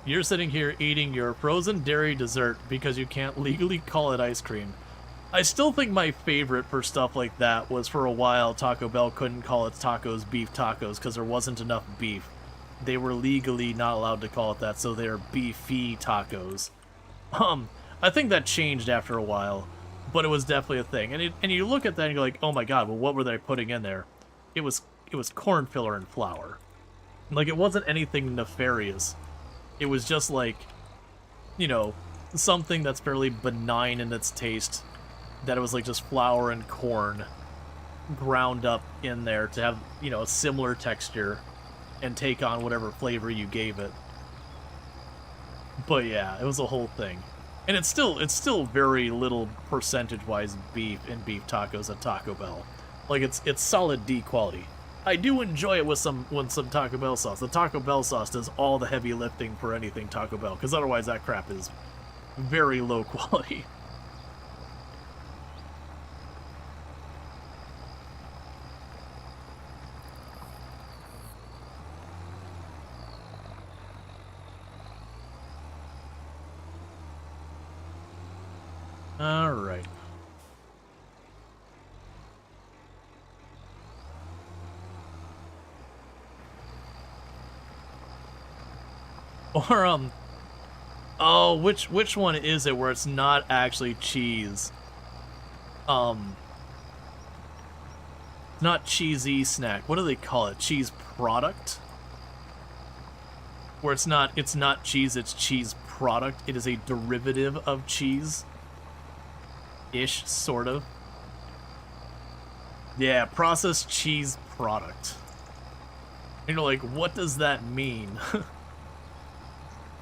You're sitting here eating your frozen dairy dessert because you can't legally call it ice cream. I still think my favorite for stuff like that was, for a while, Taco Bell couldn't call its tacos beef tacos because there wasn't enough beef. They were legally not allowed to call it that, so they're beefy tacos. I think that changed after a while, but it was definitely a thing. And you look at that and you're like, oh my god, well, what were they putting in there? It was corn filler and flour. Like, it wasn't anything nefarious. It was just like, you know, something that's fairly benign in its taste. That it was like just flour and corn ground up in there to have, you know, a similar texture and take on whatever flavor you gave it. But yeah, it was a whole thing. And it's still very little percentage-wise beef in beef tacos at Taco Bell. Like, it's solid D quality. I do enjoy it with some Taco Bell sauce. The Taco Bell sauce does all the heavy lifting for anything Taco Bell, because otherwise that crap is very low quality. Alright. Or, oh, which one is it where it's not actually cheese? Not cheesy snack. What do they call it? Cheese product? Where it's not cheese, it's cheese product. It is a derivative of cheese. Ish, sort of. Yeah, processed cheese product. And you're like, what does that mean?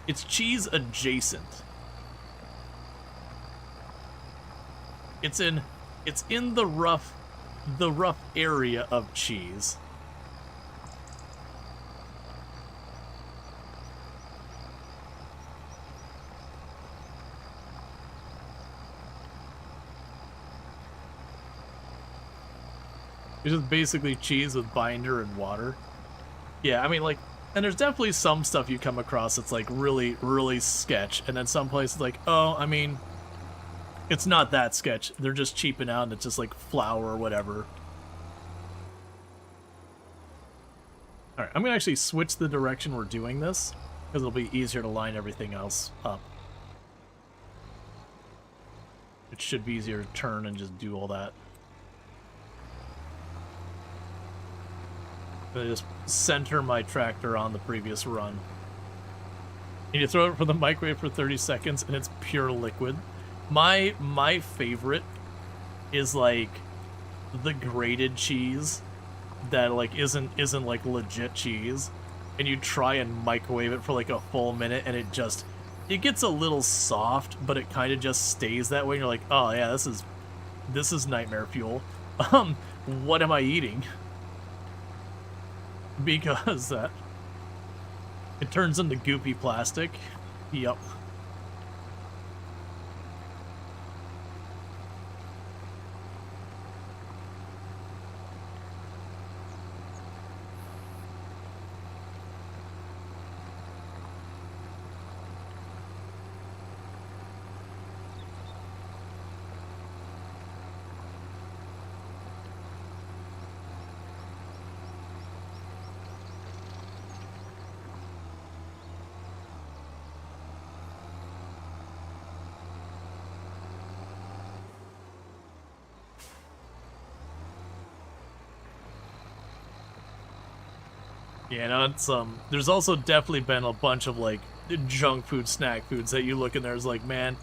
It's cheese adjacent. It's in the rough area of cheese. It's just basically cheese with binder and water. Yeah, I mean, like, and there's definitely some stuff you come across that's, like, really, really sketch, and then some places, like, oh, I mean, it's not that sketch. They're just cheaping out, and it's just, like, flour or whatever. Alright, I'm going to actually switch the direction we're doing this, because it'll be easier to line everything else up. It should be easier to turn and just do all that. I just center my tractor on the previous run. And you throw it from the microwave for 30 seconds, and it's pure liquid. My favorite is, like, the grated cheese that, like, isn't like legit cheese, and you try and microwave it for like a full minute, and it gets a little soft, but it kind of just stays that way, and you're like, oh yeah, this is nightmare fuel. What am I eating? Because it turns into goopy plastic. Yup. Yeah, no, it's there's also definitely been a bunch of like junk food, snack foods that you look in there is like, man,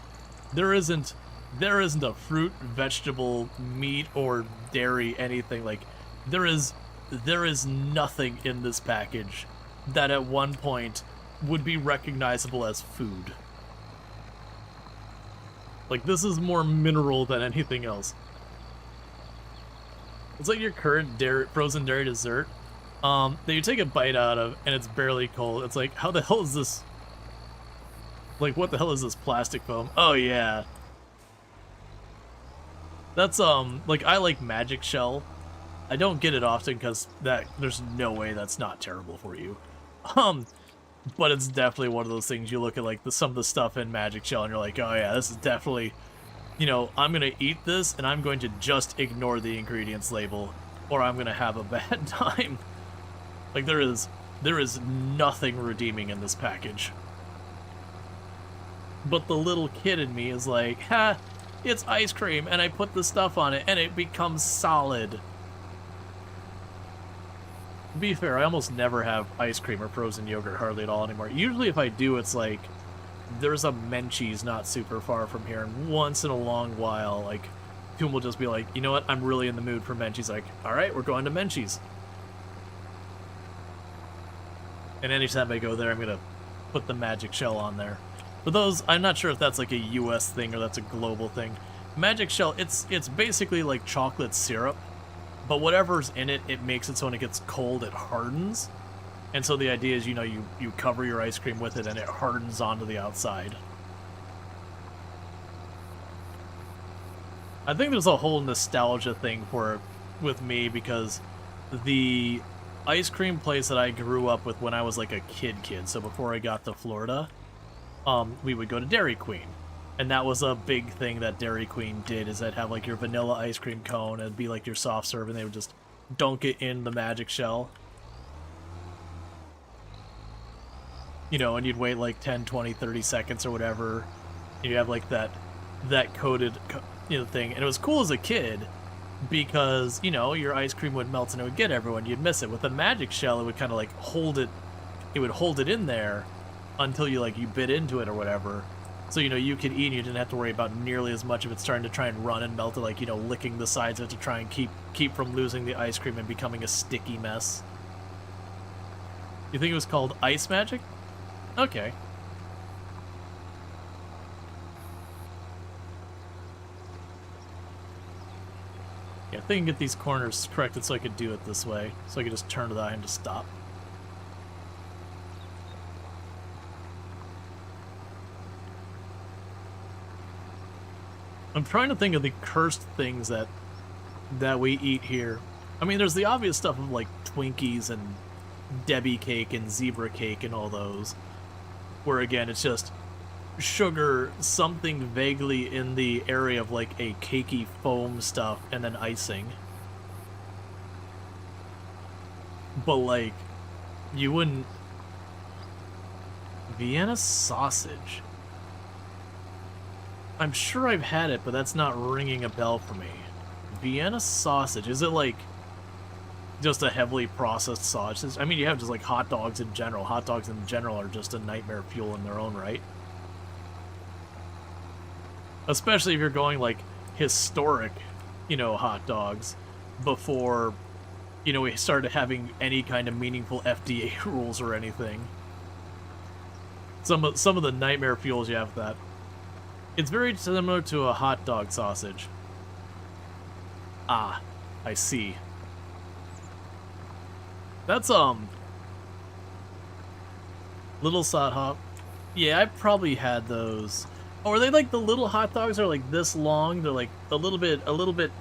there isn't a fruit, vegetable, meat, or dairy, anything. Like, there is nothing in this package that at one point would be recognizable as food. Like, this is more mineral than anything else. It's like your current frozen dairy dessert that you take a bite out of, and it's barely cold. It's like, how the hell is this? Like, what the hell is this plastic foam? Oh, yeah. That's, like, I like Magic Shell. I don't get it often, because there's no way that's not terrible for you. But it's definitely one of those things you look at, like, some of the stuff in Magic Shell, and you're like, oh, yeah, this is definitely, you know, I'm gonna eat this, and I'm going to just ignore the ingredients label, or I'm gonna have a bad time. Like, there is nothing redeeming in this package. But the little kid in me is like, ha, it's ice cream, and I put the stuff on it, and it becomes solid. To be fair, I almost never have ice cream or frozen yogurt hardly at all anymore. Usually if I do, it's like, there's a Menchie's not super far from here, and once in a long while, like, Toon will just be like, you know what, I'm really in the mood for Menchie's. Like, alright, we're going to Menchie's. And anytime I go there, I'm gonna put the Magic Shell on there. But those, I'm not sure if that's like a US thing or that's a global thing. Magic Shell, it's basically like chocolate syrup, but whatever's in it, it makes it so when it gets cold, it hardens. And so the idea is, you know, you cover your ice cream with it and it hardens onto the outside. I think there's a whole nostalgia thing with me, because the ice cream place that I grew up with when I was like a kid, so before I got to Florida, we would go to Dairy Queen. And that was a big thing that Dairy Queen did, is that have like your vanilla ice cream cone, and it'd be like your soft serve, and they would just dunk it in the Magic Shell. You know, and you'd wait like 10, 20, 30 seconds or whatever. You have like that coated, you know, thing. And it was cool as a kid, because, you know, your ice cream would melt and it would get everyone. You'd miss it. With the Magic Shell, it would kind of like hold it. It would hold it in there until you bit into it or whatever. So, you know, you could eat and you didn't have to worry about nearly as much of it starting to try and run and melt it, like, you know, licking the sides of it to try and keep from losing the ice cream and becoming a sticky mess. You think it was called Ice Magic? Okay. Yeah, I think I can get these corners corrected so I could do it this way. So I could just turn to the eye and just stop. I'm trying to think of the cursed things that we eat here. I mean, there's the obvious stuff of like Twinkies and Debbie cake and zebra cake and all those, where again it's just sugar, something vaguely in the area of like a cakey foam stuff, and then icing. But like You wouldn't... Vienna sausage. I'm sure I've had it, but that's not ringing a bell for me. Vienna sausage. Is it like just a heavily processed sausage? I mean, you have just like hot dogs in general. Hot dogs in general are just a nightmare fuel in their own right. Especially if you're going like historic, you know, hot dogs before, you know, we started having any kind of meaningful FDA rules or anything. Some of the nightmare fuels you have with that. It's very similar to a hot dog sausage. Ah, I see. That's, little sod hop. Yeah, I probably had those. Oh, are they like the little hot dogs are like this long? They're like a little bit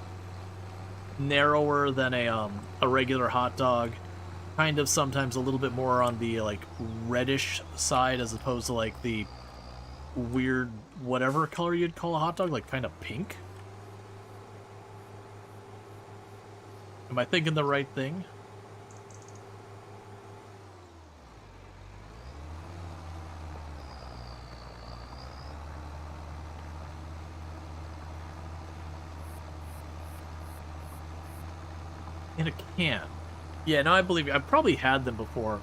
narrower than a regular hot dog. Kind of sometimes a little bit more on the like reddish side as opposed to like the weird whatever color you'd call a hot dog, like kind of pink. Am I thinking the right thing? In a can. Yeah, no, I believe you. I've probably had them before,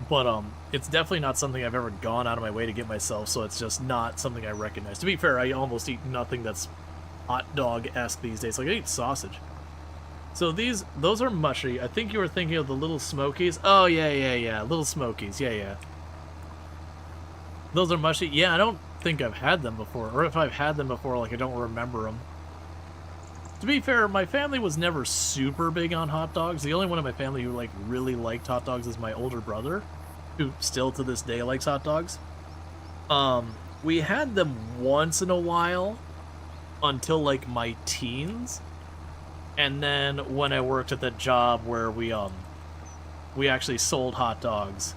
but it's definitely not something I've ever gone out of my way to get myself, so it's just not something I recognize. To be fair, I almost eat nothing that's hot dog-esque these days. Like, I eat sausage. So those are mushy. I think you were thinking of the Little Smokies. Oh, yeah. Little Smokies. Yeah. Those are mushy. Yeah, I don't think I've had them before. Or if I've had them before, like, I don't remember them. To be fair, my family was never super big on hot dogs. The only one in my family who, like, really liked hot dogs is my older brother, who still to this day likes hot dogs. We had them once in a while until, like, my teens. And then when I worked at the job where we actually sold hot dogs,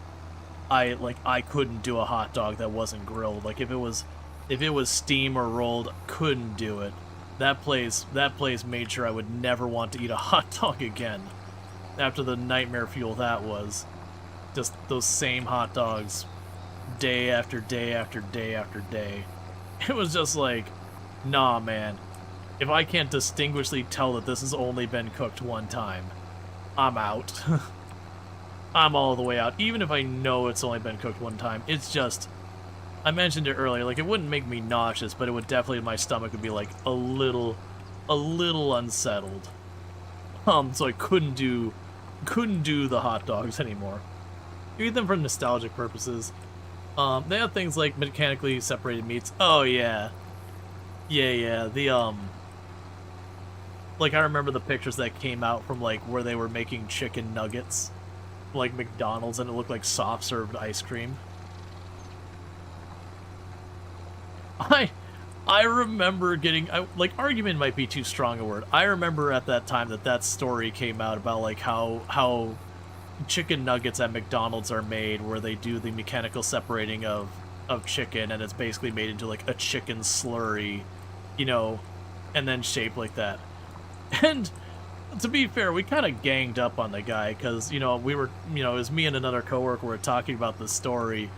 I couldn't do a hot dog that wasn't grilled. Like, if it was steam or rolled, couldn't do it. That place made sure I would never want to eat a hot dog again after the nightmare fuel that was. Just those same hot dogs day after day after day after day. It was just like, nah, man. If I can't distinguishedly tell that this has only been cooked one time, I'm out. I'm all the way out. Even if I know it's only been cooked one time, it's just... I mentioned it earlier, like, it wouldn't make me nauseous, but it would definitely, my stomach would be, like, a little unsettled. So I couldn't do the hot dogs anymore. You eat them for nostalgic purposes. They have things like mechanically separated meats. Oh, yeah. Yeah, like, I remember the pictures that came out from, like, where they were making chicken nuggets, like McDonald's, and it looked like soft-served ice cream. I remember getting, like, argument might be too strong a word. I remember at that time that story came out about, like, how chicken nuggets at McDonald's are made, where they do the mechanical separating of chicken, and it's basically made into, like, a chicken slurry, you know, and then shaped like that. And to be fair, we kind of ganged up on the guy, because, you know, it was me and another coworker were talking about the story,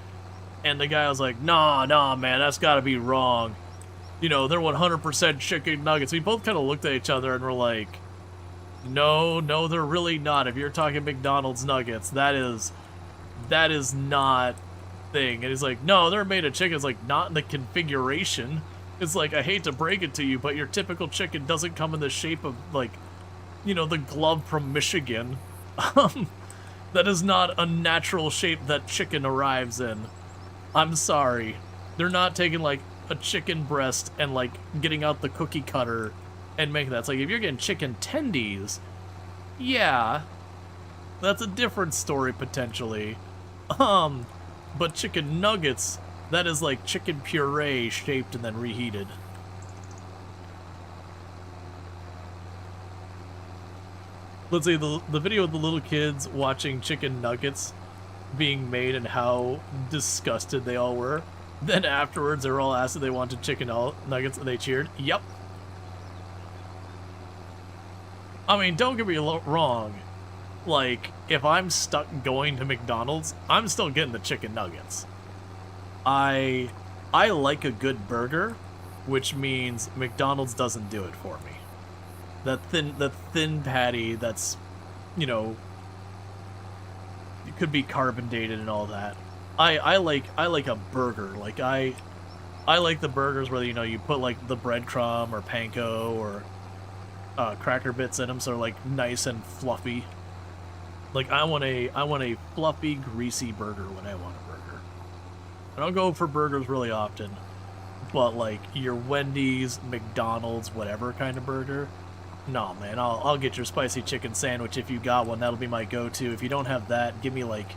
and the guy was like, nah, man, that's gotta be wrong. You know, they're 100% chicken nuggets. We both kind of looked at each other and were like, no, they're really not. If you're talking McDonald's nuggets, that is not thing. And he's like, no, they're made of chicken. It's like, not in the configuration. It's like, I hate to break it to you, but your typical chicken doesn't come in the shape of, like, you know, the glove from Michigan. That is not a natural shape that chicken arrives in. I'm sorry. They're not taking, like, a chicken breast and, like, getting out the cookie cutter and making that. It's like, if you're getting chicken tendies, yeah, that's a different story, potentially. But chicken nuggets, that is like chicken puree shaped and then reheated. Let's see, the video of the little kids watching chicken nuggets being made and how disgusted they all were. Then afterwards, they were all asked if they wanted chicken nuggets, and they cheered. Yep. I mean, don't get me wrong. Like, if I'm stuck going to McDonald's, I'm still getting the chicken nuggets. I like a good burger, which means McDonald's doesn't do it for me. The thin patty that's, you know, it could be carbon dated and all that. I like a burger. Like I like the burgers where, you know, you put like the breadcrumb or panko or cracker bits in them, so they're like nice and fluffy. Like I want a fluffy, greasy burger when I want a burger. I don't go for burgers really often, but like your Wendy's, McDonald's, whatever kind of burger. No, man, I'll get your spicy chicken sandwich if you got one. That'll be my go-to. If you don't have that, give me like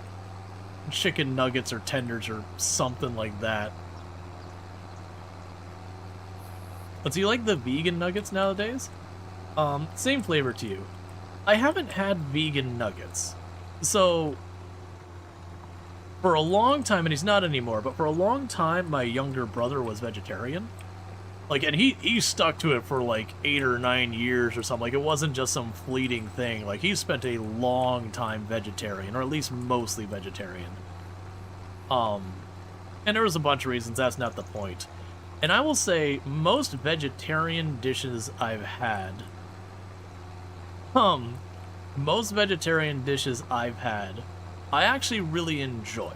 chicken nuggets or tenders or something like that. But do you like the vegan nuggets nowadays? Same flavor to you. I haven't had vegan nuggets. So, for a long time, and he's not anymore, but for a long time, my younger brother was vegetarian. Like, and he stuck to it for like 8 or 9 years or something. Like, it wasn't just some fleeting thing. Like, he spent a long time vegetarian, or at least mostly vegetarian. And there was a bunch of reasons, that's not the point. And I will say, most vegetarian dishes I've had, most vegetarian dishes I've had, I actually really enjoyed.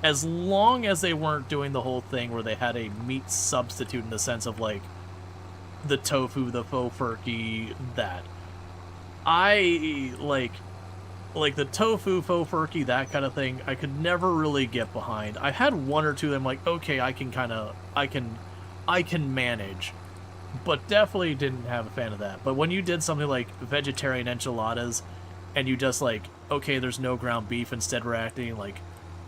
As long as they weren't doing the whole thing where they had a meat substitute in the sense of, like, the tofu, the fofurkey, that. I, like the tofu, fofurkey, that kind of thing, I could never really get behind. I had one or two that I'm like, okay, I can manage. But definitely didn't have a fan of that. But when you did something like vegetarian enchiladas, and you just like, okay, there's no ground beef, instead we're acting like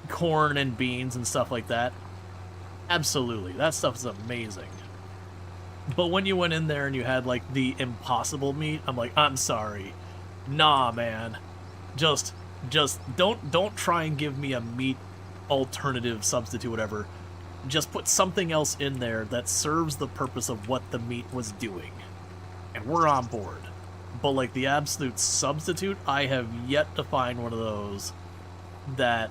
corn and beans and stuff like that, absolutely, that stuff is amazing. But when you went in there and you had like the impossible meat, I'm like, I'm sorry, nah, man, just don't try and give me a meat alternative, substitute, whatever. Just put something else in there that serves the purpose of what the meat was doing, and we're on board. But like the absolute substitute, I have yet to find one of those that,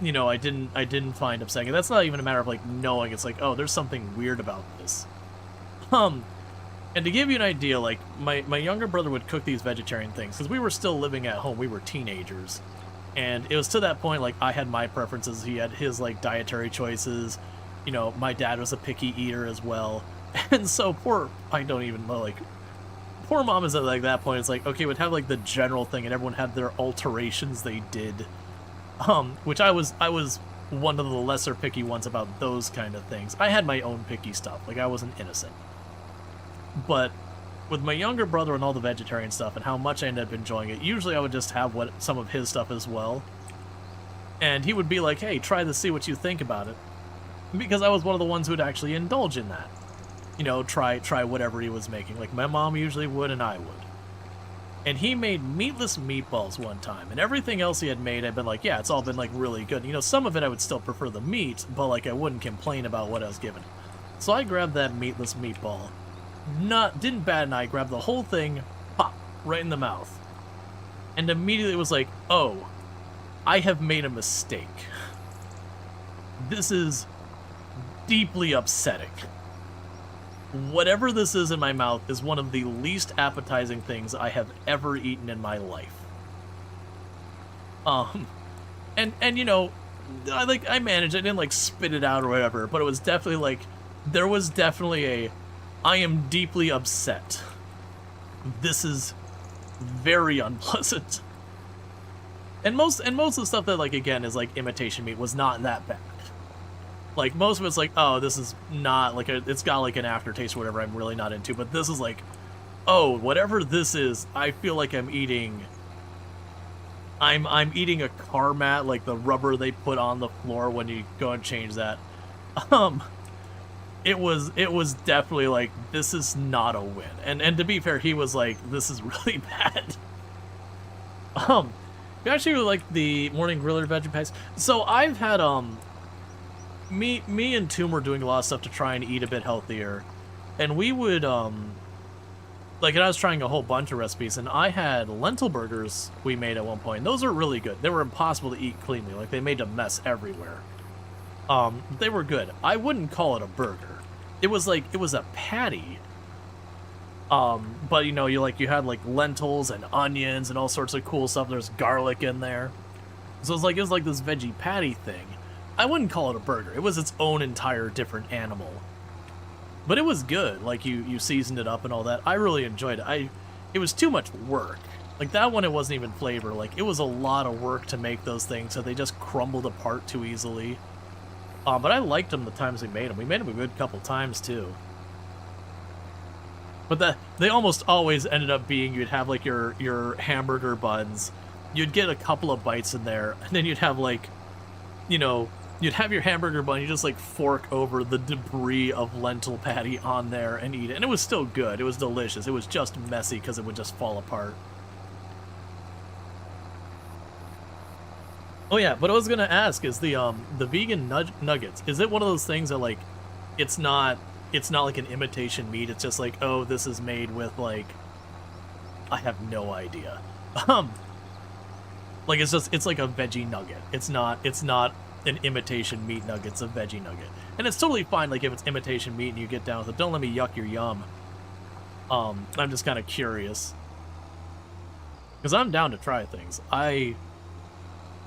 you know, I didn't find upsetting. That's not even a matter of like knowing. It's like, oh, there's something weird about this. And to give you an idea, like my younger brother would cook these vegetarian things because we were still living at home. We were teenagers. And it was to that point, like, I had my preferences, he had his, like, dietary choices, you know, my dad was a picky eater as well, and so I don't even know, like, poor mom is at, like, that point, it's like, okay, we'd have, like, the general thing, and everyone had their alterations they did, which I was one of the lesser picky ones about those kind of things. I had my own picky stuff, like, I wasn't innocent. But with my younger brother and all the vegetarian stuff and how much I ended up enjoying it, usually I would just have some of his stuff as well. And he would be like, hey, try this, see what you think about it. Because I was one of the ones who would actually indulge in that. You know, try whatever he was making. Like my mom usually would and I would. And he made meatless meatballs one time. And everything else he had made, I'd been like, yeah, it's all been like really good. You know, some of it I would still prefer the meat, but like I wouldn't complain about what I was given. So I grabbed that meatless meatball. Didn't bat an eye, grabbed the whole thing, pop, right in the mouth. And immediately it was like, oh, I have made a mistake. This is deeply upsetting. Whatever this is in my mouth is one of the least appetizing things I have ever eaten in my life. And you know, I managed, I didn't like spit it out or whatever, but it was definitely like, there was definitely I am deeply upset. This is very unpleasant. And most of the stuff that, like, again, is like imitation meat was not that bad. Like most of it's like, oh, this is not like it's got like an aftertaste or whatever I'm really not into, but this is like, oh, whatever this is, I feel like I'm eating a car mat, like the rubber they put on the floor when you go and change that. It was definitely like, this is not a win. And to be fair, he was like, this is really bad. We actually really like the morning griller veggie pies. So I've had me and Toom were doing a lot of stuff to try and eat a bit healthier. And we would Like, and I was trying a whole bunch of recipes, and I had lentil burgers we made at one point. And those are really good. They were impossible to eat cleanly. Like, they made a mess everywhere. They were good. I wouldn't call it a burger. It was like, it was a patty. But you know, you had like lentils and onions and all sorts of cool stuff. There's garlic in there. So it was like this veggie patty thing. I wouldn't call it a burger. It was its own entire different animal. But it was good. Like, you seasoned it up and all that. I really enjoyed it. It was too much work. Like, that one, it wasn't even flavor. Like, it was a lot of work to make those things, so they just crumbled apart too easily. But I liked them the times we made them. We made them a good couple times, too. But they almost always ended up being, you'd have, like, your hamburger buns. You'd get a couple of bites in there, and then you'd have, like, you know, you'd have your hamburger bun, you just, like, fork over the debris of lentil patty on there and eat it. And it was still good. It was delicious. It was just messy because it would just fall apart. Oh, yeah, but I was going to ask, is the vegan nuggets, is it one of those things that, like, it's not like an imitation meat, it's just like, oh, this is made with, like, I have no idea. Like, it's like a veggie nugget. It's not an imitation meat nugget, it's a veggie nugget. And it's totally fine, like, if it's imitation meat and you get down with it. Don't let me yuck your yum. I'm just kind of curious. Because I'm down to try things.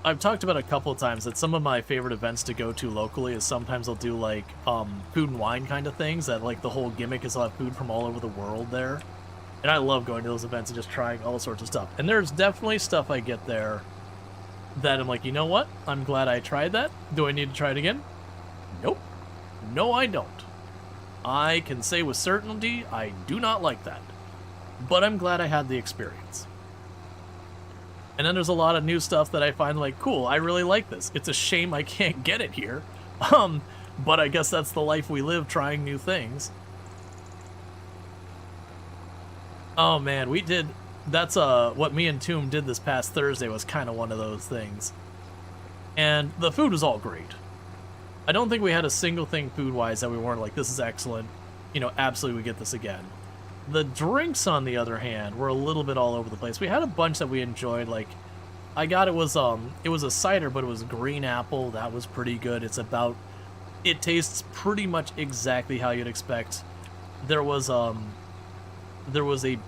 I've talked about a couple of times that some of my favorite events to go to locally is sometimes I'll do, like, food and wine kind of things, that, like, the whole gimmick is I'll have food from all over the world there. And I love going to those events and just trying all sorts of stuff. And there's definitely stuff I get there that I'm like, you know what? I'm glad I tried that. Do I need to try it again? Nope. No, I don't. I can say with certainty I do not like that. But I'm glad I had the experience. And then there's a lot of new stuff that I find, like, cool, I really like this. It's a shame I can't get it here. But I guess that's the life we live, trying new things. Oh man, that's what me and Tomb did this past Thursday was kind of one of those things. And the food was all great. I don't think we had a single thing food-wise that we weren't like, this is excellent. You know, absolutely we get this again. The drinks, on the other hand, were a little bit all over the place. We had a bunch that we enjoyed. Like, I got it was a cider, but it was green apple. That was pretty good. It tastes pretty much exactly how you'd expect. There was a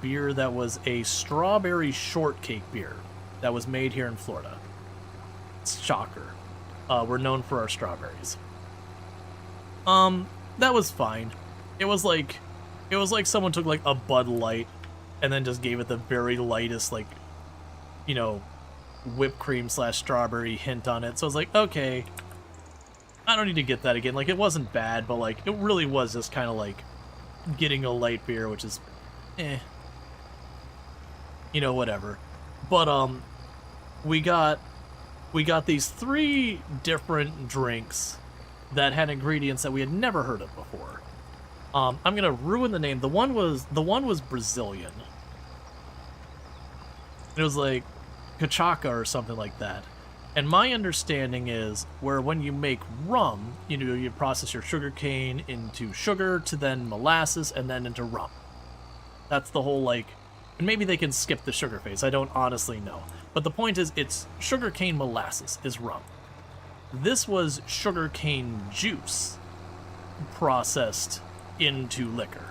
beer that was a strawberry shortcake beer that was made here in Florida. Shocker. We're known for our strawberries. That was fine. It was like someone took, like, a Bud Light and then just gave it the very lightest, like, you know, whipped cream / strawberry hint on it. So I was like, okay, I don't need to get that again. Like, it wasn't bad, but, like, it really was just kind of like getting a light beer, which is, you know, whatever. But, we got these 3 different drinks that had ingredients that we had never heard of before. I'm gonna ruin the name. The one was Brazilian. It was like cachaca or something like that. And my understanding is where when you make rum, you know, you process your sugar cane into sugar to then molasses and then into rum. That's the whole, like, and maybe they can skip the sugar phase. I don't honestly know. But the point is, it's sugarcane molasses is rum. This was sugarcane juice processed into liquor.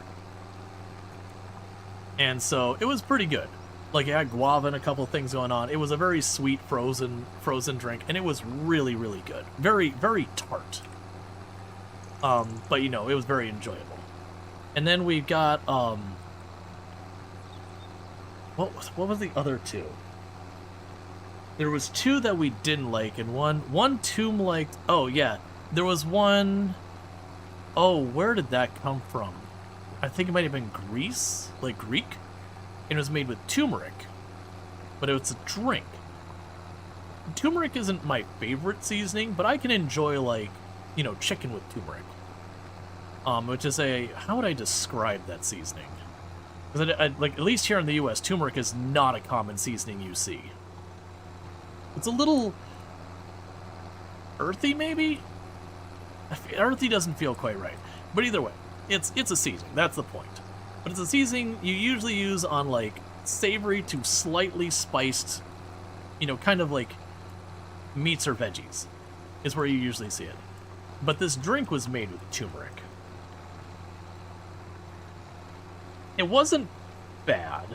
And so it was pretty good. Like, it had guava and a couple of things going on. It was a very sweet frozen drink, and it was really, really good. Very, very tart. But, you know, it was very enjoyable. And then we got, what was the other 2? There was 2 that we didn't like, and one Tomb liked. Oh, yeah. There was one. Oh, where did that come from? I think it might have been Greece, like Greek. And it was made with turmeric, but it was a drink. Turmeric isn't my favorite seasoning, but I can enjoy, like, you know, chicken with turmeric. Which is how would I describe that seasoning? Because like, at least here in the U.S., turmeric is not a common seasoning you see. It's a little earthy, maybe? Earthy doesn't feel quite right. But either way, it's a seasoning. That's the point. But it's a seasoning you usually use on like savory to slightly spiced, you know, kind of like meats or veggies is where you usually see it. But this drink was made with turmeric. It wasn't bad.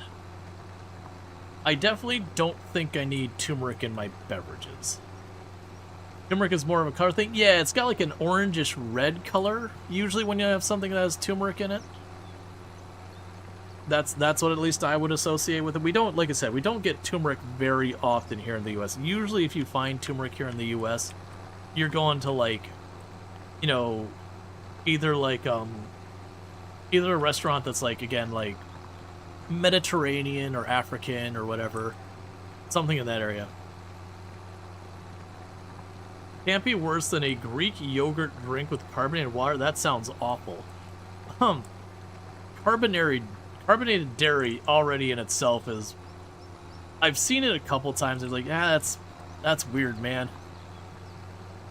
I definitely don't think I need turmeric in my beverages. Turmeric is more of a color thing. Yeah, it's got like an orangish red color, usually when you have something that has turmeric in it. That's what at least I would associate with it. We don't, like I said, we don't get turmeric very often here in the US. Usually if you find turmeric here in the US, you're going to like, you know, either a restaurant that's like, again, like Mediterranean or African or whatever. Something in that area. Can't be worse than a Greek yogurt drink with carbonated water. That sounds awful. Carbonated dairy already in itself is... I've seen it a couple times. It's like, that's weird, man.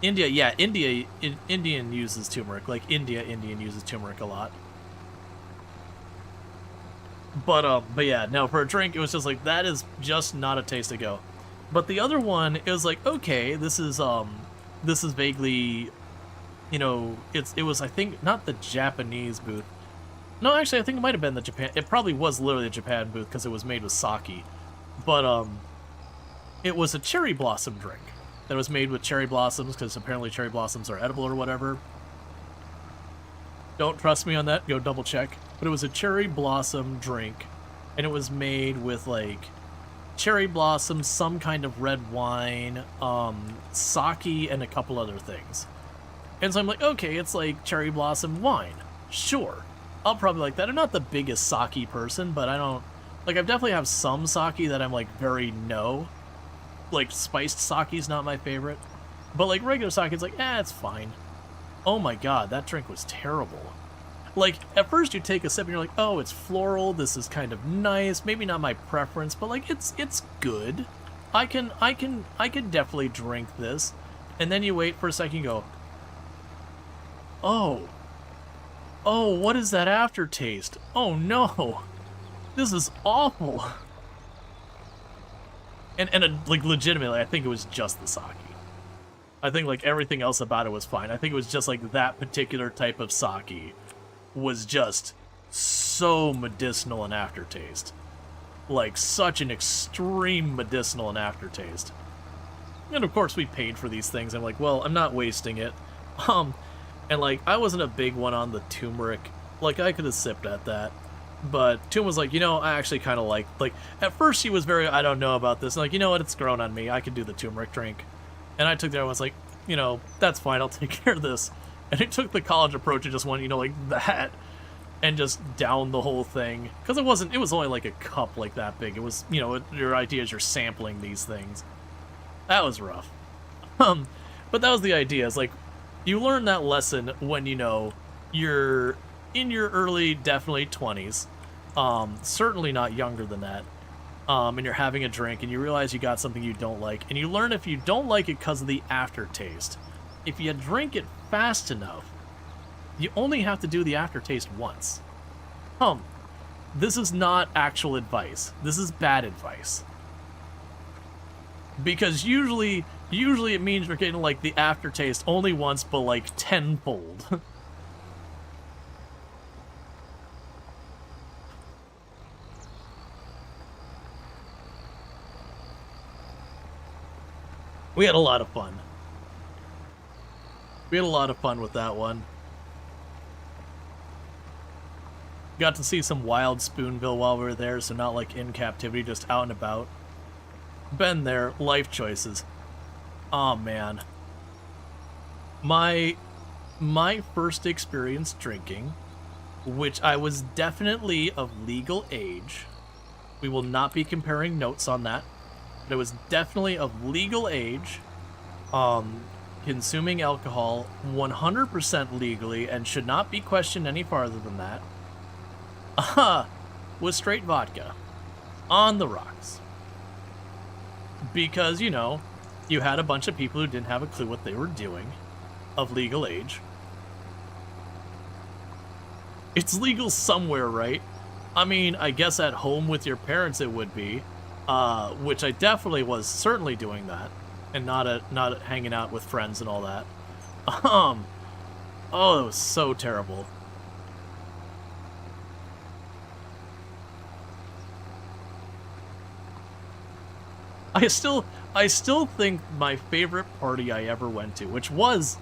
India, yeah, Indian uses turmeric. Like, Indian uses turmeric a lot. But yeah, no, for a drink, it was just like, that is just not a taste to go. But the other one, it was like, okay, this is vaguely, you know, it was, I think, not the Japanese booth. No, actually, I think it might have been the Japan. It probably was literally a Japan booth because it was made with sake. But it was a cherry blossom drink that was made with cherry blossoms because apparently cherry blossoms are edible or whatever. Don't trust me on that. Go double check. But it was a cherry blossom drink, and it was made with like cherry blossoms, some kind of red wine, sake, and a couple other things. And so I'm like, okay, it's like cherry blossom wine. Sure. I'll probably like that. I'm not the biggest sake person, but I don't... Like, I definitely have some sake that I'm, like, very no. Like, spiced sake's not my favorite. But, like, regular sake, it's like, it's fine. Oh my god, that drink was terrible. Like, at first you take a sip and you're like, oh, it's floral, this is kind of nice, maybe not my preference, but, like, it's good. I can definitely drink this. And then you wait for a second and go, oh, what is that aftertaste? Oh no, this is awful. And like, legitimately, I think it was just the sake. I think, like, everything else about it was fine. I think it was just, like, that particular type of sake was just so medicinal in aftertaste. Like, such an extreme medicinal in aftertaste. And, of course, we paid for these things. I'm like, well, I'm not wasting it. And, like, I wasn't a big one on the turmeric. Like, I could have sipped at that. But Toom was like, you know, I actually kind of like, at first she was very, I don't know about this. And like, you know what, it's grown on me. I can do the turmeric drink. And I took that and was like, you know, that's fine. I'll take care of this. And it took the college approach and just went, you know, like that. And just down the whole thing. Because it was only like a cup like that big. It was, you know, your idea is you're sampling these things. That was rough. But that was the idea. It's like, you learn that lesson when, you know, you're in your early, definitely 20s. Certainly not younger than that. And you're having a drink and you realize you got something you don't like. And you learn if you don't like it because of the aftertaste. If you drink it fast enough, you only have to do the aftertaste once. This is not actual advice. This is bad advice. Because usually it means you're getting, like, the aftertaste only once, but, like, tenfold. We had a lot of fun. We had a lot of fun with that one. Got to see some wild Spoonville while we were there, so not like in captivity, just out and about. Been there, life choices. Oh man. My first experience drinking, which I was definitely of legal age. We will not be comparing notes on that. But it was definitely of legal age, consuming alcohol 100% legally and should not be questioned any farther than that. Was straight vodka. On the rocks. Because, you know, you had a bunch of people who didn't have a clue what they were doing, of legal age. It's legal somewhere, right? I mean, I guess at home with your parents it would be, which I definitely was certainly doing that, and not hanging out with friends and all that. Um, oh, it was so terrible. I still think my favorite party I ever went to, which was,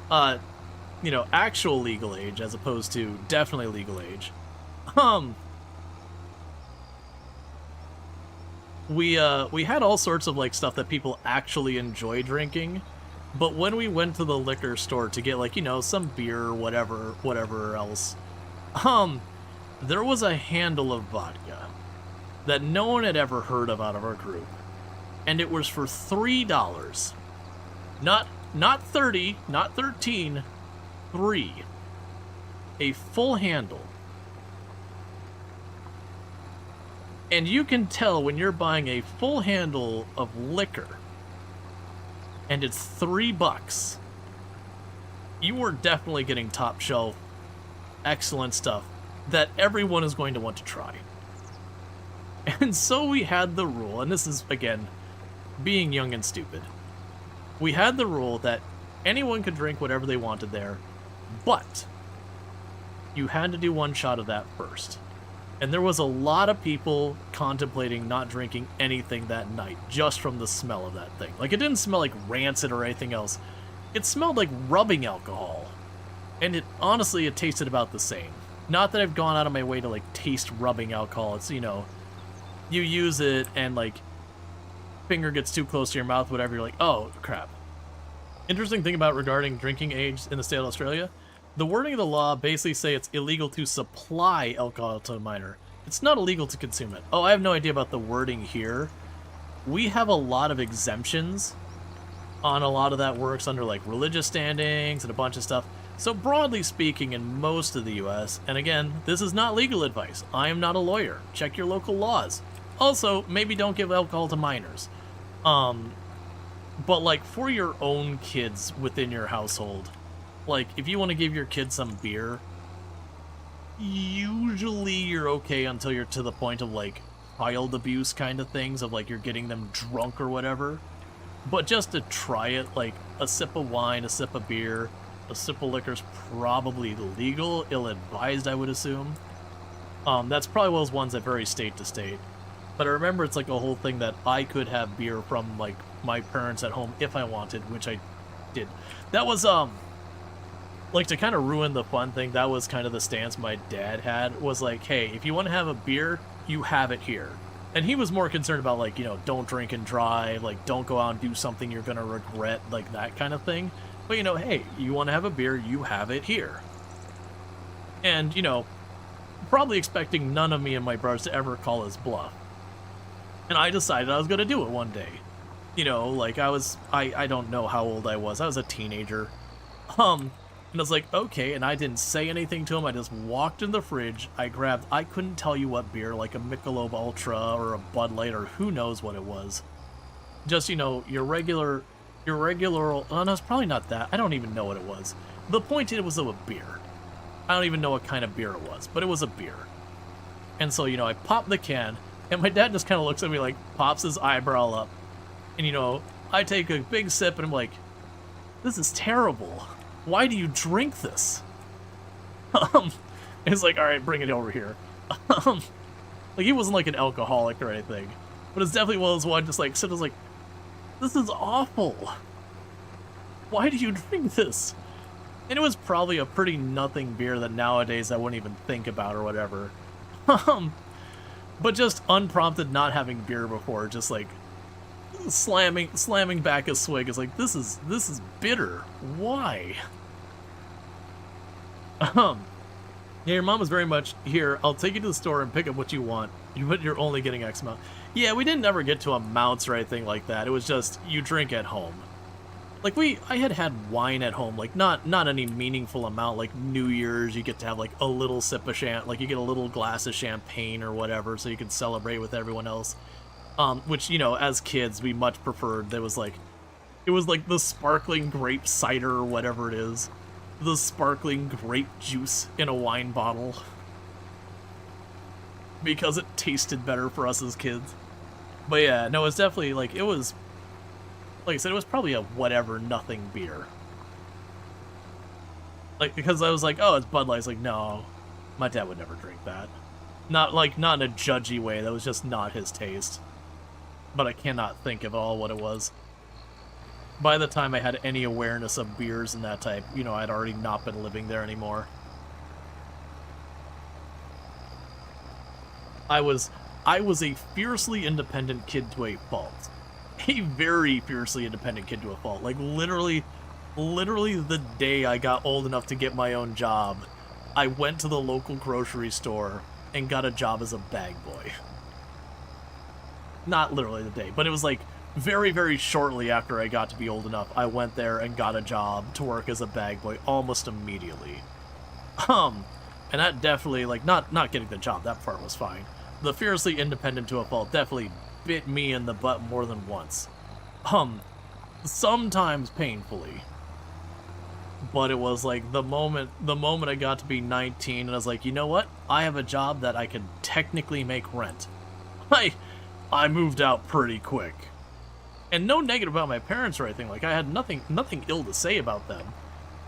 uh, you know, actual legal age as opposed to definitely legal age. Um, we had all sorts of like stuff that people actually enjoy drinking, but when we went to the liquor store to get like, you know, some beer or whatever else, um, there was a handle of vodka that no one had ever heard of out of our group, and it was for $3. Not 30, not 13, 3. A full handle. And you can tell when you're buying a full handle of liquor and it's $3, you are definitely getting top shelf, excellent stuff that everyone is going to want to try. And so we had the rule, and this is, again, being young and stupid. We had the rule that anyone could drink whatever they wanted there, but you had to do one shot of that first. And there was a lot of people contemplating not drinking anything that night just from the smell of that thing. Like, it didn't smell like rancid or anything else. It smelled like rubbing alcohol. And honestly, it tasted about the same. Not that I've gone out of my way to, like, taste rubbing alcohol. It's, you know, you use it and, like, finger gets too close to your mouth, whatever, you're like, oh, crap. Interesting thing about regarding drinking age in the state of Australia, the wording of the law basically say it's illegal to supply alcohol to a minor. It's not illegal to consume it. Oh, I have no idea about the wording here. We have a lot of exemptions on a lot of that works under, like, religious standings and a bunch of stuff. So broadly speaking, in most of the US, and again, this is not legal advice. I am not a lawyer. Check your local laws. Also, maybe don't give alcohol to minors. But, like, for your own kids within your household, like, if you want to give your kids some beer, usually you're okay until you're to the point of, like, child abuse kind of things, of, like, you're getting them drunk or whatever. But just to try it, like, a sip of wine, a sip of beer, a sip of liquor's probably legal, ill-advised, I would assume. That's probably one of those ones that vary state to state. But I remember it's like a whole thing that I could have beer from, like, my parents at home if I wanted, which I did. That was, like, to kind of ruin the fun thing, that was kind of the stance my dad had, was like, hey, if you want to have a beer, you have it here. And he was more concerned about, like, you know, don't drink and drive, like, don't go out and do something you're gonna regret, like, that kind of thing. But, you know, hey, you want to have a beer, you have it here. And, you know, probably expecting none of me and my brothers to ever call his bluff. And I decided I was going to do it one day. You know, like, I don't know how old I was. I was a teenager. And I was like, okay, and I didn't say anything to him. I just walked in the fridge. I couldn't tell you what beer, like a Michelob Ultra or a Bud Light or who knows what it was. Just, you know, your regular, oh, no, it's probably not that. I don't even know what it was. The point is, it was a beer. I don't even know what kind of beer it was, but it was a beer. And so, you know, I popped the can, and my dad just kind of looks at me, like, pops his eyebrow up. And, you know, I take a big sip, and I'm like, this is terrible. Why do you drink this? It's like, all right, bring it over here. Like, he wasn't like an alcoholic or anything, but it's definitely one of those ones just like, so it was like, this is awful. Why do you drink this? And it was probably a pretty nothing beer that nowadays I wouldn't even think about or whatever. But just unprompted not having beer before, just like slamming back a swig is like, this is bitter. Why? Yeah, your mom was very much, here, I'll take you to the store and pick up what you want, but you're only getting X amount. Yeah, we didn't ever get to amounts or anything like that. It was just, you drink at home. Like, I had wine at home, like, not any meaningful amount, like New Year's, you get to have, like, a little sip of like, you get a little glass of champagne or whatever, so you can celebrate with everyone else. Which, you know, as kids, we much preferred. It was like the sparkling grape cider or whatever it is. The sparkling grape juice in a wine bottle. because it tasted better for us as kids. But yeah, no, it's definitely, like, it was, like I said, it was probably a whatever, nothing beer. Like, because I was like, oh, it's Bud Light. It's like, no, my dad would never drink that. Not in a judgy way, that was just not his taste. But I cannot think of all what it was. By the time I had any awareness of beers and that type, you know, I'd already not been living there anymore. I was a fiercely independent kid to a fault. A very fiercely independent kid to a fault. Like, literally the day I got old enough to get my own job, I went to the local grocery store and got a job as a bag boy. Not literally the day, but it was like very, very shortly after I got to be old enough, I went there and got a job to work as a bag boy almost immediately. And that definitely, like, not getting the job, that part was fine. The fiercely independent to a fault definitely bit me in the butt more than once. Sometimes painfully. But it was like the moment I got to be 19 and I was like, you know what? I have a job that I can technically make rent. I moved out pretty quick. And no negative about my parents or anything. Like, I had nothing ill to say about them.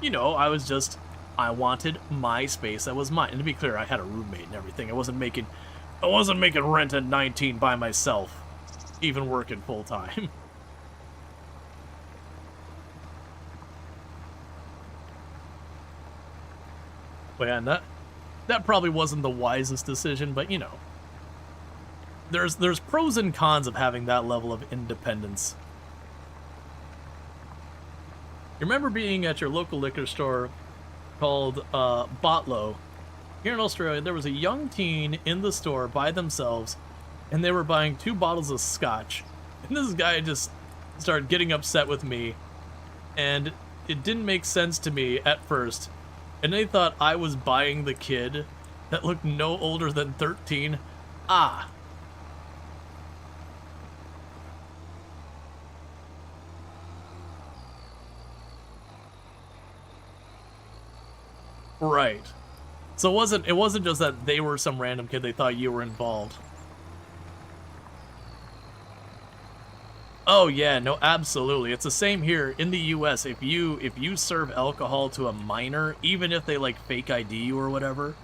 You know, I wanted my space that was mine. And to be clear, I had a roommate and everything. I wasn't making rent at 19 by myself, even working full time. But yeah, and that probably wasn't the wisest decision, but you know. There's pros and cons of having that level of independence. You remember being at your local liquor store called Botlow. Here in Australia, there was a young teen in the store by themselves, and they were buying 2 bottles of scotch. And this guy just started getting upset with me, and it didn't make sense to me at first. And they thought I was buying the kid that looked no older than 13. Ah. Right. So it wasn't just that they were some random kid, they thought you were involved. Oh yeah, no, absolutely. It's the same here in the US. If you serve alcohol to a minor, even if they like fake ID you or whatever,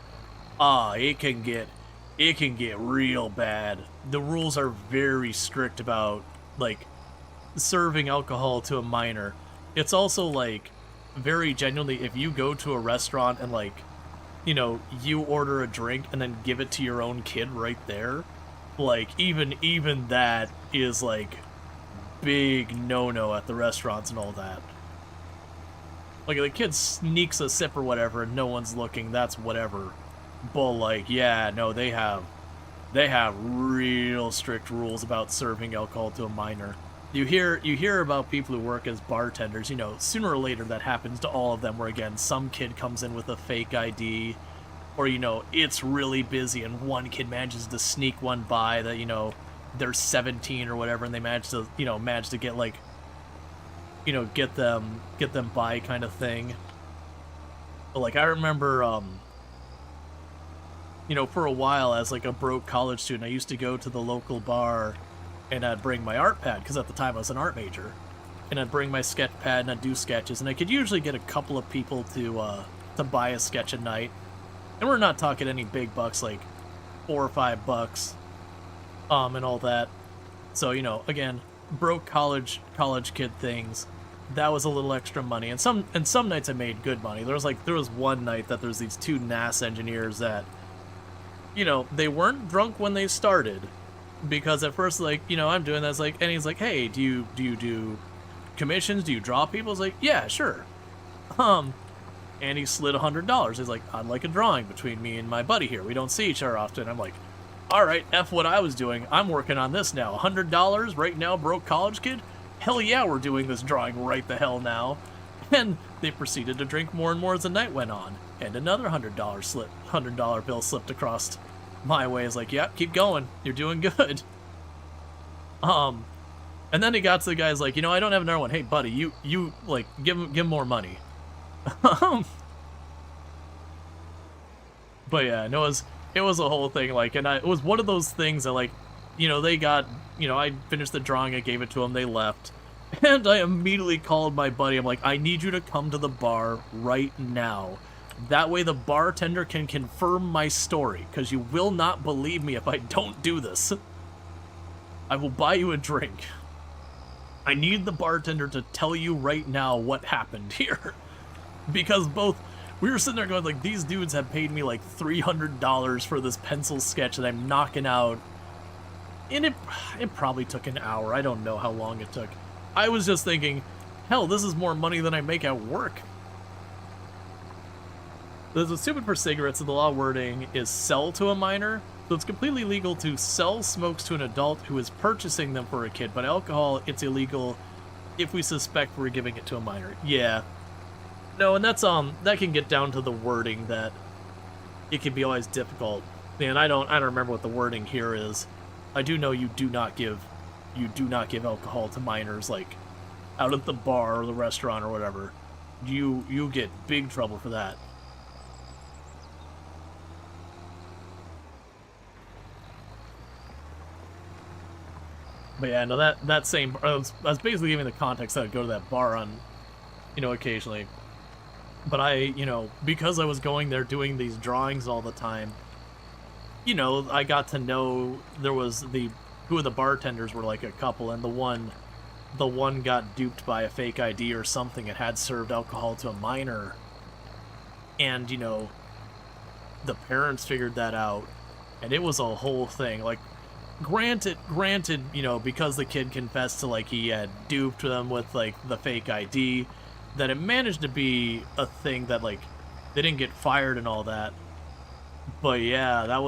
it can get real bad. The rules are very strict about like serving alcohol to a minor. It's also like very genuinely, if you go to a restaurant and like, you know, you order a drink and then give it to your own kid right there, like even that is like big no-no at the restaurants and all that. Like, the kid sneaks a sip or whatever and no one's looking, that's whatever. But like, yeah, no, they have real strict rules about serving alcohol to a minor. You hear about people who work as bartenders, you know, sooner or later that happens to all of them, where again, some kid comes in with a fake ID, or, you know, it's really busy and one kid manages to sneak one by that, you know, they're 17 or whatever, and they manage to get like, you know, get them by kind of thing. But like, I remember, you know, for a while as like a broke college student, I used to go to the local bar and I'd bring my art pad, because at the time I was an art major, and I'd bring my sketch pad and I'd do sketches, and I could usually get a couple of people to buy a sketch a night. And we're not talking any big bucks, like $4 or $5, and all that. So, you know, again, broke college kid things. That was a little extra money, and some nights I made good money. There was one night that there's these 2 NASA engineers that, you know, they weren't drunk when they started, because at first, like, you know, I'm doing this, like, and he's like, hey, do you do commissions? Do you draw people? I was like, yeah, sure. And he slid $100. He's like, I'd like a drawing between me and my buddy here. We don't see each other often. I'm like, all right, F what I was doing. I'm working on this now. $100 right now, broke college kid? Hell yeah, we're doing this drawing right the hell now. And they proceeded to drink more and more as the night went on. And another $100 bill slipped across my way. Is like, yeah, keep going. You're doing good. And then he got to the guy's like, you know, I don't have another one. Hey, buddy, you like, give him more money. But yeah, no, it was a whole thing, like, and it was one of those things that, like, you know, they got, you know, I finished the drawing, I gave it to them, they left, and I immediately called my buddy, I'm like, I need you to come to the bar right now. That way the bartender can confirm my story, because you will not believe me if I don't do this. I will buy you a drink. I need the bartender to tell you right now what happened here. Because we were sitting there going, like, these dudes have paid me like $300 for this pencil sketch that I'm knocking out. And it probably took an hour. I don't know how long it took. I was just thinking, hell, this is more money than I make at work. The stupid for cigarettes, the law wording is sell to a minor. So it's completely legal to sell smokes to an adult who is purchasing them for a kid. But alcohol, it's illegal if we suspect we're giving it to a minor. Yeah. No, and that's that can get down to the wording that it can be always difficult. Man, I don't remember what the wording here is. I do know you do not give alcohol to minors, like out at the bar or the restaurant or whatever. You get big trouble for that. But yeah, no, that same, I was basically giving the context that I'd go to that bar on, you know, occasionally. But I, you know, because I was going there doing these drawings all the time, you know, I got to know there was two of the bartenders were like a couple, and the one got duped by a fake ID or something and had served alcohol to a minor. And, you know, the parents figured that out, and it was a whole thing. Like, granted, you know, because the kid confessed to, like, he had duped them with, like, the fake ID, that it managed to be a thing that, like, they didn't get fired and all that. But yeah, that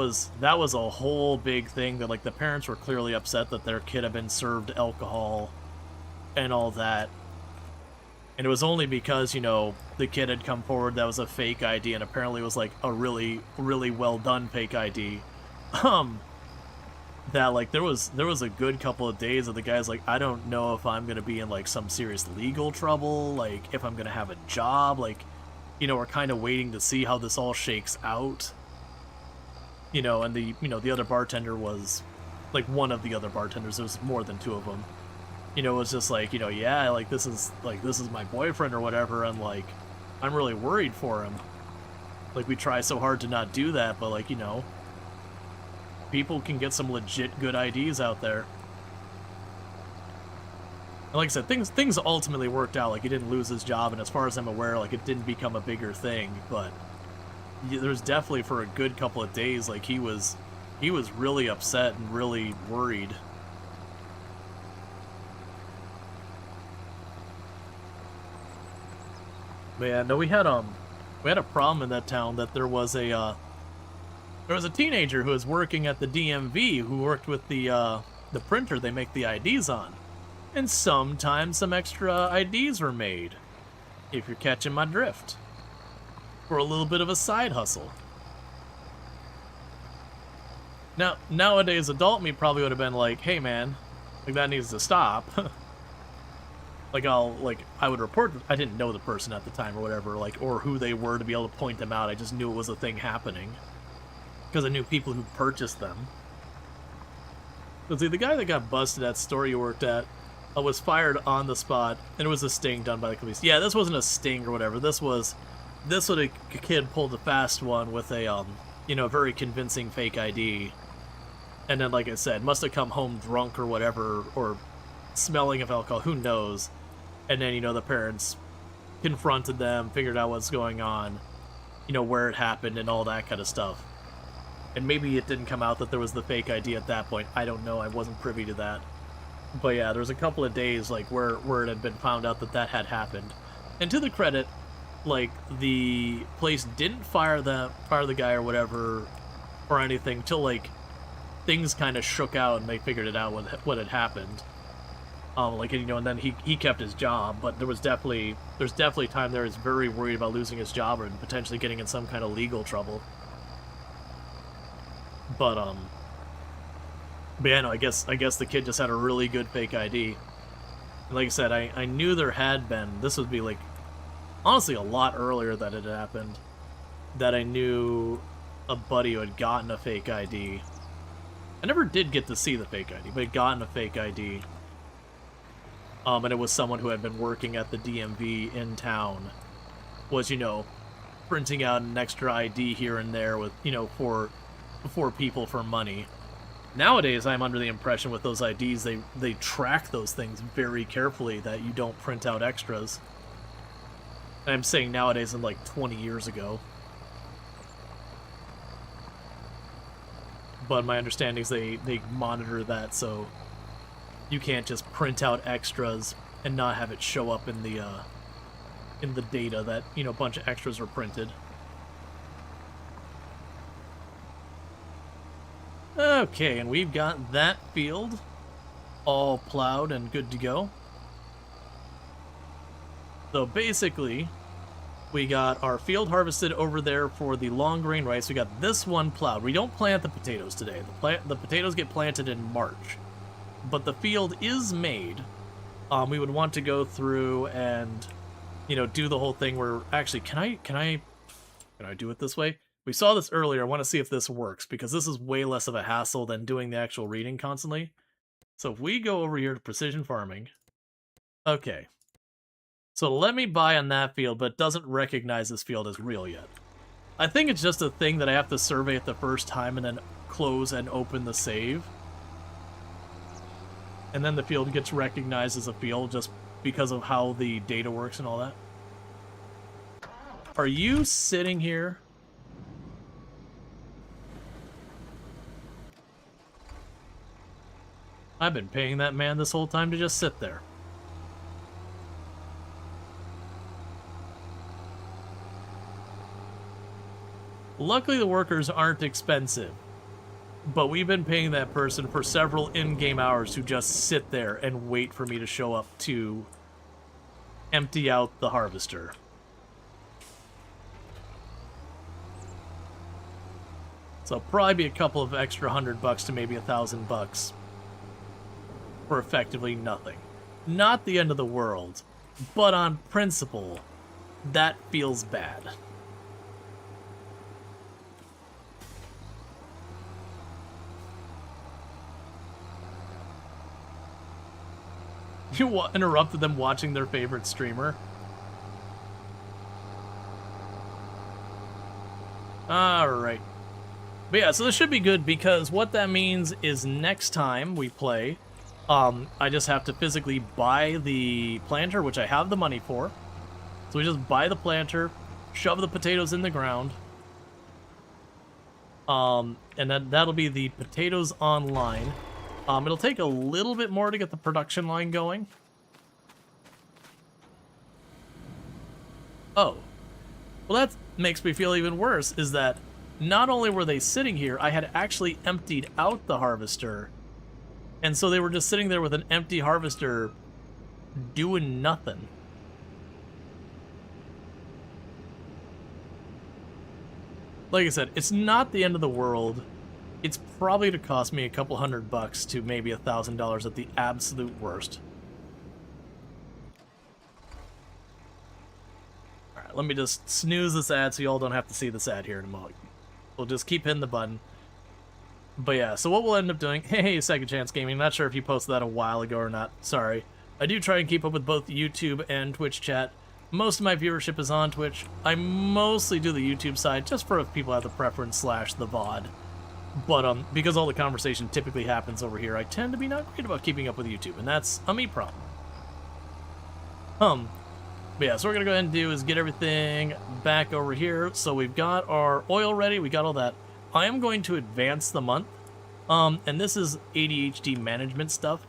was a whole big thing that, like, the parents were clearly upset that their kid had been served alcohol and all that. And it was only because, you know, the kid had come forward that was a fake ID, and apparently it was, like, a really, really well done fake ID. That, like, there was a good couple of days of the guy's like, I don't know if I'm gonna be in, like, some serious legal trouble, like, if I'm gonna have a job, like, you know, we're kind of waiting to see how this all shakes out. You know, and the other bartender was, like, one of the other bartenders, there was more than two of them. You know, it was just like, you know, yeah, like, this is my boyfriend or whatever, and, like, I'm really worried for him. Like, we try so hard to not do that, but, like, you know, people can get some legit good IDs out there. And like I said, things ultimately worked out. Like, he didn't lose his job, and as far as I'm aware, like, it didn't become a bigger thing. But there's definitely, for a good couple of days, like, he was really upset and really worried. But yeah, no, we had a problem in that town that there was a teenager who was working at the DMV who worked with the printer they make the IDs on. And sometimes some extra IDs were made, if you're catching my drift, for a little bit of a side hustle. Now, nowadays, adult me probably would have been like, hey man, like, that needs to stop. Like, I would report, I didn't know the person at the time or whatever, like, or who they were to be able to point them out. I just knew it was a thing happening, because I knew people who purchased them. But see, the guy that got busted at store you worked at was fired on the spot, and it was a sting done by the police. Yeah, this wasn't a sting or whatever. This was a kid pulled a fast one with a, you know, very convincing fake ID. And then, like I said, must have come home drunk or whatever, or smelling of alcohol, who knows. And then, you know, the parents confronted them, figured out what's going on, you know, where it happened and all that kind of stuff. And maybe it didn't come out that there was the fake ID at that point. I don't know. I wasn't privy to that. But yeah, there was a couple of days, like, where it had been found out that had happened. And to the credit, like, the place didn't fire the guy or whatever or anything till, like, things kind of shook out and they figured it out what had happened. Like, you know, and then he kept his job, but there's definitely time there he's very worried about losing his job or potentially getting in some kind of legal trouble. But yeah, no, I guess the kid just had a really good fake ID. And like I said, I knew there had been, this would be, like, honestly a lot earlier that it had happened, that I knew a buddy who had gotten a fake ID. I never did get to see the fake ID, but had gotten a fake ID. And it was someone who had been working at the DMV in town. Was, you know, printing out an extra ID here and there with, you know, for people for money. Nowadays, I'm under the impression with those IDs, they track those things very carefully that you don't print out extras. And I'm saying nowadays and like 20 years ago. But my understanding is they monitor that, so you can't just print out extras and not have it show up in the data that, you know, a bunch of extras are printed. Okay, and we've got that field all plowed and good to go. So basically, we got our field harvested over there for the long grain rice. We got this one plowed. We don't plant the potatoes today. The potatoes get planted in March. But the field is made. We would want to go through and, you know, do the whole thing where... Actually, can I do it this way? We saw this earlier. I want to see if this works, because this is way less of a hassle than doing the actual reading constantly. So if we go over here to precision farming... Okay. So let me buy on that field, but it doesn't recognize this field as real yet. I think it's just a thing that I have to survey it the first time and then close and open the save. And then the field gets recognized as a field just because of how the data works and all that. Are you sitting here? I've been paying that man this whole time to just sit there. Luckily, the workers aren't expensive. But we've been paying that person for several in-game hours to just sit there and wait for me to show up to empty out the harvester. So probably be a couple of extra $100 to maybe $1,000 for effectively nothing. Not the end of the world, but on principle, that feels bad. You interrupted them watching their favorite streamer. Alright. But yeah, so this should be good, because what that means is next time we play, I just have to physically buy the planter, which I have the money for. So we just buy the planter, shove the potatoes in the ground, and then that'll be the potatoes online. It'll take a little bit more to get the production line going. Oh. Well, that makes me feel even worse, is that not only were they sitting here, I had actually emptied out the harvester. And so they were just sitting there with an empty harvester doing nothing. Like I said, it's not the end of the world. It's probably to cost me a couple $100 to maybe $1,000 at the absolute worst. Alright, let me just snooze this ad so y'all don't have to see this ad here in a moment. We'll just keep hitting the button. But yeah, so what we'll end up doing... Hey, Second Chance Gaming, not sure if you posted that a while ago or not. Sorry. I do try and keep up with both YouTube and Twitch chat. Most of my viewership is on Twitch. I mostly do the YouTube side, just for if people have the preference / the VOD. But because all the conversation typically happens over here, I tend to be not great about keeping up with YouTube, and that's a me problem. But yeah, so what we're gonna go ahead and do is get everything back over here. So we've got our oil ready, we got all that. I am going to advance the month, and this is ADHD management stuff,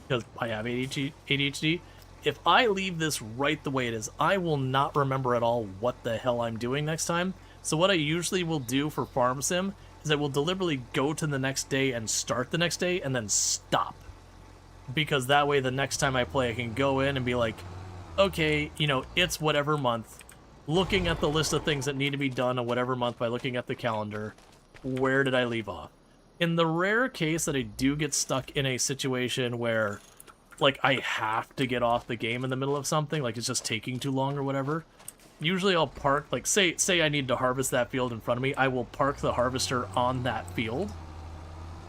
because I have ADHD. If I leave this right the way it is, I will not remember at all what the hell I'm doing next time. So what I usually will do for Farm Sim is I will deliberately go to the next day and start the next day and then stop. Because that way the next time I play I can go in and be like, okay, you know, it's whatever month. Looking at the list of things that need to be done on whatever month by looking at the calendar, where did I leave off? In the rare case that I do get stuck in a situation where, like, I have to get off the game in the middle of something, like it's just taking too long or whatever, usually I'll park, like, say I need to harvest that field in front of me, I will park the harvester on that field,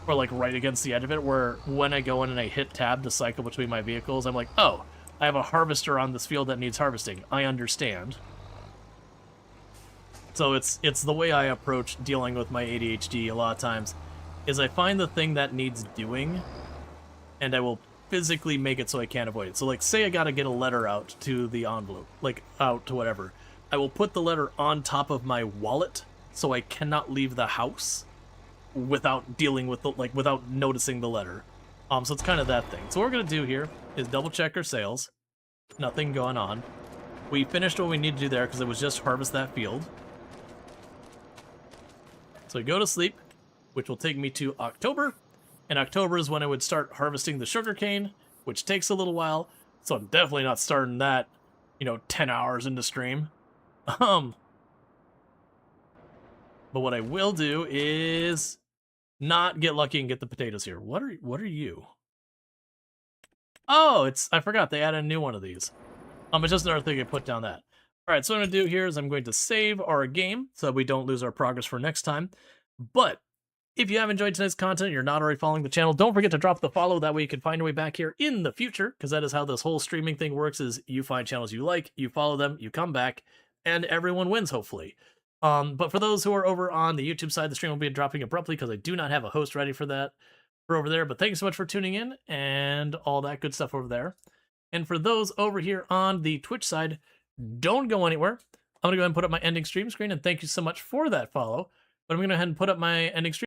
or like right against the edge of it, where when I go in and I hit tab to cycle between my vehicles, I'm like, oh, I have a harvester on this field that needs harvesting. I understand. So it's the way I approach dealing with my ADHD a lot of times, is I find the thing that needs doing, and I will physically make it so I can't avoid it. So like, say I gotta get a letter out to the envelope, like out to whatever, I will put the letter on top of my wallet so I cannot leave the house without dealing with the, like, without noticing the letter. So it's kind of that thing. So what we're gonna do here is double check our sales. Nothing going on. We finished what we need to do there because it was just harvest that field. So I go to sleep, which will take me to October. And October is when I would start harvesting the sugarcane, which takes a little while. So I'm definitely not starting that, 10 hours into stream. But what I will do is not get lucky and get the potatoes here. What are you? Oh, I forgot they added a new one of these. It's just another thing I put down that. All right, so what I'm going to do here is I'm going to save our game so we don't lose our progress for next time. But if you have enjoyed today's content and you're not already following the channel, don't forget to drop the follow. That way you can find your way back here in the future, because that is how this whole streaming thing works, is you find channels you like, you follow them, you come back, and everyone wins, hopefully. But for those who are over on the YouTube side, the stream will be dropping abruptly because I do not have a host ready for that for over there. But thank you so much for tuning in and all that good stuff over there. And for those over here on the Twitch side, don't go anywhere. I'm going to go ahead and put up my ending stream screen, and thank you so much for that follow. But I'm going to go ahead and put up my ending stream.